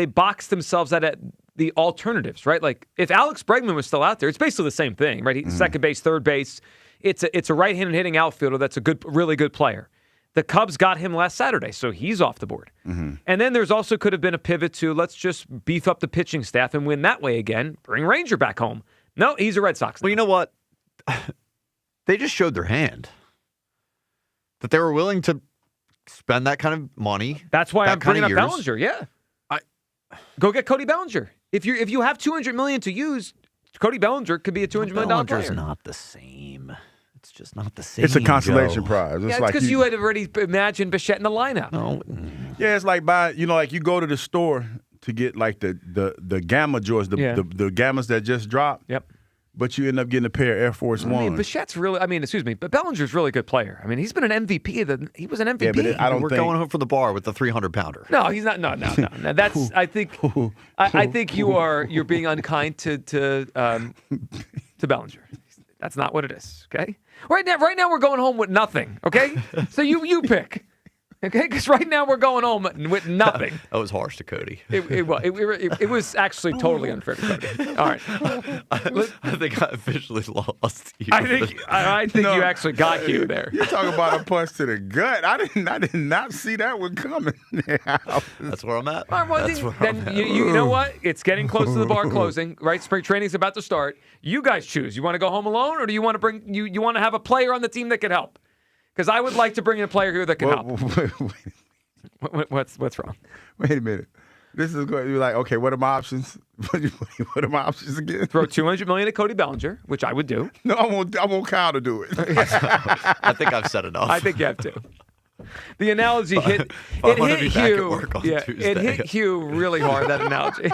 box themselves out at the alternatives, right? Like if Alex Bregman was still out there, it's basically the same thing, right? He's second base, third base. It's a right-handed hitting outfielder that's a really good player. The Cubs got him last Saturday, so he's off the board. And then there's also could have been a pivot to let's just beef up the pitching staff and win that way again. Bring Ranger back home. No, he's a Red Sox. Well, you know what? They just showed their hand. That they were willing to spend that kind of money. That's why I'm bringing up years. Bellinger. Yeah, go get Cody Bellinger. If you have $200 million to use, Cody Bellinger could be a $200 million player. Bellinger's not the same. It's just not the same. It's a consolation prize. It's like because you had already imagined Bichette in the lineup. No. Yeah, it's like like you go to the store to get like the Gamma joys, the Gammas that just dropped. Yep. But you end up getting a pair of Air Force Ones. Bichette's really, but Bellinger's a really good player. I mean, he's been an MVP. He was an MVP. Yeah, but I don't We're think going home from the bar with the 300-pounder. No, he's not. No. That's. I think you're being unkind to Bellinger. That's not what it is. Okay. Right now we're going home with nothing. Okay. So you pick. Okay, because right now we're going home with nothing. That was harsh to Cody. It was actually totally unfair to Cody. All right, I think I officially lost you. I think you actually got you there. You're talking about a punch to the gut. I did not see that one coming. That's where I'm at. All right, you know what? It's getting close to the bar closing. Right, spring training's about to start. You guys choose. You want to go home alone, or do you want to bring you want to have a player on the team that can help? Because I would like to bring in a player here that can help. What's wrong? Wait a minute. This is going to be like, okay, what are my options? What are my options again? Throw $200 million at Cody Bellinger, which I would do. No, I want Kyle to do it. I think I've said enough. I think you have to. The analogy hit Hugh. It hit Hugh really hard, that analogy.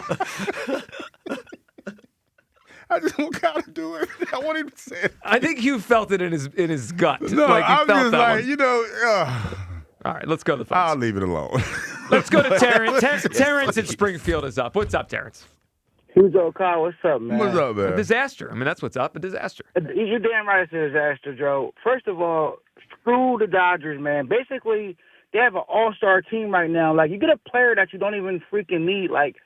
I just want Kyle to do it. I want him to say it. I think Hugh felt it in his gut. No, I'm just like, All right, let's go to the phones. I'll leave it alone. Let's go to Terrence. Terrence in Springfield is up. What's up, Terrence? Who's Kyle? What's up, man? What's up, man? A disaster. I mean, that's what's up. A disaster. You're damn right it's a disaster, Joe. First of all, screw the Dodgers, man. Basically, they have an all-star team right now. Like, you get a player that you don't even freaking need. Like,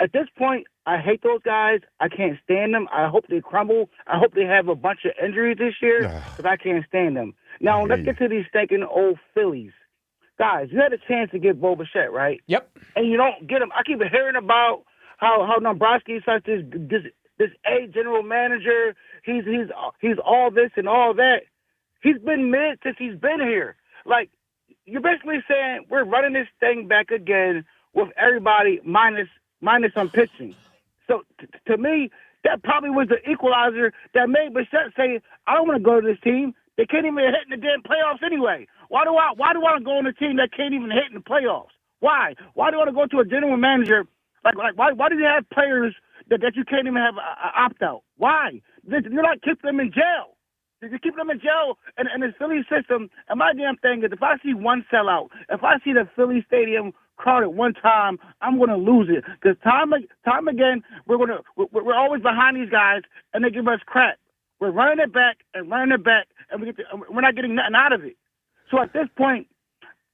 at this point, I hate those guys. I can't stand them. I hope they crumble. I hope they have a bunch of injuries this year because I can't stand them. Now, let's get to these stinking old Phillies. Guys, you had a chance to get Bo Bichette, right? Yep. And you don't get him. I keep hearing about how Dombrowski's such this A general manager. He's all this and all that. He's been mid since he's been here. Like, you're basically saying we're running this thing back again with everybody minus some pitching. So to me, that probably was the equalizer that made Bichette say, I don't want to go to this team. They can't even hit in the damn playoffs anyway. Why do I want to go on a team that can't even hit in the playoffs? Why? Why do I want to go to a general manager? Like why do you have players that you can't even have an opt-out? Why? You're not keeping them in jail. You keep them in jail in the Philly system. And my damn thing is, if I see one sellout, if I see the Philly stadium crowded one time, I'm going to lose it. Because time again, we're always behind these guys, and they give us crap. We're running it back, and we're not getting nothing out of it. So at this point,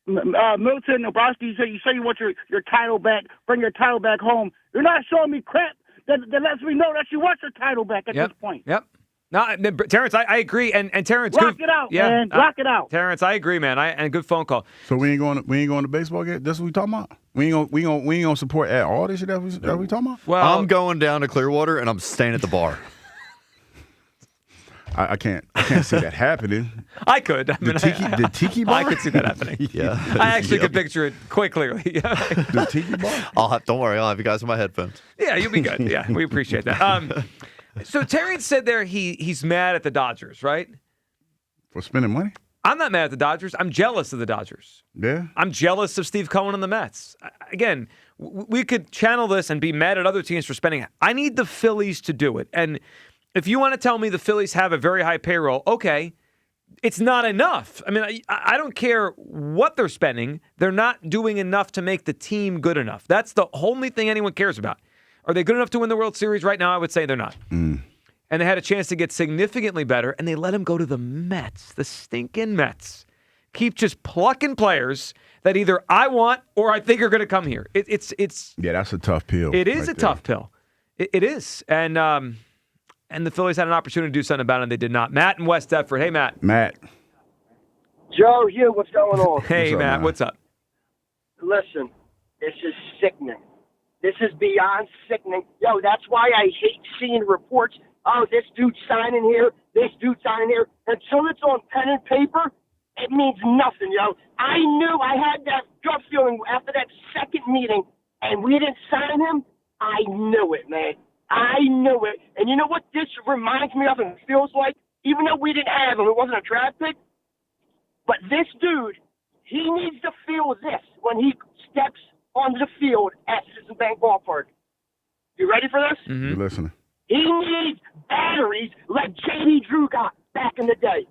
Milton, Dombrowski, you say you want your title back, bring your title back home. You're not showing me crap that lets me know that you want your title back at this point. Yep. No, Terrence, I agree, and Terrence, rock it out, man. Rock it out, Terrence. I agree, man. And good phone call. So we ain't going to baseball game. That's what we talking about. We ain't gonna support at all this shit that we talking about. Well, I'm going down to Clearwater and I'm staying at the bar. I can't see that happening. I could. The tiki bar. I could see that happening. Yeah, I actually could picture it quite clearly. The tiki bar. Don't worry, I'll have you guys in my headphones. Yeah, you'll be good. Yeah, we appreciate that. So Terrence said there he's mad at the Dodgers, right? For spending money? I'm not mad at the Dodgers. I'm jealous of the Dodgers. Yeah. I'm jealous of Steve Cohen and the Mets. Again, we could channel this and be mad at other teams for spending. I need the Phillies to do it. And if you want to tell me the Phillies have a very high payroll, okay, it's not enough. I mean, I don't care what they're spending. They're not doing enough to make the team good enough. That's the only thing anyone cares about. Are they good enough to win the World Series right now? I would say they're not. And and they had a chance to get significantly better, and they let him go to the Mets, the stinking Mets. Keep just plucking players that either I want or I think are going to come here. It's yeah, that's a tough pill. It is a tough pill. It is, and the Phillies had an opportunity to do something about it, and they did not. Matt in West Deptford. Hey, Matt. Matt. Joe, Hugh, what's going on? Hey, What's up, Matt. man? What's up? Listen, this is sickening. This is beyond sickening. Yo, that's why I hate seeing reports. Oh, this dude's signing here, this dude's signing here. Until it's on pen and paper, it means nothing, yo. I knew I had that gut feeling after that second meeting, and we didn't sign him. I knew it, man. I knew it. And you know what this reminds me of and feels like? Even though we didn't have him, it wasn't a draft pick. But this dude, he needs to feel this when he steps onto the field at Citizen Bank Ballpark. You ready for this? Mm-hmm. You're listening. He needs batteries like J.D. Drew got back in the day.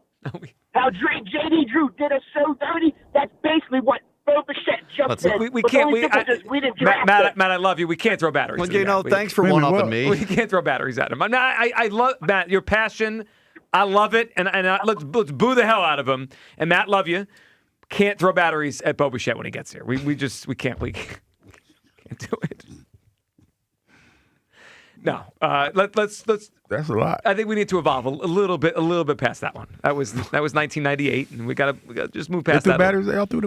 How J.D. Drew did us so dirty, that's basically what Bo Bichette just did. We can't. We didn't draft Matt, I love you. We can't throw batteries. Well, at the guy. thanks for one-upping me. We can't throw batteries at him. I love Matt. Your passion, I love it, and let's boo the hell out of him. And Matt, love you. Can't throw batteries at Bo Bichette when he gets here. We can't do it. No, let's. That's a lot. I think we need to evolve a little bit past that one. That was 1998, and we gotta just move past that. Batteries? Y'all threw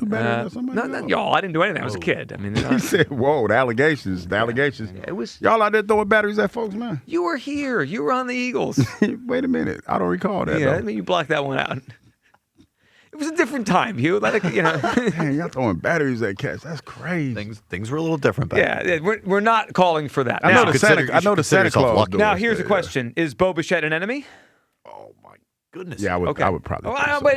batteries at somebody? No, not y'all. I didn't do anything. I was a kid. I mean, He said, "Whoa, the allegations, It was y'all out there throwing batteries at folks, man." You were here. You were on the Eagles. Wait a minute, I don't recall that. Yeah, though. I mean, you blocked that one out. It was a different time, Hugh. Dang, y'all throwing batteries at cats. That's crazy. Things were a little different back then. Yeah, we're not calling for that. I know the Santa Claus. Now, here's a question: is Bo Bichette an enemy? Goodness. Yeah, I would probably.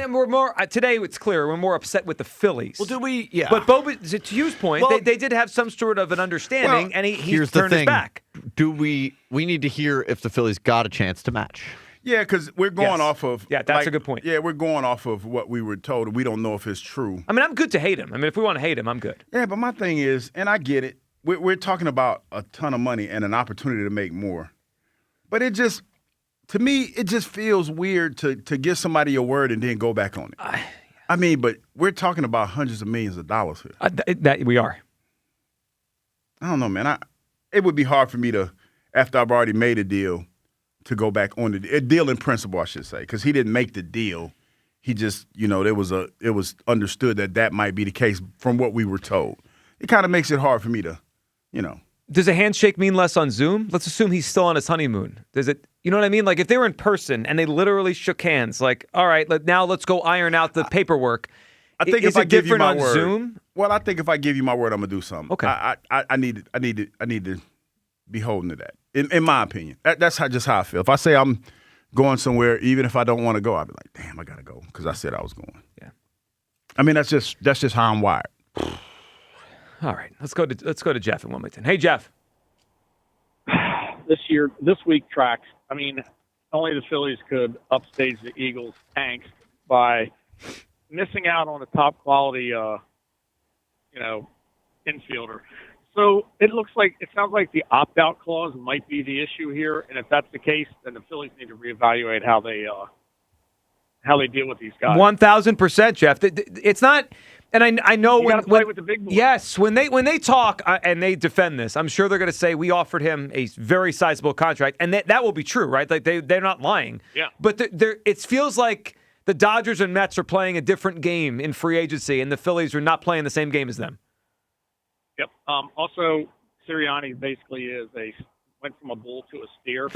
We're more today. It's clear we're more upset with the Phillies. Well, do we? Yeah. But to Hugh's point, they did have some sort of an understanding, and he turned his back. Do we need to hear if the Phillies got a chance to match? Yeah, because we're going off of. Yeah, that's a good point. Yeah, we're going off of what we were told. We don't know if it's true. I mean, I'm good to hate him. I mean, if we want to hate him, I'm good. Yeah, but my thing is, and I get it, we're talking about a ton of money and an opportunity to make more. But it just, to me, it just feels weird to give somebody your word and then go back on it. I mean, but we're talking about hundreds of millions of dollars here. That we are. I don't know, man. It would be hard for me to, after I've already made a deal, to go back on a deal in principle, I should say, because he didn't make the deal. He just, it was understood that might be the case from what we were told. It kind of makes it hard for me to, Does a handshake mean less on Zoom? Let's assume he's still on his honeymoon. Does it? You know what I mean? Like if they were in person and they literally shook hands, like, all right, now let's go iron out the paperwork. I think is if I it give you different my on word, Zoom? Well, I think if I give you my word, I'm gonna do something. Okay. I need to be holding to that. In my opinion, that's just how I feel. If I say I'm going somewhere, even if I don't want to go, I'll be like, damn, I gotta go because I said I was going. Yeah. I mean, that's just how I'm wired. All right, let's go to Jeff in Wilmington. Hey, Jeff. This week tracks. I mean, only the Phillies could upstage the Eagles' angst by missing out on a top quality, infielder. So it sounds like the opt-out clause might be the issue here, and if that's the case, then the Phillies need to reevaluate how they deal with these guys. 1,000%, Jeff. It's not, and I know you when play with the big boys. Yes, when they talk and they defend this, I'm sure they're going to say we offered him a very sizable contract, and that will be true, right? Like they're not lying. Yeah. But it feels like the Dodgers and Mets are playing a different game in free agency, and the Phillies are not playing the same game as them. Yep. Also, Sirianni basically went from a bull to a steer,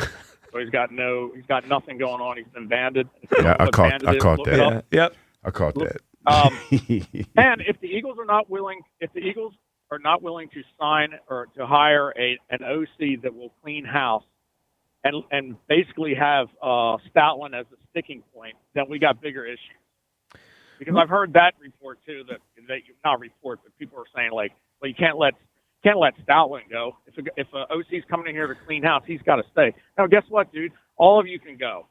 so he's got nothing going on. He's been banded. Yeah, I caught that. Yeah. Yep. I caught that. And if the Eagles are not willing to sign or to hire an OC that will clean house and basically have Stoutland as a sticking point, then we got bigger issues. Because I've heard that report too, that not report, but people are saying like, well, you can't let Stoutland go. If an OC's coming in here to clean house, he's got to stay. Now, guess what, dude? All of you can go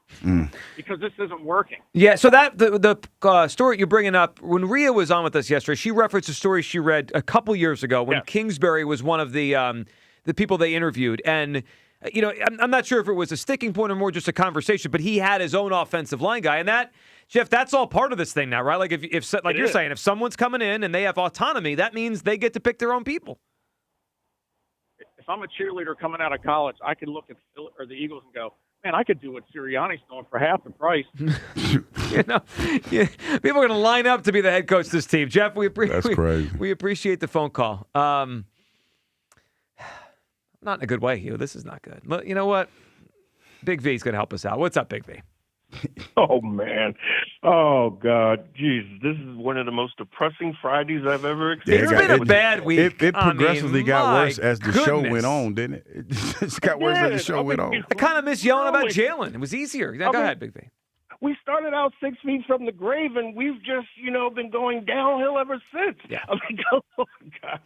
because this isn't working. Yeah. So that the story you're bringing up, when Rhea was on with us yesterday, she referenced a story she read a couple years ago when Kingsbury was one of the people they interviewed, and I'm not sure if it was a sticking point or more just a conversation, but he had his own offensive line guy. And that, Jeff, that's all part of this thing now, right? Like if like you're saying, if someone's coming in and they have autonomy, that means they get to pick their own people. If I'm a cheerleader coming out of college, I could look at the Eagles and go, man, I could do what Sirianni's doing for half the price. People are going to line up to be the head coach of this team. Jeff, That's crazy. We appreciate the phone call. Not in a good way, Hugh. This is not good. But you know what? Big V's going to help us out. What's up, Big V? Oh, man. Oh, God. Jeez, this is one of the most depressing Fridays I've ever experienced. It's been a bad week. It progressively got worse as the show goodness. went on, didn't it? It just got worse as the show went on. I kind of miss yelling about Jalen. It was easier. Go ahead, Big V. We started out 6 feet from the grave, and we've just, been going downhill ever since. Yeah. Oh, God.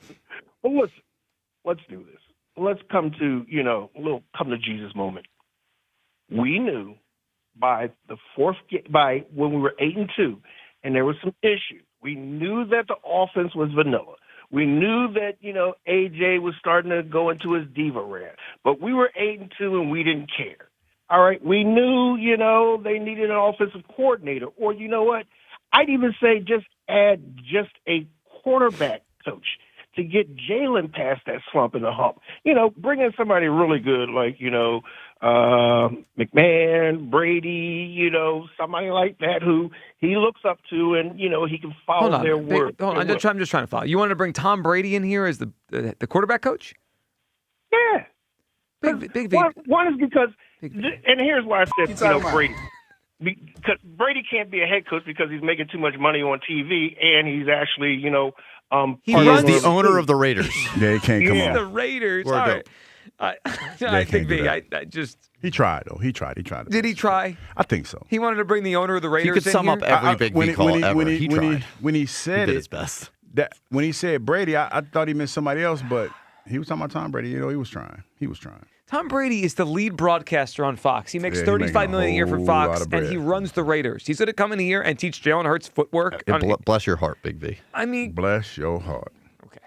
Well, let's do this. Let's come to, a little come to Jesus moment. We knew by when we were 8-2, and there were some issues. We knew that the offense was vanilla. We knew that, AJ was starting to go into his diva rant. But we were 8-2, and we didn't care. All right, we knew, they needed an offensive coordinator. Or you know what? I'd even say just add just a quarterback coach to get Jalen past that slump in the hump. Bring in somebody really good like, McMahon, Brady, somebody like that who he looks up to and, he can follow their word. I'm just trying to follow. You wanted to bring Tom Brady in here as the quarterback coach? Yeah. Big V. One is because, and here's why I said, Brady. Because Brady can't be a head coach because he's making too much money on TV and he's actually, he is the owner of the Raiders. Yeah, he can't come on. The Raiders. We're All dope. right. They can't do I that. just. He tried, though. He tried. Did he try? I think so. He wanted to bring the owner of the Raiders You could sum in up here? every Big V call ever. He tried. When he said He did it, his best. When he said Brady, I thought he meant somebody else, but he was talking about Tom Brady. He was trying. He was trying. Tom Brady is the lead broadcaster on Fox. He makes Yeah, he $35 million a year for whole Fox, lot of and bread. he runs the Raiders. He's going to come in here and teach Jalen Hurts footwork. Bless your heart, Big V. I mean, bless your heart. Okay,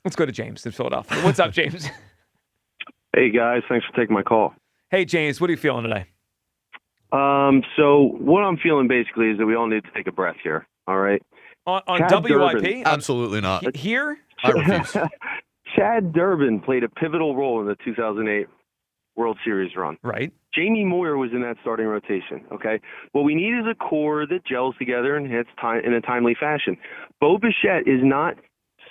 let's go to James in Philadelphia. What's up, James? Hey guys, thanks for taking my call. Hey James, what are you feeling today? So what I'm feeling basically is that we all need to take a breath here. All right. On Chad WIP? Durbin. Absolutely not. Here? I refuse. Chad Durbin played a pivotal role in the 2008 World Series run. Right. Jamie Moyer was in that starting rotation. Okay. What we need is a core that gels together and hits time in a timely fashion. Bo Bichette is not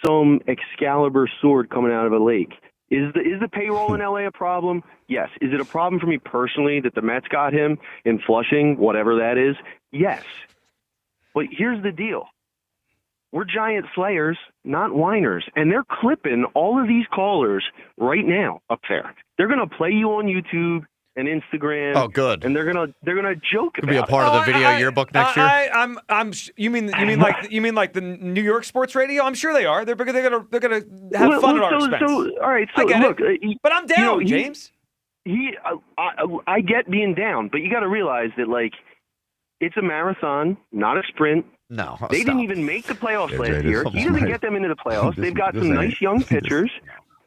some Excalibur sword coming out of a lake. Is the payroll in LA a problem? Yes. Is it a problem for me personally that the Mets got him in Flushing, whatever that is? Yes. But here's the deal. We're giant slayers, not whiners. And they're clipping all of these callers right now up there. They're going to play you on YouTube and Instagram. Oh, good. And they're gonna joke Could about be a part of the video yearbook next year. You mean like the New York sports radio? I'm sure they are. They're gonna have fun at our expense. All right. So I get look, it. But I'm down, James. I get being down, but you got to realize that it's a marathon, not a sprint. No, they didn't even make the playoffs Yeah, last Jay, year. this- He doesn't get them into the playoffs. They've got some nice young pitchers.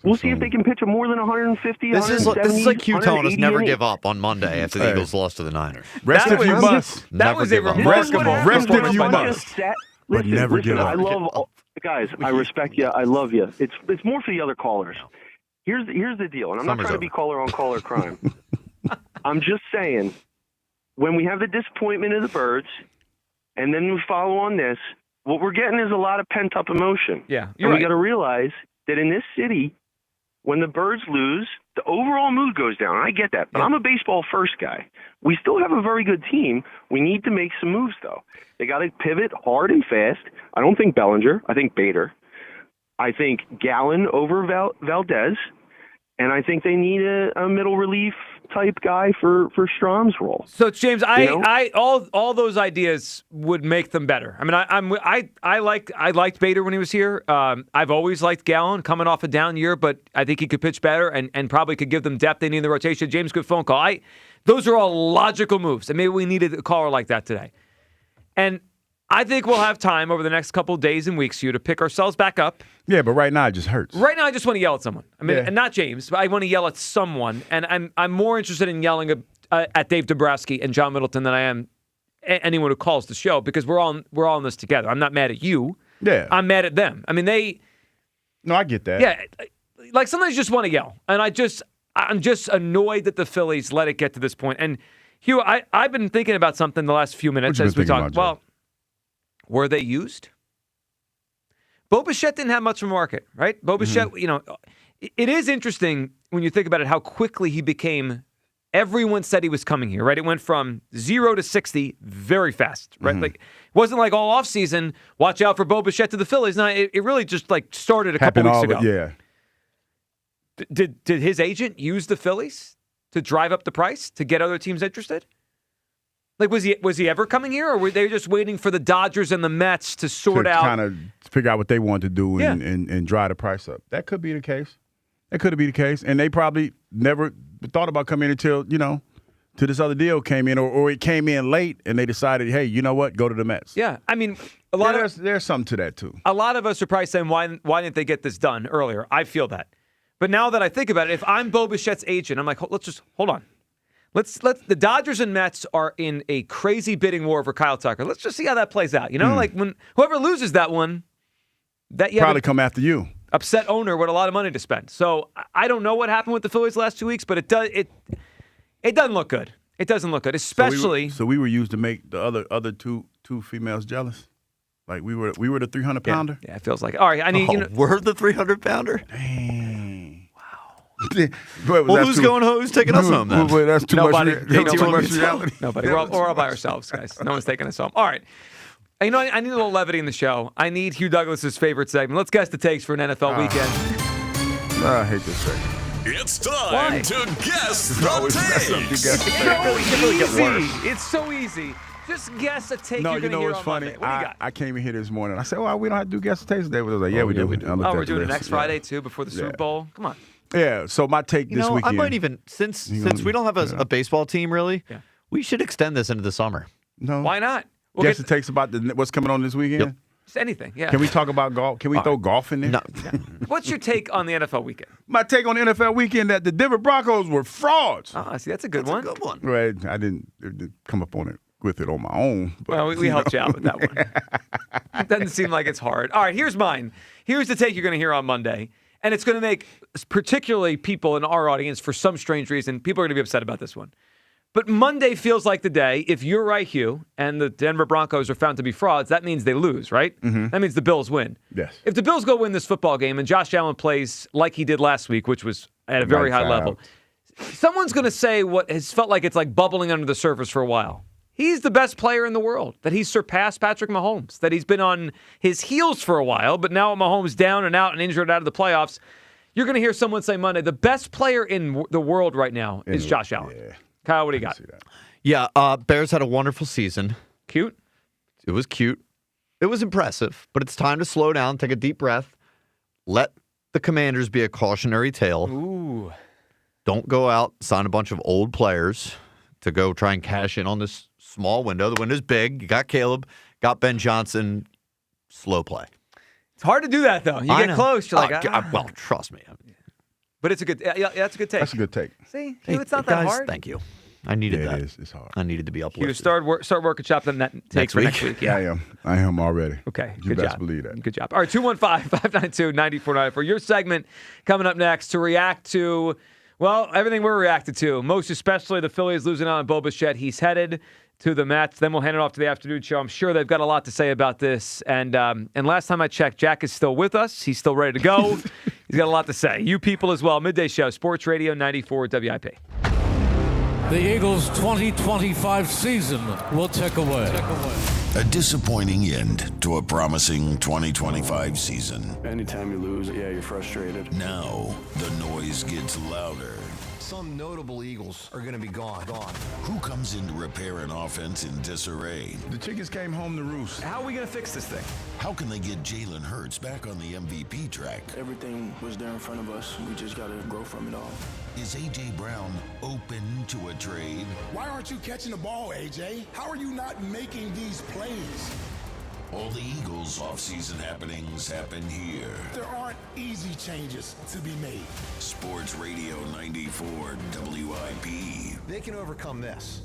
We'll see if they can pitch a more than 150, This is 170, like Hugh telling us 180 never innings. give up on Monday after the Eagles lost to the Niners. Rest if you must. That was a give up. remarkable. Rest if you I'm must. just set- But never give up. I love guys. I respect you. I love you. It's more for the other callers. Here's the deal, and I'm not Summer's trying to be caller on caller crime. I'm just saying, when we have the disappointment of the Birds, and then we follow on this, what we're getting is a lot of pent up emotion. Yeah, and you're we right. got to realize that in this city, when the Birds lose, the overall mood goes down. I get that, but I'm a baseball first guy. We still have a very good team. We need to make some moves, though. They got to pivot hard and fast. I don't think Bellinger. I think Bader. I think Gallen over Valdez. And I think they need a middle relief type guy for Strom's role. So James, all those ideas would make them better. I mean, I liked Bader when he was here. I've always liked Gallen coming off a down year, but I think he could pitch better and probably could give them depth they need in the rotation. James, good phone call. Those are all logical moves, and maybe we needed a caller like that today. And I think we'll have time over the next couple of days and weeks, to pick ourselves back up. Yeah, but right now it just hurts. Right now, I just want to yell at someone. I mean, and not James, but I want to yell at someone. And I'm more interested in yelling at Dave Dombrowski and John Middleton than I am anyone who calls the show, because we're all in this together. I'm not mad at you. Yeah. I'm mad at them. I mean, No, I get that. Yeah, like sometimes you just want to yell, and I'm just annoyed that the Phillies let it get to this point. And Hugh, I've been thinking about something the last few minutes as we talk. Well, were they used? Bo Bichette didn't have much of a market, right? Bo Bichette, it is interesting when you think about it how quickly he became. Everyone said he was coming here, right? It went from 0 to 60 very fast, right? Like, it wasn't like all offseason, watch out for Bo Bichette to the Phillies. No, it really just started a couple weeks ago. Yeah. Did his agent use the Phillies to drive up the price to get other teams interested? Like, was he ever coming here, or were they just waiting for the Dodgers and the Mets to sort out? Kind of figure out what they wanted to do and drive the price up. That could be the case. That could be the case. And they probably never thought about coming in until, till this other deal came in, or it came in late and they decided, hey, you know what, go to the Mets. Yeah, I mean, there's something to that too. A lot of us are probably saying, why didn't they get this done earlier? I feel that. But now that I think about it, if I'm Bo Bichette's agent, I'm like, let's just hold on. Let's the Dodgers and Mets are in a crazy bidding war over Kyle Tucker. Let's just see how that plays out. Like when whoever loses that one, that probably come after you. Upset owner with a lot of money to spend. So I don't know what happened with the Phillies last 2 weeks, but it doesn't look good. It doesn't look good, especially. So we were used to make the other two females jealous. Like we were the 300-pounder. Yeah, it feels like. All right, I need. We're the 300-pounder. Dang. Wow. Well, who's taking us home then? That's too much. Too much reality. Nobody. We're all by ourselves, guys. No one's taking us home. All right. I need a little levity in the show. I need Hugh Douglas's favorite segment. Let's guess the takes for an NFL weekend. I hate this segment. It's time to guess the take. It's so easy. Just guess a take you're going to hear on funny? Monday. What do you got? I came in here this morning. I said, we don't have to do guest takes today. I was like, we do. We do. We're doing it next Friday, too, before the Super Bowl. Come on. Yeah, so my take this weekend. I might even, since we don't have a baseball team, really, we should extend this into the summer. No. Why not? Guess it takes about what's coming on this weekend? Yep. Just anything, yeah. Can we talk about golf? Can we throw golf in there? No. What's your take on the NFL weekend? My take on the NFL weekend that the Denver Broncos were frauds. Oh, see, that's a good one. Right, I didn't come up on it on my own. But, well, we helped you out with that one. It doesn't seem like it's hard. All right, here's mine. Here's the take you're going to hear on Monday. And it's going to make particularly people in our audience, for some strange reason, people are going to be upset about this one. But Monday feels like the day, if you're right, Hugh, and the Denver Broncos are found to be frauds, that means they lose, right? Mm-hmm. That means the Bills win. Yes. If the Bills go win this football game and Josh Allen plays like he did last week, which was at a very high level, someone's going to say what has felt like it's like bubbling under the surface for a while. He's the best player in the world, that he's surpassed Patrick Mahomes, that he's been on his heels for a while, but now Mahomes down and out and injured out of the playoffs. You're going to hear someone say Monday, the best player in the world right now is Josh Allen. Yeah. Kyle, what do you got? Yeah, Bears had a wonderful season. Cute? It was cute. It was impressive, but it's time to slow down, take a deep breath. Let the Commanders be a cautionary tale. Ooh. Don't go out, sign a bunch of old players to go try and cash in on this small window. The window's big. You got Caleb, got Ben Johnson. Slow play. It's hard to do that, though. You get close, you're like, well, trust me. But it's a good, that's a good take. That's a good take. See, it's not that hard. Thank you. I needed that. It is. It's hard. I needed to be uplifted. You start working chopping that take next for week? next week. Yeah, I am already. Okay, you best believe that. Good job. All right, 215-592-9494. Your segment coming up next to react to, well, everything we're reacted to, most especially the Phillies losing out on Bo Bichette. He's headed to the Mets. Then we'll hand it off to the afternoon show. I'm sure they've got a lot to say about this. And last time I checked, Jack is still with us. He's still ready to go. He's got a lot to say. You people as well. Midday Show, Sports Radio 94 WIP. The Eagles' 2025 season will tick away. A disappointing end to a promising 2025 season. Anytime you lose, you're frustrated. Now, the noise gets louder. Some notable Eagles are going to be gone. Who comes in to repair an offense in disarray? The chickens came home to roost. How are we going to fix this thing? How can they get Jalen Hurts back on the MVP track? Everything was there in front of us. We just got to grow from it all. Is A.J. Brown open to a trade? Why aren't you catching the ball, A.J.? How are you not making these plays? All the Eagles offseason happenings happen here. There aren't easy changes to be made. Sports Radio 94 WIP. They can overcome this.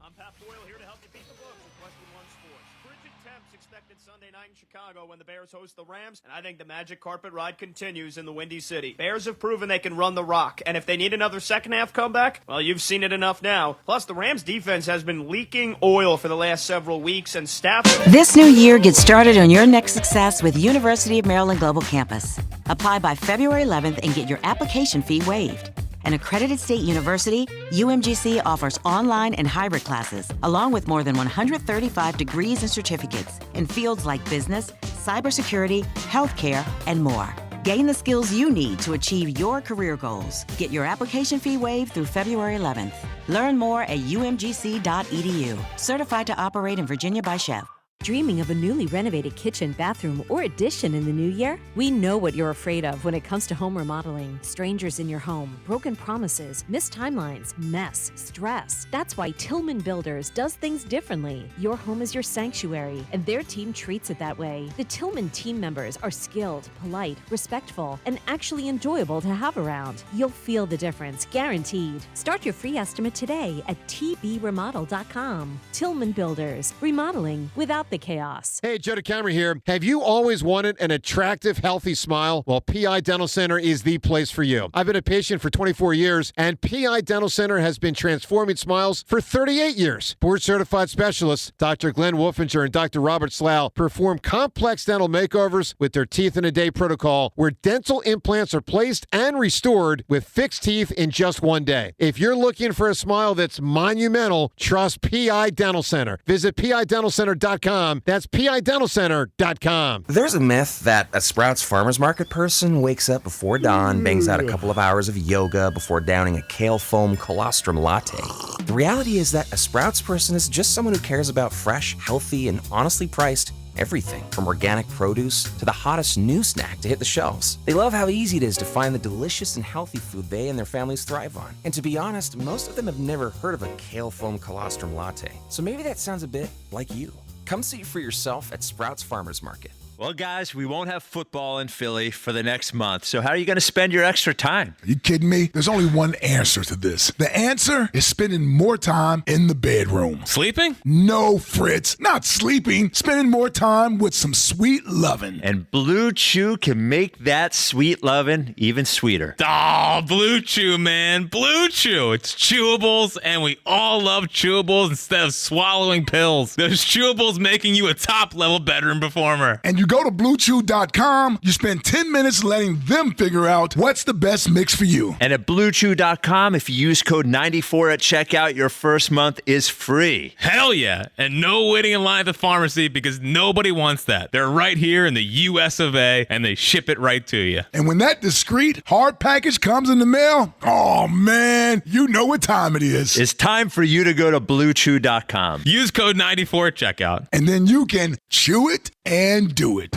I'm Pat Boyle here to help you beat the books with Western One Sports. Frigid temps expected Sunday night in Chicago when the Bears host the Rams, and I think the magic carpet ride continues in the Windy City. Bears have proven they can run the rock, and if they need another second-half comeback, well, you've seen it enough now. Plus, the Rams' defense has been leaking oil for the last several weeks, and staff... This new year, get started on your next success with University of Maryland Global Campus. Apply by February 11th and get your application fee waived. An accredited state university, UMGC offers online and hybrid classes, along with more than 135 degrees and certificates in fields like business, cybersecurity, healthcare, and more. Gain the skills you need to achieve your career goals. Get your application fee waived through February 11th. Learn more at umgc.edu. Certified to operate in Virginia by Chef. Dreaming of a newly renovated kitchen, bathroom, or addition in the new year? We know what you're afraid of when it comes to home remodeling. Strangers in your home, broken promises, missed timelines, mess, stress. That's why Tillman Builders does things differently. Your home is your sanctuary, and their team treats it that way. The Tillman team members are skilled, polite, respectful, and actually enjoyable to have around. You'll feel the difference, guaranteed. Start your free estimate today at tbremodel.com. Tillman Builders, remodeling without the chaos. Hey, Joe DeCamera here. Have you always wanted an attractive, healthy smile? Well, PI Dental Center is the place for you. I've been a patient for 24 years, and PI Dental Center has been transforming smiles for 38 years. Board-certified specialists, Dr. Glenn Wolfinger and Dr. Robert Slough, perform complex dental makeovers with their teeth-in-a-day protocol, where dental implants are placed and restored with fixed teeth in just one day. If you're looking for a smile that's monumental, trust PI Dental Center. Visit PIDentalCenter.com. That's PIDentalCenter.com. There's a myth that a Sprouts Farmers Market person wakes up before dawn, bangs out a couple of hours of yoga before downing a kale foam colostrum latte. The reality is that a Sprouts person is just someone who cares about fresh, healthy, and honestly priced everything from organic produce to the hottest new snack to hit the shelves. They love how easy it is to find the delicious and healthy food they and their families thrive on. And to be honest, most of them have never heard of a kale foam colostrum latte. So maybe that sounds a bit like you. Come see for yourself at Sprouts Farmers Market. Well, guys, we won't have football in Philly for the next month. So how are you going to spend your extra time? Are you kidding me? There's only one answer to this. The answer is spending more time in the bedroom. Sleeping? No, Fritz, not sleeping. Spending more time with some sweet lovin'. And Blue Chew can make that sweet lovin' even sweeter. Oh, Blue Chew, man. Blue Chew. It's chewables, and we all love chewables instead of swallowing pills. Those chewables making you a top-level bedroom performer. And you go to BlueChew.com, you spend 10 minutes letting them figure out what's the best mix for you. And at BlueChew.com, if you use code 94 at checkout, your first month is free. Hell yeah. And no waiting in line at the pharmacy because nobody wants that. They're right here in the US of A, and they ship it right to you. And when that discreet, hard package comes in the mail, oh man, you know what time it is. It's time for you to go to BlueChew.com. Use code 94 at checkout. And then you can chew it and do it.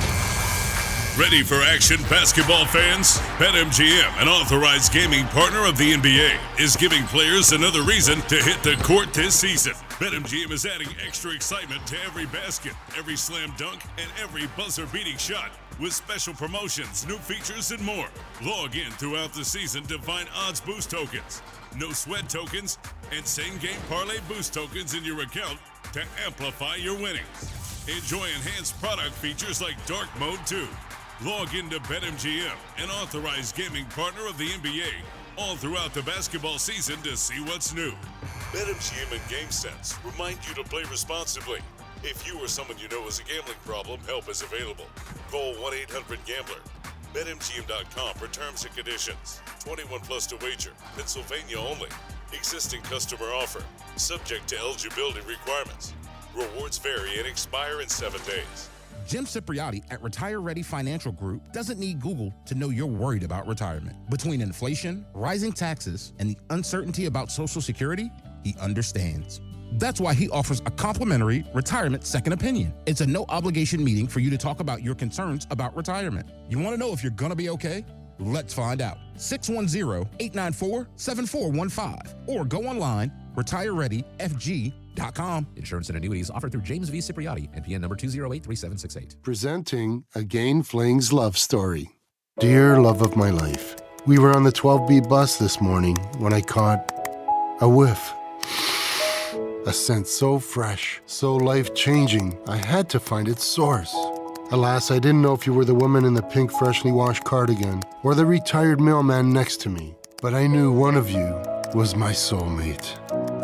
Ready for action, basketball fans? BetMGM, an authorized gaming partner of the NBA, is giving players another reason to hit the court this season. BetMGM is adding extra excitement to every basket, every slam dunk, and every buzzer-beating shot with special promotions, new features, and more. Log in throughout the season to find odds boost tokens, no sweat tokens, and same-game parlay boost tokens in your account to amplify your winnings. Enjoy enhanced product features like Dark Mode 2. Log into BetMGM, an authorized gaming partner of the NBA, all throughout the basketball season to see what's new. BetMGM and GameSense remind you to play responsibly. If you or someone you know has a gambling problem, help is available. Call 1-800-GAMBLER. BetMGM.com for terms and conditions. 21 plus to wager. Pennsylvania only. Existing customer offer. Subject to eligibility requirements. Rewards vary and expire in 7 days. Jim Cipriotti at Retire Ready Financial Group doesn't need Google to know you're worried about retirement. Between inflation, rising taxes, and the uncertainty about Social Security, he understands. That's why he offers a complimentary retirement second opinion. It's a no-obligation meeting for you to talk about your concerns about retirement. You want to know if you're going to be okay? Let's find out. 610-894-7415 or go online, retirereadyfg.com. JameSV.com. Insurance and annuities offered through James V. Cipriotti, NPN number 2083768. Presenting a Gain Flings love story. Dear love of my life, we were on the 12B bus this morning when I caught a whiff. A scent so fresh, so life-changing, I had to find its source. Alas, I didn't know if you were the woman in the pink freshly washed cardigan or the retired mailman next to me, but I knew one of you was my soulmate.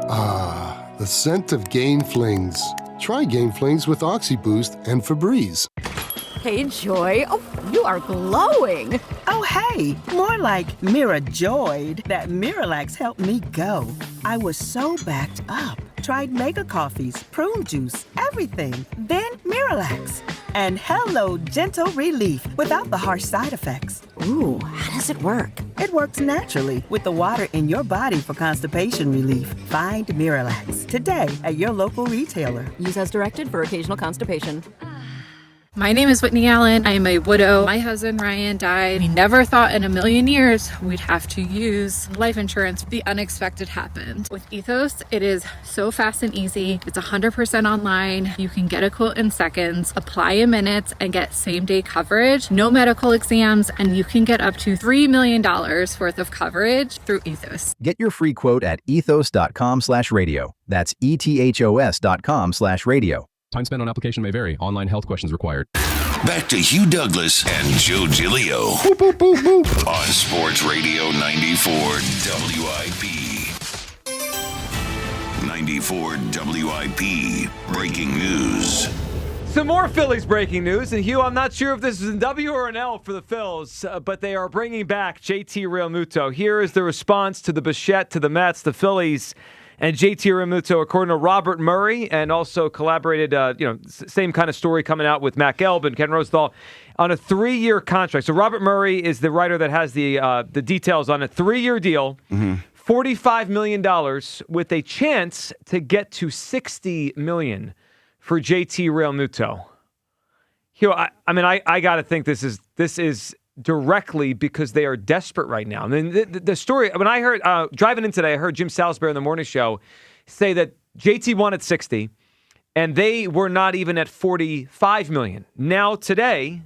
Ah, the scent of Gain Flings. Try Gain Flings with OxyBoost and Febreze. Hey, Joy. Oh, you are glowing. Oh, hey, more like Mira Joyed. That Miralax helped me go. I was so backed up. Tried mega coffees, prune juice, everything. Then Miralax. And hello, gentle relief without the harsh side effects. Ooh, how does it work? It works naturally with the water in your body for constipation relief. Find Miralax today at your local retailer. Use as directed for occasional constipation. My name is Whitney Allen. I am a widow. My husband, Ryan, died. We never thought in a million years we'd have to use life insurance. The unexpected happened. With Ethos, it is so fast and easy. It's 100% online. You can get a quote in seconds, apply in minutes, and get same-day coverage. No medical exams, and you can get up to $3 million worth of coverage through Ethos. Get your free quote at ethos.com/radio. That's ethos.com/radio. Time spent on application may vary. Online health questions required. Back to Hugh Douglas and Joe Giglio on Sports Radio 94 WIP. 94 WIP. Breaking news. Some more Phillies breaking news. And Hugh, I'm not sure if this is a W or an L for the Phils, but they are bringing back JT Realmuto. Here is the response to the Bichette, to the Mets, the Phillies, and JT Realmuto, according to Robert Murray, and also collaborated, same kind of story coming out with Matt Gelb and Ken Rosenthal on a 3-year contract. So Robert Murray is the writer that has the details on a 3-year deal, $45 million with a chance to get to $60 million for JT Realmuto. Hugh, I got to think this is directly because they are desperate right now. I mean, the story, when I heard, driving in today, I heard Jim Salisbury on the morning show say that JT wanted 60, and they were not even at $45 million. Now today,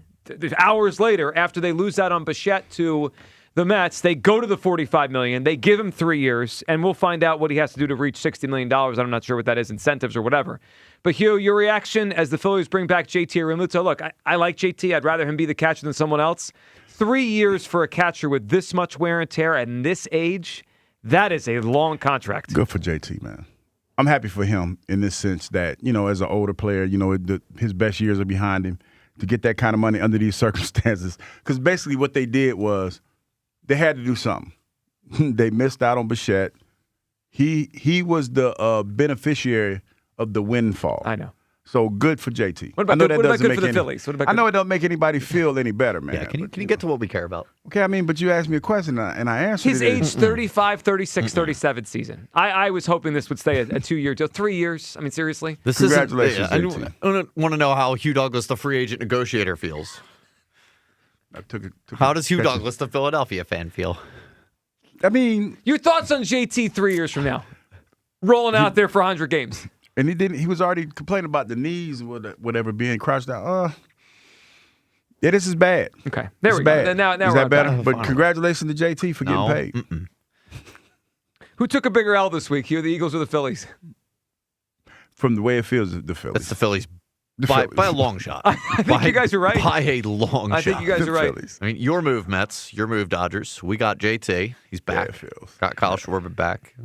hours later, after they lose out on Bichette to the Mets, they go to the $45 million. They give him 3 years, and we'll find out what he has to do to reach $60 million. I'm not sure what that is, incentives or whatever. But Hugh, your reaction as the Phillies bring back JT Realmuto. Look, I like JT. I'd rather him be the catcher than someone else. 3 years for a catcher with this much wear and tear and this age, that is a long contract. Good for JT, man. I'm happy for him in this sense that, as an older player, his best years are behind him. To get that kind of money under these circumstances. Because basically what they did was they had to do something. They missed out on Bichette. He was the beneficiary of the windfall. I know. So good for JT. What about good for the Phillies? I know it don't make anybody feel any better, man. Yeah, can you get to what we care about? Okay, but you asked me a question and I answered His it. age 35, 36, 37 season. I was hoping this would stay a 2-year deal. 3 years? I mean, seriously? Congratulations, JT. I want to know how Hugh Douglas, the free agent negotiator, feels. How does Hugh Douglas, the Philadelphia fan, feel? Your thoughts on JT 3 years from now? Rolling out there for 100 games. And he was already complaining about the knees, whatever, being crouched down. Yeah, this is bad. Okay, there we go. Now is that better? But congratulations to JT for getting paid. Who took a bigger L this week, Hugh, the Eagles or the Phillies? From the way it feels, the Phillies. It's the Phillies. By a long shot. I think you guys are right. By a long shot. I think you guys are right. Phillies. Your move, Mets. Your move, Dodgers. We got JT. He's back. Got Kyle Schwarber back.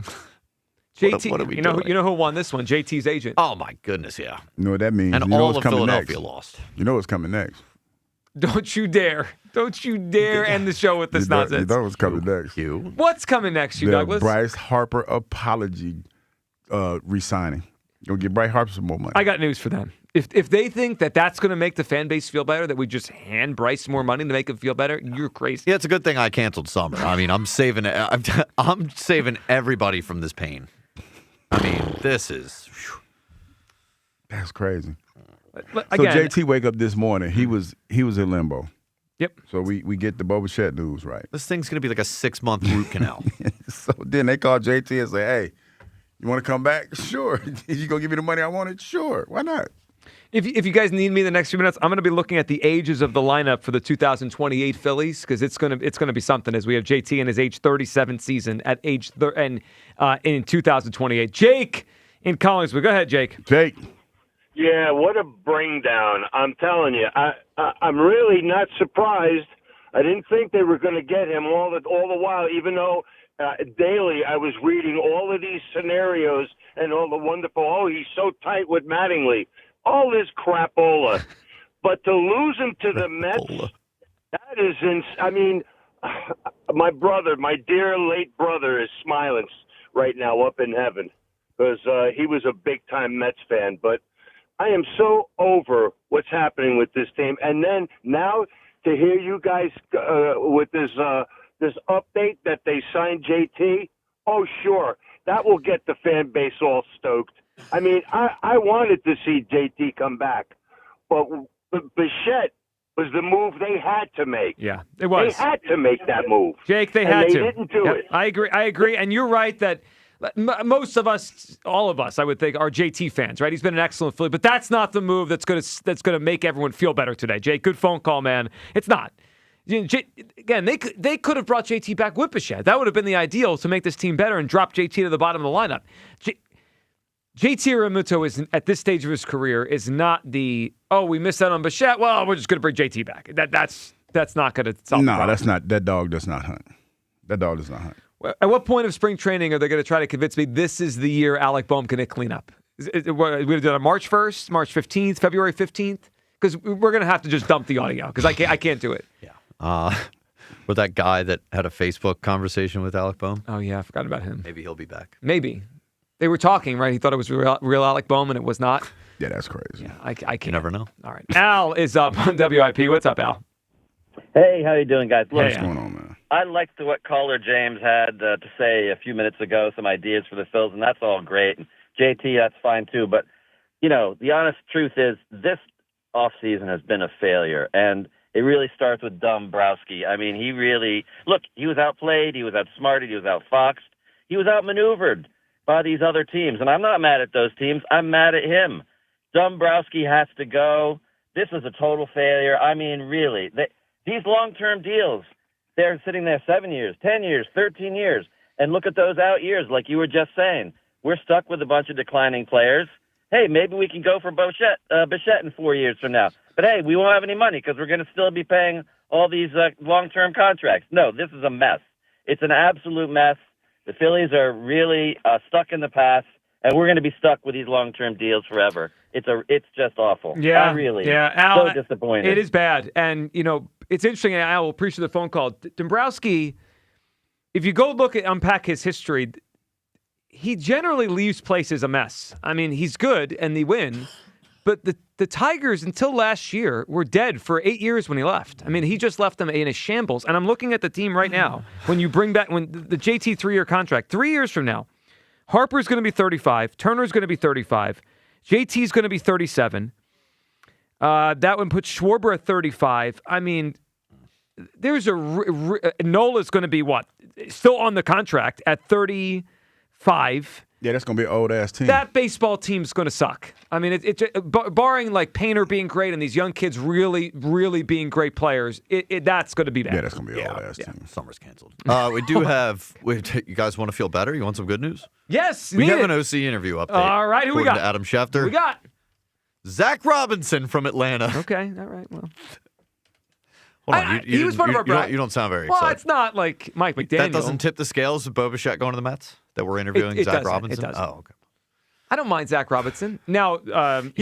JT, what are we doing? You know who won this one? JT's agent. Oh, my goodness, yeah. You know what that means? And all of Philadelphia lost. You know what's coming next. Don't you dare. Don't you dare end the show with this nonsense. You know what's coming next. What's coming next, Hugh Douglas? Bryce Harper apology re-signing. You'll get Bryce Harper some more money. I got news for them. If they think that that's going to make the fan base feel better, that we just hand Bryce more money to make him feel better, you're crazy. Yeah, it's a good thing I canceled summer. I'm saving everybody from this pain. This is... That's crazy. Again, so JT wake up this morning. He was in limbo. Yep. So we get the Bo Bichette news, right? This thing's going to be like a 6-month root canal. So then they call JT and say, hey, You want to come back? Sure. You going to give me the money I wanted? Sure. Why not? If you guys need me in the next few minutes, I'm going to be looking at the ages of the lineup for the 2028 Phillies because it's going to be something as we have JT in his age 37 season at age in 2028. Jake in Collingswood. Go ahead, Jake. Jake. Yeah, what a bring down. I'm telling you. I'm really not surprised. I didn't think they were going to get him all the while, even though daily I was reading all of these scenarios and all the wonderful, he's so tight with Mattingly. All this crapola. But to lose him to the Mets, that is my brother, my dear late brother, is smiling right now up in heaven because he was a big-time Mets fan. But I am so over what's happening with this team. And then now to hear you guys with this update that they signed JT, sure, that will get the fan base all stoked. I mean, I wanted to see JT come back, but Bichette was the move they had to make. Yeah, it was. They had to make that move. Jake, they had to. They didn't do it. I agree. And you're right that most of us, all of us, I would think, are JT fans, right? He's been an excellent Philly, but that's not the move that's going to make everyone feel better today. Jake, good phone call, man. It's not. Again, they could have brought JT back with Bichette. That would have been the ideal to make this team better and drop JT to the bottom of the lineup. JT Realmuto is at this stage of his career is not we missed out on Bichette. Well, we're just going to bring JT back. That's not going to solve the problem. No, that's not. That dog does not hunt. That dog does not hunt. At what point of spring training are they going to try to convince me this is the year Alec Boehm can clean up? We're going to do it on March 1st, March 15th, February 15th? Because we're going to have to just dump the audio because I can't do it. Yeah. With that guy that had a Facebook conversation with Alec Boehm. Oh, yeah, I forgot about him. Maybe he'll be back. Maybe. They were talking, right? He thought it was real Alec Boehm, and it was not. Yeah, that's crazy. Yeah, I can't. You never know. All right. Al is up on WIP. What's up, Al? Hey, how you doing, guys? Look, What's going on, man? I liked what caller James had to say a few minutes ago, some ideas for the Phils, and that's all great. And JT, that's fine, too. But, the honest truth is this offseason has been a failure, and it really starts with Dombrowski. I mean, he was outplayed, he was outsmarted, he was outfoxed, he was outmaneuvered by these other teams. And I'm not mad at those teams. I'm mad at him. Dombrowski has to go. This is a total failure. I mean, really, these long-term deals, they're sitting there 7 years, 10 years, 13 years. And look at those out years, like you were just saying. We're stuck with a bunch of declining players. Hey, maybe we can go for Bichette in 4 years from now. But, hey, we won't have any money because we're going to still be paying all these long-term contracts. No, this is a mess. It's an absolute mess. The Phillies are really stuck in the past, and we're going to be stuck with these long-term deals forever. It's just awful. Yeah, Al, so disappointed. It is bad, and it's interesting. I will appreciate the phone call. Dombrowski, if you go unpack his history, he generally leaves places a mess. I mean, he's good and they win, but the Tigers until last year were dead for 8 years when he left. I mean, he just left them in a shambles. And I'm looking at the team right now. When you bring back the JT 3-year contract, 3 years from now, Harper's going to be 35, Turner's going to be 35, JT's going to be 37. That one puts Schwarber at 35. I mean, there's Nola's going to be what? Still on the contract at 35. Yeah, that's going to be an old-ass team. That baseball team's going to suck. I mean, barring like Painter being great and these young kids really, really being great players, that's going to be bad. Yeah, that's going to be an old-ass team. Summer's canceled. We do have you guys want to feel better? You want some good news? Yes, we have an OC interview update. All right, who we got? To Adam Schefter. Who we got? Zach Robinson from Atlanta. Okay, all right, well. Hold on, he was part of our bracket. You don't sound very well, excited. It's not like Mike McDaniel. That doesn't tip the scales of Bo Bichette going to the Mets? That we're interviewing Zach Robinson? It doesn't. Oh, okay. I don't mind Zach Robinson. Now, I'm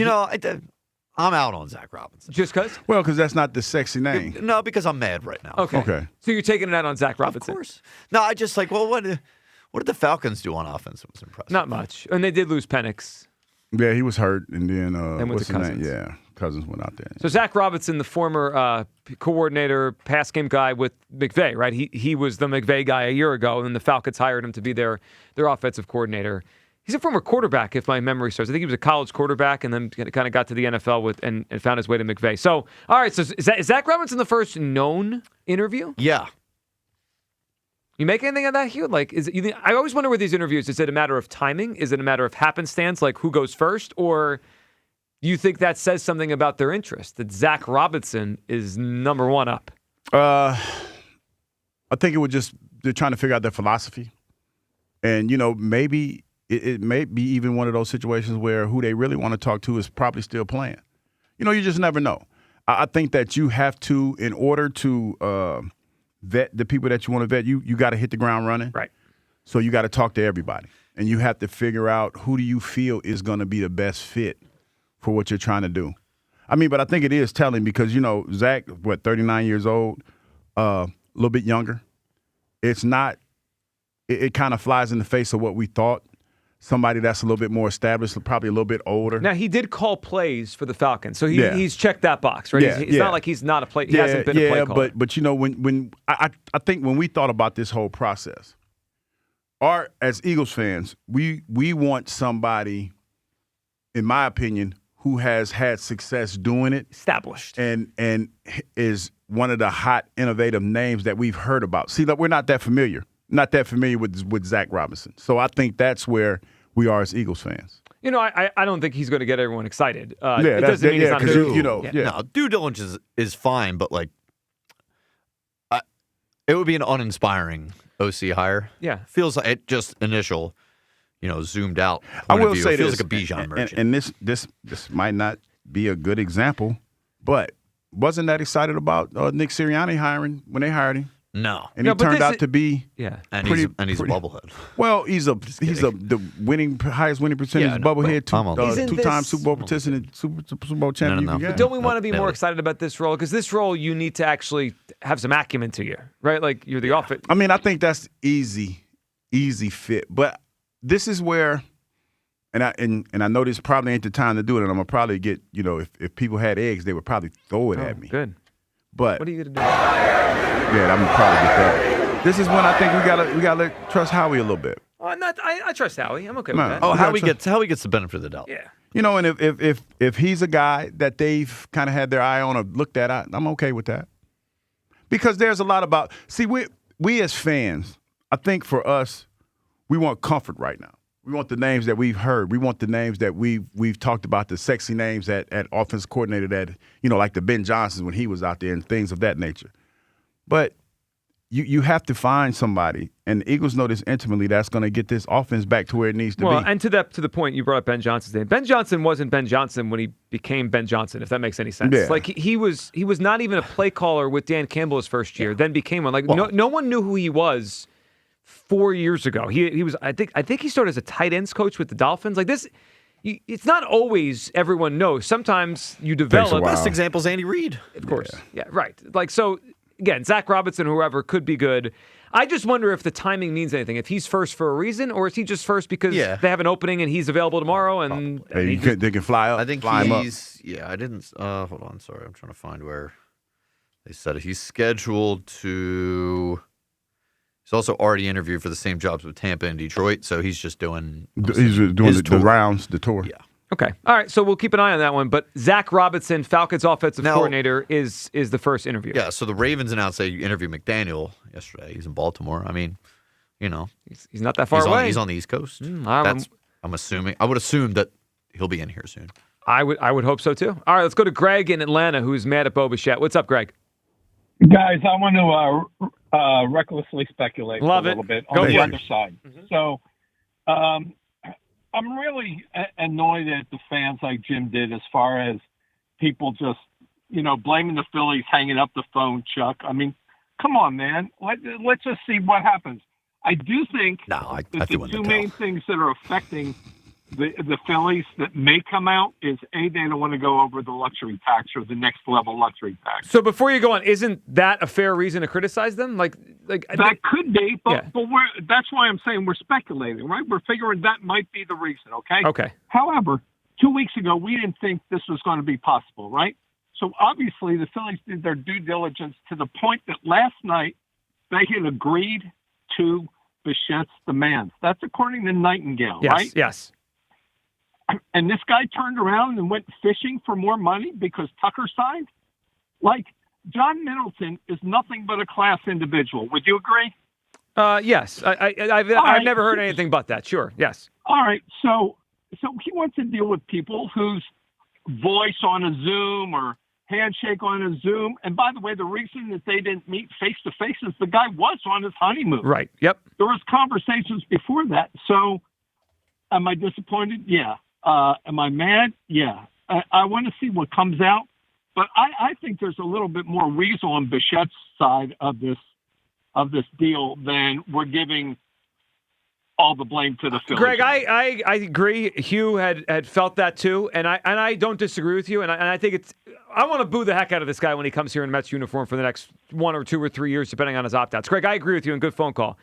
out on Zach Robinson. Just because? Well, because that's not the sexy name. No, because I'm mad right now. Okay. So you're taking it out on Zach Robinson? Of course. No, I just what did the Falcons do on offense that was impressive? Not much. And they did lose Penix. Yeah, he was hurt, and then what's his name? Yeah, Cousins went out there. So Zach Robinson, the former coordinator, pass game guy with McVay, right? He was the McVay guy a year ago, and then the Falcons hired him to be their offensive coordinator. He's a former quarterback, if my memory serves. I think he was a college quarterback, and then kind of got to the NFL and found his way to McVay. So, all right. So is Zach Robinson the first known interview? Yeah. You make anything of that, Hugh? Like, is it? I always wonder with these interviews: is it a matter of timing? Is it a matter of happenstance, like who goes first, or do you think that says something about their interest? That Zach Robinson is number one up. I think it would just they're trying to figure out their philosophy, and maybe it may be even one of those situations where who they really want to talk to is probably still playing. You just never know. I think that you have to, in order to vet the people that you want to vet, you got to hit the ground running. Right. So you got to talk to everybody, and you have to figure out who do you feel is going to be the best fit for what you're trying to do. I mean, but I think it is telling because, Zach, 39 years old, a little bit younger. It's not – it kind of flies in the face of what we thought. Somebody that's a little bit more established, probably a little bit older. Now, he did call plays for the Falcons, so he's checked that box, right? Yeah, it's not like he's not a play. He hasn't been a play caller. But when I think when we thought about this whole process, as Eagles fans, we want somebody, in my opinion, who has had success doing it, established, and is one of the hot, innovative names that we've heard about. See, we're not that familiar with Zach Robinson, so I think that's where we are as Eagles fans. I don't think he's going to get everyone excited. It doesn't mean he's not good. No, due diligence is fine, but it would be an uninspiring OC hire. Yeah, feels like it just initial, zoomed out. I will say it feels this, like a Bijan merchant. And this might not be a good example, but wasn't that excited about Nick Sirianni hiring when they hired him? No, and he turned out to be and he's a bubblehead. Well, he's the highest winning percentage bubblehead, two-time Super Bowl participant, Super Bowl champion. No. But don't we want to be more excited about this role? Because this role, you need to actually have some acumen to you, right? Like you're the offense. I mean, I think that's easy fit. But this is where, and I know this probably ain't the time to do it, and I'm gonna probably get if people had eggs, they would probably throw it at me. Good. But what are you gonna do? Yeah, I'm gonna probably get that. This is when I think we gotta trust Howie a little bit. I trust Howie. I'm okay with that. Oh, Howie gets the benefit of the doubt. Yeah. And if he's a guy that they've kind of had their eye on or looked at, I'm okay with that. Because there's a lot about we as fans, I think for us, we want comfort right now. We want the names that we've heard. We want the names that we've talked about, the sexy names at offensive coordinator that, like the Ben Johnsons when he was out there and things of that nature. But you have to find somebody, and the Eagles know this intimately, that's going to get this offense back to where it needs to be. Well, and to the point, you brought up Ben Johnson's name. Ben Johnson wasn't Ben Johnson when he became Ben Johnson, if that makes any sense. Yeah. Like he was not even a play caller with Dan Campbell his first year, then became one. Like no one knew who he was 4 years ago. He was I think he started as a tight ends coach with the Dolphins. Like this, it's not always everyone knows. Sometimes you develop. The best example is Andy Reid, of course. Yeah, right. Like so. Again, Zach Robinson, whoever, could be good. I just wonder if the timing means anything. If he's first for a reason, or is he just first because they have an opening and he's available tomorrow? And they can fly up. I think fly him up. Yeah, I didn't. Hold on, sorry, I'm trying to find where they said it. He's scheduled to. He's also already interviewed for the same jobs with Tampa and Detroit, so he's just doing. He's doing the rounds, the tour. Yeah. Okay. All right. So we'll keep an eye on that one. But Zach Robinson, Falcons offensive coordinator, is the first interview. Yeah. So the Ravens announced they interviewed McDaniel yesterday. He's in Baltimore. I mean, he's not that far away. He's on the East Coast. I'm assuming. I would assume that he'll be in here soon. I would hope so too. All right. Let's go to Greg in Atlanta, who's mad at Bo Bichette. What's up, Greg? Guys, I want to recklessly speculate a little bit on the other side. Mm-hmm. So, I'm really annoyed at the fans like Jim did as far as people just, blaming the Phillies, hanging up the phone, Chuck. I mean, come on, man. Let's just see what happens. I do think that the two main things that are affecting the Phillies that may come out is, A, they don't want to go over the luxury tax or the next level luxury tax. So before you go on, isn't that a fair reason to criticize them? That could be, but that's why I'm saying we're speculating, right? We're figuring that might be the reason, okay? Okay. However, 2 weeks ago, we didn't think this was going to be possible, right? So obviously the Phillies did their due diligence to the point that last night they had agreed to Bichette's demands. That's according to Nightingale, right? Yes. And this guy turned around and went fishing for more money because Tucker signed? Like, John Middleton is nothing but a class individual. Would you agree? Yes. I've never heard anything but that. Sure. Yes. All right. So he wants to deal with people whose voice on a Zoom or handshake on a Zoom. And by the way, the reason that they didn't meet face to face is the guy was on his honeymoon. Right. Yep. There was conversations before that. So am I disappointed? Yeah. Am I mad? Yeah. I want to see what comes out. But I think there's a little bit more weasel on Bichette's side of this deal than we're giving all the blame to the Phillies. Greg, I agree. Hugh had felt that too, and I don't disagree with you. And I think I want to boo the heck out of this guy when he comes here in Mets uniform for the next 1 or 2 or 3 years, depending on his opt-outs. Greg, I agree with you, and good phone call.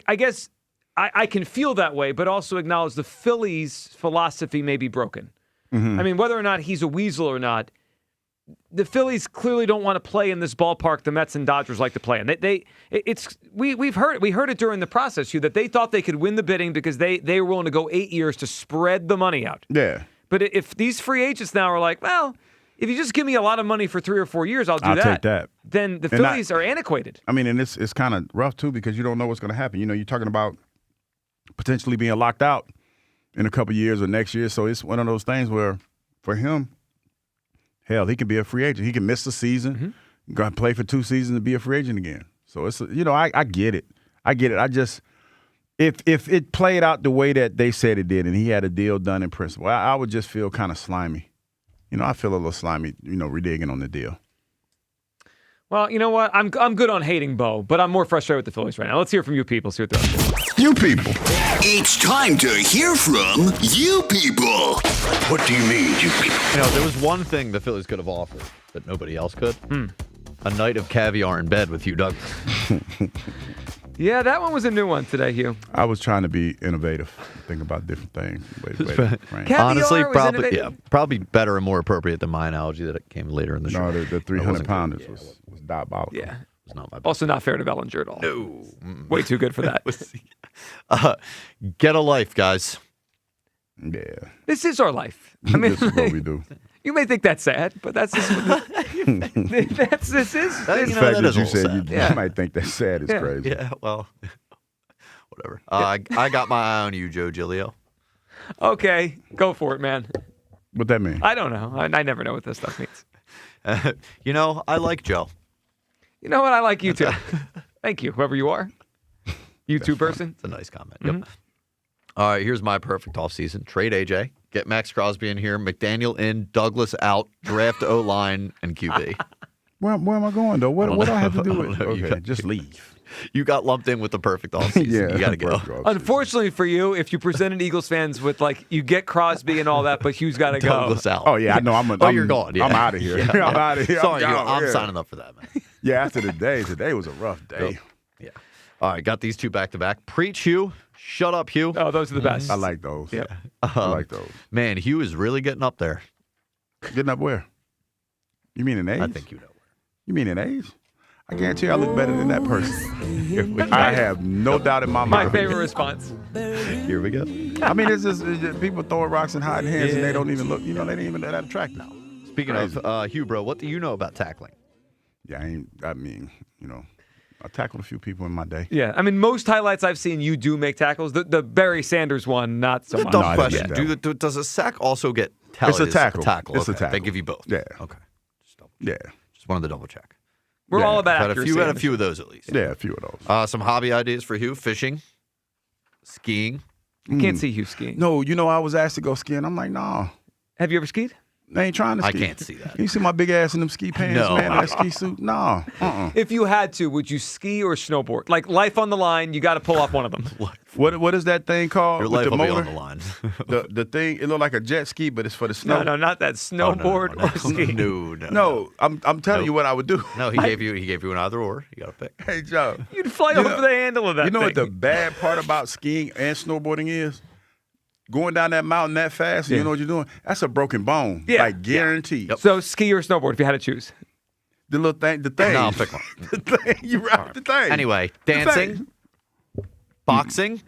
I guess I can feel that way, but also acknowledge the Phillies' philosophy may be broken. Mm-hmm. I mean, whether or not he's a weasel or not, the Phillies clearly don't want to play in this ballpark the Mets and Dodgers like to play in. We heard it during the process, Hugh, that they thought they could win the bidding because they were willing to go 8 years to spread the money out. Yeah. But if these free agents now are like, well, if you just give me a lot of money for 3 or 4 years, I'll take that. Then the Phillies are antiquated. I mean, and it's kind of rough too because you don't know what's going to happen. You know, you're talking about potentially being locked out in a couple of years or next year. So it's one of those things where for him, hell, he can be a free agent. He can miss the season, go and play for 2 seasons and be a free agent again. So it's I get it. I get it. I just if it played out the way that they said it did and he had a deal done in principle, I would just feel kind of slimy. You know, I feel a little slimy, reneging on the deal. Well, you know what? I'm good on hating Bo, but I'm more frustrated with the Phillies right now. Let's hear from you people. See what they're up to. You people. It's time to hear from you people. What do you mean, you people? There was one thing the Phillies could have offered that nobody else could. A night of caviar in bed with Hugh Douglas. Yeah, that one was a new one today, Hugh. I was trying to be innovative, think about different things. Honestly, probably better and more appropriate than my analogy that came later in the show. No, the 300-pounders was diabolical. Yeah. It was not my best. Also not fair to Bellinger at all. No. Way too good for that. Get a life, guys. Yeah. This is our life. I mean, this is what we do. You may think that's sad, but that's just this is. The fact that you said you might think that's sad is crazy. Yeah, well, whatever. I got my eye on you, Joe Giglio. Okay, go for it, man. What that mean? I don't know. I never know what this stuff means. I like Joe. You know what? I like you too. Thank you, whoever you are. YouTube person. It's a nice comment. Yep. All right, here's my perfect offseason. Trade AJ. Get Max Crosby in here. McDaniel in. Douglas out. Draft O-line and QB. Where am I going, though? What do I have to do with it? Okay, just leave. You got lumped in with the perfect offseason. Yeah, you got to go. Unfortunately for you, if you presented Eagles fans with, you get Crosby and all that, but Hugh's got to go. Douglas out. Oh, yeah, I know. You're gone. Yeah. I'm out of here. Yeah, I'm out of here. Sorry, I'm signing up for that, man. Yeah, after the day. Today was a rough day. Yep. Yeah. All right, got these two back-to-back. Preach, Hugh. Shut up, Hugh. Oh, those are the best. I like those. Yeah. I like those. Man, Hugh is really getting up there. Getting up where? You mean in age? I think you know where. You mean in age? I guarantee you I look better than that person. I have no doubt in my mind. My favorite response. Here we go. I mean, it's just people throwing rocks and hiding hands, and they don't even look. They ain't even that attractive. Speaking of Hugh, bro, what do you know about tackling? Yeah, I tackled a few people in my day. Yeah, I mean, most highlights I've seen, you do make tackles. The Barry Sanders one, not so much. Dumb question. Does a sack also get tallied? It's a tackle. It's a tackle. They give you both. Yeah. Okay. Just wanted to double check. We're all about accuracy. Had a few of those at least. Yeah, a few of those. Some hobby ideas for Hugh: fishing, skiing. You can't see Hugh skiing. No, I was asked to go skiing. I'm like, nah. Have you ever skied? They ain't trying to ski. I can't see that. You see my big ass in them ski pants, man, that ski suit? No. If you had to, would you ski or snowboard? Like life on the line, you got to pull off one of them. What is that thing called? Your with life the will motor? be on the line. the thing, it looked like a jet ski, but it's for the snow. No, not that. Snowboard or ski. No, I'm telling you what I would do. No, he gave you an either or. You got to pick. Hey, Joe. You'd fly over the handle of that You know thing. what the bad part about skiing and snowboarding is? Going down that mountain that fast, and you know what you're doing? That's a broken bone. Yeah. Like, guaranteed. Yep. So, ski or snowboard if you had to choose? The little thing. The thing. No, I'll pick one. The thing. You're right. The thing. Anyway, dancing, boxing.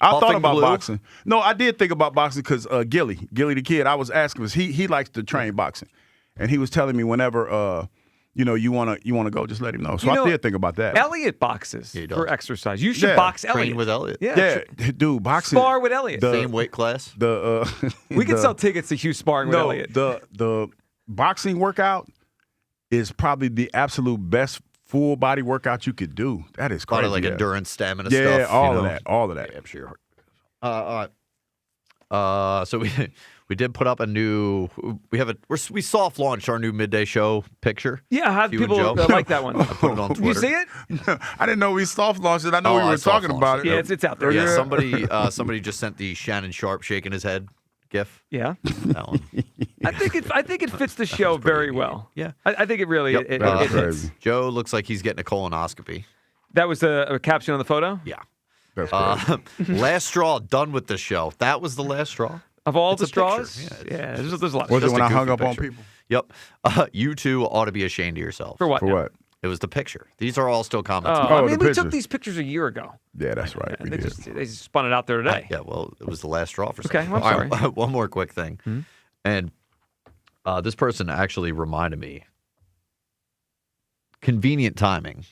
I thought about glue. boxing. No, I did think about boxing because Gilly the kid, I was asking, because he likes to train boxing. And he was telling me whenever you wanna go, just let him know. So I did think about that. Elliot boxes for exercise. You should box Elliot. Train with Elliot. Yeah, dude, boxing. Spar with Elliot. Same weight class. We can sell tickets to Hugh sparring with Elliot. The boxing workout is probably the absolute best full body workout you could do. That is crazy. Like endurance, stamina stuff. Yeah, all of that. Yeah, I'm sure. All right. So we did put up a new. We soft launched our new midday show picture. Yeah, how people like that one? I put it on Twitter. Did you see it? I didn't know we soft launched it. I know we were talking about it. Yeah, it's out there. Yeah, somebody just sent the Shannon Sharp shaking his head GIF. Yeah, that one. I think it fits the show very well. Yeah, I think it really it hits. Joe looks like he's getting a colonoscopy. That was a caption on the photo. Yeah. That's last straw, done with the show. That was the last straw. Of all the straws? Yeah, there's a lot. Was it when I hung up on people? Yep. You two ought to be ashamed of yourself. For what? For what? It was the picture. These are all still comments. I mean, we took these pictures a year ago. Yeah, that's right. They just spun it out there today. Yeah, well, it was the last straw for some. Okay, well, I'm sorry. One more quick thing. Mm-hmm. And this person actually reminded me. Convenient timing.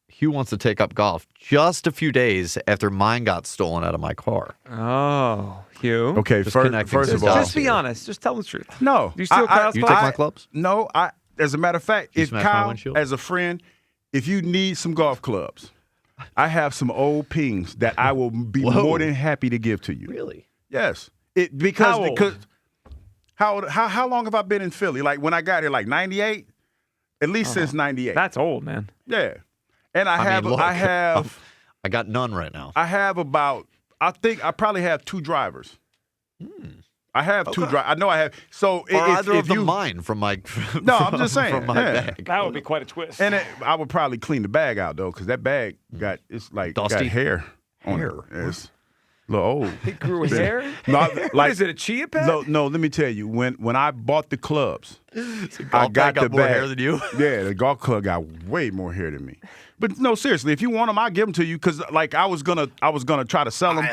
Hugh wants to take up golf just a few days after mine got stolen out of my car. Oh, Hugh. Okay, first of all, just be honest. Just tell the truth. No. Do you steal Kyle's You take my clubs? No. As a matter of fact, You if smash my Kyle, windshield? as a friend, if you need some golf clubs, I have some old pings that I will be more than happy to give to you. Really? Yes. How old? How long have I been in Philly? Like when I got here, like 98? At least since 98. That's old, man. Yeah. And I got none right now. I have I think I probably have 2 drivers. I have 2 drivers. I know I have. So Are either of them mine from my No, I'm just saying. from my bag. That would be quite a twist. And I would probably clean the bag out though, because that bag got Dusty? got hair on it. It's a little old. It grew hair? No, What is it, a chia pet? No, let me tell you. When I bought the clubs, I got the more hair than you. Yeah, the golf club got way more hair than me. But no, seriously, if you want them, I'll give them to you because like I was gonna try to sell them.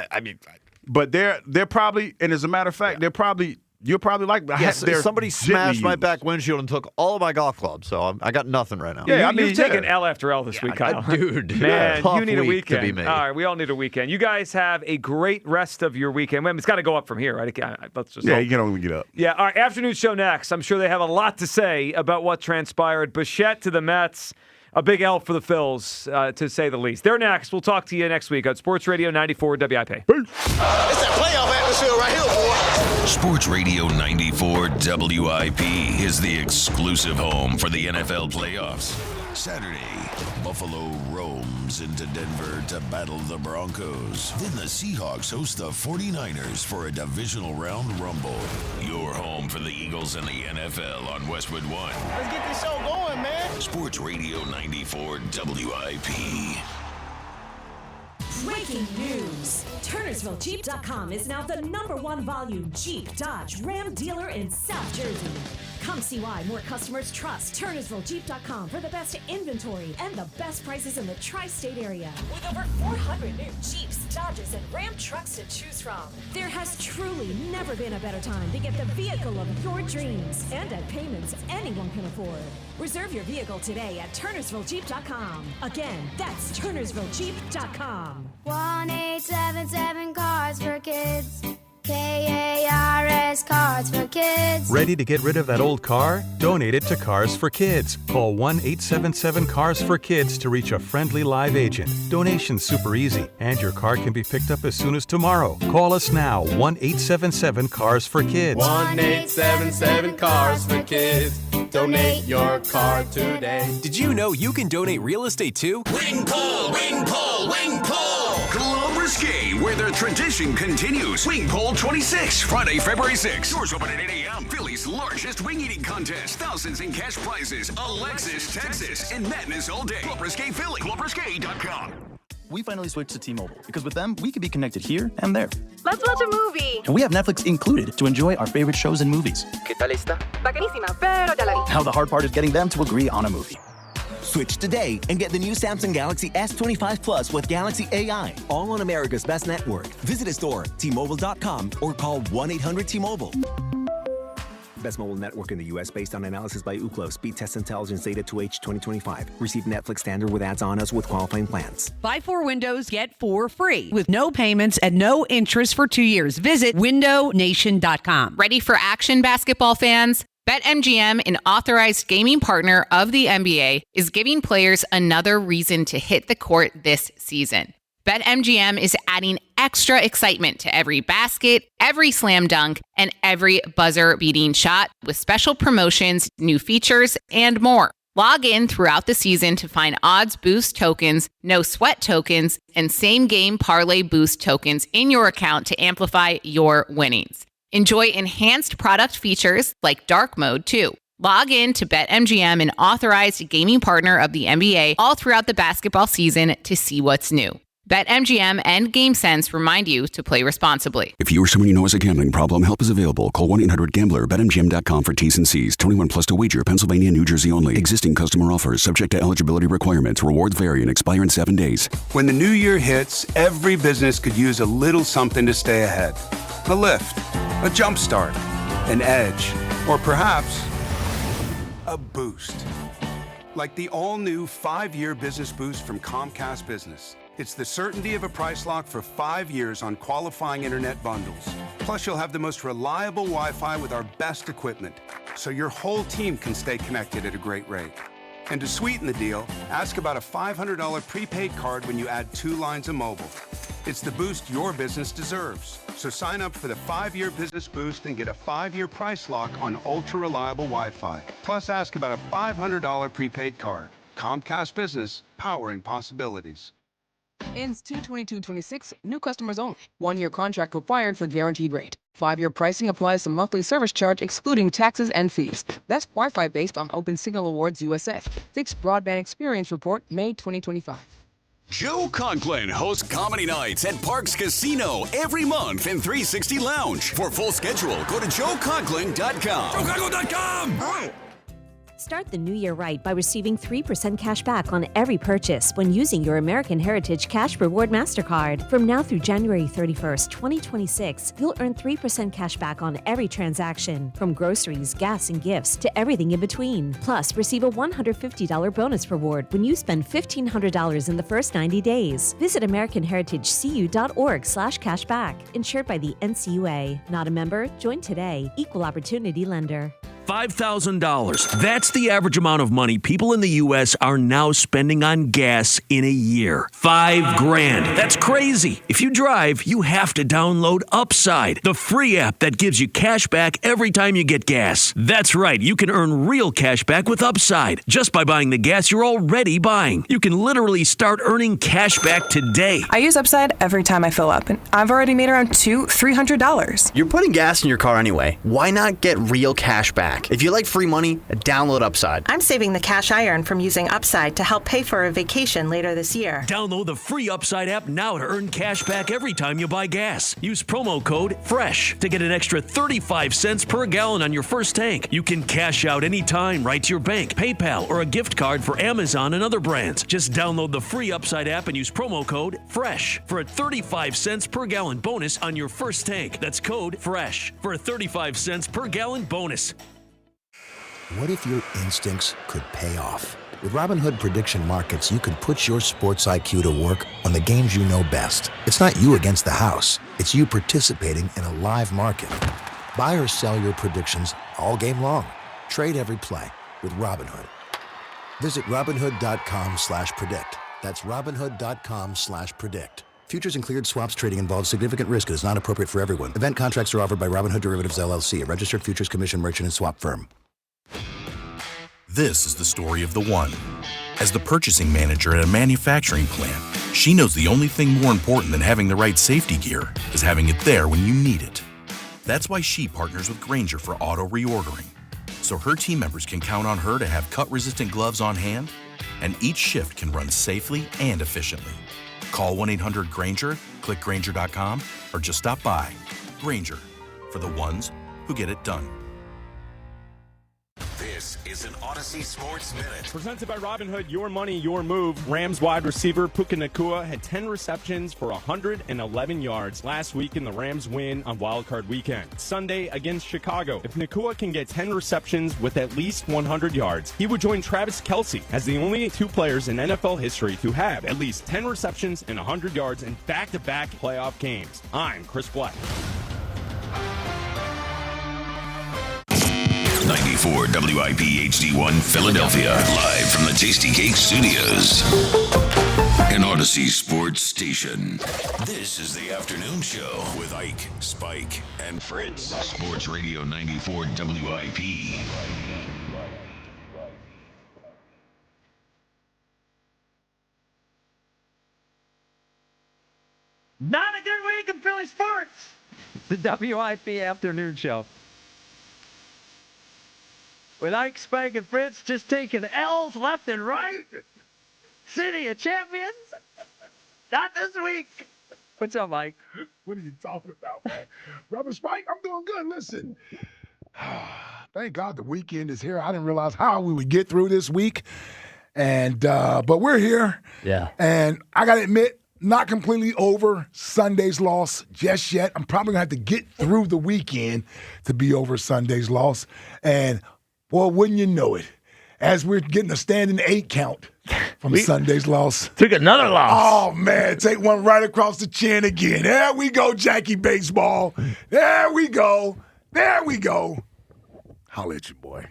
But they're probably, and as a matter of fact, you're probably like, yes, somebody smashed my back windshield and took all of my golf clubs, so I got nothing right now. Yeah, you've taken L after L this week, Kyle. Dude. Man, tough you need a week to weekend. be made. All right, we all need a weekend. You guys have a great rest of your weekend. It's got to go up from here, right? Let's just you can only get up. Yeah, all right, afternoon show next. I'm sure they have a lot to say about what transpired. Bichette to the Mets. A big L for the Phils, to say the least. They're next. We'll talk to you next week on Sports Radio 94 WIP. It's that playoff atmosphere right here, boy. Sports Radio 94 WIP is the exclusive home for the NFL playoffs. Saturday, Buffalo roams into Denver to battle the Broncos. Then the Seahawks host the 49ers for a divisional round rumble. Your home for the Eagles and the NFL on Westwood One. Let's get this show going, man. Sports Radio 94 WIP. Breaking news. TurnersvilleJeep.com is now the #1 volume Jeep, Dodge, Ram dealer in South Jersey. Come see why more customers trust TurnersvilleJeep.com for the best inventory and the best prices in the tri-state area. With over 400 new Jeeps, Dodges, and Ram trucks to choose from, there has truly never been a better time to get the vehicle of your dreams and at payments anyone can afford. Reserve your vehicle today at TurnersvilleJeep.com. Again, that's TurnersvilleJeep.com. 1-877 Cars for Kids. KARS Cars for Kids. Ready to get rid of that old car? Donate it to Cars for Kids. Call 1-877 Cars for Kids to reach a friendly live agent. Donation's super easy, and your car can be picked up as soon as tomorrow. Call us now, 1-877 Cars for Kids. 1-877 Cars for Kids. Donate your car today. Did you know you can donate real estate too? Wing pole, wing pole, wing pole. Club Risque, where the tradition continues. Wing pole 26, Friday, February 6th. Doors open at 8 a.m. Philly's largest wing eating contest. Thousands in cash prizes. Alexis, Texas, and madness all day. Club Risque Philly. ClubRisque.com. We finally switched to T-Mobile because with them, we can be connected here and there. Let's watch a movie. And we have Netflix included to enjoy our favorite shows and movies. ¿Qué tal está? Bacanísima, pero ya la vi. Now the hard part is getting them to agree on a movie. Switch today and get the new Samsung Galaxy S25 Plus with Galaxy AI, all on America's best network. Visit a store, T-Mobile.com, or call 1-800-T-Mobile. Best mobile network in the U.S. based on analysis by Ookla. Speed test intelligence data to H 2025. Receive Netflix standard with ads on us with qualifying plans. Buy 4 windows, get 4 free with no payments and no interest for 2 years. Visit windownation.com. Ready for action, basketball fans? BetMGM, an authorized gaming partner of the NBA, is giving players another reason to hit the court this season. BetMGM is adding extra excitement to every basket, every slam dunk, and every buzzer-beating shot with special promotions, new features, and more. Log in throughout the season to find odds boost tokens, no sweat tokens, and same-game parlay boost tokens in your account to amplify your winnings. Enjoy enhanced product features like dark mode, too. Log in to BetMGM, an authorized gaming partner of the NBA, all throughout the basketball season to see what's new. BetMGM and GameSense remind you to play responsibly. If you or someone you know has a gambling problem, help is available. Call 1-800-GAMBLER. BetMGM.com for T's and C's. 21 plus to wager. Pennsylvania and New Jersey only. Existing customer offers subject to eligibility requirements. Rewards vary and expire in 7 days. When the new year hits, every business could use a little something to stay ahead. A lift, a jump start, an edge, or perhaps a boost. Like the all-new 5-year business boost from Comcast Business. It's the certainty of a price lock for 5 years on qualifying internet bundles. Plus, you'll have the most reliable Wi-Fi with our best equipment, so your whole team can stay connected at a great rate. And to sweeten the deal, ask about a $500 prepaid card when you add 2 lines of mobile. It's the boost your business deserves. So sign up for the 5-year business boost and get a 5-year price lock on ultra-reliable Wi-Fi. Plus, ask about a $500 prepaid card. Comcast Business, powering possibilities. Ends 2/22/26. New customers only. 1-year contract required for guaranteed rate. 5-year pricing applies to monthly service charge excluding taxes and fees. That's Wi-Fi based on Open Signal Awards USA. 6th Broadband Experience Report, May 2025. Joe Conklin hosts comedy nights at Parks Casino every month in 360 Lounge. For full schedule, go to joeconklin.com. joeconklin.com! Start the new year right by receiving 3% cash back on every purchase when using your American Heritage Cash Reward MasterCard. From now through January 31st, 2026, you'll earn 3% cash back on every transaction, from groceries, gas, and gifts to everything in between. Plus, receive a $150 bonus reward when you spend $1,500 in the first 90 days. Visit AmericanHeritageCU.org/cashback. Insured by the NCUA. Not a member? Join today. Equal Opportunity Lender. $5,000. That's the average amount of money people in the U.S. are now spending on gas in a year. $5,000. That's crazy. If you drive, you have to download Upside, the free app that gives you cash back every time you get gas. That's right. You can earn real cash back with Upside just by buying the gas you're already buying. You can literally start earning cash back today. I use Upside every time I fill up, and I've already made around $200-$300. You're putting gas in your car anyway. Why not get real cash back? If you like free money, download Upside. I'm saving the cash I earn from using Upside to help pay for a vacation later this year. Download the free Upside app now to earn cash back every time you buy gas. Use promo code FRESH to get an extra 35 cents per gallon on your first tank. You can cash out anytime right to your bank, PayPal, or a gift card for Amazon and other brands. Just download the free Upside app and use promo code FRESH for a 35 cents per gallon bonus on your first tank. That's code FRESH for a 35 cents per gallon bonus. What if your instincts could pay off? With Robinhood Prediction Markets, you could put your sports IQ to work on the games you know best. It's not you against the house. It's you participating in a live market. Buy or sell your predictions all game long. Trade every play with Robinhood. Visit Robinhood.com/predict. That's Robinhood.com/predict. Futures and cleared swaps trading involves significant risk and is not appropriate for everyone. Event contracts are offered by Robinhood Derivatives LLC, a registered futures commission merchant and swap firm. This is the story of the one. As the purchasing manager at a manufacturing plant, she knows the only thing more important than having the right safety gear is having it there when you need it. That's why she partners with Grainger for auto reordering, so her team members can count on her to have cut-resistant gloves on hand, and each shift can run safely and efficiently. Call 1-800-GRAINGER, click Grainger.com, or just stop by. Grainger, for the ones who get it done. This is is an Odyssey Sports Minute. Presented by Robinhood, your money, your move. Rams wide receiver Puka Nacua had 10 receptions for 111 yards last week in the Rams win on Wild Card Weekend. Sunday against Chicago. If Nacua can get 10 receptions with at least 100 yards, he would join Travis Kelce as the only two players in NFL history to have at least 10 receptions and 100 yards in back-to-back playoff games. I'm Chris Black. 94 WIP HD1 Philadelphia, live from the Tasty Cake Studios. An Odyssey Sports Station. This is the afternoon show with Ike, Spike, and Fritz. Sports Radio 94 WIP. Not a good week in Philly sports. The WIP afternoon show. With Ike, Spike, and Fritz just taking L's left and right. City of Champions. Not this week. What's up, Mike? What are you talking about, man? Brother Spike, I'm doing good. Listen, thank God the weekend is here. I didn't realize how we would get through this week. And but we're here. Yeah. And I got to admit, not completely over Sunday's loss just yet. I'm probably going to have to get through the weekend to be over Sunday's loss. And, well, wouldn't you know it, as we're getting a standing 8 count from Sunday's loss. Took another loss. Oh, man, take one right across the chin again. There we go, Jackie Baseball. There we go. There we go. Holla at you, boy.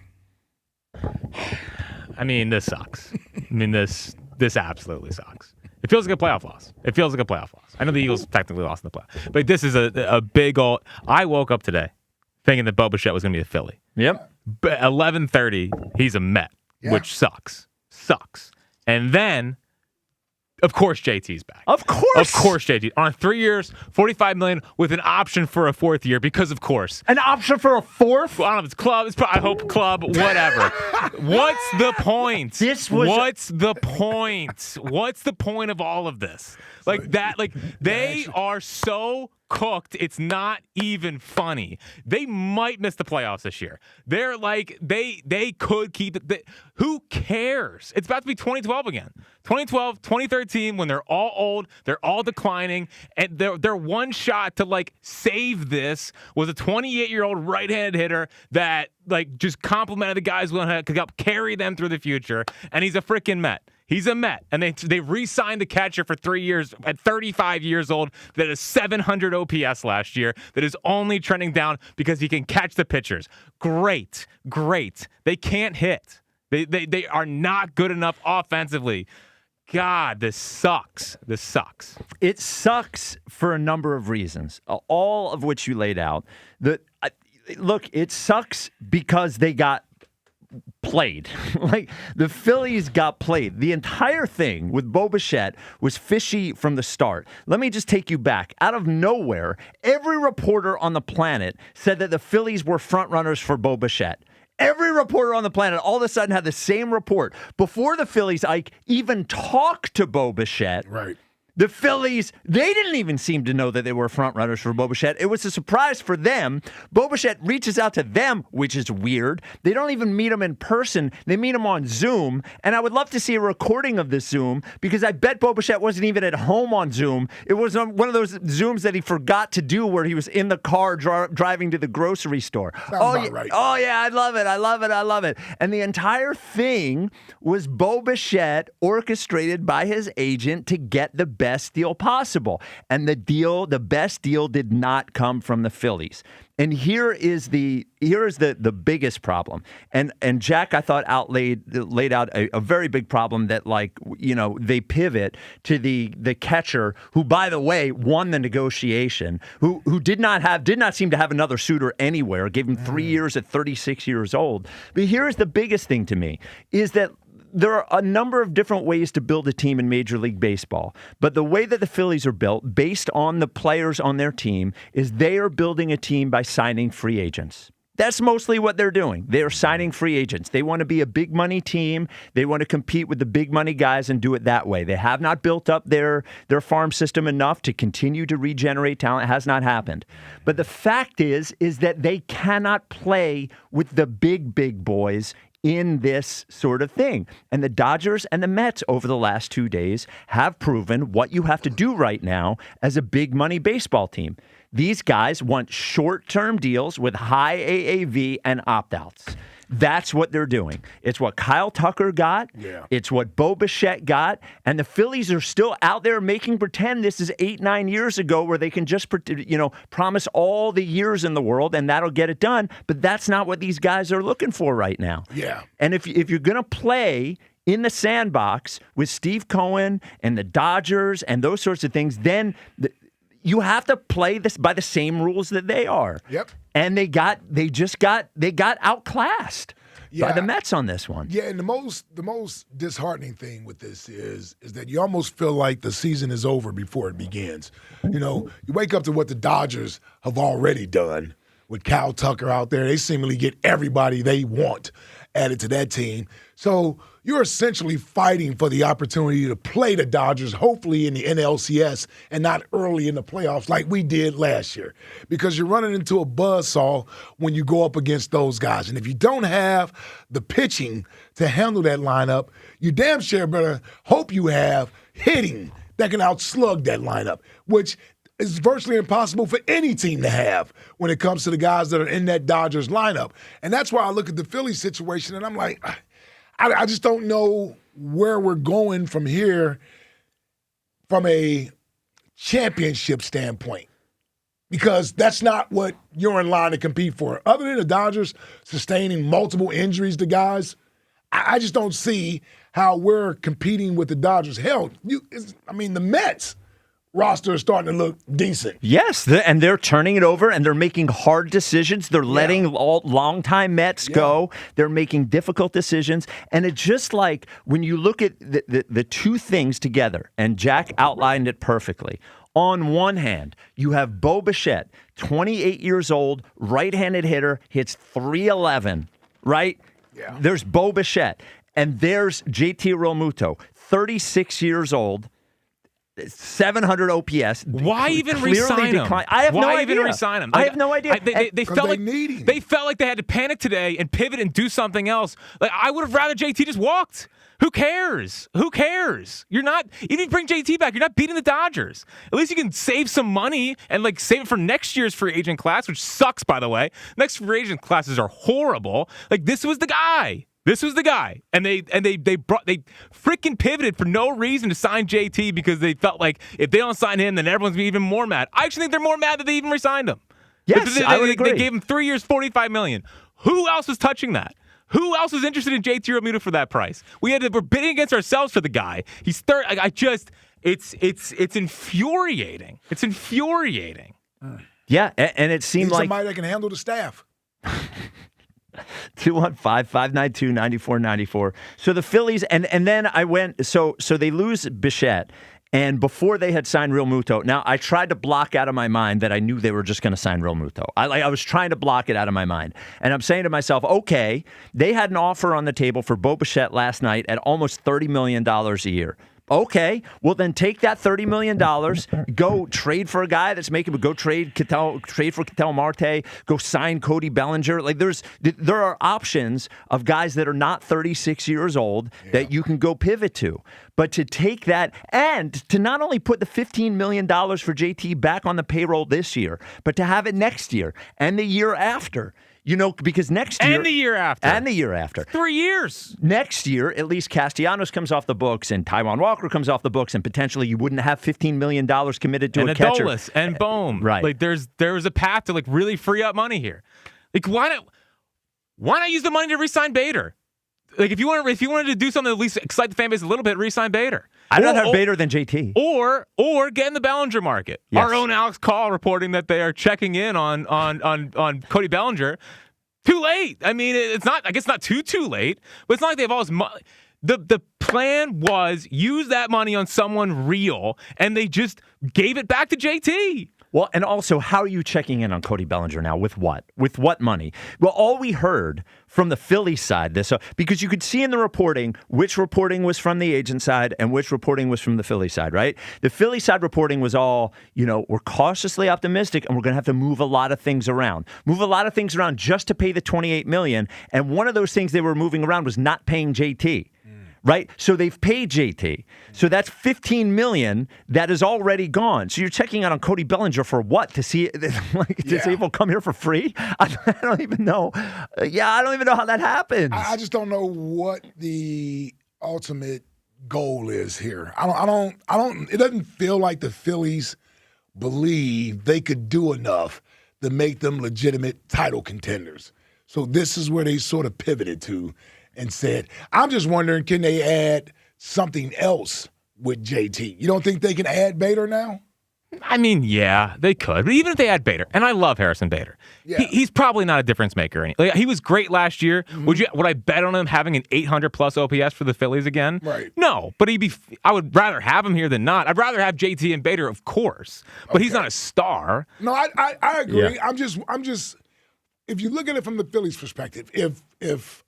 I mean, this sucks. This absolutely sucks. It feels like a playoff loss. I know the Eagles technically lost in the playoff, but this is a big old. I woke up today thinking that Bo Bichette was going to be a Philly. Yep. 11:30, he's a Met, which sucks. And then, of course, JT's back. Of course, JT on 3 years, $45 million with an option for a 4th year. Because of course, an option for a 4th. Well, I don't know if it's club. I hope club. Whatever. What's the point? What's the point? What's the point of all of this? They are so cooked. It's not even funny. They might miss the playoffs this year. They're they could keep it. Who cares? It's about to be 2012 again. 2012, 2013, when they're all old, they're all declining, and their one shot to save this was a 28-year-old right-handed hitter that just complimented the guys who could help carry them through the future, and he's a freaking Met. He's a Met, and they re-signed the catcher for 3 years at 35 years old that is 700 OPS last year, that is only trending down because he can catch the pitchers. Great. They can't hit. They are not good enough offensively. God, this sucks. It sucks for a number of reasons, all of which you laid out. Look, it sucks because they got played. The Phillies got played. The entire thing with Bo Bichette was fishy from the start. Let me just take you back. Out of nowhere, every reporter on the planet said that the Phillies were front runners for Bo Bichette. Every reporter on the planet all of a sudden had the same report. Before the Phillies, Ike, even talked to Bo Bichette. Right. The Phillies, they didn't even seem to know that they were front runners for Bo Bichette. It was a surprise for them. Bo Bichette reaches out to them, which is weird. They don't even meet him in person. They meet him on Zoom. And I would love to see a recording of this Zoom because I bet Bo Bichette wasn't even at home on Zoom. It was on one of those Zooms that he forgot to do where he was in the car driving to the grocery store. Right. Oh, yeah, I love it. And the entire thing was Bo Bichette orchestrated by his agent to get the best deal possible. And the best deal did not come from the Phillies. And here is the biggest problem. And Jack, I thought laid out a very big problem that they pivot to the catcher who, by the way, won the negotiation, who did not seem to have another suitor anywhere, gave him 3 years at 36 years old. But here's the biggest thing to me is that there are a number of different ways to build a team in Major League Baseball. But the way that the Phillies are built, based on the players on their team, is they are building a team by signing free agents. That's mostly what they're doing. They're signing free agents. They want to be a big money team. They want to compete with the big money guys and do it that way. They have not built up their farm system enough to continue to regenerate talent. It has not happened. But the fact is that they cannot play with the big boys in this sort of thing. And the Dodgers and the Mets over the last 2 days have proven what you have to do right now as a big money baseball team. These guys want short-term deals with high AAV and opt-outs. That's what they're doing. It's what Kyle Tucker got. Yeah. It's what Bo Bichette got. And the Phillies are still out there making pretend this is 8-9 years ago where they can just, promise all the years in the world and that'll get it done. But that's not what these guys are looking for right now. Yeah. And if you're going to play in the sandbox with Steve Cohen and the Dodgers and those sorts of things, then you have to play this by the same rules that they are. Yep. And they got outclassed by the Mets on this one. Yeah, and the most disheartening thing with this is that you almost feel like the season is over before it begins. You wake up to what the Dodgers have already done with Kyle Tucker out there. They seemingly get everybody they want added to that team. So you're essentially fighting for the opportunity to play the Dodgers, hopefully in the NLCS and not early in the playoffs like we did last year, because you're running into a buzzsaw when you go up against those guys. And if you don't have the pitching to handle that lineup, you damn sure better hope you have hitting that can outslug that lineup, which is virtually impossible for any team to have when it comes to the guys that are in that Dodgers lineup. And that's why I look at the Phillies situation and I'm like, I just don't know where we're going from here from a championship standpoint, because that's not what you're in line to compete for. Other than the Dodgers sustaining multiple injuries to guys, I just don't see how we're competing with the Dodgers. Hell, the Mets roster is starting to look decent. Yes, and they're turning it over, and they're making hard decisions. They're letting longtime Mets go. They're making difficult decisions. And it's just like when you look at the two things together, and Jack outlined it perfectly. On one hand, you have Bo Bichette, 28 years old, right-handed hitter, hits .311, right? Yeah. There's Bo Bichette. And there's JT Realmuto, 36 years old, 700 OPS. Why even re-sign him? I have no idea. Why even re-sign him? I have no idea. They felt like they had to panic today and pivot and do something else. Like, I would have rather JT just walked. Who cares? Who cares? You're not, even if you bring JT back, you're not beating the Dodgers. At least you can save some money and save it for next year's free agent class, which sucks, by the way. Next free agent classes are horrible. This was the guy. This was the guy, and they freaking pivoted for no reason to sign JT because they felt like if they don't sign him, then everyone's gonna be even more mad. I actually think they're more mad that they even re-signed him. Yes, I would agree. They gave him 3 years, $45 million. Who else was touching that? Who else was interested in JT Realmuto for that price? We're bidding against ourselves for the guy. He's third. It's infuriating. It's infuriating. Yeah, and it seemed like somebody that can handle the staff. 215-592-9494. So the Phillies, and then I went, so they lose Bichette, and before they had signed Realmuto, now I tried to block out of my mind that I knew they were just going to sign Realmuto. I was trying to block it out of my mind. And I'm saying to myself, okay, they had an offer on the table for Bo Bichette last night at almost $30 million a year. Okay, well then take that $30 million, go trade for a guy that's making, go trade for Ketel Marte, go sign Cody Bellinger. There are options of guys that are not 36 years old that you can go pivot to. But to take that and to not only put the $15 million for JT back on the payroll this year, but to have it next year and the year after. Because next year... And the year after. And the year after. 3 years. Next year, at least Castellanos comes off the books and Taijuan Walker comes off the books, and potentially you wouldn't have $15 million committed to a catcher. And Adolis and Bohm. Right. There's a path to really free up money here. Why not use the money to re-sign Bader? If you wanted to do something to at least excite the fan base a little bit, re-sign Bader. I'd rather have Bader than JT. Or get in the Bellinger market. Yes. Our own Alex Call reporting that they are checking in on Cody Bellinger. Too late. I mean, it's not. I guess not too late. But it's not like they have all this money. The plan was use that money on someone real, and they just gave it back to JT. Well, and also, how are you checking in on Cody Bellinger now? With what? With what money? Well, all we heard from the Phillies side, because you could see in the reporting which reporting was from the agent side and which reporting was from the Philly side, right? The Philly side reporting was all, we're cautiously optimistic and we're going to have to move a lot of things around. Move a lot of things around just to pay the $28 million. And one of those things they were moving around was not paying JT. Right? So they've paid JT. So that's $15 million that is already gone. So you're checking out on Cody Bellinger for what? To see if he'll come here for free? I don't even know. I don't even know how that happens. I just don't know what the ultimate goal is here. I don't. It doesn't feel like the Phillies believe they could do enough to make them legitimate title contenders. So this is where they sort of pivoted to and said, I'm just wondering, can they add something else with JT? You don't think they can add Bader now? I mean, yeah, they could. But even if they add Bader, and I love Harrison Bader, he's probably not a difference maker. He was great last year. Mm-hmm. Would I bet on him having an 800-plus OPS for the Phillies again? Right. No, but I would rather have him here than not. I'd rather have JT and Bader, of course, but he's not a star. No, I agree. Yeah. I'm just. If you look at it from the Phillies' perspective, if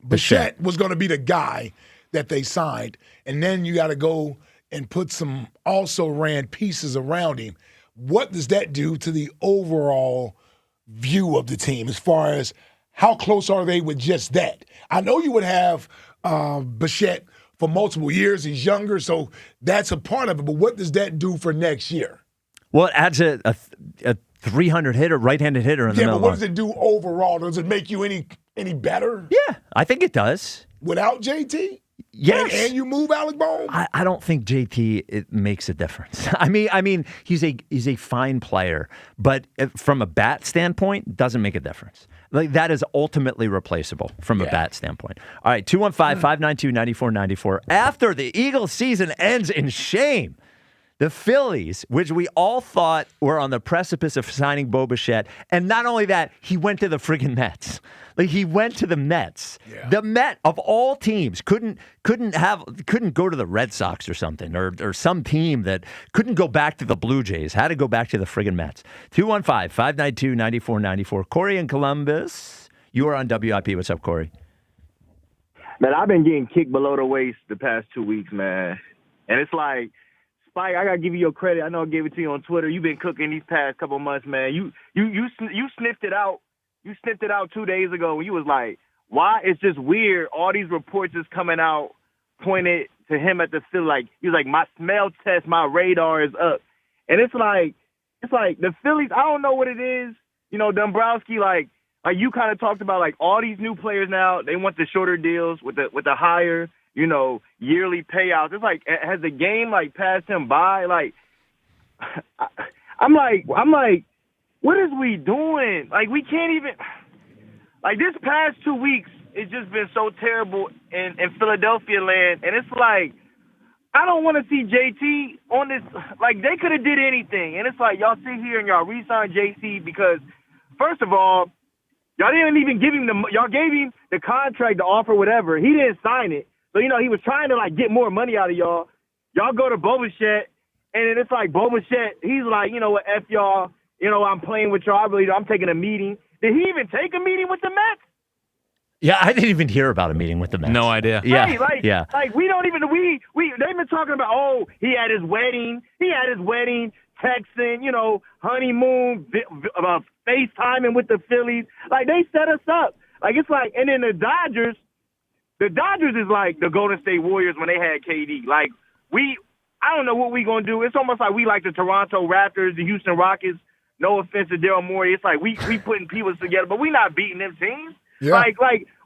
Bichette was going to be the guy that they signed, and then you got to go and put some also-ran pieces around him, what does that do to the overall view of the team as far as how close are they with just that? I know you would have Bichette for multiple years. He's younger, so that's a part of it, but what does that do for next year? Well, it adds a 300 hitter, right-handed hitter in the middle. Yeah, but what does it do overall? Does it make you any better? Yeah, I think it does. Without JT? Yes. And you move Alec Bohm? I don't think JT it makes a difference. I mean, he's a fine player, but from a bat standpoint, doesn't make a difference. Like, that is ultimately replaceable from a bat standpoint. All right, 215-592-9494. After the Eagles season ends in shame, the Phillies, which we all thought were on the precipice of signing Bo Bichette, and not only that, he went to the friggin' Mets. Like, he went to the Mets. Yeah. The Met of all teams couldn't go to the Red Sox or something, or some team that couldn't go back to the Blue Jays, had to go back to the friggin' Mets. 215-592-9494. Corey in Columbus, you are on WIP. What's up, Corey? Man, I've been getting kicked below the waist the past 2 weeks, man. And it's like, Spike, I gotta give you your credit. I know I gave it to you on Twitter. You've been cooking these past couple months, man. You sniffed it out. You sniffed it out 2 days ago when you was like, why? It's just weird. All these reports is coming out pointed to him at the field. Like, he was like, my smell test, my radar is up. And it's like the Phillies, I don't know what it is. Dombrowski, like you kind of talked about, like, all these new players now, they want the shorter deals with the higher, yearly payouts. It's like, has the game, like, passed him by? Like, I'm like, what is we doing? Like, we can't even, like, this past 2 weeks, it's just been so terrible in Philadelphia land. And it's like, I don't want to see JT on this. Like, they could have did anything. And it's like, y'all sit here and y'all re-sign JT because, first of all, y'all didn't even give him y'all gave him the contract, the offer, whatever. He didn't sign it. So, he was trying to, like, get more money out of y'all. Y'all go to Bo Bichette, and then it's like Bo Bichette, he's like, what, F y'all. I'm playing with y'all. I'm taking a meeting. Did he even take a meeting with the Mets? Yeah, I didn't even hear about a meeting with the Mets. No idea. Yeah, right, like we don't even they've been talking about, he had his wedding, texting, honeymoon, FaceTiming with the Phillies. Like, they set us up. Like, it's like, and then the Dodgers is like the Golden State Warriors when they had KD. Like, I don't know what we gonna do. It's almost like we like the Toronto Raptors, the Houston Rockets. No offense to Daryl Morey. It's like we putting people together, but we not beating them teams. Yeah. Like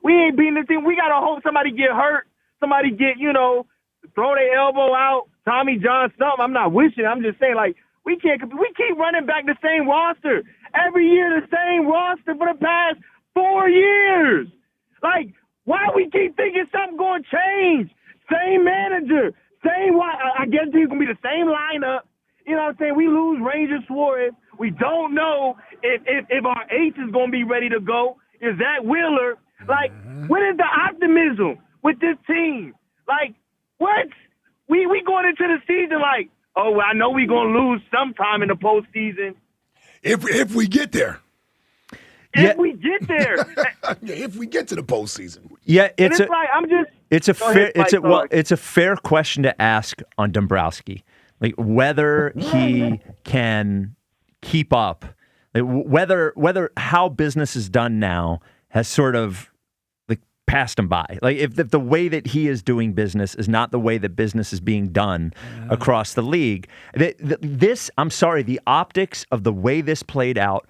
we ain't beating the team. We gotta hope somebody get hurt, somebody get, throw their elbow out, Tommy John, something. I'm not wishing. I'm just saying, like, we keep running back the same roster. Every year the same roster for the past 4 years. Like, why we keep thinking something gonna change? Same manager, I guarantee it's gonna be the same lineup. You know what I'm saying? We lose Ranger Suarez. We don't know if our ace is going to be ready to go. Is that Wheeler? Like, what is the optimism with this team? Like, what? We going into the season like, Oh, well, I know we're going to lose sometime in the postseason. If we get there. If we get there. If we get to the postseason. Yeah, it's like, I'm just. It's a fair question to ask on Dombrowski, like whether he can keep up, like whether how business is done now has sort of like passed him by. Like if the way that he is doing business is not the way that business is being done across the league. I'm sorry, the optics of the way this played out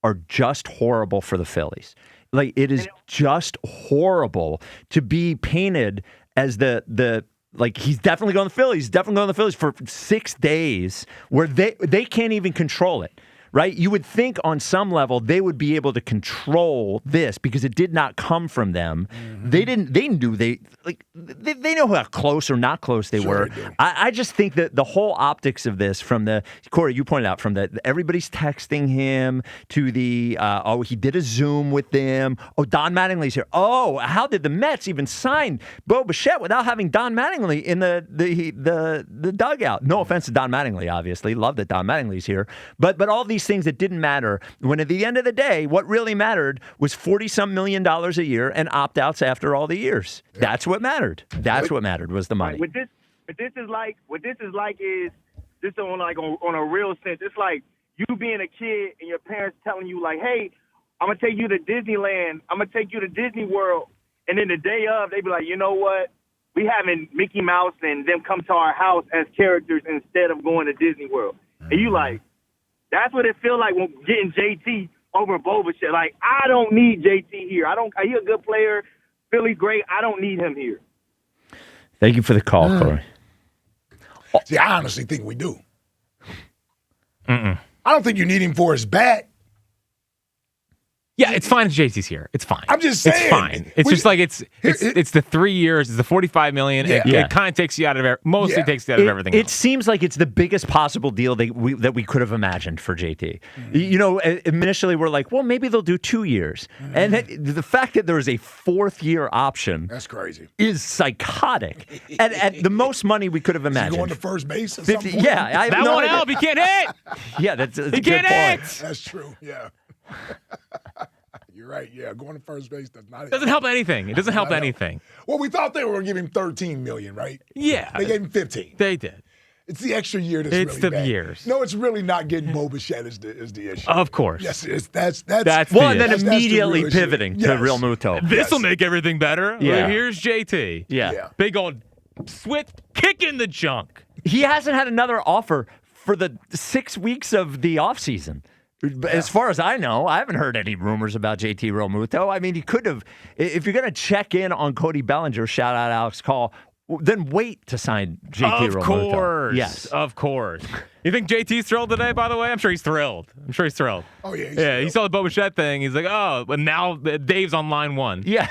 are just horrible for the Phillies. Like it is just horrible to be painted as the like he's definitely going to the Phillies. He's definitely going to the Phillies for 6 days where they can't even control it. Right? You would think on some level they would be able to control this because it did not come from them. Mm-hmm. They know how close or not close they were. I just think that the whole optics of this from the Corey, you pointed out from the everybody's texting him to the he did a Zoom with them. Oh, Don Mattingly's here. Oh, how did the Mets even sign Bo Bichette without having Don Mattingly in the dugout? No offense to Don Mattingly, obviously. Love that Don Mattingly's here. But all these things that didn't matter, when at the end of the day, what really mattered was $40-some million a year and opt-outs after all the years. Yeah. That's what mattered. That's what mattered was the money. What this is like is just on a real sense. It's like you being a kid and your parents telling you like, hey, I'm gonna take you to Disneyland, I'm gonna take you to Disney World, and then the day of they be like, you know what? We having Mickey Mouse and them come to our house as characters instead of going to Disney World. And you like, that's what it feels like when getting JT over Bo Bichette. Like, I don't need JT here. He's a good player. Philly's great. I don't need him here. Thank you for the call, Corey. See, I honestly think we do. I don't think you need him for his bat. Yeah, it's fine if JT's here. It's fine. I'm just saying. It's fine. It's just like it's the 3 years. It's the $45 million. Yeah. It kind of takes you out of mostly takes you out of everything else. It seems like it's the biggest possible deal that we could have imagined for JT. You know, initially we're like, well, maybe they'll do 2 years, and the fact that there is a 4th-year option, that's crazy, is psychotic. At the most money we could have imagined. Is he going to first base? At 50, some point? yeah, I that no won't idea. help. He can't hit. Yeah, that's a he can't good point. hit. That's true. Yeah. You're right. Yeah, going to first base doesn't help anything. It doesn't help anything. Well, we thought they were going to give him $13 million, right? Yeah, they gave him 15. They did. It's the extra year that's it's really the bad. Years. No, it's really not getting Bo Bichette is the issue. Of course. Yes, that's well, and then immediately pivoting to Real Muto. This will make everything better. Yeah. Like, here's JT. Yeah. Big old swift kick in the junk. He hasn't had another offer for the 6 weeks of the offseason. As far as I know, I haven't heard any rumors about JT Realmuto. I mean, he could have. If you're going to check in on Cody Bellinger, shout out Alex Call, then wait to sign JT Realmuto. Of course. Yes. Of course. You think JT's thrilled today, by the way? I'm sure he's thrilled. Oh, yeah. Yeah, he saw the Bo Bichette thing. He's like, oh, and now Dave's on line 1. Yeah.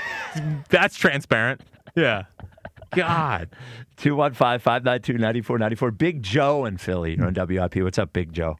That's transparent. Yeah. God. 215-592-9494. Big Joe in Philly. You're on WIP. What's up, Big Joe?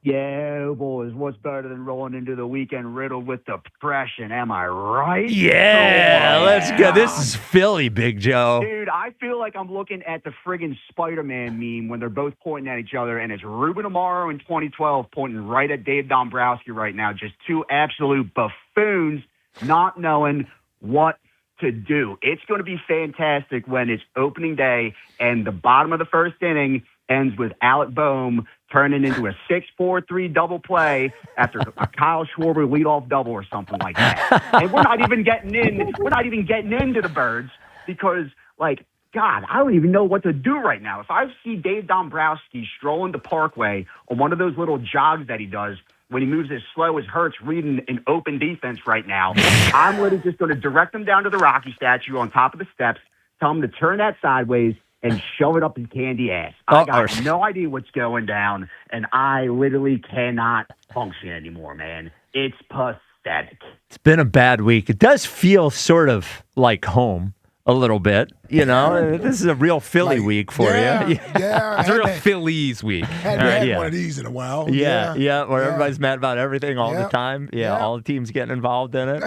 Yeah, boys, what's better than rolling into the weekend riddled with depression? Am I right? Yeah, let's go. This is Philly, Big Joe. Dude, I feel like I'm looking at the friggin' Spider-Man meme when they're both pointing at each other, and it's Ruben Amaro in 2012 pointing right at Dave Dombrowski right now. Just two absolute buffoons not knowing what to do. It's going to be fantastic when it's opening day and the bottom of the first inning ends with Alec Boehm turning into a 6-4-3 double play after a Kyle Schwarber leadoff double or something like that. And we're not even getting into the birds because, like, God, I don't even know what to do right now. If I see Dave Dombrowski strolling the Parkway on one of those little jogs that he does when he moves as slow as Hurts reading an open defense right now, I'm literally just going to direct him down to the Rocky statue on top of the steps, tell him to turn that sideways, and shove it up his candy ass. I got no idea what's going down, and I literally cannot function anymore, man. It's pathetic. It's been a bad week. It does feel sort of like home a little bit. You know, this is a real Philly week for you. Yeah. It's a real Phillies week. Hadn't had one of these in a while. Yeah, where everybody's mad about everything all the time. Yeah, all the teams getting involved in it.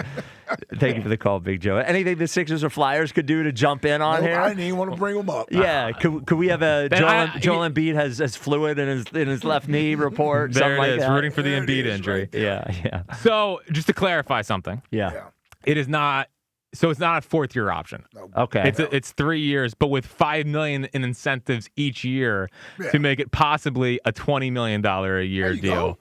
Thank you for the call, Big Joe. Anything the Sixers or Flyers could do to jump in on here? I didn't even want to bring them up. Yeah, could we have a Joel Embiid has fluid in his left knee report? There something it like is, that? rooting for the Embiid injury. Right. Yeah. So just to clarify something. Yeah. It is not. So it's not a fourth-year option. Okay. It's 3 years, but with $5 million in incentives each year to make it possibly a $20 million a year deal.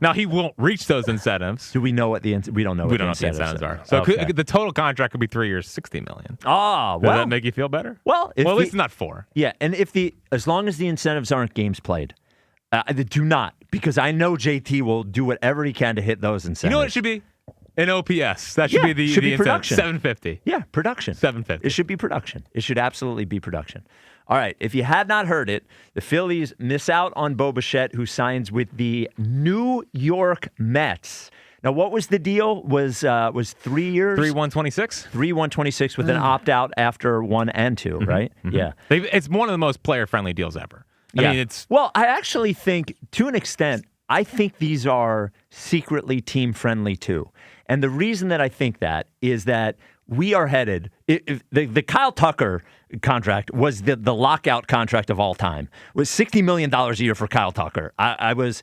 Now he won't reach those incentives. Do we know what we don't know? We don't know what the incentives are. So the total contract could be 3 years, $60 million. Oh, well. Does that make you feel better? Well, at least not 4. Yeah, and as long as the incentives aren't games played, do not, because I know JT will do whatever he can to hit those incentives. You know what it should be? An OPS. That should be the production. 750. Yeah, production. 750. It should be production. It should absolutely be production. All right, if you had not heard it, the Phillies miss out on Bo Bichette, who signs with the New York Mets. Now, what was the deal? Was 3 years? 3/126? 3/126 with an opt-out after 1 and 2, right? Mm-hmm. Yeah. It's one of the most player-friendly deals ever. I mean, it's... Well, I actually think, to an extent, I think these are secretly team-friendly, too. And the reason that I think that is that we are headed. The Kyle Tucker contract was the lockout contract of all time. It was $60 million a year for Kyle Tucker. It's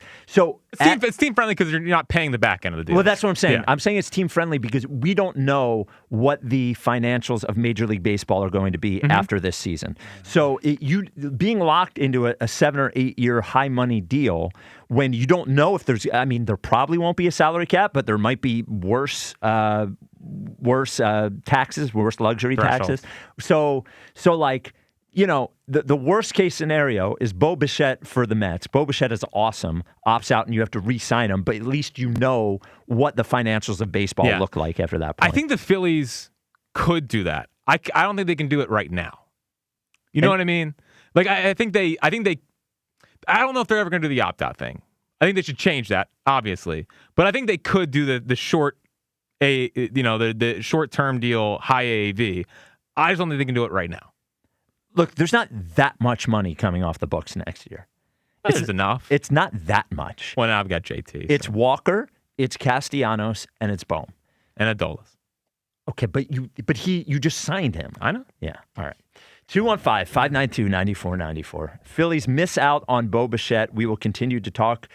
team friendly because you're not paying the back end of the deal. Well, that's what I'm saying. Yeah. I'm saying it's team friendly because we don't know what the financials of Major League Baseball are going to be after this season. So you being locked into a 7 or 8 year high money deal when you don't know if there's. I mean, there probably won't be a salary cap, but there might be worse taxes, worse luxury taxes. So like, you know, the worst case scenario is Bo Bichette for the Mets. Bo Bichette is awesome, opts out, and you have to re-sign him, but at least you know what the financials of baseball look like after that point. I think the Phillies could do that. I don't think they can do it right now. You know what I mean? Like, I think they. I don't know if they're ever going to do the opt-out thing. I think they should change that, obviously. But I think they could do the short, the short-term deal, high AAV. I just don't think they can do it right now. Look, there's not that much money coming off the books next yeyear. It's enough. It's not that much. Well, now I've got JT. It's Walker, it's Castellanos, and it's Bohm. And Adolis. Okay, but you just signed him. I know. Yeah. All right. 215-592-9494. Phillies miss out on Bo Bichette. We will continue to talk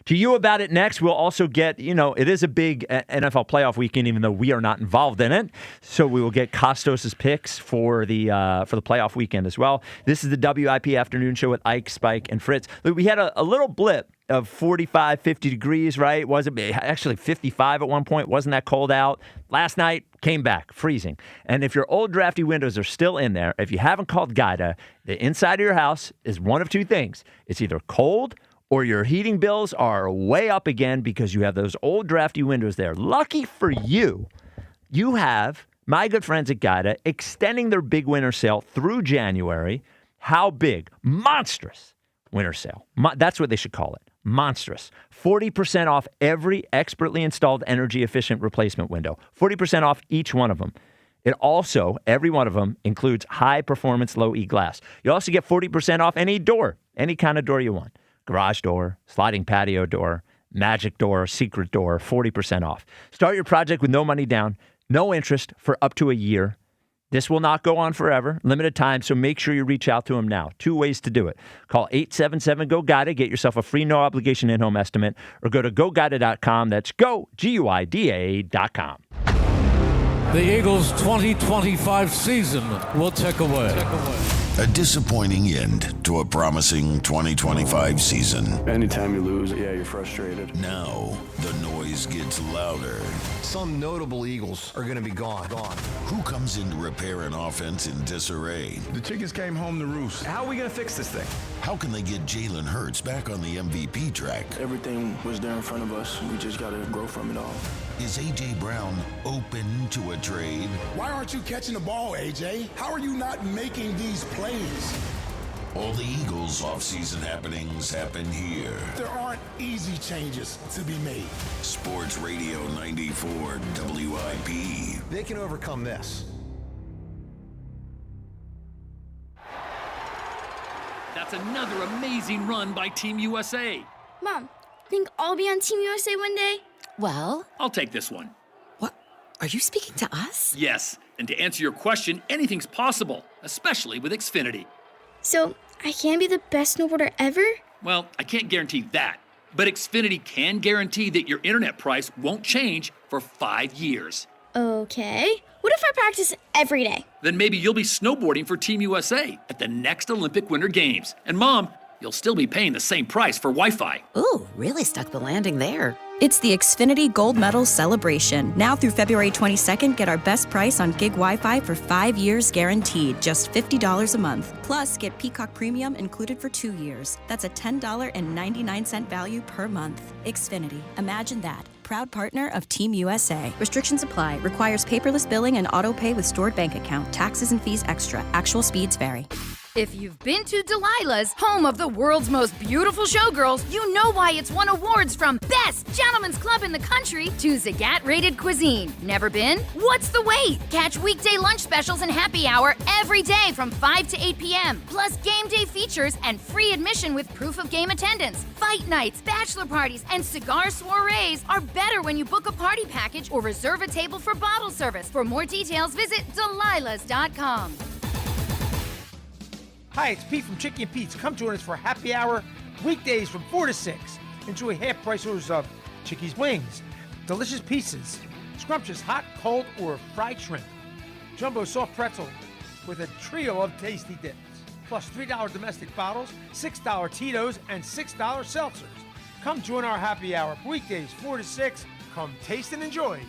to you about it next. We'll also get, it is a big NFL playoff weekend, even though we are not involved in it. So we will get Costos' picks for the playoff weekend as well. This is the WIP Afternoon Show with Ike, Spike, and Fritz. Look, we had a little blip of 45, 50 degrees, right? Was it actually 55 at one point? Wasn't that cold out? Last night, came back, freezing. And if your old drafty windows are still in there, if you haven't called Gaida, the inside of your house is one of two things. It's either cold or your heating bills are way up again because you have those old drafty windows there. Lucky for you, you have my good friends at Gaida extending their big winter sale through January. How big? Monstrous winter sale. That's what they should call it. Monstrous. 40% off every expertly installed energy-efficient replacement window. 40% off each one of them. It also, every one of them, includes high-performance low-E glass. You also get 40% off any door, any kind of door you want. Garage door, sliding patio door, magic door, secret door, 40% off. Start your project with no money down, no interest for up to a year. This will not go on forever, limited time, so make sure you reach out to them now. 2 ways to do it. Call 877-GO-GUIDA, get yourself a free no-obligation in-home estimate, or go to GoGuida.com. That's GoGuida.com. The Eagles' 2025 season will tick away. A disappointing end to a promising 2025 season. Anytime you lose, you're frustrated. Now, the noise gets louder. Some notable Eagles are going to be gone. Who comes in to repair an offense in disarray? The chickens came home to roost. How are we going to fix this thing? How can they get Jalen Hurts back on the MVP track? Everything was there in front of us. We just got to grow from it all. Is A.J. Brown open to a trade? Why aren't you catching the ball, A.J.? How are you not making these plays? All the Eagles' offseason happenings happen here. There aren't easy changes to be made. Sports Radio 94 WIP. They can overcome this. That's another amazing run by Team USA. Mom, think I'll be on Team USA one day? Well, I'll take this one. What? Are you speaking to us? Yes, and to answer your question, anything's possible, especially with Xfinity. So, I can be the best snowboarder ever? Well, I can't guarantee that, but Xfinity can guarantee that your internet price won't change for 5 years. Okay. What if I practice every day? Then maybe you'll be snowboarding for Team USA at the next Olympic Winter Games. And Mom, you'll still be paying the same price for Wi-Fi. Ooh, really stuck the landing there. It's the Xfinity Gold Medal Celebration. Now through February 22nd, get our best price on gig Wi-Fi for 5 years guaranteed, just $50 a month. Plus, get Peacock Premium included for 2 years. That's a $10.99 value per month. Xfinity. Imagine that. Proud partner of Team USA. Restrictions apply. Requires paperless billing and auto pay with stored bank account. Taxes and fees extra. Actual speeds vary. If you've been to Delilah's, home of the world's most beautiful showgirls, you know why it's won awards from Best Gentlemen's Club in the country to Zagat-rated cuisine. Never been? What's the wait? Catch weekday lunch specials and happy hour every day from 5 to 8 p.m. Plus game day features and free admission with proof of game attendance. Fight nights, bachelor parties, and cigar soirees are better when you book a party package or reserve a table for bottle service. For more details, visit delilahs.com. Hi, it's Pete from Chicky and Pete's. Come join us for happy hour weekdays from 4 to 6. Enjoy half-price orders of Chicky's wings, delicious pieces, scrumptious hot, cold, or fried shrimp, jumbo soft pretzel with a trio of tasty dips, plus $3 domestic bottles, $6 Tito's, and $6 seltzers. Come join our happy hour weekdays 4 to 6. Come taste and enjoy.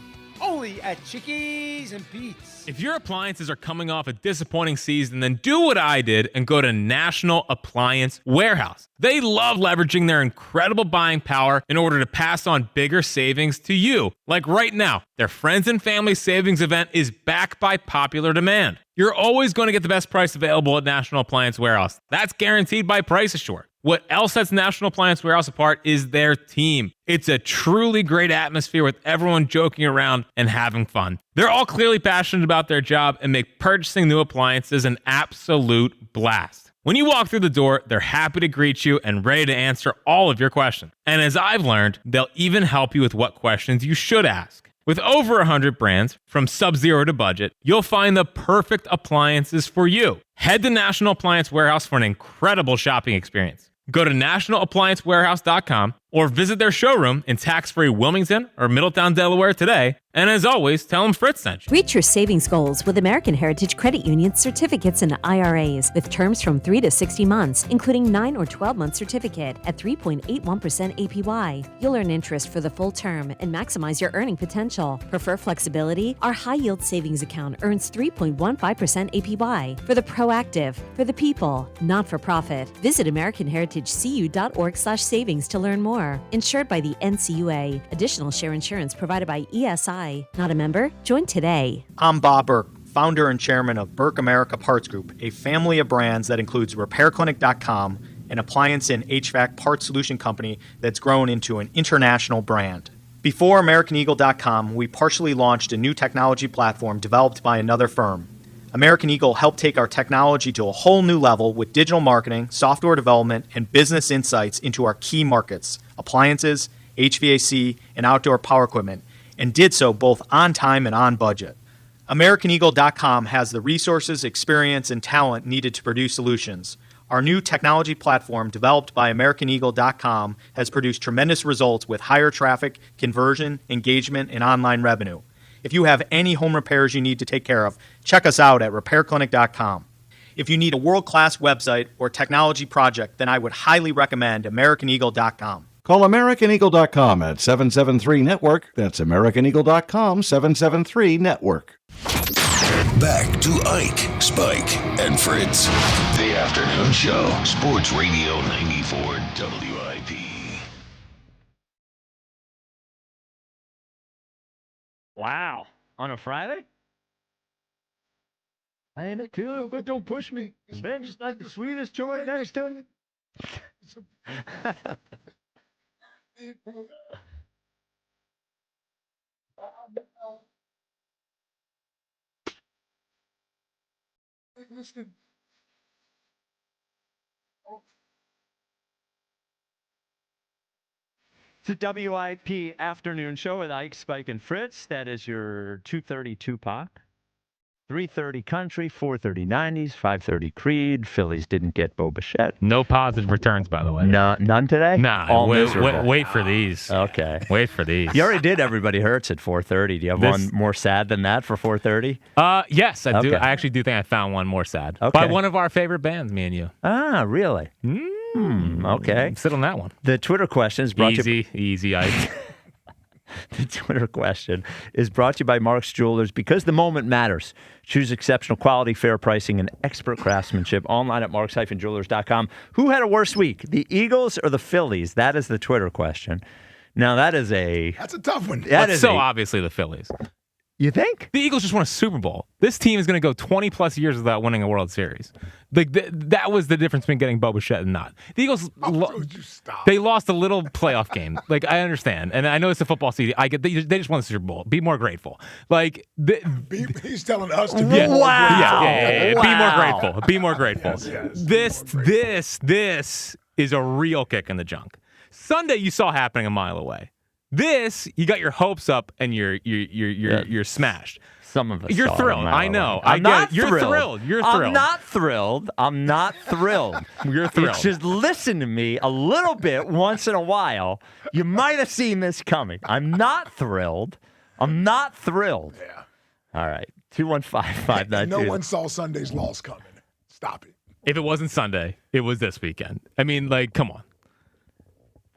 Only at Chickies and Pete's. If your appliances are coming off a disappointing season, then do what I did and go to National Appliance Warehouse. They love leveraging their incredible buying power in order to pass on bigger savings to you. Like right now, their Friends and Family Savings event is back by popular demand. You're always going to get the best price available at National Appliance Warehouse. That's guaranteed by Price Assure. What else sets National Appliance Warehouse apart is their team. It's a truly great atmosphere with everyone joking around and having fun. They're all clearly passionate about their job and make purchasing new appliances an absolute blast. When you walk through the door, they're happy to greet you and ready to answer all of your questions. And as I've learned, they'll even help you with what questions you should ask. With over 100 brands, from Sub-Zero to budget, you'll find the perfect appliances for you. Head to National Appliance Warehouse for an incredible shopping experience. Go to nationalappliancewarehouse.com or visit their showroom in tax-free Wilmington or Middletown, Delaware today. And as always, tell them Fritz sent you. Reach your savings goals with American Heritage Credit Union certificates and IRAs with terms from 3 to 60 months, including 9 or 12-month certificate at 3.81% APY. You'll earn interest for the full term and maximize your earning potential. Prefer flexibility? Our high-yield savings account earns 3.15% APY. For the proactive, for the people, not for profit. Visit AmericanHeritageCU.org/savings to learn more. Insured by the NCUA. Additional share insurance provided by ESI. Not a member? Join today. I'm Bob Burke, founder and chairman of Burke America Parts Group, a family of brands that includes RepairClinic.com, an appliance and HVAC parts solution company that's grown into an international brand. Before AmericanEagle.com, we partially launched a new technology platform developed by another firm. American Eagle helped take our technology to a whole new level with digital marketing, software development, and business insights into our key markets, appliances, HVAC, and outdoor power equipment, and did so both on time and on budget. AmericanEagle.com has the resources, experience, and talent needed to produce solutions. Our new technology platform, developed by AmericanEagle.com, has produced tremendous results with higher traffic, conversion, engagement, and online revenue. If you have any home repairs you need to take care of, check us out at RepairClinic.com. If you need a world-class website or technology project, then I would highly recommend AmericanEagle.com. Call AmericanEagle.com at 773-NETWORK. That's AmericanEagle.com, 773-NETWORK. Back to Ike, Spike, and Fritz. The Afternoon Show. Sports Radio 94 WIP. Wow. On a Friday? I ain't it too, but don't push me. Man, just like the sweetest joy next to you. It's a WIP afternoon show with Ike, Spike, and Fritz. That is your 2:30 Tupac, 3:30 Country, 4:30 90s, 5:30 Creed. Phillies didn't get Bo Bichette. No positive returns, by the way. No, none today? Nah, All miserable. wait for these. Okay. Wait for these. You already did Everybody Hurts at 4:30. Do you have one more sad than that for 4:30? Yes, I do. Okay. I actually do think I found one more sad. Okay. By one of our favorite bands, me and you. Ah, really? Okay. Sit on that one. The Twitter question is brought to you. Easy, Ike. The Twitter question is brought to you by Mark's Jewelers. Because the moment matters. Choose exceptional quality, fair pricing, and expert craftsmanship online at marks-jewelers.com. Who had a worse week, the Eagles or the Phillies? That is the Twitter question. Now, that's a tough one. That's so obviously the Phillies. You think? The Eagles just won a Super Bowl. This team is going to go 20-plus years without winning a World Series. That was the difference between getting Bo Bichette and not. The Eagles, they lost a little playoff game. I understand. And I know it's a football season. I get they just won the Super Bowl. Be more grateful. He's telling us to be more grateful. Yeah. Be more grateful. Be more grateful. Yes. This is a real kick in the junk. Sunday, you saw happening a mile away. This, you got your hopes up and you're smashed. Some of us. You're saw thrilled. it I know. I'm not You're thrilled. You're thrilled. I'm not thrilled. I'm not thrilled. You're thrilled. It's just listen to me a little bit once in a while. You might have seen this coming. I'm not thrilled. I'm not thrilled. Yeah. All right. 215-592. No one saw Sunday's loss coming. Stop it. If it wasn't Sunday, it was this weekend. I mean, come on.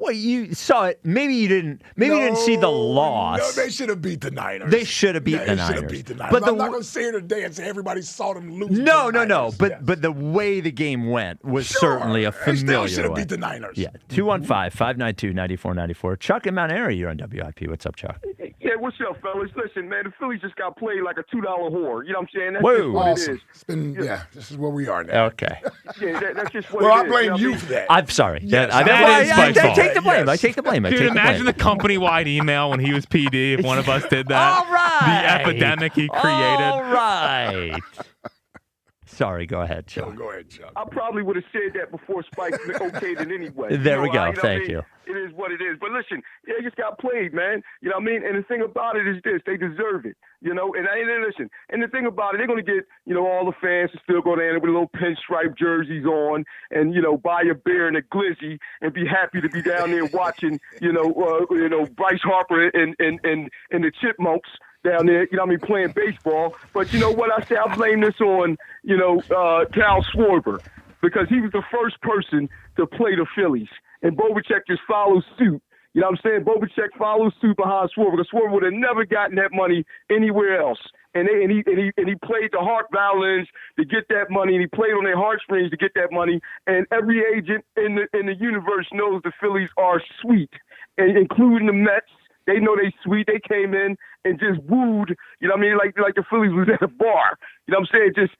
Well, you saw it. Maybe you didn't. Maybe you didn't see the loss. No, they should have beat the Niners. They should have beat the Niners. They should have beat the Niners. But I'm not going to sit here today and say everybody saw them lose. No. But the way the game went was certainly a familiar They still should have way. beat the Niners. Yeah. 215-592-9494. Chuck in Mount Airy, you're on WIP. What's up, Chuck? Yeah, what's up, fellas? Listen, man, the Phillies just got played like a $2 whore. You know what I'm saying? That's Whoa. just what Awesome. it is. It's been, this is where we are now. Okay. Yeah, that's just what Well, it I is. blame You know what you I mean? for that. I'm sorry. Yes, I take the blame. Yes. I take the blame. Dude, imagine the company-wide email when he was PD if one of us did that. All right. The epidemic he created. All right. Sorry, go ahead, Chuck. Go ahead, Chuck. I probably would have said that before Spike okayed it anyway. There we go. You know what I Thank mean? you. It is what it is. But listen, they just got played, man. You know what I mean? And the thing about it is this. They deserve it. You know, and listen, and the thing about it, they're going to get, all the fans to still go down there with little pinstripe jerseys on and, buy a beer and a glizzy and be happy to be down there watching, Bryce Harper and the Chipmunks down there, playing baseball. But you know what? I say I blame this on, Cal Schwarber, because he was the first person to play the Phillies. And Bo Bichette just follows suit. You know what I'm saying? Bo Bichette follows suit behind Schwarber, because Schwarber would have never gotten that money anywhere else. And he played the heart violins to get that money, and he played on their heartstrings to get that money. And every agent in the universe knows the Phillies are sweet, and including the Mets. They know they sweet. They came in and just wooed, like the Phillies was at a bar. You know what I'm saying? Just,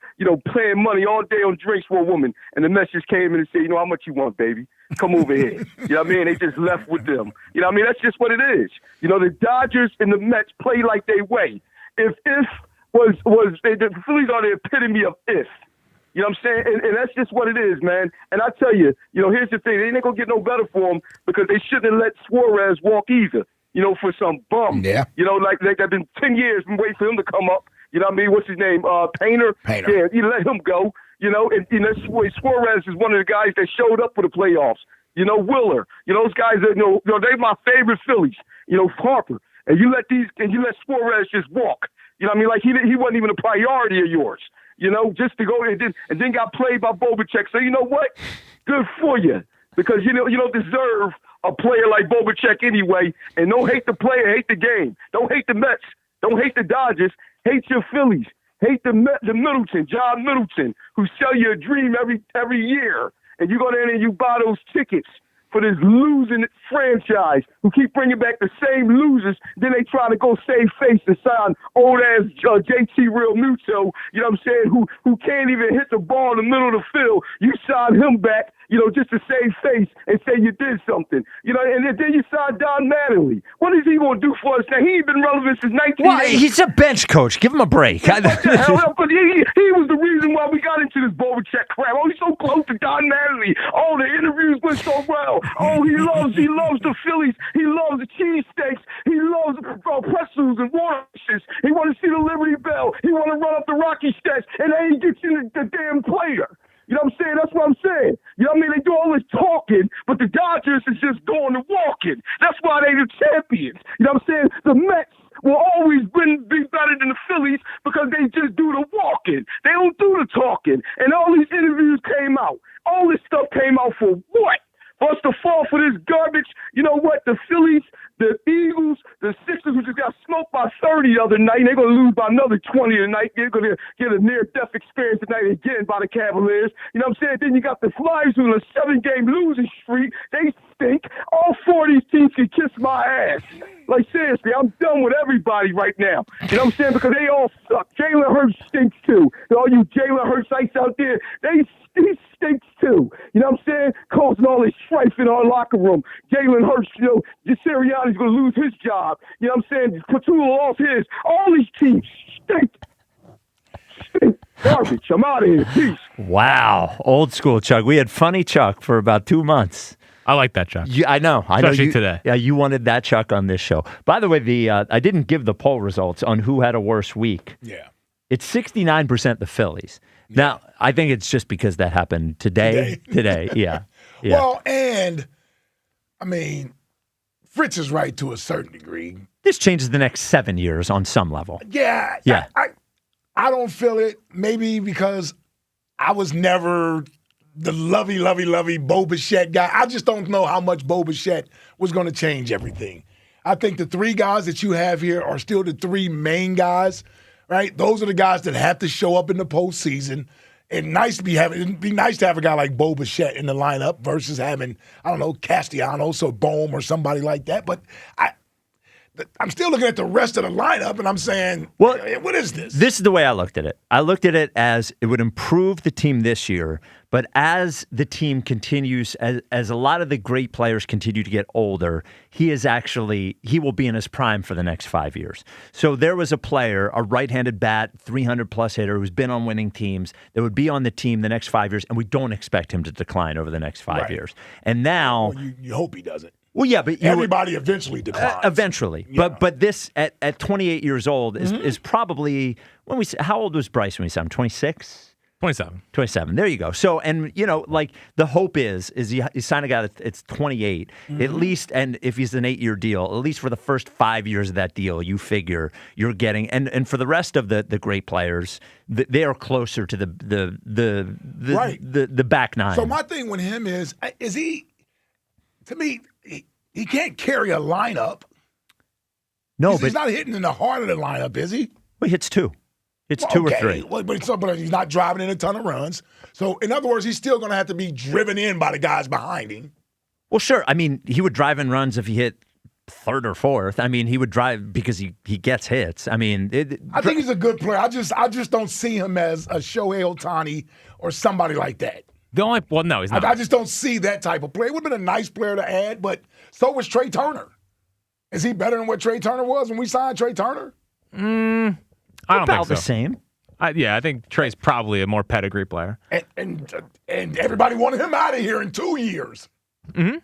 playing money all day on drinks for a woman. And the Mets just came in and said, how much you want, baby? Come over here. You know what I mean? They just left with them. You know what I mean? That's just what it is. The Dodgers and the Mets play like they way. If was the Phillies are the epitome of if. You know what I'm saying? And that's just what it is, man. And I tell you, here's the thing. They ain't going to get no better for them, because they shouldn't have let Suarez walk either. For some bum. Yeah. Like they've been 10 years been waiting for him to come up. You know what I mean? What's his name? Painter. Yeah, you let him go. And Suarez is one of the guys that showed up for the playoffs. Willer. Those guys that they're my favorite Phillies. Harper. And you let Suarez just walk. You know what I mean? Like he wasn't even a priority of yours. Just to go and then got played by Bo Bichette. So you know what? Good for you. Because you don't deserve a player like Bo Bichette anyway. And don't hate the player, hate the game. Don't hate the Mets. Don't hate the Dodgers. Hate your Phillies. Hate the Middleton, John Middleton, who sell you a dream every year. And you go there and you buy those tickets for this losing franchise who keep bringing back the same losers. Then they try to go save face and sign old-ass JT Real Muto, you know what I'm saying, who can't even hit the ball in the middle of the field. You sign him back, just to save face and say you did something. And then you sign Don Mattingly. What is he going to do for us now? He ain't been relevant since 1980. Well, he's a bench coach. Give him a break. What the hell? But he was the reason why we got into this Bo Bichette crap. Oh, he's so close to Don Mattingly. Oh, the interviews went so well. about. Oh, he loves the Phillies. He loves the cheesesteaks. He loves pretzels and water dishes. He want to see the Liberty Bell. He want to run up the Rocky Steps, and they ain't get you the damn player. You know what I'm saying? That's what I'm saying. You know what I mean? They do all this talking, but the Dodgers is just going to walking. That's why they the champions. You know what I'm saying? The Mets will always be better than the Phillies because they just do the walking. They don't do the talking. And all these interviews came out. All this stuff came out for what? For us to fall for this garbage? You know what? The Phillies, the Eagles, the Sixers, who just got smoked by 30 the other night, and they're going to lose by another 20 tonight. They're going to get a near-death experience tonight again by the Cavaliers. You know what I'm saying? Then you got the Flyers who on a 7-game losing streak. They stink. All 4 of these teams can kiss my ass. Like, seriously, I'm done with everybody right now. You know what I'm saying? Because they all suck. Jalen Hurts stinks, too. All you Jalen Hurtsites out there, he stinks, too. You know what I'm saying? Causing all this strife in our locker room. Jalen Hurts, Sirianni's going to lose his job. You know what I'm saying? Patullo lost his. All these teams stink. Garbage. I'm out of here. Peace. Wow. Old school Chuck. We had funny Chuck for about 2 months. I like that Chuck. I know. Especially today. Yeah, you wanted that Chuck on this show. By the way, I didn't give the poll results on who had a worse week. Yeah. It's 69% the Phillies. Yeah. Now, I think it's just because that happened today. Yeah. Well, and, I mean, Fritz is right to a certain degree. This changes the next 7 years on some level. Yeah. I don't feel it. Maybe because I was never the lovey Bo Bichette guy. I just don't know how much Bo Bichette was going to change everything. I think the 3 guys that you have here are still the 3 main guys, right? Those are the guys that have to show up in the postseason. It'd be nice to have a guy like Bo Bichette in the lineup versus having, I don't know, Castellanos or Bohm or somebody like that. But I'm still looking at the rest of the lineup, and I'm saying, well, what is this? This is the way I looked at it. I looked at it as it would improve the team this year, but as the team continues, as a lot of the great players continue to get older, he will be in his prime for the next 5 years. So there was a player, a right-handed bat, 300-plus hitter who's been on winning teams that would be on the team the next 5 years, and we don't expect him to decline over the next 5 years. And now... Well, you hope he doesn't. Well, yeah, but everybody eventually declines. Eventually, yeah. but this at 28 years old is probably when we. How old was Bryce when we saw him? 26. 27. There you go. So, and like the hope is you sign a guy that's 28 at least, and if he's an 8-year deal, at least for the first 5 years of that deal, you figure you're getting, and for the rest of the great players, they are closer to the back nine. So my thing with him is he? To me, he can't carry a lineup. No, he's not hitting in the heart of the lineup, is he? Well, he hits 2. It's 2 or 3. Well, but he's not driving in a ton of runs. So, in other words, he's still going to have to be driven in by the guys behind him. Well, sure. I mean, he would drive in runs if he hit 3rd or 4th. I mean, he would drive because he gets hits. I mean, I think he's a good player. I just don't see him as a Shohei Ohtani or somebody like that. No, he's not. I just don't see that type of player. It would have been a nice player to add, but so was Trey Turner. Is he better than what Trey Turner was when we signed Trey Turner? I don't about think so. The same. I think Trey's probably a more pedigree player. And everybody wanted him out of here in 2 years. Mm-hmm.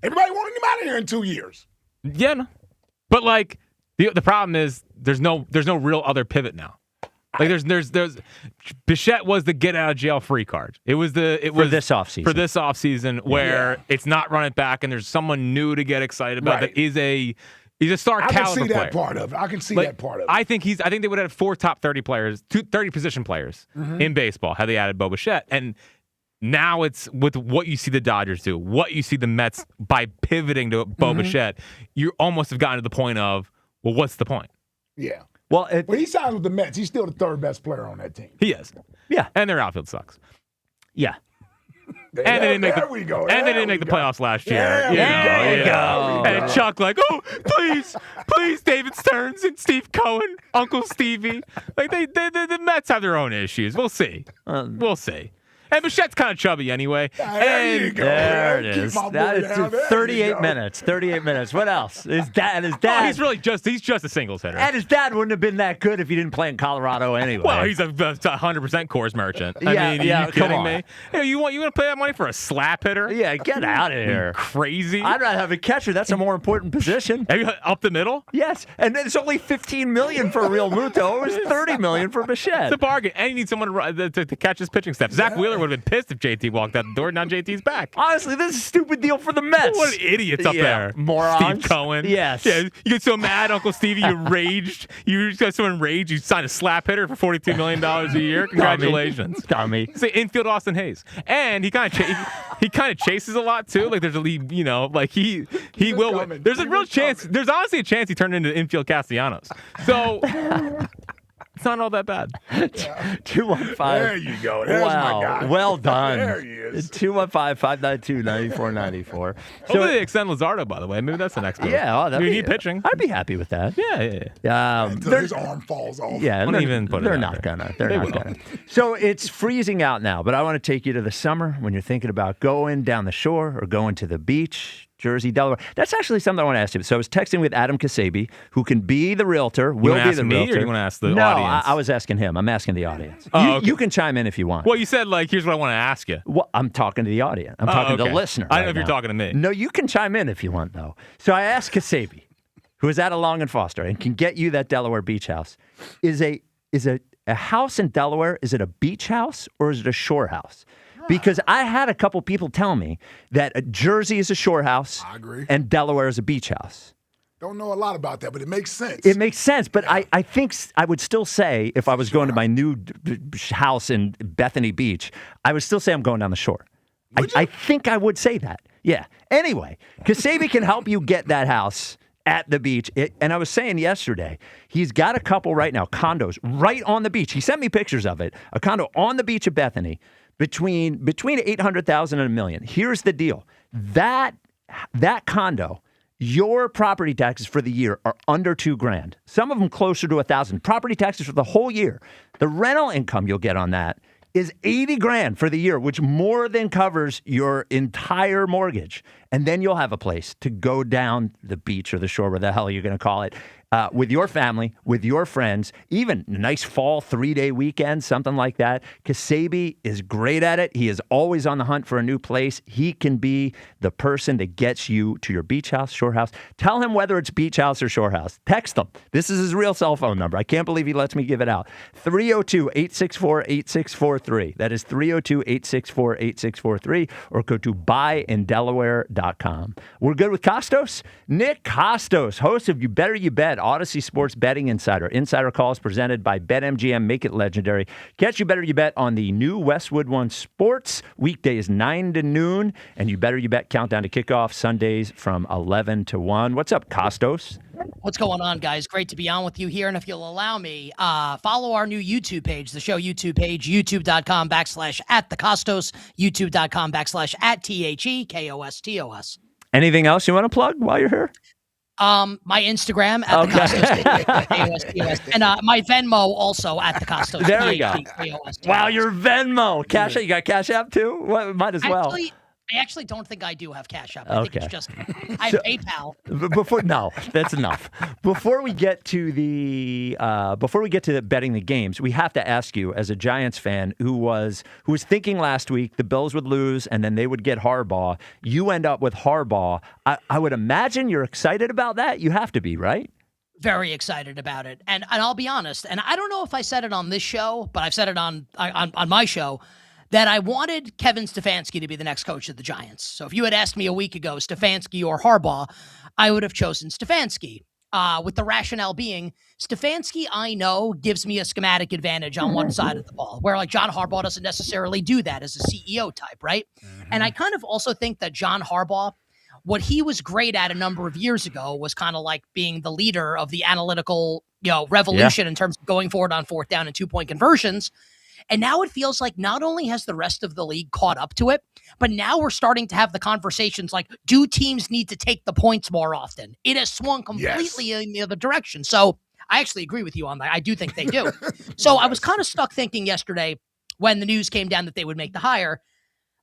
Everybody wanted him out of here in 2 years. Yeah, no. But like the problem is there's no real other pivot now. Like there's Bichette was the get out of jail free card. It was this offseason. For this offseason where it's not run it back and there's someone new to get excited about that is he's a star caliber player. I can see that part of it. I can see that part of it. I think they would have 4 top 30 players, 30 position players in baseball had they added Bo Bichette. And now it's with what you see the Dodgers do, what you see the Mets by pivoting to Bo Bichette, you almost have gotten to the point of, well, what's the point? Yeah. Well, when he signs with the Mets, he's still the 3rd best player on that team. He is. Yeah. And their outfield sucks. Yeah. They didn't make the playoffs last year. There you go. And Chuck please, David Stearns and Steve Cohen, Uncle Stevie. Like the Mets have their own issues. We'll see. We'll see. And Bichette's kind of chubby anyway. There you And go. There it Keep is. my boy That is down. There you 38 go. minutes. 38 minutes. What else? His dad. he's just a singles hitter. And his dad wouldn't have been that good if he didn't play in Colorado anyway. Well, he's a 100% Coors merchant. Yeah, I mean, are you come kidding on. me? Hey, you want to pay that money for a slap hitter? Yeah, get out of here. Crazy. I'd rather have a catcher. That's a more important position. Have you up the middle? Yes, and it's only $15 million for Real Muto. It was $30 million for Bichette. It's a bargain, and you need someone to catch his pitching staff. Zach Wheeler would have been pissed if JT walked out the door. Now JT's back. Honestly, this is a stupid deal for the Mets. What idiots up there. Morons. Steve Cohen. Yes. Yeah, you get so mad, Uncle Stevie, you raged. You just got so enraged, you signed a slap hitter for $42 million a year. Congratulations. Dummy. Say infield Austin Hayes. And he kind of chases a lot too. Like there's a lead, like he will. coming. There's a He real was chance. coming. There's honestly a chance he turned into infield Castellanos. So it's not all that bad. 215. There you go. There's wow. my guy. Well done. There he is. 215-592-9494. Hopefully they extend Luzardo, by the way. Maybe that's the next move. Yeah, you need pitching. I'd be happy with that. Yeah. Until his arm falls off. Yeah, Don't even put it they're out not there. gonna. They They're not will. gonna. So it's freezing out now, but I want to take you to the summer when you're thinking about going down the shore or going to the beach. Jersey, Delaware. That's actually something I want to ask you. So I was texting with Adam Kasabi, who can be the realtor, will wanna be ask the me, or realtor. you wanna ask the no, audience? I was asking him. I'm asking the audience. Oh, okay. You can chime in if you want. Well, you said, here's what I want to ask you. Well, I'm talking to the audience. I'm talking to okay. the listener. I don't know right if you're now. talking to me. No, you can chime in if you want, though. So I asked Kasabi, who is at a Long and Foster and can get you that Delaware beach house. Is a house in Delaware, is it a beach house or is it a shore house? Because I had a couple people tell me that Jersey is a shore house I agree. and Delaware is a beach house. Don't know a lot about that, but it makes sense. It makes sense, but I think I would still say, if I was going to my new house in Bethany Beach, I would still say I'm going down the shore. I think I would say that. Yeah. Anyway, Kasabi can help you get that house at the beach. And I was saying yesterday, he's got a couple right now, condos right on the beach. He sent me pictures of it. A condo on the beach of Bethany between $800,000 and $1 million. Here's the deal. That condo, your property taxes for the year are under $2,000. Some of them closer to $1,000. Property taxes for the whole year. The rental income you'll get on that is $80,000 for the year, which more than covers your entire mortgage. And then you'll have a place to go down the beach or the shore, where the hell you're going to call it, with your family, with your friends, even a nice fall 3-day weekend, something like that. Kasabi is great at it. He is always on the hunt for a new place. He can be the person that gets you to your beach house, shore house. Tell him whether it's beach house or shore house. Text him. This is his real cell phone number. I can't believe he lets me give it out. 302-864-8643. That is 302-864-8643. Or go to buyindelaware.com. We're good with Costos? Nick Costos, host of You Better You Bet, Odyssey Sports Betting Insider. Insider calls presented by BetMGM. Make it legendary. Catch You Better You Bet on the new Westwood One Sports, weekdays 9 to noon. And You Better You Bet countdown to kickoff Sundays from 11 to 1. What's up, Costos? What's going on, guys? Great to be on with you here. And if you'll allow me, follow our new YouTube page, the show YouTube page, youtube.com/@thecostos, youtube.com/@THEKOSTOS. Anything else you want to plug while you're here? My Instagram at the Costos, and my Venmo also at the Costos. There we go. Wow, your Venmo. Cash App. You got Cash App too? Well, might as well. I actually don't think I do have Cash App. I think it's just I have PayPal. No, that's enough. Before we get to the betting the games, we have to ask you, as a Giants fan who was thinking last week the Bills would lose and then they would get Harbaugh. You end up with Harbaugh. I would imagine you're excited about that. You have to be, right? Very excited about it, and I'll be honest. And I don't know if I said it on this show, but I've said it on my show, that I wanted Kevin Stefanski to be the next coach of the Giants. So if you had asked me a week ago, Stefanski or Harbaugh, I would have chosen Stefanski, with the rationale being Stefanski, I know, gives me a schematic advantage on one side of the ball, where like John Harbaugh doesn't necessarily do that as a CEO type, right? And I kind of also think that John Harbaugh, what he was great at a number of years ago was kind of like being the leader of the analytical, revolution in terms of going forward on fourth down and 2-point conversions. And now it feels like not only has the rest of the league caught up to it, but now we're starting to have the conversations like, do teams need to take the points more often? It has swung completely in the other direction. So I actually agree with you on that. I do think they do. So I was kind of stuck thinking yesterday, when the news came down that they would make the hire.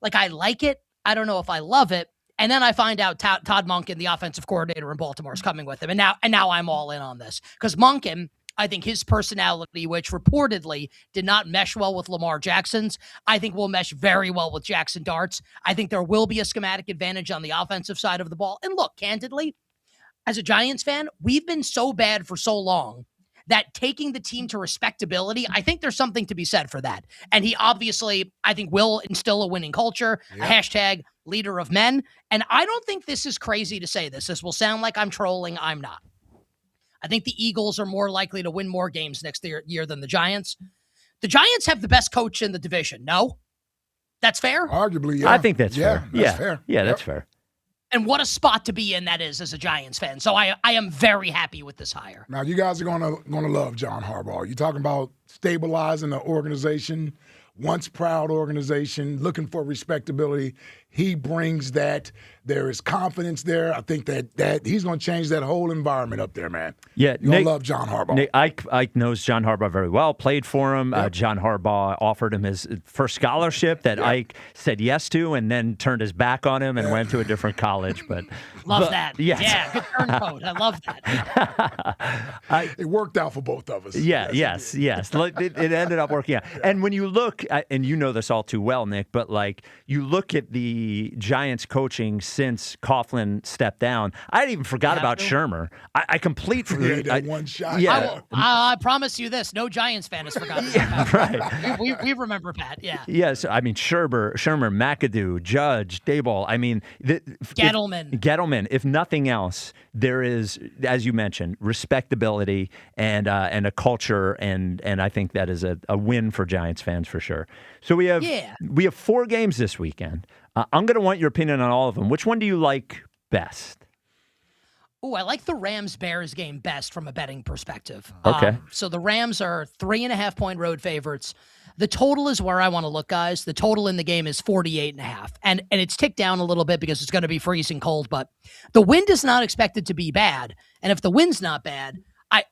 Like, I like it. I don't know if I love it. And then I find out Todd Monken, the offensive coordinator in Baltimore, is coming with him. And now I'm all in on this. Because Monken, I think his personality, which reportedly did not mesh well with Lamar Jackson's, I think will mesh very well with Jackson Dart's. I think there will be a schematic advantage on the offensive side of the ball. And look, candidly, as a Giants fan, we've been so bad for so long that taking the team to respectability, I think there's something to be said for that. And he obviously, I think, will instill a winning culture, a hashtag leader of men. And I don't think this is crazy to say this. This will sound like I'm trolling. I'm not. I think the Eagles are more likely to win more games next year than the Giants. The Giants have the best coach in the division. No? That's fair? Arguably, yeah. I think that's fair. That's fair. Yeah, that's fair. And what a spot to be in that is as a Giants fan. So I am very happy with this hire. Now, you guys are gonna love John Harbaugh. You're talking about stabilizing the organization, once proud organization, looking for respectability. He brings that. There is confidence there. I think that he's going to change that whole environment up there, man. Yeah, you're going to love John Harbaugh. Nick, Ike knows John Harbaugh very well, played for him. Yep. John Harbaugh offered him his first scholarship that Ike said yes to and then turned his back on him and went to a different college. But Love that. Yes. Yeah, good turncoat. I love that. It worked out for both of us. Yes. It ended up working out. And when you look, and you know this all too well, Nick, but like you look at the Giants coaching since Coughlin stepped down, I had even forgot about Shermer. I completely that one shot. Yeah, I promise you this: no Giants fan has forgotten about Pat. Right. We remember Pat. Yeah. Yes, I mean Shermer, McAdoo, Judge, Daboll. I mean Gettleman. If nothing else, there is, as you mentioned, respectability and a culture, and I think that is a win for Giants fans for sure. So we have 4 games this weekend. I'm going to want your opinion on all of them. Which one do you like best? Oh, I like the Rams-Bears game best from a betting perspective. Okay. So the Rams are 3.5-point road favorites. The total is where I want to look, guys. The total in the game is 48.5. And it's ticked down a little bit because it's going to be freezing cold, but the wind is not expected to be bad. And if the wind's not bad,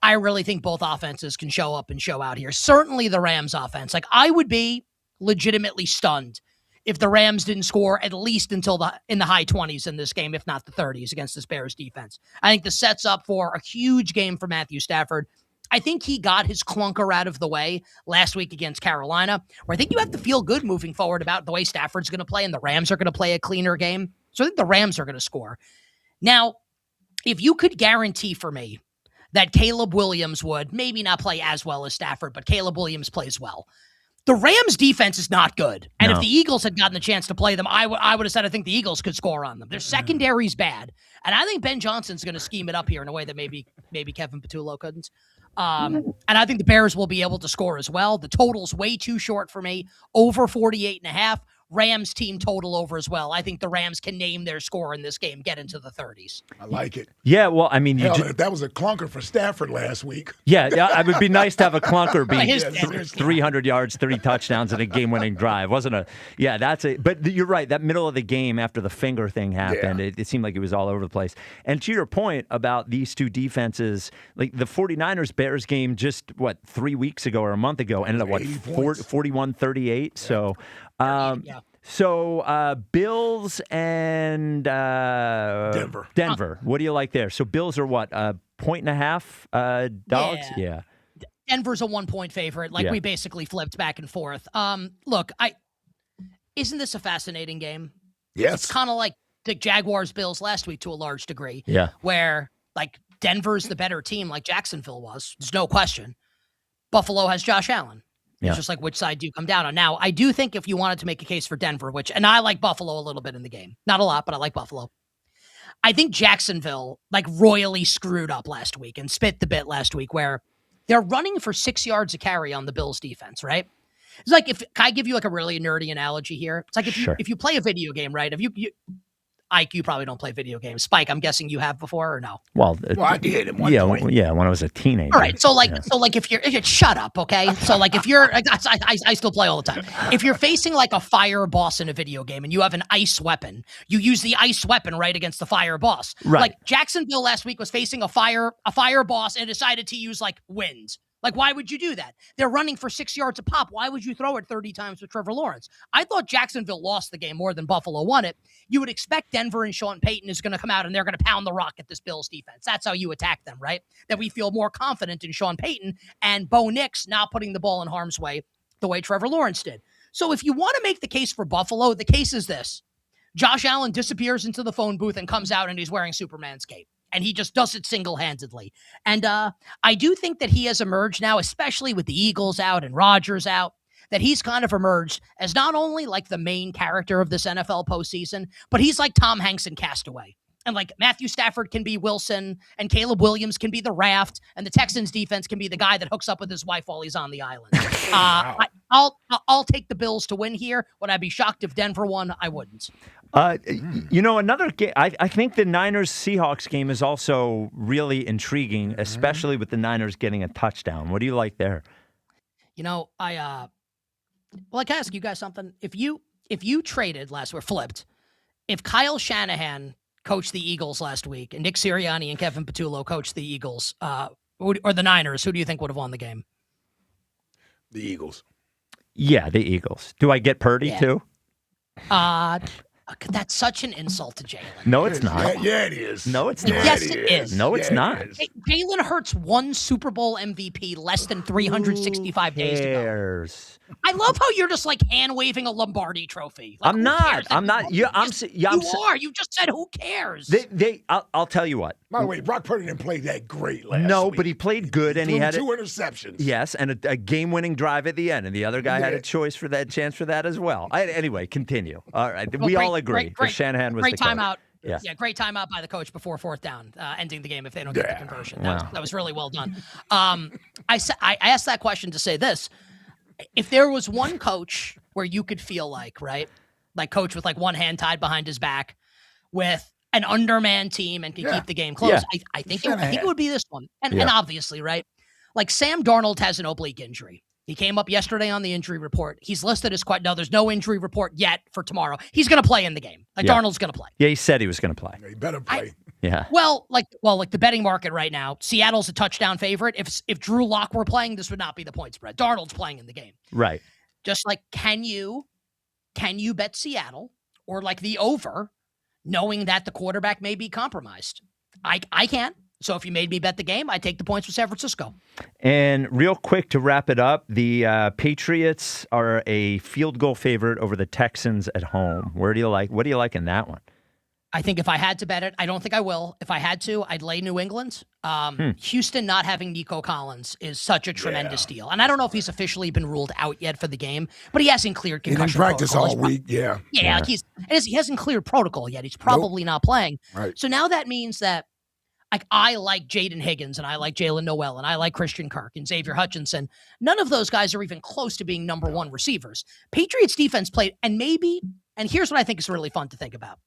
I really think both offenses can show up and show out here. Certainly the Rams offense. Like, I would be legitimately stunned if the Rams didn't score at least until in the high 20s in this game, if not the 30s against this Bears defense. I think this sets up for a huge game for Matthew Stafford. I think he got his clunker out of the way last week against Carolina, where I think you have to feel good moving forward about the way Stafford's going to play, and the Rams are going to play a cleaner game. So I think the Rams are going to score. Now, if you could guarantee for me that Caleb Williams would maybe not play as well as Stafford, but Caleb Williams plays well, the Rams defense is not good. And if the Eagles had gotten the chance to play them, I would have said I think the Eagles could score on them. Their secondary's bad. And I think Ben Johnson's going to scheme it up here in a way that maybe Kevin Patullo couldn't. And I think the Bears will be able to score as well. The total's way too short for me. Over 48.5. Rams team total over as well. I think the Rams can name their score in this game, get into the 30s. I like it. Yeah, well, I mean, that was a clunker for Stafford last week. Yeah, it would be nice to have a clunker be 300 yards, 3 touchdowns, and a game-winning drive. But you're right. That middle of the game after the finger thing happened, it seemed like it was all over the place. And to your point about these two defenses, like the 49ers-Bears game just, 3 weeks ago or a month ago, ended up, 41-38? So... So Bills and Denver. What do you like there? So Bills are what, 1.5 dogs? Yeah. Denver's a 1-point favorite. We basically flipped back and forth. Look, isn't this a fascinating game? Yes. It's kind of like the Jaguars-Bills last week to a large degree. Yeah. Where Denver's the better team, like Jacksonville was. There's no question. Buffalo has Josh Allen. It's just like, which side do you come down on? Now, I do think if you wanted to make a case for Denver, and I like Buffalo a little bit in the game. Not a lot, but I like Buffalo. I think Jacksonville, royally screwed up last week and spit the bit last week, where they're running for 6 yards a carry on the Bills defense, right? It's like, can I give you a really nerdy analogy here? It's like if you play a video game, right? If you Ike, you probably don't play video games. Spike, I'm guessing you have before or no? Well, I did at one point. Yeah, when I was a teenager. All right, so if you're shut up, okay? So if you're, I still play all the time. If you're facing a fire boss in a video game and you have an ice weapon, you use the ice weapon right against the fire boss. Right. Jacksonville last week was facing a fire boss and decided to use wind. Like, why would you do that? They're running for 6 yards a pop. Why would you throw it 30 times with Trevor Lawrence? I thought Jacksonville lost the game more than Buffalo won it. You would expect Denver and Sean Payton is going to come out and they're going to pound the rock at this Bills defense. That's how you attack them, right? That we feel more confident in Sean Payton and Bo Nix not putting the ball in harm's way the way Trevor Lawrence did. So if you want to make the case for Buffalo, the case is this. Josh Allen disappears into the phone booth and comes out and he's wearing Superman's cape. And he just does it single-handedly. And I do think that he has emerged now, especially with the Eagles out and Rodgers out, that he's kind of emerged as not only like the main character of this NFL postseason, but he's like Tom Hanks in Castaway. And like Matthew Stafford can be Wilson and Caleb Williams can be the raft and the Texans defense can be the guy that hooks up with his wife while he's on the island. I'll take the Bills to win here. Would I be shocked if Denver won? I wouldn't. Another game. I think the Niners-Seahawks game is also really intriguing, especially with the Niners getting a touchdown. What do you like there? I can ask you guys something. If you traded flipped, if Kyle Shanahan coached the Eagles last week and Nick Sirianni and Kevin Patullo coached the Eagles, or the Niners, who do you think would have won the game? The Eagles. Yeah, the Eagles. Do I get Purdy too? That's such an insult to Jalen. No, it's not. Yeah, it is. No, it's not. Yes, it is. No, it's not. Jalen Hurts won Super Bowl MVP less than 365 days ago. I love how you're just like hand waving a Lombardi trophy. Like, I'm not. You are. You just said who cares? I'll tell you what. By the way, Brock Purdy didn't play that great last week. No, but he played good, and he had 2 interceptions. Yes, and a game-winning drive at the end, and the other guy had a chance for that as well. Anyway, continue. All right, we all agree. Great, Shanahan was great the coach. timeout. Yeah. Great timeout by the coach before fourth down, ending the game if they don't get the conversion. That was really well done. I asked that question to say this. If there was one coach where you could feel like coach with like one hand tied behind his back with an undermanned team and can keep the game close, I think it would be this one. And obviously, right? Like Sam Darnold has an oblique injury. He came up yesterday on the injury report. He's listed as no, there's no injury report yet for tomorrow. He's going to play in the game. Darnold's going to play. Yeah, he said he was going to play. He better play. Yeah. Well, the betting market right now, Seattle's a touchdown favorite. If Drew Lock were playing, this would not be the point spread. Darnold's playing in the game. Right. Just like, can you bet Seattle or like the over, knowing that the quarterback may be compromised? I can't. So if you made me bet the game, I'd take the points with San Francisco. And real quick to wrap it up, the Patriots are a field goal favorite over the Texans at home. What do you like in that one? I think if I had to bet it, I don't think I will. If I had to, I'd lay New England. Houston not having Nico Collins is such a tremendous deal. And I don't know if he's officially been ruled out yet for the game, but he hasn't cleared concussion He didn't practice protocol. all week, Like he hasn't cleared protocol yet. He's probably not playing. Right. So now that means that I like Jaden Higgins and I like Jalen Noel and I like Christian Kirk and Xavier Hutchinson. None of those guys are even close to being number one receivers. Patriots defense played, and here's what I think is really fun to think about.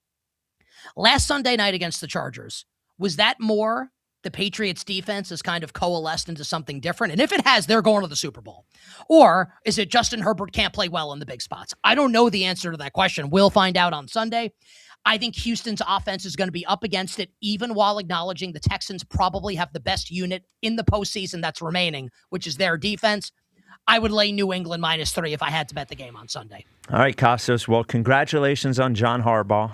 Last Sunday night against the Chargers, was that more the Patriots defense has kind of coalesced into something different? And if it has, they're going to the Super Bowl. Or is it Justin Herbert can't play well in the big spots? I don't know the answer to that question. We'll find out on Sunday. I think Houston's offense is going to be up against it, even while acknowledging the Texans probably have the best unit in the postseason that's remaining, which is their defense. I would lay New England -3 if I had to bet the game on Sunday. All right, Costos. Well, congratulations on John Harbaugh,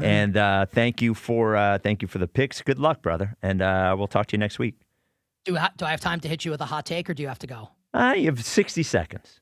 and thank you for the picks. Good luck, brother, and we'll talk to you next week. Do I have time to hit you with a hot take, or do you have to go? You have 60 seconds.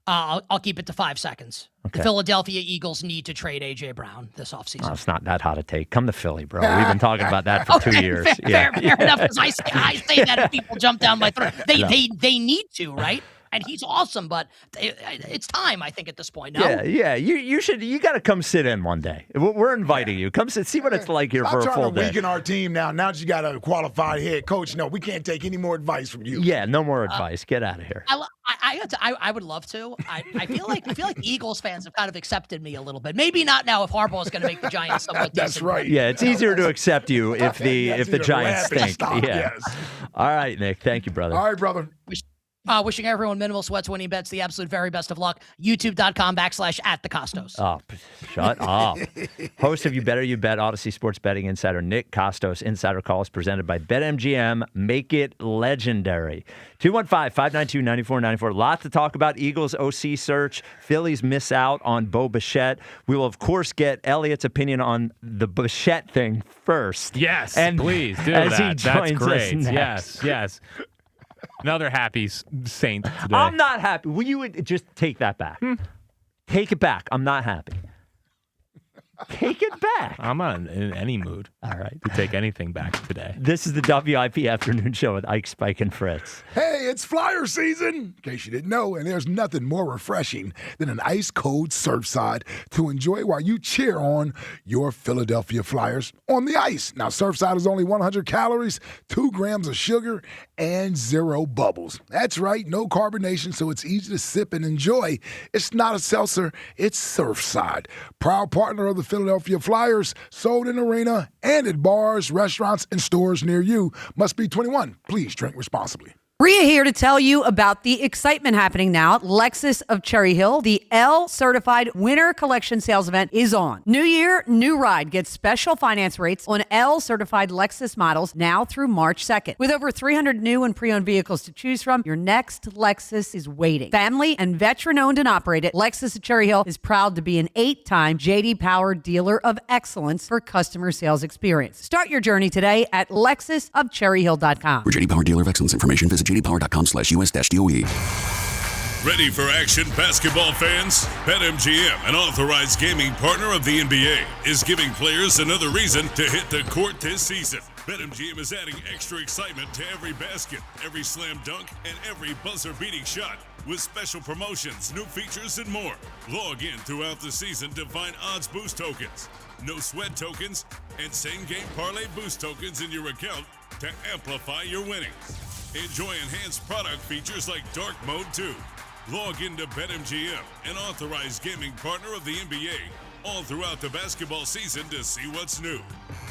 I'll keep it to 5 seconds. Okay. The Philadelphia Eagles need to trade A.J. Brown this offseason. Oh, it's not that hot a take. Come to Philly, bro. We've been talking about that for 2 years. Fair enough, because I say that and people jump down my throat. They need to, right? And he's awesome, but it's time, I think, at this point. No? Yeah. You got to come sit in one day. We're inviting you. Come see what it's like here for a full day. Stop trying to weaken our team now. Now that you got a qualified head coach, no, we can't take any more advice from you. Yeah, no more advice. Get out of here. I would love to. I feel like Eagles fans have kind of accepted me a little bit. Maybe not now if Harbaugh is going to make the Giants somewhat That's decent. right. Yeah, it's easier to accept you if the Giants stink. Stop, yeah. yes. All right, Nick. Thank you, brother. All right, brother. Wishing everyone minimal sweats, winning bets, the absolute very best of luck. YouTube.com/@thecostos. Oh, shut up. Host of You Better You Bet, Odyssey Sports Betting Insider Nick Costos. Insider Calls presented by BetMGM. Make it legendary. 215-592-9494. Lot to talk about. Eagles OC search. Phillies miss out on Bo Bichette. We will, of course, get Elliot's opinion on the Bichette thing first. Yes, and please do as that. He joins That's great. us next. Yes. Another happy saint today. I'm not happy. Will you just take that back? Take it back. I'm not happy. Take it back. I'm not in any mood. All right. To take anything back today. This is the WIP Afternoon Show with Ike, Spike, and Fritz. Hey, it's Flyer season, in case you didn't know, and there's nothing more refreshing than an ice-cold Surfside to enjoy while you cheer on your Philadelphia Flyers on the ice. Now, Surfside is only 100 calories, 2 grams of sugar, and 0 bubbles. That's right, no carbonation, so it's easy to sip and enjoy. It's not a seltzer, it's Surfside. Proud partner of the Philadelphia Flyers, sold in arena and at bars, restaurants, and stores near you. Must be 21. Please drink responsibly. Rhea here to tell you about the excitement happening now at Lexus of Cherry Hill. The L-certified winter collection sales event is on. New year, new ride. Get special finance rates on L-certified Lexus models now through March 2nd. With over 300 new and pre-owned vehicles to choose from, your next Lexus is waiting. Family and veteran-owned and operated, Lexus of Cherry Hill is proud to be an 8-time J.D. Power Dealer of Excellence for customer sales experience. Start your journey today at lexusofcherryhill.com. For J.D. Power Dealer of Excellence information, visit jdpower.com/US-DOE. Ready for action, basketball fans? BetMGM, an authorized gaming partner of the NBA, is giving players another reason to hit the court this season. BetMGM is adding extra excitement to every basket, every slam dunk, and every buzzer-beating shot with special promotions, new features, and more. Log in throughout the season to find odds boost tokens, no sweat tokens, and same-game parlay boost tokens in your account to amplify your winnings. Enjoy enhanced product features like Dark Mode 2. Log into BetMGM, an authorized gaming partner of the NBA, all throughout the basketball season to see what's new.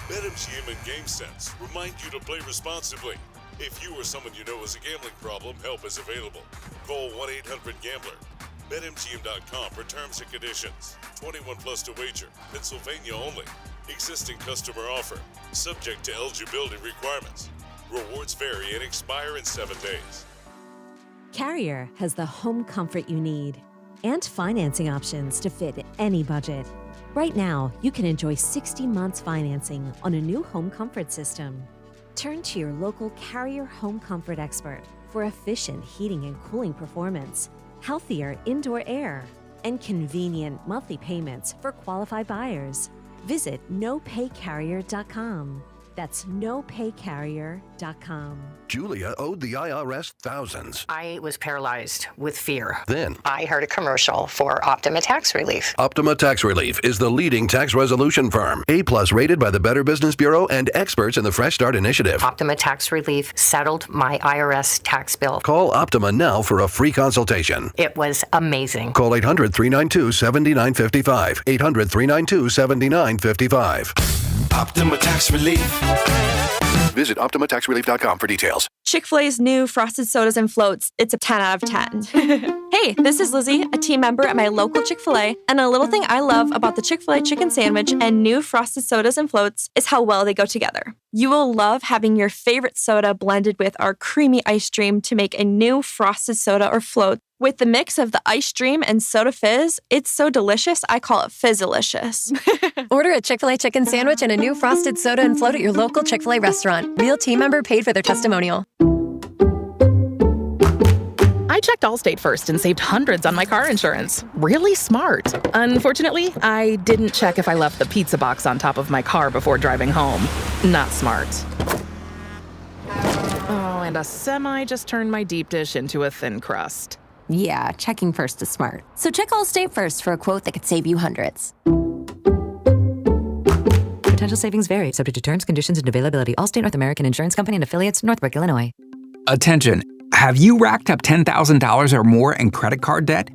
BetMGM and GameSense remind you to play responsibly. If you or someone you know has a gambling problem, help is available. Call 1-800-GAMBLER. BetMGM.com for terms and conditions. 21 plus to wager. Pennsylvania only. Existing customer offer. Subject to eligibility requirements. Rewards vary and expire in 7 days. Carrier has the home comfort you need and financing options to fit any budget. Right now, you can enjoy 60 months financing on a new home comfort system. Turn to your local Carrier home comfort expert for efficient heating and cooling performance, healthier indoor air, and convenient monthly payments for qualified buyers. Visit nopaycarrier.com. That's nopaycarrier.com. Julia owed the IRS thousands. I was paralyzed with fear. Then I heard a commercial for Optima Tax Relief. Optima Tax Relief is the leading tax resolution firm. A+ rated by the Better Business Bureau and experts in the Fresh Start Initiative. Optima Tax Relief settled my IRS tax bill. Call Optima now for a free consultation. It was amazing. Call 800-392-7955. 800-392-7955. Optima Tax Relief. Visit OptimaTaxRelief.com for details. Chick-fil-A's new frosted sodas and floats. It's a 10 out of 10. Hey, this is Lizzie, a team member at my local Chick-fil-A, and a little thing I love about the Chick-fil-A chicken sandwich and new frosted sodas and floats is how well they go together. You will love having your favorite soda blended with our creamy ice stream to make a new frosted soda or float. With the mix of the ice stream and soda fizz, it's so delicious, I call it Fizzalicious. Order a Chick-fil-A chicken sandwich and a new frosted soda and float at your local Chick-fil-A restaurant. Real team member paid for their testimonial. I checked Allstate first and saved hundreds on my car insurance. Really smart. Unfortunately, I didn't check if I left the pizza box on top of my car before driving home. Not smart. Oh, and a semi just turned my deep dish into a thin crust. Yeah, checking first is smart. So check Allstate first for a quote that could save you hundreds. Potential savings vary, subject to terms, conditions, and availability. Allstate North American Insurance Company and affiliates, Northbrook, Illinois. Attention. Have you racked up $10,000 or more in credit card debt?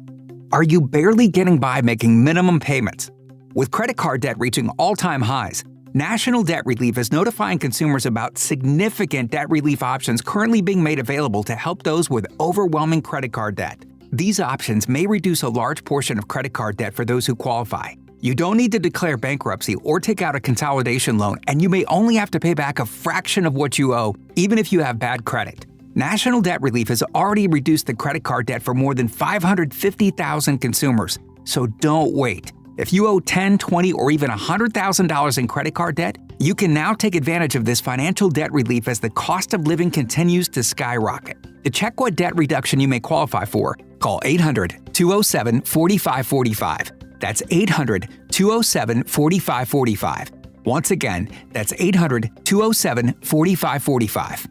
Are you barely getting by making minimum payments? With credit card debt reaching all-time highs, National Debt Relief is notifying consumers about significant debt relief options currently being made available to help those with overwhelming credit card debt. These options may reduce a large portion of credit card debt for those who qualify. You don't need to declare bankruptcy or take out a consolidation loan, and you may only have to pay back a fraction of what you owe, even if you have bad credit. National Debt Relief has already reduced the credit card debt for more than 550,000 consumers. So don't wait. If you owe $10,000, $20,000, or even $100,000 in credit card debt, you can now take advantage of this financial debt relief as the cost of living continues to skyrocket. To check what debt reduction you may qualify for, call 800-207-4545. That's 800-207-4545. Once again, that's 800-207-4545.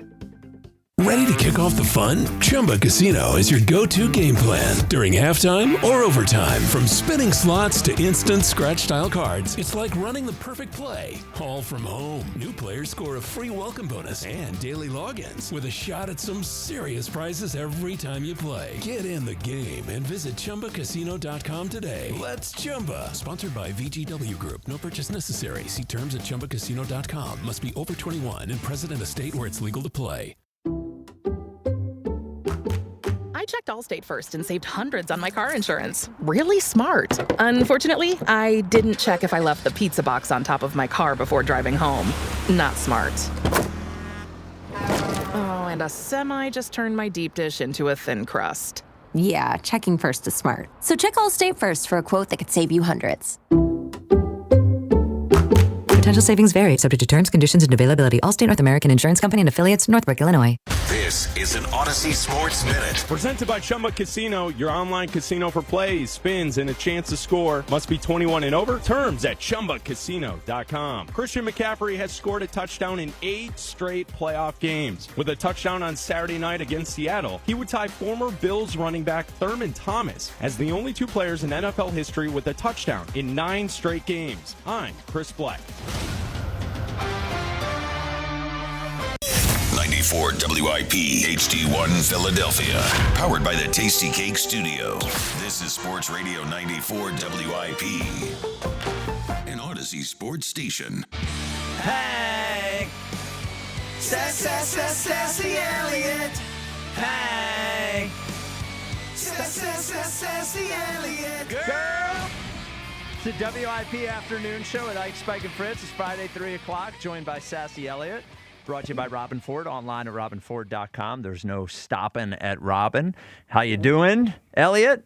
Ready to kick off the fun? Chumba Casino is your go-to game plan during halftime or overtime. From spinning slots to instant scratch-style cards, it's like running the perfect play, all from home. New players score a free welcome bonus and daily logins with a shot at some serious prizes every time you play. Get in the game and visit ChumbaCasino.com today. Let's Chumba. Sponsored by VGW Group. No purchase necessary. See terms at ChumbaCasino.com. Must be over 21 and present in a state where it's legal to play. I checked Allstate first and saved hundreds on my car insurance. Really smart. Unfortunately, I didn't check if I left the pizza box on top of my car before driving home. Not smart. Oh, and a semi just turned my deep dish into a thin crust. Yeah, checking first is smart. So check Allstate first for a quote that could save you hundreds. Potential savings vary, subject to terms, conditions, and availability. Allstate North American Insurance Company and affiliates, Northbrook, Illinois. This is an Odyssey Sports Minute. Presented by Chumba Casino, your online casino for plays, spins, and a chance to score. Must be 21 and over. Terms at ChumbaCasino.com. Christian McCaffrey has scored a touchdown in 8 straight playoff games. With a touchdown on Saturday night against Seattle, he would tie former Bills running back Thurman Thomas as the only 2 players in NFL history with a touchdown in 9 straight games. I'm Chris Black. 94 WIP HD1 Philadelphia. Powered by the Tasty Cake Studio. This is Sports Radio 94 WIP. An Odyssey Sports Station. Hey! Sassy Elliott! Hey! Sassy Elliott! Girl! It's the WIP afternoon show at Ike, Spike, and Fritz. It's Friday, 3 o'clock, joined by Sassy Elliott. Brought to you by Robin Ford, online at robinford.com. There's no stopping at Robin. How you doing, Elliott?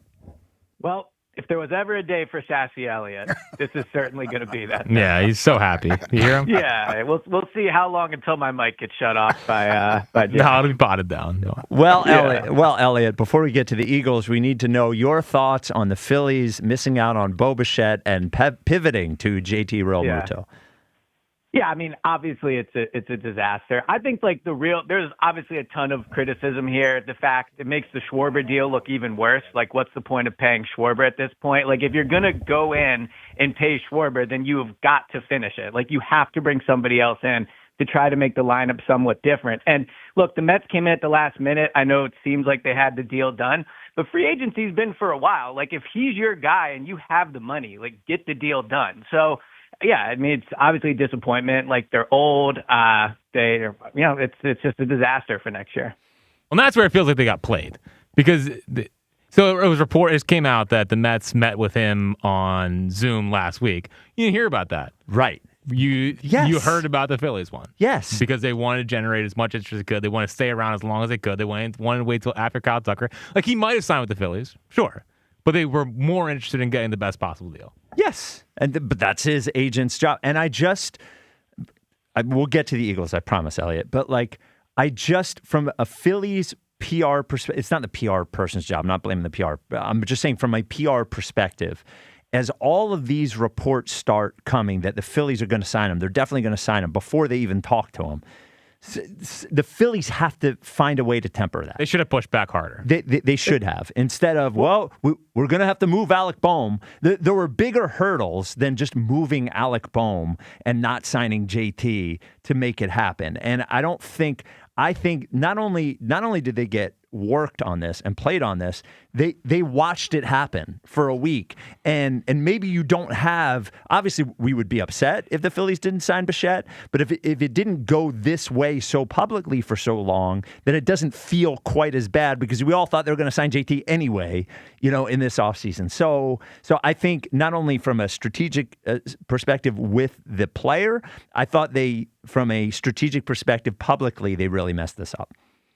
Well, if there was ever a day for Sassy Elliott, this is certainly going to be that. Yeah, he's so happy. You hear him? Yeah, we'll see how long until my mic gets shut off by Jim. No, it'll be potted down. No. Well, yeah. Elliott, before we get to the Eagles, we need to know your thoughts on the Phillies missing out on Bo Bichette and pivoting to JT Realmuto. Yeah, I mean, obviously it's a disaster. I think there's obviously a ton of criticism here. The fact it makes the Schwarber deal look even worse. Like, what's the point of paying Schwarber at this point? Like, if you're going to go in and pay Schwarber, then you have got to finish it. Like, you have to bring somebody else in to try to make the lineup somewhat different. And look, the Mets came in at the last minute. I know it seems like they had the deal done, but free agency's been for a while. Like, if he's your guy and you have the money, like, get the deal done. So, yeah, I mean, it's obviously a disappointment. Like, they're old. It's just a disaster for next year. Well, that's where it feels like they got played because so it came out that the Mets met with him on Zoom last week. You didn't hear about that, right? You heard about the Phillies one, yes, because they wanted to generate as much interest as they could. They wanted to stay around as long as they could. They wanted to wait till after Kyle Tucker. Like, he might have signed with the Phillies, sure, but they were more interested in getting the best possible deal. Yes, but that's his agent's job. And we'll get to the Eagles, I promise, Elliott. But from a Phillies PR perspective, it's not the PR person's job. I'm not blaming the PR. I'm just saying from a PR perspective, as all of these reports start coming that the Phillies are going to sign him, they're definitely going to sign him before they even talk to him. The Phillies have to find a way to temper that. They should have pushed back harder. They should have. Instead of, we're going to have to move Alec Boehm. There were bigger hurdles than just moving Alec Boehm and not signing JT to make it happen. And I think not only did they get worked on this and played on this, they watched it happen for a week. And maybe you don't have, obviously we would be upset if the Phillies didn't sign Bichette, but if it didn't go this way so publicly for so long, then it doesn't feel quite as bad because we all thought they were going to sign JT anyway, in this offseason. So I think not only from a strategic perspective with the player, I thought from a strategic perspective publicly, they really messed this up.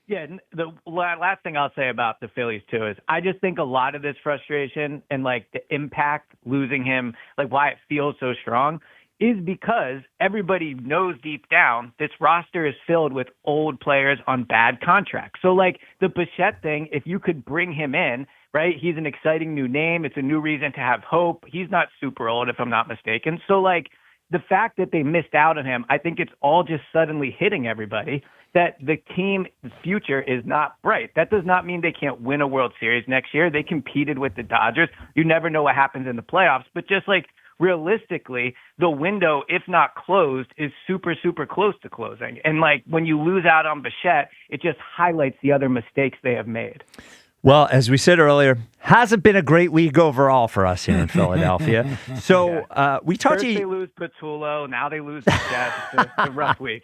Yeah, the last thing I'll say about the Phillies, too, is I just think a lot of this frustration and, the impact losing him, why it feels so strong, is because everybody knows deep down this roster is filled with old players on bad contracts. So, the Bichette thing, if you could bring him in, right, he's an exciting new name. It's a new reason to have hope. He's not super old, if I'm not mistaken. So, the fact that they missed out on him, I think it's all just suddenly hitting everybody that the team's future is not bright. That does not mean they can't win a World Series next year. They competed with the Dodgers. You never know what happens in the playoffs, but just realistically, the window, if not closed, is super, super close to closing. And when you lose out on Bichette, it just highlights the other mistakes they have made. Well, as we said earlier, hasn't been a great week overall for us here in Philadelphia. So we talked First to you. They lose Patullo, now they lose Bichette. It's a rough week.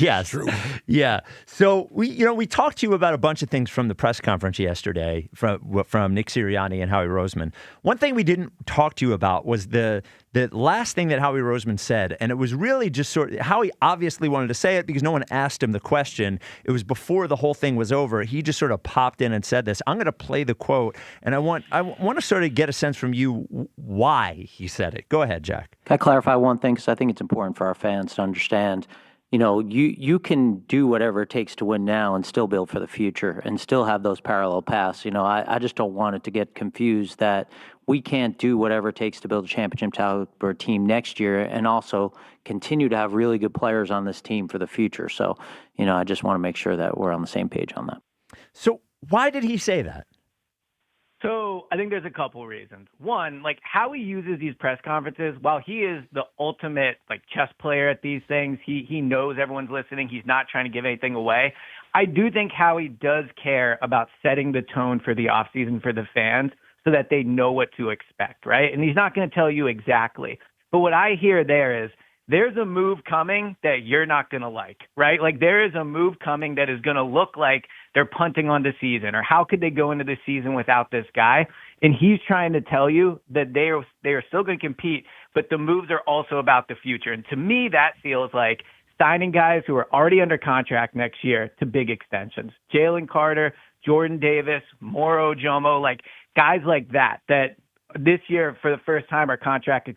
Yes. True. Yeah. So we talked to you about a bunch of things from the press conference yesterday from Nick Sirianni and Howie Roseman. One thing we didn't talk to you about was the last thing that Howie Roseman said, and it was really just Howie obviously wanted to say it because no one asked him the question. It was before the whole thing was over. He just sort of popped in and said this. I'm going to play the quote, and I want to sort of get a sense from you why he said it. Go ahead, Jack. Can I clarify one thing? Because I think it's important for our fans to understand. You can do whatever it takes to win now and still build for the future and still have those parallel paths. I just don't want it to get confused that we can't do whatever it takes to build a championship caliber team next year and also continue to have really good players on this team for the future. So, I just want to make sure that we're on the same page on that. So why did he say that? So I think there's a couple reasons. One, how he uses these press conferences, while he is the ultimate chess player at these things, he knows everyone's listening. He's not trying to give anything away. I do think Howie does care about setting the tone for the offseason for the fans so that they know what to expect, right? And he's not going to tell you exactly. But what I hear there is there's a move coming that you're not going to like, right? There is a move coming that is going to look like they're punting on the season, or how could they go into the season without this guy? And he's trying to tell you that they are still going to compete, but the moves are also about the future. And to me, that feels like signing guys who are already under contract next year to big extensions. Jalen Carter, Jordan Davis, Moro Jomo, guys like that this year for the first time are contract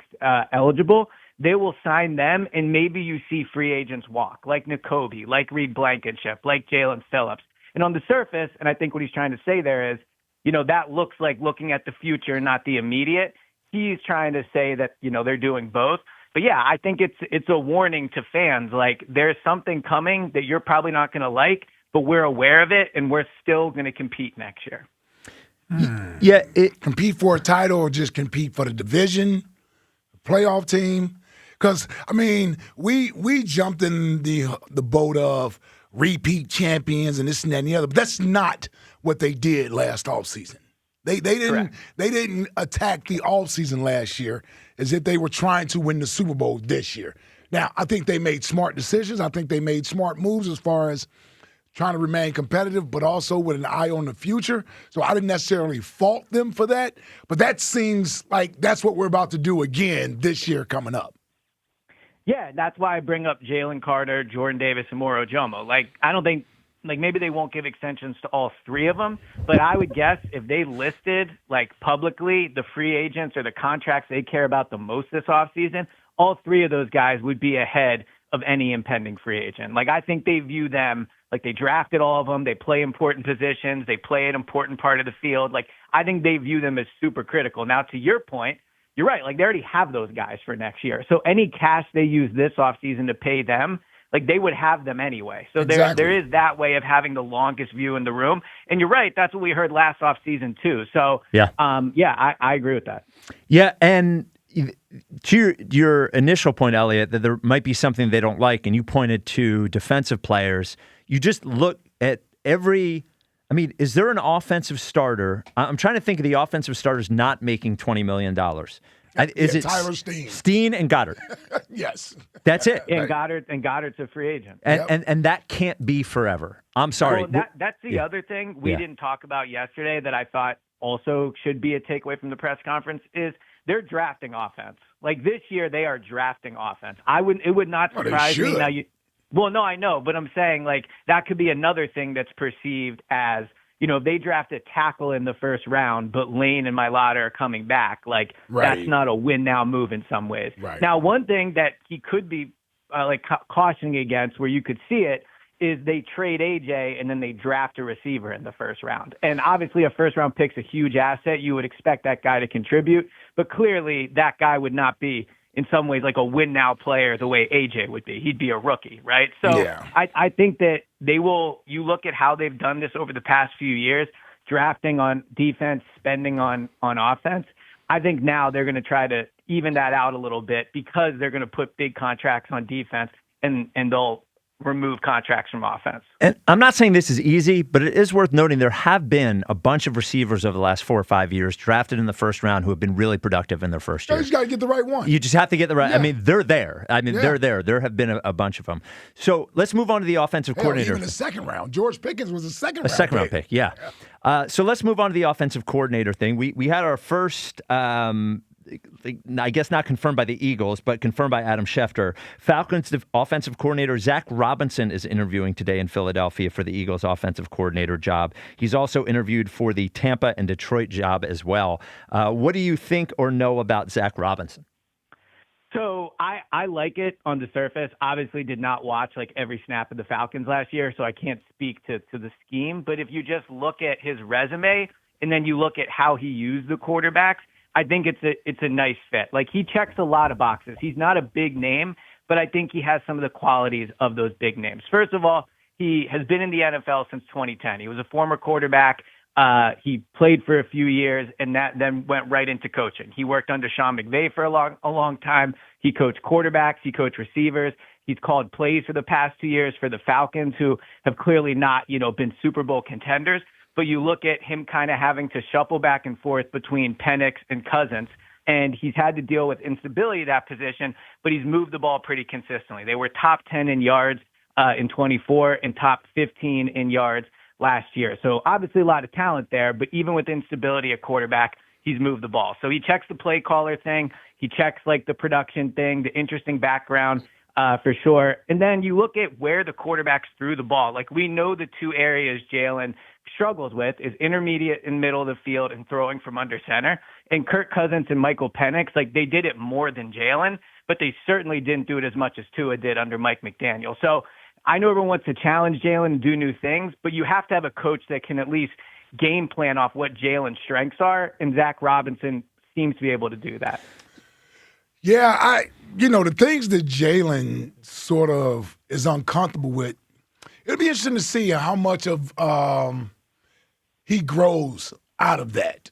eligible. They will sign them, and maybe you see free agents walk, like Nakobe, like Reed Blankenship, like Jalen Phillips. And on the surface, and I think what he's trying to say there is, that looks like looking at the future, not the immediate. He's trying to say that, they're doing both. But yeah, I think it's a warning to fans. There's something coming that you're probably not going to like, but we're aware of it, and we're still going to compete next year. Yeah, compete for a title or just compete for the division, playoff team. Because, we jumped in the boat of repeat champions and this and that and the other, but that's not what they did last offseason. They didn't attack the offseason last year as if they were trying to win the Super Bowl this year. Now, I think they made smart decisions. I think they made smart moves as far as trying to remain competitive, but also with an eye on the future. So I didn't necessarily fault them for that, but that seems like that's what we're about to do again this year coming up. Yeah, that's why I bring up Jalen Carter, Jordan Davis, and Moro Jomo. I don't think, maybe they won't give extensions to all three of them, but I would guess if they listed, publicly the free agents or the contracts they care about the most this offseason, all three of those guys would be ahead of any impending free agent. I think they view them they drafted all of them. They play important positions. They play an important part of the field. I think they view them as super critical. Now, to your point, you're right. They already have those guys for next year. So any cash they use this offseason to pay them, they would have them anyway. So there is that way of having the longest view in the room. And you're right. That's what we heard last offseason too. So, I agree with that. Yeah, and to your initial point, Elliot, that there might be something they don't like, and you pointed to defensive players. You just look at every I mean, is there an offensive starter? I'm trying to think of the offensive starters not making $20 million. Is it Tyler Steen? Steen and Goddard. Yes. That's it. And Goddard's a free agent. And that can't be forever. I'm sorry. Well, that's the other thing we didn't talk about yesterday that I thought also should be a takeaway from the press conference is they're drafting offense. Like this year, they are drafting offense. It would not surprise me. Now well, no, I know, but I'm saying like that could be another thing that's perceived as, if they draft a tackle in the first round, but Lane and Mailata are coming back, like that's not a win now move in some ways. Right. Now, one thing that he could be cautioning against where you could see it is they trade AJ and then they draft a receiver in the first round. And obviously a first round pick's a huge asset. You would expect that guy to contribute, but clearly that guy would not be in some ways like a win now player the way AJ would be. He'd be a rookie, right? So I think that you look at how they've done this over the past few years, drafting on defense, spending on offense. I think now they're going to try to even that out a little bit because they're going to put big contracts on defense and they'll remove contracts from offense. And I'm not saying this is easy, but it is worth noting there have been a bunch of receivers over the last 4 or 5 years drafted in the first round who have been really productive in their first year. You just got to get the right one. You just have to get the right. I mean, they're there. They're there. There have been a bunch of them. So let's move on to the offensive coordinator. Even the second round. George Pickens was a second round pick. Yeah. So let's move on to the offensive coordinator thing. We had our first. I guess not confirmed by the Eagles, but confirmed by Adam Schefter. Falcons offensive coordinator Zach Robinson is interviewing today in Philadelphia for the Eagles offensive coordinator job. He's also interviewed for the Tampa and Detroit job as well. What do you think or know about Zach Robinson? So I like it on the surface. Obviously did not watch like every snap of the Falcons last year, so I can't speak to the scheme. But if you just look at his resume and then you look at how he used the quarterbacks, I think it's a nice fit. Like he checks a lot of boxes. He's not a big name, but I think he has some of the qualities of those big names. First of all, he has been in the NFL since 2010. He was a former quarterback. He played for a few years and that then went right into coaching. He worked under Sean McVay for a long time. He coached quarterbacks. He coached receivers. He's called plays for the past 2 years for the Falcons, who have clearly not, been Super Bowl contenders. But you look at him kind of having to shuffle back and forth between Penix and Cousins, and he's had to deal with instability at that position, but he's moved the ball pretty consistently. They were top 10 in yards in 24 and top 15 in yards last year. So obviously a lot of talent there, but even with instability at quarterback, he's moved the ball. So he checks the play caller thing. He checks like the production thing, the interesting background for sure. And then you look at where the quarterbacks threw the ball. Like we know the two areas Jalen struggles with is intermediate and middle of the field and throwing from under center. And Kirk Cousins and Michael Penix, like they did it more than Jalen, but they certainly didn't do it as much as Tua did under Mike McDaniel. So I know everyone wants to challenge Jalen and do new things, but you have to have a coach that can at least game plan off what Jalen's strengths are. And Zach Robinson seems to be able to do that. Yeah, the things that Jalen sort of is uncomfortable with, it'll be interesting to see how much of he grows out of that.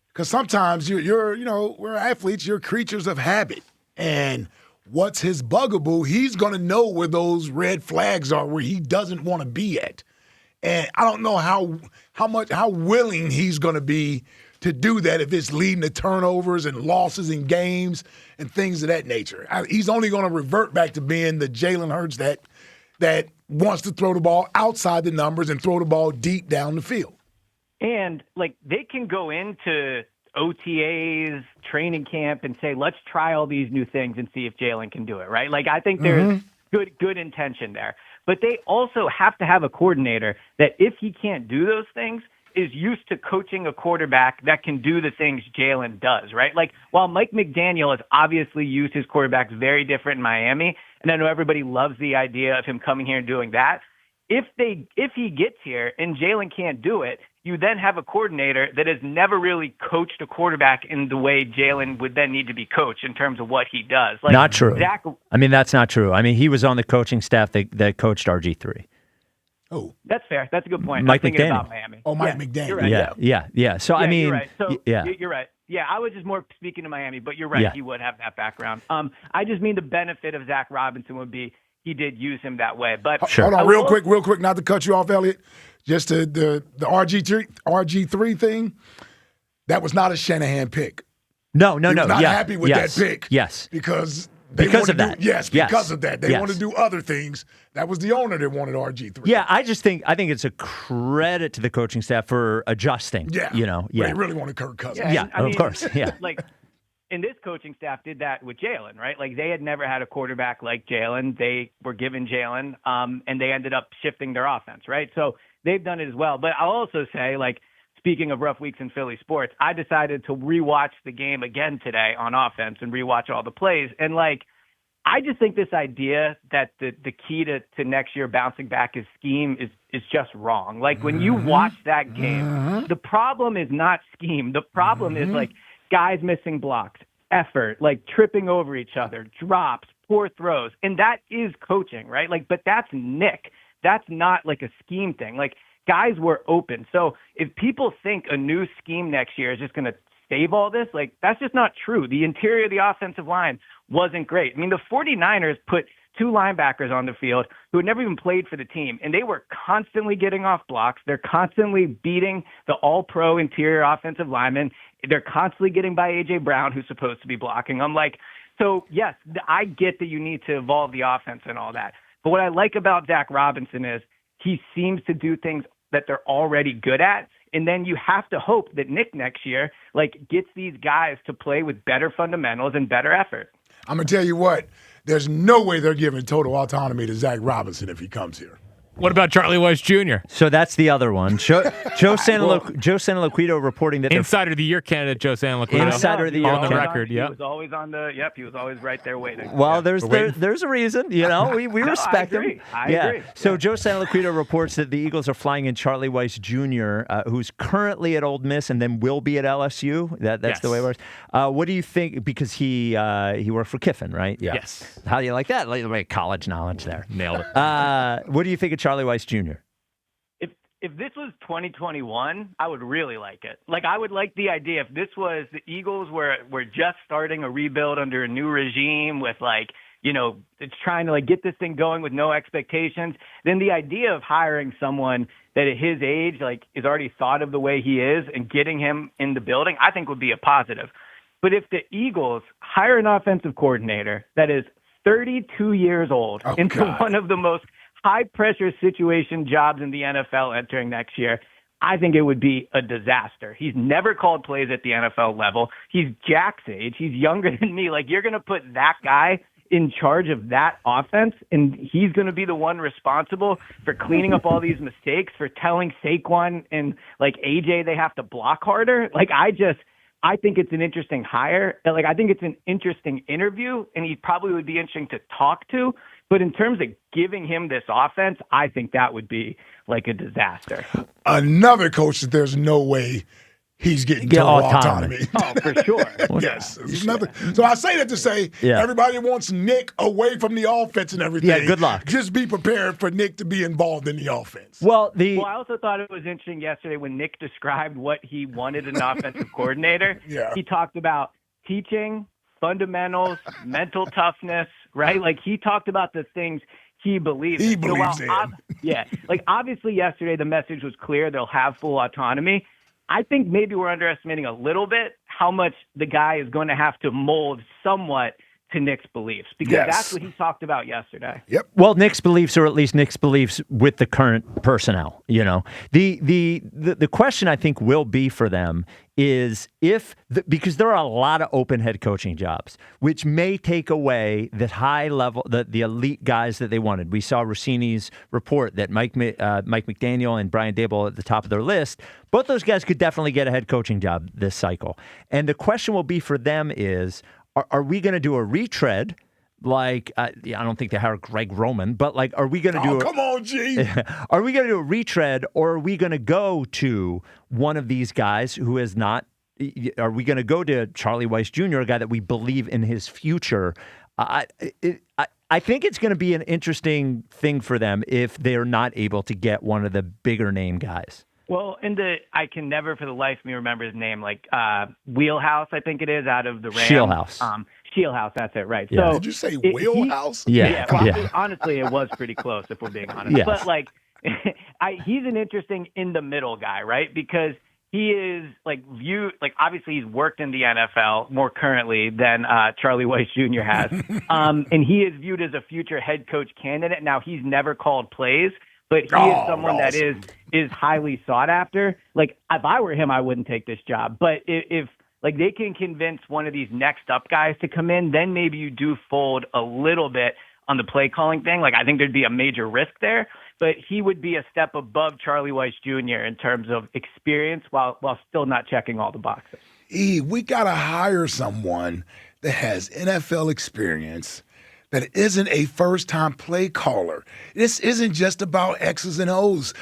Because sometimes we're athletes, you're creatures of habit. And what's his bugaboo, he's going to know where those red flags are, where he doesn't want to be at. And I don't know how willing he's going to be to do that if it's leading to turnovers and losses in games and things of that nature. He's only going to revert back to being the Jalen Hurts that wants to throw the ball outside the numbers and throw the ball deep down the field. And, they can go into OTAs, training camp, and say, let's try all these new things and see if Jalen can do it, right? I think there's good intention there. But they also have to have a coordinator that if he can't do those things, is used to coaching a quarterback that can do the things Jalen does, right? While Mike McDaniel has obviously used his quarterbacks very different in Miami, and I know everybody loves the idea of him coming here and doing that, if he gets here and Jalen can't do it, you then have a coordinator that has never really coached a quarterback in the way Jalen would then need to be coached in terms of what he does. Not true. That's not true. He was on the coaching staff that coached RG3. Oh, that's fair. That's a good point. Mike I'm thinking McDaniel. About Miami. Oh, Mike McDaniel. You're right. Yeah. So you're right. So yeah. You're right. Yeah, I was just more speaking to Miami, but you're right. Yeah. He would have that background. I just mean the benefit of Zach Robinson would be he did use him that way. But Hold on, real quick, not to cut you off, Elliot. Just the RG3 thing. That was not a Shanahan pick. No. He was not happy with that pick. Yes. Because of that. Yes, because of that. They want to do other things. That was the owner that wanted RG3. Yeah, I think it's a credit to the coaching staff for adjusting. Yeah. They really wanted Kirk Cousins. Yeah, of course. Yeah. And this coaching staff did that with Jalen, right? Like, they had never had a quarterback like Jalen. They were given Jalen, and they ended up shifting their offense, right? So they've done it as well. But I'll also say, speaking of rough weeks in Philly sports, I decided to rewatch the game again today on offense and rewatch all the plays. And, I just think this idea that the key to next year bouncing back is scheme is just wrong. When you watch that game, the problem is not scheme. The problem is, guys missing blocks, effort, tripping over each other, drops, poor throws. And that is coaching, right? But that's Nick. That's not a scheme thing. Guys were open. So if people think a new scheme next year is just going to save all this, that's just not true. The interior of the offensive line wasn't great. I mean, the 49ers put two linebackers on the field who had never even played for the team, and they were constantly getting off blocks. They're constantly beating the all-pro interior offensive linemen. They're constantly getting by A.J. Brown, who's supposed to be blocking them. So, yes, I get that you need to evolve the offense and all that. But what I like about Zach Robinson is he seems to do things that they're already good at. And then you have to hope that Nick next year, gets these guys to play with better fundamentals and better effort. I'm going to tell you what, there's no way they're giving total autonomy to Zach Robinson if he comes here. What about Charlie Weiss Jr.? So that's the other one. Joe Santaloquido reporting that Insider of the Year candidate Joe Santaloquido. Insider of the Year on the record. He was always on the. Yep, he was always right there waiting. Well, there's a reason. We respect him. I agree. So Joe Santaloquido reports that the Eagles are flying in Charlie Weiss Jr., who's currently at Ole Miss and then will be at LSU. That's the way it works. What do you think? Because he worked for Kiffin, right? Yeah. Yes. How do you like that? College knowledge there. Nailed it. What do you think of Charlie Weiss Jr.? If this was 2021, I would really like it. I would like the idea if this was the Eagles were just starting a rebuild under a new regime with it's trying to get this thing going with no expectations, then the idea of hiring someone that at his age is already thought of the way he is and getting him in the building, I think would be a positive. But if the Eagles hire an offensive coordinator that is 32 years old into one of the most high-pressure situation jobs in the NFL entering next year, I think it would be a disaster. He's never called plays at the NFL level. He's Jack's age. He's younger than me. You're going to put that guy in charge of that offense, and he's going to be the one responsible for cleaning up all these mistakes, for telling Saquon and AJ they have to block harder. I think it's an interesting hire. I think it's an interesting interview, and he probably would be interesting to talk to. But in terms of giving him this offense, I think that would be a disaster. Another coach that there's no way he's getting total autonomy. Oh, for sure. Yes. So I say that to say everybody wants Nick away from the offense and everything. Yeah, good luck. Just be prepared for Nick to be involved in the offense. Well, I also thought it was interesting yesterday when Nick described what he wanted in an offensive coordinator. Yeah. He talked about teaching, fundamentals, mental toughness, right? He talked about the things he believes in. He believes in. Obviously yesterday the message was clear. They'll have full autonomy. I think maybe we're underestimating a little bit how much the guy is going to have to mold somewhat to Nick's beliefs, because that's what he talked about yesterday. Yep. Well, Nick's beliefs, or at least Nick's beliefs with the current personnel. The question I think will be for them is because there are a lot of open head coaching jobs, which may take away the high level, the elite guys that they wanted. We saw Rossini's report that Mike McDaniel and Brian Daboll at the top of their list. Both those guys could definitely get a head coaching job this cycle. And the question will be for them is, are we going to do a retread? I don't think they hired Greg Roman, but are we going to do? Come on, G. Are we going to do a retread, or are we going to go to one of these guys who is not? Are we going to go to Charlie Weiss Jr., a guy that we believe in his future? I think it's going to be an interesting thing for them if they're not able to get one of the bigger name guys. Well, I can never for the life of me remember his name, Wheelhouse, I think it is, out of the Rams. Shieldhouse. Keelhouse, that's it, right? Yeah. So Did you say wheelhouse? Honestly, it was pretty close, if we're being honest. Yes. But like, he's an interesting in the middle guy, right? Because he is like viewed like obviously he's worked in the NFL more currently than Charlie Weiss Jr. has, and he is viewed as a future head coach candidate. Now he's never called plays, but he is someone that is highly sought after. Like if I were him, I wouldn't take this job. But if like they can convince one of these next up guys to come in, then maybe you do fold a little bit on the play calling thing. Like I think there'd be a major risk there. But he would be a step above Charlie Weiss Jr. in terms of experience while still not checking all the boxes. We got to hire someone that has NFL experience, that isn't a first-time play caller. This isn't just about X's and O's.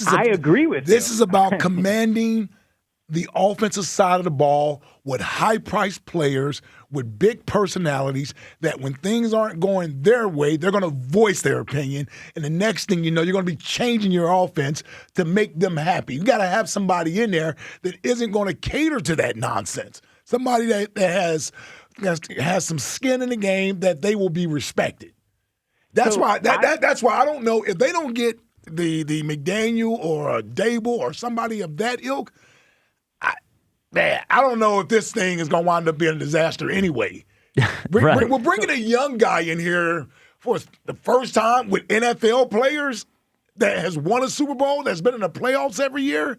I agree with you. This is about commanding the offensive side of the ball with high-priced players, with big personalities, that when things aren't going their way, they're going to voice their opinion. And the next thing you know, you're going to be changing your offense to make them happy. You got to have somebody in there that isn't going to cater to that nonsense. Somebody that has some skin in the game, that they will be respected. That's why I don't know if they don't get the McDaniel or a Dable or somebody of that ilk. I don't know if this thing is going to wind up being a disaster anyway. We're bringing a young guy in here for the first time with NFL players that has won a Super Bowl, that's been in the playoffs every year.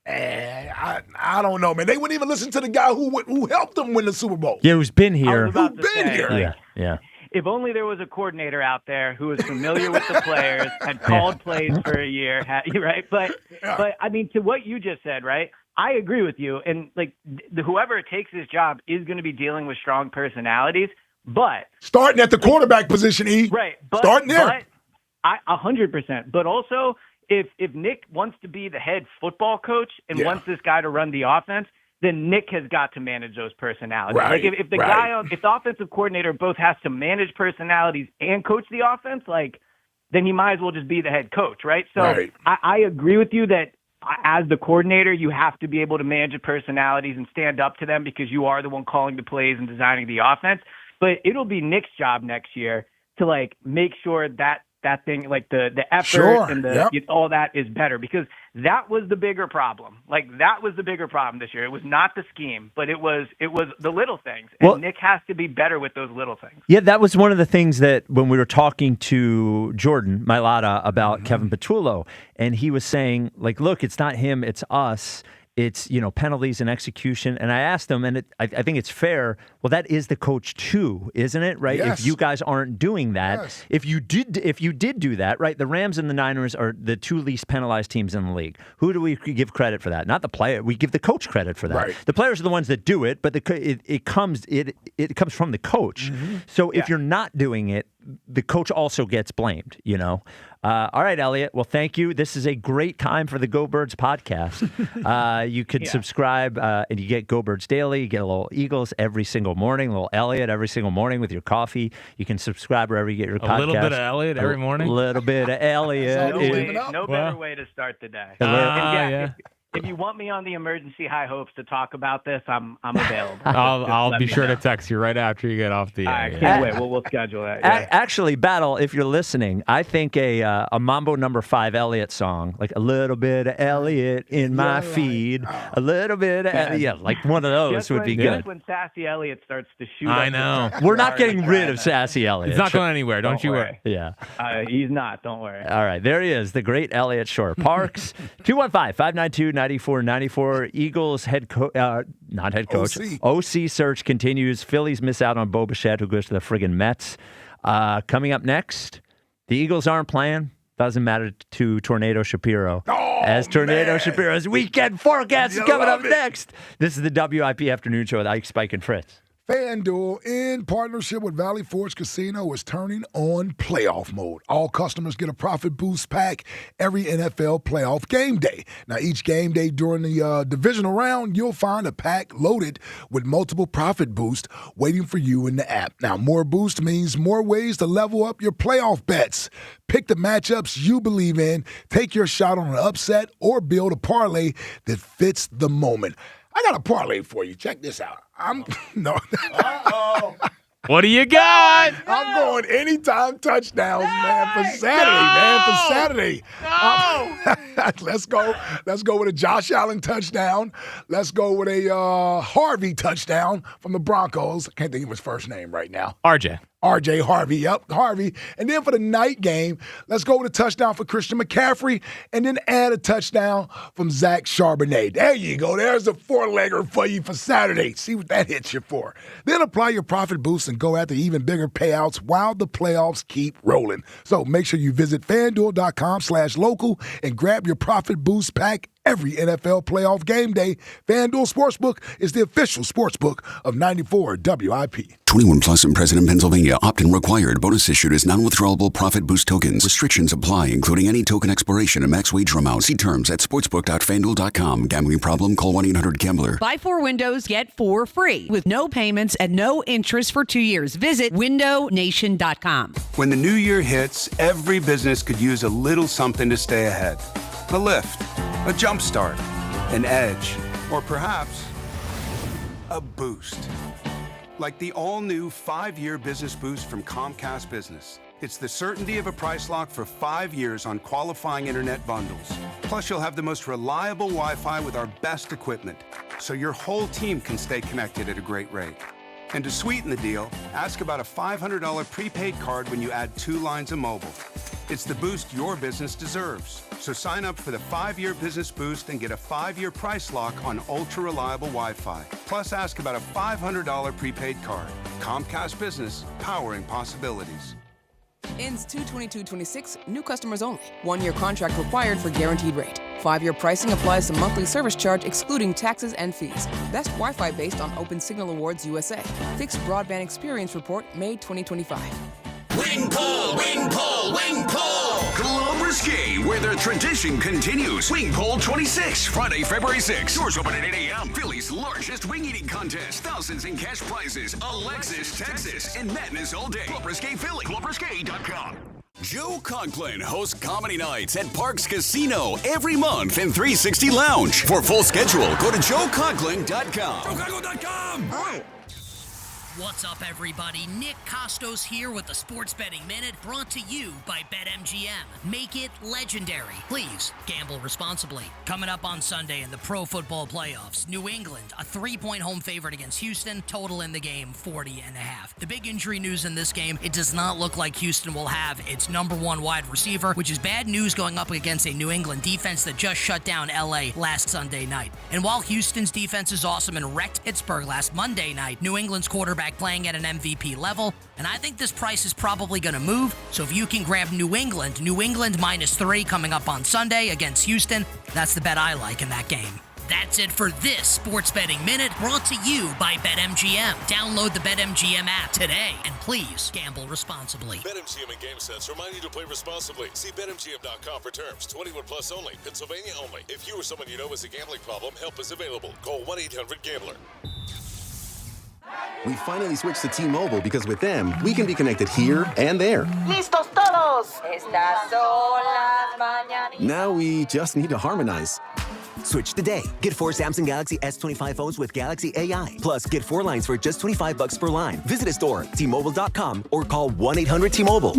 I don't know, man. They wouldn't even listen to the guy who helped them win the Super Bowl. Yeah, who's been here. Who's been here. Yeah. If only there was a coordinator out there who was familiar with the players, had called plays for a year, right? But I mean, to what you just said, right? I agree with you. And like whoever takes this job is going to be dealing with strong personalities, but starting at the quarterback position, right? Starting there, 100%. But also, if Nick wants to be the head football coach and wants this guy to run the offense, then Nick has got to manage those personalities. Right, like if the offensive coordinator both has to manage personalities and coach the offense, like then he might as well just be the head coach, right? So I agree with you that as the coordinator, you have to be able to manage the personalities and stand up to them because you are the one calling the plays and designing the offense. But it'll be Nick's job next year to like make sure that thing, like the effort and all that is better, because that was the bigger problem. Like that was the bigger problem this year. It was not the scheme, but it was the little things. And Nick has to be better with those little things. Yeah, that was one of the things that when we were talking to Jordan Mailata about Kevin Patullo, and he was saying, like, look, it's not him, it's us. It's, penalties and execution. And I asked him, and I think it's fair, well, that is the coach too, isn't it? Right? Yes. If you guys aren't doing that, if you did do that, right? The Rams and the Niners are the two least penalized teams in the league. Who do we give credit for that? Not the player. We give the coach credit for that. Right. The players are the ones that do it, but it comes from the coach. Mm-hmm. So if you're not doing it, the coach also gets blamed, All right, Elliot. Well, thank you. This is a great time for the Go Birds podcast. You can subscribe and you get Go Birds Daily. You get a little Eagles every single morning, a little Elliot every single morning with your coffee. You can subscribe wherever you get your podcast. A little bit of Elliot every morning? A little bit of Elliot. No better way to start the day. If you want me on the Emergency High Hopes to talk about this, I'm available. I'll be sure to text you right after you get off the air. I can't wait. We'll schedule that. Yeah. Actually, Battle, if you're listening, I think a Mambo No. 5 Elliot song, like a little bit of Elliot in my feed, a little bit of Elliot, like one of those would be good. Just when Sassy Elliott starts to shoot. I know. We're not getting rid of Sassy Elliott. He's not going anywhere. Don't you worry. Yeah. He's not. Don't worry. All right. There he is, the great Elliott Shore. Parks, 215-592-9494. Eagles not head coach. OC search continues. Phillies miss out on Bo Bichette, who goes to the friggin' Mets. Coming up next, the Eagles aren't playing. Doesn't matter to Tornado Shapiro. Shapiro's weekend forecast is coming up next. This is the WIP Afternoon Show with Ike, Spike, and Fritz. FanDuel, in partnership with Valley Forge Casino, is turning on playoff mode. All customers get a profit boost pack every NFL playoff game day. Now, each game day during the divisional round, you'll find a pack loaded with multiple profit boosts waiting for you in the app. Now, more boost means more ways to level up your playoff bets. Pick the matchups you believe in, take your shot on an upset, or build a parlay that fits the moment. I got a parlay for you. Check this out. No. What do you got? I'm going anytime touchdowns, man, for Saturday, Let's go with a Josh Allen touchdown. Let's go with a Harvey touchdown from the Broncos. I can't think of his first name right now. RJ Harvey, yep, Harvey. And then for the night game, let's go with a touchdown for Christian McCaffrey and then add a touchdown from Zach Charbonnet. There you go. There's a four-legger for you for Saturday. See what that hits you for. Then apply your profit boost and go after even bigger payouts while the playoffs keep rolling. So make sure you visit FanDuel.com/local and grab your profit boost pack every NFL playoff game day. FanDuel Sportsbook is the official sportsbook of 94 WIP. 21 plus in President, Pennsylvania. Opt-in required. Bonus issued as non-withdrawable profit boost tokens. Restrictions apply, including any token expiration and max wager amount. See terms at sportsbook.fanduel.com. Gambling problem? Call 1-800-GAMBLER. Buy 4 windows, get 4 free with no payments and no interest for 2 years. Visit windownation.com. When the new year hits, every business could use a little something to stay ahead. A lift, a jump start, an edge, or perhaps a boost. Like the all-new 5-year business boost from Comcast Business. It's the certainty of a price lock for 5 years on qualifying internet bundles. Plus, you'll have the most reliable Wi-Fi with our best equipment, so your whole team can stay connected at a great rate. And to sweeten the deal, ask about a $500 prepaid card when you add 2 lines of mobile. It's the boost your business deserves. So sign up for the 5-year business boost and get a 5-year price lock on ultra-reliable Wi-Fi. Plus, ask about a $500 prepaid card. Comcast Business, powering possibilities. Ends 2/22/26, new customers only. 1-year contract required for guaranteed rate. 5-year pricing applies to monthly service charge excluding taxes and fees. Best Wi-Fi based on Open Signal Awards USA. Fixed Broadband Experience Report, May 2025. Wing Pole, Wing Pole, Wing Pole! Club Risque, where the tradition continues. Wing Pole 26, Friday, February 6th. Doors open at 8 a.m. Philly's largest wing eating contest. Thousands in cash prizes. Alexis, Texas. And madness all day. Club Risque Philly. ClubRisque.com. Joe Conklin hosts comedy nights at Parks Casino every month in 360 Lounge. For full schedule, go to joeconklin.com. JoeConklin.com! What's up, everybody? Nick Costos here with the Sports Betting Minute, brought to you by BetMGM. Make it legendary. Please gamble responsibly. Coming up on Sunday in the Pro Football Playoffs, New England, a 3-point home favorite against Houston, total in the game 40.5. The big injury news in this game, it does not look like Houston will have its number 1 wide receiver, which is bad news going up against a New England defense that just shut down LA last Sunday night. And while Houston's defense is awesome and wrecked Pittsburgh last Monday night, New England's quarterback playing at an MVP level, and I think this price is probably going to move. So if you can grab New England -3 coming up on Sunday against Houston, that's the bet I like in that game. That's it for this Sports Betting Minute, brought to you by BetMGM. Download the BetMGM app today, and please gamble responsibly. BetMGM and GameSense remind you to play responsibly. See BetMGM.com for terms. 21 plus only. Pennsylvania only. If you or someone you know has a gambling problem, help is available. Call 1-800-GAMBLER. We finally switched to T-Mobile because with them, we can be connected here and there. ¡Listos todos! Estas son las mañanitas. Now we just need to harmonize. Switch today. Get 4 Samsung Galaxy S25 phones with Galaxy AI. Plus, get 4 lines for just $25 per line. Visit a store, T-Mobile.com, or call 1-800-T-Mobile.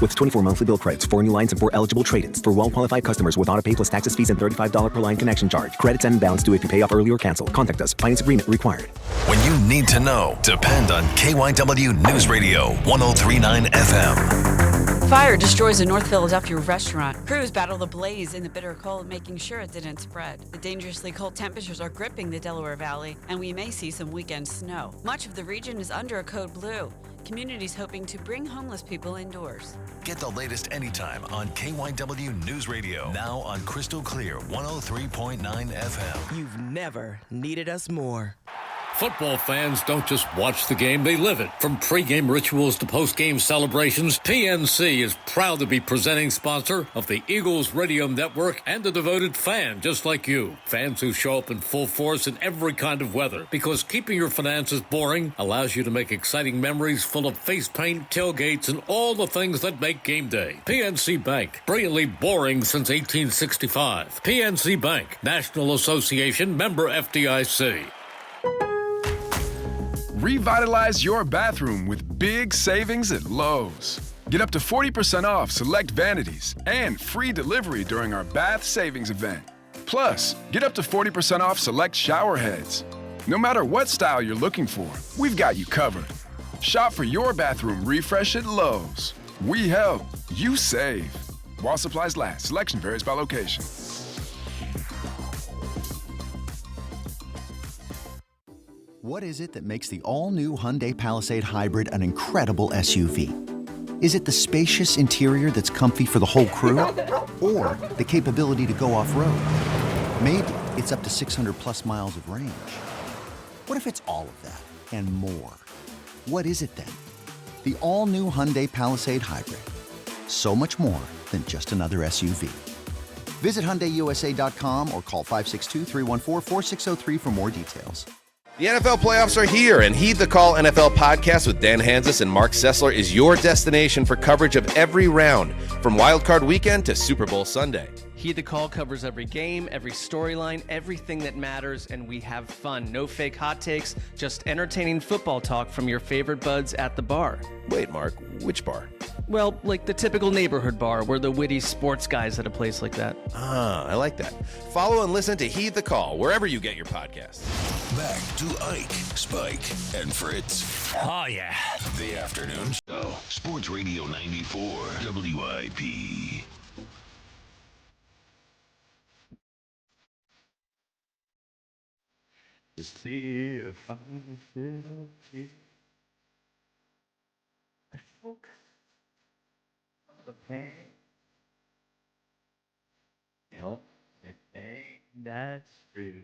With 24 monthly bill credits, 4 new lines, and 4 eligible trade-ins. For well-qualified customers with autopay plus taxes, fees, and $35 per line connection charge. Credits and balance due if you pay off early or cancel. Contact us. Finance agreement required. When you need to know, depend on KYW News Radio 103.9 FM. Fire destroys a North Philadelphia restaurant. Crews battle the blaze in the bitter cold, making sure it didn't spread. The dangerously cold temperatures are gripping the Delaware Valley, and we may see some weekend snow. Much of the region is under a code blue. Communities hoping to bring homeless people indoors. Get the latest anytime on KYW News Radio. Now on Crystal Clear 103.9 FM. You've never needed us more. Football fans don't just watch the game, they live it. From pregame rituals to postgame celebrations, PNC is proud to be presenting sponsor of the Eagles Radio Network and a devoted fan just like you. Fans who show up in full force in every kind of weather, because keeping your finances boring allows you to make exciting memories full of face paint, tailgates, and all the things that make game day. PNC Bank, brilliantly boring since 1865. PNC Bank, National Association, member FDIC. Revitalize your bathroom with big savings at Lowe's. Get up to 40% off select vanities and free delivery during our bath savings event. Plus, get up to 40% off select shower heads. No matter what style you're looking for, we've got you covered. Shop for your bathroom refresh at Lowe's. We help, you save. While supplies last, selection varies by location. What is it that makes the all-new Hyundai Palisade Hybrid an incredible SUV? Is it the spacious interior that's comfy for the whole crew? Or the capability to go off-road? Maybe it's up to 600-plus miles of range. What if it's all of that and more? What is it then? The all-new Hyundai Palisade Hybrid. So much more than just another SUV. Visit HyundaiUSA.com or call 562-314-4603 for more details. The NFL playoffs are here, and Heed the Call NFL podcast with Dan Hanzus and Mark Sessler is your destination for coverage of every round, from Wild Card Weekend to Super Bowl Sunday. Heed the Call covers every game, every storyline, everything that matters, and we have fun. No fake hot takes, just entertaining football talk from your favorite buds at the bar. Wait, Mark, which bar? Well, like the typical neighborhood bar. We're the witty sports guys at a place like that. Ah, I like that. Follow and listen to Heed the Call wherever you get your podcasts. Back to Ike, Spike, and Fritz. Oh, yeah. The afternoon show. Sports Radio 94, WIP. To see if I can feel you. I spoke the pain. Help the pain that's true.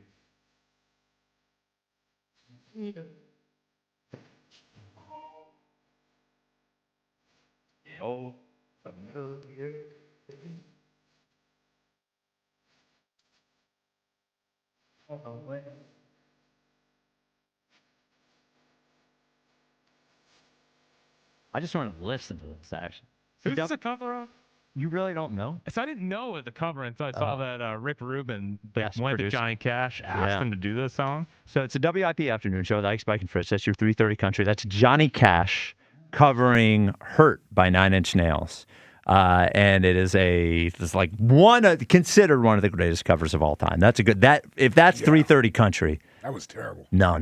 Oh, familiar thing. Oh, wait. I just want to listen to this, actually. Who's this a cover of? You really don't know? So I didn't know the cover until I saw that Rick Rubin went produced. to Johnny Cash, asked him to do this song. So it's a WIP afternoon show with Ike, Spike, and Fritz. That's your 3:30 country. That's Johnny Cash covering "Hurt" by 9 Inch Nails. And it's considered one of the greatest covers of all time. That's a good, if that's 3:30 country. That was terrible. No,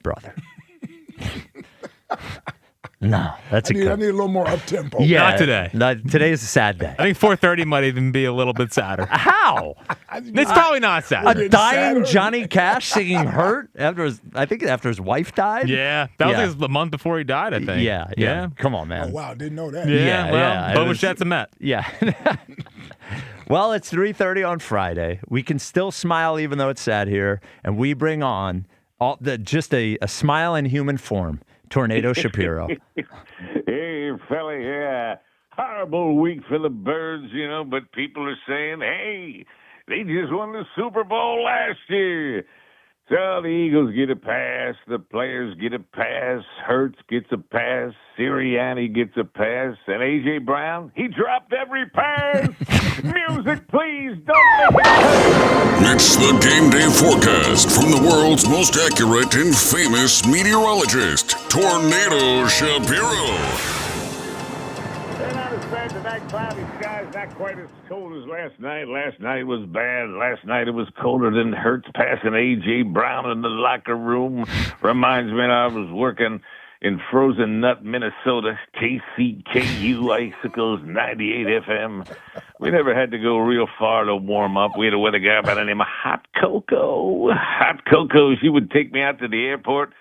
brother. No, that's I need a little more up-tempo. Yeah, not today. Today is a sad day. I think 4:30 might even be a little bit sadder. How? It's probably not sad. A dying Johnny Cash singing "Hurt" after his wife died? Yeah, that was the month before he died, I think. Yeah. Come on, man. Oh, wow, didn't know that. Yeah, Bo Bichette's a Met. Yeah. Well, it's 3:30 on Friday. We can still smile even though it's sad here, and we bring on just a smile in human form. Tornado Shapiro. Hey, fella, yeah. Horrible week for the Birds, but people are saying, hey, they just won the Super Bowl last year. So the Eagles get a pass, the players get a pass, Hurts gets a pass, Sirianni gets a pass, and A.J. Brown, he dropped every pass. Music, please, don't make it. It's the game day forecast from the world's most accurate and famous meteorologist, Tornado Shapiro. Not as bad tonight, cloudy skies, not quite as cold as last night. Last night was bad. Last night it was colder than Hurts passing A.J. Brown in the locker room. Reminds me I was working in Frozen Nut, Minnesota, KCKU Icicles 98 FM. We never had to go real far to warm up. We had a weather guy by the name of Hot Coco. Hot Coco, she would take me out to the airport,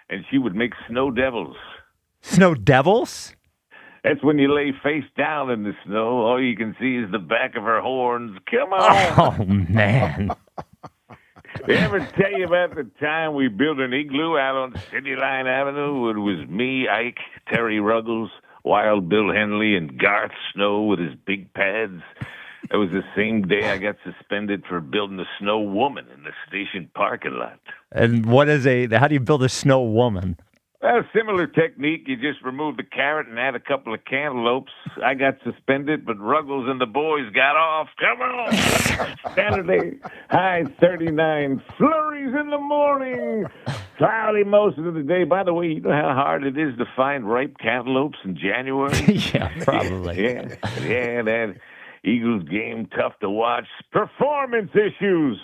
and she would make snow devils. Snow devils? That's when you lay face down in the snow. All you can see is the back of her horns. Come on. Oh, man. They ever tell you about the time we built an igloo out on City Line Avenue? It was me, Ike, Terry Ruggles, Wild Bill Henley, and Garth Snow with his big pads. It was the same day I got suspended for building a snow woman in the station parking lot. And how do you build a snow woman? Well, similar technique. You just remove the carrot and add a couple of cantaloupes. I got suspended, but Ruggles and the boys got off. Come on! Saturday, high 39. Flurries in the morning. Cloudy most of the day. By the way, you know how hard it is to find ripe cantaloupes in January? Yeah, probably. Yeah, that Eagles game, tough to watch. Performance issues.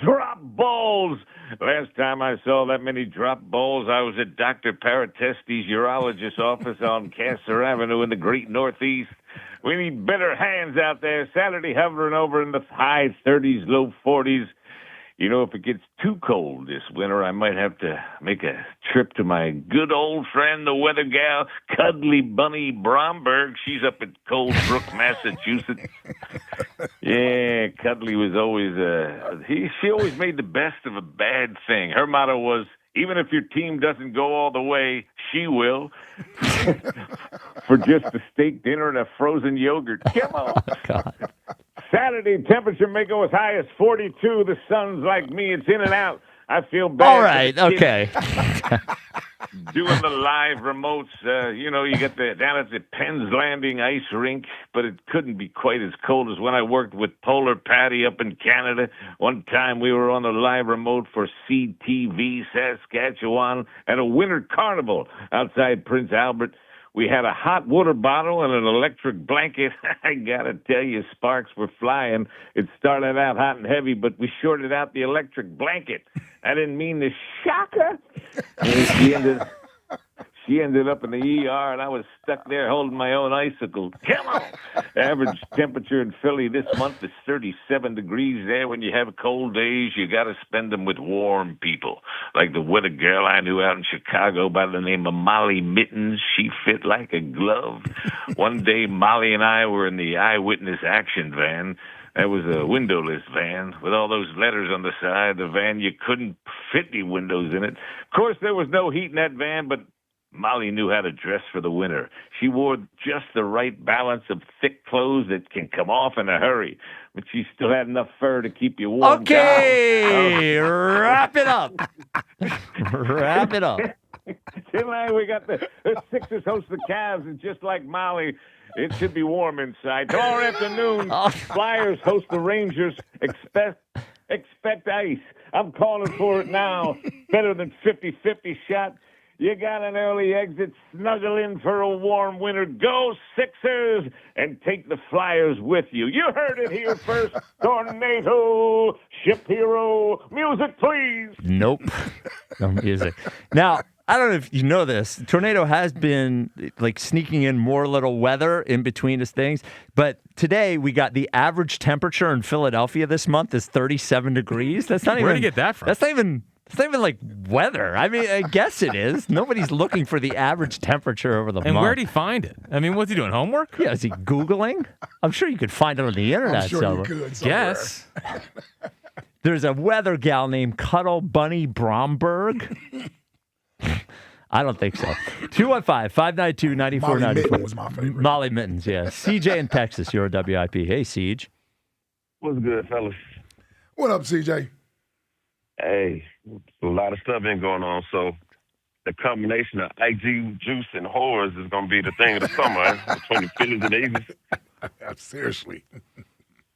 Drop balls. Last time I saw that many drop balls, I was at Dr. Paratesti's urologist's office on Castor Avenue in the Great Northeast. We need better hands out there. Saturday hovering over in the high 30s, low 40s. You know, if it gets too cold this winter, I might have to make a trip to my good old friend, the weather gal, Cuddly Bunny Bromberg. She's up at Cold Brook, Massachusetts. Yeah, Cuddly was always, she always made the best of a bad thing. Her motto was, even if your team doesn't go all the way, she will. For just a steak dinner and a frozen yogurt. Come on. God. Saturday, temperature may go as high as 42. The sun's like me. It's in and out. I feel bad. All right, okay. Doing the live remotes, you get down at the Penn's Landing ice rink, but it couldn't be quite as cold as when I worked with Polar Patty up in Canada. One time we were on the live remote for CTV Saskatchewan at a winter carnival outside Prince Albert. We had a hot water bottle and an electric blanket. I got to tell you, sparks were flying. It started out hot and heavy, but we shorted out the electric blanket. I didn't mean to shock her. And she ended up in the ER, and I was stuck there holding my own icicle. Come on! Average temperature in Philly this month is 37 degrees there. When you have cold days, you got to spend them with warm people. Like the weather girl I knew out in Chicago by the name of Molly Mittens. She fit like a glove. One day, Molly and I were in the Eyewitness Action van. That was a windowless van with all those letters on the side. The van, you couldn't fit any windows in it. Of course, there was no heat in that van, but Molly knew how to dress for the winter. She wore just the right balance of thick clothes that can come off in a hurry, but she still had enough fur to keep you warm. Okay, wrap it up. Wrap it up. Tonight we got the Sixers host the Cavs, and just like Molly, it should be warm inside. Tomorrow afternoon, Flyers host the Rangers. Expect ice. I'm calling for it now. Better than 50-50 shot. You got an early exit. Snuggle in for a warm winter. Go Sixers and take the Flyers with you. You heard it here first. Tornado, ship hero. Music, please. Nope. No music. Now, I don't know if you know this. Tornado has been like sneaking in more little weather in between his things. But today we got the average temperature in Philadelphia this month is 37 degrees. That's not even. Where'd you get that from? That's not even like weather. I mean, I guess it is. Nobody's looking for the average temperature over the month. And where'd he find it? I mean, what's he doing? Homework? Yeah, is he Googling? I'm sure you could find it on the internet I'm sure somewhere. you could somewhere. Yes. There's a weather gal named Cuddle Bunny Bromberg. I don't think so. 215-592-9494. Molly Mittens was my favorite. Molly Mittens, yeah. CJ in Texas, you're a WIP. Hey, Siege. What's good, fellas? What up, CJ? Hey, a lot of stuff been going on, so the combination of IG juice and whores is going to be the thing of the summer between the Phillies and the Eagles. Seriously.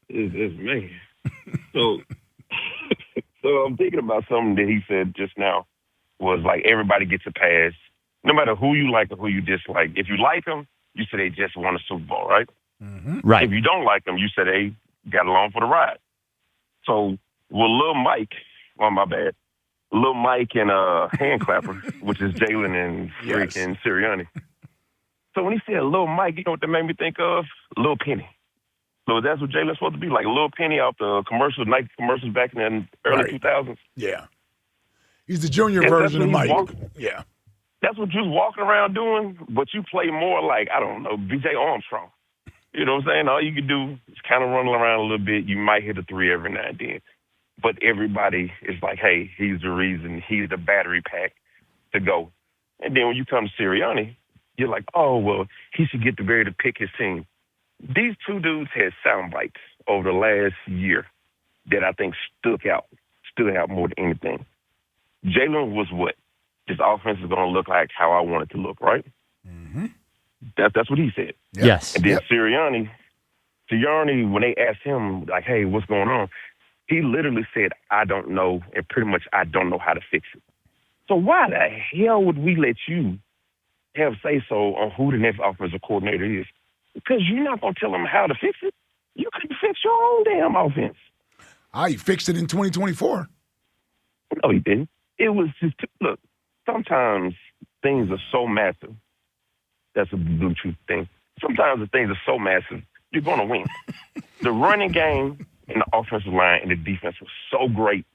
It's me. So I'm thinking about something that he said just now was like everybody gets a pass, no matter who you like or who you dislike. If you like them, you say they just won a Super Bowl, right? Mm-hmm. Right. If you don't like them, you say they got along for the ride. So with Lil Mike, my bad, Lil Mike and Hand Clapper, which is Jalen and freaking Sirianni. So when he said Lil Mike, you know what that made me think of? Lil Penny. So that's what Jalen's supposed to be, like Lil Penny off the Nike commercials back in the early 2000s. Yeah. He's the junior version of Mike. Yeah. That's what you're walking around doing, but you play more like, I don't know, B.J. Armstrong. You know what I'm saying? All you can do is kind of run around a little bit. You might hit a three every now and then. but everybody is like, hey, he's the reason, he's the battery pack to go. And then when you come to Sirianni, you're like, oh, well, he should get the ability to pick his team. These two dudes had sound bites over the last year that I think stood out more than anything. Jalen was what? This offense is going to look like how I want it to look, right? Mm-hmm. That's what he said. Yep. Yes. And then Sirianni, when they asked him, like, hey, what's going on? He literally said, I don't know, and pretty much I don't know how to fix it. So why the hell would we let you have say-so on who the next offensive coordinator is? Because you're not going to tell them how to fix it. You could fix your own damn offense. He fixed it in 2024. No, he didn't. It was just, look, sometimes things are so massive. That's a blue truth thing. Sometimes the things are so massive, you're going to win. The running game and the offensive line and the defense was so great.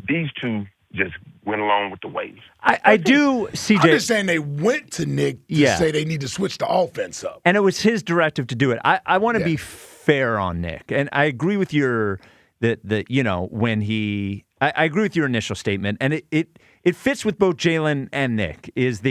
These two just went along with the wave. I do, CJ. I'm just saying they went to Nick to say they need to switch the offense up. And it was his directive to do it. I want to be fair on Nick. And I agree with your when he I agree with your initial statement. And it fits with both Jalen and Nick is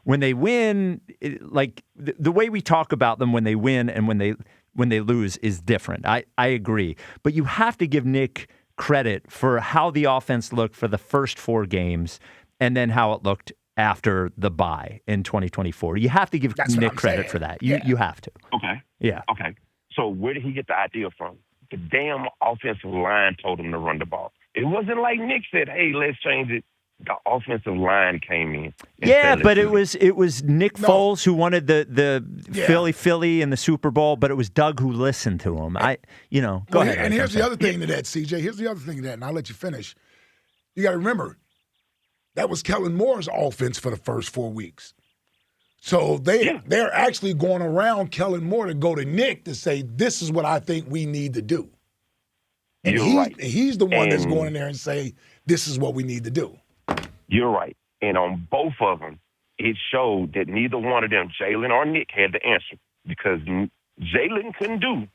when they win, the way we talk about them when they win and when they lose is different. I agree. But you have to give Nick credit for how the offense looked for the first 4 games and then how it looked after the bye in 2024. You have to give Nick credit for that. You have to. Okay. Yeah. Okay. So where did he get the idea from? The damn offensive line told him to run the ball. It wasn't like Nick said, hey, let's change it. The offensive line came in. Yeah, but it was Nick Foles who wanted the Philly in the Super Bowl, but it was Doug who listened to him. Go ahead. And here's the other thing to that, CJ. Here's the other thing to that, and I'll let you finish. You got to remember, that was Kellen Moore's offense for the first 4 weeks. So they're actually going around Kellen Moore to go to Nick to say, this is what I think we need to do. And he's the one that's going in there and say, this is what we need to do. You're right. And on both of them, it showed that neither one of them, Jalen or Nick, had the answer because Jalen couldn't do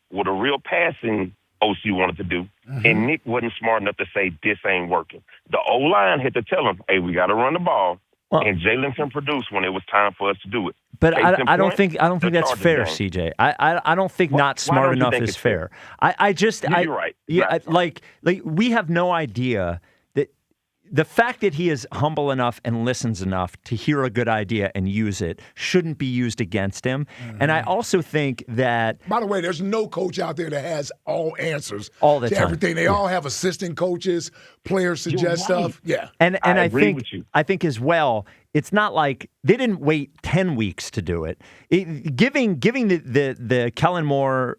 what a real passing OC wanted to do, and Nick wasn't smart enough to say, this ain't working. The O-line had to tell him, hey, we got to run the ball, and Jalen can produce when it was time for us to do it. But I don't think that's fair, CJ. I don't think not smart enough is fair. You're right. Yeah, like we have no idea that the fact that he is humble enough and listens enough to hear a good idea and use it shouldn't be used against him. And I also think that, by the way, there's no coach out there that has all answers all the to time. Everything. They all have assistant coaches, players suggest stuff. Yeah, and I think as well, it's not like they didn't wait 10 weeks to do it. Giving the Kellen Moore,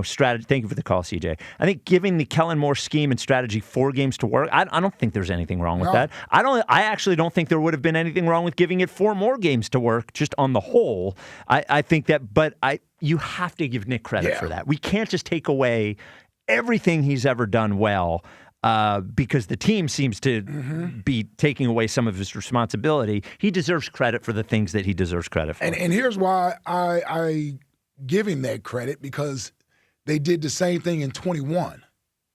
strategy. Thank you for the call, CJ. I think giving the Kellen Moore scheme and strategy 4 games to work. I don't think there's anything wrong with that. I actually don't think there would have been anything wrong with giving it 4 more games to work. Just on the whole, I think that. But you have to give Nick credit for that. We can't just take away everything he's ever done well. Because the team seems to be taking away some of his responsibility. He deserves credit for the things that he deserves credit for. And here's why I give him that credit, because they did the same thing in 21.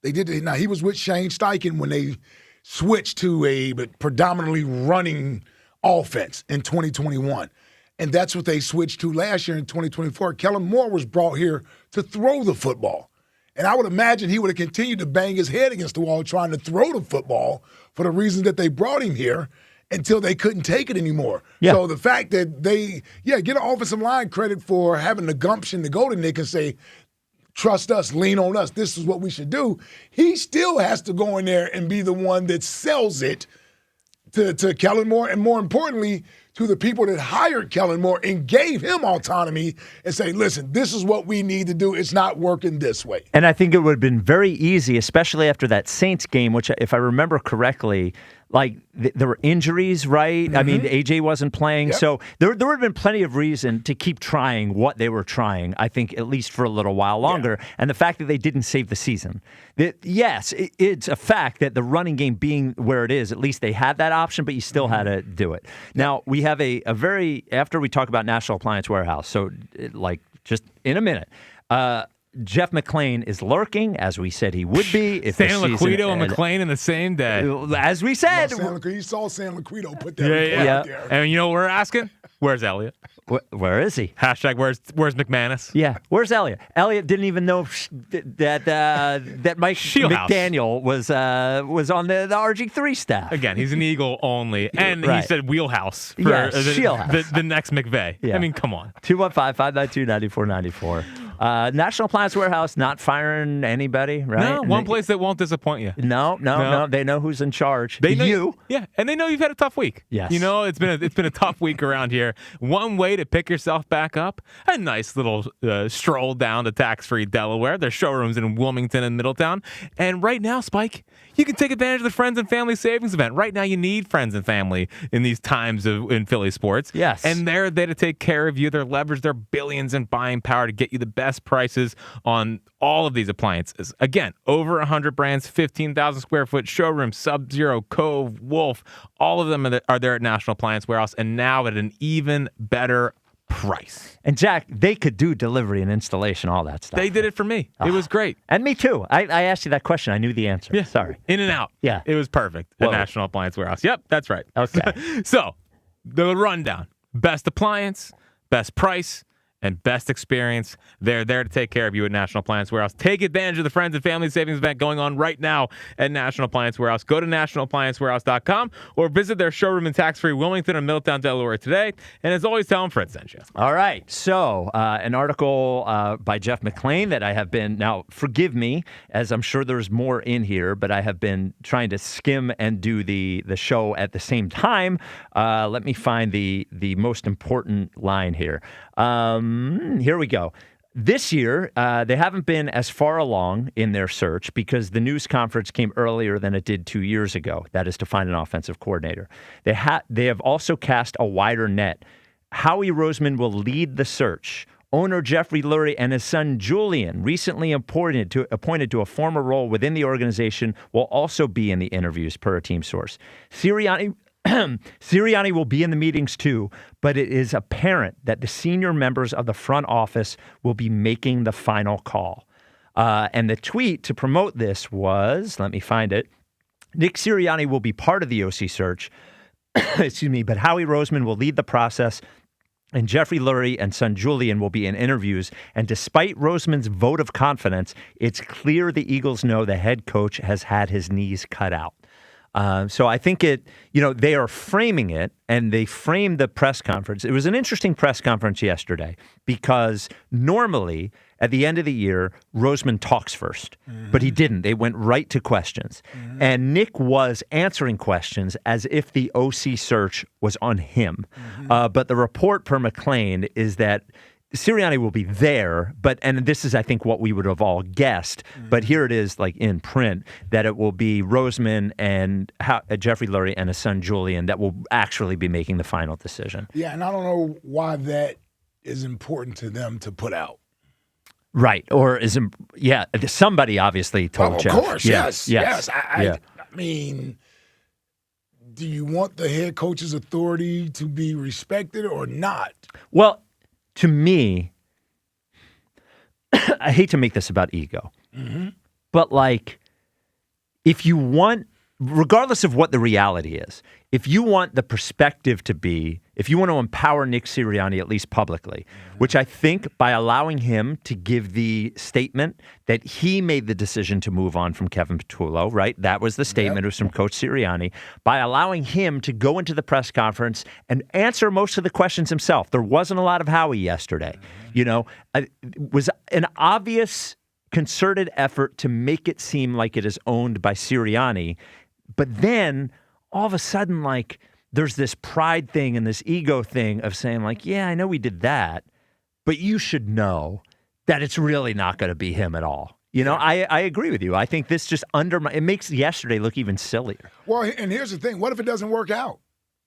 They did it. Now, he was with Shane Steichen when they switched to a predominantly running offense in 2021. And that's what they switched to last year in 2024. Kellen Moore was brought here to throw the football. And I would imagine he would have continued to bang his head against the wall trying to throw the football for the reason that they brought him here until they couldn't take it anymore. Yeah. So the fact that they, get an offensive line credit for having the gumption to go to Nick and say, trust us, lean on us, this is what we should do. He still has to go in there and be the one that sells it to Kellen Moore, and more importantly, to the people that hired Kellen Moore and gave him autonomy and say, listen, this is what we need to do. It's not working this way. And I think it would have been very easy, especially after that Saints game, which, if I remember correctly, there were injuries, right? I mean, AJ wasn't playing. So there would have been plenty of reason to keep trying what they were trying, I think, at least for a little while longer. And the fact that they didn't save the season. It's a fact that the running game being where it is, at least they had that option, but you still had to do it. Now, we have a very, after we talk about National Appliance Warehouse, so just in a minute, Jeff McClain is lurking, as we said he would be. If San Liquido and McClain in the same day. As we said. You saw San Liquido put that out there. And you know what we're asking? Where's Elliott? Where is he? Hashtag where's McManus? Yeah, where's Elliott? Elliott didn't even know that Mike McDaniel was on the RG3 staff. Again, he's an Eagle only, and he said wheelhouse for the next McVay. Yeah. I mean, come on. 215-592-9494. National Appliance Warehouse not firing anybody, right? No, one place that won't disappoint you. No. They know who's in charge. They know you. Yeah, and they know you've had a tough week. Yes. You know, it's been a tough week around here. One way to pick yourself back up, a nice little stroll down to tax-free Delaware. There's showrooms in Wilmington and Middletown. And right now, Spike, you can take advantage of the Friends and Family Savings Event. Right now, you need friends and family in these times in Philly sports. Yes. And they're there to take care of you. They're leveraged their billions in buying power to get you the best prices on all of these appliances. Again, over 100 brands, 15,000 square foot showroom, Sub-Zero, Cove, Wolf. All of them are there at National Appliance Warehouse, and now at an even better price. And Jack, they could do delivery and installation, all that stuff. They did it for me. It was great. And me too. I asked you that question. I knew the answer. Yeah. Sorry. In and out. Yeah. It was perfect at National Appliance Warehouse. Yep, that's right. Okay. So, the rundown. Best appliance, best price, and best experience. They're there to take care of you at National Appliance Warehouse. Take advantage of the Friends and Family Savings Event going on right now at National Appliance Warehouse. Go to nationalappliancewarehouse.com or visit their showroom in tax-free Wilmington or Middletown, Delaware today. And as always, tell them Fred sent you. All right. So, an article by Jeff McClain that I have been, now forgive me, as I'm sure there's more in here, but I have been trying to skim and do the show at the same time. Let me find the most important line here. Here we go. This year, they haven't been as far along in their search because the news conference came earlier than it did 2 years ago. That is to find an offensive coordinator. They have also cast a wider net. Howie Roseman will lead the search. Owner Jeffrey Lurie and his son Julian, recently appointed to a former role within the organization, will also be in the interviews, per a team source. Sirianni will be in the meetings too, but it is apparent that the senior members of the front office will be making the final call. And the tweet to promote this was, let me find it, Nick Sirianni will be part of the OC search, but Howie Roseman will lead the process, and Jeffrey Lurie and son Julian will be in interviews. And despite Roseman's vote of confidence, it's clear the Eagles know the head coach has had his knees cut out. So I think they are framing it, and they framed the press conference. It was an interesting press conference yesterday because normally at the end of the year, Roseman talks first, but he didn't. They went right to questions. And Nick was answering questions as if the OC search was on him. But the report per McClain is that Sirianni will be there, and this is, I think, what we would have all guessed, but here it is, like in print, that it will be Roseman and Jeffrey Lurie and his son Julian that will actually be making the final decision. Yeah, and I don't know why that is important to them to put out. Right, or somebody obviously told Jeff. Of course, yes. I mean, do you want the head coach's authority to be respected or not? Well, to me, I hate to make this about ego, but if you want, regardless of what the reality is, if you want the perspective to be, if you want to empower Nick Sirianni, at least publicly, which I think by allowing him to give the statement that he made the decision to move on from Kevin Patullo, right? That was the statement. It was from Coach Sirianni. By allowing him to go into the press conference and answer most of the questions himself. There wasn't a lot of Howie yesterday. It was an obvious concerted effort to make it seem like it is owned by Sirianni. But then all of a sudden, there's this pride thing and this ego thing of saying, yeah, I know we did that, but you should know that it's really not going to be him at all. I agree with you. I think this just it makes yesterday look even sillier. Well, and here's the thing. What if it doesn't work out?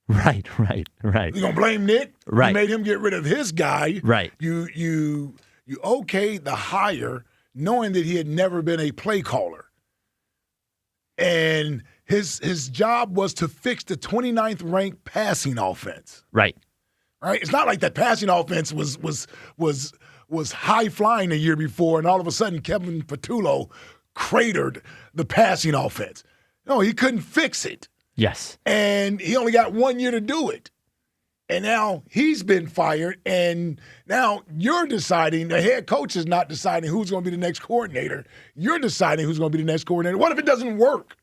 Right. You going to blame Nick? Right. You made him get rid of his guy. Right. You okayed the hire knowing that he had never been a play caller. And his job was to fix the 29th ranked passing offense. Right. Right? It's not like that passing offense was was high flying the year before, and all of a sudden Kevin Patullo cratered the passing offense. No, he couldn't fix it. Yes. And he only got 1 year to do it. And now he's been fired, and now you're deciding, the head coach is not deciding who's going to be the next coordinator. You're deciding who's going to be the next coordinator. What if it doesn't work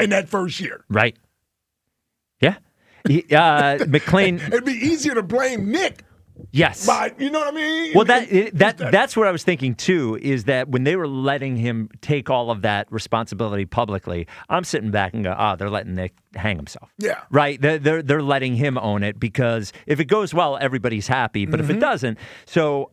in that first year? Right. Yeah. McClain. It'd be easier to blame Nick. Yes. But you know what I mean? Well, that's what I was thinking, too, is that when they were letting him take all of that responsibility publicly, I'm sitting back and go, they're letting Nick hang himself. Yeah. Right? They're letting him own it because if it goes well, everybody's happy. But if it doesn't, so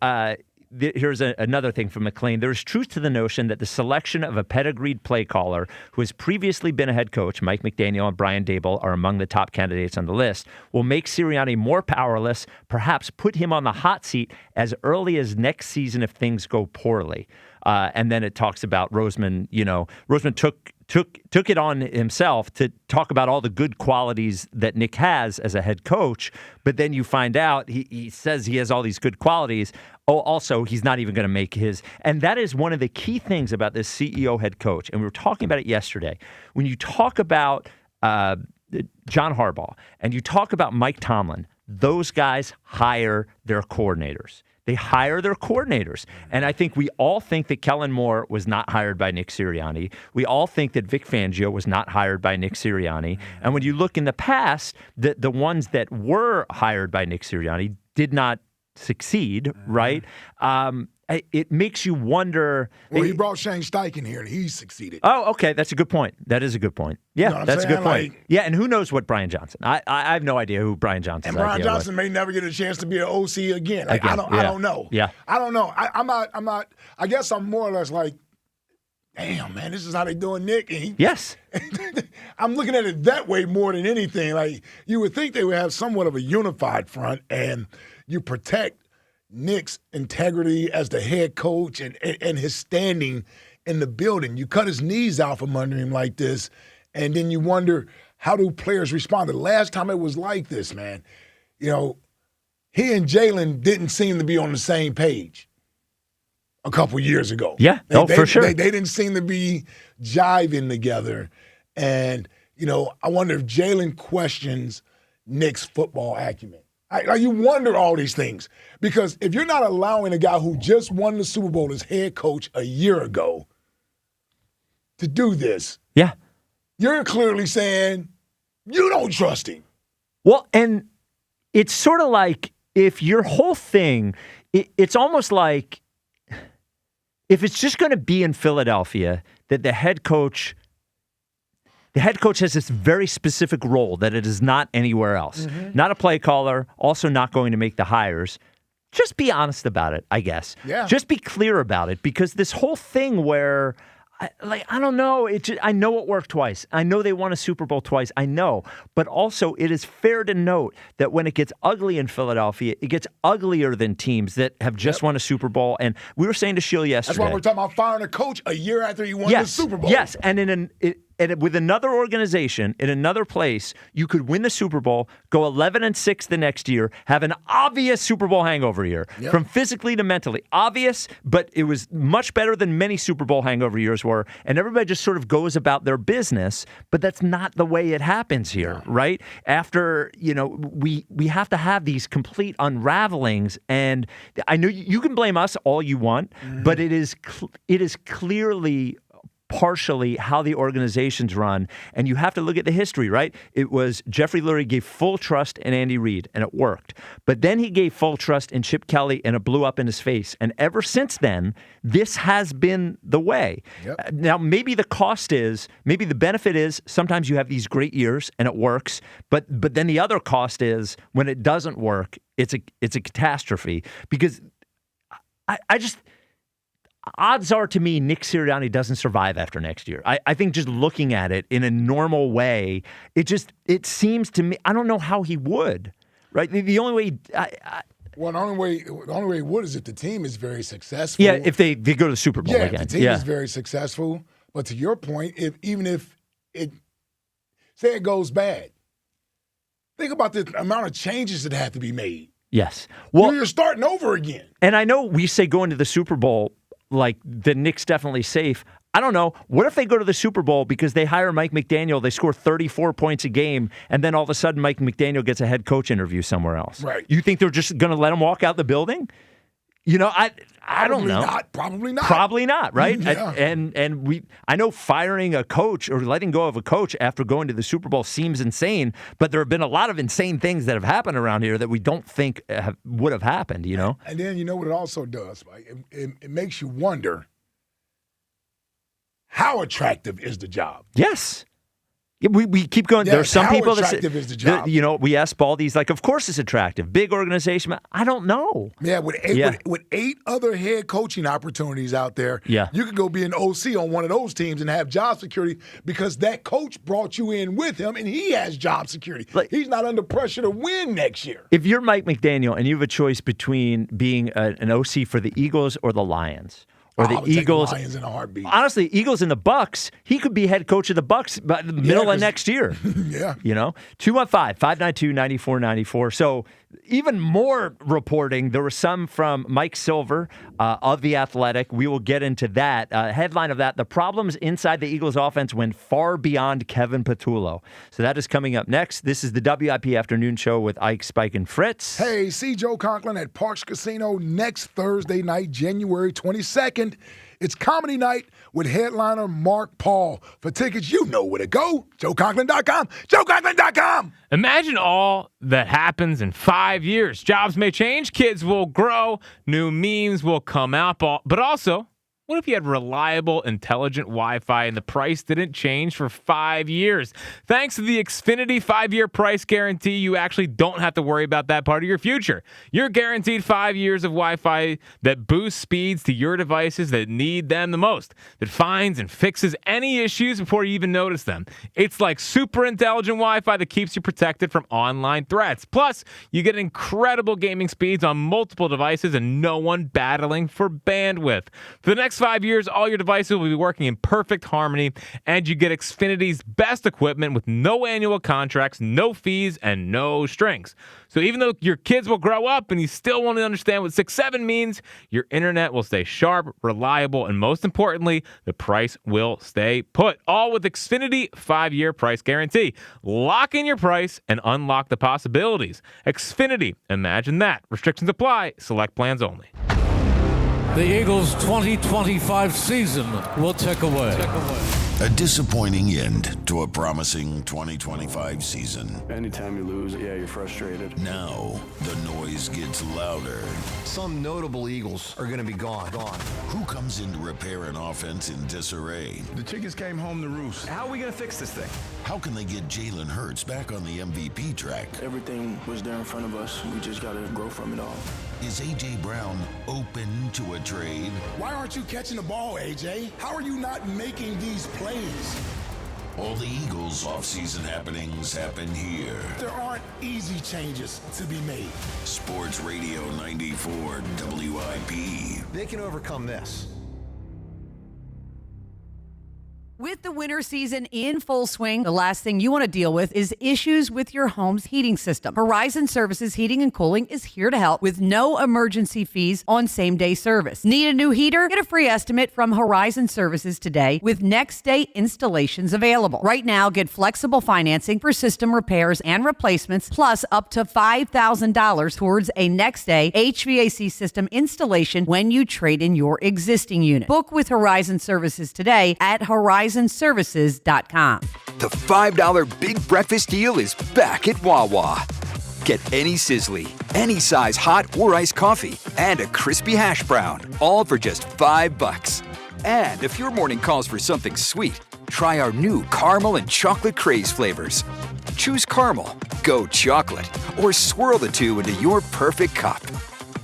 here's another thing from McClain. There is truth to the notion that the selection of a pedigreed play caller who has previously been a head coach, Mike McDaniel and Brian Daboll are among the top candidates on the list, will make Sirianni more powerless, perhaps put him on the hot seat as early as next season if things go poorly. And then it talks about Roseman. Roseman took it on himself to talk about all the good qualities that Nick has as a head coach, but then you find out he says he has all these good qualities. Oh, also, he's not even going to make his. And that is one of the key things about this CEO head coach. And we were talking about it yesterday. When you talk about John Harbaugh and you talk about Mike Tomlin, those guys hire their coordinators. They hire their coordinators. And I think we all think that Kellen Moore was not hired by Nick Sirianni. We all think that Vic Fangio was not hired by Nick Sirianni. And when you look in the past, the ones that were hired by Nick Sirianni did not succeed, right? It makes you wonder. Well, he brought Shane Steichen here, and he succeeded. Oh, okay. That's a good point. That is a good point. Yeah, you know that's a good point. Like, yeah, and who knows what Brian Johnson? I have no idea who Brian Johnson is. And Brian Johnson may never get a chance to be an OC again. I don't know. Yeah. I don't know. I'm not. I guess I'm more or less like, damn, man, this is how they doing Nick. And yes. I'm looking at it that way more than anything. Like, you would think they would have somewhat of a unified front, and you protect Nick's integrity as the head coach and his standing in the building. You cut his knees out from under him like this, and then you wonder, how do players respond? The last time it was like this, man, he and Jalen didn't seem to be on the same page a couple years ago. Yeah, for sure. They didn't seem to be jiving together. And, I wonder if Jalen questions Nick's football acumen. You wonder all these things, because if you're not allowing a guy who just won the Super Bowl as head coach a year ago to do this, you're clearly saying you don't trust him. Well, and it's sort of like if your whole thing, it's almost like if it's just going to be in Philadelphia, that the head coach has this very specific role that it is not anywhere else. Not a play caller, also not going to make the hires. Just be honest about it, I guess. Yeah. Just be clear about it, because this whole thing where, I don't know. I know it worked twice. I know they won a Super Bowl twice. I know. But also, it is fair to note that when it gets ugly in Philadelphia, it gets uglier than teams that have just won a Super Bowl. And we were saying to Sheil yesterday. That's why we're talking about firing a coach a year after he won the Super Bowl. Yes, and with another organization, in another place, you could win the Super Bowl, go 11-6 the next year, have an obvious Super Bowl hangover year, from physically to mentally. Obvious, but it was much better than many Super Bowl hangover years were, and everybody just sort of goes about their business, but that's not the way it happens here, right? After, we have to have these complete unravelings, and I know you can blame us all you want, but it is clearly partially how the organization's run, and you have to look at the history, right? It was Jeffrey Lurie gave full trust in Andy Reid, and it worked. But then he gave full trust in Chip Kelly, and it blew up in his face. And ever since then, this has been the way. Now, maybe the benefit is sometimes you have these great years and it works, but then the other cost is when it doesn't work, it's a catastrophe. Because I just... odds are, to me, Nick Sirianni doesn't survive after next year. I think just looking at it in a normal way, it seems to me, I don't know how he would, right? The only way... the only way he would is if the team is very successful. Yeah, if they go to the Super Bowl again. If the team is very successful. But to your point, even if it goes bad, think about the amount of changes that have to be made. Yes. Well, you're starting over again. And I know we say going to the Super Bowl, like the Knicks definitely safe. I don't know. What if they go to the Super Bowl because they hire Mike McDaniel, they score 34 points a game, and then all of a sudden Mike McDaniel gets a head coach interview somewhere else? Right. You think they're just going to let him walk out the building? You know, I don't know. Probably not. Probably not, right? Yeah. I know firing a coach or letting go of a coach after going to the Super Bowl seems insane, but there have been a lot of insane things that have happened around here that we don't think would have happened, you know? And then you know what it also does, right? It makes you wonder, how attractive is the job? Yes. We keep going. Yes, There's some how people that attractive say, is the job? you know, we ask Baldy's like, of course it's attractive. Big organization. I don't know. Yeah, with 8 other head coaching opportunities out there, Yeah. you could go be an OC on one of those teams and have job security because that coach brought you in with him and he has job security. He's not under pressure to win next year. If you're Mike McDaniel and you have a choice between being an OC for the Eagles or the Lions, or the Eagles, take the Lions in a heartbeat. Honestly, Eagles and the Bucks, he could be head coach of the Bucks by the middle of next year. Yeah. You know, 215-592-9494. So even more reporting. There was some from Mike Silver of The Athletic. We will get into that. Headline of that, the problems inside the Eagles offense went far beyond Kevin Patullo. So that is coming up next. This is the WIP Afternoon Show with Ike, Spike, and Fritz. Hey, see Joe Conklin at Parks Casino next Thursday night, January 22nd. It's comedy night with headliner Mark Paul. For tickets, you know where to go. JoeConklin.com. JoeConklin.com. Imagine all that happens in 5 years. Jobs may change, kids will grow, new memes will come out, but also, what if you had reliable, intelligent Wi-Fi and the price didn't change for 5 years? Thanks to the Xfinity 5-year price guarantee, you actually don't have to worry about that part of your future. You're guaranteed 5 years of Wi-Fi that boosts speeds to your devices that need them the most, that finds and fixes any issues before you even notice them. It's like super intelligent Wi-Fi that keeps you protected from online threats. Plus, you get incredible gaming speeds on multiple devices and no one battling for bandwidth. For the next 5 years, all your devices will be working in perfect harmony, and you get Xfinity's best equipment with no annual contracts, no fees, and no strings. So even though your kids will grow up and you still want to understand what 6-7 means, your internet will stay sharp, reliable, and most importantly, the price will stay put. All with Xfinity 5-year price guarantee. Lock in your price and unlock the possibilities. Xfinity, imagine that. Restrictions apply. Select plans only. The Eagles' 2025 season will tick away. A disappointing end to a promising 2025 season. Anytime you lose, you're frustrated. Now, the noise gets louder. Some notable Eagles are going to be gone. Who comes in to repair an offense in disarray? The chickens came home to roost. How are we going to fix this thing? How can they get Jalen Hurts back on the MVP track? Everything was there in front of us. We just got to grow from it all. Is A.J. Brown open to a trade? Why aren't you catching the ball, A.J.? How are you not making these plays? All the Eagles' offseason happenings happen here. There aren't easy changes to be made. Sports Radio 94 WIP. They can overcome this. With the winter season in full swing, the last thing you want to deal with is issues with your home's heating system. Horizon Services Heating and Cooling is here to help with no emergency fees on same-day service. Need a new heater? Get a free estimate from Horizon Services today with next-day installations available. Right now, get flexible financing for system repairs and replacements, plus up to $5,000 towards a next-day HVAC system installation when you trade in your existing unit. Book with Horizon Services today at horizonservices.com. The $5 Big Breakfast Deal is back at Wawa. Get any Sizzli, any size hot or iced coffee, and a crispy hash brown, all for just $5. And if your morning calls for something sweet, try our new caramel and chocolate craze flavors. Choose caramel, go chocolate, or swirl the two into your perfect cup.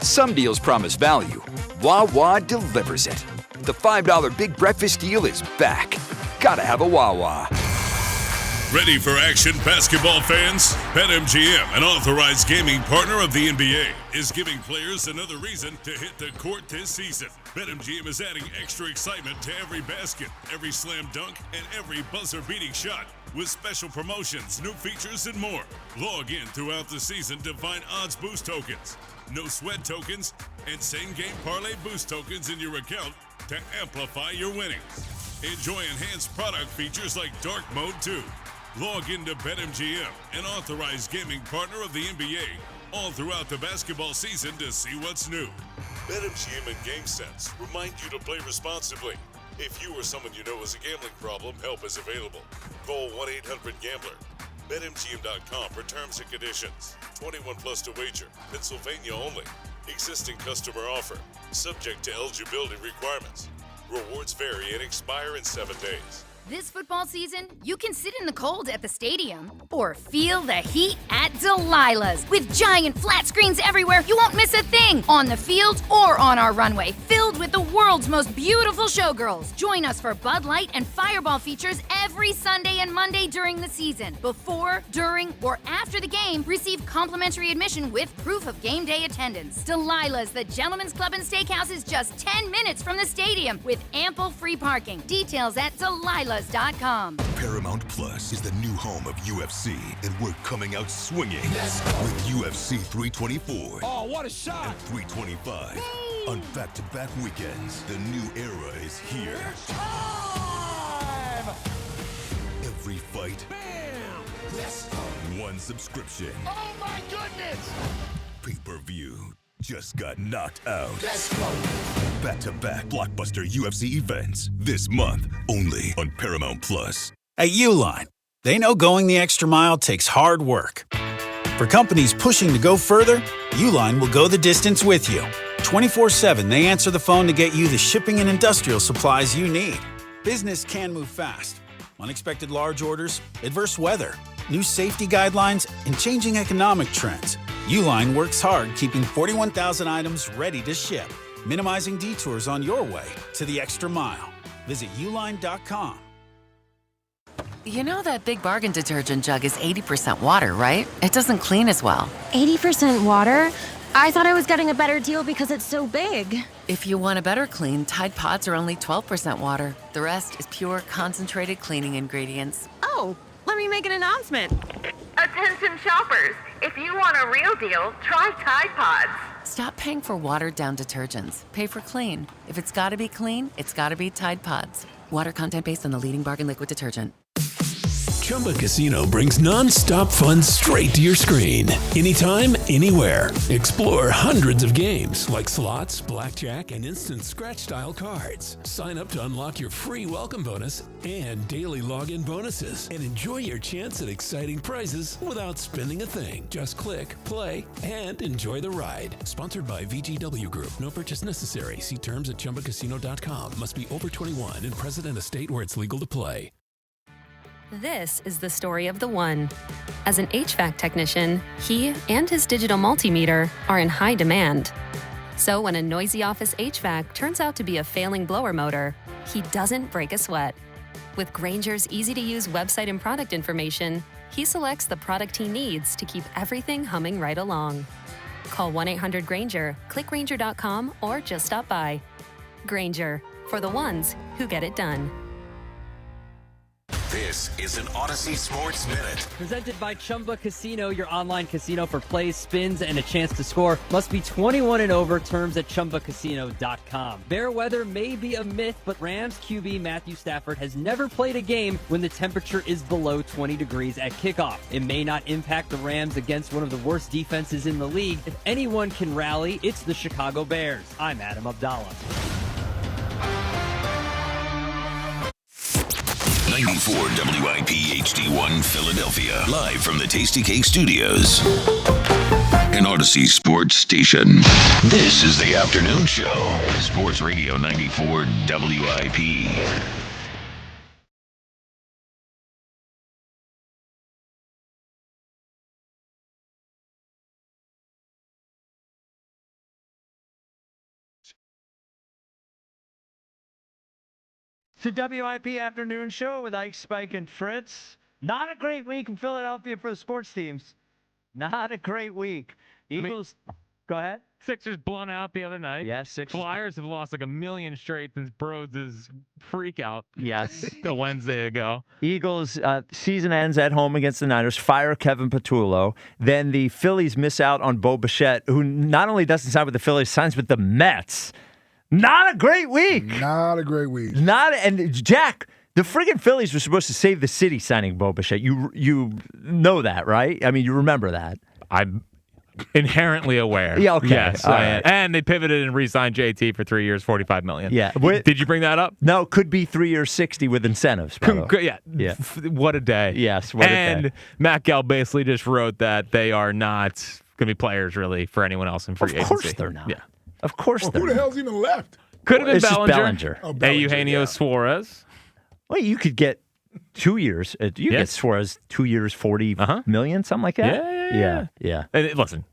Some deals promise value. Wawa delivers it. The $5 Big Breakfast Deal is back. Gotta have a Wawa. Ready for action, basketball fans? BetMGM, an authorized gaming partner of the NBA, is giving players another reason to hit the court this season. BetMGM is adding extra excitement to every basket, every slam dunk, and every buzzer-beating shot with special promotions, new features, and more. Log in throughout the season to find odds boost tokens, no sweat tokens, and same-game parlay boost tokens in your account to amplify your winnings. Enjoy enhanced product features like Dark Mode 2. Log into BetMGM, an authorized gaming partner of the NBA, all throughout the basketball season to see what's new. BetMGM and GameSense remind you to play responsibly. If you or someone you know has a gambling problem, help is available. Call 1-800-GAMBLER. BetMGM.com for terms and conditions. 21 plus to wager. Pennsylvania only. Existing customer offer. Subject to eligibility requirements. Rewards vary and expire in 7 days. This football season, you can sit in the cold at the stadium or feel the heat at Delilah's. With giant flat screens everywhere, you won't miss a thing on the field or on our runway, filled with the world's most beautiful showgirls. Join us for Bud Light and Fireball features every Sunday and Monday during the season. Before, during, or after the game, receive complimentary admission with proof of game day attendance. Delilah's, the Gentlemen's Club and Steakhouse, is just 10 minutes from the stadium with ample free parking. Details at Delilah's.com. Paramount Plus is the new home of UFC, and we're coming out swinging with UFC 324. Oh, what a shot! And 325 on back-to-back weekends. The new era is here. Time! Every fight. Bam! Let's go. One subscription. Oh my goodness! Pay-per-view just got knocked out. Let's go. Back-to-back blockbuster UFC events this month only on Paramount Plus. At Uline, they know going the extra mile takes hard work. For companies pushing to go further, Uline will go the distance with you. 24/7, they answer the phone to get you the shipping and industrial supplies you need. Business can move fast. Unexpected large orders, adverse weather, new safety guidelines, and changing economic trends. Uline works hard keeping 41,000 items ready to ship, minimizing detours on your way to the extra mile. Visit uline.com. You know that Big Bargain detergent jug is 80% water, right? It doesn't clean as well. 80% water? I thought I was getting a better deal because it's so big. If you want a better clean, Tide Pods are only 12% water. The rest is pure, concentrated cleaning ingredients. Oh, let me make an announcement. Attention shoppers, if you want a real deal, try Tide Pods. Stop paying for watered-down detergents. Pay for clean. If it's gotta be clean, it's gotta be Tide Pods. Water content based on the leading bargain liquid detergent. Chumba Casino brings non-stop fun straight to your screen. Anytime, anywhere. Explore hundreds of games like slots, blackjack, and instant scratch-style cards. Sign up to unlock your free welcome bonus and daily login bonuses. And enjoy your chance at exciting prizes without spending a thing. Just click, play, and enjoy the ride. Sponsored by VGW Group. No purchase necessary. See terms at ChumbaCasino.com. Must be over 21 and present in a state where it's legal to play. This is the story of the one. As an HVAC technician, he and his digital multimeter are in high demand. So when a noisy office HVAC turns out to be a failing blower motor, he doesn't break a sweat. With Grainger's easy-to-use website and product information, he selects the product he needs to keep everything humming right along. Call 1-800-GRAINGER, click Grainger.com, or just stop by. Grainger, for the ones who get it done. This is an Odyssey Sports Minute. Presented by Chumba Casino, your online casino for plays, spins, and a chance to score. Must be 21 and over. Terms at ChumbaCasino.com. Bear weather may be a myth, but Rams QB Matthew Stafford has never played a game when the temperature is below 20 degrees at kickoff. It may not impact the Rams against one of the worst defenses in the league. If anyone can rally, it's the Chicago Bears. I'm Adam Abdallah. 94 WIP HD1 Philadelphia. Live from the Tasty Cake Studios. An Odyssey Sports Station. This is the afternoon show. Sports Radio 94 WIP. It's the WIP Afternoon Show with Ike, Spike, and Fritz. Not a great week in Philadelphia for the sports teams. Not a great week. Eagles, go ahead. Sixers blown out the other night. Yes, Sixers. Flyers have lost like 1 million straight since Broads' freak out. Yes. A Wednesday ago. Eagles season ends at home against the Niners. Fire Kevin Patullo. Then the Phillies miss out on Bo Bichette, who not only doesn't sign with the Phillies, signs with the Mets. Not a great week. Not a great week. And Jack, the friggin' Phillies were supposed to save the city signing Bo Bichette. You know that, right? I mean, you remember that. I'm inherently aware. Yeah, okay. Yes. All right. And they pivoted and re-signed JT for 3 years, $45 million. Yeah. Did you bring that up? No, could be 3 years, 60 with incentives. Yeah. What a day. Yes, what a day. And Matt Gell basically just wrote that they are not going to be players really for anyone else in free agency. Of course they're not. Yeah. Of course they're Who the not. hell's even left? Could have been It's just Bellinger. Bellinger. Eugenio Suarez. Well, you could get 2 years. You get Suarez 2 years, $40 million, something like that. Yeah. And listen,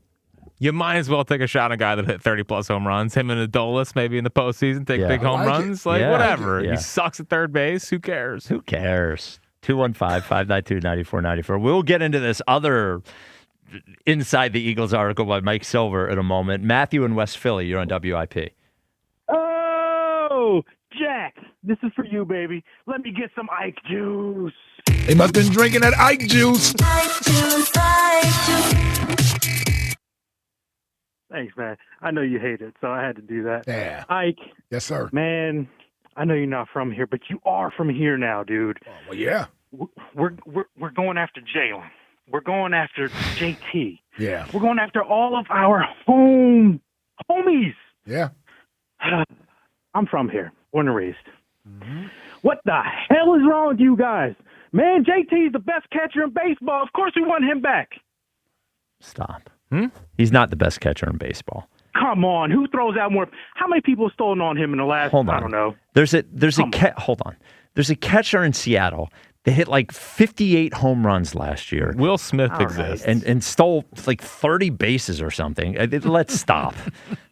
you might as well take a shot on a guy that hit 30-plus home runs. Him and Adolis maybe in the postseason take big home runs. Whatever. Yeah. He sucks at third base. Who cares? 215-592-9494. We'll get into this other Inside the Eagles article by Mike Silver in a moment. Matthew in West Philly, you're on WIP. Oh, Jack, this is for you, baby. Let me get some Ike juice. They must have been drinking that Ike juice. Thanks, man. I know you hate it, so I had to do that. Yeah. Ike. Yes, sir. Man, I know you're not from here, but you are from here now, dude. Oh, well, yeah. We're going after Jalen. We're going after JT. Yeah. We're going after all of our homies. Yeah. I'm from here, born and raised. Mm-hmm. What the hell is wrong with you guys? Man, JT is the best catcher in baseball. Of course we want him back. Stop. He's not the best catcher in baseball. Come on, who throws out more? How many people have stolen on him in the last? Hold on. I don't know. Hold on. There's a catcher in Seattle. They hit like 58 home runs last year. Will Smith exists. And stole like 30 bases or something. Let's stop.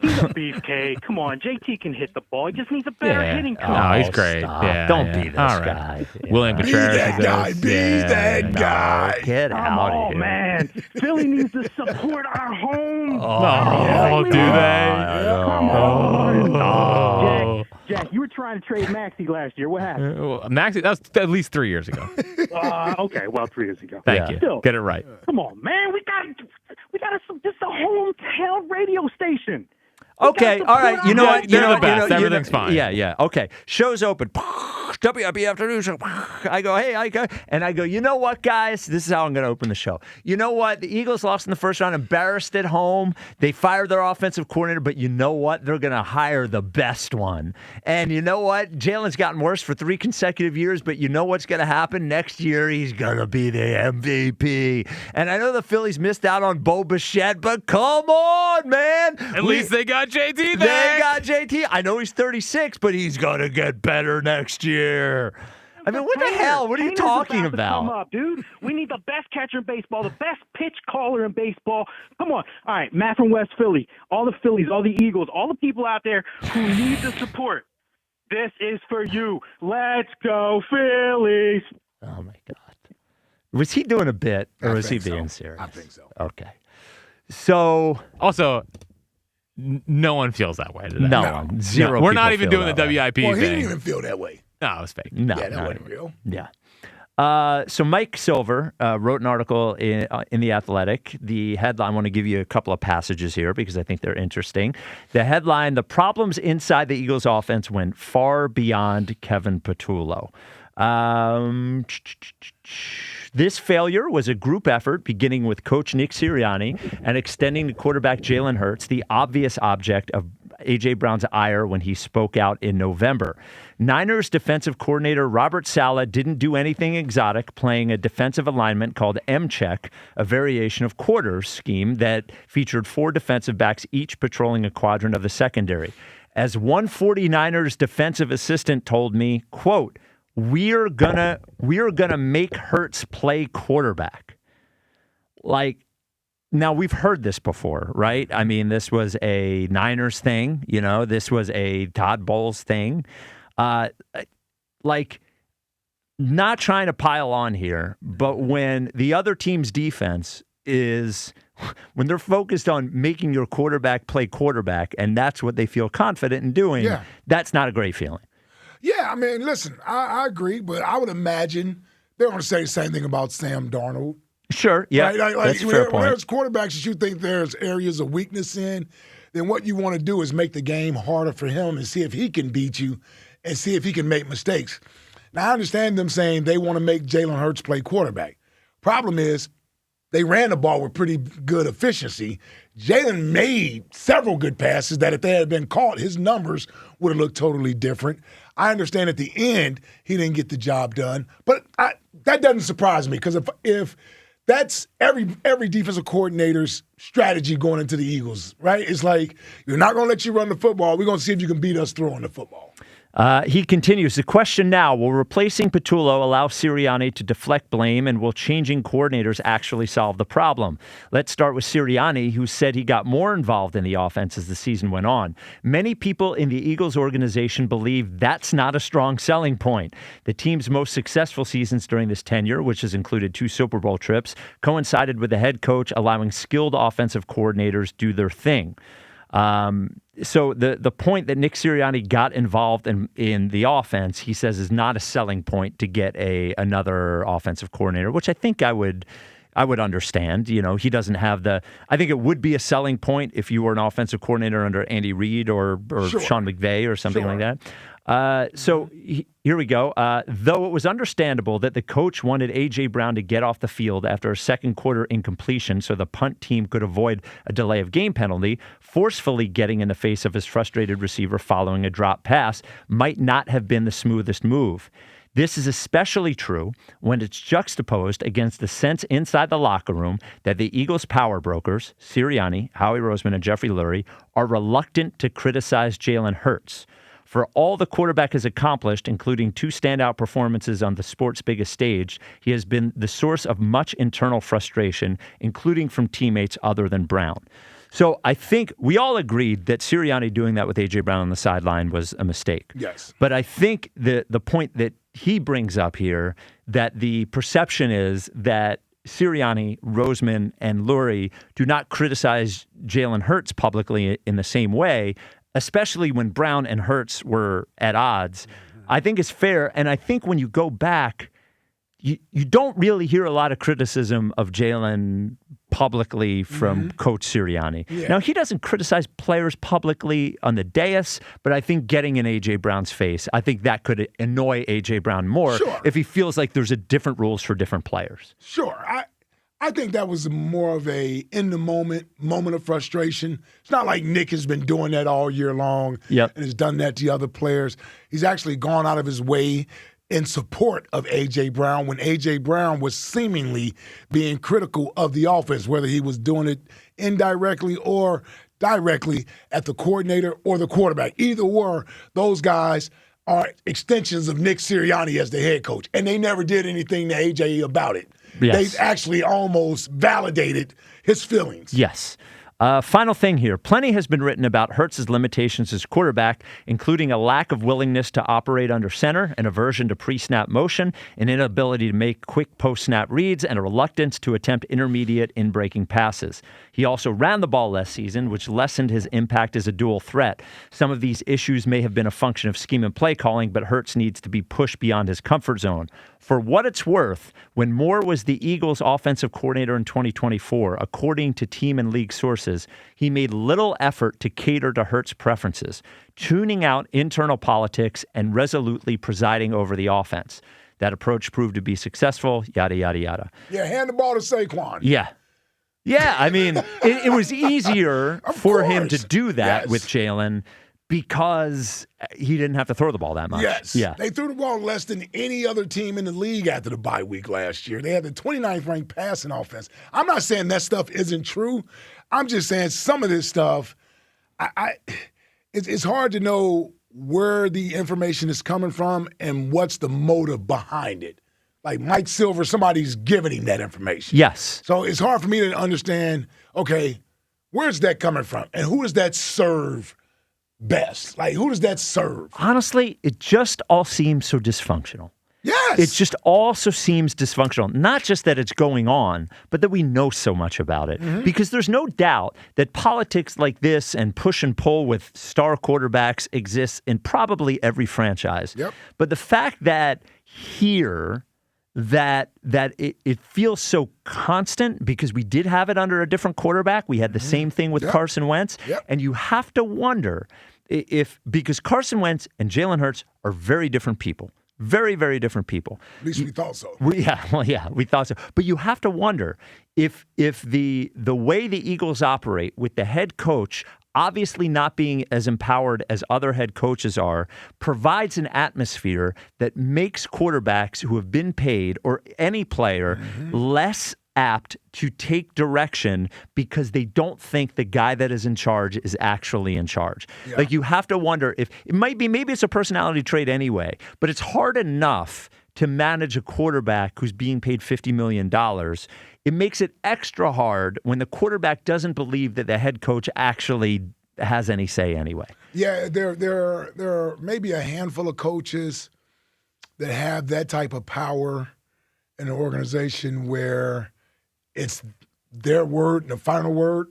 He's a beefcake. Come on, JT can hit the ball. He just needs a better hitting coach. No, he's great. Stop. Yeah, Don't be this All right. guy. William Be Contreras that guy. exists. Be that guy. Get out of Oh, here. man. Philly needs to support our home. Oh, do they? Come on. Jack, you were trying to trade Maxey last year. What happened? Maxey, that was at least 3 years ago. Okay, well, 3 years ago. Thank you. Still, Get it right. come on, man. We got this is a hometown radio station. Okay, all right. You know what? They're the best. Everything's fine. Yeah. Okay. Show's open. WIP afternoon show. I go, hey, and I go, you know what, guys? This is how I'm going to open the show. You know what? The Eagles lost in the first round, embarrassed at home. They fired their offensive coordinator, but you know what? They're going to hire the best one. And you know what? Jalen's gotten worse for 3 consecutive years, but you know what's going to happen? Next year, he's going to be the MVP. And I know the Phillies missed out on Bo Bichette, but come on, man. At least they got JT They back. got JT. I know he's 36, but he's going to get better next year. I mean, what the hell? What are you talking Come about? up, dude. We need the best catcher in baseball, the best pitch caller in baseball. Come on. All right, Matt from West Philly, all the Phillies, all the Eagles, all the people out there who need the support. This is for you. Let's go, Phillies. Oh, my God. Was he doing a bit, or was he being serious? I think so. Okay. So, Also, no one feels that way today. no one. Zero. We're not people even feel doing the that way. WIP Well, he didn't thing. even feel that way. No, it was fake. No, Yeah, that not wasn't real. Yeah. So Mike Silver wrote an article in The Athletic. The headline, I want to give you a couple of passages here because I think they're interesting. The headline, the problems inside the Eagles offense went far beyond Kevin Patullo. This failure was a group effort beginning with coach Nick Sirianni and extending to quarterback Jalen Hurts, the obvious object of A.J. Brown's ire when he spoke out in November. Niners defensive coordinator Robert Saleh didn't do anything exotic, playing a defensive alignment called M-check, a variation of quarters scheme that featured 4 defensive backs each patrolling a quadrant of the secondary. As one 49ers defensive assistant told me, quote, we're gonna make Hurts play quarterback. Like, now we've heard this before, right? I mean, this was a Niners thing, you know, this was a Todd Bowles thing. Like, not trying to pile on here, but when the other team's defense is, when they're focused on making your quarterback play quarterback, and that's what they feel confident in doing, that's not a great feeling. Yeah, I mean, listen, I agree, but I would imagine they're going to say the same thing about Sam Darnold. Sure, yeah, right? that's a fair point. There's quarterbacks that you think there's areas of weakness in, then what you want to do is make the game harder for him and see if he can beat you and see if he can make mistakes. Now, I understand them saying they want to make Jalen Hurts play quarterback. Problem is, they ran the ball with pretty good efficiency. Jalen made several good passes that if they had been caught, his numbers would have looked totally different. I understand at the end he didn't get the job done, but that doesn't surprise me because if that's every defensive coordinator's strategy going into the Eagles, right? It's like, you're not going to let you run the football. We're going to see if you can beat us throwing the football. He continues, the question now, will replacing Patullo allow Sirianni to deflect blame, and will changing coordinators actually solve the problem? Let's start with Sirianni, who said he got more involved in the offense as the season went on. Many people in the Eagles organization believe that's not a strong selling point. The team's most successful seasons during this tenure, which has included 2 Super Bowl trips, coincided with the head coach allowing skilled offensive coordinators do their thing. So the point that Nick Sirianni got involved in the offense, he says, is not a selling point to get another offensive coordinator, which I think I would understand. You know, he doesn't have I think it would be a selling point if you were an offensive coordinator under Andy Reid or sure. Sean McVay or something like that. Here we go. Though it was understandable that the coach wanted A.J. Brown to get off the field after a second quarter incompletion so the punt team could avoid a delay of game penalty, forcefully getting in the face of his frustrated receiver following a drop pass might not have been the smoothest move. This is especially true when it's juxtaposed against the sense inside the locker room that the Eagles' power brokers, Sirianni, Howie Roseman, and Jeffrey Lurie, are reluctant to criticize Jalen Hurts. For all the quarterback has accomplished, including 2 standout performances on the sport's biggest stage, he has been the source of much internal frustration, including from teammates other than Brown. So I think we all agreed that Sirianni doing that with A.J. Brown on the sideline was a mistake. Yes. But I think the point that he brings up here, that the perception is that Sirianni, Roseman, and Lurie do not criticize Jalen Hurts publicly in the same way, especially when Brown and Hurts were at odds, I think is fair. And I think when you go back, you don't really hear a lot of criticism of Jalen publicly from Coach Sirianni. Yeah. Now, he doesn't criticize players publicly on the dais, but I think getting in A.J. Brown's face, I think that could annoy A.J. Brown more if he feels like there's different rules for different players. Sure. I think that was more of a in-the-moment of frustration. It's not like Nick has been doing that all year long and has done that to other players. He's actually gone out of his way in support of A.J. Brown when A.J. Brown was seemingly being critical of the offense, whether he was doing it indirectly or directly at the coordinator or the quarterback. Either or, those guys are extensions of Nick Sirianni as the head coach, and they never did anything to A.J. about it. Yes. They actually almost validated his feelings. Yes. Final thing here. Plenty has been written about Hurts' limitations as quarterback, including a lack of willingness to operate under center, an aversion to pre-snap motion, an inability to make quick post-snap reads, and a reluctance to attempt intermediate in-breaking passes. He also ran the ball last season, which lessened his impact as a dual threat. Some of these issues may have been a function of scheme and play calling, but Hurts needs to be pushed beyond his comfort zone. For what it's worth, when Moore was the Eagles' offensive coordinator in 2024, according to team and league sources, he made little effort to cater to Hurts' preferences, tuning out internal politics and resolutely presiding over the offense. That approach proved to be successful, yada, yada, yada. Yeah, hand the ball to Saquon. Yeah, I mean, it was easier for him to do that with Jalen because he didn't have to throw the ball that much. Yes. Yeah. They threw the ball less than any other team in the league after the bye week last year. They had the 29th ranked passing offense. I'm not saying that stuff isn't true. I'm just saying some of this stuff, it's hard to know where the information is coming from and what's the motive behind it. Like Mike Silver, somebody's giving him that information. Yes. So it's hard for me to understand, okay, where's that coming from? And who does that serve best? Like, who does that serve? Honestly, it just all seems so dysfunctional. Yes. It just also seems dysfunctional. Not just that it's going on, but that we know so much about it. Mm-hmm. Because there's no doubt that politics like this and push and pull with star quarterbacks exists in probably every franchise. Yep. But the fact that here that it feels so constant because we did have it under a different quarterback. We had the same thing with Carson Wentz. Yep. And you have to wonder because Carson Wentz and Jalen Hurts are very different people. Very, very different people. At least we thought so. We thought so. But you have to wonder if the way the Eagles operate with the head coach obviously not being as empowered as other head coaches are, provides an atmosphere that makes quarterbacks who have been paid or any player less apt to take direction because they don't think the guy that is in charge is actually in charge. Yeah. Like you have to wonder if it might be, maybe it's a personality trait anyway, but it's hard enough to manage a quarterback who's being paid $50 million. It makes it extra hard when the quarterback doesn't believe that the head coach actually has any say anyway. Yeah, there are maybe a handful of coaches that have that type of power in an organization where it's their word and the final word.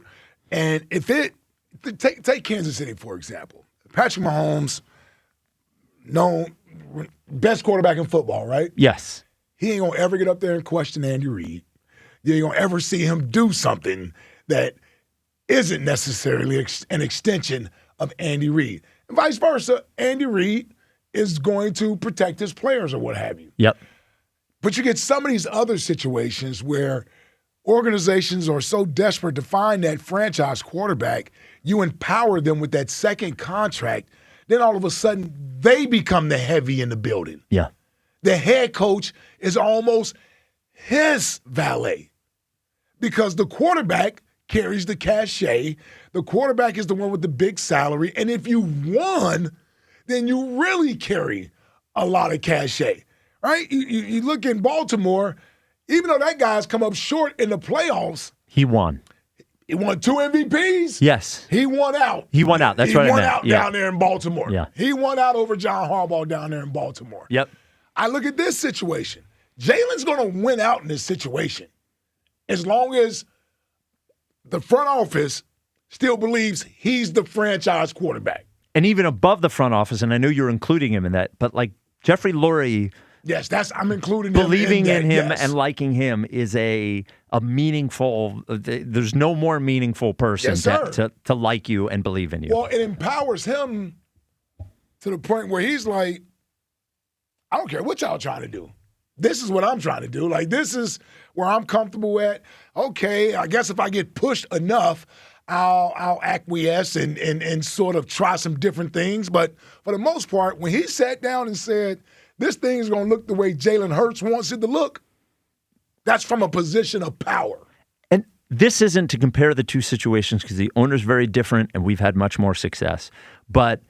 And take Kansas City, for example. Patrick Mahomes, best quarterback in football, right? Yes. He ain't going to ever get up there and question Andy Reid. You ain't going to ever see him do something that isn't necessarily an extension of Andy Reid. And vice versa, Andy Reid is going to protect his players or what have you. Yep. But you get some of these other situations where organizations are so desperate to find that franchise quarterback, you empower them with that second contract, then all of a sudden they become the heavy in the building. Yeah. The head coach is almost his valet because the quarterback carries the cachet. The quarterback is the one with the big salary. And if you won, then you really carry a lot of cachet, right? You look in Baltimore, even though that guy's come up short in the playoffs. He won. He won 2 MVPs. Yes. He won out. He won out. That's what I meant. He won out down there in Baltimore. Yeah. He won out over John Harbaugh down there in Baltimore. Yep. I look at this situation. Jalen's going to win out in this situation as long as the front office still believes he's the franchise quarterback. And even above the front office, and I know you're including him in that, but like Jeffrey Lurie. Yes, I'm including believing him in him yes. and liking him is a meaningful. There's no more meaningful person to like you and believe in you. Well, it empowers him to the point where he's like, I don't care what y'all trying to do. This is what I'm trying to do. Like, this is where I'm comfortable at. Okay, I guess if I get pushed enough, I'll acquiesce and sort of try some different things. But for the most part, when he sat down and said, this thing is going to look the way Jalen Hurts wants it to look, that's from a position of power. And this isn't to compare the two situations because the owner's very different and we've had much more success. But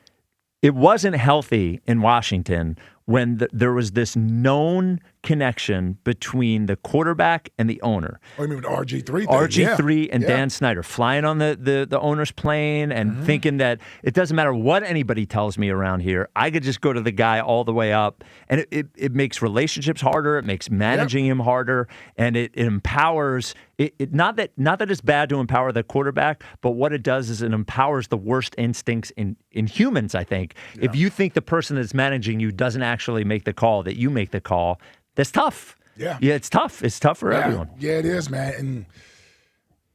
it wasn't healthy in Washington when there was this known connection between the quarterback and the owner. Oh, you mean with the RG3 thing? RG3 and Dan Snyder flying on the owner's plane and thinking that it doesn't matter what anybody tells me around here. I could just go to the guy all the way up. And it makes relationships harder. It makes managing him harder. And it empowers not that it's bad to empower the quarterback, but what it does is it empowers the worst instincts in humans, I think. Yeah. If you think the person that's managing you doesn't actually make the call, that you make the call, that's tough. Yeah, it's tough. It's tough for everyone. Yeah, it is, man. And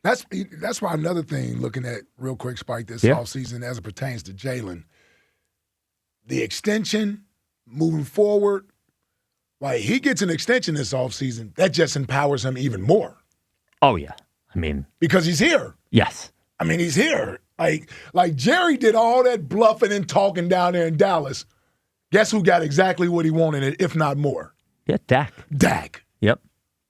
that's why another thing, looking at real quick, Spike, this offseason as it pertains to Jalen, the extension, moving forward, like he gets an extension this offseason, that just empowers him even more. Oh, yeah. I mean, because he's here. Yes. I mean, he's here. Like Jerry did all that bluffing and talking down there in Dallas. Guess who got exactly what he wanted, if not more? Yeah, Dak. Yep.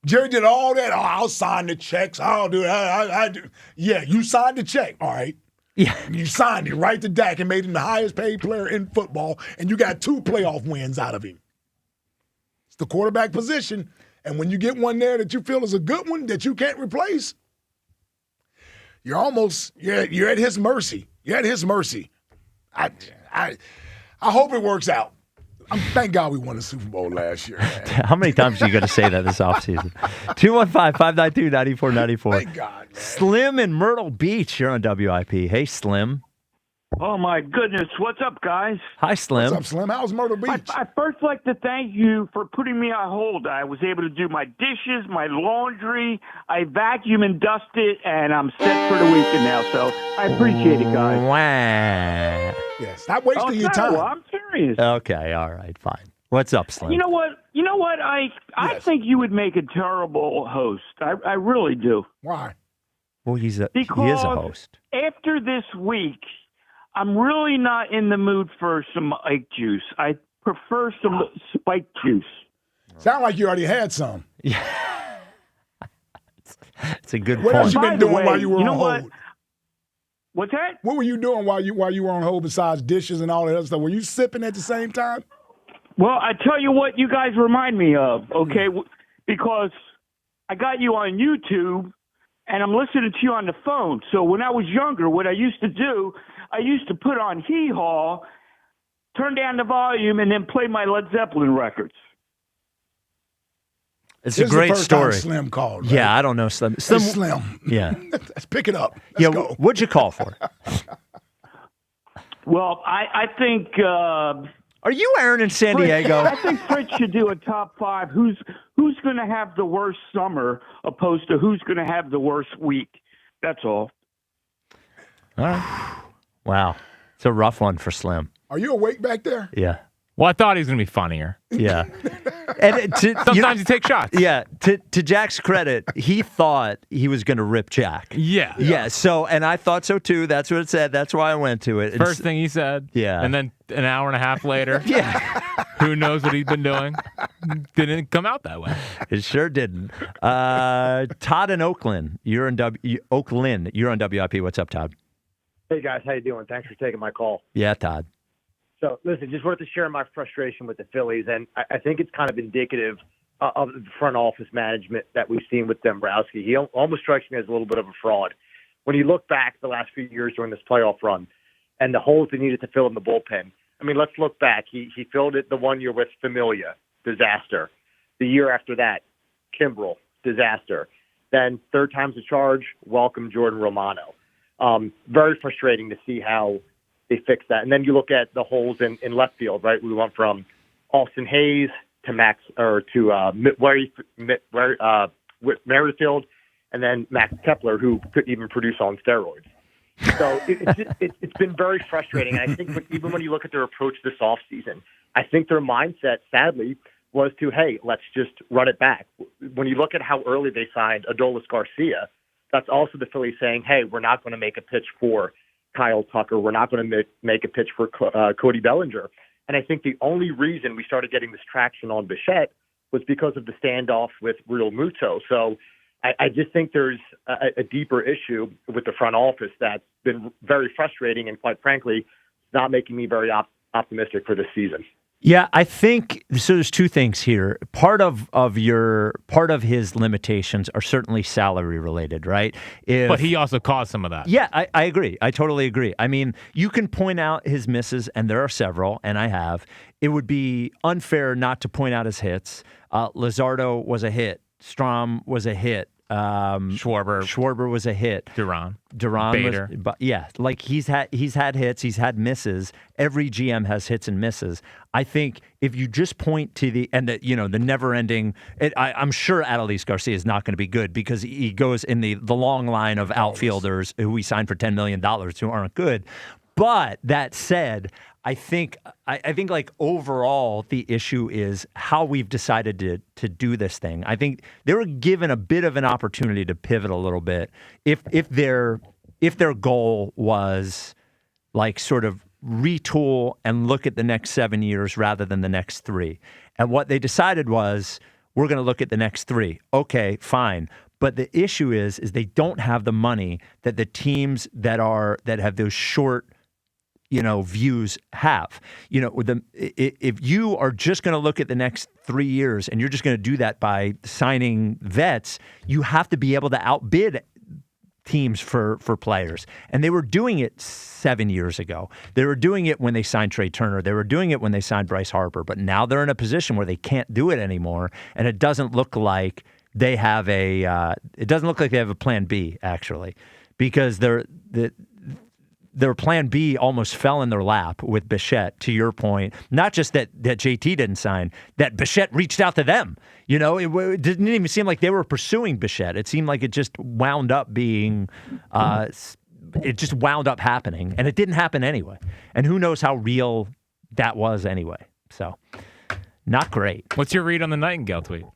Jerry did all that. Oh, I'll sign the checks. I'll do that. I do. Yeah, you signed the check. All right. Yeah. You signed it right to Dak and made him the highest paid player in football, and you got 2 playoff wins out of him. It's the quarterback position. And when you get one there that you feel is a good one that you can't replace, you're at his mercy. You're at his mercy. I hope it works out. Thank God we won the Super Bowl last year, man. How many times are you going to say that this offseason? 215-592-9494. Thank God, man. Slim in Myrtle Beach, you're on WIP. Hey, Slim. Oh, my goodness. What's up, guys? Hi, Slim. What's up, Slim? How's Myrtle Beach? I first like to thank you for putting me on hold. I was able to do my dishes, my laundry. I vacuum and dust it, and I'm set for the weekend now. So I appreciate it, guys. Wow. Yeah, stop wasting your time. I'm serious. Okay, all right, fine. What's up, Slim? You know what? I think you would make a terrible host. I really do. Why? Well, he is a host. After this week, I'm really not in the mood for some Ike juice. I prefer some spike juice. Sound like you already had some. Yeah. It's a good What point. else you been doing while you were on hold? What's that? What were you doing while you were on hold besides dishes and all that other stuff? Were you sipping at the same time? Well, I tell you what you guys remind me of, okay? Because I got you on YouTube, and I'm listening to you on the phone. So when I was younger, what I used to do, I used to put on Hee Haw, turn down the volume, and then play my Led Zeppelin records. It's This a great is the first story. Time Slim called. Right? Yeah, I don't know Slim. It's Slim. Yeah. Let's pick it up. Let's go. What'd you call for? Well, I think... Are you Aaron in San Diego? I think Fritz should do a top five. Who's going to have the worst summer opposed to who's going to have the worst week? That's all. All right. Wow. It's a rough one for Slim. Are you awake back there? Yeah. Well, I thought he was going to be funnier. Yeah. And sometimes you take shots. Yeah. To Jack's credit, he thought he was going to rip Jack. Yeah. Yeah. So, and I thought so too. That's what it said. That's why I went to it. First thing he said. Yeah. And then an hour and a half later. Yeah. Who knows what he's been doing? Didn't come out that way. It sure didn't. Todd in Oakland. You're in Oakland. You're on WIP. What's up, Todd? Hey, guys. How you doing? Thanks for taking my call. Yeah, Todd. So, listen, just wanted to share my frustration with the Phillies, and I think it's kind of indicative of the front office management that we've seen with Dombrowski. He almost strikes me as a little bit of a fraud. When you look back the last few years during this playoff run and the holes they needed to fill in the bullpen, I mean, let's look back. He filled it the 1 year with Familia, disaster. The year after that, Kimbrel, disaster. Then third time's the charge, welcome Jordan Romano. Very frustrating to see how they fixed that. And then you look at the holes in left field, right? We went from Austin Hayes to Merrifield, and then Max Kepler, who couldn't even produce on steroids. So it's been very frustrating. And I think even when you look at their approach this offseason, I think their mindset, sadly, was to, hey, let's just run it back. When you look at how early they signed Adolis Garcia, that's also the Phillies saying, hey, we're not going to make a pitch for Kyle Tucker. We're not going to make a pitch for Cody Bellinger. And I think the only reason we started getting this traction on Bichette was because of the standoff with Real Muto. So I just think there's a deeper issue with the front office that's been very frustrating and, quite frankly, not making me very optimistic for this season. Yeah, I think so. There's two things here. Part of his limitations are certainly salary related, right? But he also caused some of that. Yeah, I agree. I totally agree. I mean, you can point out his misses, and there are several, and I have. It would be unfair not to point out his hits. Luzardo was a hit. Strom was a hit. Schwarber was a hit. Duran Bader. But yeah, like he's had hits, he's had misses. Every GM has hits and misses. I think if you just point to the never ending, I'm sure Adolis Garcia is not going to be good because he goes in the long line of outfielders who we signed for $10 million who aren't good. But that said, I think like overall the issue is how we've decided to do this thing. I think they were given a bit of an opportunity to pivot a little bit if their goal was like sort of retool and look at the next 7 years rather than the next 3. And what they decided was we're going to look at the next 3. Okay, fine. But the issue is they don't have the money that the teams that have those short views have. If you are just going to look at the next 3 years and you're just going to do that by signing vets, you have to be able to outbid teams for players. And they were doing it 7 years ago. They were doing it when they signed Trey Turner. They were doing it when they signed Bryce Harper. But now they're in a position where they can't do it anymore. And it doesn't look like they have a plan B, actually, because their plan B almost fell in their lap with Bichette, to your point. Not just that JT didn't sign, that Bichette reached out to them. You know, it didn't even seem like they were pursuing Bichette. It seemed like it just wound up being, it just wound up happening. And it didn't happen anyway. And who knows how real that was anyway. So, not great. What's your read on the Nightingale tweet?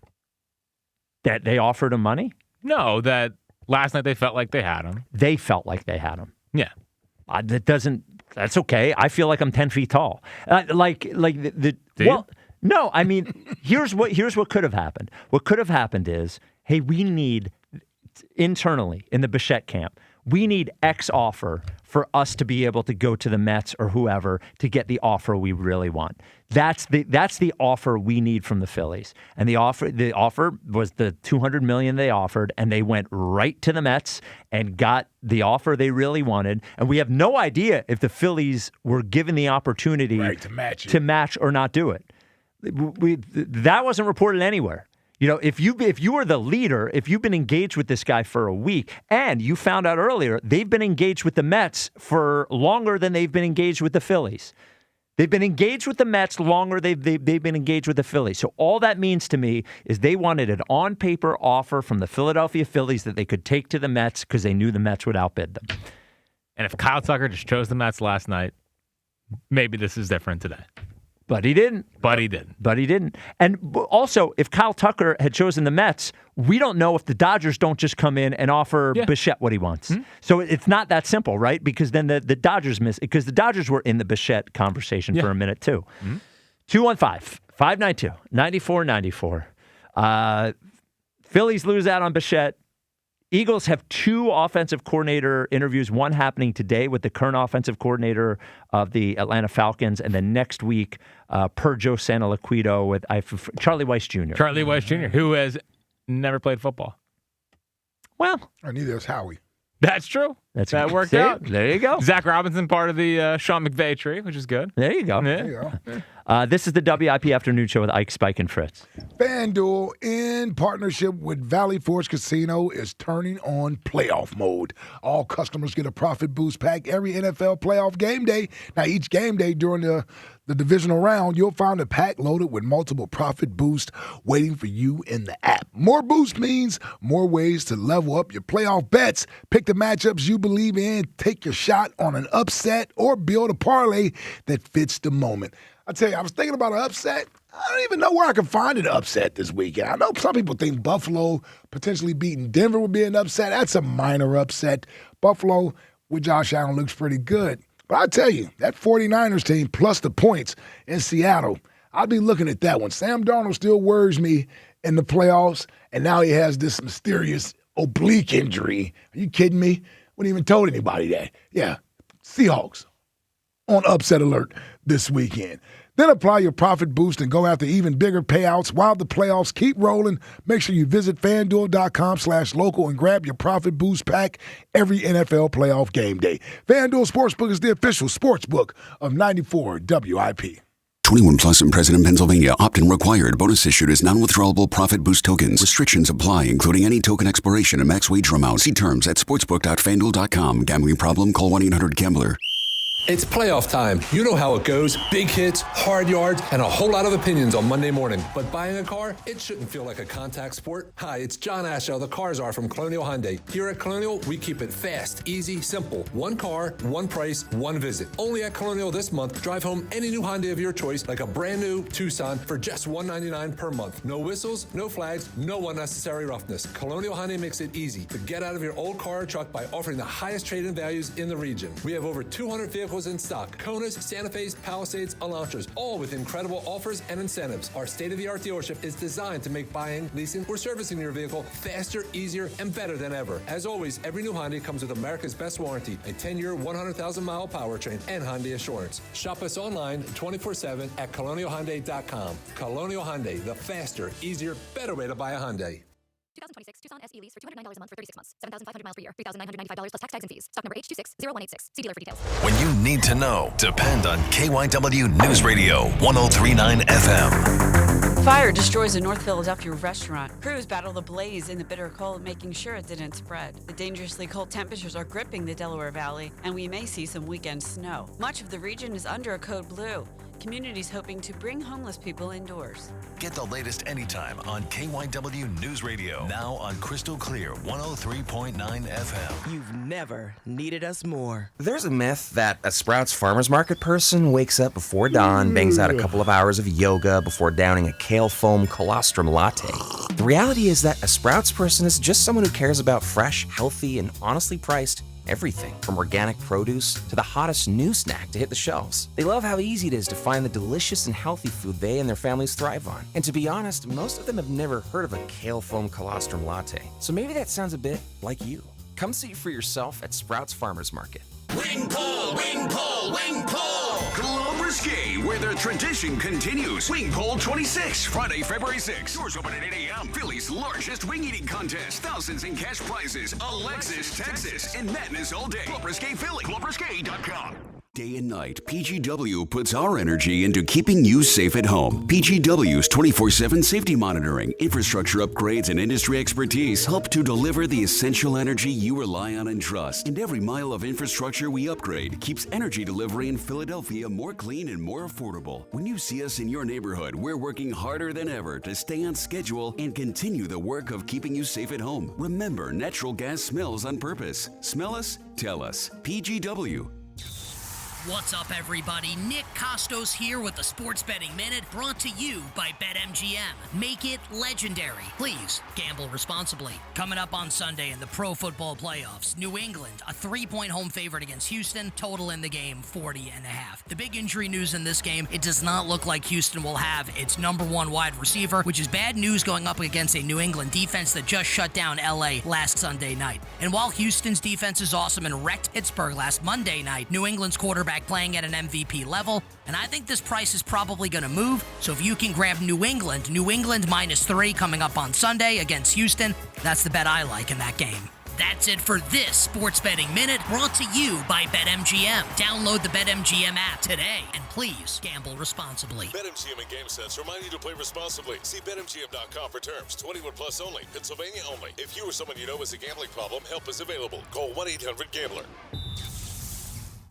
That they offered him money? No, that last night they felt like they had him. They felt like they had him. Yeah. That's okay. I feel like I'm 10 feet tall. No, I mean, here's what could have happened. What could have happened is, hey, we need, internally in the Bichette camp, we need X offer for us to be able to go to the Mets or whoever to get the offer we really want. That's the offer we need from the Phillies. And the offer was the $200 million they offered, and they went right to the Mets and got the offer they really wanted. And we have no idea if the Phillies were given the opportunity to match or not do it. That wasn't reported anywhere. You know, if you were the leader, if you've been engaged with this guy for a week, and you found out earlier they've been engaged with the Mets for longer than they've been engaged with the Phillies. They've been engaged with the Mets longer they've been engaged with the Phillies. So all that means to me is they wanted an on-paper offer from the Philadelphia Phillies that they could take to the Mets because they knew the Mets would outbid them. And if Kyle Tucker just chose the Mets last night, maybe this is different today. But he didn't. And also, if Kyle Tucker had chosen the Mets, we don't know if the Dodgers don't just come in and offer Bichette what he wants. Mm-hmm. So it's not that simple, right? Because then the Dodgers miss, because the Dodgers were in the Bichette conversation for a minute too. Mm-hmm. 215-592-9494. Phillies lose out on Bichette. Eagles have 2 offensive coordinator interviews, one happening today with the current offensive coordinator of the Atlanta Falcons, and then next week, per Joe Santoliquito with Charlie Weiss Jr. Charlie Weiss Jr., who has never played football. Well, neither is Howie. That's true. That worked out. There you go. Zach Robinson, part of the Sean McVay tree, which is good. There you go. Yeah. There you go. This is the WIP Afternoon Show with Ike, Spike, and Fritz. FanDuel, in partnership with Valley Forge Casino, is turning on playoff mode. All customers get a profit boost pack every NFL playoff game day. Now, each game day during the divisional round, you'll find a pack loaded with multiple profit boosts waiting for you in the app. More boost means more ways to level up your playoff bets. Pick the matchups you believe in, take your shot on an upset, or build a parlay that fits the moment. I tell you, I was thinking about an upset. I don't even know where I can find an upset this weekend. I know some people think Buffalo potentially beating Denver would be an upset. That's a minor upset. Buffalo with Josh Allen looks pretty good. But I tell you, that 49ers team plus the points in Seattle, I'll be looking at that one. Sam Darnold still worries me in the playoffs, and now he has this mysterious oblique injury. Are you kidding me? Wouldn't even told anybody that. Yeah, Seahawks on upset alert this weekend. Then apply your profit boost and go after even bigger payouts while the playoffs keep rolling. Make sure you visit FanDuel.com/local and grab your profit boost pack every NFL playoff game day. FanDuel Sportsbook is the official sportsbook of 94 WIP. 21 plus and present in Pennsylvania. Opt-in required. Bonus issued as non-withdrawable profit boost tokens. Restrictions apply, including any token expiration and max wager amount. See terms at sportsbook.fanduel.com. Gambling problem? Call 1-800-GAMBLER. It's playoff time. You know how it goes. Big hits, hard yards, and a whole lot of opinions on Monday morning. But buying a car, it shouldn't feel like a contact sport. Hi, it's John Ashow, the Cars Are from Colonial Hyundai. Here at Colonial, we keep it fast, easy, simple. One car, one price, one visit. Only at Colonial this month, drive home any new Hyundai of your choice, like a brand new Tucson, for just $199 per month. No whistles, no flags, no unnecessary roughness. Colonial Hyundai makes it easy to get out of your old car or truck by offering the highest trade-in values in the region. We have over 200 vehicles in stock. Konas, Santa Fe's, Palisades, Elantras, all with incredible offers and incentives. Our state-of-the-art dealership is designed to make buying, leasing, or servicing your vehicle faster, easier, and better than ever. As always, every new Hyundai comes with America's best warranty, a 10-year, 100,000-mile powertrain, and Hyundai Assurance. Shop us online 24/7 at colonialhyundai.com. Colonial Hyundai, the faster, easier, better way to buy a Hyundai. 2026 Tucson SE lease for $209 a month for 36 months. 7,500 miles per year. $3,995 plus tax, tags, and fees. Stock number H260186. See dealer for details. When you need to know, depend on KYW News Radio 103.9 FM. Fire destroys a North Philadelphia restaurant. Crews battle the blaze in the bitter cold, making sure it didn't spread. The dangerously cold temperatures are gripping the Delaware Valley, and we may see some weekend snow. Much of the region is under a code blue. Communities hoping to bring homeless people indoors. Get the latest anytime on KYW News Radio. Now on Crystal Clear 103.9 FM. You've never needed us more. There's a myth that a Sprouts Farmers Market person wakes up before dawn, bangs out a couple of hours of yoga before downing a kale foam colostrum latte. The reality is that a Sprouts person is just someone who cares about fresh, healthy, and honestly priced everything from organic produce to the hottest new snack to hit the shelves. They love how easy it is to find the delicious and healthy food they and their families thrive on. And to be honest, most of them have never heard of a kale foam colostrum latte. So maybe that sounds a bit like you. Come see for yourself at Sprouts Farmers Market. Wing Pole, Wing Pole, Wing Pole! Club Risque, where the tradition continues. Wing Pole 26, Friday, February 6th. Doors open at 8 a.m. Philly's largest wing eating contest. Thousands in cash prizes. Alexis, Texas, and madness all day. Club Risque Philly. ClubRisque.com. Day and night, PGW puts our energy into keeping you safe at home. PGW's 24/7 safety monitoring, infrastructure upgrades, and industry expertise help to deliver the essential energy you rely on and trust. And every mile of infrastructure we upgrade keeps energy delivery in Philadelphia more clean and more affordable. When you see us in your neighborhood, we're working harder than ever to stay on schedule and continue the work of keeping you safe at home. Remember, natural gas smells on purpose. Smell us? Tell us. PGW. What's up, everybody? Nick Costos here with the Sports Betting Minute, brought to you by BetMGM. Make it legendary. Please gamble responsibly. Coming up on Sunday in the Pro Football Playoffs, New England, a 3-point home favorite against Houston, total in the game 40.5. The big injury news in this game, it does not look like Houston will have its number one wide receiver, which is bad news going up against a New England defense that just shut down LA last Sunday night. And while Houston's defense is awesome and wrecked Pittsburgh last Monday night, New England's quarterback playing at an MVP level, and I think this price is probably going to move. So if you can grab New England -3 coming up on Sunday against Houston, that's the bet I like in that game. That's it for this Sports Betting Minute, brought to you by BetMGM. Download the BetMGM app today, and please gamble responsibly. BetMGM and GameSense remind you to play responsibly. See BetMGM.com for terms. 21 plus only. Pennsylvania only. If you or someone you know has a gambling problem, help is available. Call 1-800-GAMBLER.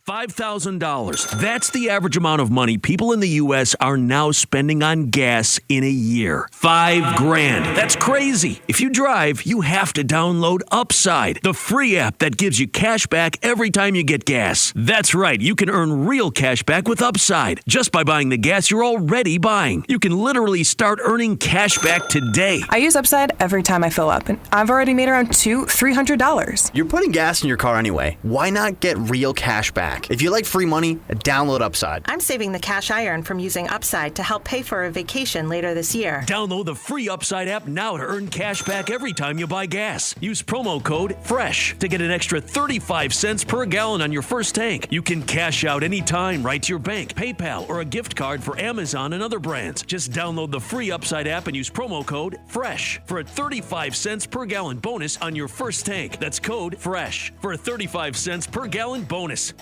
$5,000. That's the average amount of money people in the U.S. are now spending on gas in a year. $5,000. That's crazy. If you drive, you have to download Upside, the free app that gives you cash back every time you get gas. That's right. You can earn real cash back with Upside just by buying the gas you're already buying. You can literally start earning cash back today. I use Upside every time I fill up, and I've already made around $200-$300. You're putting gas in your car anyway. Why not get real cash back? If you like free money, download Upside. I'm saving the cash I earn from using Upside to help pay for a vacation later this year. Download the free Upside app now to earn cash back every time you buy gas. Use promo code FRESH to get an extra 35 cents per gallon on your first tank. You can cash out anytime right to your bank, PayPal, or a gift card for Amazon and other brands. Just download the free Upside app and use promo code FRESH for a 35 cents per gallon bonus on your first tank. That's code FRESH for a 35 cents per gallon bonus.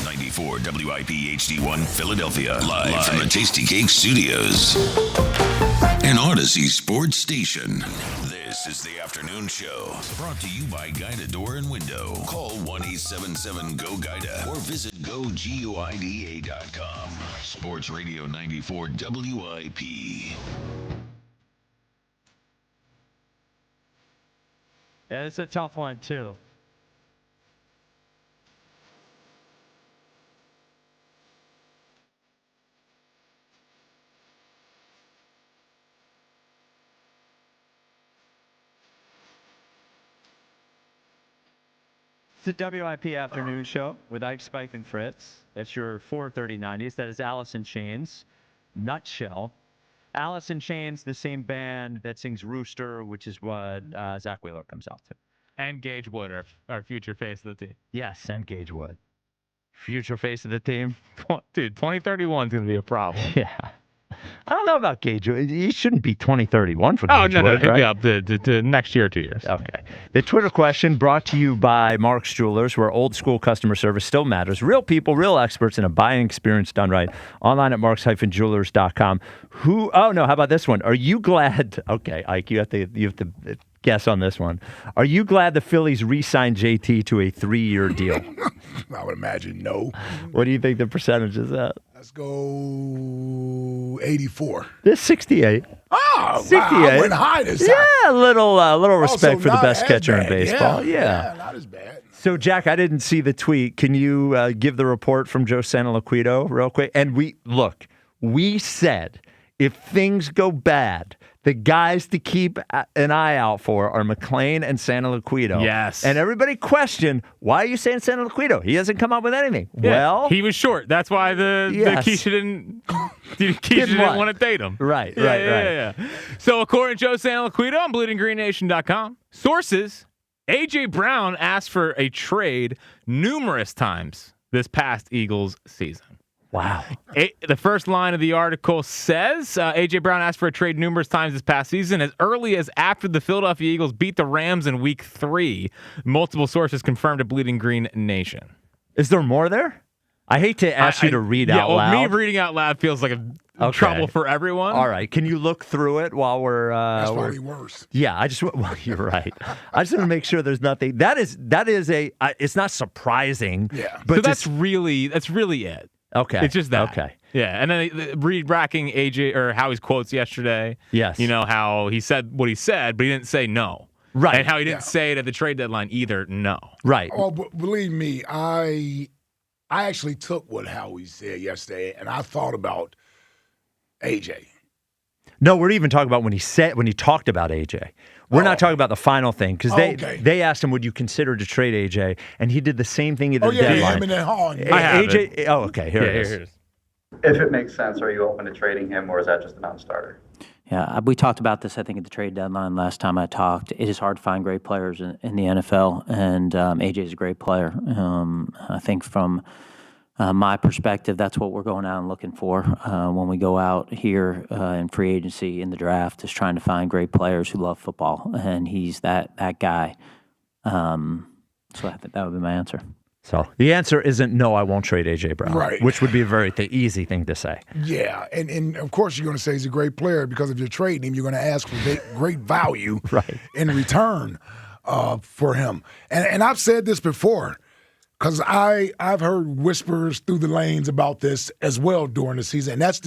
94 WIP HD1 Philadelphia. Live from the Tasty Cake Studios. An Odyssey Sports Station. This is the afternoon show. Brought to you by Guida Door and Window. Call 1-877-GO-GUIDA or visit GoGuida.com. Sports Radio 94 WIP. Yeah, it's a tough one, too. It's the WIP afternoon show with Ike, Spike, and Fritz. That's your 4:30 90s. That is Alice in Chains, Nutshell. Alice in Chains, the same band that sings Rooster, which is what Zach Wheeler comes out to. And Gage Wood, our future face of the team. Yes, and Gage Wood. Future face of the team? Dude, 2031 is going to be a problem. Yeah. I don't know about Gage. He shouldn't be 2031 for Gage. No, right? Yeah, the next year or 2 years. Okay. The Twitter question brought to you by Mark's Jewelers, where old school customer service still matters. Real people, real experts, and a buying experience done right. Online at marks-jewelers.com. How about this one? Are you glad? Okay, Ike, you have to guess on this one. Are you glad the Phillies re-signed JT to a 3-year deal? I would imagine no. What do you think the percentage is at? Let's go 84. This 68. Oh, 68. wow. I went high this time. Yeah, a little respect for the best catcher in bad. baseball. Yeah, not as bad. So, Jack, I didn't see the tweet. Can you give the report from Joe Santoliquito real quick? And we said if things go bad, the guys to keep an eye out for are McClain and Santoliquito. Yes. And everybody questioned, why are you saying Santoliquito? He hasn't come up with anything. Yeah, Well, he was short. That's why the Keisha didn't want to date him. Right. So according to Joe Santoliquito on BleedingGreenNation.com, sources, A.J. Brown asked for a trade numerous times this past Eagles season. Wow. The first line of the article says A.J. Brown asked for a trade numerous times this past season, as early as after the Philadelphia Eagles beat the Rams in Week 3. Multiple sources confirmed to Bleeding Green Nation. Is there more there? I hate to ask you to read out loud. Me reading out loud feels like trouble for everyone. All right. Can you look through it while we're... That's probably worse. Yeah, you're right. I just want to make sure there's nothing. That is it's not surprising. Yeah. But so that's really it. Okay. It's just that. Okay. Yeah. And then racking AJ or Howie's quotes yesterday. Yes. You know, how he said what he said, but he didn't say no. Right. And how he didn't say it at the trade deadline either. No. Right. Oh, but believe me, I actually took what Howie said yesterday, and I thought about AJ. No, we're even talking about when he talked about AJ. We're not talking about the final thing, because they asked him, would you consider to trade AJ? And he did the same thing at the deadline. Him and then Hall. I have AJ. it. Oh, okay. Here it is. If it makes sense, are you open to trading him, or is that just a non-starter? Yeah, we talked about this, I think, at the trade deadline last time I talked. It is hard to find great players in the NFL, and AJ is a great player. I think from my perspective, that's what we're going out and looking for when we go out here in free agency in the draft, is trying to find great players who love football, and he's that guy. So I think that would be my answer. So the answer isn't no, I won't trade A.J. Brown, right? Which would be a very easy thing to say. Yeah, and of course you're going to say he's a great player, because if you're trading him, you're going to ask for great value in return for him. And I've said this before, because I've heard whispers through the lanes about this as well during the season. And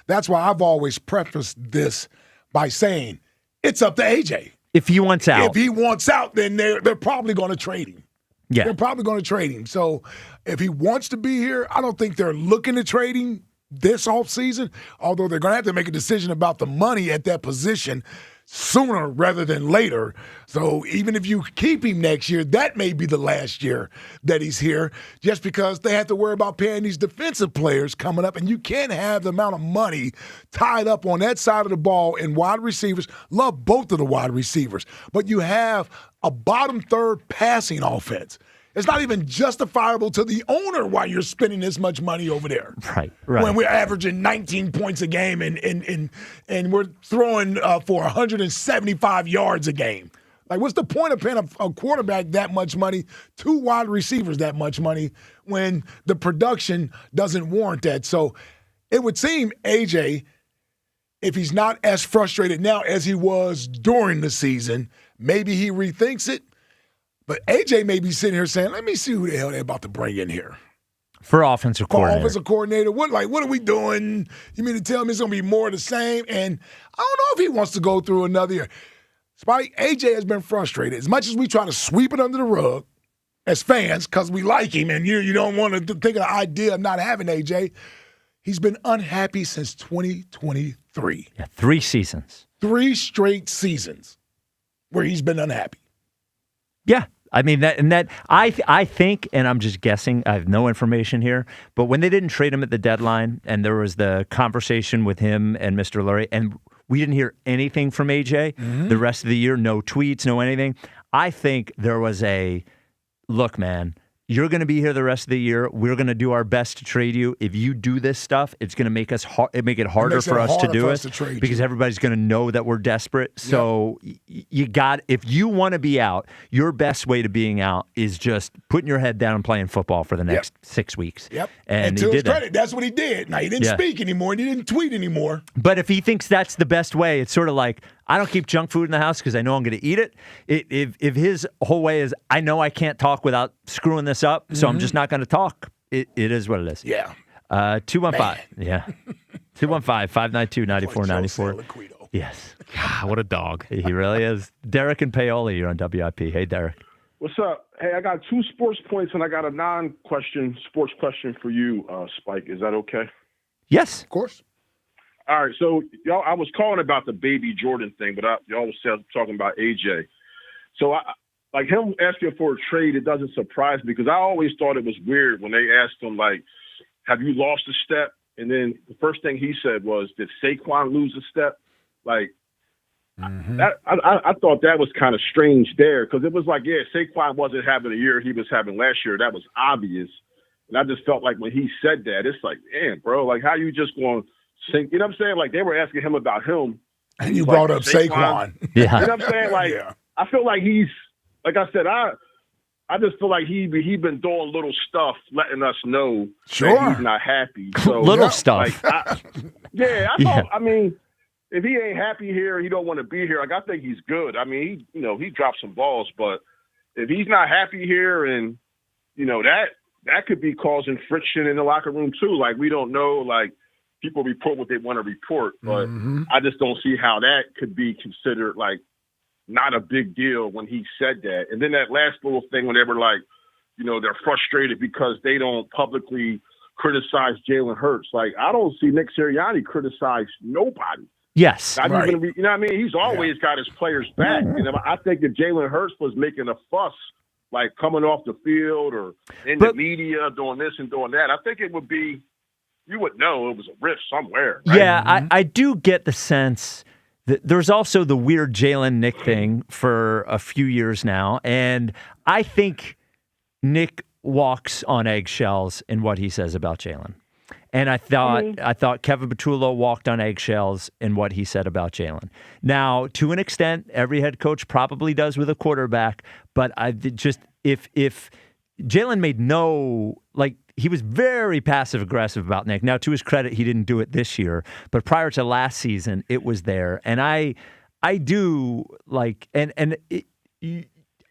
that's why I've always prefaced this by saying it's up to AJ. If he wants out. If he wants out, then they're probably going to trade him. Yeah. They're probably going to trade him. So if he wants to be here, I don't think they're looking to trade him this offseason, although they're going to have to make a decision about the money at that position sooner rather than later. So even if you keep him next year, that may be the last year that he's here, just because they have to worry about paying these defensive players coming up, and you can't have the amount of money tied up on that side of the ball in wide receivers. Love both of the wide receivers, but you have a bottom third passing offense. It's not even justifiable to the owner why you're spending this much money over there. Right. When we're averaging 19 points a game and we're throwing for 175 yards a game. Like, what's the point of paying a quarterback that much money, 2 wide receivers that much money, when the production doesn't warrant that? So it would seem AJ, if he's not as frustrated now as he was during the season, maybe he rethinks it. But AJ may be sitting here saying, let me see who the hell they're about to bring in here. For offensive coordinator. For offensive coordinator. What are we doing? You mean to tell me it's going to be more of the same? And I don't know if he wants to go through another year. Spike, AJ has been frustrated. As much as we try to sweep it under the rug as fans, because we like him and you don't want to think of the idea of not having AJ, he's been unhappy since 2023. Yeah, 3 seasons. 3 straight seasons where he's been unhappy. Yeah. I mean, I think, and I'm just guessing, I have no information here, but when they didn't trade him at the deadline and there was the conversation with him and Mr. Lurie, and we didn't hear anything from AJ the rest of the year, no tweets, no anything, I think there was look, man, you're going to be here the rest of the year. We're going to do our best to trade you. If you do this stuff, it's going to make it harder for us to do it because everybody's going to know that we're desperate. So if you want to be out, your best way to being out is just putting your head down and playing football for the next 6 weeks. Yep. And to he his did credit, that's what he did. Now, he didn't speak anymore, and he didn't tweet anymore. But if he thinks that's the best way, it's sort of like, I don't keep junk food in the house because I know I'm going to eat it. If his whole way is, I know I can't talk without screwing this up, so I'm just not going to talk. It is what it is. Yeah. 215. Yeah. 215-592-9494. Yes. God, what a dog. He really is. Derek and Paola, you're on WIP. Hey, Derek. What's up? Hey, I got 2 sports points and I got a non-question sports question for you, Spike. Is that okay? Yes. Of course. All right, so y'all, I was calling about the baby Jordan thing, but y'all was talking about AJ. So like him asking for a trade, it doesn't surprise me because I always thought it was weird when they asked him, like, have you lost a step? And then the first thing he said was, did Saquon lose a step? Like, that, I thought that was kind of strange there because it was like, yeah, Saquon wasn't having a year he was having last year. That was obvious. And I just felt like when he said that, it's like, damn, bro, like how you just going to think, you know what I'm saying? Like they were asking him about him. And you brought up Saquon. Yeah. You know what I'm saying? Like, I feel like he's, like I said, I just feel like he been doing little stuff, letting us know that he's not happy. So little stuff. Like, I thought, I mean, if he ain't happy here, he don't want to be here. Like, I think he's good. I mean, he dropped some balls, but if he's not happy here and, that could be causing friction in the locker room too. Like, we don't know, like, people report what they want to report, but I just don't see how that could be considered like not a big deal when he said that. And then that last little thing when they were like, they're frustrated because they don't publicly criticize Jalen Hurts. Like, I don't see Nick Sirianni criticize nobody. Yes. Not even, you know what I mean? He's always got his players back. And I think if Jalen Hurts was making a fuss, like coming off the field or in the media doing this and doing that, I think it would be, you would know it was a riff somewhere. Right? Yeah, I do get the sense that there's also the weird Jalen Nick thing for a few years now. And I think Nick walks on eggshells in what he says about Jalen. And I thought Kevin Patullo walked on eggshells in what he said about Jalen. Now, to an extent, every head coach probably does with a quarterback, but if Jalen made he was very passive-aggressive about Nick. Now, to his credit, he didn't do it this year. But prior to last season, it was there. And I do like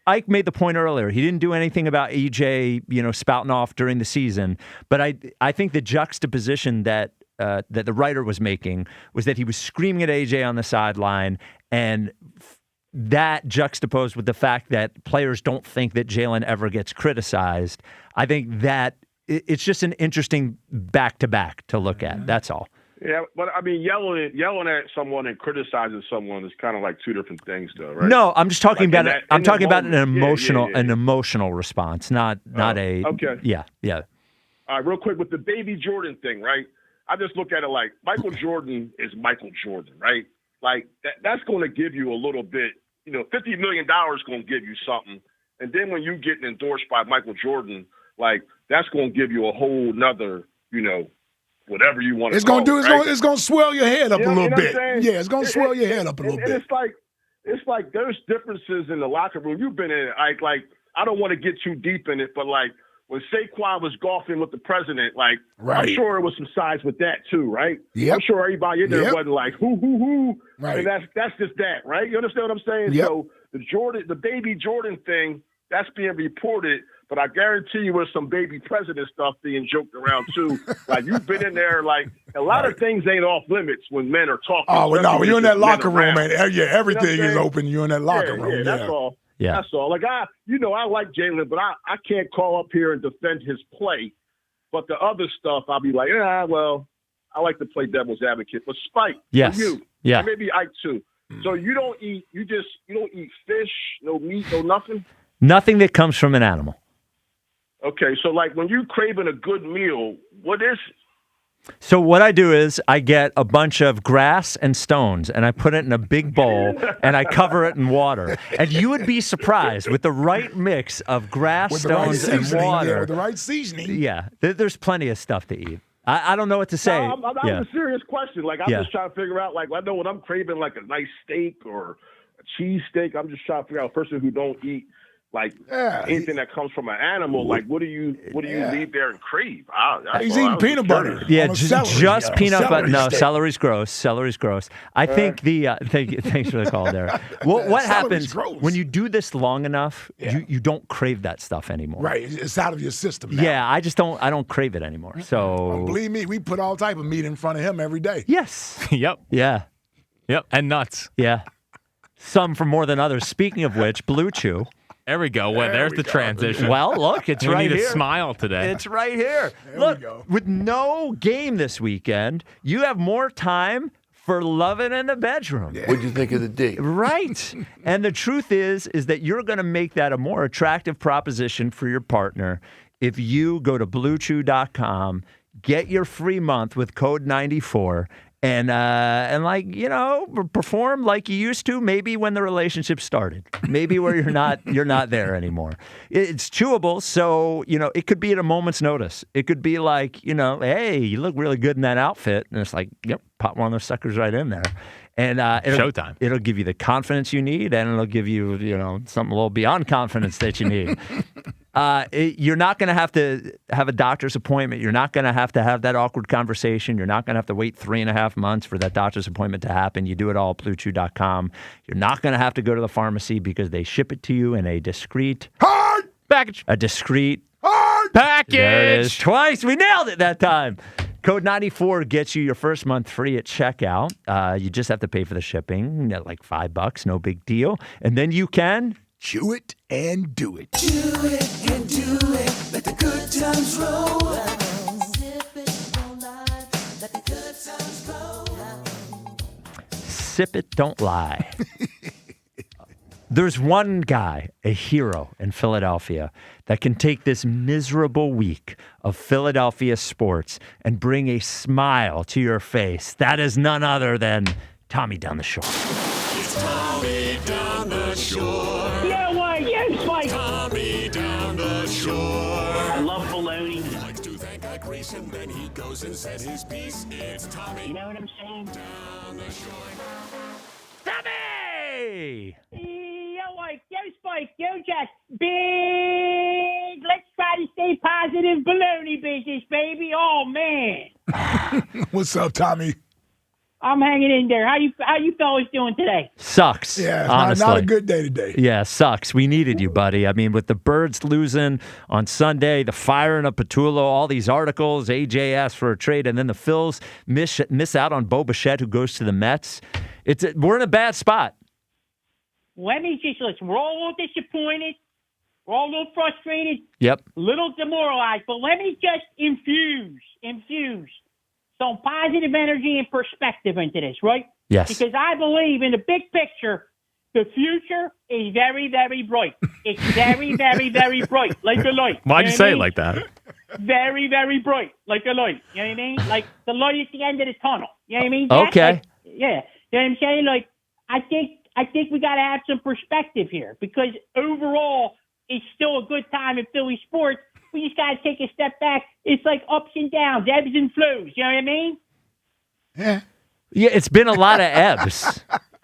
Ike made the point earlier. He didn't do anything about EJ, spouting off during the season. But I think the juxtaposition that the writer was making was that he was screaming at AJ on the sideline, and that juxtaposed with the fact that players don't think that Jalen ever gets criticized. I think that it's just an interesting back-to-back to look at. That's all. Yeah, but I mean, yelling at someone and criticizing someone is kind of like two different things, though, right? No, I'm just talking about it. I'm talking about an emotional, an emotional response, not a. Okay. Yeah. All right, real quick with the baby Jordan thing, right? I just look at it like Michael Jordan is Michael Jordan, right? Like that's going to give you a little bit. $50 million going to give you something, and then when you get endorsed by Michael Jordan, like that's going to give you a whole nother, whatever you want to. It's going to do. It's going to swell your head up a little bit. Yeah, it's going to swell your head up a little bit. It's like there's differences in the locker room. You've been in it. Like I don't want to get too deep in it, but like when Saquon was golfing with the president, like I'm sure there was some sides with that too, right? Yeah. I'm sure everybody in there wasn't like who. Right. And that's just that, right? You understand what I'm saying? Yep. So the baby Jordan thing, that's being reported. But I guarantee you there's some baby president stuff being joked around, too. Like, you've been in there, like, a lot of things ain't off limits when men are talking. Oh, well, no, when you're in that locker room, man, everything is open. You're in that locker room. Yeah, that's all. Yeah. That's all. Like, I like Jalen, but I can't call up here and defend his play. But the other stuff, I'll be like, well, I like to play devil's advocate. But Spike, yes. for you, yeah. and maybe Ike, too. So you don't eat fish, no meat, no nothing? Nothing that comes from an animal. Okay, so like when you craving a good meal, what is it? So what I do is I get a bunch of grass and stones, and I put it in a big bowl, and I cover it in water. And you would be surprised with the right mix of grass, stones, and water. Yeah, with the right seasoning. Yeah, there's plenty of stuff to eat. I don't know what to say. No, that was a serious question. Like, I'm just trying to figure out, like, I know when I'm craving, like, a nice steak or a cheese steak, I'm just trying to figure out a person who don't eat, like, anything that comes from an animal. Like, what do you leave there and crave? He's eating peanut butter. Yeah, just peanut butter. No, celery's gross. Celery's gross. I think thanks for the call there. What happens when you do this long enough? You don't crave that stuff anymore. Right, it's out of your system now. Yeah, I don't crave it anymore. So believe me, we put all type of meat in front of him every day. Yes. Yep. Yeah. Yep. And nuts. Yeah. Some for more than others. Speaking of which, Blue Chew. There we go. Well, there's the transition. Well, look, it's right here. We need a smile today. It's right here. Look, with no game this weekend, you have more time for loving in the bedroom. What'd you think of the date? Right. And the truth is that you're going to make that a more attractive proposition for your partner if you go to BlueChew.com, get your free month with code 94, and like, you know, perform like you used to maybe when the relationship started. Maybe where you're not there anymore. It's chewable, so, you know, it could be at a moment's notice. It could be like, you know, hey, you look really good in that outfit. And it's like, yep, pop one of those suckers right in there. And showtime. It'll give you the confidence you need, and it'll give you, you know, something a little beyond confidence that you need. You're not going to have a doctor's appointment. You're not going to have that awkward conversation. You're not going to have to wait 3.5 months for that doctor's appointment to happen. You do it all at BlueChew.com. You're not going to have to go to the pharmacy because they ship it to you in a discreet package. A discreet package. There it is. Twice. We nailed it that time. Code 94 gets you your first month free at checkout. You just have to pay for the shipping, like $5, no big deal. And then you can chew it and do it. Chew it and do it. Let the good times roll. Sip it, don't lie. Let the good times roll. Sip it, don't lie. There's one guy, a hero in Philadelphia, that can take this miserable week of Philadelphia sports and bring a smile to your face. That is none other than Tommy Down the Shore. It's Tommy Down the Shore. Yeah, why? Yes, Mike. Tommy Down the Shore. I love baloney. He likes to thank God grace and then he goes and says his piece. It's Tommy. You know what I'm saying? Down the Shore. Tommy! Yo, Mike. Yo, Spike. Yo, Jack. Big. Let's try to stay positive baloney business, baby. Oh, man. What's up, Tommy? I'm hanging in there. How you fellas doing today? Sucks. Yeah, honestly. not a good day today. Yeah, sucks. We needed you, buddy. I mean, with the Birds losing on Sunday, the firing of Patullo, all these articles, AJ asked for a trade, and then the Phils miss out on Bo Bichette, who goes to the Mets. We're in a bad spot. Let me just listen. We're all a little disappointed. We're all a little frustrated. Yep. A little demoralized. But let me just infuse some positive energy and perspective into this, right? Yes. Because I believe in the big picture, the future is very, very bright. It's very, very, very bright, like a light. Why'd you say it like that? Very, very bright, like a light. You know what I mean? Like the light at the end of the tunnel. You know what I mean? Okay. Like, yeah. You know what I'm saying? Like, I think we got to have some perspective here because overall, it's still a good time in Philly sports. We just got to take a step back. It's like ups and downs, ebbs and flows. You know what I mean? Yeah. Yeah, it's been a lot of ebbs.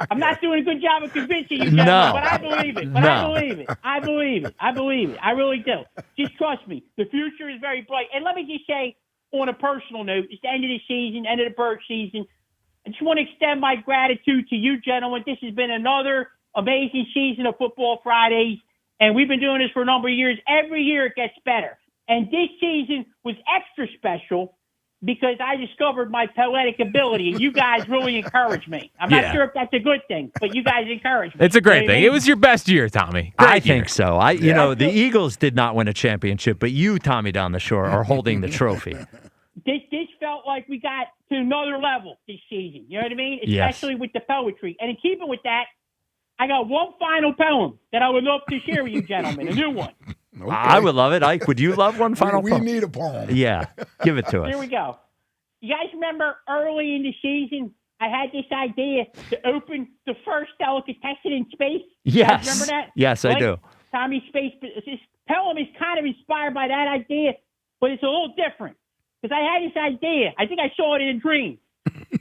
I'm not doing a good job of convincing you, No. but I believe it. But No. I believe it. I believe it. I believe it. I really do. Just trust me. The future is very bright. And let me just say, on a personal note, it's the end of the season, end of the bird season. I just want to extend my gratitude to you, gentlemen. This has been another amazing season of Football Fridays, and we've been doing this for a number of years. Every year it gets better. And this season was extra special because I discovered my poetic ability, and you guys really encouraged me. I'm not sure if that's a good thing, but you guys encouraged me. It's a great thing. It was your best year, Tommy. I think so. You know, the Eagles did not win a championship, but you, Tommy Down the Shore, are holding the trophy. This felt like we got to another level this season. You know what I mean? Yes. Especially with the poetry. And in keeping with that, I got one final poem that I would love to share with you gentlemen, a new one. Okay. I would love it. Ike, would you love one final we poem? need a poem. Yeah, give it to us. Here we go. You guys remember early in the season, I had this idea to open the first delicatessen in space? You guys remember that? Yes, I do. Tommy Space. This poem is kind of inspired by that idea, but it's a little different. Because I had this idea. I think I saw it in a dream.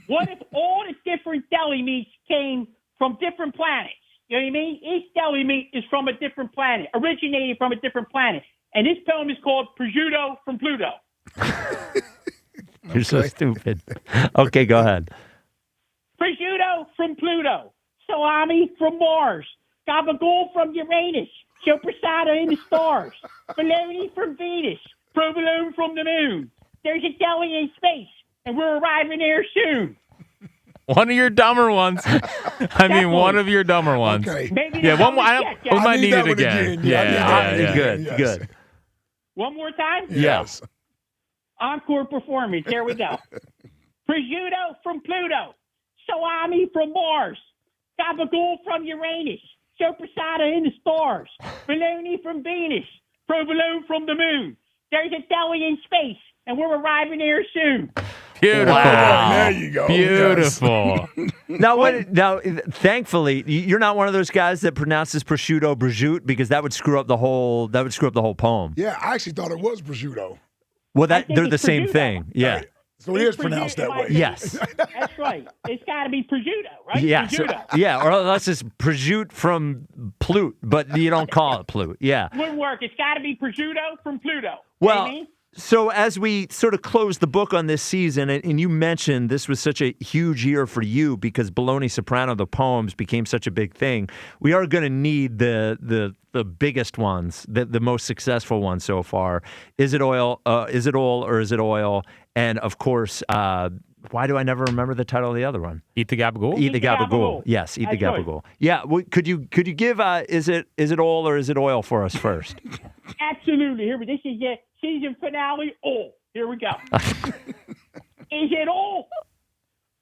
What if all the different deli meats came from different planets? You know what I mean? Each deli meat is from a different planet, originated from a different planet. And this poem is called Prosciutto from Pluto. You're so stupid. Okay, go ahead. Prosciutto from Pluto. Salami from Mars. Gabagool from Uranus. Sopressata in the stars. Bologna from Venus. Provolone from the moon. There's a deli in space, and we're arriving there soon. One of your dumber ones. I mean, one of your dumber ones. Okay. Maybe Yeah, one more. We might need that it one again. again. Yeah. Good, Yes. good. One more time? Yes. Encore performance. There we go. Prosciutto from Pluto. Salami from Mars. Gabagool from Uranus. Sopressata in the stars. Bologna from Venus. Provolone from the moon. There's a deli in space, and we're arriving there soon. Beautiful. Wow. There you go. Beautiful. Now, thankfully, you're not one of those guys that pronounces prosciutto prosciutto because that would screw up the whole poem. Yeah, I actually thought it was prosciutto. Well, I think they're the it's same prosciutto. thing. Yeah. Right. So it is pronounced that way. Yes. That's right. It's got to be prosciutto, right? Yeah. So, Prosciutto. yeah. Or unless it's prosciutto from Plute, but you don't call it Plute. Yeah. Wouldn't work. It's got to be prosciutto from Pluto. Well, You know what I mean? so as we sort of close the book on this season, and you mentioned this was such a huge year for you because Bologna Soprano, the poems, became such a big thing. We are going to need the biggest ones, the most successful ones so far. Is it oil? Is it oil or is it oil? And of course, why do I never remember the title of the other one? Eat the gabagool? Eat the gabagool. Yes, eat the That's right. gabagool. Yeah. Could you give is it oil or is it oil for us first? Absolutely. Here, this is the season finale. Oh, here we go. Is it oil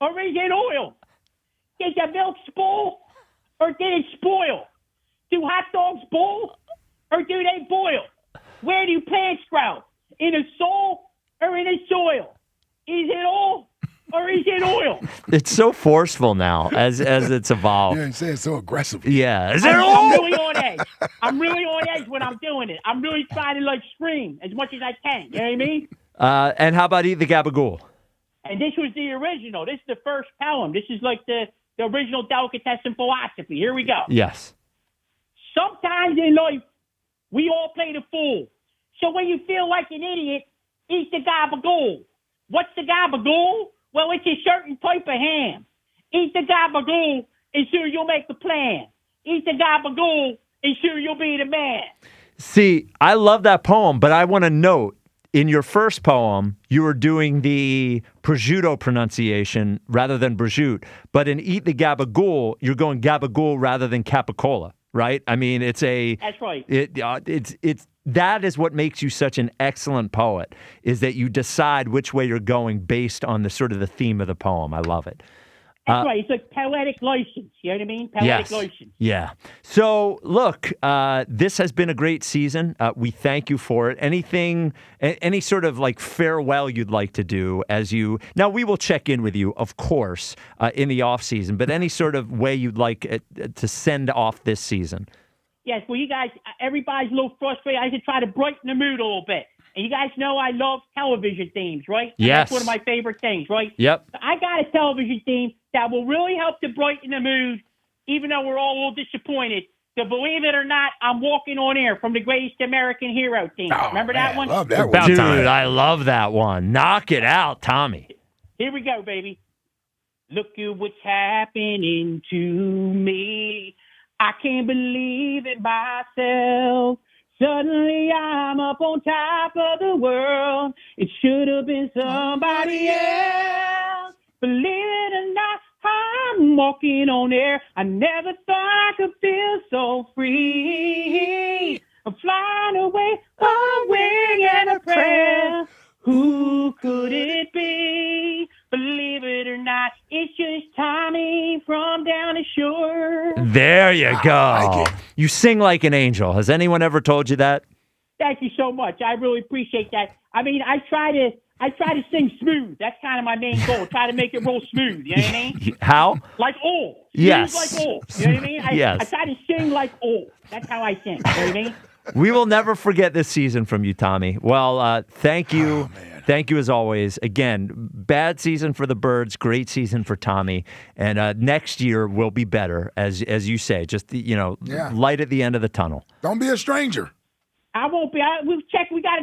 or is it oil? Did the milk spoil or did it spoil? Do hot dogs boil or do they boil? Where do plants grow? In a soil or in a soil? Is it oil or is it oil? It's so forceful now as it's evolved. Yeah, you say it so aggressively. Yeah. Is it I'm oil? really on edge. I'm really on edge when I'm doing it. I'm really trying to scream as much as I can. You know what I mean? And how about eat the gabagool? And this was the original. This is the first poem. This is like the original delicatessen philosophy. Here we go. Yes. Sometimes in life, we all play the fool. So when you feel like an idiot, eat the gabagool. What's the gabagool? Well, it's a certain type of ham. Eat the gabagool, and soon you'll make the plan. Eat the gabagool, and soon you'll be the man. See, I love that poem, but I want to note, in your first poem, you were doing the prosciutto pronunciation rather than prosciutto. But in Eat the Gabagool, you're going gabagool rather than capicola, right? I mean, it's a... That's right. That is what makes you such an excellent poet, is that you decide which way you're going based on the sort of the theme of the poem. I love it. That's right. It's like poetic license. You know what I mean? Poetic license. Yeah. So, look, this has been a great season. We thank you for it. Any sort of farewell you'd like to do as you... Now, we will check in with you, of course, in the off season, but any sort of way you'd like to send off this season. Yes, well, you guys, everybody's a little frustrated. I should try to brighten the mood a little bit. And you guys know I love television themes, right? And Yes. That's one of my favorite things, right? Yep. So I got a television theme that will really help to brighten the mood, even though we're all a little disappointed. So believe it or not, I'm walking on air from the Greatest American Hero theme. Remember that one? Love that Dude, one. I love that one. Knock it out, Tommy. Here we go, baby. Look at what's happening to me. I can't believe it myself. Suddenly I'm up on top of the world. It should have been somebody else. Believe it or not, I'm walking on air. I never thought I could feel so free. I'm flying away, a wing and a prayer. Who could it be? Believe it or not, it's just Tommy from down the shore. There you go. You sing like an angel. Has anyone ever told you that? Thank you so much. I really appreciate that. I mean, I try to I try to sing smooth. That's kind of my main goal. Try to make it roll smooth. You know what I mean? How? Like old. Smooth Yes. like old. You know what I mean? Yes. I try to sing like old. That's how I sing. You know what I mean? We will never forget this season from you, Tommy. Well, thank you. Thank you as always. Again, bad season for the Birds, great season for Tommy. And next year will be better, as you say. Just, light at the end of the tunnel. Don't be a stranger. I won't be. We'll check. We got.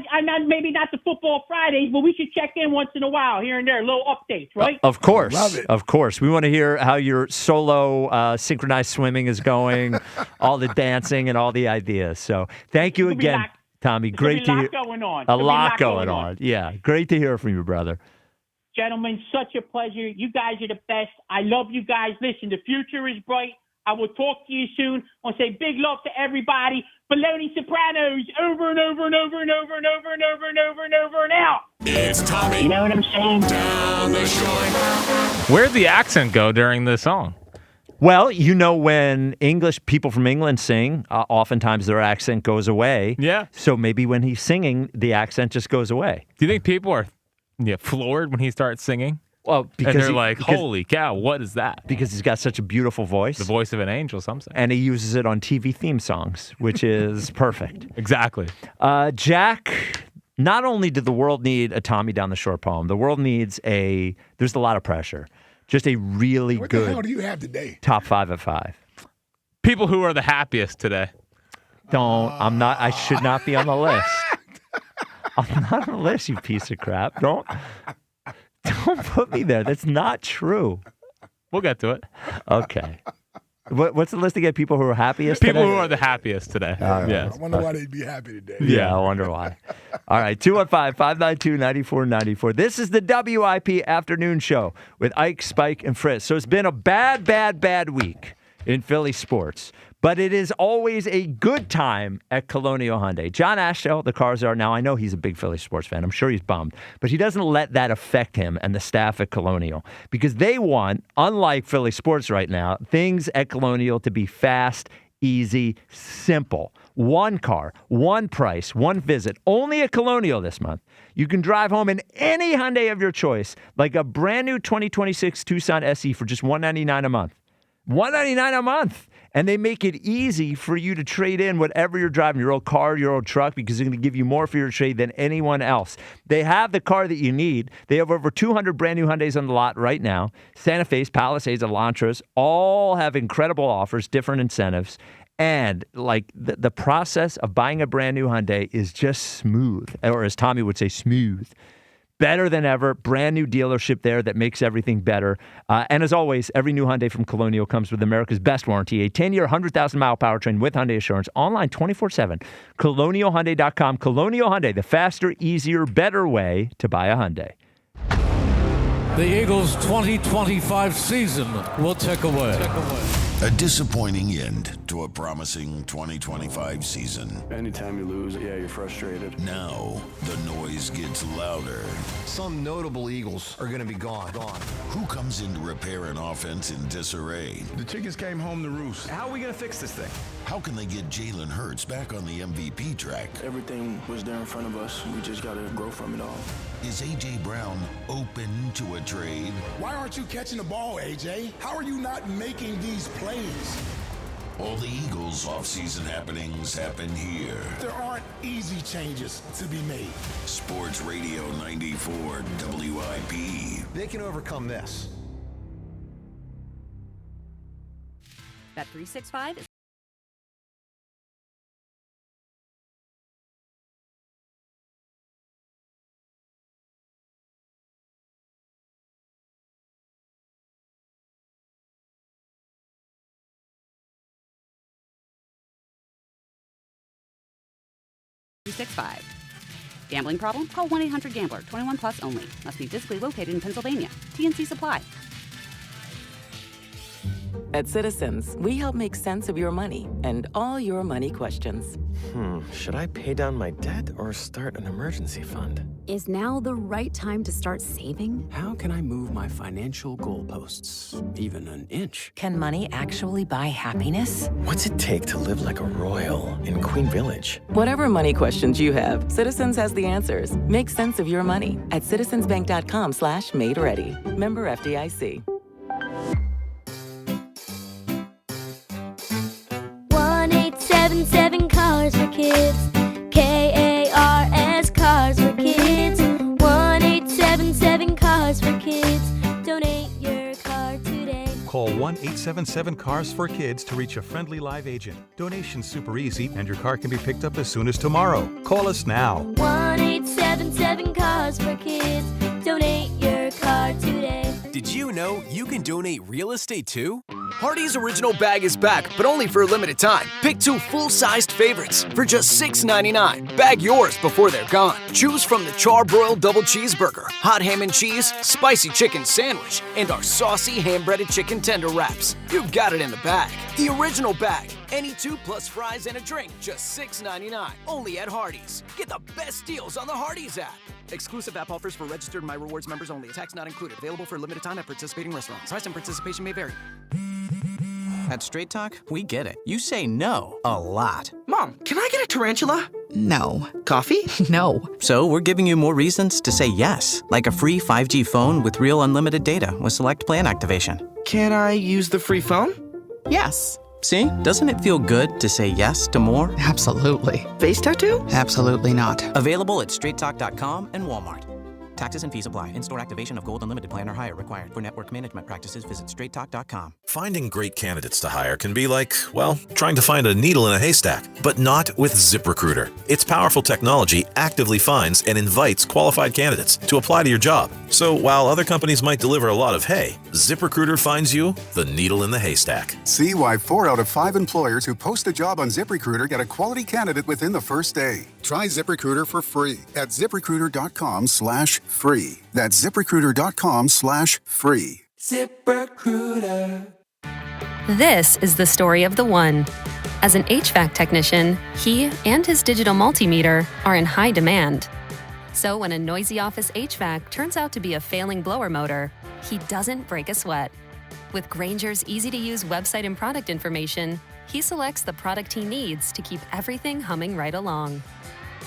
Maybe not the football Fridays, but we should check in once in a while, here and there, little updates, right? Of course. Love it. Of course. We want to hear how your solo synchronized swimming is going, all the dancing and all the ideas. So thank you again, Tommy. Great to hear. A lot going on. Yeah. Great to hear from you, brother. Gentlemen, such a pleasure. You guys are the best. I love you guys. Listen, the future is bright. I will talk to you soon. I want to say big love to everybody. Baloney Sopranos, over and over and over and over and over and over and over and over and out. It's Tommy. You know what I'm saying? Down the shore. Where'd the accent go during the song? Well, when people from England sing, oftentimes their accent goes away. Yeah. So maybe when he's singing, the accent just goes away. Do you think people are floored when he starts singing? Well, because they're like, holy cow, what is that? Because he's got such a beautiful voice. The voice of an angel, some say. And he uses it on TV theme songs, which is perfect. Exactly. Jack, not only did the world need a Tommy Down the Shore poem, the world needs there's a lot of pressure. Just a really What good the hell do you have today? top 5 of 5. People who are the happiest today. I should not be on the list. I'm not on the list, you piece of crap. Don't put me there. That's not true. We'll get to it. Okay. What's the list again? People who are happiest People today? who are the happiest today. Right. Yes. I wonder why they'd be happy today. Yeah, I wonder why. All right, 215-592-9494. This is the WIP Afternoon Show with Ike, Spike, and Fritz. So it's been a bad week in Philly sports, but it is always a good time at Colonial Hyundai. John Ashdale, the cars are now. I know he's a big Philly sports fan. I'm sure he's bummed, but he doesn't let that affect him and the staff at Colonial because they want, unlike Philly sports right now, things at Colonial to be fast, easy, simple. One car, one price, one visit. Only at Colonial this month. You can drive home in any Hyundai of your choice, like a brand new 2026 Tucson SE for just $199 a month. $199 a month. And they make it easy for you to trade in whatever you're driving, your old car, your old truck, because they're going to give you more for your trade than anyone else. They have the car that you need. They have over 200 brand new Hyundais on the lot right now. Santa Fe's, Palisades, Elantras, all have incredible offers, different incentives. And like the process of buying a brand new Hyundai is just smooth, or as Tommy would say, smooth. Better than ever. Brand new dealership there that makes everything better. And as always, every new Hyundai from Colonial comes with America's best warranty, a 10-year, 100,000-mile powertrain with Hyundai Assurance. Online 24/7. ColonialHyundai.com. Colonial Hyundai, the faster, easier, better way to buy a Hyundai. The Eagles' 2025 season will tick away. A disappointing end to a promising 2025 season. Anytime you lose, you're frustrated. Now, the noise gets louder. Some notable Eagles are going to be gone. Who comes in to repair an offense in disarray? The chickens came home to roost. How are we going to fix this thing? How can they get Jalen Hurts back on the MVP track? Everything was there in front of us. We just got to grow from it all. Is A.J. Brown open to a trade? Why aren't you catching the ball, AJ? How are you not making these plays? All the Eagles' offseason happenings happen here. There aren't easy changes to be made. Sports Radio 94 WIP. They can overcome this. Bet365 is $365. Gambling problem? Call 1-800-GAMBLER. 21 plus only. Must be physically located in Pennsylvania. TNC Supply. At Citizens, we help make sense of your money and all your money questions. Should I pay down my debt or start an emergency fund? Is now the right time to start saving? How can I move my financial goalposts even an inch? Can money actually buy happiness? What's it take to live like a royal in Queen Village? Whatever money questions you have, Citizens has the answers. Make sense of your money at citizensbank.com/made-ready. Member FDIC. 1-877 Cars for Kids. KARS Cars for Kids. 1-877 Cars for Kids. Donate your car today. Call 1-877-CARS for Kids to reach a friendly live agent. Donation's super easy, and your car can be picked up as soon as tomorrow. Call us now. 1-877 Cars for Kids. Donate your car today. Did you know you can donate real estate too? Hardee's Original Bag is back, but only for a limited time. Pick 2 full-sized favorites for just $6.99. Bag yours before they're gone. Choose from the charbroiled double cheeseburger, hot ham and cheese, spicy chicken sandwich, and our saucy hand-breaded chicken tender wraps. You've got it in the bag. The Original Bag. Any 2 plus fries and a drink, just $6.99. Only at Hardee's. Get the best deals on the Hardee's app. Exclusive app offers for registered My Rewards members only. Tax not included. Available for a limited time at participating restaurants. Price and participation may vary. At Straight Talk, we get it. You say no a lot. Mom, can I get a tarantula? No. Coffee? No. So we're giving you more reasons to say yes, like a free 5G phone with real unlimited data with select plan activation. Can I use the free phone? Yes. See? Doesn't it feel good to say yes to more? Absolutely. Face tattoo? Absolutely not. Available at straighttalk.com and Walmart. Taxes and fees apply. In-store activation of Gold Unlimited plan or higher required. For network management practices, visit straighttalk.com. Finding great candidates to hire can be like, well, trying to find a needle in a haystack, but not with ZipRecruiter. Its powerful technology actively finds and invites qualified candidates to apply to your job. So while other companies might deliver a lot of hay, ZipRecruiter finds you the needle in the haystack. See why 4 out of 5 employers who post a job on ZipRecruiter get a quality candidate within the first day. Try ZipRecruiter for free at ZipRecruiter.com/free. That's ZipRecruiter.com/free. ZipRecruiter. This is the story of the one. As an HVAC technician, he and his digital multimeter are in high demand. So when a noisy office HVAC turns out to be a failing blower motor, he doesn't break a sweat. With Grainger's easy-to-use website and product information, he selects the product he needs to keep everything humming right along.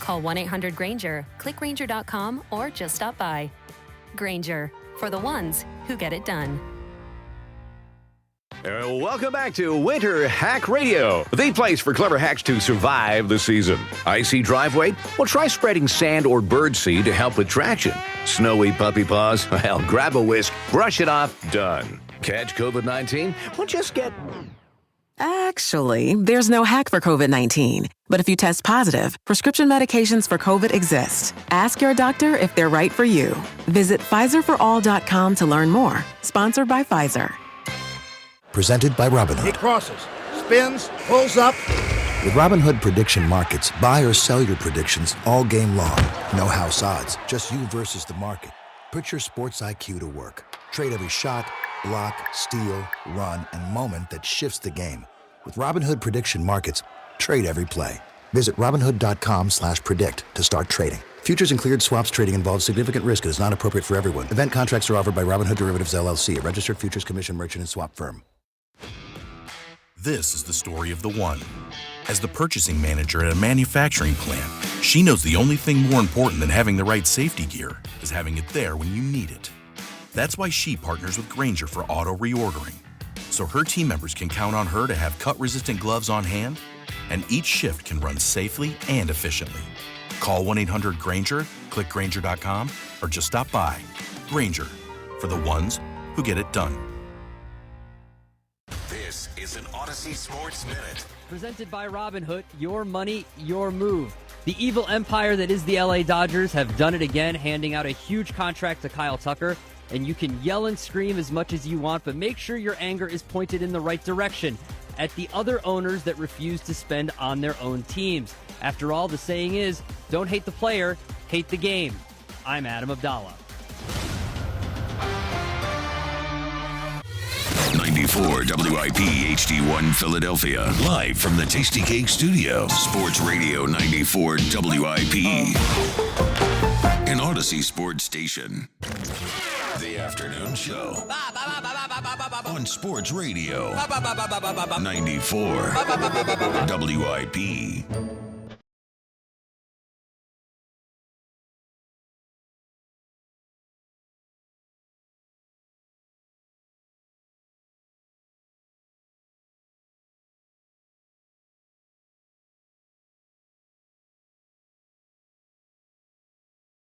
Call 1-800-GRAINGER, click Grainger.com, or just stop by. Grainger, for the ones who get it done. Welcome back to Winter Hack Radio, the place for clever hacks to survive the season. Icy driveway? Well, try spreading sand or birdseed to help with traction. Snowy puppy paws? Well, grab a whisk, brush it off, done. Catch COVID-19? Well, just get... Actually, there's no hack for COVID-19. But if you test positive, prescription medications for COVID exist. Ask your doctor if they're right for you. Visit PfizerForAll.com to learn more. Sponsored by Pfizer. Presented by Robinhood. He crosses, spins, pulls up. With Robinhood Prediction Markets, buy or sell your predictions all game long. No house odds, just you versus the market. Put your sports IQ to work. Trade every shot, block, steal, run, and moment that shifts the game. With Robinhood Prediction Markets, trade every play. Visit Robinhood.com/predict to start trading. Futures and cleared swaps trading involves significant risk and is not appropriate for everyone. Event contracts are offered by Robinhood Derivatives LLC, a registered futures commission merchant and swap firm. This is the story of the one. As the purchasing manager at a manufacturing plant, she knows the only thing more important than having the right safety gear is having it there when you need it. That's why she partners with Grainger for auto reordering, so her team members can count on her to have cut-resistant gloves on hand, and each shift can run safely and efficiently. Call 1-800-GRAINGER, click Grainger.com, or just stop by. Grainger, for the ones who get it done. This is an Odyssey Sports Minute. Presented by Robinhood, your money, your move. The evil empire that is the LA Dodgers have done it again, handing out a huge contract to Kyle Tucker. And you can yell and scream as much as you want, but make sure your anger is pointed in the right direction, at the other owners that refuse to spend on their own teams. After all, the saying is, don't hate the player, hate the game. I'm Adam Abdallah. 94 WIP HD1 Philadelphia. Live from the Tasty Cake Studio. Sports Radio 94 WIP. An Odyssey Sports Station. The Afternoon Show. On Sports Radio. 94 WIP.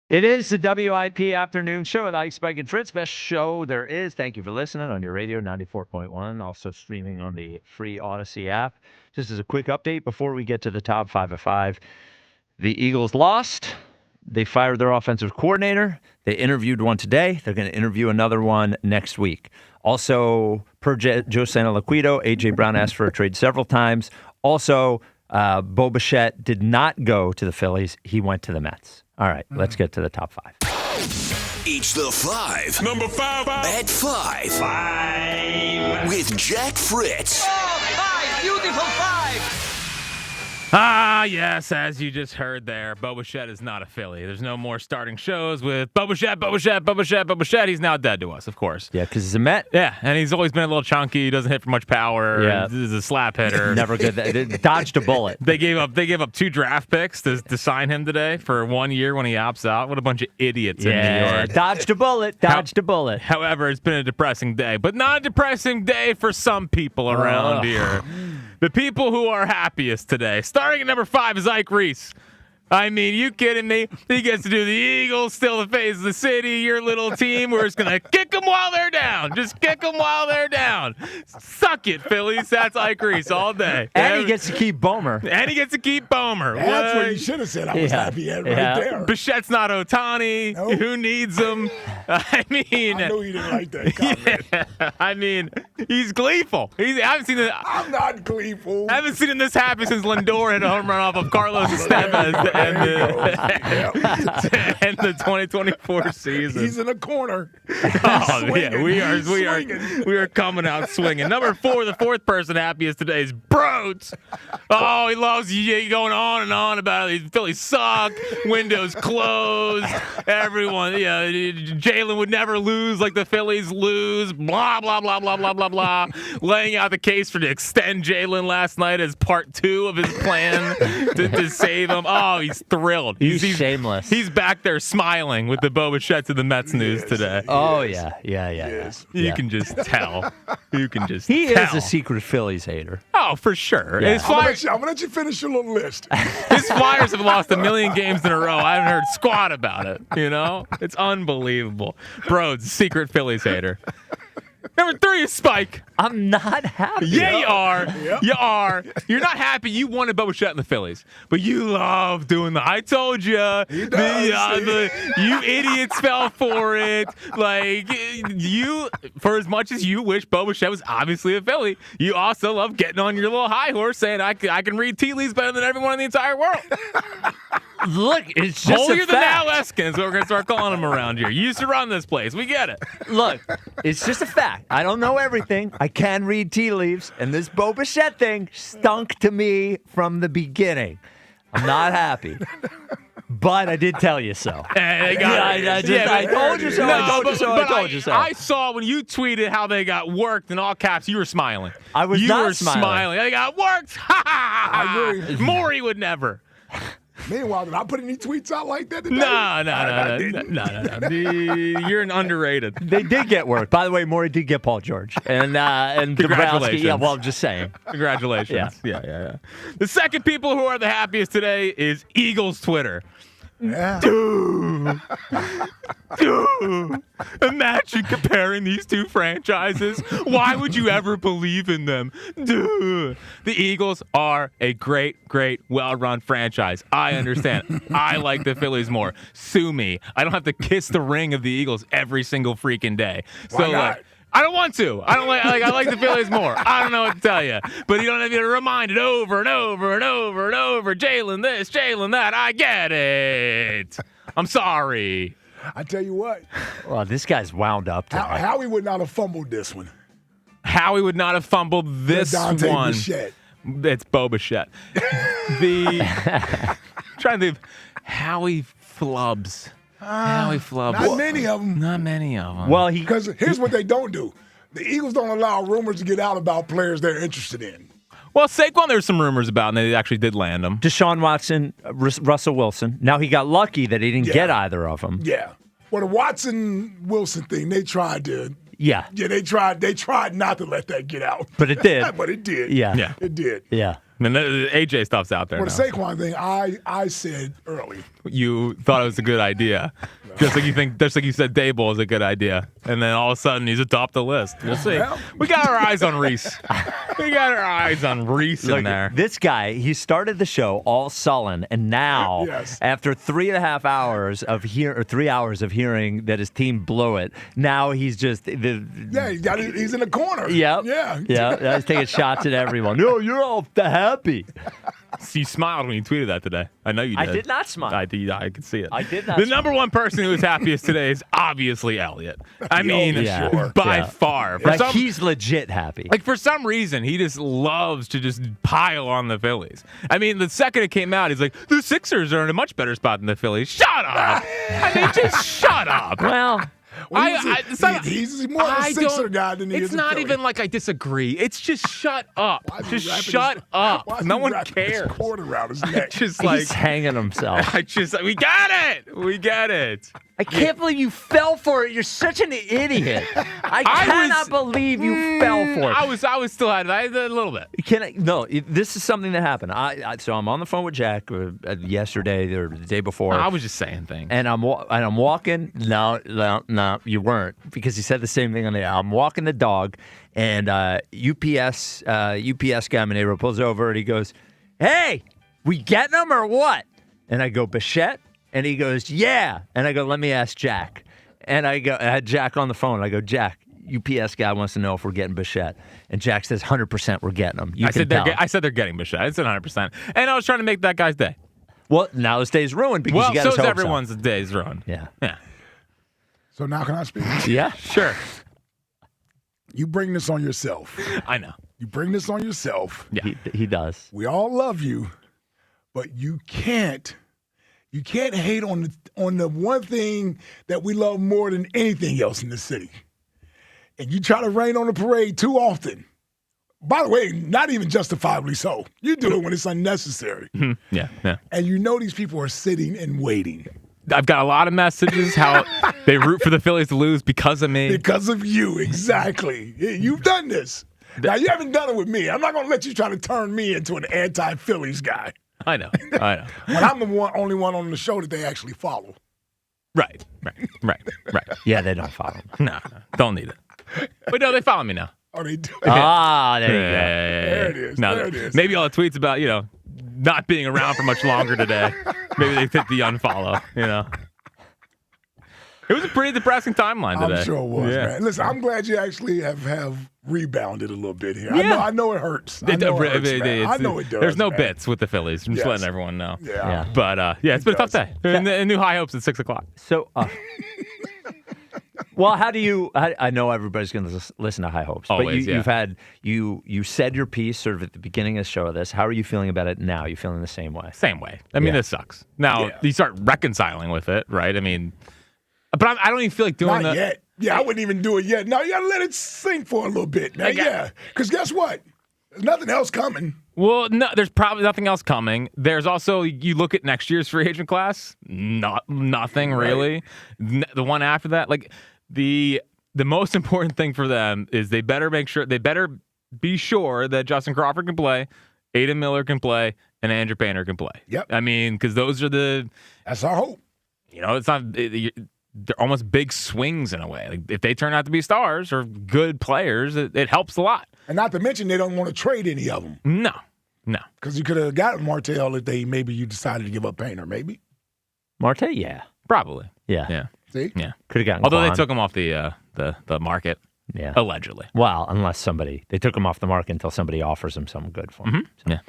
It is the WIP Afternoon Show with Ike, Spike, and Fritz. Best show there is. Thank you for listening on your radio, 94.1. Also streaming on the free Odyssey app. Just as a quick update before we get to the top 5 of 5. The Eagles lost. They fired their offensive coordinator. They interviewed one today. They're going to interview another one next week. Also, per Joe Santoliquito, A.J. Brown asked for a trade several times. Also, Bo Bichette did not go to the Phillies. He went to the Mets. All right, let's get to the top 5. It's the 5. Number 5. At 5. 5. With Jack Fritz. Oh, 5. Beautiful 5. Ah, yes, as you just heard there, Bo Bichette is not a Philly. There's no more starting shows with Bo Bichette, Bo Bichette, Bo Bichette, Bo Bichette. He's now dead to us, of course. Yeah, because he's a Met. Yeah, and he's always been a little chunky. He doesn't hit for much power. Yeah. He's a slap hitter. Never good. They dodged a bullet. They gave up 2 draft picks to sign him today for 1 year when he opts out. What a bunch of idiots in New York. Dodged a bullet. Dodged a bullet. However, it's been a depressing day, but not a depressing day for some people around here. The people who are happiest today. Starting at number 5 is Ike Reese. I mean, you kidding me? He gets to do the Eagles, still the face of the city, your little team. We're just going to kick them while they're down. Just kick them while they're down. Suck it, Phillies. That's Ike Reese all day. And he gets to keep Bomer. And he gets to keep Bomer. That's what you should have said. I was happy at right there. Bichette's not Ohtani. Nope. Who needs him? I mean, I know you didn't like that comment. Yeah, I mean, he's gleeful. I haven't seen it. I'm not gleeful. I haven't seen this happen since Lindor hit a home run off of Carlos Estevez and the 2024 season. He's in a corner. Oh yeah, we are coming out swinging. Number 4, the 4th person happiest today is Broads. Oh, he loves you going on and on about it. Phillies suck. Windows closed. Everyone, Jalen would never lose like the Phillies lose. Blah blah blah blah blah blah blah. Laying out the case to extend Jalen last night as part 2 of his plan to save him. Oh, he's thrilled. He's shameless. He's back there smiling with the Bo Bichette to the Mets news today. Oh, yeah. Yes. You can just tell. You can just He tell. is a secret Phillies hater. Oh, for sure. Yeah. I'm gonna let you finish your little list. His Flyers have lost 1 million games in a row. I haven't heard squat about it. It's unbelievable. Bro's secret Phillies hater. Number 3 is Spike. I'm not happy. Yeah, you are. Yep. You are. You're not happy. You wanted Bo Bichette in the Phillies, but you love doing the I told you. He does. You idiots fell for it. Like, you, for as much as you wish Bo Bichette was obviously a Philly, you also love getting on your little high horse saying, I can read tea leaves better than everyone in the entire world. Look, it's just Holier a than fact. thou Eskins, what we're going to start calling him around here. You used to run this place. We get it. Look, it's just a fact. I don't know everything. I can read tea leaves, and this Bo Bichette thing stunk to me from the beginning. I'm not happy. But I did tell you so. I told you so. I told you so. I saw when you tweeted how they got worked in all caps, you were smiling. I was you not were smiling. They got worked. Ha ha ha. I agree. Maury would never. Meanwhile, did I put any tweets out like that today? No. You're an underrated. They did get work. By the way, Maury did get Paul George. And Congratulations. Yeah, well, I'm just saying. Congratulations. Yeah. The second people who are the happiest today is Eagles Twitter. Yeah. Dude. Imagine comparing these two franchises. Why would you ever believe in them? Dude. The Eagles are a great, well-run franchise. I understand. I like the Phillies more. Sue me. I don't have to kiss the ring of the Eagles every single freaking day. Why not? I don't want to. I don't I like the Phillies more. I don't know what to tell you. But you don't have to be reminded over and over and over and over. Jalen this, Jalen that. I get it. I'm sorry. I tell you what. Well, this guy's wound up tonight. Howie would not have fumbled this one. Howie would not have fumbled this one. Bichette. It's Bo Bichette. I'm trying to think. Howie flubs. Yeah, we flub. Not many of them. Not many of them. Well, Because here's what they don't do. The Eagles don't allow rumors to get out about players they're interested in. Well, Saquon, there's some rumors about, and they actually did land him. Deshaun Watson, Russell Wilson. Now, he got lucky that he didn't get either of them. Yeah. Well, the Watson-Wilson thing, they tried to. Yeah. Yeah, they tried not to let that get out. But it did. But it did. Yeah. It did. Yeah. And the AJ stuff's out there Well, now. the Saquon thing, I said early. You thought it was a good idea. Just like you said Dable is a good idea. And then all of a sudden he's atop the list. We'll see. Well. We got our eyes on Reese. We got our eyes on Reese in there. This guy, he started the show all sullen, and now, after 3.5 hours of 3 hours of hearing that his team blew it, now he's just he's in the corner. Yep. Yeah. He's taking shots at everyone. No, you're all happy. You smiled when you tweeted that today. I know you did. I did not smile. I could see it. I did not. The number one person who is happiest today is obviously Elliott. I mean, by far. He's legit happy. Like, for some reason, he just loves to just pile on the Phillies. I mean, the second it came out, he's like, the Sixers are in a much better spot than the Phillies. Shut up! I mean, just shut up. Well, he's more of a Sixer guy than he is It's a not Philly. even like I disagree. It's just shut up. Just shut up. No one cares. His cord around his neck. Just like he's hanging himself. We got it. We get it. I can't believe you fell for it. You're such an idiot. I cannot believe you fell for it. I was still at it. A little bit. This is something that happened. So I'm on the phone with Jack yesterday or the day before. I was just saying things. And I'm walking. No, you weren't, because he said the same thing on the air. I'm walking the dog, and UPS guy in my neighborhood pulls over and he goes, "Hey, we getting them or what?" And I go, "Bichette?" And he goes, "Yeah." And I go, "Let me ask Jack." And I had Jack on the phone. I go, "Jack, UPS guy wants to know if we're getting Bichette." And Jack says, 100% we're getting them. I said they're getting Bichette. I said 100%. And I was trying to make that guy's day. Well, now his day's ruined because you got his hopes up. Everyone's day's ruined. Yeah. So now can I speak? Yeah. Sure. You bring this on yourself. I know. You bring this on yourself. Yeah. He does. We all love you, but you can't hate on the one thing that we love more than anything else in the city. And you try to rain on the parade too often. By the way, not even justifiably so. You do it when it's unnecessary. Yeah. And you know these people are sitting and waiting. I've got a lot of messages how they root for the Phillies to lose because of me. Because of you, exactly. You've done this. Now, you haven't done it with me. I'm not going to let you try to turn me into an anti-Phillies guy. I know. When I'm the only one on the show that they actually follow. Right. Yeah, they don't follow. No, don't need it. But no, they follow me now. Oh, they do. There you go. There it is. Now, there it is. Maybe all the tweets about, not being around for much longer today. Maybe they hit the unfollow, It was a pretty depressing timeline today. I'm sure it was, man. Listen, I'm glad you actually have rebounded a little bit here. Yeah. I know it hurts. I know it does. There's no man. bits with the Phillies. I'm just letting everyone know. Yeah. But, it's been a tough day. And new high hopes at 6 o'clock. So, well, how do you? I know everybody's going to listen to High Hopes, Always, but you said your piece sort of at the beginning of the show of this. How are you feeling about it now? You feeling the same way? Same way. I mean, this sucks. Now you start reconciling with it, right? I mean, but I don't even feel like doing Not yet. Yeah, I wouldn't even do it yet. No, you got to let it sink for a little bit. Now, because guess what? There's nothing else coming. Well, no, there's probably nothing else coming. There's also, you look at next year's free agent class, nothing really. The one after that, like the most important thing for them is they better be sure that Justin Crawford can play, Aiden Miller can play, and Andrew Painter can play. Yep. I mean, because that's our hope. It's not. They're almost big swings in a way. Like if they turn out to be stars or good players, it helps a lot. And not to mention they don't want to trade any of them. No. Because you could have gotten Martell if maybe you decided to give up Painter, maybe. Marte, yeah. Probably. Yeah. See? Yeah. Could have gotten Although Quan. they took him off the market. Yeah. Allegedly. Well, unless they took him off the market until somebody offers him something good for him. Mm-hmm. So. Yeah.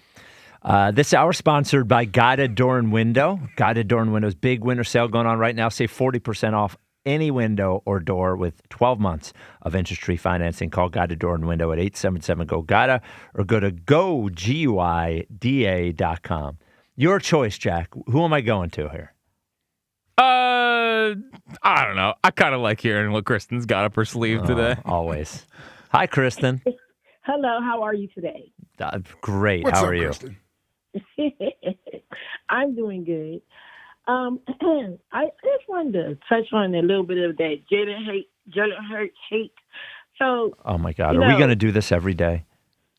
This hour sponsored by Guided Door and Window. Guided Door and Window's big winter sale going on right now. Save 40% off any window or door with 12 months of interest-free financing. Call Guided Door and Window at 877-GO-GUIDA or go to GUIDA.com. Your choice, Jack. Who am I going to here? I don't know. I kind of like hearing what Kristen's got up her sleeve today. Always. Hi, Kristen. Hello, how are you today? Great. What's How up, are you? Kristen? I'm doing good. I just wanted to touch on a little bit of that Jalen Hurts hate. So, Oh, my God. Are we going to do this every day?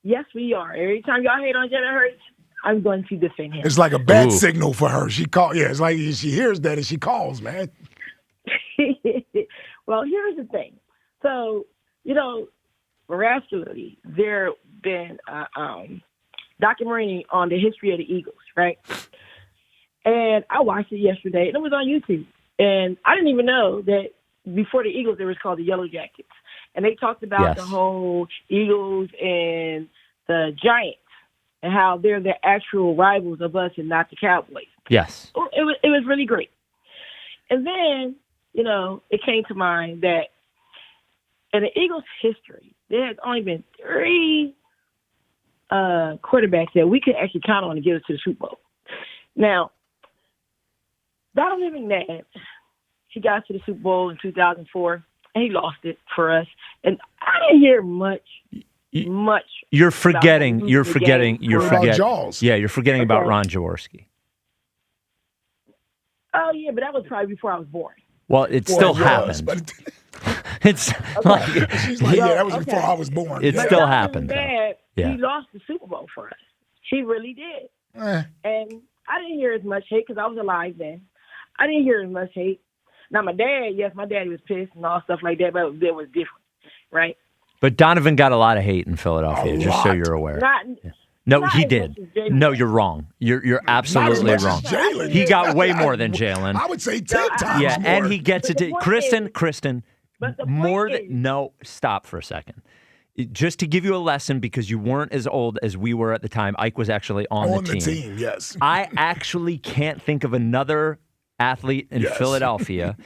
yes, we are. Every time y'all hate on Jalen Hurts, I'm going to defend him. It's like a bad signal for her. She call. Yeah, it's like she hears that and she calls, man. Well, here's the thing. So, miraculously, there been documentary on the history of the Eagles, right? And I watched it yesterday, and it was on YouTube. And I didn't even know that before the Eagles, they was called the Yellow Jackets. And they talked about the whole Eagles and the Giants and how they're the actual rivals of us and not the Cowboys. Yes. It was really great. And then, it came to mind that in the Eagles' history, there has only been 3 quarterbacks that we could actually count on to get us to the Super Bowl. Now, Donovan McNabb, he got to the Super Bowl in 2004, and he lost it for us. And I didn't hear much. You're forgetting. You're about forgetting. Jaws. Yeah, you're forgetting about Ron Jaworski. Oh, yeah, but that was probably before I was born. Well, it still happened. It's like She's like, yeah, that was before I was born. It still happened. Dad, Yeah. He lost the Super Bowl for us. He really did. Eh. And I didn't hear as much hate because I was alive then. I didn't hear as much hate. Now, my daddy was pissed and all stuff like that, but it was different, right? But Donovan got a lot of hate in Philadelphia, just so you're aware. No, he did. No, you're wrong. You're absolutely wrong. He got way more than Jalen. I would say 10 times Yeah, more. and he gets it. Kristen, more point than no. Stop for a second. Just to give you a lesson, because you weren't as old as we were at the time. Ike was actually on the team. Yes. I actually can't think of another athlete in Philadelphia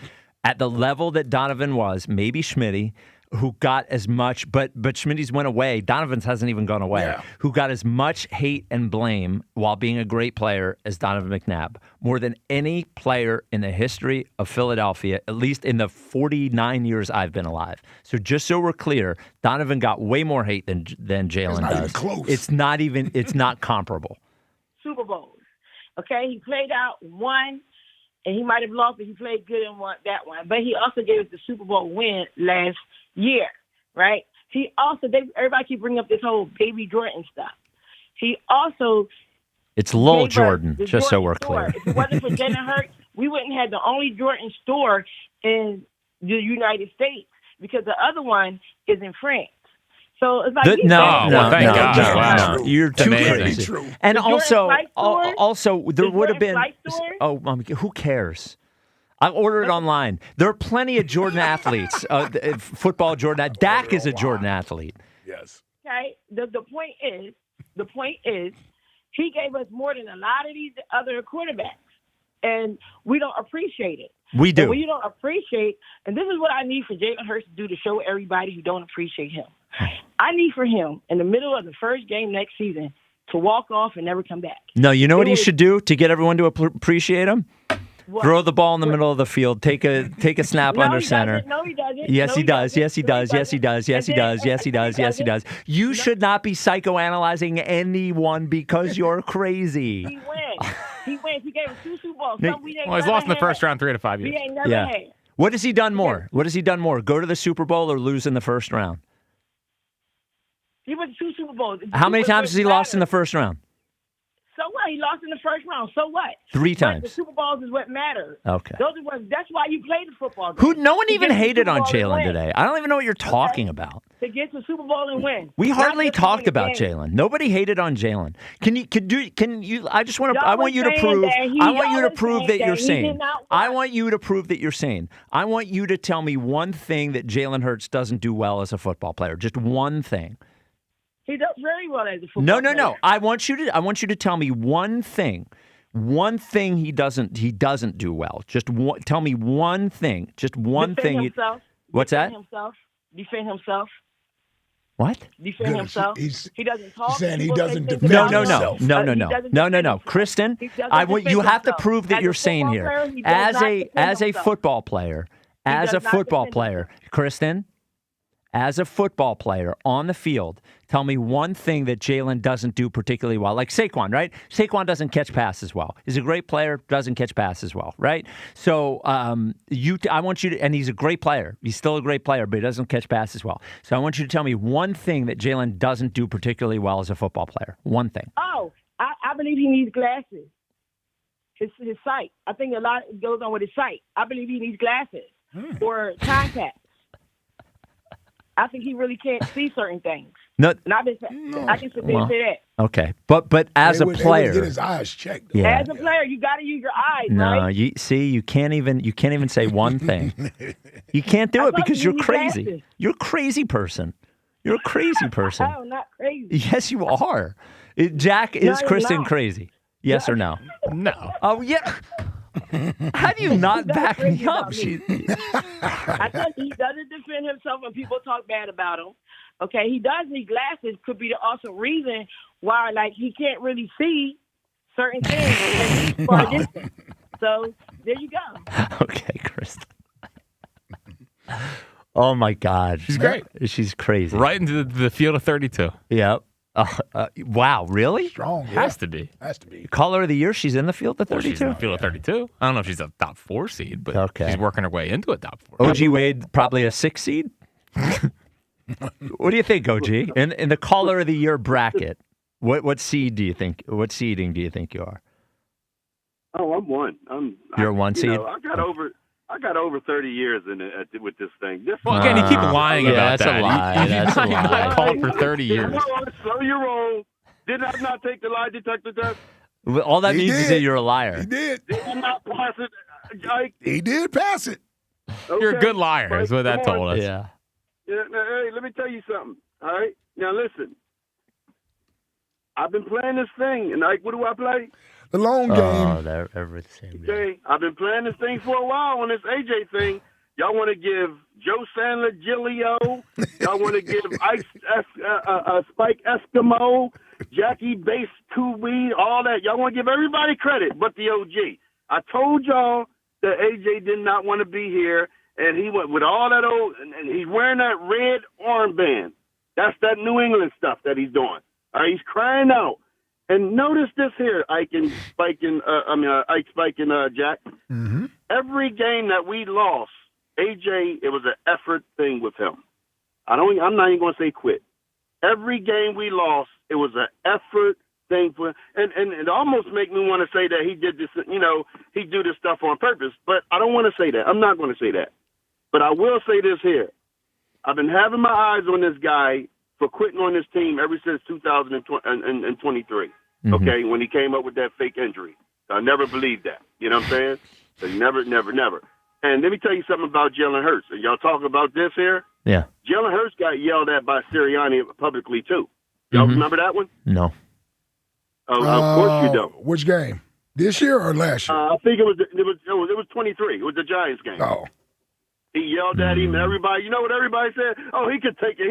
at the level that Donovan was. Maybe Schmitty, who got as much, but Schmitty's went away. Donovan's hasn't even gone away. Yeah. Who got as much hate and blame while being a great player as Donovan McNabb. More than any player in the history of Philadelphia, at least in the 49 years I've been alive. So just so we're clear, Donovan got way more hate than Jalen does. Even close. It's not comparable. Super Bowls. Okay, he played out one, and he might have lost, but he played good and won that one. But he also gave us the Super Bowl win last year, right? He also, everybody keep bringing up this whole Baby Jordan stuff. He also, it's Lil Jordan, just so we're store. clear. If it wasn't for Jalen Hurts, we wouldn't have the only Jordan store in the United States because the other one is in France. So it's like thank God. No, you're too Amazing. crazy. And also there would have been. Store? Who cares? I ordered it online. There are plenty of Jordan athletes. Football Jordan. Dak is a Jordan athlete. Yes. Okay. The point is, he gave us more than a lot of these other quarterbacks, and we don't appreciate it. We do. And when you don't appreciate, and this is what I need for Jalen Hurts to do to show everybody who don't appreciate him. I need for him in the middle of the first game next season to walk off and never come back. No, you know what he should do to get everyone to appreciate him? What? Throw the ball in the middle of the field. Take a snap under center. No, he doesn't. Yes, he does. Yes, he does. Yes, he does. Yes, he does. Yes, he does. Yes, he does. You should not be psychoanalyzing anyone because you're crazy. He wins. He wins. He gave us 2 Super Bowls. Well, he's lost in the first round 3 out of 5 years. We ain't never had. What has he done more? What has he done more? Go to the Super Bowl or lose in the first round? He went to 2 Super Bowls. How many times has he lost in the first round? So what? He lost in the first round. So what? 3 times. But the Super Bowls is what matters. Okay. That's why you play the football game. No one even hated on Super Bowl Jalen and win. today. I don't even know what you're talking about. To get to the Super Bowl and win. We Not hardly just talked win a about game. Jalen. Nobody hated on Jalen. Can you? I just want to. Y'all I want you to was prove. saying that I want you to y'all prove was that saying you're that he sane. did not I want you to prove that you're sane. I want you to tell me one thing that Jalen Hurts doesn't do well as a football player. Just one thing. He does very well as a football player. No. I want you to tell me one thing. One thing he doesn't do well. Just tell me one thing. Just one Defend thing. Himself. What's that? Defend himself. defend Good. himself. He doesn't talk. She's saying he People say doesn't things defend about No, himself. no, him. no, He no, doesn't no, defend no, no. himself. Kristen, He doesn't defend you have to himself. prove that As you're a sane football here. player, he does not defend As a himself. football player, does not defend Kristen, as a football player on the field, tell me one thing that Jalen doesn't do particularly well. Like Saquon, right? Saquon doesn't catch passes well. He's a great player, doesn't catch passes well, right? So I want you to, and he's a great player. He's still a great player, but he doesn't catch passes well. So I want you to tell me one thing that Jalen doesn't do particularly well as a football player. One thing. Oh, I believe he needs glasses. His sight. I think a lot goes on with his sight. I believe he needs glasses or contacts. I think he really can't see certain things. No, and I can sit there and say that. Okay, but as a player, they would get his eyes checked. Though. Yeah. As a player, you got to use your eyes. No, right? you can't even say one thing. You can't do it because you're crazy. Glasses. You're a crazy person. You're a crazy person. I'm not crazy. Yes, you are. Jack, is you're Kristen not. crazy? Yes or no? No. Oh yeah. How do you not back me up? I tell you, he doesn't defend himself when people talk bad about him. Okay, he does need glasses. Could be the also reason why, like, he can't really see certain things for a distance. So there you go. Okay, Kristen. Oh my God, She's great. She's crazy. Right into the field of 32. Yep. Wow, really? Strong. Has to be. Has to be. Caller of the year. She's in the field at Well, 32. she's in the field of 32. I don't know if she's a top 4 seed, but Okay. she's working her way into a top 4. OG Wade probably a 6 seed. What do you think, OG? In the caller of the year bracket, what seed do you think? What seeding do you think you are? Oh, I'm one. You're a one seed? I got over 30 years with this thing. Well, again, you keep lying about that's that. A lie. That's a You're lie. not called for 30 years. Slow your roll. Did I not take the lie detector test? All that He means is did. that you're a liar. He did. Did I not pass it? He did pass it. You're a good liar, is what that told us. Yeah. Yeah, now, hey, let me tell you something. All right? Now, listen. I've been playing this thing, and what do I play? The long game. Oh, they're everything. Okay, I've been playing this thing for a while on this AJ thing. Y'all want to give Joe Sandler Gilio. Y'all want to give Spike Eskimo, Jackie Bass Two-Weed, all that. Y'all want to give everybody credit but the OG. I told y'all that AJ did not want to be here, and he went with all that old, and he's wearing that red armband. That's that New England stuff that he's doing. All right, he's crying out. And notice this here, Ike, Spike, and Jack. Mm-hmm. Every game that we lost, AJ, it was an effort thing with him. I'm not even going to say quit. Every game we lost, it was an effort thing for him. And it almost make me want to say that he did this, he do this stuff on purpose. But I don't want to say that. I'm not going to say that. But I will say this here. I've been having my eyes on this guy for quitting on this team ever since 2023. Mm-hmm. Okay, when he came up with that fake injury. I never believed that. You know what I'm saying? So never. And let me tell you something about Jalen Hurts. And y'all talking about this here? Yeah. Jalen Hurts got yelled at by Sirianni publicly, too. Y'all remember that one? No. Of course you don't. Which game? This year or last year? I think it was 23. It was the Giants game. Oh. He yelled at him, and everybody, you know what everybody said? Oh, he could take it.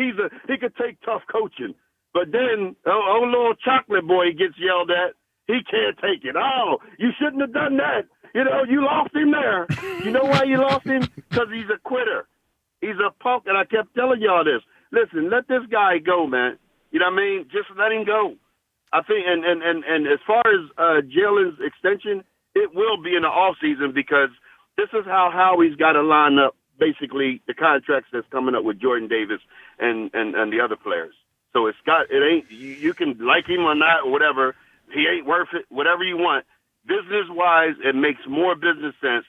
He could take tough coaching. But then, little chocolate boy gets yelled at. He can't take it. Oh, you shouldn't have done that. You lost him there. You know why you lost him? Because he's a quitter. He's a punk, and I kept telling y'all this. Listen, let this guy go, man. You know what I mean? Just let him go. I think, and as far as Jalen's extension, it will be in the offseason because this is how Howie's got to line up basically the contracts that's coming up with Jordan Davis and the other players. So it ain't, you can like him or not or whatever. He ain't worth it, whatever you want. Business-wise, it makes more business sense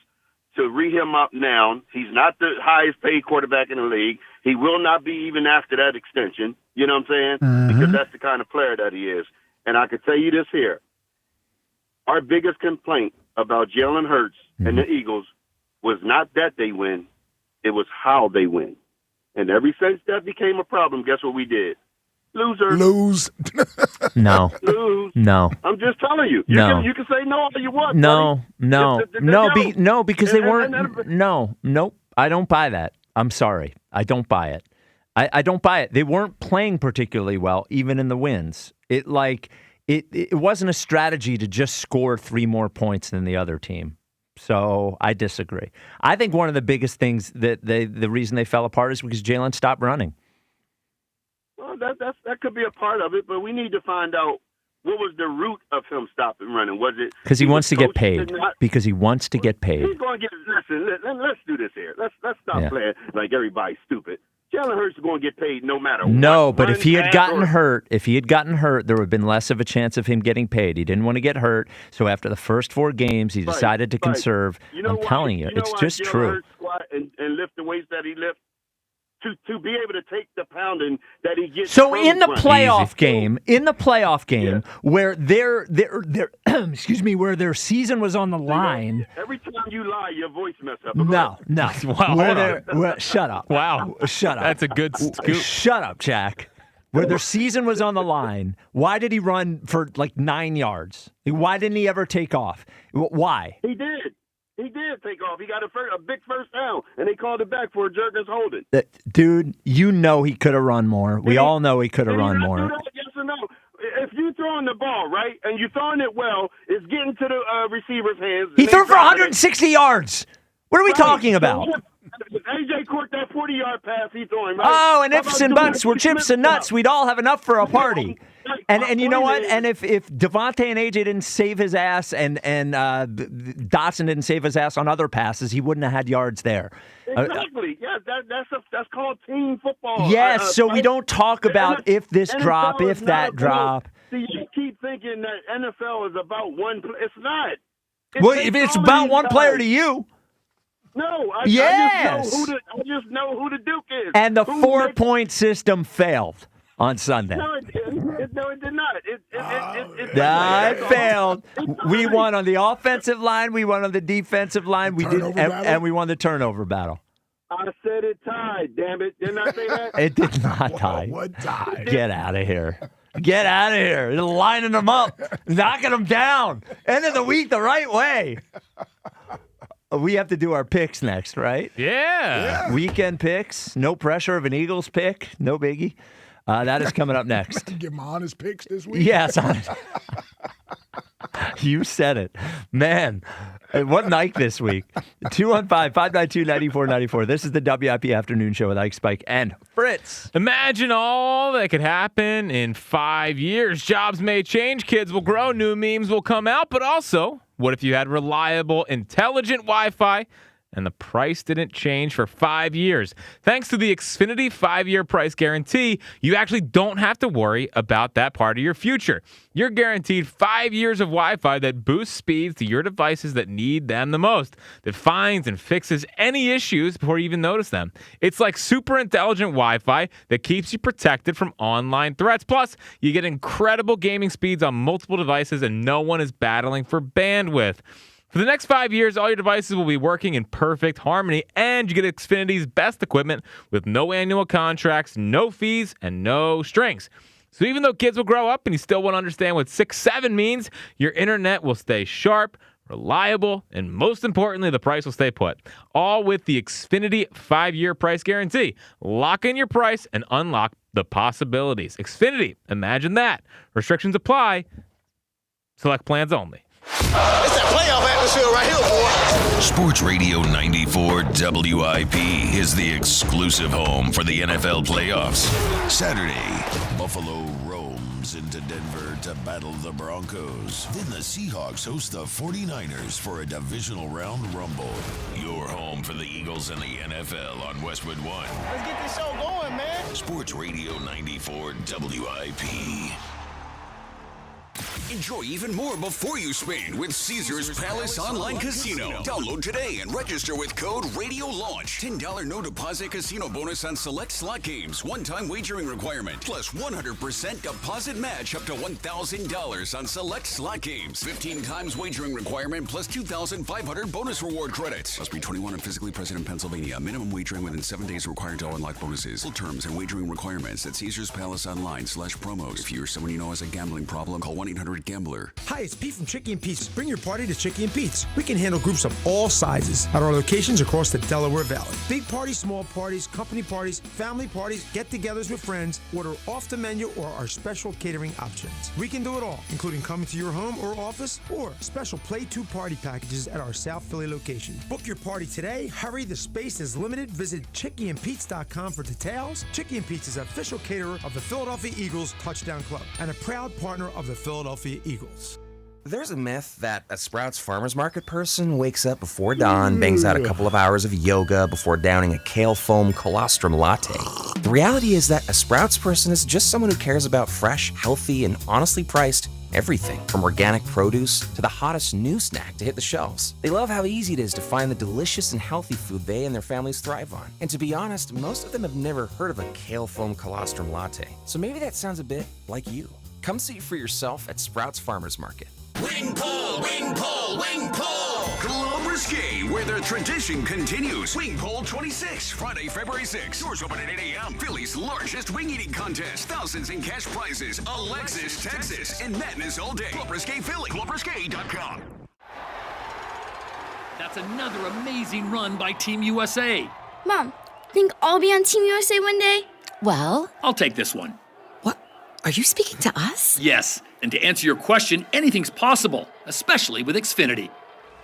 to re-him up now. He's not the highest paid quarterback in the league. He will not be even after that extension. You know what I'm saying? Mm-hmm. Because that's the kind of player that he is. And I can tell you this here. Our biggest complaint about Jalen Hurts and the Eagles was not that they win. It was how they win. And ever since that became a problem, guess what we did? Loser. Lose. No. Lose. No. I'm just telling you. You can say no all you want. No. buddy. No, because they weren't. Nope. I don't buy that. I'm sorry. I don't buy it. I don't buy it. They weren't playing particularly well, even in the wins. It wasn't a strategy to just score 3 more points than the other team. So I disagree. I think one of the biggest things that the reason they fell apart is because Jalen stopped running. Well, that could be a part of it, but we need to find out what was the root of him stopping running. Was it because he wants to get paid? Because he wants to get paid. He's going to get. Listen, let's do this here. Let's stop playing like everybody's stupid. Jalen Hurts is going to get paid no matter what. No, but if he had gotten hurt, there would have been less of a chance of him getting paid. He didn't want to get hurt, so after the first 4 games, he decided to conserve. I'm telling you, it's just true. Hurts squat and lift the weights that he lifts to be able to take the pounding that he gets. So in the playoff game, where their excuse me, where their season was on the line. Every time you lie, your voice messes up. No. Wow, shut up. Wow, shut up. That's a good scoop. Shut up, Jack. Where their season was on the line, why did he run for like 9 yards? Why didn't he ever take off? Why? He did. He did take off. He got a big first down, and they called it back for a jerkers holding. Dude, you know he could have run more. We all know he could have run more. Yes or no? If you're throwing the ball, right, and you're throwing it well, it's getting to the receiver's hands. He threw for 160 yards. What are we talking about? AJ caught that 40-yard pass he threw him, right? Oh, and ifs and buts were chips and nuts. We'd all have enough for a party. And you know what? And if Devontae and AJ didn't save his ass and Dotson didn't save his ass on other passes, he wouldn't have had yards there. Exactly. Yeah, that's called team football. Yes, so we don't talk about if this drop, if that drop. See, you keep thinking that NFL is about one play. It's not. Well, if it's about one player to you. No, I just know who the Duke is. And the 4-point system failed on Sunday. No, it didn't. No, it did not. It failed. We won on the offensive line. We won on the defensive line. We did, and we won the turnover battle. I said it tied. Damn it! Didn't I say that? It did not tie. What tie? Get out of here. Get out of here. They're lining them up, knocking them down. End of the week the right way. We have to do our picks next, right? Yeah. Weekend picks. No pressure of an Eagles pick. No biggie. That is coming up next. Give my honest picks this week. Yes. You said it. Man, what night this week. 215-592-9494. This is the WIP Afternoon Show with Ike, Spike, and Fritz. Imagine all that could happen in 5 years. Jobs may change, kids will grow, new memes will come out, but also, what if you had reliable, intelligent Wi-Fi and the price didn't change for 5 years? Thanks to the Xfinity 5-year price guarantee, you actually don't have to worry about that part of your future. You're guaranteed 5 years of Wi-Fi that boosts speeds to your devices that need them the most, that finds and fixes any issues before you even notice them. It's like super intelligent Wi-Fi that keeps you protected from online threats. Plus, you get incredible gaming speeds on multiple devices and no one is battling for bandwidth. For the next 5 years, all your devices will be working in perfect harmony, and you get Xfinity's best equipment with no annual contracts, no fees, and no strings. So even though kids will grow up and you still won't understand what 6-7 means, your internet will stay sharp, reliable, and most importantly, the price will stay put. All with the Xfinity 5-year price guarantee. Lock in your price and unlock the possibilities. Xfinity, imagine that. Restrictions apply. Select plans only. It's that playoff atmosphere right here, boy. Sports Radio 94 WIP is the exclusive home for the NFL playoffs. Saturday, Buffalo roams into Denver to battle the Broncos. Then the Seahawks host the 49ers for a divisional round rumble. Your home for the Eagles and the NFL on Westwood One. Let's get this show going, man. Sports Radio 94 WIP. Enjoy even more before you spin with Caesars Palace Online Casino. Download today and register with code RADIOLAUNCH. $10 no deposit casino bonus on select slot games. One-time wagering requirement. Plus 100% deposit match up to $1,000 on select slot games. 15 times wagering requirement plus 2,500 bonus reward credits. Must be 21 and physically present in Pennsylvania. Minimum wagering within 7 days required to unlock bonuses. Full terms and wagering requirements at Caesars Palace Online /promos. If you or someone you know has a gambling problem, call 1-800 1-800-GAMBLER. Hi, it's Pete from Chicky and Pete's. Bring your party to Chicky and Pete's. We can handle groups of all sizes at our locations across the Delaware Valley. Big parties, small parties, company parties, family parties, get-togethers with friends. Order off the menu or our special catering options. We can do it all, including coming to your home or office or special Play 2 party packages at our South Philly location. Book your party today. Hurry, the space is limited. Visit chickyandpete's.com for details. Chicky and Pete's is official caterer of the Philadelphia Eagles Touchdown Club and a proud partner of the Philadelphia Eagles. There's a myth that a Sprouts Farmers Market person wakes up before dawn, bangs out a couple of hours of yoga before downing a kale foam colostrum latte. The reality is that a Sprouts person is just someone who cares about fresh, healthy, and honestly priced everything, from organic produce to the hottest new snack to hit the shelves. They love how easy it is to find the delicious and healthy food they and their families thrive on. And to be honest, most of them have never heard of a kale foam colostrum latte. So maybe that sounds a bit like you. Come see for yourself at Sprouts Farmers Market. Wing pull, wing pull, wing pull! Club Risque, where the tradition continues. Wing Pull 26, Friday, February 6th. Doors open at 8 a.m. Philly's largest wing eating contest. Thousands in cash prizes. Alexis, Texas, and madness all day. Club Risque Philly. ClubRisque.com. That's another amazing run by Team USA. Mom, think I'll be on Team USA one day? Well, I'll take this one. Are you speaking to us? Yes, and to answer your question, anything's possible, especially with Xfinity.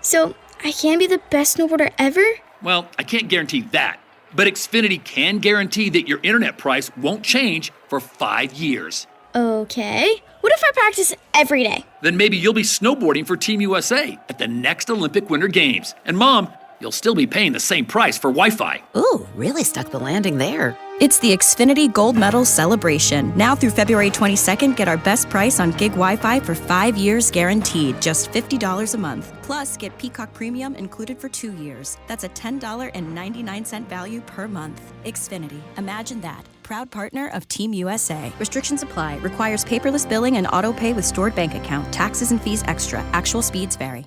So, I can be the best snowboarder ever? Well, I can't guarantee that, but Xfinity can guarantee that your internet price won't change for 5 years. Okay. What if I practice every day? Then maybe you'll be snowboarding for Team USA at the next Olympic Winter Games. And Mom, you'll still be paying the same price for Wi-Fi. Ooh, really stuck the landing there. It's the Xfinity Gold Medal Celebration. Now through February 22nd, get our best price on gig Wi-Fi for 5 years guaranteed, just $50 a month. Plus, get Peacock Premium included for 2 years. That's a $10.99 value per month. Xfinity. Imagine that. Proud partner of Team USA. Restrictions apply. Requires paperless billing and auto pay with stored bank account. Taxes and fees extra. Actual speeds vary.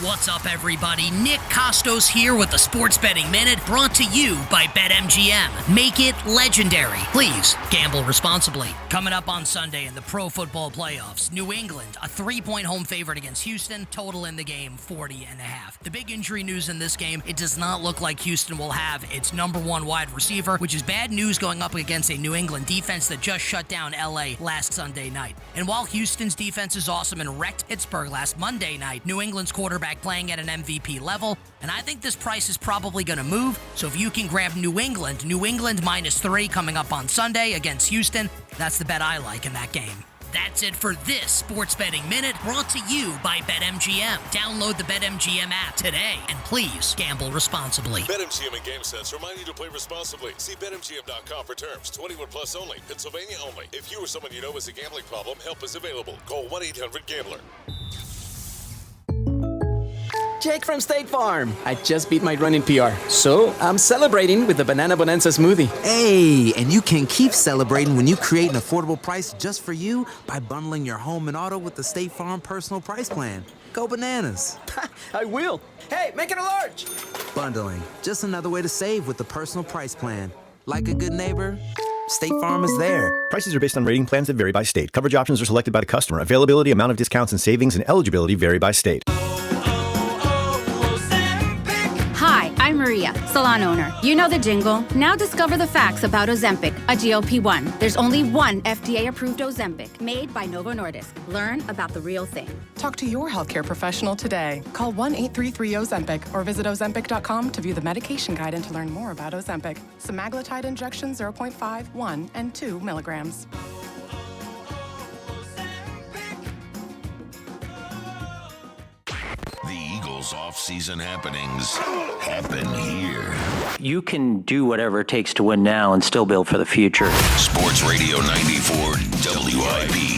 What's up, everybody? Nick Costos here with the Sports Betting Minute, brought to you by BetMGM. Make it legendary. Please gamble responsibly. Coming up on Sunday in the Pro Football Playoffs, New England, a 3-point home favorite against Houston, total in the game 40.5. The big injury news in this game, it does not look like Houston will have its number one wide receiver, which is bad news going up against a New England defense that just shut down LA last Sunday night. And while Houston's defense is awesome and wrecked Pittsburgh last Monday night, New England's quarterback playing at an MVP level, and I think this price is probably going to move. So if you can grab New England -3 coming up on Sunday against Houston, that's the bet I like in that game. That's it for this Sports Betting Minute, brought to you by BetMGM. Download the BetMGM app today, and please gamble responsibly. BetMGM and GameSense remind you to play responsibly. See BetMGM.com for terms. 21 plus only. Pennsylvania only. If you or someone you know has a gambling problem, help is available. Call 1-800-GAMBLER. Jake from State Farm. I just beat my running PR, so I'm celebrating with the Banana Bonanza smoothie. Hey, and you can keep celebrating when you create an affordable price just for you by bundling your home and auto with the State Farm Personal Price Plan. Go bananas. I will. Hey, make it a large. Bundling, just another way to save with the Personal Price Plan. Like a good neighbor, State Farm is there. Prices are based on rating plans that vary by state. Coverage options are selected by the customer. Availability, amount of discounts and savings, and eligibility vary by state. Hi, I'm Maria, salon owner. You know the jingle. Now discover the facts about Ozempic, a GLP-1. There's only one FDA-approved Ozempic, made by Novo Nordisk. Learn about the real thing. Talk to your healthcare professional today. Call 1-833-OZEMPIC or visit Ozempic.com to view the medication guide and to learn more about Ozempic. Semaglutide injection 0.5, 1, and 2 milligrams. The Eagles' off-season happenings happen here. You can do whatever it takes to win now and still build for the future. Sports Radio 94 WIP.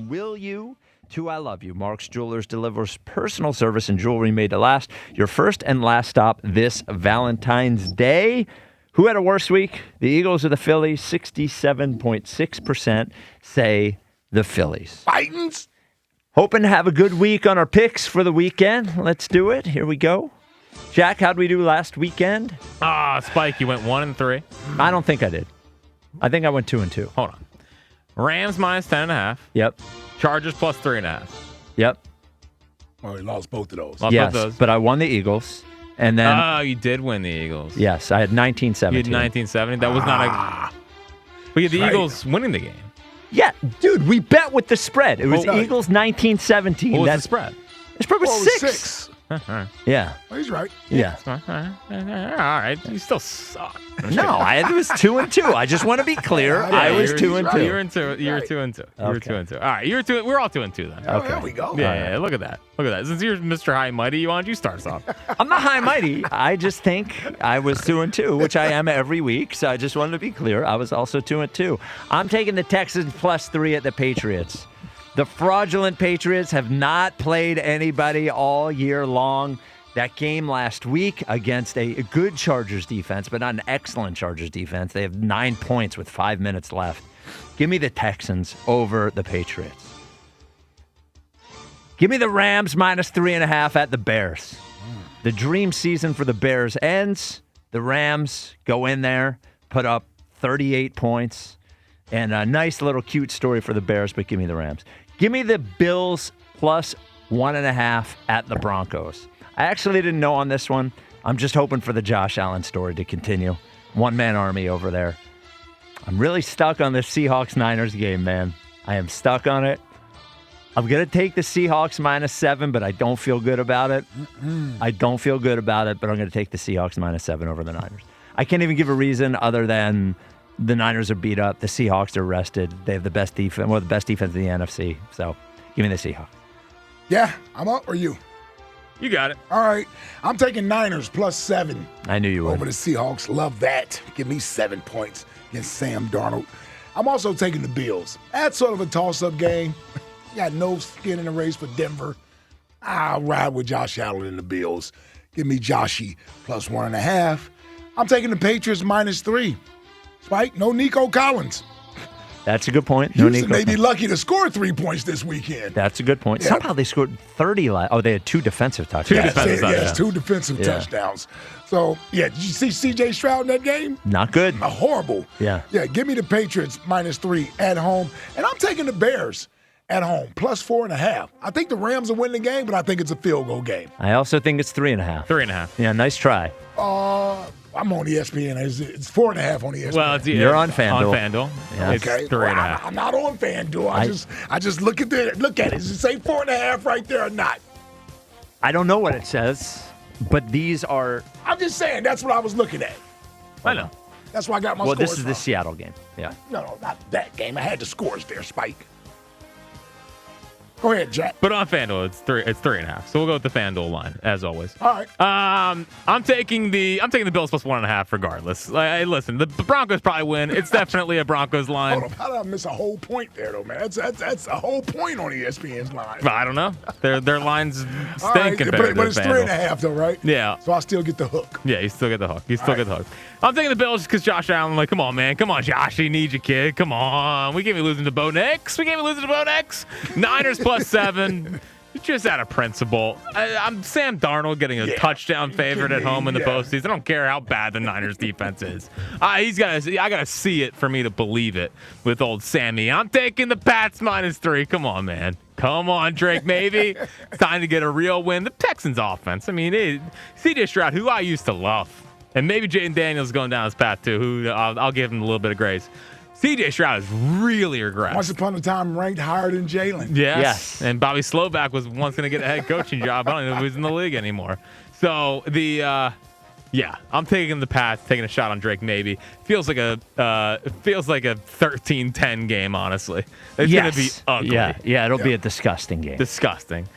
Will you? To I Love You. Mark's Jewelers delivers personal service and jewelry made to last. Your first and last stop this Valentine's Day. Who had a worse week? The Eagles or the Phillies? 67.6% say the Phillies. Titans. Hoping to have a good week on our picks for the weekend. Let's do it. Here we go. Jack, how'd we do last weekend? Spike, you went 1-3. I don't think I did. I think I went 2-2. Hold on. Rams minus 10.5. Yep. Chargers plus 3.5. Yep. Oh, he lost both of those. Yes, but I won the Eagles. And then. Oh, you did win the Eagles. Yes, I had 19-17. You had 19-70. That was not a. But you had the Eagles winning the game. Yeah, dude, we bet with the spread. It was Eagles 19-17. What was the spread? The spread was 6. 6. Yeah. Well, he's right. Yeah. All right. You still suck. No, it was 2-2. I just want to be clear. I was 2-2. You were 2-2. You were 2-2. You were 2-2. All right, we're all 2-2 then. Oh, there we go. Yeah, look at that. Look at that. Since you're Mr. High and Mighty, why don't you start us off? I'm not high and mighty. I just think I was 2-2, which I am every week. So I just wanted to be clear. I was also 2-2. I'm taking the Texans plus 3 at the Patriots. The fraudulent Patriots have not played anybody all year long. That game last week against a good Chargers defense, but not an excellent Chargers defense. They have 9 points with 5 minutes left. Give me the Texans over the Patriots. Give me the Rams minus 3.5 at the Bears. The dream season for the Bears ends. The Rams go in there, put up 38 points. And a nice little cute story for the Bears, but give me the Rams. Give me the Bills plus 1.5 at the Broncos. I actually didn't know on this one. I'm just hoping for the Josh Allen story to continue. One-man army over there. I'm really stuck on this Seahawks-Niners game, man. I am stuck on it. I'm going to take the Seahawks minus 7, but I don't feel good about it. I don't feel good about it, but I'm going to take the Seahawks minus 7 over the Niners. I can't even give a reason other than the Niners are beat up. The Seahawks are rested. They have the best defense, the best defense in the NFC. So give me the Seahawks. Yeah, I'm up or you? You got it. All right. I'm taking Niners plus 7. I knew you would. Over the Seahawks. Love that. Give me 7 points against Sam Darnold. I'm also taking the Bills. That's sort of a toss-up game. Got no skin in the race for Denver. I'll ride with Josh Allen and the Bills. Give me Joshy plus 1.5. I'm taking the Patriots minus 3. Spike, no Nico Collins. That's a good point. No Houston may be lucky to score 3 points this weekend. That's a good point. Yeah. Somehow they scored 30 they had 2 defensive touchdowns. 2 defensive touchdowns. So, did you see C.J. Stroud in that game? Not good. Horrible. Yeah. Yeah, give me the Patriots minus 3 at home. And I'm taking the Bears at home, plus 4.5. I think the Rams will win the game, but I think it's a field goal game. I also think it's 3.5. 3.5. Yeah, nice try. I'm on ESPN. It's 4.5 on ESPN. Well, you're on FanDuel. On FanDuel. Yeah. It's okay. 3.5. I'm not on FanDuel. I just look at it. Does it say 4.5 right there or not? I don't know what it says, but these are. I'm just saying that's what I was looking at. I know. That's why I got my scores. Well, this is from. the Seattle game. Yeah. No, not that game. I had the scores there, Spike. Go ahead, Jack. But on FanDuel, it's 3.5. So we'll go with the FanDuel line as always. All right. I'm taking the Bills plus 1.5 regardless. Listen, the Broncos probably win. It's definitely a Broncos line. Hold on, how did I miss a whole point there though, man? That's a whole point on ESPN's line. I don't know. Their lines stink right, compared but to it's FanDuel. 3.5 though, right? Yeah. So I still get the hook. Yeah, you still get the hook. You still get the hook. I'm taking the Bills because Josh Allen. Like, come on, man. Come on, Josh. He needs you, kid. Come on. We can't be losing to Bo Nix. Niners plus 7. Just out of principle. I'm Sam Darnold getting a touchdown favorite at home in the postseason. I don't care how bad the Niners defense is. I gotta see it for me to believe it with old Sammy. I'm taking the Pats minus 3. Come on, man. Come on, Drake, maybe. It's time to get a real win. The Texans offense. I mean, CJ Stroud, who I used to love, and maybe Jaden Daniels going down his path too, who I'll give him a little bit of grace. CJ Stroud has really regressed. Once upon a time, ranked higher than Jalen. Yes. And Bobby Slovak was once going to get a head coaching job. I don't know if he's in the league anymore. So I'm taking the Pats, taking a shot on Drake. Maybe feels like a 13-10 game. Honestly, it's going to be ugly. Yeah, it'll be a disgusting game. Disgusting.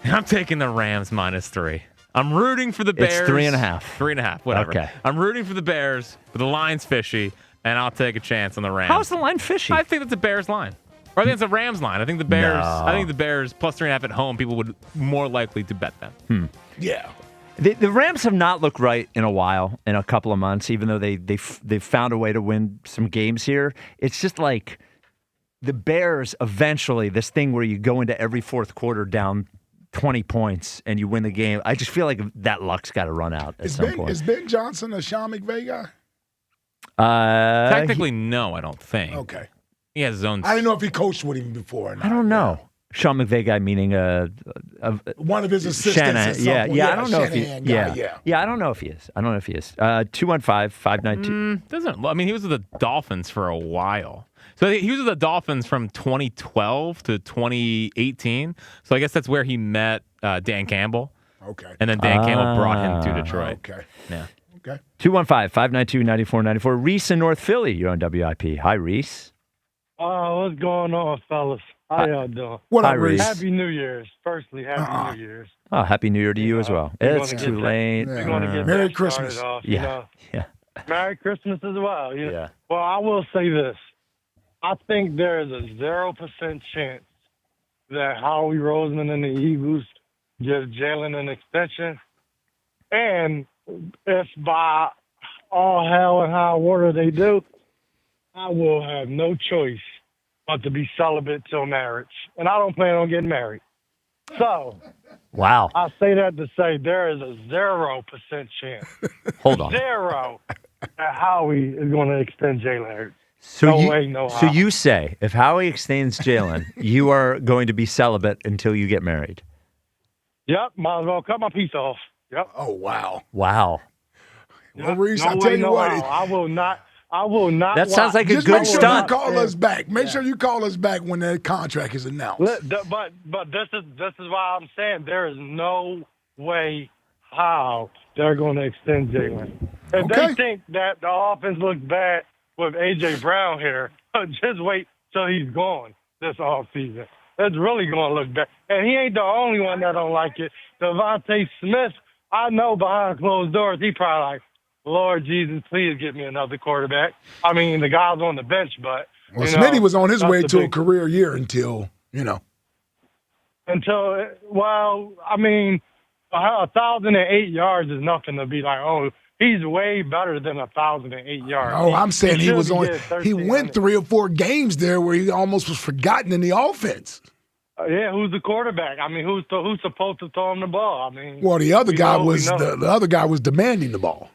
I'm taking the Rams minus 3. I'm rooting for the Bears. It's 3.5. 3.5. Whatever. Okay. I'm rooting for the Bears, but the line's fishy. And I'll take a chance on the Rams. How's the line fishy? I think that's a Bears line. Or I think it's a Rams line. I think the Bears. No. I think the Bears plus 3.5 at home. People would more likely to bet them. Yeah. The Rams have not looked right in a while, in a couple of months, even though they've found a way to win some games here. It's just like the Bears eventually, this thing where you go into every fourth quarter down 20 points and you win the game. I just feel like that luck's got to run out at some point. Is Ben Johnson a Sean McVay guy? Technically, no, I don't think. Okay. He has his own. I didn't know if he coached with him before or not. I don't know. Sean McVay guy meaning one of his assistants. Yeah, I don't know if he. Guy, I don't know if he is. 215-592. Doesn't. I mean, he was with the Dolphins for a while. So he was with the Dolphins from 2012 to 2018. So I guess that's where he met Dan Campbell. Okay. And then Dan Campbell brought him to Detroit. Okay. Yeah. Okay. 215-592-9494. Reese in North Philly. You're on WIP. Hi, Reese. What's going on, fellas? How y'all doing? What up, Reese? Happy New Year's. Firstly, Happy New Year's. Oh, Happy New Year to you as well. It's too late. We're going to get Merry that Christmas. started off, Yeah. Merry Christmas as well. Yeah. Well, I will say this. I think there is a 0% chance that Howie Roseman and the Eagles give Jalen an extension. And if by all hell and high water they do, I will have no choice but to be celibate till marriage. And I don't plan on getting married. So, wow. I say that to say there is a 0% chance. Hold on. 0 that Howie is going to extend Jalen Hurts. So no you, way, no so how. you say if Howie extends Jalen, you are going to be celibate until you get married. Yep, might as well cut my piece off. Yep. Oh, wow. Wow. Well, Reese, no I'll way, tell you no what. how. I will not. That sounds like a Just good make sure stunt. you call us back. Make sure you call us back when that contract is announced. But this is why I'm saying there is no way how they're going to extend Jalen. If they think that the offense looks bad with A.J. Brown here, just wait till he's gone this offseason. It's really going to look bad. And he ain't the only one that don't like it. Devontae Smith, I know behind closed doors, he probably like, Lord Jesus, please get me another quarterback. I mean, the guy's on the bench, but Well, Smitty was on his way to a career year until, well, I mean, 1,008 yards is nothing to be like, oh, he's way better than 1,008 yards. Oh, I'm saying he was on. He 1,300. went 3 or 4 games there where he almost was forgotten in the offense. Yeah, who's the quarterback? I mean, who's supposed to throw him the ball? I mean, Well, the other guy we was know. the other guy was demanding the ball.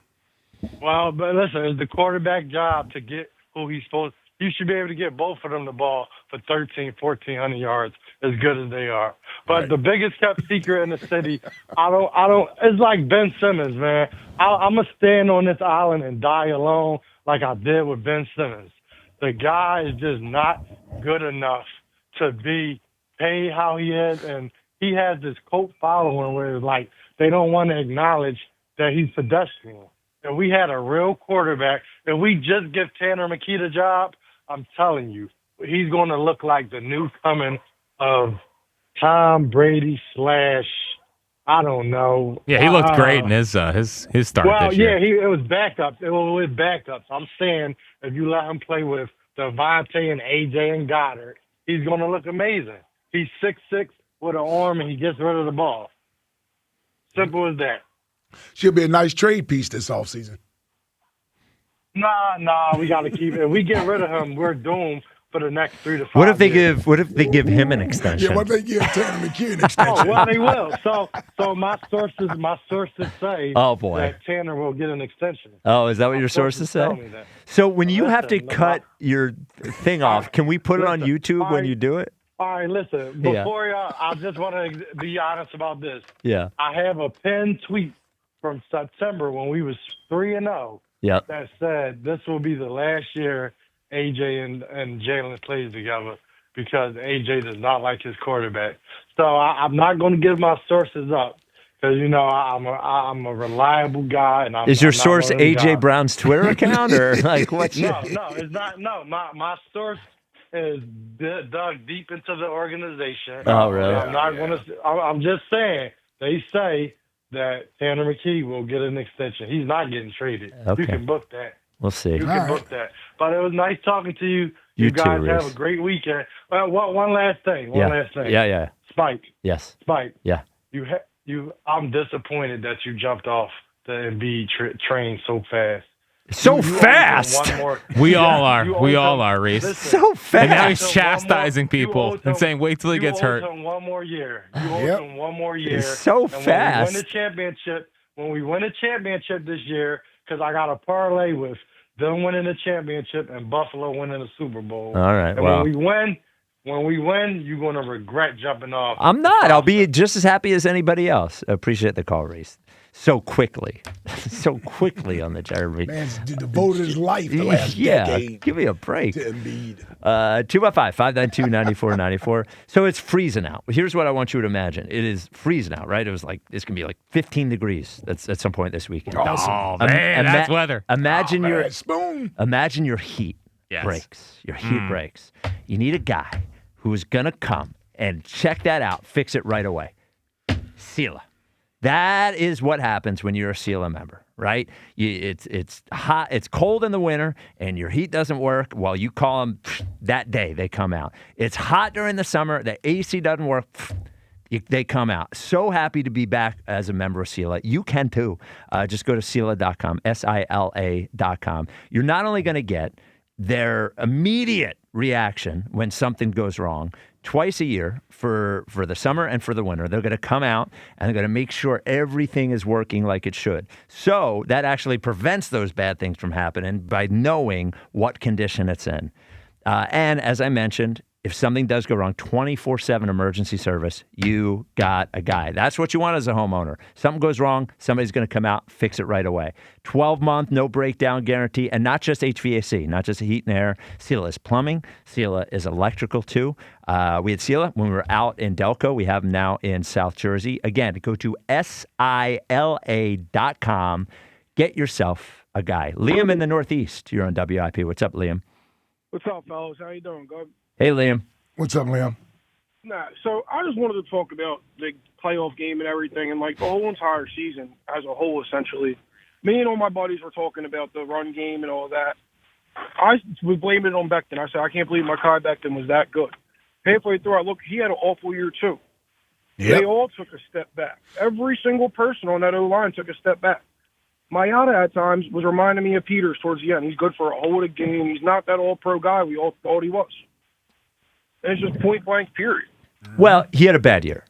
Well, but listen, it's the quarterback job to get who he's supposed. You should be able to get both of them the ball for 1,400 yards, as good as they are. But the biggest kept secret in the city, I don't. It's like Ben Simmons, man. I'm gonna stand on this island and die alone, like I did with Ben Simmons. The guy is just not good enough to be paid how he is, and he has this cult following where it's like they don't want to acknowledge that he's pedestrian. If we had a real quarterback, if we just give Tanner McKee the job, I'm telling you, he's going to look like the new coming of Tom Brady / I don't know. Yeah, he looked great in his start Well, this year. it was backups. It was with backups. I'm saying if you let him play with Devontae and AJ and Goddard, he's going to look amazing. He's 6'6" with an arm, and he gets rid of the ball. Simple as that. She'll be a nice trade piece this offseason. Nah, we got to keep it. If we get rid of him, we're doomed for the next 3 to 5 What if they years. give him an extension? Yeah, what if they give Tanner McKee an extension? Oh, well, they will. So my sources say Oh, boy. that Tanner will get an extension. Oh, is that what your sources say? tell me that. So when you have to Listen, cut your thing off, can we put it on Listen, YouTube all when right. you do it? All right, listen. Yeah. Before I just want to be honest about this. Yeah. I have a pinned tweet from September when we was 3-0 Yep. that said this will be the last year AJ and Jalen plays together because AJ does not like his quarterback. So I'm not going to give my sources up because I'm a reliable guy. And Is your I'm not source one of them AJ guys. Brown's Twitter account or like what's No, it's not. No, my source is dug deep into the organization. Oh, really? I'm not going to. I'm just saying. They say that Tanner McKee will get an extension. He's not getting traded. Okay. You can book that. We'll see. You can book that. But it was nice talking to you. You too, guys Reese. have a great weekend. One last thing. Yeah. Spike. Yes. Spike. Yeah. I'm disappointed that you jumped off the Embiid train so fast. So You fast. owed him one more. We all Yeah, are. you We owed all him- are, Reese. Listen, So fast. And now he's you owed him chastising people him- and saying, wait till he gets hurt. You owed him one more year. You owed him one more year. It's so and fast. When we win the championship this year, because I got a parlay with them winning the championship and Buffalo winning the Super Bowl. All right, And wow. when we win, you're going to regret jumping off. I'm not. I'll be just as happy as anybody else. I appreciate the call, Reese. So quickly on the Jeremy. Man's devoted his life the last decade. Give me a break. To Embiid. 215-592-9494. So it's freezing out. Here's what I want you to imagine. It is freezing out, right? It's going to be like 15 degrees at some point this weekend. Awesome. Oh, man, that's weather. Imagine your spoon. Imagine your heat breaks. Your heat breaks. You need a guy who is going to come and check that out, fix it right away. Sila. That is what happens when you're a Sila member, right? It's hot, it's cold in the winter, and your heat doesn't work. Well, you call them that day, they come out. It's hot during the summer, the AC doesn't work. They come out. So happy to be back as a member of Sila. You can too. Just go to Sila.com, SILA.com. You're not only going to get their immediate reaction when something goes wrong twice a year for the summer and for the winter. They're going to come out and they're going to make sure everything is working like it should. So that actually prevents those bad things from happening by knowing what condition it's in. And as I mentioned, if something does go wrong, 24/7 emergency service, you got a guy. That's what you want as a homeowner. Something goes wrong, somebody's going to come out, fix it right away. 12-month, no breakdown guarantee, and not just HVAC, not just heat and air. Sila is plumbing. Sila is electrical, too. We had Sila when we were out in Delco. We have them now in South Jersey. Again, go to SILA.com. Get yourself a guy. Liam in the Northeast. You're on WIP. What's up, Liam? What's up, fellas? How you doing? Good. Hey, Liam. What's up, Liam? Nah, so I just wanted to talk about the playoff game and everything, and like the whole entire season as a whole, essentially. Me and all my buddies were talking about the run game and all that. I was blaming it on Becton. I said, I can't believe Mekhi Becton was that good. Halfway through, I look, he had an awful year too. Yep. They all took a step back. Every single person on that O-line took a step back. Mayada at times was reminding me of Peters towards the end. He's good for a whole of game. He's not that all-pro guy we all thought he was. And it's just point-blank period. Well, he had a bad year.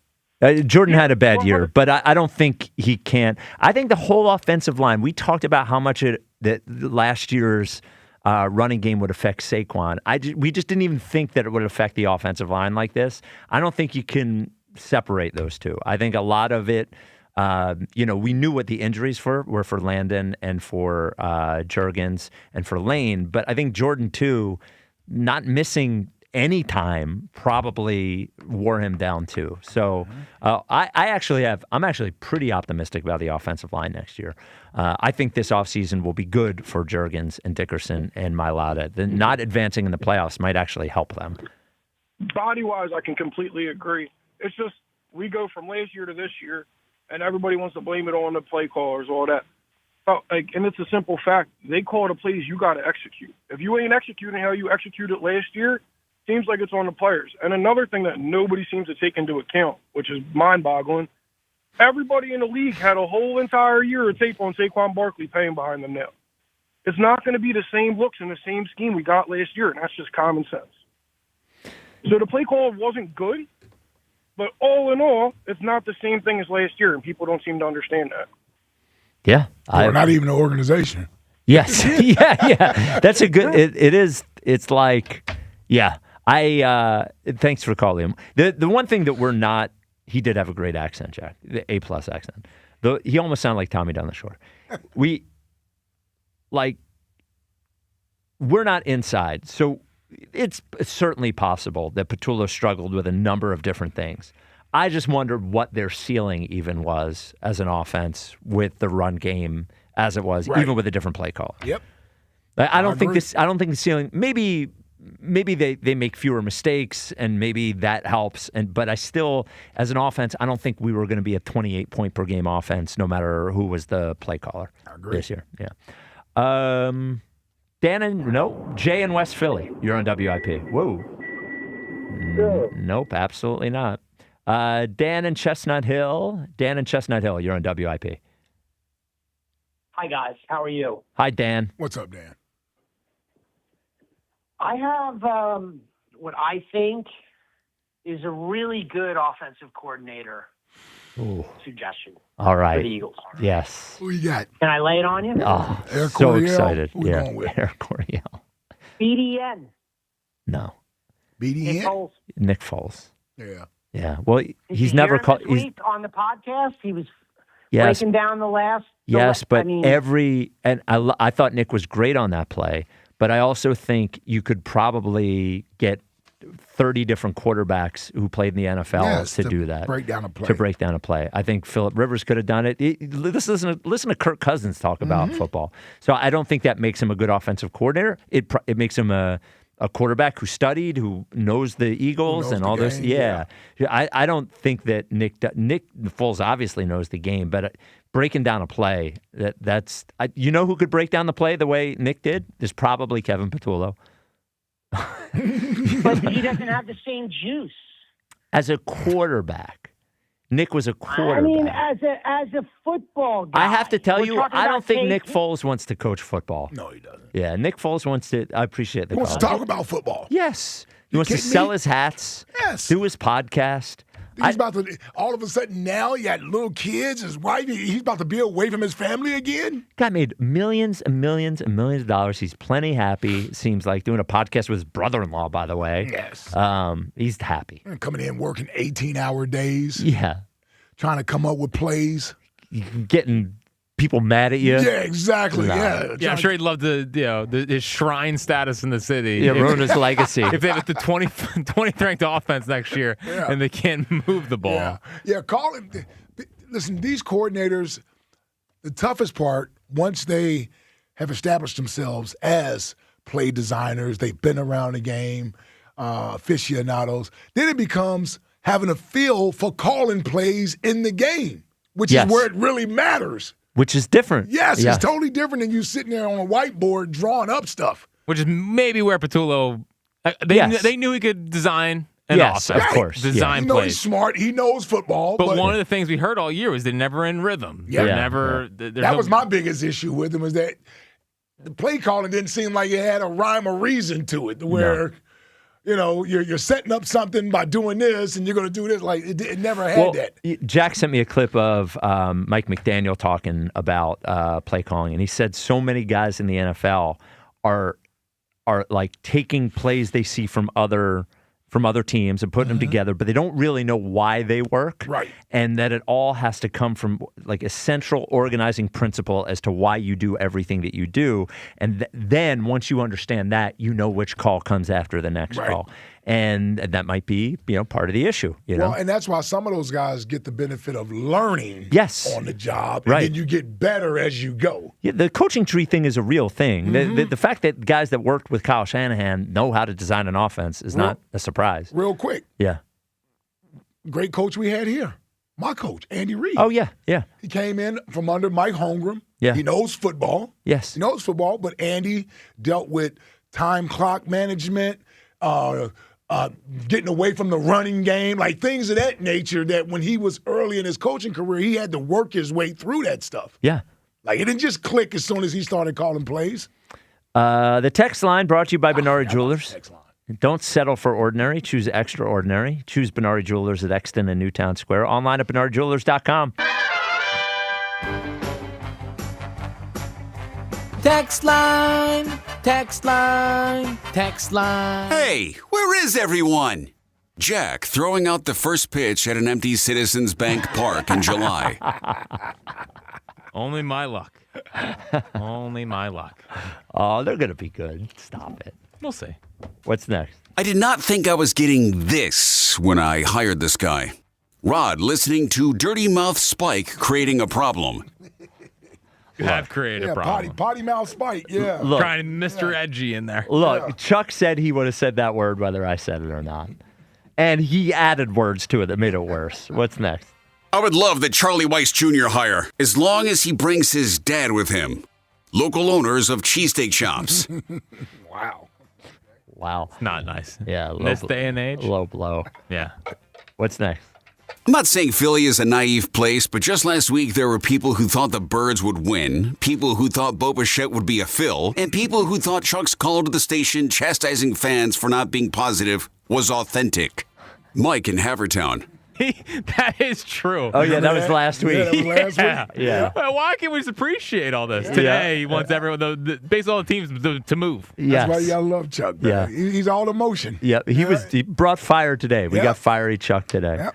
Jordan had a bad year, but I don't think he can. I think the whole offensive line, we talked about how much that last year's running game would affect Saquon. We just didn't even think that it would affect the offensive line like this. I don't think you can separate those two. I think a lot of it, we knew what the injuries were for Landon and for Juergens and for Lane, but I think Jordan, too, not missing any time probably wore him down too. So I'm actually pretty optimistic about the offensive line next year. I think this offseason will be good for Juergens and Dickerson and Mailata. Not advancing in the playoffs might actually help them. Body-wise, I can completely agree. It's just we go from last year to this year, and everybody wants to blame it on the play callers, all that. And it's a simple fact. They call the plays you got to execute. If you ain't executing how you executed last year, seems like it's on the players. And another thing that nobody seems to take into account, which is mind-boggling, everybody in the league had a whole entire year of tape on Saquon Barkley paying behind the nail. It's not going to be the same looks and the same scheme we got last year, and that's just common sense. So the play call wasn't good, but all in all, it's not the same thing as last year, and people don't seem to understand that. Yeah. Or not even an organization. Yes. yeah. That's a good, it is, it's like, yeah. Thanks for calling him. The one thing that we're not, he did have a great accent, Jack, the A+ accent. He almost sounded like Tommy down the shore. We're not inside, so it's certainly possible that Patullo struggled with a number of different things. I just wondered what their ceiling even was as an offense with the run game as it was, even with a different play call. Yep. I don't think the ceiling, maybe they make fewer mistakes and maybe that helps. But I still, as an offense, I don't think we were going to be a 28-point per game offense no matter who was the play caller this year. Yeah. Jay in West Philly. You're on WIP. Whoa. Nope, absolutely not. Dan in Chestnut Hill. Dan in Chestnut Hill. You're on WIP. Hi, guys. How are you? Hi, Dan. What's up, Dan? I have what I think is a really good offensive coordinator suggestion. All right. For the Eagles. Yes. Who you got? Can I lay it on you? Oh, Eric so Coryell? excited. Who we Yeah, going with? Eric Coryell. BDN. No. Nick BDN? Foles. Nick Foles. Yeah. Yeah. Well, Did he's you never hear him called. this week on the podcast? He was Yes. breaking down the last. Yes, but I mean, I thought Nick was great on that play, but I also think you could probably get 30 different quarterbacks who played in the NFL to do that. Break down a play. To break down a play. I think Phillip Rivers could have done it. Listen to Kirk Cousins talk about football. So I don't think that makes him a good offensive coordinator. It makes him a quarterback who studied, who knows the Eagles and all this. Yeah. I don't think that Nick Foles obviously knows the game, but breaking down a play, you know who could break down the play the way Nick did? Is probably Kevin Patullo. but he doesn't have the same juice. As a quarterback, Nick was a quarterback. I mean, as a football guy. I have to tell We're you, talking I don't about think Nick KP. Foles wants to coach football. No, he doesn't. Yeah, Nick Foles wants to. I appreciate the He wants to call. talk about football. Yes. He wants to kidding sell me? his hats. Yes. Do his podcast. He's about to, all of a sudden now, he got little kids, his wife, he's about to be away from his family again? Guy made millions and millions and millions of dollars. He's plenty happy. Seems like doing a podcast with his brother-in-law, by the way. Yes. He's happy. Coming in working 18-hour days. Yeah. Trying to come up with plays. Getting people mad at you. Yeah, exactly. No. Yeah. I'm sure he'd love his shrine status in the city. Yeah, ruin his legacy. If they have the 20th ranked offense next year and they can't move the ball. Yeah, listen, these coordinators, the toughest part, once they have established themselves as play designers, they've been around the game, aficionados, then it becomes having a feel for calling plays in the game, which is where it really matters. Which is different. Yes, it's totally different than you sitting there on a whiteboard drawing up stuff. Which is maybe where Patullo, they knew he could design an offense. Of course. Design He knows plays. he's smart. He knows football. But one of the things we heard all year was they're never in rhythm. Yeah. They're never. That was my biggest issue with him, is that the play calling didn't seem like it had a rhyme or reason to it, where you're setting up something by doing this and you're going to do this. Like it never had that. Jack sent me a clip of Mike McDaniel talking about play calling, and he said so many guys in the NFL are like taking plays they see from other teams and putting them together, but they don't really know why they work. Right. And that it all has to come from like a central organizing principle as to why you do everything that you do. And then once you understand that, you know which call comes after the next call. And that might be, part of the issue, Well, and that's why some of those guys get the benefit of learning on the job. And then you get better as you go. Yeah, the coaching tree thing is a real thing. The fact that guys that worked with Kyle Shanahan know how to design an offense is not a surprise. Real quick. Yeah. Great coach we had here. My coach, Andy Reid. Oh, yeah, yeah. He came in from under Mike Holmgren. Yeah. He knows football. Yes. He knows football, but Andy dealt with time clock management, getting away from the running game, like things of that nature that when he was early in his coaching career, he had to work his way through that stuff. Yeah. Like it didn't just click as soon as he started calling plays. The text line brought to you by Benari Jewelers. Don't settle for ordinary. Choose extraordinary. Choose Benari Jewelers at Exton and Newtown Square. Online at BenariJewelers.com. Text line, text line, text line. Hey, where is everyone? Jack throwing out the first pitch at an empty Citizens Bank Park in July. Only my luck. Only my luck. Oh, they're going to be good. Stop it. We'll see. What's next? I did not think I was getting this when I hired this guy. Rod listening to Dirty Mouth Spike creating a problem. Have created a problem. Potty mouth Spike, yeah. Look. Trying Mr. Edgy in there. Look, Chuck said he would have said that word whether I said it or not. And he added words to it that made it worse. What's next? I would love the Charlie Weiss Jr. hire, as long as he brings his dad with him. local owners of cheesesteak shops. Wow. Not nice. Yeah. In this day and age. Low blow. Yeah. What's next? I'm not saying Philly is a naive place, but just last week there were people who thought the Birds would win, people who thought Bo Bichette would be a Phil, and people who thought Chuck's call to the station chastising fans for not being positive was authentic. Mike in Havertown. That is true. Oh, yeah, that was last week. Yeah, that was last week. Yeah. Well, why can't we just appreciate all this? Today, he wants everyone, basically all the teams to move. Yes. That's why y'all love Chuck, man. Yeah. He's all emotion. Yeah, he brought fire today. We got fiery Chuck today.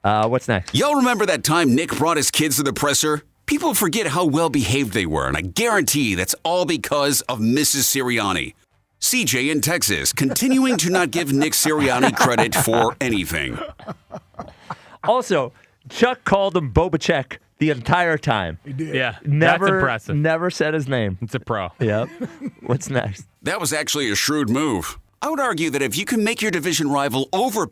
What's next? Y'all remember that time Nick brought his kids to the presser? People forget how well behaved they were, and I guarantee that's all because of Mrs. Sirianni. CJ in Texas, continuing to not give Nick Sirianni credit for anything. Also, Chuck called him Bo Bichette the entire time. He did. Yeah, Never, that's impressive. Never said his name. It's a pro. Yep. What's next? That was actually a shrewd move. I would argue that if you can make your division rival over